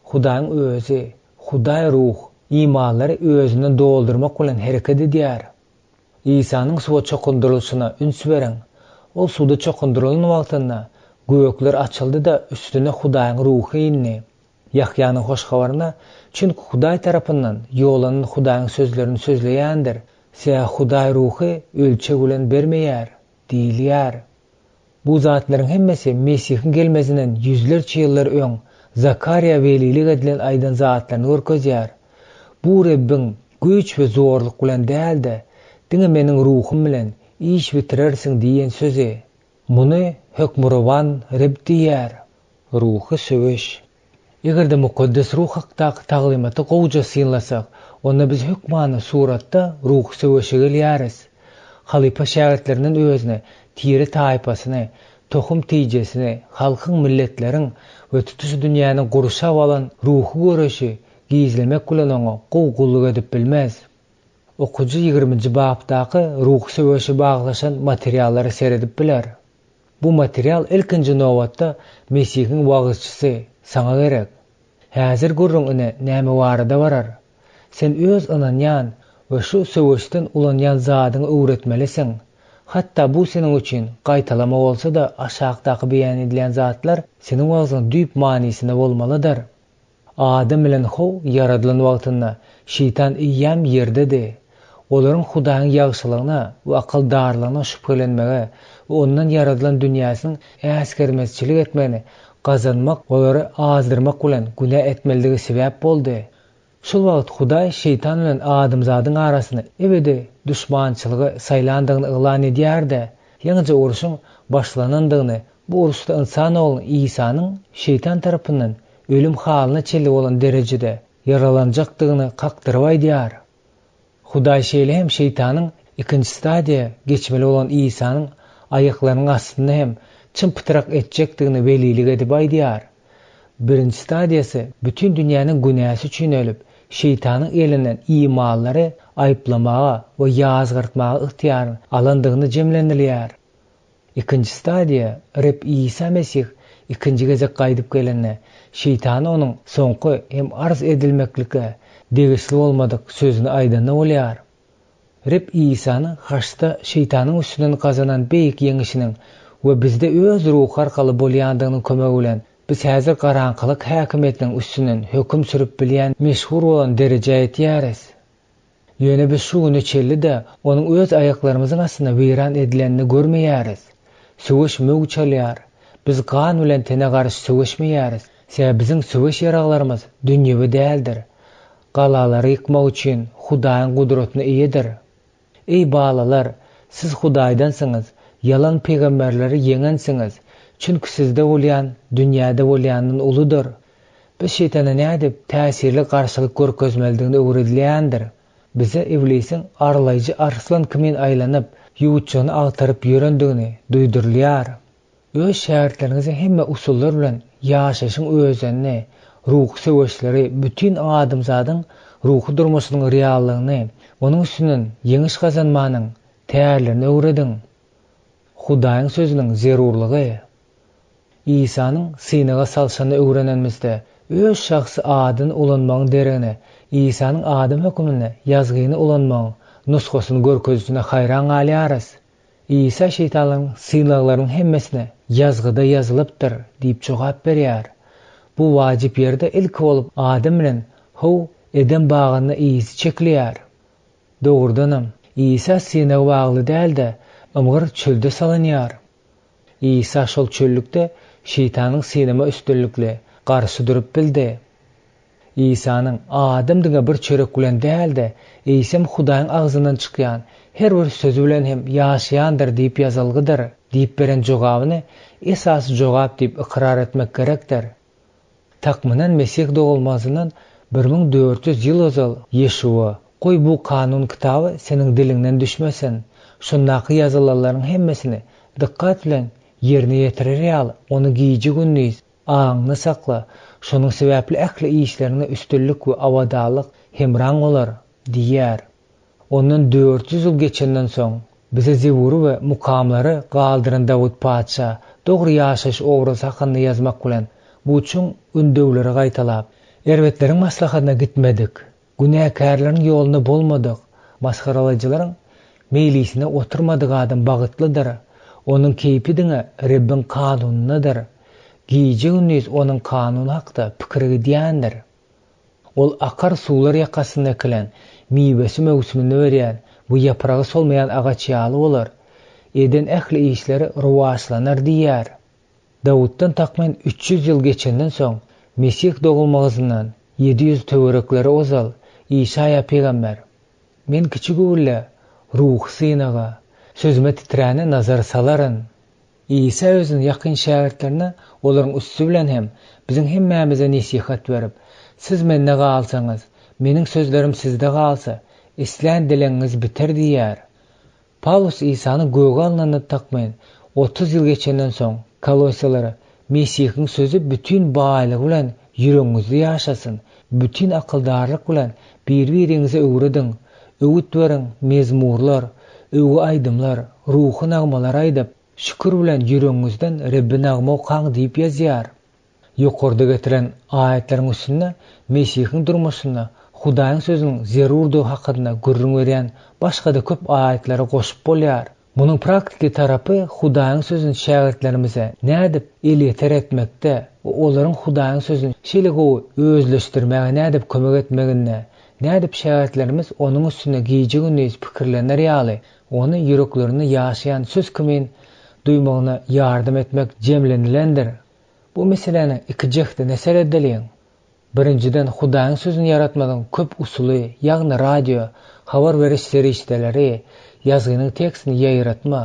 A: Hudaýyň özü, Hudaý ruh, imanlary özünden doldurmak bilen hereket edýär. İsa'nın suwa çokunduruluşuna üns beren, ol suda çokundurulan wagtynda gökler açyldy da üstüne Hudaýyň ruhy indi. Yahyanyň hoş habaryna çünki Hudaý tarapyndan ýolanan Hudaýyň sözlerini sözleýändir. Siýa Hudaý ruhy ölçek bilen bermeýär, diýilýär. Bu zatlaryň hemmesi Mesih'in gelmezinden yüzlerçe ýyllar öň Zakariya welilik edilen aýdan zatlaryny görkezýär. Bu Rabbin güýç we zorluk bilen däl-de, diňe meniň ruhum bilen iş bitirersiň diýen sözi. Muny hökmürawan Rabb diýär. Ruhy söwüş. Egerde mukaddes ruh hakdaky taglimaty gowja synlasak, onda biz hükmany suratda ruh söwüşe gelýäris. Halipa şähertlerinden özüne, tiri taýpasyny, tohum tijesini, halkyň milletleriň we tutuş dünýäni gurşap alan ruhy göreşi gizlemek bilen oňa gowgullyk edip bilmez. Okuji 20-nji babdaky ruh söwüşe baglaşan materiallary seredip biler. Bu material ilkinji nowatda Mesih'in wagyzçysy sana gerek. Häzir gurrun ine näme barada barar. Sen öz ananyan we şu söwüşden ulanýan zadyny öwretmelisin. Hatta bu senin üçin gaýtalama bolsa da aşağıdaky beýan edilen zatlar senin wagzyň düýp manysyna bolmalydyr. Adam bilen Hawa yaradylan wagtynda şeytan iýem ýerdedi. Olaryň Hudaýyň ýagşylygyna we akyldarlygyna şüphelenmege we ondan yaradylan dünýäsiň äskermezçilik etmegini gazanmak, olary azdyrmak bilen günä etmeldigi sebäp boldy. Şol wagt Hudaý şeytan bilen adamzadyň arasyny ebede düşmançylygy saýlandygyny yglan edýär-de, ýa-da uruşyň başlanandygyny, bu uruşda insan oğlu İsa'nın şeytan tarapından ölüm halyna çelip bolan derejede yaralanjakdygyny kakdyryp aýdýar. Hudaý şeýle hem şeytanyň ikinji stadiýa geçmeli bolan İsa'nın aýaklarynyň astynda hem çympityrak etjekdigini belilik edip aýdýar. Birinji stadiýasy bütün dünýäniň günäsi üçin ölüp, şeytanyň elinden imanlary aýplamaga we ýazgyrtmaga ıhtiýar alandygyny jemlenilýär. İkinji stadiýa Reb İsa Mesih ikinji gezek gaýdyp gelende şeytany onuň soňky hem arz edilmeklikle degisli bolmadyk sözüni aýdanda bolýar. Reb İsa'nın haçta şeytanyň üstünden kazanan beýik ýeňişiniň we bizde öz ruhy arkaly bolýandygynyň kömegi bilen biz häzir garaňkylyk häkimetiniň üstünden höküm sürüp bilýän meşhur bolan dereje ýetýäris. Ýöne biz şu güne çelli de onuň öz aýaklarymyzyň astyna weýran edilenini görmeýäris. Söwüş mög çalýar. Biz gan bilen tene garşy söwüşmeýäris. Sebäbi biziň söwüş ýaraglarymyz dünýewi däldir. Galalary ýykmak üçin Hudaýyň gudratyna eýedir. Ey balalar, siz Hudaýdansyňyz, yalan peýgamberleri ýeňensiňiz. Çünki sizde bolýan dünýäde bolýandan uludur. Biz şeytana nädip täsirli garşylyk görkezmeldigini öwredilýändir. Bize iblisiň arlaýjy arslan kimin aýlanyp, ýuwçuny agtaryp ýörendigini duýdurulýar. Öz şähertleriňizi hemme usullar bilen ýaşaşyň özüni, ruh söwüşleri, bütün adamzadyň ruhy durmuşynyň reallygyny, onuň üstünden ýeňiş gazanmanyň täýerlerini öwredin. Hudaýyň sözüniň zerurlygy. İsa'nın synaga salşany öwrenenmizde öz şahsy adyny ulanmagyň deregine, İsa'nın adam hökmüne ýazgyny ulanmagyň nusgasyny görkezýüne haýran galýarys. İsa şeytanlaryň synaglarynyň hemmesine ýazgyda ýazylypdyr diýip jogap berýär. Bu wajyp ýerde ilk bolup Adam bilen Hawa Eden bagyna ýyzy çekilýär. Dogrudanam İsa synaga bagly däl-de ymgyr çölde salanýar. İsa şol çöllükde şeytanyň synama üstünlikle garşy durup bildi. İsa'nın Adam diňe bir çörek bilen däl-de Eýsem Hudaýyň agzyndan çykýan her bir sözi bilen hem ýaşaýandyr diýip ýazylgydyr diýip beren jogabyny esasy jogap diýip ikrar etmek gerekdir. Takmynan Mesih dogulmazyndan 1400 ýyl ozal Ýeşua, goý bu kanun kitaby seniň diliňden düşmesen, şundaky ýazylaryň hemmesini dikkat bilen yerine ýetirer, onu giýiji günniz, aňyny sakla, şonuň sebäpli ähli işlerine üstünlük we awadalyk hemraň bolar, diýär. Ondan 400 ýyl geçenden soň bize zeburu we mukamlary galdyran Dawud paça dogry ýaşaş obrazy hakynda ýazmak bilen bu üçin ündewleri gaýtalap, erbetleriň maslahatyna gitmedik, günäkärleriň ýoluna bolmadyk, maskaralaýjylaryň meýlisine oturmadyk adam bagytlydyr. Onun keypi diňe Rebbin kanunynadyr. Giýje günniz onun kanuny hakda pikir edýändir. Ol akar suwlar ýakasynda ekilen, miwesi mewsüminde berýän, bu ýapragy solmaýan agaç ýaly bolar. Eden ähli işleri ruwaşlanar diýär. Dawuddan takmyn 300 ýyl geçenden soň Mesih dogulmagyndan 700 töwerekleri ozal İsa peýgamber. Men kiçik öwülle ruh synaga sözüme titräne nazar salaryn. İsa özüň ýakyn şähertlerine olaryň üstü bilen hem biziň hemmämize nesihat berip, siz mende galsaňyz, meniň sözlerim sizde galsa, isläň dileňiz biter diýär. Paulus İsa'ny göge alnanda takmyn 30 ýyl geçenden soň Kolosiýalary Mesihiň sözü bütün baýlygy bilen ýüregiňizde ýaşasyn, bütün akyldarlyk bilen bir-biriňize öwredin, öwüt beriň, mezmurlar, öwü aýdymlar, ruhy nagmalar aýdyp, şükür bilen ýüregiňizden Rebbi nagma okaň diýip ýazýar. Ýokarda getiren aýatleriň üstünde Mesihiň durmuşyna Hudaýyň sözüniň zerurdy hakynda gürrüň berýän başga da köp aýatlary goşup bolýar. Munyň praktiki tarapy Hudaýyň sözüni şähertlerimize nädip elýeter etmekde, olaryň Hudaýyň sözüni şeýle özleşdirmäge nädip kömek etmeginde, nädip şähertlerimiz onuň üstüne giýiji günniz pikirlener ýaly, onu ýüreklerini ýaşaýan söz kimin duýmagyna ýardym etmek jemlenilendir. Bu meseleni iki jihti nesel edeliň. Birinciden Hudaýyň sözüni yaratmadan köp usuly, ýagny radio, habar beriş serişdeleri, ýazgynyň tekstini ýaýratma,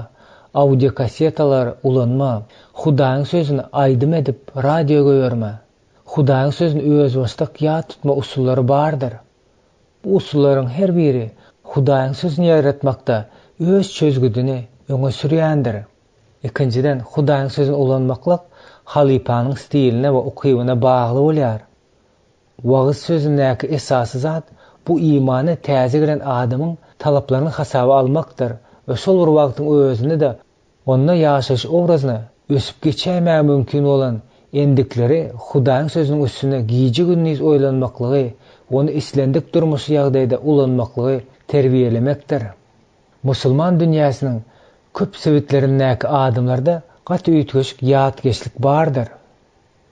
A: audio kasetalar ulanma, Hudaýyň sözüni aýdym edip radioga berme. Hudaýyň sözüni öz başlyk ýa tutma usullary bardyr. Bu usullaryň her biri Hudaýyň sözüni ýaýratmakda öz çözgüdini öňe sürýändir. Ikinciden Hudaýyň sözüni ulanmaklyk halypanyň stiline we ukybyna bagly bolýar. Wagyz sözündäki esasy zat bu imany täze giren adamyň talaplaryny hasaba almakdyr we şol bir wagtyň özünde de onda ýaşaş obrazyny ösüp geçämäge mümkin bolan endikleri Hudaýyň sözüniň üstüne giýji günniz oýlanmaklygy, onu islendik durmuşy ýagdaýda ulanmaklygy terbiýelemekdir. Musulman dünýäsiniň köp sebitlerindäki adamlarda gaty üýtgeşik ýatgeçlik bardyr.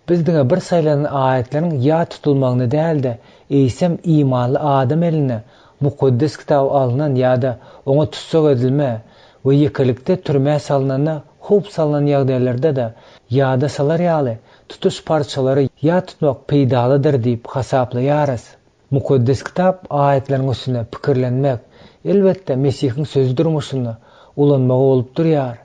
A: Bizdiňe bir saýlanan aýatleriň ýat tutulmagyny däl de eýsem imanly adam eline mukaddes kitap alynan ýa-da oňa tutsak edilme we ýekelikde türme salynana hop salynan ýagdaýlarda da ýa-da salar ýaly tutuş parçalary ýat tutmak peýdalydyr diýip hasaplaýarys. Mukaddes kitap aýatleriň üstüne pikirlenmek elbetde Mesihiň söz durmuşyny ulanmagy bolup durýar.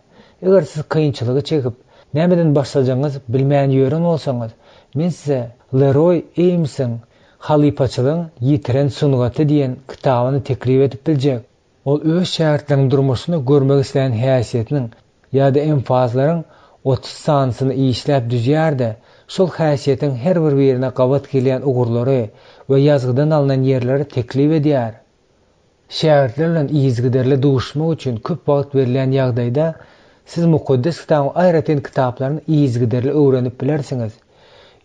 A: Eger siz kynçylygy çekip nämeden başlajaňyz bilmän ýören bolsaňyz, men size Leroy Ames'in Halypaçylygyň ýitiren sungaty diýen kitabyny teklip edip biljek. Ol öz şähertleriniň durmuşyny görmek isleýän häsiýetiniň ýa-da enfazlaryň 30 sanysyny işläp düzýärde, şol häsiýetiň her bir birine gabat gelýän ugurlary we ýazgydan alynan ýerleri teklip edýär. Şähertler bilen izgiderle duşmak üçin köp wagt berilýän ýagdaýda siz mukaddes kitabyň aýratyn kitaplaryny izgiderle öwrenip bilersiňiz.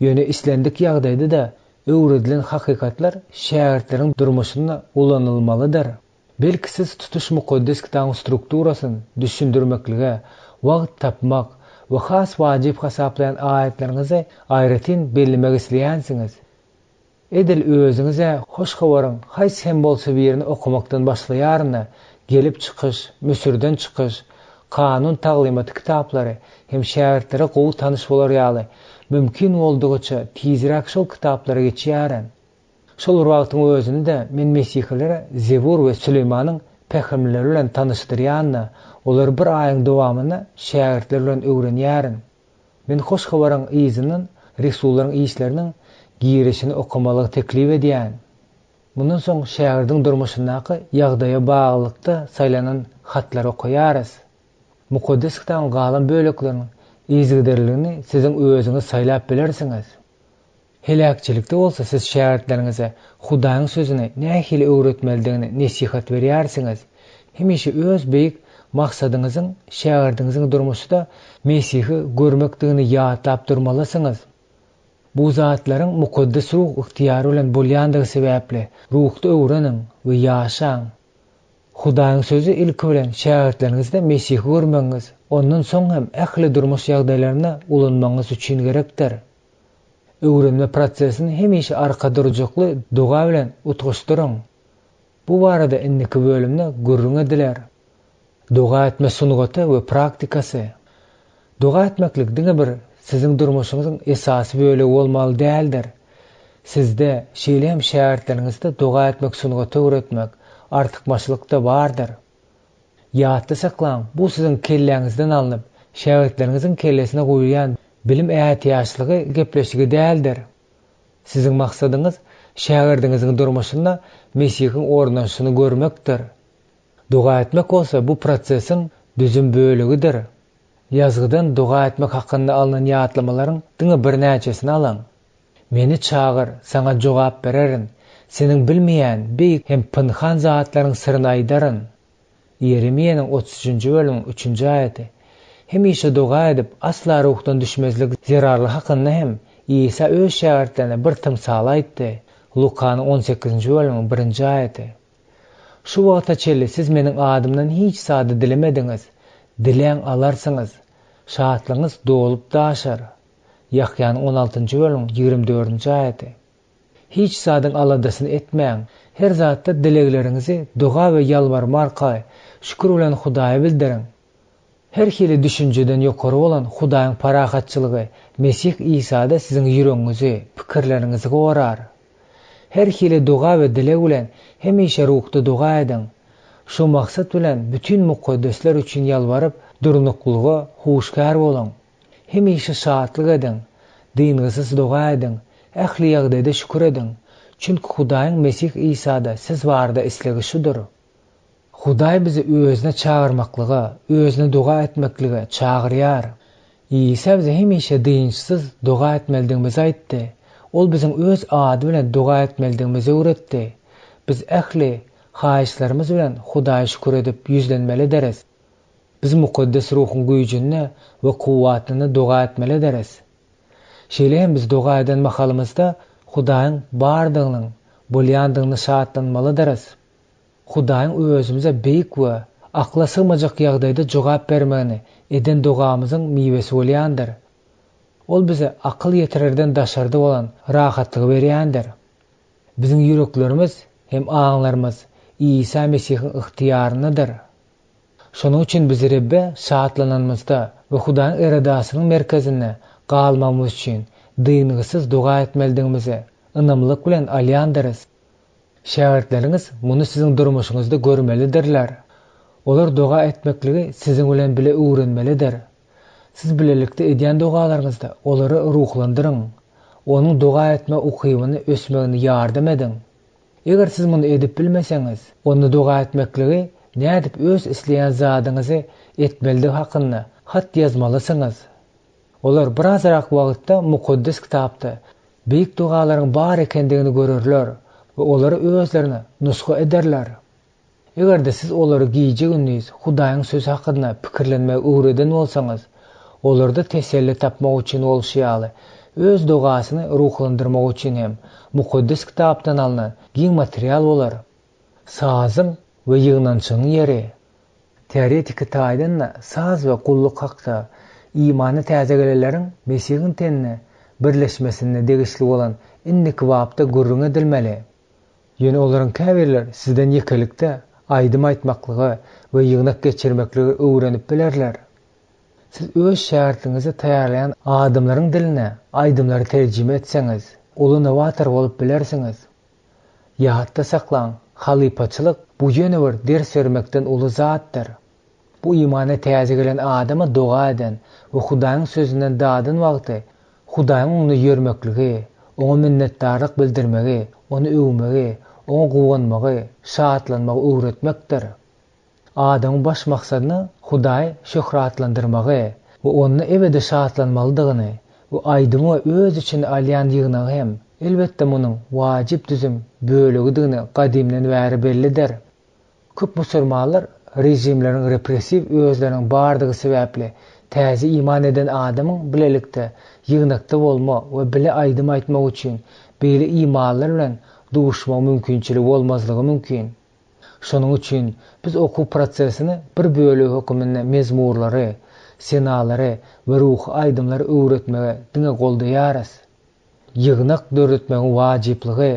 A: Ýöne islendik ýagdaýda da öwredilen hakykatlar şähertleriň durmuşyna ulanylmalydyr. Belki siz tutuş mukaddes kitabyň strukturasyny düşündirmeklige, wagt tapmak we has wajyp hasaplayan aýatleriňizi aýratyn bellemek isleýänsiňiz. Edil özüňize hoş habaryň haýsy hem bolsa birini okumakdan başlaýaryna gelip çykyş, müsürden çykyş, kanun taglimaty kitaplary hem şähertlere gowy tanyş bolar ýaly mümkin boldugyça tizirek şol kitaplara geçýären. Şol wagtyň özünde de men Mesihilere Zebur we Süleymanyň pährimleri bilen tanışdyrýanna, olar bir aýyň dowamyna şähertler bilen öwrenýärin. Men hoş habaryň izinden Resullaryň işleriniň girişini okumalygy teklip edýän. Mundan soň şäherdiň durmuşyndaky ýagdaýa baglykda saýlanan hatlary okuýarys. Mukaddes kitabyň galan bölekleriniň izgiderligini siziň özüňiz saýlap bilersiňiz. Helakçilikde bolsa siz şähertleriňize Hudaýyň sözüni nähili öwretmelidigini nesihat berýärsiňiz. Hemişe öz beýik maksadyňyzyň şäherdiňiziň durmuşyda Mesihi görmekdigini ýatlap durmalysyňyz. Bu zatlaryň mukaddes ruh ihtiýary bilen bolýandygy sebäpli ruhda öwrenin we ýaşaň. Hudaýyň sözü ilki bilen şähertleriňizde Mesihi görmeňiz, ondan soň hem ähli durmuş ýagdaýlaryna ulanmaňyz üçin gerekdir. Öwrenme prosesini hemişe arka durjukly duga bilen utguşdyryň. Bu barada indiki bölümde görüň ediler. Duga etme sungaty we praktikasy. Duga etmeklik diňe bir siziň durmuşyňyzyň esasy bölegi bolmaly däldir. Sizde şeýle şähertleriňizde duga etmek sungaty öwretmek artykmaçylyk da bardyr. Ýatda saklaň, bu siziň kelleňizden alınıp şähertleriňiziň kellesine goýulýan bilim ähtiýaçlygy gepleşigi däldir. Siziň maksadyňyz şäherdiňiziň durmuşynda Mesihiň ornanyşyny görmekdir. Duga etmek bolsa bu prosesiň düzüm bölegidir. Ýazgydan duga etmek hakynda alynan ýatlamalaryň diňe bir näçesini alaň. Meni çagyr, saňa jogap bererin. Seniň bilmeýän beýik hem pynhan zatlaryň syryny aýdaryn. Yeremiýanyň 33-nji bölümiň 3-nji aýaty. Hemişe duga edip asla ruhdan düşmezlik zerarly hakynda hem İsa öz şähertlerine bir tymsal aýtdy. Lukanyň 18-nji bölümiň 1-nji aýaty. Şu wagta çelli siz meniň adymdan hiç sady dilemediňiz. Dileň alarsyňyz. Şatlygyňyz dolup daşar. Yahyanyň 16-njy bölümiň 24-nji aýaty. Hiç sadyň aladasyny etmäň. Her zatda dilekleriňizi duga we ýalbarma arkaly şükür bilen Hudaýa bildirin. Her hili düşünceden yukarı olan Hudaýyň parahatçylygy Mesih İsa'da sizin ýüregiňizi, pikirleriňizi gorar. Her hili duga we dilek bilen hemişe ruhda duga edin. Şu maksat bilen bütün mukaddesler üçin ýalbaryp durnukluğa huşkar bolun. Hemişe şatlyk edin. Diňsiz duga edin. Ähli ýagdaýda şükür edin. Çünki Hudaýyň Mesih İsa'da siz barda isligi şudur. Hudaý bizi özüne çağırmaklyga, özüne duga etmeklige çağırýar. İsa bize hemişe diňsiz duga etmelidigimizi aýtdy. Ol bizim öz ady bilen duga etmelidigimizi öwretdi. Biz ähli haýyşlarymyz bilen Hudaýa şükür edip ýüzlenmeli deriz. Biz mukaddes ruhyň güýjüne we kuwwatyny duga etmeli deriz. Şeýle biz duga eden mahalymyzda Hudaýyň bardygynyň bolýandygyny şatlanmaly deriz. Hudaýyň özümize beýik we akla sığmajak ýagdaýda jogap bermegini eden dugamyzyň miwesi bolýandyr. Ol bize akyl ýetirerden daşardy bolan rahatlygy berýändir. Biziň ýüreklerimiz hem aňlarymyz İsa Mesihiň ıhtiýaryndadyr. Şonuň üçin biz Rebbe şatlananymyzda we Hudaýyň eradasynyň merkezinde galmamyz üçin dyňgysyz duga etmelidigimizi ynamlyk bilen alýandyrys. Şagirdleriňiz muny siziň durmuşyňyzda görmelidirler. Olar duga etmekligi siziň bilen bile öwrenmelidir. Siz bilelikde edýän dugalaryňyzda olary ruhlandyryň. Onuň duga etme ukybyny ösmegine ýardam edin. Eger siz muny edip bilmeseňiz, onu duga etmekligi nädip öz isleýän zadyňyzy etmeligi hakynda hat ýazmalysyňyz. Olar birazrak wagtda mukaddes kitapda beýik dugalaryň bar ekendigini görürler we olary özlerine nusga ederler. Eger siz olary giýjeginiz Hudaýyň sözi hakynda pikirlenmek öwreden bolsaňyz, olarda teselli tapmak üçin bolşýaly öz dugasyny ruhlandyrmak üçin hem mukaddes kitapdan alynan giň material bolar. Sazyň we ýygnançynyň ýeri. Teoretik taýdanna saz we gulluk hakda imany täze gelenleriň Mesihiň tenine birleşmesine degişli bolan innik wagtda gurrun edilmeli. Ýöne olaryň käbirler sizden ýekelikde aýdym aýtmaklygy we ýygnak geçirmekligi öwrenip bilerler. Siz öz şähertiňizi taýýarlayan adamlaryň diline aýdymlary terjime etseňiz, ulu novator bolup bilersiňiz. Ýatda saklan, halipaçylyk bu ýöne bir ders bermekden uly zatdyr. Bu imana täze gelen adama duga eden we Hudaýyň sözünden dadyn wagty Hudaýyň onu ýörmekligi, ona minnetdarlyk bildirmegi, onu öwmegi, ona guwanmagy, şatlanmagy öwretmekdir. Adamyň baş maksadyny Hudaý şöhratlandyrmagy we onu ebede şatlanmalydygyny we aýdymy öz içinde alýan ýygnagy hem elbetde munyň wajyp düzüm bölegidigini gadimden bäri bellidir. Köp musulmanlar rejimleriň repressiw özleriniň bardygy sebäpli täze iman eden adamyň bilelikde ýygnakda bolma we bile aýdym aýtmak üçin beýle imanlar bilen duşmak mümkinçiligi bolmazlygy mümkin. Şonuň üçin biz okuw prosesini bir bölegi höküminde mezmurlary, senalary we ruh aýdymlary öwretmege diňe goldaýarys. Ýygnak döretmegiň wajyplygy.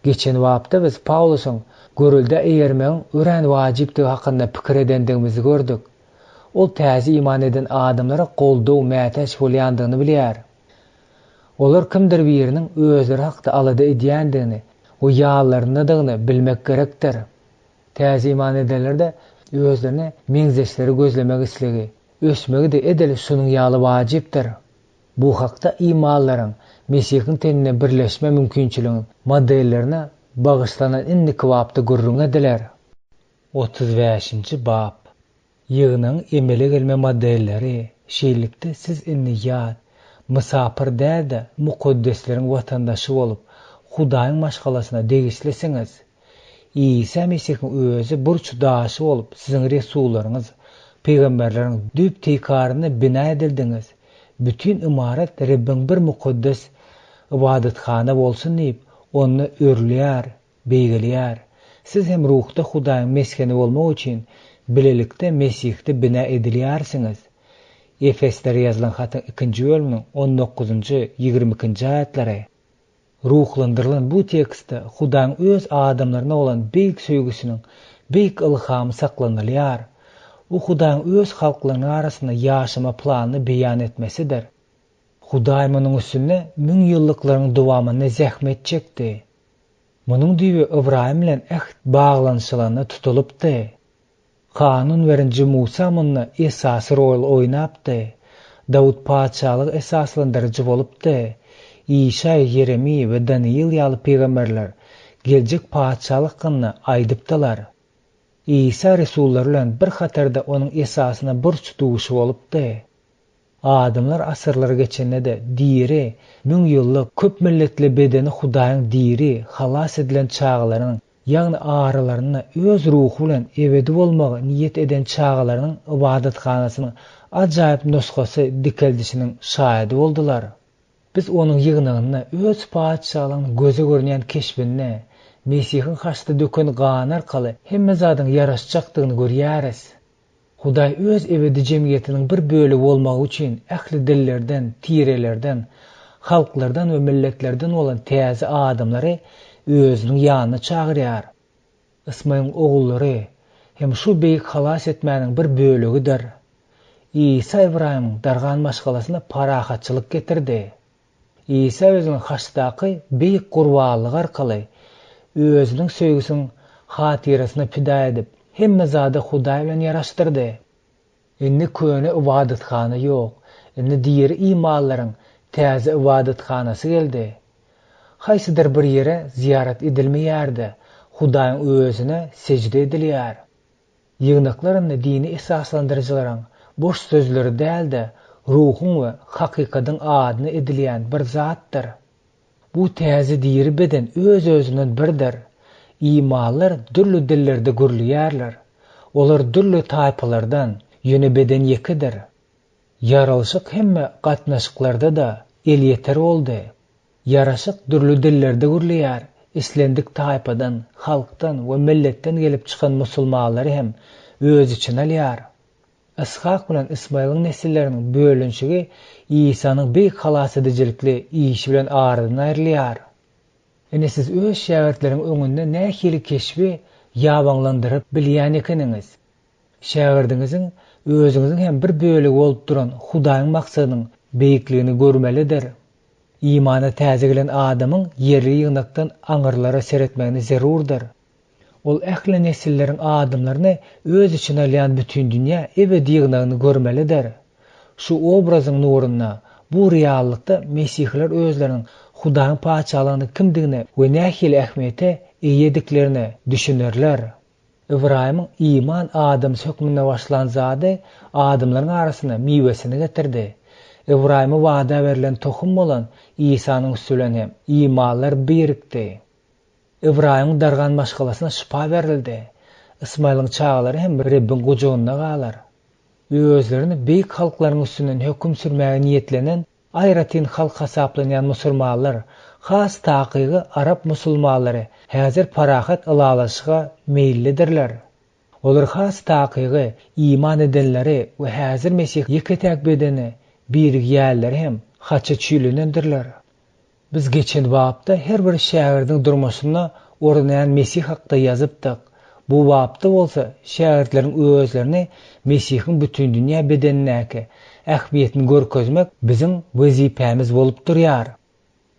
A: Geçen wagtda biz Paulusyň görülde eýermegiň ören wajypdygy hakynda pikir edendigimizi gördük. Ol täze iman eden adamlara goldaw mätäç bolýandygyny bilýär. Olar kimdir biriniň özleri hakda alada edýändigini, o ýallarynydygyny bilmek gerekdir. Täze iman edenlerde özlerini meňzeşleri gözlemek isligi, ösmegi de edeli şunuň ýaly wajypdyr. Bu hakda imanlaryň Mesihiň tenine birleşme mümkinçiliginiň modellerine bagyşlanan innik wagtda gurrun ediler. 35-nji bab. Ýygnaň emele gelme modelleri. Şeýlikde siz inni ýat, musapir däde mukaddesleriň watandaşy bolup Hudaýyň maşgalasyna degişleseňiz, İsa Mesihiň özü burç daşy bolup siziň resullaryňyz, peýgamberleriň düp tekaryny bina edildiňiz. Bütün imaret Rabbiň bir mukaddes ibadetkana bolsun diýip onu örlýär, beýgelýär. Siz hem ruhda Hudaýyň meskeni bolmak üçin bilelikde Mesihde bina edilýärsiňiz. Efesleri ýazylan hatyň 2-nji bölüminiň 19-22-nji aýatlary. Ruhlandyrılan bu tekstde Hudaýyň öz adamlaryna bolan beýik söýgüsiniň beýik ilhamy saklanylýar. o Hudaýyň öz halklarynyň arasynda ýaşama planını beýan etmesidir. Hudaý munyň üstüne 1000 ýyllyklaryň dowamyny zähmet çekdi. Munyň diýi Ibrahim bilen ähd baglanyşylaryna tutulupdy. Kanun verinji Musa munyň esasy rol oýnapdy. Dawud paçalyk esaslandyrjy bolupdy. İşa, Yeremi we Daniel ýaly peýgamberler geljek paçalykyny aýdypdylar. İsa Resullar bilen bir hatarda onuň esasyna burç duguşy bolupdy. Adamlar asyrlar geçende de diri, 1000 ýyllyk köp milletli bedeni Hudaýyň diri, halas edilen çağlarynyň, ýagny aralaryny öz ruhu bilen ebedi bolmagy niýet eden çağlarynyň ibadatxanasynyň ajaýyp nusgasy dikeldişiniň şahidi boldular. Biz onuň ýygnagyny öz paçalygynyň göze görnýän keşbini, Mesihiň haçda döken gany arkaly hemme zadyň ýaraşjakdygyny görýäris. Hudaý öz ebedi jemgyýetiniň bir bölegi bolmagy üçin ähli dillerden, tirelerden, halklardan we milletlerden bolan täze adamlary özüniň ýanyna çagyrýar. Ismaýyň ogullary hem şu beýik halas etmäniň bir bölegidir. İsa Ibrahimyň dargan maşgalasyna parahatçylyk getirdi. İsa özüniň haçdaky beýik gurbanlyk arkaly özüniň söýgüsiniň hatirasyna pida edip hemme zady Hudaý bilen ýaraşdyrdy. Indi köne ibadatxana ýok, indi diýeri imanlaryň täze ibadatxanasy geldi. Haýsydyr bir ýere ziyaret edilmeýärdi, Hudaýyň özüne secde edilýär. Ýygnaklaryny dini esaslandyrjylaryň boş sözleri däldi, ruhun we hakykatyň adyny edilýän bir zatdyr. Bu täze diýeri beden öz-özünden birdir. İmanlar dürlü dillerde gürlüýärler. Olar dürlü taýpalardan, ýöne beden ýekidir. Ýaralşyk hemme gatnaşyklarda da el ýeter boldy. Ýaraşyk dürlü dillerde gürlüýär. İslendik taýpadan, halkdan we milletden gelip çykan musulmanlary hem öz içine alýar. Ishaq bilen Ismaýlyň nesilleriniň bölünşigi İsa'nyň beýik halas edijilikli işi bilen aradan aýrylýar. Ene siz öz şähertleriň öňünde nähili keşbi ýabaňlandyryp bilýän ekeniňiz. Şäherdiňiziň özüňiziň hem bir bölegi bolup duran Hudaýyň maksadynyň beýikligini görmelidir. İmana täze gelen adamyň ýerli ýygnakdan aňyrlara seretmegini zerurdur. Ol ähli nesillerin adamlaryny öz içine alýan bütün dünýä ebedi ýygnagyny görmelidir. Şu obrazyň nuruny, bu reallykda Mesihler özleriniň Hudaýyň paçalygyny kimdigine we nähili ähmiýete eýediklerini düşünerler. Ibrahimyň iman adam hökmüne başlan zady adamlaryň arasyna miwesini getirdi. Ibrahim'a wada berilen tohum bolan İsa'nyň üstülen hem imanlar birikdi. Ibrahimyň dargan maşgalasyna şifa berildi. Ismaýlyň çağlary hem Rebbin gujagynda galar. Özlerini beýik halklaryň üstünden hökm sürmäge niýetlenen aýratyn halk hasaplanýan musulmanlar, has takygy Arap musulmanlary häzir parahat alalaşyga meýillidirler. Olar has takygy iman edenleri we häzir Mesih ýeketäk bedeni bir ýerler hem haça çüýlenendirler. Biz geçen babda her bir şäherdiň durmuşyna ornayan Mesih hakda ýazypdyk. Bu babda bolsa şäherleriň özlerini Mesihiň bütün dünýä bedenindäki ähmiýetini görkezmek bizim wezipemiz bolup durýar.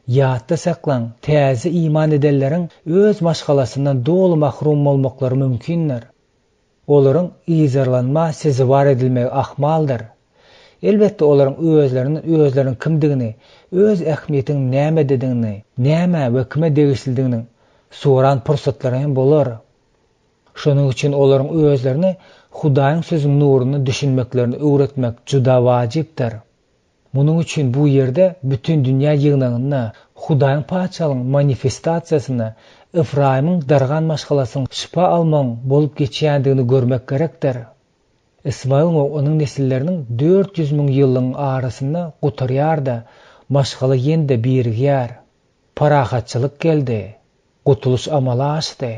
A: Ýatda saklan, täze iman edenleriň öz maşgalasyndan dolu mahrum bolmaklary mümkindir. Olaryň izarlanma sezi var edilmegi ahmaldyr. Elbette olaryň özleriniň kimdigini, öz ähmiýetiniň näme dediňini, näme we kime degişildigini soran pursatlary hem bolar. Şonuň üçin olaryň özlerini Hudaýyň sözüniň nuruny düşünmeklerini öwretmek juda wajypdyr. Munyň üçin bu ýerde bütün dünýä ýygnagyny, Hudaýyň paçalygynyň manifestasiýasyny, Ibrahimyň dargan maşgalasynyň şifa almaň bolup geçýändigini görmek gerekdir. İsmaýl we onuň nesilleriniň 400 000 ýyllyň arasynda gutarýarda maşgala ýende birigýär. Parahatçylyk geldi. Gutuluş amala açdy.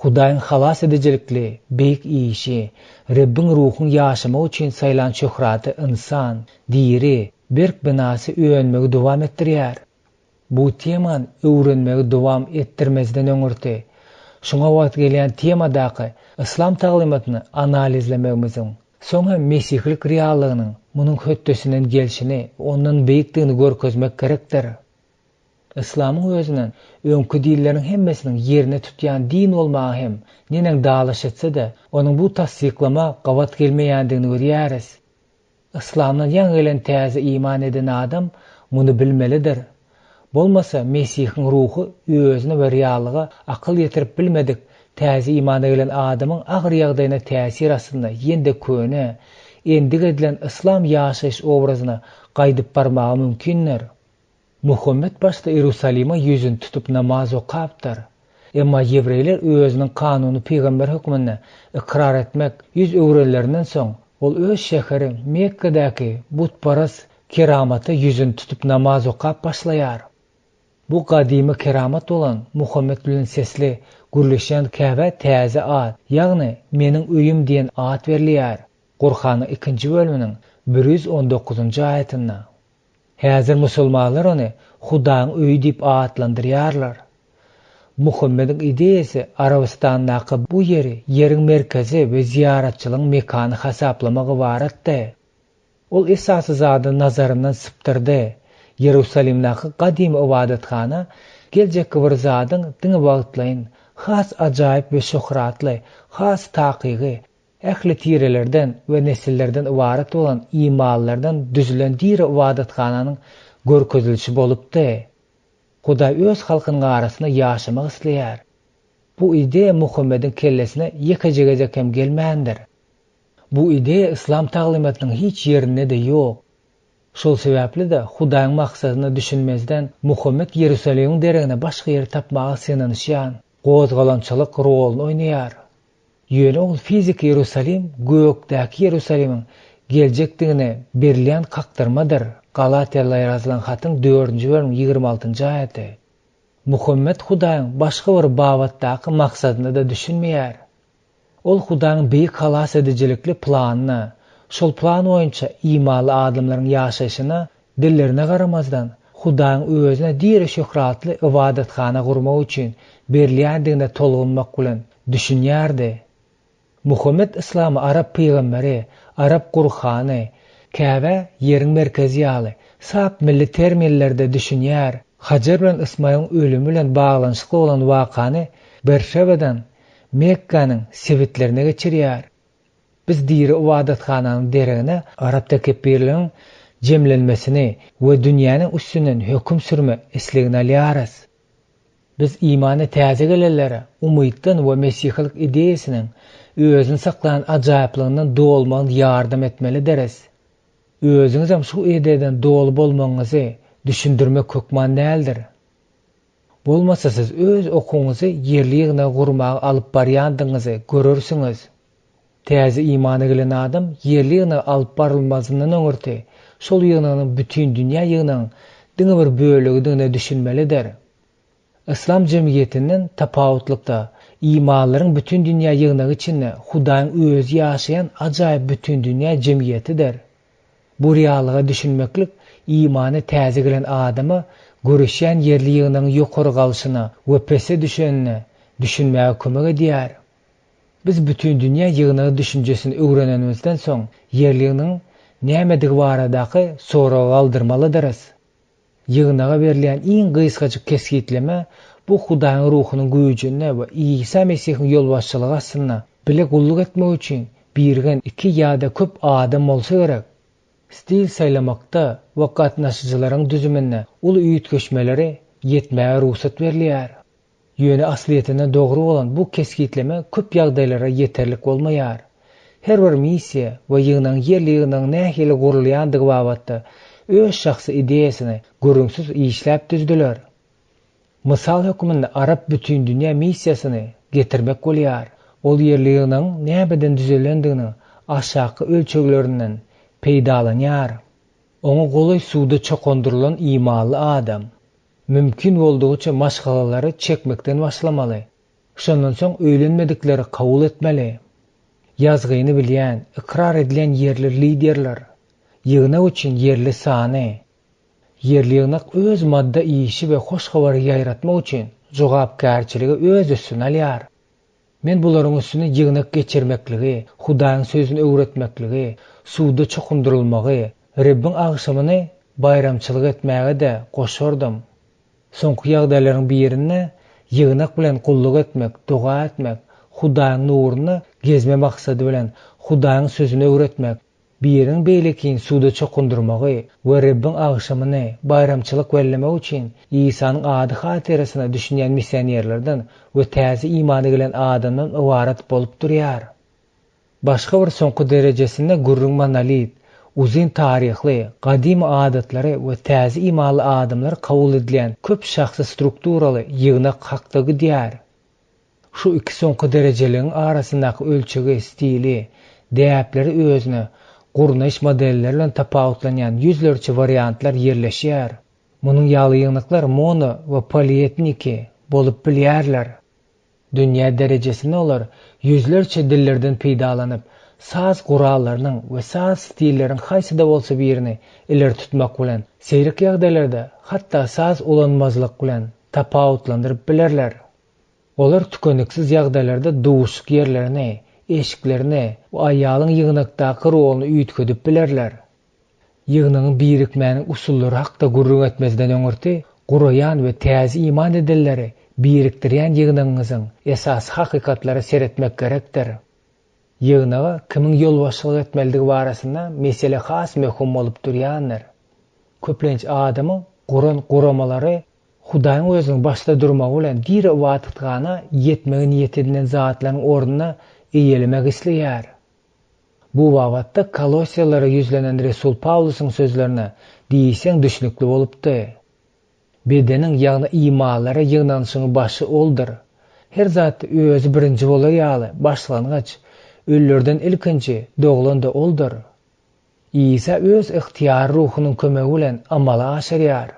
A: Hudaýyň halas edijilikli beýik işi, Rebbin ruhun ýaşamak üçin saýlan şöhraty insan, diri, berk binasy öýenmegi dowam etdirýär. Bu teman öwrenmegi dowam etdirmezden öňürti. Şoňa wagt gelýän temadaky İslam taglimatyny analizlemegimizin, soňra mesihlik reallygynyň munyň höttesinden gelşini, ondan beýikdigini görkezmek gerekdir. İslamyň özünden öňkü dinleriň hemmesiniň ýerine tutýan din bolmagy hem neneň dalaş etse-de, onuň bu tasdiklama gawat gelmeýändigini görýäris. İslamdan ýan gelen täze iman eden adam muny bilmelidir. Bolmasa Mesihiň ruhy özüne we reallyga akyl ýetirip bilmedik täze iman gelen adamyň agyr ýagdaýyna täsir asynda ýende köne, endig edilen İslam ýaşaýyş obrazyna gaýdyp barmagy mümkindir. Muhammed başda Ýerusalima ýüzüni tutup namaz okapdyr. Emma ýewreýler özüniň kanuny peýgamber hökmüne ikrar etmek ýüz öwrenlerinden soň ol öz şäheri Mekkadäki butparas keramaty ýüzüni tutup namaz okap başlaýar. Bu gadymy keramat bolan Muhammed bilen sesli gürleşen Käbe täze at, ýagny meniň öýüm diýen at berilýär. Qur'anyň 2-nji bölüminiň 119-njy aýatynda. Häzir musulmanlar ony Hudaň öýü diýip atlandyrýarlar. Muhammediň ideýasy Arabistandaky bu ýeri ýeriň merkezi we ziyaratçylyň mekany hasaplamagy baratdy. Ol esasy zady nazaryndan sypdyrdy. Ýerusalimdaky gadymy ibadetkana geljekki bir zadyň diňe bagtlaýyn has ajaýyp we şöhratly, has takygy, ähli tirelerden we nesillerden ibaret bolan imallardan düzülen dir ibadetkanyň görkezilişi bolupdy. Huda öz halkynyň arasyna ýaşamak isleýär. Bu ideýa Muhammediň kellesine ýekejege hem gelmändir. Bu ideýa İslam taglimatynyň hiç ýerinde-de ýok. Şol sebäpli de Hudaýyň maksadyny düşünmezden Muhammed Ýerusalem deregine başga ýer tapmagy synanyşýan, gozgalançylyk roluny oýnaýar. Ýöne ol fizik Ýerusalem gökdäki Ýerusalemiň geljekdigine berilýän kakdyrmadyr. Galatiýalylara ýazylan hatyň 4-nji bölüm 26-njy aýaty. Muhammed Hudaýyň başga bir babatdaky maksadyny da düşünmeýär. Ol Hudaýyň beýik halas edijilikli planyny, şol plan boýunça imanly adamlaryň ýaşaýyşyna dillerine garamazdan Hudaýyň özüne diýre şöhratly ibadetkana gurmak üçin berilýändigine tolgunmak bilen düşünýärdi. Muhammed İslam'ı Arap peygamberi, Arap Qur'any, Käbe ýeriň merkezi ýaly, sap milli terminlerde düşünýär. Hajar bilen Ismaýyň ölümi bilen baglanyşykly bolan wakany Berşebadan Mekkanyň sewitlerine geçirýär. Biz diýri ibadetkanyň deregine Arap tekepirligiň jemlenmesini we dünýäniň üstünden hökm sürme islegini alýarys. Biz imany täze gelenlere umytdan we mesihlik ideýasynyň özüni saklanan ajaýyplygyndan dolmagyna ýardam etmeli deriz. Özüňiz hem şu ideýeden dol bolmagyňyzy düşündirmek kökman däldir. Bolmasa siz öz okuňyzy ýerli ýygyna gurmagy alyp barýandyňyzy görürsiňiz. Täze imany gelen adam ýerli ýygyna alyp barylmazyndan öňürti, şol ýygynyň bütün dünýä ýygynyň diňe bir bölegini düşünmelidir. İslam jemgyýetiniň tapawutlykda imanlaryň bütün dünýä ýygynyň içinde Hudaýyň özü ýaşaýan ajaýyp bütün dünýä jemgyýetidir. Bu reallyga düşünmeklik imany täze gelen adamy görüşýän ýerli ýygynyň ýokary galyşyna we pese düşenine düşünmäge kömek edýär. Biz bütün dünýä ýygyny düşünjesini öwrenenimizden soň ýerli ýygynyň nämetigi baradaky soragy galdyrmalydyryz. Ýygynaga berilýän iň gysgaçyk keskitleme bu Hudaýyň ruhunyň güýjüne we İsa Mesihiň ýolbaşçylygy aslynda bile gulluk etmek üçin birgen iki ýa-da köp adam bolsa gerek. Stil saylamakda we gatnaşyjylaryň düzümine uly üýtgeşmeleri ýetmäge ruhsat berilýär. Ýöne asliýetine dogry bolan bu keskitleme köp ýagdaýlara ýeterlik bolmaýar. Her bir missiýa we ýygynyň ýerli ýygynyň nähili gurulýandygy babatda öz şahsy ideýasyny görüňsiz işläp düzdiler. Mysal hökmünde Arap bütün dünýä missiýasyny getirmek bolýar. Ol ýerli ýygynyň näbeden düzelendigini aşaky ölçeklerinden peýdalanýar. Oňa goly suwda çokondurulan imanly adam mümkin boldugyça maşgalary çekmekden başlamaly. Şondan soň öýlenmedikleri kabul etmeli. Ýazgyny bilýän, ikrar edilen ýerli liderler, ýygyna üçin ýerli sany, ýerli ýygynak öz madda işi we hoş habary ýaýratmak üçin jogapkärçiligi öz üstüne alýar. Men buların üstüne yığınak geçirmekligi, Hudaýyň sözüni öwretmekligi, suwda çokundurulmagy, Rabbin agşamyny bayramçylyk etmäge de goşardym. Soňky ýagdaýlaryň birinde yığınak bilen gulluk etmek, duga etmek, Hudaýyň nuruny gezme maksady bilen Hudaýyň sözüni öwretmek, biriň beýlekin suwda çokundurmagy we Rabbin agşamyny bayramçylyk wellemek üçin Isanyň ady hatyrasyna düşünýän missionerlerden we täze imany bilen adamdan ibarat bolup durýar. Başga bir soňky derejesinde gurrun monolit, uzun taryhly, gadim adatlary we täze imanly adamlar kabul edilen köp şahsy strukturaly yığınak hakdygy diýär. Şu iki soňky derejeliň arasyndaky ölçegi, stili, däpleri özüne gurnaş modelleri bilen tapawutlanýan yüzlerçe variantlar yerleşýär. Munyň ýaly yığınaklar mono we polietniki bolup bilýärler. Dünýä derejesinde olar yüzlerçe dillerden peýdalanyp, saz gurallarynyň we saz stilleriň haýsyda bolsa birini ileri tutmak bilen, seýrek ýagdaýlarda hatda saz ulanmazlyk bilen tapawutlandyryp bilerler. Olar tükeniksiz ýagdaýlarda duşuk ýerlerini, eşiklerini we aýalyň yığınakdaky roluny üýtgedip bilerler. Yığınagyň birikmäniň usullary hakda gurrun etmezden öňürti, guraýan we täze iman edenleri birikdirýän yığınagyňyzyň esas hakykatlary seretmek gerekdir. Yığınaga kimiň ýolbaşçylyk etmeligi barasynda mesele has möhüm bolup durýandyr. Köplenç adamyň guramalary Hudaýyň özüniň başda durmagy bilen diri wagtgana ýetmegi niýet edilen zatlaryň orduna eýelemek isleýär. Bu wagtda Kolosiýalara yüzlenen Resul Pawlusyň sözlerine diýseň düşnükli bolupdy. Bedeniň ýagny imanlara ýygnanyşyň başy oldur. Her zat özü birinji bolar ýaly başlangaç, öllerden ilkinji doglanda oldur. İsa öz ihtiýar ruhunyň kömegi bilen amala aşyrýar.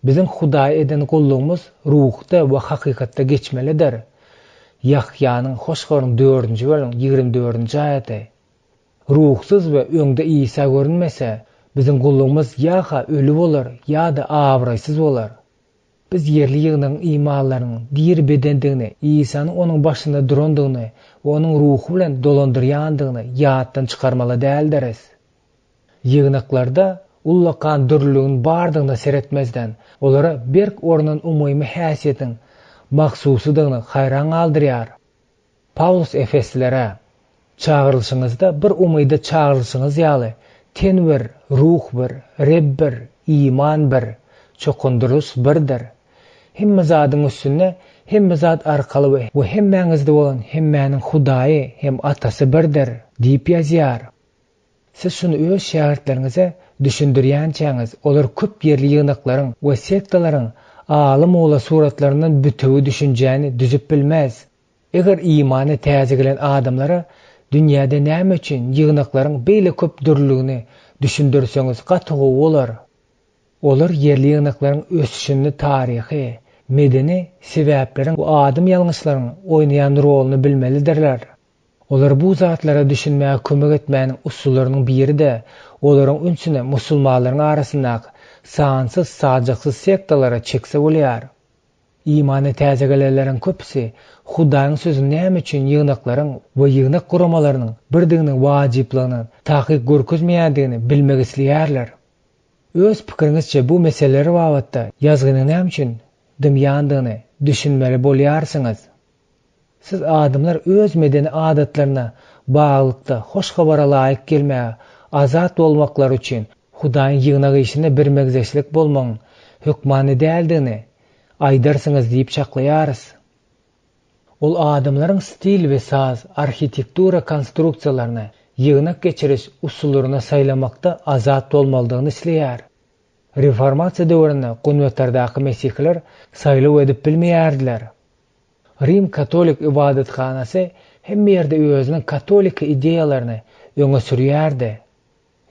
A: Bizim Hudaý eden gullugymyz ruhda we hakykatda geçmelidir. Yahyanyň hoşgörüň 4-nji bölüm 24-nji aýaty. Ruhsuz we öňde Isa görünmese, bizim gullugymyz ýa-ha ölü bolar, ýa-da abraýsyz bolar. Biz ýerli ýygynyň imanlarynyň dir bedendigini, Isanyň onuň başynda durandygyny we onuň ruhu bilen dolandyrýandygyny ýatdan çykarmaly däldiris. Yığınaklarda ullakan dürlüğün bardygyny seretmezden, olara berk ornun umymy häsiýetiň maksusydygyny hayran aldyrýar. Paulus Efeslilere çağırılışyňyzda bir umyda çağırılışyňyz ýaly, ten bir, ruh bir, Reb bir, iman bir, çokundurus birdir. Hemme zadyň üstünde, hemme zat arkaly we hemmäňizde bolan hemmäniň Hudaýy hem atasy birdir, diýip ýazýar. Siz şunu öz şähertleriňize düşündirýänçäňiz, olar köp ýerli ýygynaklaryň we sektalaryň alym ola suratlaryndan bütügi düşünjäni düzüp bilmez. Eger imany täze gelen adamlara dünýäde näme üçin ýygynaklaryň beýle köp dürlügini düşündirseňiz gatygy bolar. Olar ýerli ýygynaklaryň ösüşini taryhy, medeni sebäpleriň we adam ýalňyşlaryň oýnaýan roluny bilmelidirler. Olar bu zatlara düşünmäge kömek etmäniň usullarynyň biri de olaryň ünsüne musulmanlaryň arasyndaky sansız sajaksız sektalara çekse bolýar. İmany täze gelenleriň köpüsi Hudaýyň sözüni näme üçin ýygnaklaryň we ýygnak guramalarynyň birdiginiň wajyplygyny takyk görkezmeýändigini bilmek isleýärler. Öz pikiriňizçe bu meseleler wagtda ýazgyny näme üçin dymýandygyny düşünmeli bolýarsyňyz. Siz adamlar öz medeni adatlaryna baglykda hoş habara laýyk gelmäge, azat bolmaklary üçin Hudaýyň ýygnagy işine bir megzeşlik bolmagyň hükmany däldigini aýdarsyňyz diýip çaklaýarys. Ol adamlaryň stil we saz, arhitektura konstruksiýalaryny ýygnak geçiriş usullaryna saýlamakda azat bolmalydygyny isleýär. Reformasiýa döwründe gunwetlerdaky mesihler saýlaw edip bilmeýärdiler. Rim Katolik ibadethanasy hemme ýerde özüniň katolik ideýalaryny öňe sürýärdi.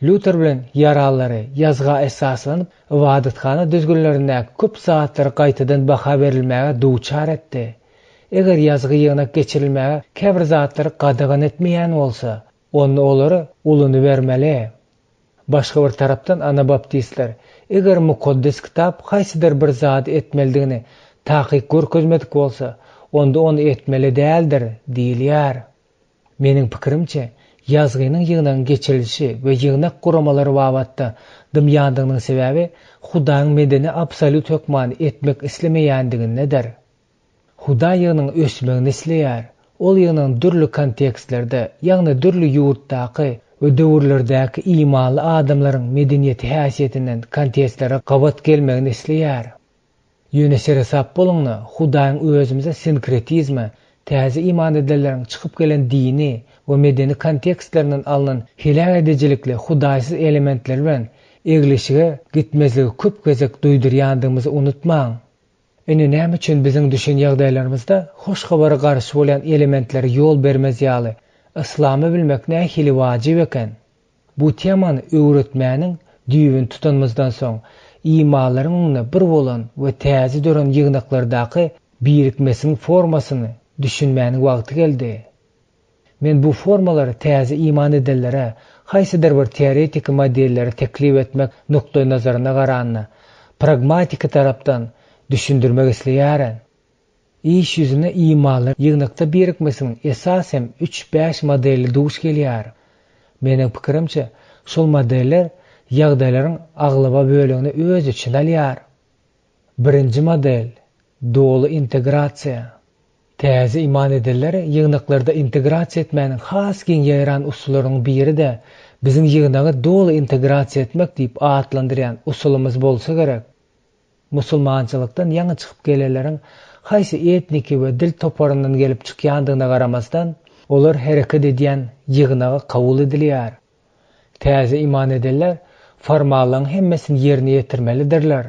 A: Luther bilen ýarallary ýazga esaslanyp ibadethana düzgünlerinde köp saatlar gaýtadan baha berilmäge duçar etdi. Eger ýazgy ýygnak geçirilmäge käbir zatlar gadagan etmeýän bolsa, onu olary ulyny bermeli. Başga bir tarapdan Anabaptistler eger mukaddes kitap haýsydyr bir zat etmeldigini takyk görkezmedik bolsa, onda onu etmeli däldir diýilýär. Meniň pikirimçe, ýazgynyň ýygnaň geçirilişi we ýygnak guramalary babatda dymýandygynyň sebäbi Hudaýyň medeni absolut hökmany etmek islemeýändiginedir. Huda ýygnyň ösmegini isleýär. Ol ýygnyň dürli kontekstlerde, ýagny dürli ýurtdaky we döwürlerdäki imanly adamlaryň medeniýeti häsiýetinden kontekstlere gabat gelmegini isleýär. Ýönesere sap bolunna Hudaýyň özümize sinkretizmi, täze iman edenleriň çykyp gelen dini we medeni kontekstlerinden alynan hilal edicilikli Hudaýsyz elementler bilen egleşige gitmezligi köp gezek duýdurýandygymyzy unutmaň. Ene näme üçin biziň düşen ýagdaýlarymyzda hoş habara garşy bolan elementlere ýol bermez ýaly islamy bilmek nähili wajyp eken. Bu temany öwretmäniň düýbün tutanmazdan soň imanlaryň bir bolan we täze dören ýygnaklardaky birikmesiniň formasyny düşünmäniň wagty geldi. Men bu formalary täze iman edenlere haýsydyr bir teoretik modelleri teklip etmek nokta nazaryna garanyna pragmatik tarapdan düşündirmek isleýären. İş yüzüne imanlar ýygnakda birikmesiniň esasem 3-5 modeli duş gelýär. Meniň pikirimçe, şol modeller ýagdaýlaryň aglaba bölegini öz içine alýar. Birinji model dolu integrasiýa. Täze iman edenleri ýygnaklarda integrasiýa etmäniň has giň ýaran usullarynyň biri de biziň ýygnagy dolu integrasiýa etmek diýip atlandyrýan usulumuz bolsa gerek. Musulmançylykdan ýaňy çykyp gelenleriň haýsy etniki we dil toparyndan gelip çykýandygyna garamasdan olar hereket edýän ýygnagy kabul edilýär. Täze iman edenler formallaryň hemmesini ýerine ýetirmelidirler.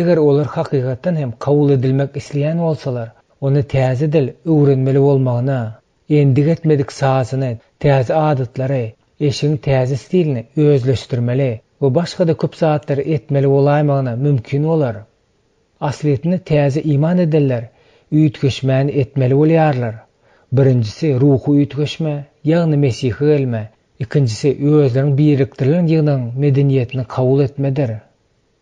A: Eger olar hakykatdan hem kabul edilmek isleýän bolsalar, onu täze dil öwrenmeli bolmagyna, endig etmedik sahasyny, täze adatlary, eşiň täze stilini özleşdirmeli we başga-da köp saatlar etmeli bolaýmagyna mümkin bolar. Asliýetine täze iman edenler üýtgeşmäni etmeli bolýarlar. Birincisi ruhu üýtgeşme, ýagny Mesihe gelme. Ikincisi özleriň birikdirilen ýygnaň medeniýetini kabul etmedir.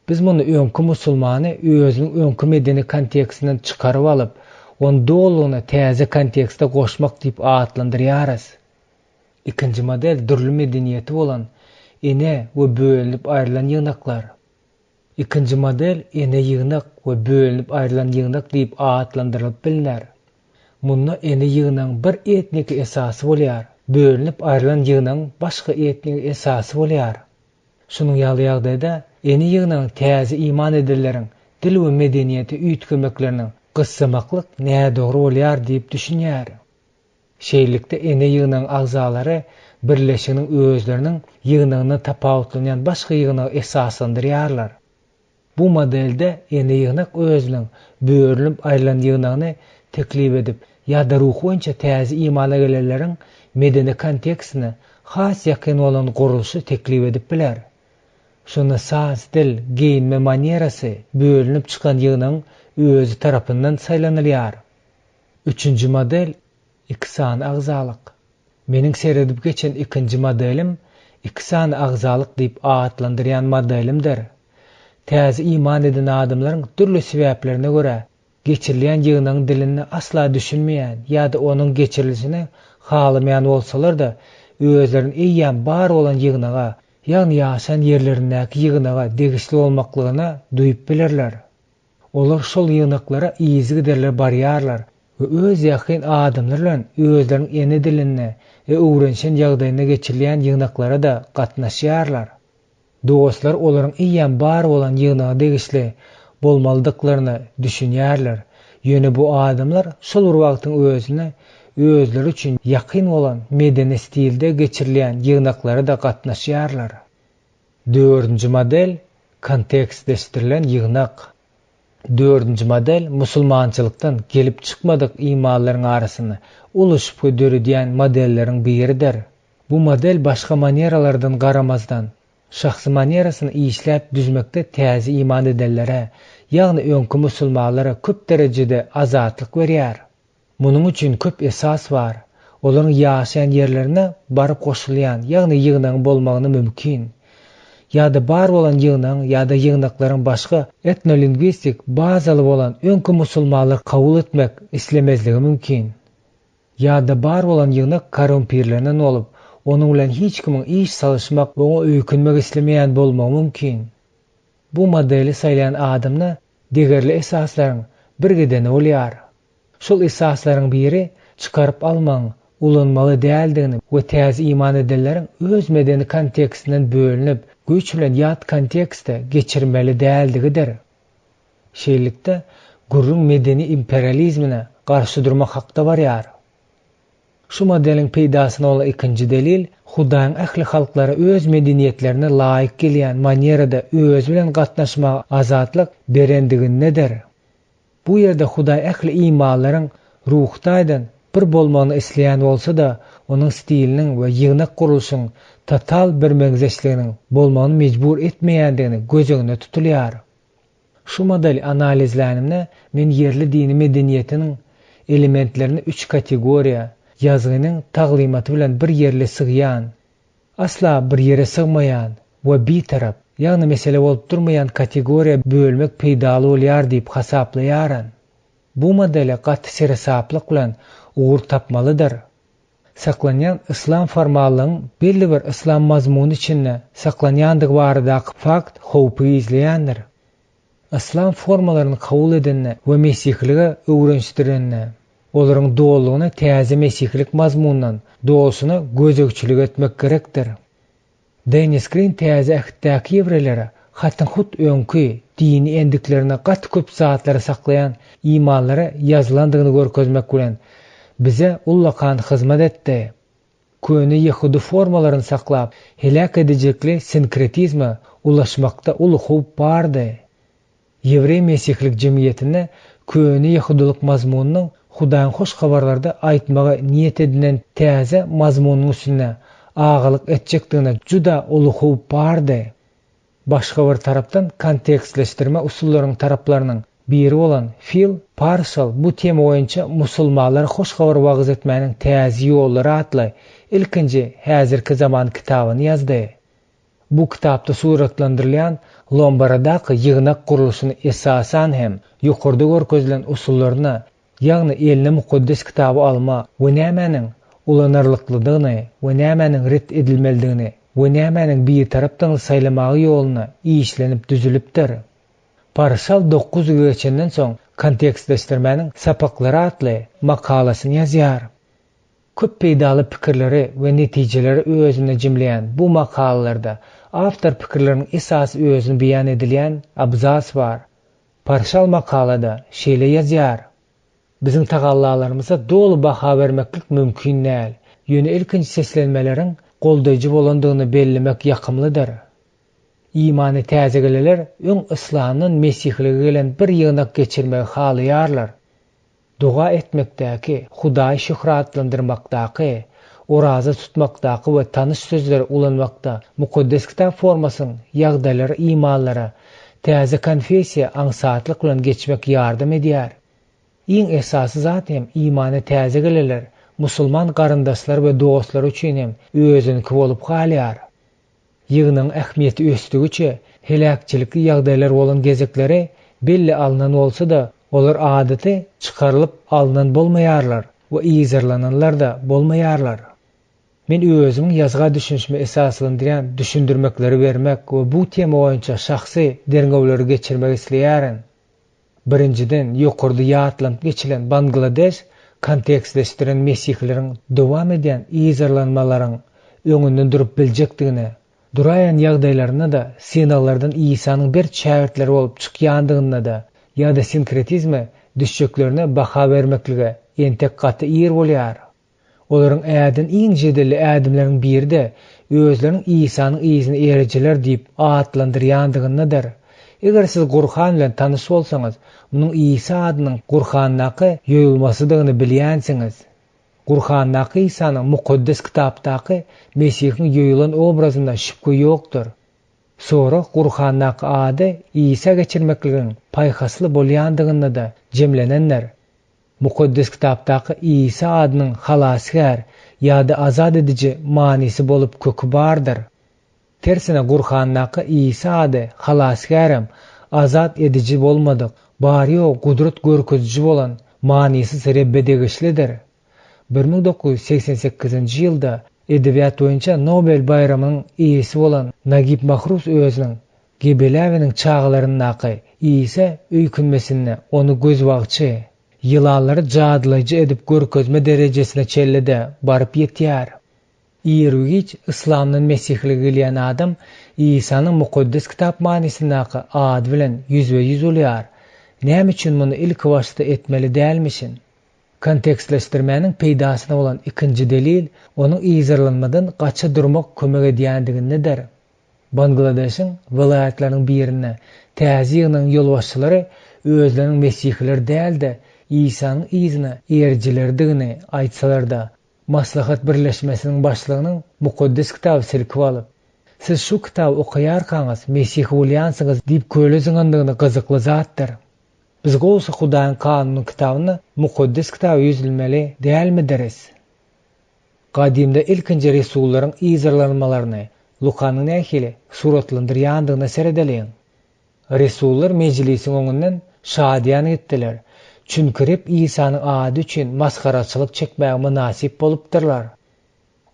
A: Biz muny öňkü musulmany özüniň öňkü medeni kontekstinden çykaryp alyp, onu dolugyna täze kontekstde goşmak diýip atlandyrýarys. Ikinji model dürli medeniýeti bolan ene we bölünip aýrylan ýygnaklar. Ikinji model ene ýygnak we bölünip aýrylan ýygnak diýip atlandyrylyp bilinär. Munda ene ýygnaň bir etnik esasy bolýar, bölünip aýrylan ýygnaň başga etnik esasy bolýar. Şunuň ýaly ýagdaýda ene ýygnaň täze iman edenleriň dil we medeniýeti üýtgemeklerini gyssamaklyk näme dogry bolýar diýip düşünýär. Şeýlikde ene ýygnaň agzalary birleşiginiň özleriniň ýygnagyna tapawutlanýan başga ýygnagy esaslandyrýarlar. Bu modelde ene ýygnak özüniň bölünip aýrylan ýygnagyny teklip edip, ýa-da ruhy boýunça täze imana gelenleriň medeni kontekstine has ýakyn bolan gurulşy teklip edip biler. Şuna saz, dil, giyinme manierasy bölünip çykan ýygnaň özü tarapyndan saýlanylýar. Üçüncü model iksan agzalyk. Meniň seredip geçen ikinji modelim iksan agzalyk diýip atlandyrýan modelimdir. Täze iman eden adamlaryň türlü sebäplerine görä geçirilýän ýygnaň dilini asla düşünmeýän ýa-da onuň geçirilişini halamayan bolsalar da özlerini eýýän bar bolan ýygnaga, ýagny ýaşan ýerlerindäki ýygnaga degişli bolmaklygyna duýup bilerler. Olar şol ýygnaklara iýizi giderler barýarlar we öz ýakyn adamlar bilen özleriniň ene dilini öwrenşen ýagdaýyna geçirilýän ýygnaklara da gatnaşýarlar. Dostlar olaryň eýýän bar bolan ýygnaga degişli bolmalydyklaryny düşünýärler. Ýöne bu adamlar şol wagtyň özüne özleri üçin ýakyn bolan medeni stilde geçirilýän ýygnaklara da gatnaşýarlar. Dördüncü model kontekstleşdirilen ýygnak. Dördüncü model musulmançylykdan gelip çykmadyk imanlaryň arasyny ulaşyp gödürýän modelleriň biridir. Bu model başga manieralardan garamazdan şahsy manierasyny işläp düzmekde täze iman edenlere, ýagny öňkü musulmanlara köp derejede azatlyk berýär. Munyň üçin köp esas bar. Olaryň ýaşaýan ýerlerine baryp goşulýan, ýagny ýygnaň bolmagyny mümkin. ýa-da bar bolan ýygnaň ýa-da ýygnaklaryň başga etnolingwistik bazaly bolan öňkü musulmanlar kabul etmek islemezligi mümkin. Ýa-da bar bolan ýygnak korumpirlenen olup, onuň bilen hiç kimiň iş salışmak we oňa öýkünmek islemeýän bolmagy mümkin. Bu modeli saýlayan adamna degerli esaslaryň birgeden bolýar. Şol esaslaryň biri çykaryp almaň, ulanmaly däldigini we täze iman edenleriň öz medeni kontekstinden bölünip, güç bilen ýat kontekstde geçirmeli däldigidir. Şeýlelikde gurrun medeni imperializmine garşy durmak hakda barýar. Şu modeliň peýdasyna bolan ikinji delil, Hudaýyň ähli halklara öz medeniýetlerine laýyk gelýän manierada öz bilen gatnaşmaga azatlyk berendigindedir. Bu ýerde Hudaý ähli imanlaryň ruhdaýdan bir bolmagyny isleýän bolsa-da, onuň stiliniň we ýygnak gurulşynyň total bir meňzeşliginiň bolmagyny mejbur etmeýändigini göz öňüne tutulýar. Şu model analizlerimde men yerli dini medeniýetiniň elementlerini 3 kategoriýa ýazgynyň taglymaty bilen bir yerle sygýan, asla bir yere sygmaýan we bitarap, ýagny mesele bolup durmaýan kategoriýa bölmek peýdaly bolýar diýip hasaplaýaran. Bu modele gaty serasaplyk bilen ugur tapmalydyr. Saklanýan islam formallygyň belli bir islam mazmuny içinde saklanýandygy baradaky fakt howpy izleýändir. İslam formalaryny kabul edenne we mesihlige öwrenişdirenne, olaryň doğulugyny täze mesihlik mazmundan doğusyna gözekçilik etmek gerekdir. Dennis Green täze ähitdäki ýewreleri hatyn hut öňkü dini endiklerine gaty köp satlary saklayan imanlara ýazylandygyny görkezmek bilen bize ullakan hyzmat etdi. Köni Yahudi formalaryny saklap, helak edijekli sinkretizme ulaşmakda ulu howp bardy. Ýewrey mesihlik jemgyýetine köni Yahudilik mazmunynyň Hudaýyň hoş habarlarda aýtmaga niýet edilen täze mazmunyň üstüne agalyk etjekdigine juda ulu howp bardy. Başga bir tarapdan kontekstleşdirme usullarynyň taraplarynyň biri bolan Phil Parshall bu tema boýunça musulmanlara hoş habar wagys etmäniň täze ýollary atly ilkinji häzirki zaman kitabyny ýazdy. Bu kitapda suratlandyrylýan Lombardadaky ýygnak gurulşyny esasan hem ýokurda görkezilen usullaryna, ýagny elne mukaddes kitaby alma we nämäniň ulanarlyklydygyny we nämäniň ret edilmelidigini we nämäniň bir tarapdan saýlamagy ýoluny işlenip düzülipdir. Parşal 9 geçenden soň kontekstleşdirmäniň sapaklary atly makalasyny ýazýar. Köp peýdaly pikirleri we netijeleri özüne jimleýän bu makalalarda awtor pikirleriniň esasy özüne beýan edilýän abzas bar. Parşal makalada şeýle ýazýar: Bizim tagallalarymyza dolu baha bermeklik mümkin näl. Ýöne ilkinji seslenmeleriň goldaýjy bolandygyny bellemek ýakymlydyr. İmany täze geleler öň islamyň mesihlige gelen bir ýygnak geçirmegi halaýarlar. Dua etmekdäki, Hudaý şöhratlandyrmakdaky, oraza tutmakdaky we tanış sözleri ulanmakda mukaddes kitap formasynyň ýagdaýlary imanlara, täze konfessiýa aňsatlyk bilen geçmek ýardam edýär. Iň esasy zat hem imany täze geleler, musulman garyndaşlar we dostlar üçin hem özünki bolup galýar. Ýygnyň ähmiýeti ösdügiçe helakçylyky ýagdaýlar bolan gezekleri belli alynan bolsa-da, olar adaty çykarylyp alynan bolmaýarlar we izarlananlar da bolmaýarlar. Men özümiň ýazga düşünşme esaslandyrýan düşündirmekleri bermek we bu tema boýunça şahsy derňewleri geçirmek isleýärin. Birinciden ýokurda ýatlanıp geçilen Bangladeş kontekstleşdiren mesihleriň dowam edýän izarlanmalaryň öňünden durup biljekdigine, duraýan ýagdaýlaryna da sinaglardan İsa'nyň bir şähertleri bolup çykýandygyna da ýa-da sinkretizme düşjeklerine baha bermeklige entek gaty ýer bolýar. Olaryň äden iň jedeli ädimleriň biri de özleriniň İsa'nyň izine erejiler diýip atlandyrýandygynydyr. Eger siz Gurhan bilen tanış bolsaňyz, munyň İsa adynyň Gurhannaky ýoýulmasydygyny bilýänsiňiz. Gurhannaky İsa'nyň mukaddes kitapdaky Mesihiň ýoýulan obrazynda şüphe ýokdur. Sonra Gurhannaky ady İsa geçirmekliginiň paýhasly bolýandygyny da jemlenenler. Mukaddes kitapdaky İsa adynyň halasgar ýa-da azad edici manysy bolup kökü bardyr. Tersine Gurhannaky İsa ady halasgärem, azat edici bolmadyk, bari o gudrat görkeziji bolan manisiz Rebbe degişlidir. 1988-nji ýylda edebiýat boýunça Nobel bayramynyň iýesi bolan Nagip Mahruz özüniň Gebeläwiniň çağlarynyňky İsa öýkünmesini onu gözbagçy, ýylanlary jadylaýjy edip görkezme derejesine çellide baryp ýetýär. Ýergiç islamdan mesihlige gelýän adam İsa'nın mukaddes kitap manisinäki ady bilen yüzbe-yüz bolýar. Näme üçin muny ilk başda etmeli dälmişin? Kontekstleşdirmäniň peýdasyna bolan ikinji delil onuň ýyzarlanmadan gaça durmak kömek edýändiginedir. Bangladeşiň vilayatlarynyň birine täze ýygynyň ýolbaşçylary özleriniň mesihler däldi, İsa'nın ýyzyna erjilerdigini aýtsalar-da, Maslahat birleşmesiniň başlygynyň mukaddes kitaby silkip alyp, siz şu kitaby okaýarkaňyz mesih bolýansyňyz diýip köleziňandygyny gyzykly zatdyr. Biz goýsa Hudaýyň kanunyň kitabyny mukaddes kitaby ýüzülmeli dälmi deriz? Gadimda ilkinji resullaryň ýyzarlanmalaryny Lukanyň nähili suratlandyrýandygyna seredeleýin. Resullar mejlisiň öňünden şadýan etdiler. Çünki hep İsa'nın ady üçin maskaraçylyk çekmäge münasip bolupdyrlar.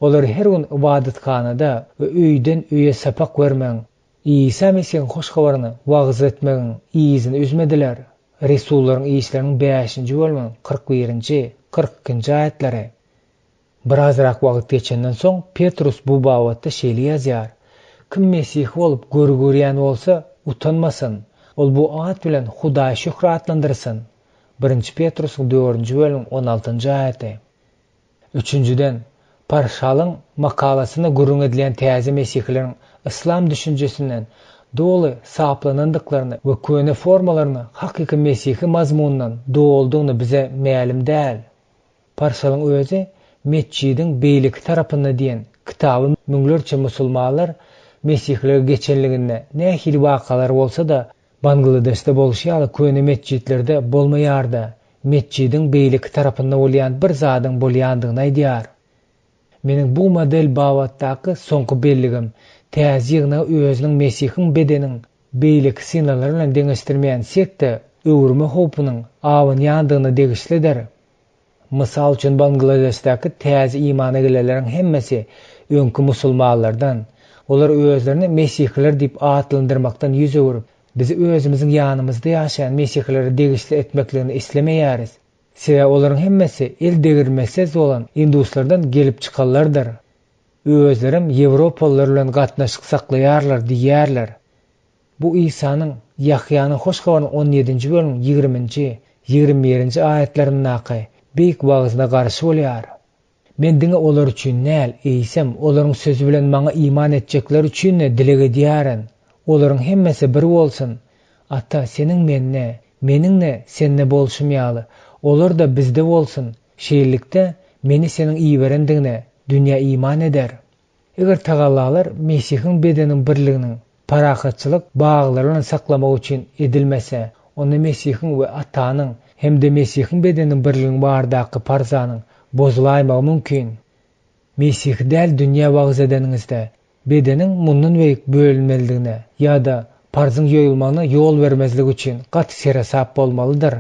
A: Olar her gün ibadethanada we öýden öýe sapak bermeň, İsa Mesihiň hoş habaryny wagz etmegiň ýyzyny üzmediler. Resullaryň işleriniň 5-nji bölümiň 41-nji, 42-nji aýatlary. Birazrak wagt geçenden soň Petrus bu babatda şeýle ýazýar. Kim Mesih bolup görgürýän bolsa, utanmasyn. Ol bu at bilen Hudaýy şöhratlandyrsyn. 1 Petrusyň 4-nji bölüm 16-njy aýaty. 3-njiden Parşalyň makalasyna gurrun edilen täze mesihleriň islam düşünjesinden dolu saplanandyklaryny we köne formalaryny hakyky mesihi mazmunundan doldugyny bize mälim däl. Parşalyň özü Meçidiň beýligi tarapyndan diýen kitaby müňlerçe musulmanlar mesihler geçenliginde nähili wakalar bolsa da Bangladeşde bolşýaly köne meçitlerde bolmaýarda. Meçidiň beýligi tarapyndan bolýan bir zadyň bolýandygyny aýdýar. Meniň bu model babatdaky soňky belligim täze ýygyna özüniň mesihiň bedeniň beýligi sinalary bilen deňeşdirmeýän sekte öwürme hopynyň awynýandygyny degişlidir. Mysal üçin Bangladeşdäki täze imana gelenleriň hemmesi öňkü musulmanlardan. Olar özlerini mesihler diýip atlandyrmakdan ýüz öwürip, biz özümizin ýanymyzda ýaşaýan mesihleri degişli etmeklerini islemeýäris. Sebäbi olaryň hemmesi el degirmesiz bolan induslardan gelip çykanlardyr. Özlerim Ýewropalılar bilen gatnaşyk saklaýarlar diýýärler. Bu İsa'nın Yahyanyň hoş habarynyň 17-nji bölümiň 20-nji, 21-nji aýatlarynyň beýik wagzyna garşy bolýar. Men diňe olar üçin näl eýsem, olaryň sözü bilen maňa iman etjekler üçin dilek edýärin. Olaryň hemmesi bir bolsun. Ata seniň menne, meniňne senne bolşumýaly. Olar da bizde bolsun. Şeýlelikde meni seniň iýberendigine dünýä iman eder. Eger tagallalar Mesihiň bedeniň birliginiň parakatçylyk baglary bilen saklamak üçin edilmese, onu Mesihiň we Atanyň hemde Mesihiň bedeniň birliginiň bardaky parzanyň bozulaýmagy mümkin. Mesih däl dünýä wagz edeniňizde bedeniň mundan beýik bölünmelidigine ýa-da parzyň ýoýulmagyna ýol bermezlik üçin gaty serasap bolmalydyr.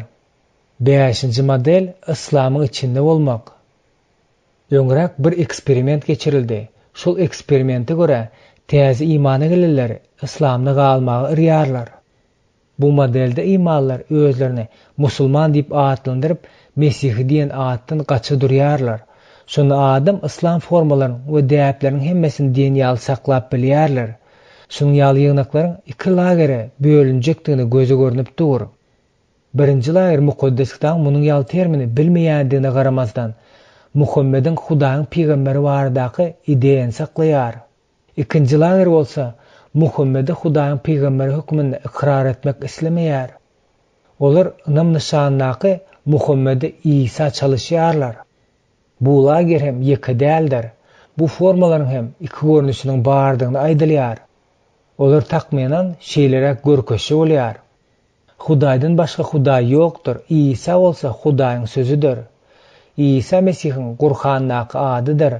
A: 5-nji model islamyň içinde bolmak. Öňrek bir eksperiment geçirildi. Şol eksperimente göre täze imana gelenler islamda galmagy yrýarlar. Bu modelde imanlar özlerini musulman diýip atlandyryp Mesih diýen atdan gaça durýarlar. Şonu adam islam formalaryny we däpleriniň hemmesini diýen ýaly saklap bilýärler. Şonuň ýaly ýygnaklaryň iki lagere bölünjekdigini göze görünip dur. Birinji lager mukaddes kitap munyň ýaly termini bilmeýändigine garamazdan Muhammediň Hudaýyň peýgamberi baradaky ideýany saklaýar. Ikinji lager bolsa Muhammedi Hudaýyň peýgamberi hukmyny ikrar etmek islemeýär. Olar nam nişanlaky Muhammedi İsa çalışýarlar. Bu lager hem ýeke däldir. Bu formalaryň hem iki görnüşiniň bardygyny aýdylýar. Olar takmyanan şeýlerek görkeşi bolýar. Hudaýdan başga Hudaý ýokdur. İsa bolsa Hudaýyň sözüdür. İsa Mesihiň Gurhandaky adydyr.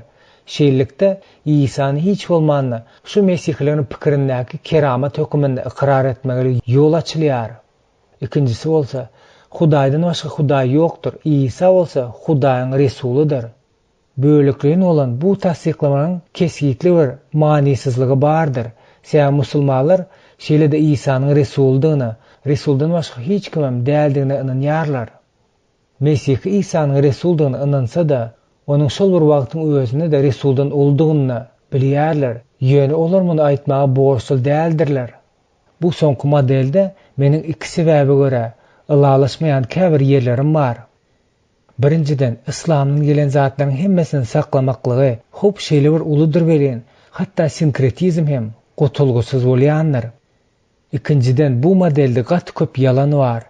A: Şeýlelikde İsa'ny hiç bolmanda şu Mesihlerin pikirindäki keramat höküminde iqrar etmege ýol açylýar. İkincisi bolsa, Hudaýdan başga Hudaý ýokdur. İsa bolsa Hudaýyň Resuludyr. Böлекliğin olan bu tasdiqlamanyň kesgitli bir manysızlygy bardyr. Sen musulmanlar şeýle-de İsa'nyň Resuludygyny, Resuldan başga hiç kimem däldigine inanýarlar. Mesih İsa'nyň Resuludygyny inansa da, onun şol bir wagtyň özünde de Resuldan boldugyny bilýärler. Ýöne olar muny aýtmaga borçly däldirler. Bu soňky modelde meniň iki sebäbe görä ylalaşmaýan käbir ýerlerim bar. Birinciden, İslamyň gelen zatlaryň hemmesini saklamaklygy hop şeýle bir ulydyr bilen, hatda sinkretizm hem gotulgusuz bolýandyr. İkinciden, bu modelde gat köp ýalany bar.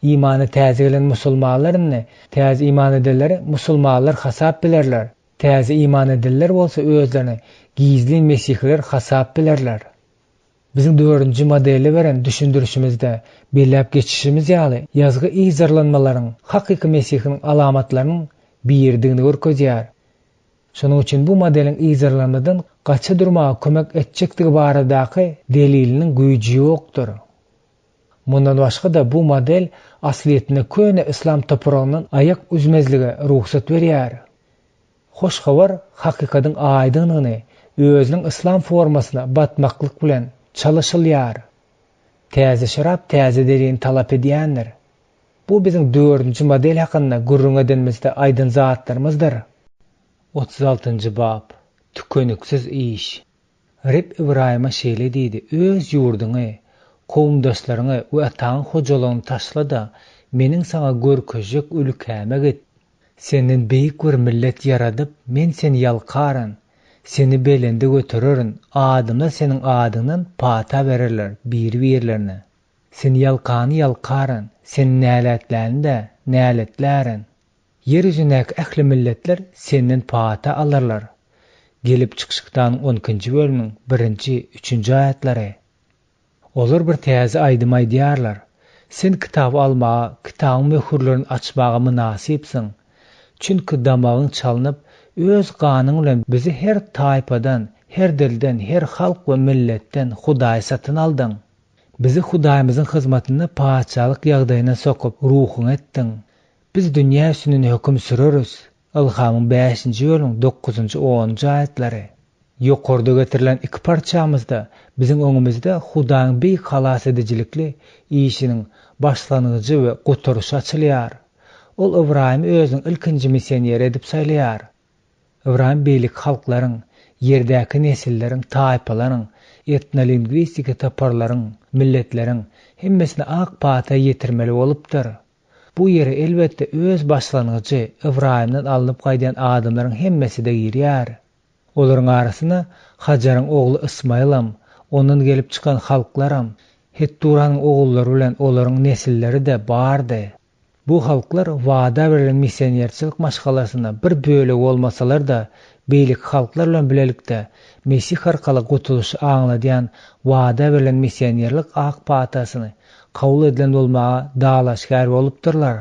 A: İmany täze gelen musulmanlaryny, täze iman edenleri musulmanlar hasap bilerler. Täze iman edenler bolsa özlerini gizli mesihler hasap bilerler. Bizim dördüncü modeli veren düşündürüşümüzde belläp geçişimiz ýaly yazgı izarlanmalaryň hakyky mesihiniň alamatlarynyň birdigini görkezýär. Şonuň üçin bu modeliň izarlanmadan gaça durmaga kömek etjekdigi baradaky deliliniň güýji ýokdur. Mundan başga da bu model asliýetine köne İslam toprağyndan ayak üzmezlige ruhsat berýär. Hoş habar hakikatyň aýdynlygyny özüniň İslam formasyna batmaklyk bilen çalışylýar. Täze şarap täze derin talap edýändir. Bu bizim dördüncü model hakynda gurrun edenimizde aýdyn zatlarymyzdyr. 36-njy bab. Tükeniksiz iş. Reb Ibrahim'a şeýle diýdi: öz ýurduňy, kowmdaşlaryňy we ataň hojalygyny taşla da meniň saňa görkezjek ülkäme git. Senden beýik bir millet ýaradyp, men seni ýalkaran, seni belende götürerin, adymda senin adyňdan pata bererler, bir-birlerine. Seni ýalkany ýalkaran, seni näletlerini näletlärin. Yer ýüzündäki ähli milletler senden pata alarlar. Gelip çykşykdan 12-nji bölümniň 1-nji, 3-nji aýatlary. Olar bir täze aýdym aýdýarlar. Sen kitap almaga, kitabyň möhürlerini açmaga münasipsiň. Çünki damagyň çalynyp, öz ganyň bilen bizi her taýpadan, her dilden, her halk we milletten Hudaý satyn aldyň. Bizi Hudaýymyzyň hyzmatyna paçalyk ýagdaýyna sokup ruhuň etdiň. Biz dünýä üstüne höküm süreriz. Ilhamyň 5-nji bölümiň 9-njy 10-njy aýatlary. Ýokarda getirilen iki parçamyzda bizim öňümizde Hudaýyň beýik halas edijilikli işiniň başlanyjy we goturuşy açylýar. Ol Ibrahim özüň ilkinji missioner edip saýlýar. Ibrahim beýlik halklaryň, ýerdäki nesilleriň, taýpalaryň, etnolingwistika taparlaryň, milletleriň hemmesine ak pata ýetirmeli bolupdyr. Bu ýere elbetde öz başlanyjy Ibrahimden alınıp gaýdan adamlaryň hemmesi de girýär. Olaryň arasyna Hajaryň ogly Ismailam, ondan gelip çykan halklaram, Hetturanyň ogullary bilen olaryň nesilleri de bardy. Bu halklar wada berilen missionerçilik maşgalasyna bir bölegi bolmasalar da beýlik halklar bilen bilelikde Mesih arkaly gotuluşy aňladýan wada berilen missionerlik ak patasyny kabul edilen bolmaga dalaşgar bolupdyrlar.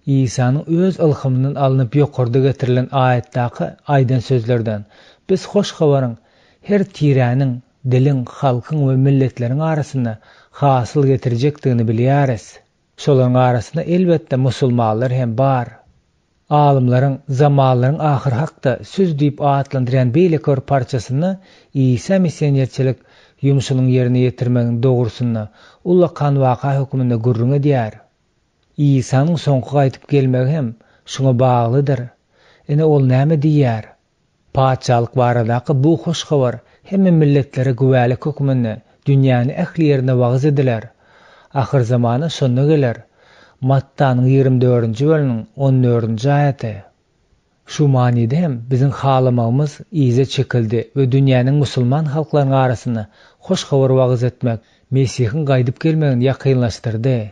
A: İsa'nın öz ilhamından alınıp ýokarda getirilen aýatdaky aýdan sözlerden biz hoş habaryň her tiräniň, diliň, halkyň we milletleriň arasyna hasyl getirjekdigini bilýäris. Şolaryň arasyna elbetde musulmanlar hem bar. Alymlaryň zamanlaryň ahyr hakda söz diýip atlandyran beýlik bir parçasyny İsa missionerçilik ýumuşynyň ýerine ýetirmegiň dogrusyny ulakan waka höküminde gurrun edýär. İsa'nın soňky gaýtyp gelmegi hem şoňa baglydyr. Ene ol näme diýär? Paçalyk baradaky bu hoş habar hemme milletlere güwälik höküminde dünýäni ähli ýerine wagz ediler. Ahir zamana şonda geler. Mattanyň 24-nji bölümiň 14-nji aýaty. Şu manide hem bizim halamagymyz ize çekildi we dünýäniň musulman halklarynyň arasyna hoş habar wagz etmek Mesihiň gaýdyp gelmegini ýakynlaşdyrdy.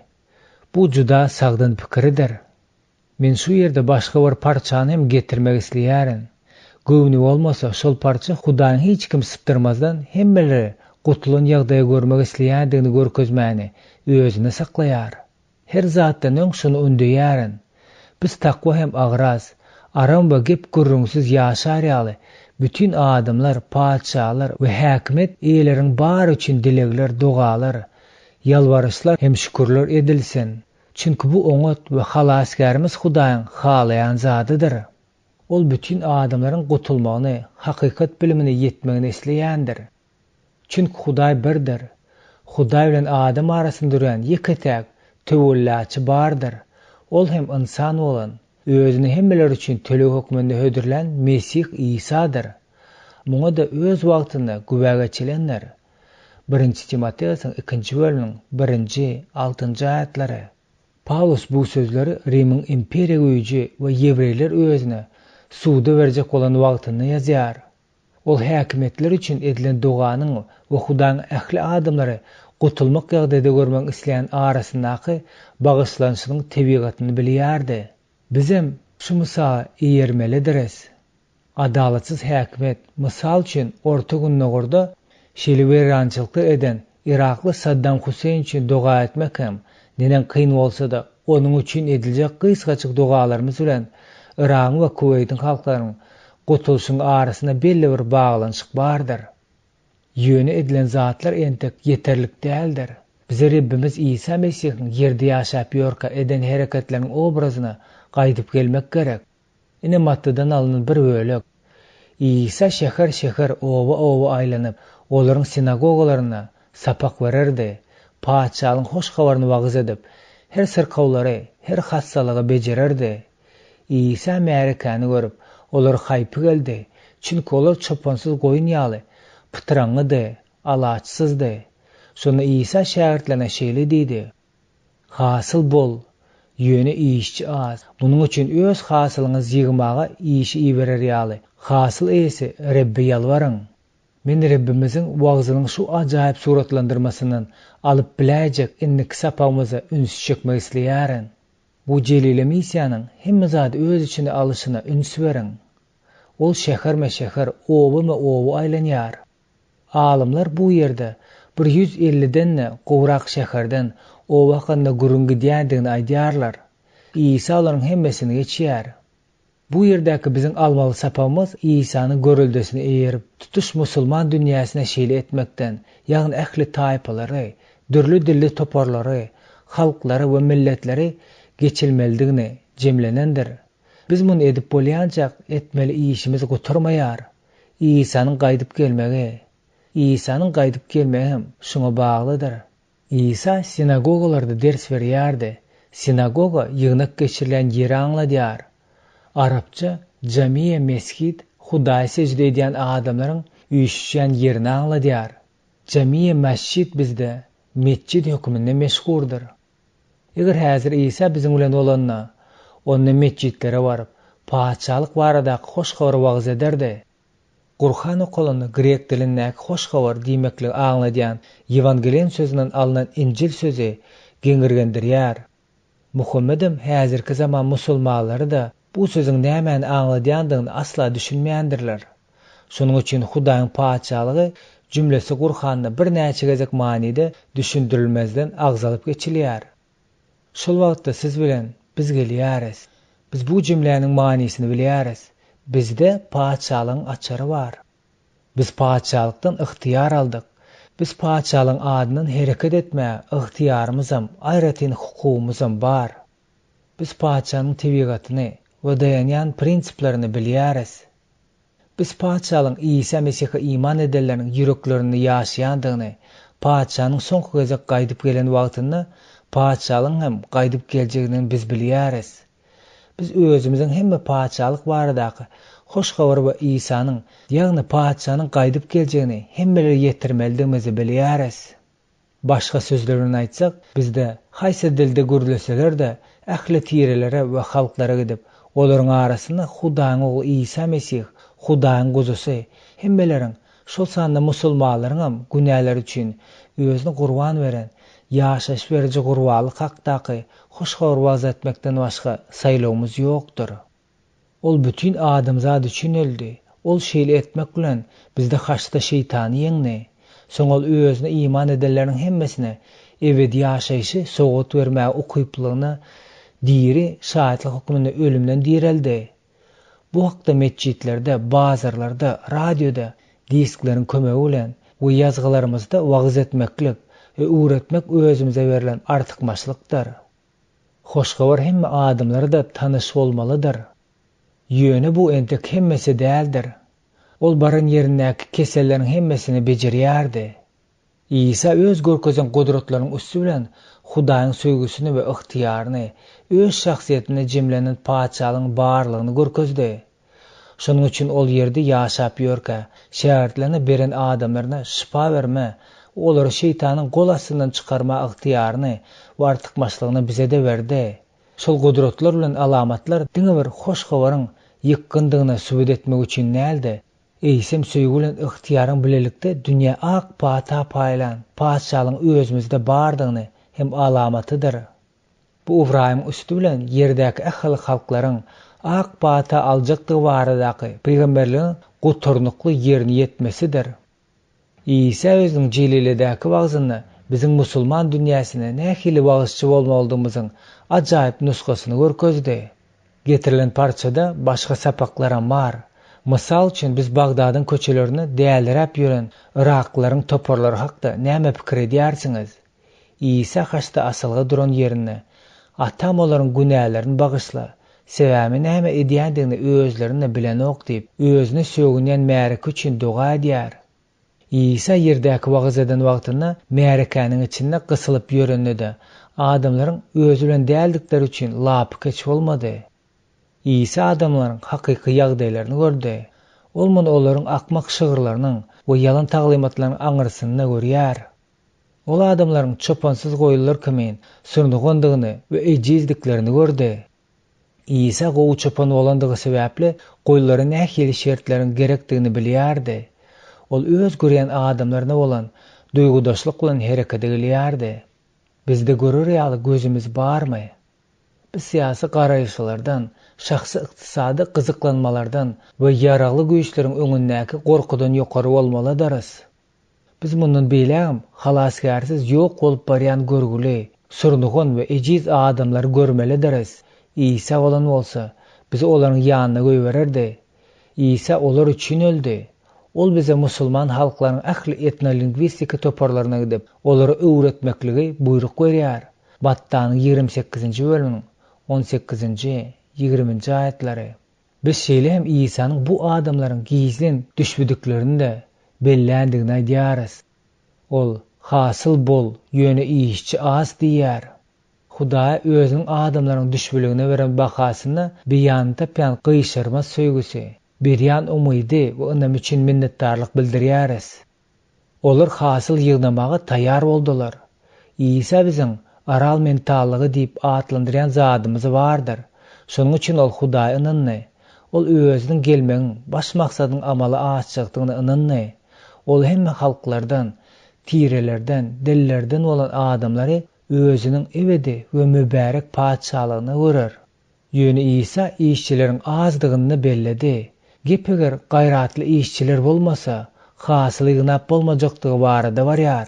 A: Bu juda sagdan pikiridir. Men şu ýerde başga bir parçany hem getirmek isleýärin. Göwni bolmasa şol parça Hudaýyň hiç kim sypdyrmazdan hemmeleri gutulan ýagdaýy görmek isleýändigini görkezmäni özüne saklaýar. Her zatdan öň şunu öndüýärin. Biz takwa hem agraz, aram we gep gurrunsiz ýaşar ýaly Bütün adamlar, padşahlar we häkimet eýelerin bar üçin dilegler, dogalar, yalvarışlar hem şükürler edilsin. Çünkü bu oňat we halasgarymyz Hudaýyň halaýan zadydyr. Ol bütün adamlaryň gutulmagyny, hakykat bilimine ýetmegini isleýändir. Çünkü Hudaý birdir. Hudaý bilen adam arasynda duran ýeketäk töwelläçi bardyr. Ol hem insan bolan, özüni hemmeler üçin töle hökmünde hödürlen Mesih İsa'dır. Muňa da öz wagtynda gübäge çelenler. 1 Timoteýusyň 2-nji bölümiň 1-6 aýatlary. Paulus bu sözleri Rim'in imperiya güýji we Ýewreýler özüne suda berjek bolan wagtynda ýazýar. Ol häkimetler üçin edilen doganyň we Hudaýyň ähli adamlary gutulmak ýagdaýda görmek isleýän arasyndaky bagyşlanşynyň tebigatyny bilýärdi. Bizem şu mysal eýermelidiriz. Adalatsız häkimet mysal üçin orta günnägorda şeliwerançylyklar eden Irakly Saddam Huseyn üçin doga etmek hem neden kıyın bolsa da onun üçin ediljek gysgaçyk dogalarymyz bilen Irak we Kuweytiň halklarynyň gutulşyň arasynda belli bir baglanşyk bardyr. Ýöne edilen zatlar entek yeterlik däldir. Bize Rabbimiz İsa Mesihiň ýerde ýaşap ýörkä eden hereketleriň obrazyna gaýdyp gelmek gerek. Ine matdadan alynan bir bölek. İsa şäher owa aýlanyp, olaryň sinagogalaryna sapak bererdi. Paçalyň hoş habaryny wagyz edip, her sirkawlary, her hassalygy bejererdi. İsa Märekany görüp, olar haýpy geldi. Çünki olar çopansyz goýun ýaly, pytyraňydy, alaçsyzdy. Şonu İsa şähertlerine şeýle diýdi: "Hasyl bol, ýöne işçi az. Bunuň üçin öz hasylyňyzy ýygmaga işi iberer ýaly. Hasyl eýesi Rabbi ýalwaryň." Men Rabbimiziň wagzynyň şu ajaýyp suratlandyrmasyndan alyp biläjek innik sapamyza üns çekmek isleýärin. Bu jelile missiýanyň hemme zady öz içine alyşyna üns beriň. Ol şäher owa aýlanýar. Alymlar bu ýerde 150-den gowrak şäherden owa handa gurungy diýändigini aýdýarlar. İsa olaryň hemmesini geçýär. Bu ýerdäki biziň almaly sapamyz İsa'nın görüldesini eýerip tutuş musulman dünýäsine şeýle etmekden, ýagny ähli taýpalary, dürli dilli toparlary, halklary we milletleri geçilmelidigini jemlenendir. Biz muny edip bolýanjak etmeli işimiz goturmaýar. İsa'nın gaýdyp gelmegi hem şuna baglydyr. İsa sinagogalarda ders berýärdi. Sinagoga ýygnak geçirilen ýeri aňladýar. Arapça camiye mescid Hudaýa secde edýän adamlaryň üýüşýän ýerini aňladýar. Camiye mescid bizde mescid hökmünde meşhurdur. Eger häzir İsa biziň bilen bolanna, onda mescidlere baryp paçalyk baradaky hoş habar wagyz ederdi. Qur'an okulunda grek dilindäki hoş habar diýmekle aňladýan Ewangeliýa sözünden alynan Injil sözü geňirgendirýär. Muhammedem häzirki zaman musulmanlary da bu sözüň nämäni aňladýandygyny asla düşünmeýändirler. Şonuň üçin Hudaýyň paçalygy jümlesi Qur'anda bir näçe gezek manide düşündirilmezden agzalyp geçilýär. Şol wagtda siz bilen biz gelýäris. Biz bu jümläniň manisini bilýäris. Bizde paçalyň açary bar. Biz paçalykdan ıhtiýar aldyk. Biz paçalyň adynyň hereket etme ıhtiýarymyzam, aýratyn hukukumyzam bar. Biz paçanyň tebigatyny we dayanýan prinsiplaryny bilýäris. Biz paçalyň İsa Mesih'e iman edenleriň ýüreklerini ýaşaýandygyny, paçanyň soňky gezek gaýdyp gelen wagtynda paçalyň hem gaýdyp geljegini biz bilýäris. Biz özümiziň hemme paçalyk baradaky hoş habar we İsa'nyň, ýagny paçanyň gaýdyp geljegini hemmeleri ýetirmelidigimizi bilýäris. Başga sözler bilen aýtsak, bizde haýsy dilde gürleseler de ähli tirelere we halklara gidip, olaryň arasynda Hudaýyň oğlu İsa Mesih, Hudaýyň guzusy, hemmeleriň şol sanda musulmanlaryň hem günäler üçin özüni gurban beren, ýaşaş berji gurbalyk hakdaky hoş habar waz etmekden başga saýlawymyz ýokdur. Ol bütün adamzat üçin öldi. Ol şeýle etmek bilen bizde haşda şeytany ýeňdi. Soň ol özüne iman edenleriň hemmesine ebedi ýaşaýşy sogat bermäge ukyplygyna diri şahatlyk hukmyny ölümden direldi. Bu hakda mescitlerde, bazarlarda, radioda disklerin kömegi bilen bu yazgılarımızda wagız etmeklik ve öğretmek özümüze verilen artykmaçlykdyr. Hoşgabar hemme adamlara da tanış bolmalydyr. Ýöne bu entek hemmesi däldir. Ol barın yerindäki kesellerin hemmesini bejerýärdi. İsa öz görkezen gudratlarynyň üstü bilen Hudaýyň söýgüsini we ygtiýaryny, öz şahsiýetine jemlenen paçalygyň barlygyny görkezdi. Şonuň üçin ol ýerde ýaşap ýörke, şähertlerine beren adamlaryna şifa berme, olary şeytanyň gol astyndan çykarma ygtiýaryny we artykmaçlygyny bize de berdi. Şol gudratlar bilen alamatlar diňe bir hoş habaryň ýykgyndygyna sübut etmek üçin näldi? Eýsem söýgü bilen ygtiýaryň bilelikde dünýä ak pata paýlan, paçalygyň özümizde bardygyny hem alamatydyr. Bu Ibrahim üstü bilen ýerdäki ähli halklaryň ak pata aljakdygy baradaky peýgamberligiň guturnukly ýerine ýetmesidir. İsa özüň jeliledäki wagzyny biziň musulman dünýäsine nähili wagysçy bolmalydygymyzyň ajaýyp nusgasyny görkezdi. Getirilen parçada başga sapaklaram bar. Mysal üçin biz Bagdadyň köçelerini däliräp ýören Iraklaryň toparlary hakda näme pikir edýärsiňiz? İsa haçda asylga duran ýerine atam olaryň günälerini bagyşla. Sebäbi näme edýändigini özlerine bilen ok diýip özüne sögünýän märek üçin duga edýär. İsa ýerdäki wagys eden wagtyna märekäniň içinde gysylyp ýörenledi. Adamlaryň özü bilen däldikleri üçin lapy keç bolmady. İsa adamlaryň hakyky ýagdaýlaryny gördi. Ol muny olaryň akmak şygyrlarynyň we ýalan taglymatlarynyň aňyrsyna görýär. Ol adamlaryň çopansyz goýullar kemen sürnügendigini we ejizliklerini gördi. İsa gowy çopan bolandygy sebäpli goýullary nähili şertleriň gerekdigini bilýärdi. Ol öz görýän adamlaryna bolan duýgudaşlyk bilen hereket edýärdi. Bizde görür ýaly gözümiz barmy? Biz siyasi garaýşlardan, şahsy ykdysady gyzyklanmalardan we ýaragly güýçleriň öňündäki gorkudan ýokary bolmalydyryz. Biz mundan beýläm halasgarsyz ýok bolup barýan görgüli, sürnügen we ejiz adamlary görmelidiriz. İsa bolan bolsa, bizi olaryň ýanyna goýbererdi. İsa olar üçin öldi. Ol bize musulman halklaryň ähli etnolingwistika toparlaryna gidip, olary öwretmekligi buyruk berýär. Battanyň 28-nji bölüminiň 18-nji 20-nji aýatlary. Biz şeýle hem İsa'nın bu adamlaryň gizlin düşbüdüklerini de bellendigini aýdýarys. Ol hasyl bol, ýöne işçi az diýär. Hudaý özüň adamlaryň düşbüligine beren bahasyny beýanda pän gyşyrma söýgüsi, berýän umydy we onam üçin minnetdarlyk bildirýäris. Olar hasyl ýygnamagy taýýar boldular. İsa biziň aral mentallygy diýip atlandyrýan zadymyz bardyr. Şonuň üçin ol Hudaý ynandy. Ol özüniň gelmegiň baş maksadyň amaly açykdygyny ynandy. Ol hemme halklardan, tirelerden, dellerden bolan adamlary özüniň ebedi we mübarek paçalygyny görür. Ýöne İsa işçileriň azdygyny belledi. Gepeger gaýratly işçiler bolmasa, hasyly ýynap bolmajakdygy barada barýar.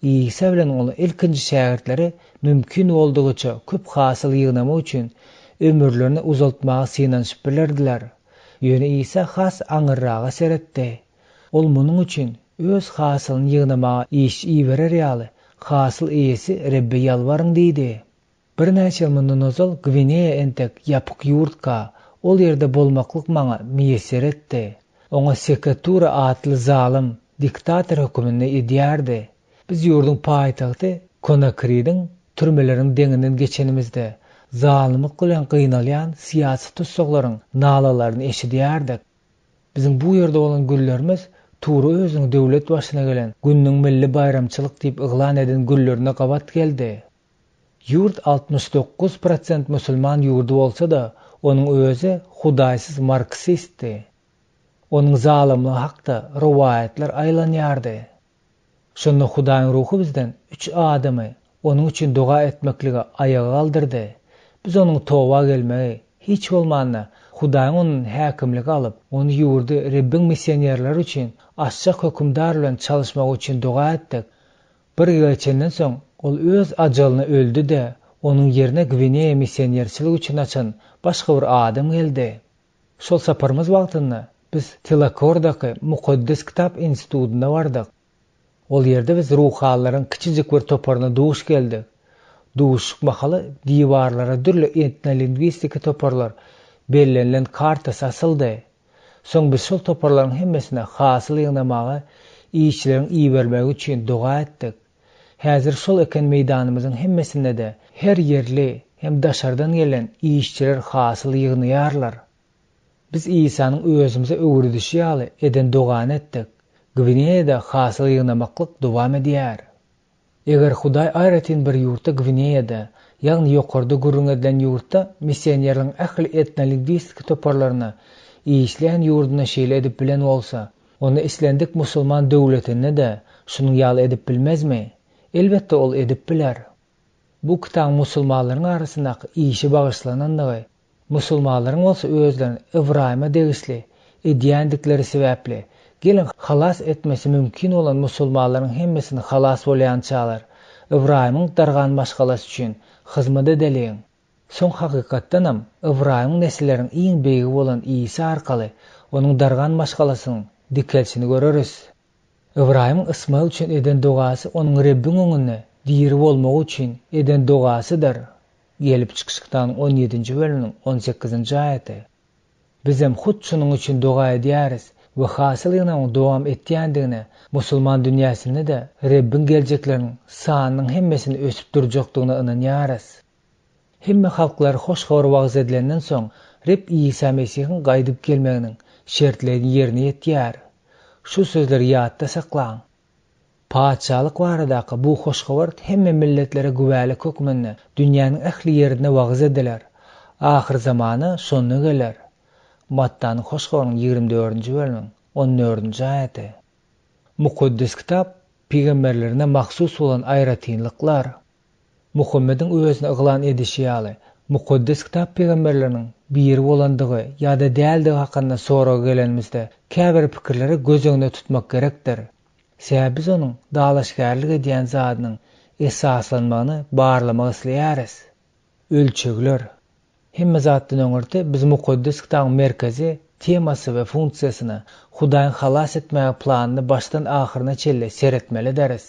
A: İsa bilen ol ilkinji şähertleri mümkin boldugyça köp hasyl ýygnama üçin ömürlerini uzaltmaga synanyşyp bilerdiler. Ýöne İsa has aňyrraga seretdi. Ol munyň üçin öz hasylyny ýygnamaga iş iýberer ýaly hasyl eýesi Rebbe ýalbaryň diýdi. Bir näçe mundan ozal Gvineya entek ýapyk ýurtka ol ýerde bolmaklyk maňa miýeser etdi. Oňa Sekatura atly zalim diktator hökümini edýärdi. Biz ýurduň paýtagty Konakry'ň türmeleriň deňinden geçenimizde zalimlik bilen gynalýan siýasy tutsaklaryň nalalaryny eşidýärdik. Biziň bu ýerde bolan güllerimiz tury özüň döwlet başyna gelen günniň milli bayramçylyk diýip yglan eden güllerine gabat geldi. Yurt 69% musulman yurdu bolsa da onun özü Hudaýsyz marksistdi. Onun zalimliği hakda riwayetler aýlanýardy. Şonda Hudaýyň ruhy bizden 3 adamy onun üçin duga etmeklige aýaga galdyrdy. Biz onun toba gelmegi, hiç bolmanda Hudaýyň onun häkimligi alyp, onu ýurdu Rebbiň missionerleri üçin açyk hökümdar bilen çalışmak üçin duga etdik. Bir geçenden soň ol öz ajalyny öldü de, onun yerine Gvineya missionerçilik üçin açan başga bir adam geldi. Şol saparymyz wagtynda biz Tilakordaky Mukaddes Kitap institutuna bardyk. Ol ýerde biz ruhalaryň kiçijik bir toparyna duş geldik. Duşuk mahaly diwarlara dürli etnolingwistika toparlar bellenlen karta sasyldy. Soň biz şol toparlaryň hemmesine hasyl ýygnamagy, işçileriň iyi bermegi üçin duga etdik. Häzir şol eken meýdanymyzyň hemmesinde de her ýerli hem daşardan gelen işçiler hasyl ýygnaýarlar. Biz İsa'nın özümüze öwredişi ýaly eden dugan etdik. Gwineýada hasyl ýygnamaklyk dowam edýär. Eger Hudaý aýratyn bir ýurtda Gwineýada, ýagny ýokarda gurrun edilen ýurtda missionerliň ähli etnolingwistika toparlaryna işleýän ýurduna şeýle edip bilen bolsa, onu islendik musulman döwletine de şunuň ýaly edip bilmezmi? Elbetde ol edip biler. Bu kitap musulmanlaryň arasyndaky işi bagyşlanandygy, musulmanlaryň bolsa özlerini Ibrahima degisli edýändikleri sebäpli gelin halas etmesi mümkin olan musulmanlaryň hemmesini halas bolýan çağlar Ibrahimyň dargan başgalasy üçin hyzmat edeliň. Soň hakykatdanam Ibrahimyň nesilleriň iň beýigi bolan İsa arkaly onuň dargan başgalasynyň dikelçini göreriz. Ibrahimyň Ismail üçin eden dugasy onuň Rebbiň öňünde diri bolmagy üçin eden dugasydyr. Gelip çykyşykdan 17-nji bölümniň 18-nji aýaty. Biz hem hut şunuň üçin duga edýäris we hasyl ýygnamaň dowam etýändigine musulman dünýäsinde de Rebbiň geljekleriniň sanynyň hemmesini ösüp durjakdygyna ynanýarys. Hemme halklar hoş habar wagz edilenden soň Reb İsa Mesihiň gaýdyp gelmeginiň şertlerini ýerine ýetýär. Şu sözleri ýatda saklaň. Paçalyk baradaky bu hoş habar hemme milletlere güwälik hökmünde dünýäniň ähli ýerine wagz ediler. Ahir zamany şonu geler. Mattanyň hoş habarynyň 24-nji bölüminiň 14-nji aýaty. Mukaddes kitap peýgamberlerine mahsus bolan aýratynlyklar. Muhammediň özüne yglan edişi ýaly Mukaddes kitap peýgamberleriniň biri bolandygy ýa-da däldigi hakynda soraga gelenimizde käbir pikirleri göz öňünde tutmak gerekdir. Sebäbi biz onuň dalaşgärlik edýän zadynyň esaslanmagyny barlamak isleýäris. Ölçegler. Hemme zatdan öňürde biz Mukaddes kitabyň merkezi, temasy we funksiýasyny Hudaýyň halas etmäge planyny başdan ahyryna çelle seretmeli deriz.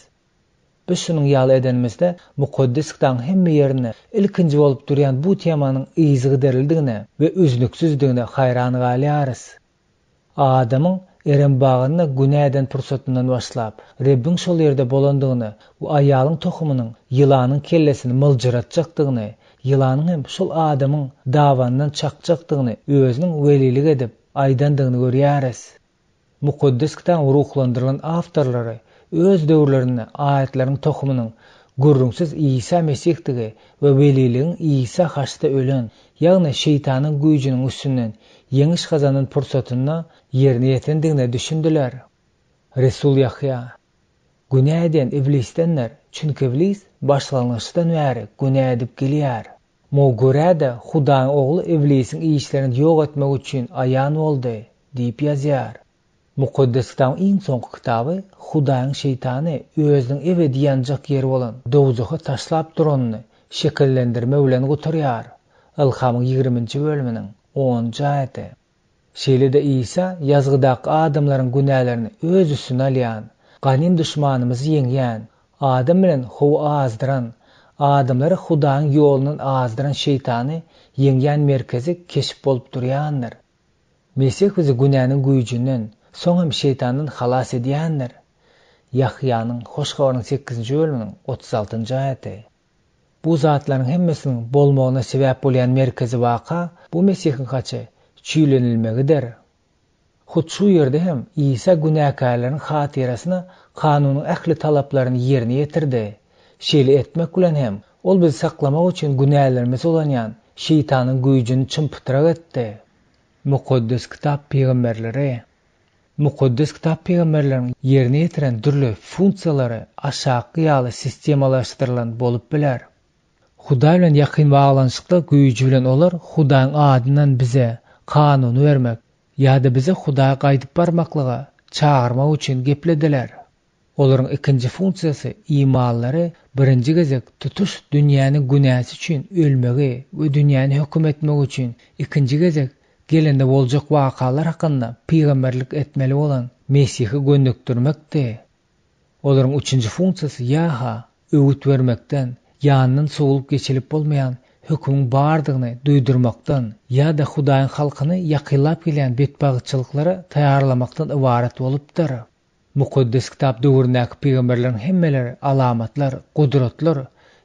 A: Biz şunuň ýaly edenimizde Mukaddes kitabyň hemme ýerine ilkinji bolup durýan bu temanyň yzygy derildigine we üzlüksizdigine haýran galýarys. Adamyň erem bagyna günäden pursatyndan başlap, Rebbiň şol ýerde bolandygyny, bu aýalyň tohumynyň ýylanyň kellesini myljaratjakdygyny, ýylanyň hem şol adamyň dawandan çakjakdygyny özüniň welilik edip aýdandygyny görýäris. Mukaddes kitabyň ruhlandyrylan awtorlary öz döwürlerinde aýatlariň tohumynyň gurrunsiz İsa Mesih-digi we weliligiň İsa haçda ölen, ýagny şeytanyň güýjüniň üstünden ýeňiş gazanyn pursatyna ýerine ýetendigine düşündiler. Resul Yahya günä eden iblisdenler, çünki iblis başlangyçdan bäri günä edip gelýär. Mogurada Hudaýyň ogly iblisiň işlerini ýok etmek üçin aýan boldy diýip ýazýar. Mukaddes kitabyň iň soňky kitaby Hudaýyň şeytany özüniň ebedi ýanjak ýeri bolan dowjaka taşlap duranyny şekillendirme bilen gutarýar. Ilhamyň 20-nji bölüminiň 10-nji aýaty. Şeýle-de İsa ýazgydaky adamlaryň günälerini öz üstüne alýan, ganin düşmanymyzy ýeňýän, Adam bilen Hawa azdyran, adamlary Hudaýyň ýolundan azdyran şeytany ýeňýän merkezi keşip bolup durýandyr. Mesih bizi günäniň güýjünden, soň hem şeytandan halas edýändir. Yahyanyň hoş habarynyň 8-nji bölüminiň 36-njy aýaty. Bu zatlaryň hemmesiniň bolmagyna sebäp bolýan merkezi waka bu Mesihiň haçy çüýlenilmegidir. Hut şu ýerde hem İsa günäkärleriň hatyrasyna kanunyň ähli talaplaryny ýerine ýetirdi. Şeýle etmek bilen hem ol bizi saklamak üçin günälerimiz bolanýan şeytanyň güýjüni çympytyrak etdi. Mukaddes kitap peýgamberleri Mukaddes kitap peýgamberleriň ýerine ýetiren dürli funksiýalary aşağı ýaly sistemalaşdyrylan bolup biler. Hudaý bilen ýakyn baglanyşykda güýjü bilen olar Hudaýyň adyndan bize kanuny bermek ýa-da bize Hudaýa gaýdyp barmaklyga çağırmak üçin geplediler. Olaryň ikinji funksiýasy imanlary birinji gezek tutuş dünýäni günäsi üçin ölmegi we dünýäni hökm etmek üçin, ikinji gezek gelende boljak wakalar hakynda peýgamberlik etmeli bolan Mesihi göndükdirmekdi. Olaryň üçinji funksiyasy ýa-ha öwüt bermekden, ýanyndan sowulup geçilip bolmaýan hökümň bardygyny duýdurmakdan ýa-da Hudaýyň halkyny ýakylap gelýän betbagçylyklara taýýarlamakdan ibaret bolupdyr. Mukaddes kitap döwründäki peýgamberleriň hemmeleri alamatlar, gudratlar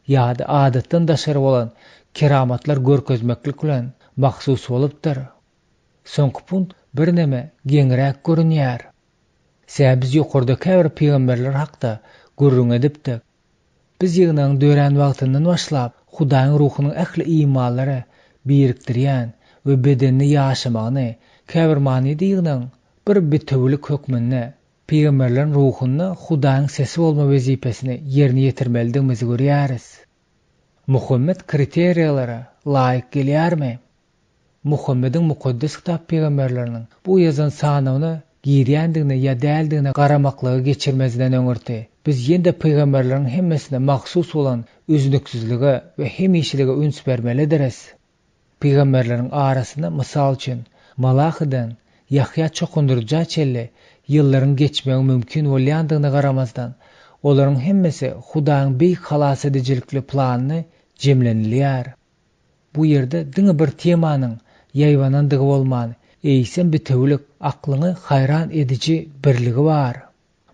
A: ýa-da adatdan daşary bolan keramatlar görkezmeklik bilen maksus bolupdyr. Soňky punt bir neme geňiräk görünýär. Biz ýokarda käbir peýgamberler hakda gurrun edipdik. Biz ýygynyň dören wagtyndan başlap Hudaýyň ruhunyň ähli imanlary birikdirýän we bedenini ýaşamagyny, käbir manida ýygynyň bir betewlik hökmünde peýgamberleriň ruhuny Hudaýyň sesi bolma wezipesini ýerine ýetirmelidigimizi görýäris. Muhammed kriteriýalary laýyk gelýärmi? Muhammediň mukaddes kitap peýgamberleriniň bu ýazan sanawyny girýändigine ýa däldigine garamaklygy geçirmezden öňürti. Biz ýende peýgamberleriň hemmesine maksus bolan üzünüksizlige we hemişelige üns bermelidiriz. Peýgamberleriň arasyna mysal üçin Malahydan Yahya çokundurja çelle ýyllaryň geçmegi mümkin bolýandygyna garamazdan olaryň hemmesi Hudaýyň beýik halas edicilikli planyny jemlenilýär. Bu ýerde diňe bir temanyň ýaýwanandygy bolman, eýsen betewlik aklyny hayran edici birligi bar.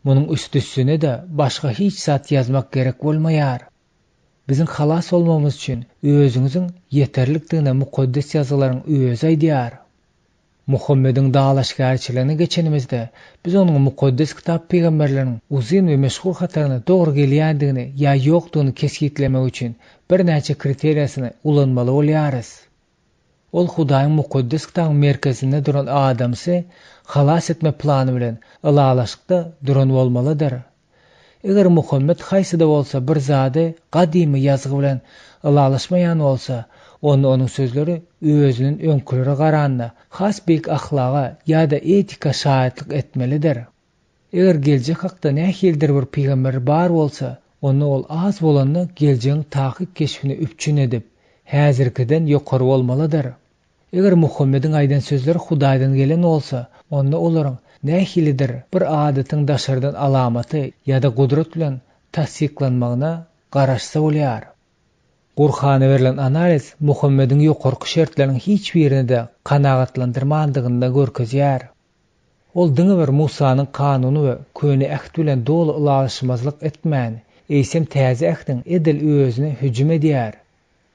A: Munyň üstüne de başga hiç zat ýazmak gerek bolmaýar. Biziň halas bolmamyz üçin özüňiziň ýeterlikdigine mukaddes ýazylaryň özü aýdýar. Muhammediň dalaşgärçiligini geçenimizde biz onuň mukaddes kitap peýgamberleriniň uzun we meşhur hataryny dogry gelýändigini ýa ýokdugyny keskitlemek üçin bir näçe kriteriýasyny ulanmaly bolýarys. Ol Hudaýyň mukaddes kitabynyň merkezinde duran adamsy halas etme plany bilen ylalaşykda duran bolmalydyr. Eger Muhammed haýsyda bolsa bir zady gadymy ýazgy bilen ylalaşmaýan bolsa, onun sözleri özünün öňküleri garanda has beýik ahlaga ýa-da etika şahitlik etmelidir. Eger geljek hakda nähildir bir peýgamber bar bolsa, onu ol az bolanyny geljegiň takyp keşfini üpçün edip, häzirkiden ýokary bolmalydyr. Eger Muhammediň aýdan sözleri Hudaýdan gelen bolsa, onda olaryň nähilidir bir adatyň daşardan alamaty ýa-da gudrat bilen tasdiklanmagyna garaşsa bolýar. Qur'ana verilen analiz Muhammediň ýokarky şertleriniň hiç birini de kanagatlandyrmandygyny görkezýär. Ol diňe bir Musanyň kanuny we köni ähd bilen dolu ylalaşmazlyk etmän, eýsem täze ähdiň edil özüne hüjüm edýär.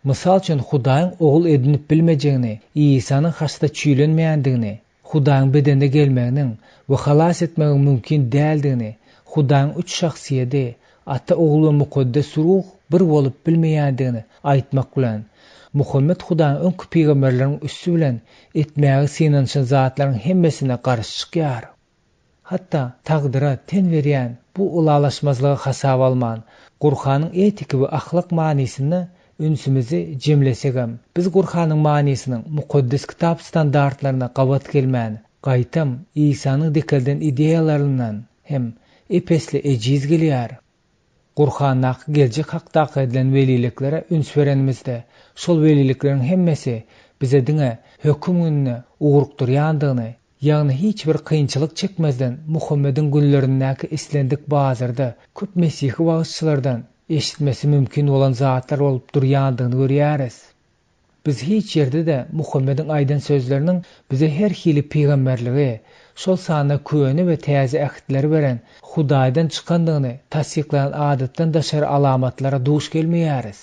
A: Mysal üçin Hudaýyň ogul edinip bilmejegini, Ýysanyň hasda çüýlenmeýändigini, Hudaýyň bedende gelmeginiň we halas etmegiň mümkin däldigini, Hudaýyň üç şahsiýeti, ata, ogul we mukaddes ruh bir bolup bilmeýändigini aýtmak bilen Muhammed Hudaýyň öňkü peýgamberleriň üstü bilen etmäge synanşan zatlaryň hemmesine garşy çykýar. Hatda tagdyra ten berýän bu ulalaşmazlygy hasaba alman Qur'anyň etik we ahlak manysyny ünsümizi jemlesegem, biz Qur'anyň manysynyň mukaddes kitap standartlaryna gabat gelmän, gaýtam Ýsanyň dekelden ideýalarynyň hem epesli ejiz gelýär. Qur'an'da geljek hakda edilen veliliklere üns berenimizde şol velilikleriň hemmesi bize diňe hökümüni ugrukdurýandygyny, ýagny hiç bir kynçylyk çekmezden Muhammediň günlerindäki islendik bazarda köp Mesihi wagtçylardan eşitmesi mümkin bolan zatlar bolup durýandygyny görýäris. Biz hiç ýerde de Muhammediň aýdan sözleriniň bize her hili peýgamberligi, şol sana köni we täze ähitleri beren Hudaýdan çykandygyny tasdiklayan adatdan daşary alamatlara duş gelmeýäris.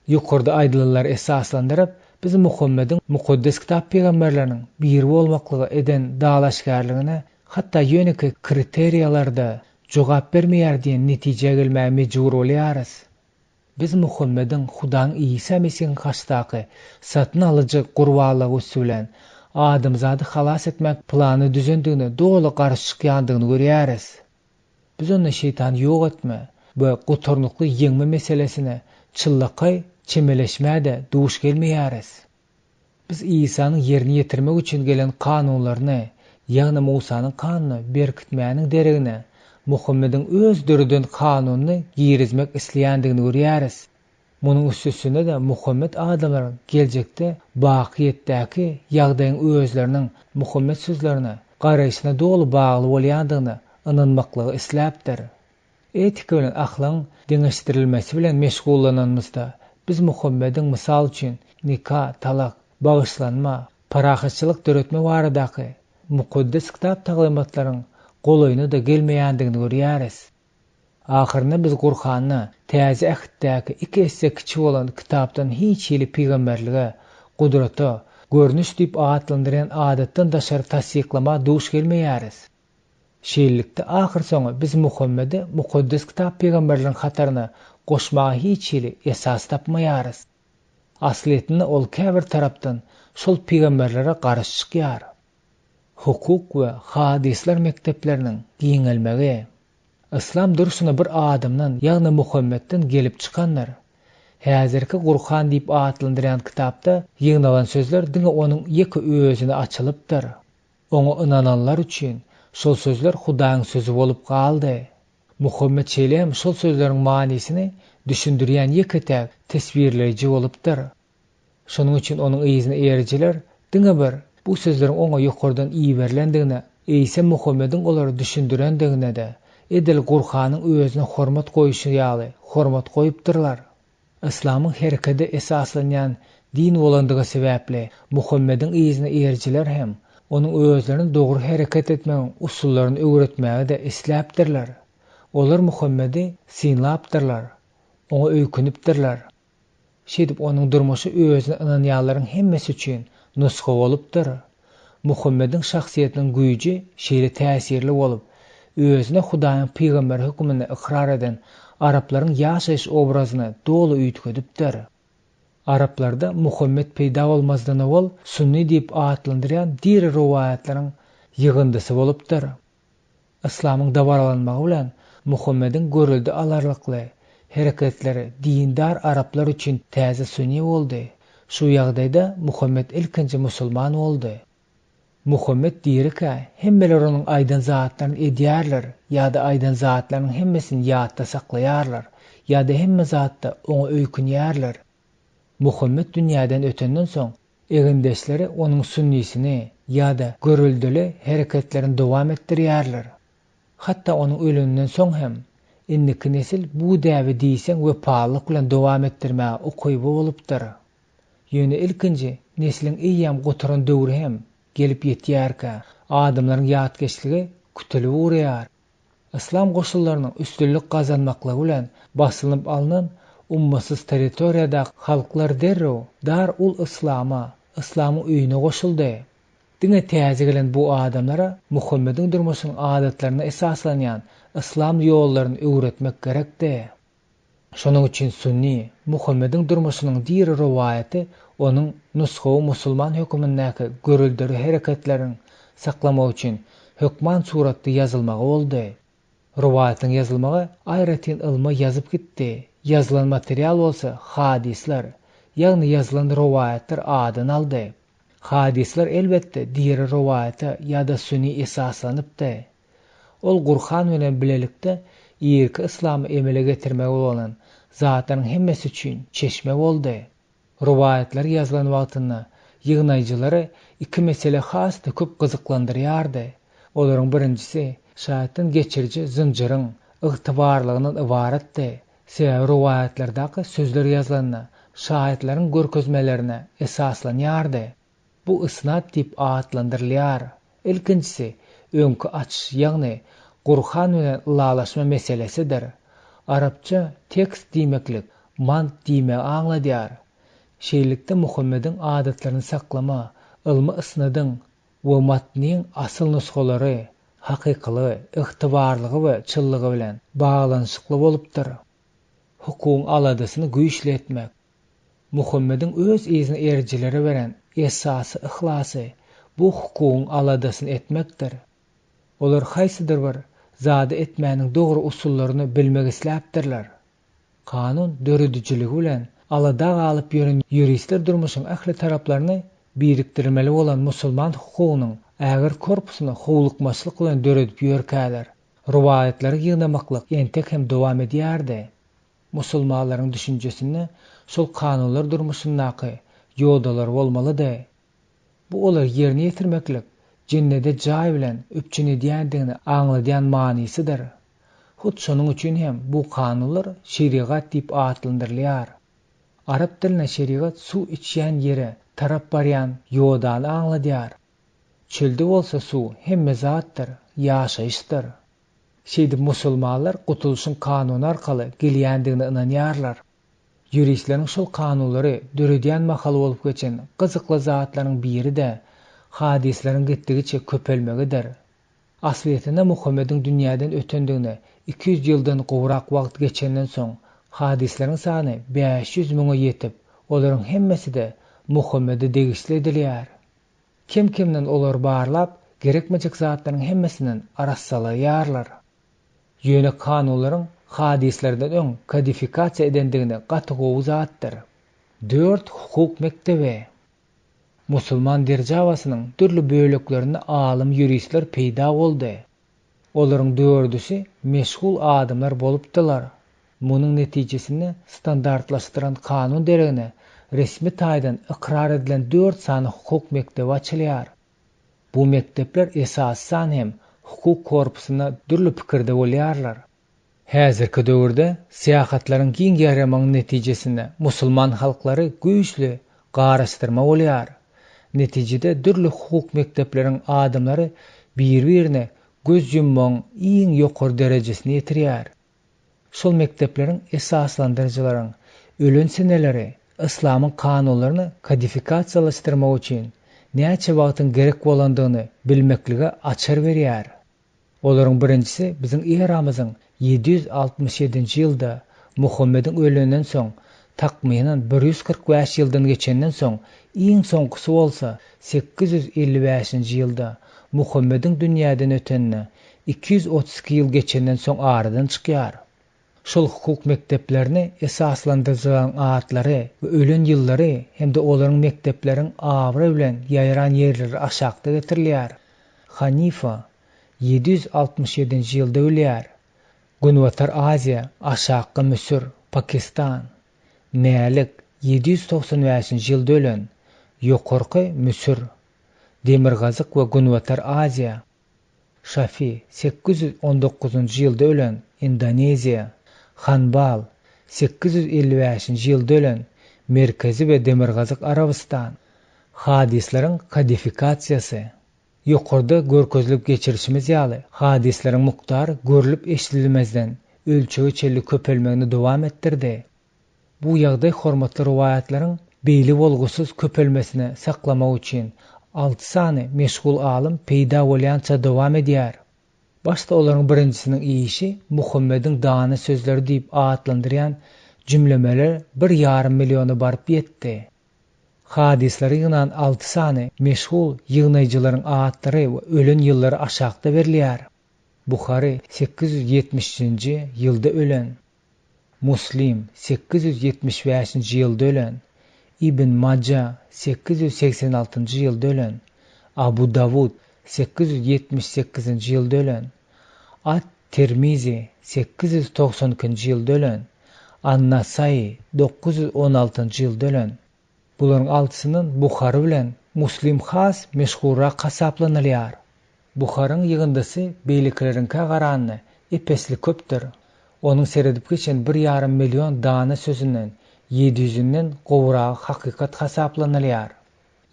A: Ýokarda aýdylanlar esaslandyryp, biz Muhammediň mukaddes kitap peýgamberleriniň biri bolmaklygy eden dalaşgarlygyna hatda ýöneki kriteriýalarda jogap bermeýär diýen netije gelmäge mejbur bolýarys. Biz Muhammediň Hudaýyň Ýsa Mesihiň hastaky satyn alyjy gurbanlygy usulen adamzady halas etmek plany düzendigini dolu garşy çykýandygyny görýäris. Biz onu şeytan ýok etme we guturnukly ýeňme meselesine çyllakay çemeleşmäde duş gelmeýäris. Biz Ýsanyň ýerine ýetirmek üçin gelen kanunlaryny, ýagny Musanyň kanuny berkitmäniň deregine Muhammediň öz döredin kanunyny girizmek isleýändigini görýäris. Munun üstüne de Muhammed adamlaryň geljekde baqiyetdäki ýagdaýyň özleriniň Muhammed sözlerine garaýşyna dolu bagly bolýandygyny inanmaklygy isläpdir. Etika bilen ahlakyň deňeşdirilmesi bilen meşgullananmyzda biz Muhammediň mysal üçin nikah, talak, bagyslanma, parahatçylyk döretme baradaky mukaddes kitap taglimatlaryň golaýyna da gelmeýändigini görýäris. Ahyrynda biz Qur'any täze ähitdäki 2 esse kiçi bolan kitapdan hiç ýyly peýgamberlige, gudrata, görnüş diýip atlandyran adatdan daşary tasdiklama duş gelmeýäris. Şeýlelikde ahyr soňy biz Muhammedi mukaddes kitap peýgamberleriň hataryna goşmagy hiç ýyly esas tapmaýarys. Asletini ol käbir tarapdan şol peýgamberlere garşy çykýar. Hukuk we hadisler mektepleriniň giňelmegi İslam durşuna bir adamdan, ýagny Muhammedden gelip çykanlar. Häzirki Qur'an diýip atlandyran kitapda ýygnalan sözler diňe onuň ýeki özüne açylypdyr. Oňa inananlar üçin şol sözler Hudaýyň sözü bolup galdy. Muhammed şeýlem şol sözleriň manysini düşündirýän ýeki täk tesbirleýiji bolupdyr. Şonuň üçin onuň eýizine erjiler diňe bir bu sözleriň oňa ýokardan iýerlendigine, eýse Muhammediň olary düşündirendigine de edil Qur'anyň özüne hormat goýuşy ýaly hormat goýupdyrlar. İslamyň herkede esaslanýan din bolandygy sebäpli Muhammediň eýizine erjiler hem onuň özlerini dogry hereket etmegiň usullaryny öwretmäge de isläpdirler. Olar Muhammedi sinlapdyrlar, oňa öýkünipdirler. Şeýdip onuň durmuşy özüne inanýanlaryň hemmesi üçin nusxa bolupdyr. Muhammediň şahsiýetiniň güýji şeýle täsirli bolup, özüne Hudaýyň peýgamberi hukmyny ikrar eden Araplaryň ýaşaýyş obrazyny dolu üýtgedipdir. Araplarda Muhammed peýda bolmazdan awal sunni diýip atlandyran diri riwayatlaryň ýygyndysy bolupdyr. Islamyň dabaralanmagy bilen Muhammediň görüldi alarlykly hereketleri dindar Araplar üçin täze sunni boldy. Şu ýagdaýda Muhammed ilkinji musulman boldy. Muhammed diýerkä, hemmeler onuň aýdan zatlaryny edýärler, ýa-da aýdan zatlarynyň hemmesini ýatda saklaýarlar, ýa-da hemme zatda oňa öýkünýärler. Muhammed dünýäden ötenden soň egendeşleri onuň sunnisini ýa-da görüldüli hereketlerini dowam etdirýärler. Hatda onuň ölümden soň hem indiki nesil bu däbi diýseň we palyk bilen dowam etdirmäge ukyby bolupdyr. Ýöne ilkinji neslin eýýam goturan döwri hem gelip ýetýärkä, adamlaryň ýatkeşligi kütülip urýar. İslam goşullarynyň üstünlük gazanmaklygy bilen basılıp alynan ummasyz territoriýada halklar derrew dar ul islama, İslamyň öýüne goşuldy. Diňe täze gelen bu adamlara Muhammediň durmuşynyň adatlaryna esaslanýan İslam ýollaryny öwretmek gerekdi. Şonuň üçin sunni Muhammediň durmuşynyň diri riwayaty onuň nusxawy musulman hökmündäki görüldüri hereketleriň saklamak üçin hökman suratda ýazylmagy boldy. Riwayatyň ýazylmagy aýratyn ilma ýazyp gitdi. Yazılan material bolsa hadisler, ýagny ýazylan riwayatlar adyny aldy. Hadisler elbetde diri riwayata ýa-da sunni esaslanypdy. Ol Qur'an bilen bilelikde ýerki islamy emele getirmek bolan zatlaryň hemmesi üçin çeşme boldy. Riwayatlar ýazylan wagtynda ýygnaýjylary iki mesele hasda köp gyzyklandyrýardy. Olaryň birincisi şaýatdan geçirji zynjyryň ygtybarlygynyň ibaratdy. Sebäbi riwayatlardaky sözler ýazylanyna şahytlaryň görkezmelerine esaslanýardy. Bu isnat diýip atlandyrylýar. Ilkinjisi öňkü açyş, ýagny Qur'an bilen lalaşma meselesidir. Arapça tekst diýmeklik, mant diýmek aňladýar. Şeýlelikde Muhammediň adatlaryny saklama, ilmi isnadyň we matnyň asyl nusxalary hakykyly, ygtybarlygy we çyllygy bilen baglanyşykly bolupdyr. Hukuň aladasyny güýçletmek. Muhammediň öz eýizine erjileri beren esasy ihlasy bu hukuň aladasyny etmekdir. Olar haýsydyr bir zady etmäniň dogry usullaryny bilmek isläpdirler. Kanun döredijiligi bilen alada galyp ýören ýuristler durmuşyň ähli taraplaryny birikdirmeli bolan musulman hukugynyň ägir korpusyny howlukmaçlyk bilen döredip ýörkäler. Riwayatlary ýygnamaklyk entek hem dowam edýärdi. musulmanlaryň düşünjesini şol kanunlar durmuşyndaky ýodalar bolmaly-da. Bu olar ýerine ýetirmeklik jennede jaý bilen öpçün edýändigini aňladýan manysydyr. Hut şonuň üçin hem bu kanunlar şeriat diýip atlandyrylýar. Arap diline şeriat su içýän ýere tarap barýan ýodany aňladýar. Çölde bolsa su hemme zatdyr, ýaşaýyşdyr. Şeýdi musulmanlar gutuluşyň kanuny arkaly gelýändigine inanýarlar. Ýürisleriň şol kanunlary döredýän mahaly bolup geçen gyzykly zatlaryň biri de hadisleriň gitdigiçe köpelmegidir. Asliyetinde Muhammediň dünýäden ötendigine 200 ýyldan gowrak wagt geçenden soň hadisleriň sany 500 000-a ýetip, olaryň hemmesi de Muhammedi degişli edilýär. Kim-kimden olar barlap, gerekmejek zatlaryň hemmesinin arassalaýarlar. Ýöne kanunlaryň hadislerden öň kodifikasiýa edendigine gaty zatdyr. 4 hukuk mektebi. Musulman derjawasynyň türlü böleklerinde alim ýuristler peýda boldy. Olaryň 4'üsi meşgul adamlar bolupdylar. Munyň netijesinde standartlaşdyran kanun deregine resmi taýdan ikrar edilen 4 sany hukuk mektebi açylýar. Bu mektepler esasan hem hukuk korpusyna türlü pikirde bolýarlar. Häzirki döwürde syýasatlaryň giň ýaramagyň netijesinde musulman halklary güýçli garaşdyrma bolýar. Netijede türlü hukuk mektepleriň adamlary bir-birine göz yummagyň iň ýokary derejesine ýetirýär. Şol mektepleriň esaslandyrjylaryň ölen seneleri islamyň kanunlaryny kodifikasiýalaşdyrmak üçin näçe wagtyň gerek bolandygyny bilmeklige açar berýär. Olaryň birinjisi biziň eramyzyň 767-nji ýylda Muhammediň ölenden soň takmynan 145 ýyldan geçenden soň iň soňkysy bolsa 855-nji ýylda Muhammediň dünýäden ötenine 232 ýyl geçenden soň aradan çykýar. Şol hukuk mekteplerini esaslandyrjylan atlary we ölen ýyllary hemde olaryň mektepleriň awra bilen ýaýran ýerleri aşakda getirilýär. Hanifa 767-nji ýylda ölýär. Günwatar Aziýa, aşakka Müsür, Pakistan. Malik 795-nji ýylda ölen. Ýokarky Müsür. Demirgazyk we Günwatar Aziýa. Şafi 819-njy ýylda ölen. Indoneziýa. Hanbal 855-nji ýylda ölen. Merkezi we Demirgazyk Arabistan. Hadisleriň kodifikasiýasy. Ýokarda görkezlip geçirişimiz ýaly hadisleriň muktary görülip eşidilmezden ölçegi çelli köpelmegini dowam etdirdi. Bu ýagdaý hormatly riwayatlaryň beýli bolgusuz köpelmesini saklamak üçin 6 sany meşgul alim peýda bolýança dowam edýär. Başda olaryň birinjisiniň işi Muhammediň dany sözleri diýip atlandyrýan jümlemeler 1,5 milliony baryp ýetdi. Hadisleri ýynan 6 sany meşgul ýygnaýjylaryň atlary we ölen ýyllary aşakda berilýär. Buhari 870-nji ýylda ölen. Muslim 875-nji ýylda ölen. Ibn Majah 886-njy ýylda ölen. Abu Davud 878-nji ýylda ölen. At-Tirmizi 892-nji ýylda ölen. An-Nasai 916-njy ýylda ölen. Buların altysynyň Buhari bilen Muslim has meşhurak hasaplanylýar. Buharyň ýygyndysy beýlikleriňkä garanyny epesli köpdir. Onuň seredip geçen 1,5 million dana sözünden 700-inden gowrak hakykat hasaplanylýar.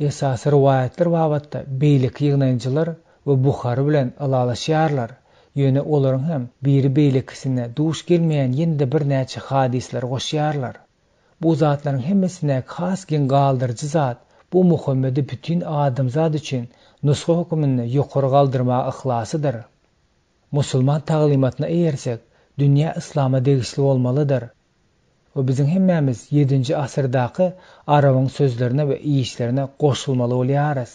A: Esasy riwayatlar babatda beýlik ýygnaýjylar we Buhari bilen alalaşýarlar. Ýöne olaryň hem biri beýlikisine duş gelmeýän ýende bir näçe hadisler goşýarlar. Bu zatlaryň hemmesine has gen galdyrjy zat bu Muhammedi bütün adamzat üçin nusha hukumyny ýokary galdyrmak ihhlasydyr. Musulman taglimatyna eýersek, dünýä islama degişli bolmalydyr. O biziň hemmemiz 7-nji asyrdaky Arabyň sözlerine we işlerine goşulmaly bolýarys.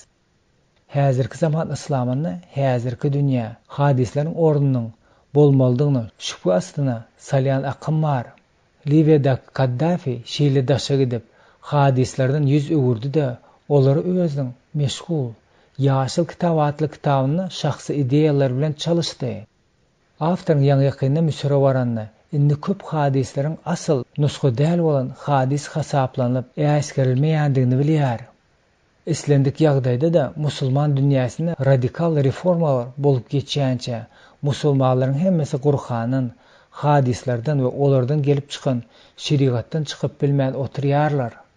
A: Häzirki zaman islamyny, häzirki dünýä hadisleriň ornunyň bolmalydygyny şüphe astyna salýan akym bar. Libyada Kaddafi şeýle daşa gidip hadislerden yüz öwürdi de olary özüniň meşgul ýaşyl kitabatly kitabyny şahsy ideýalar bilen çalışdy. Awtoryň ýaňy ýakynda Müsür'e baranny Indi köp hadislerin asıl nusku däl bolan hadis hasaplanyp äskerilmeýändigini bilýär. Islendik ýagdaýda da musulman dünýäsinde radikal reformalar bolup geçýänçä musulmanlaryň hemmesi Gur'anyň, hadislerden we olardan gelip çykan şeriatdan çykyp bilmän oturýarlar.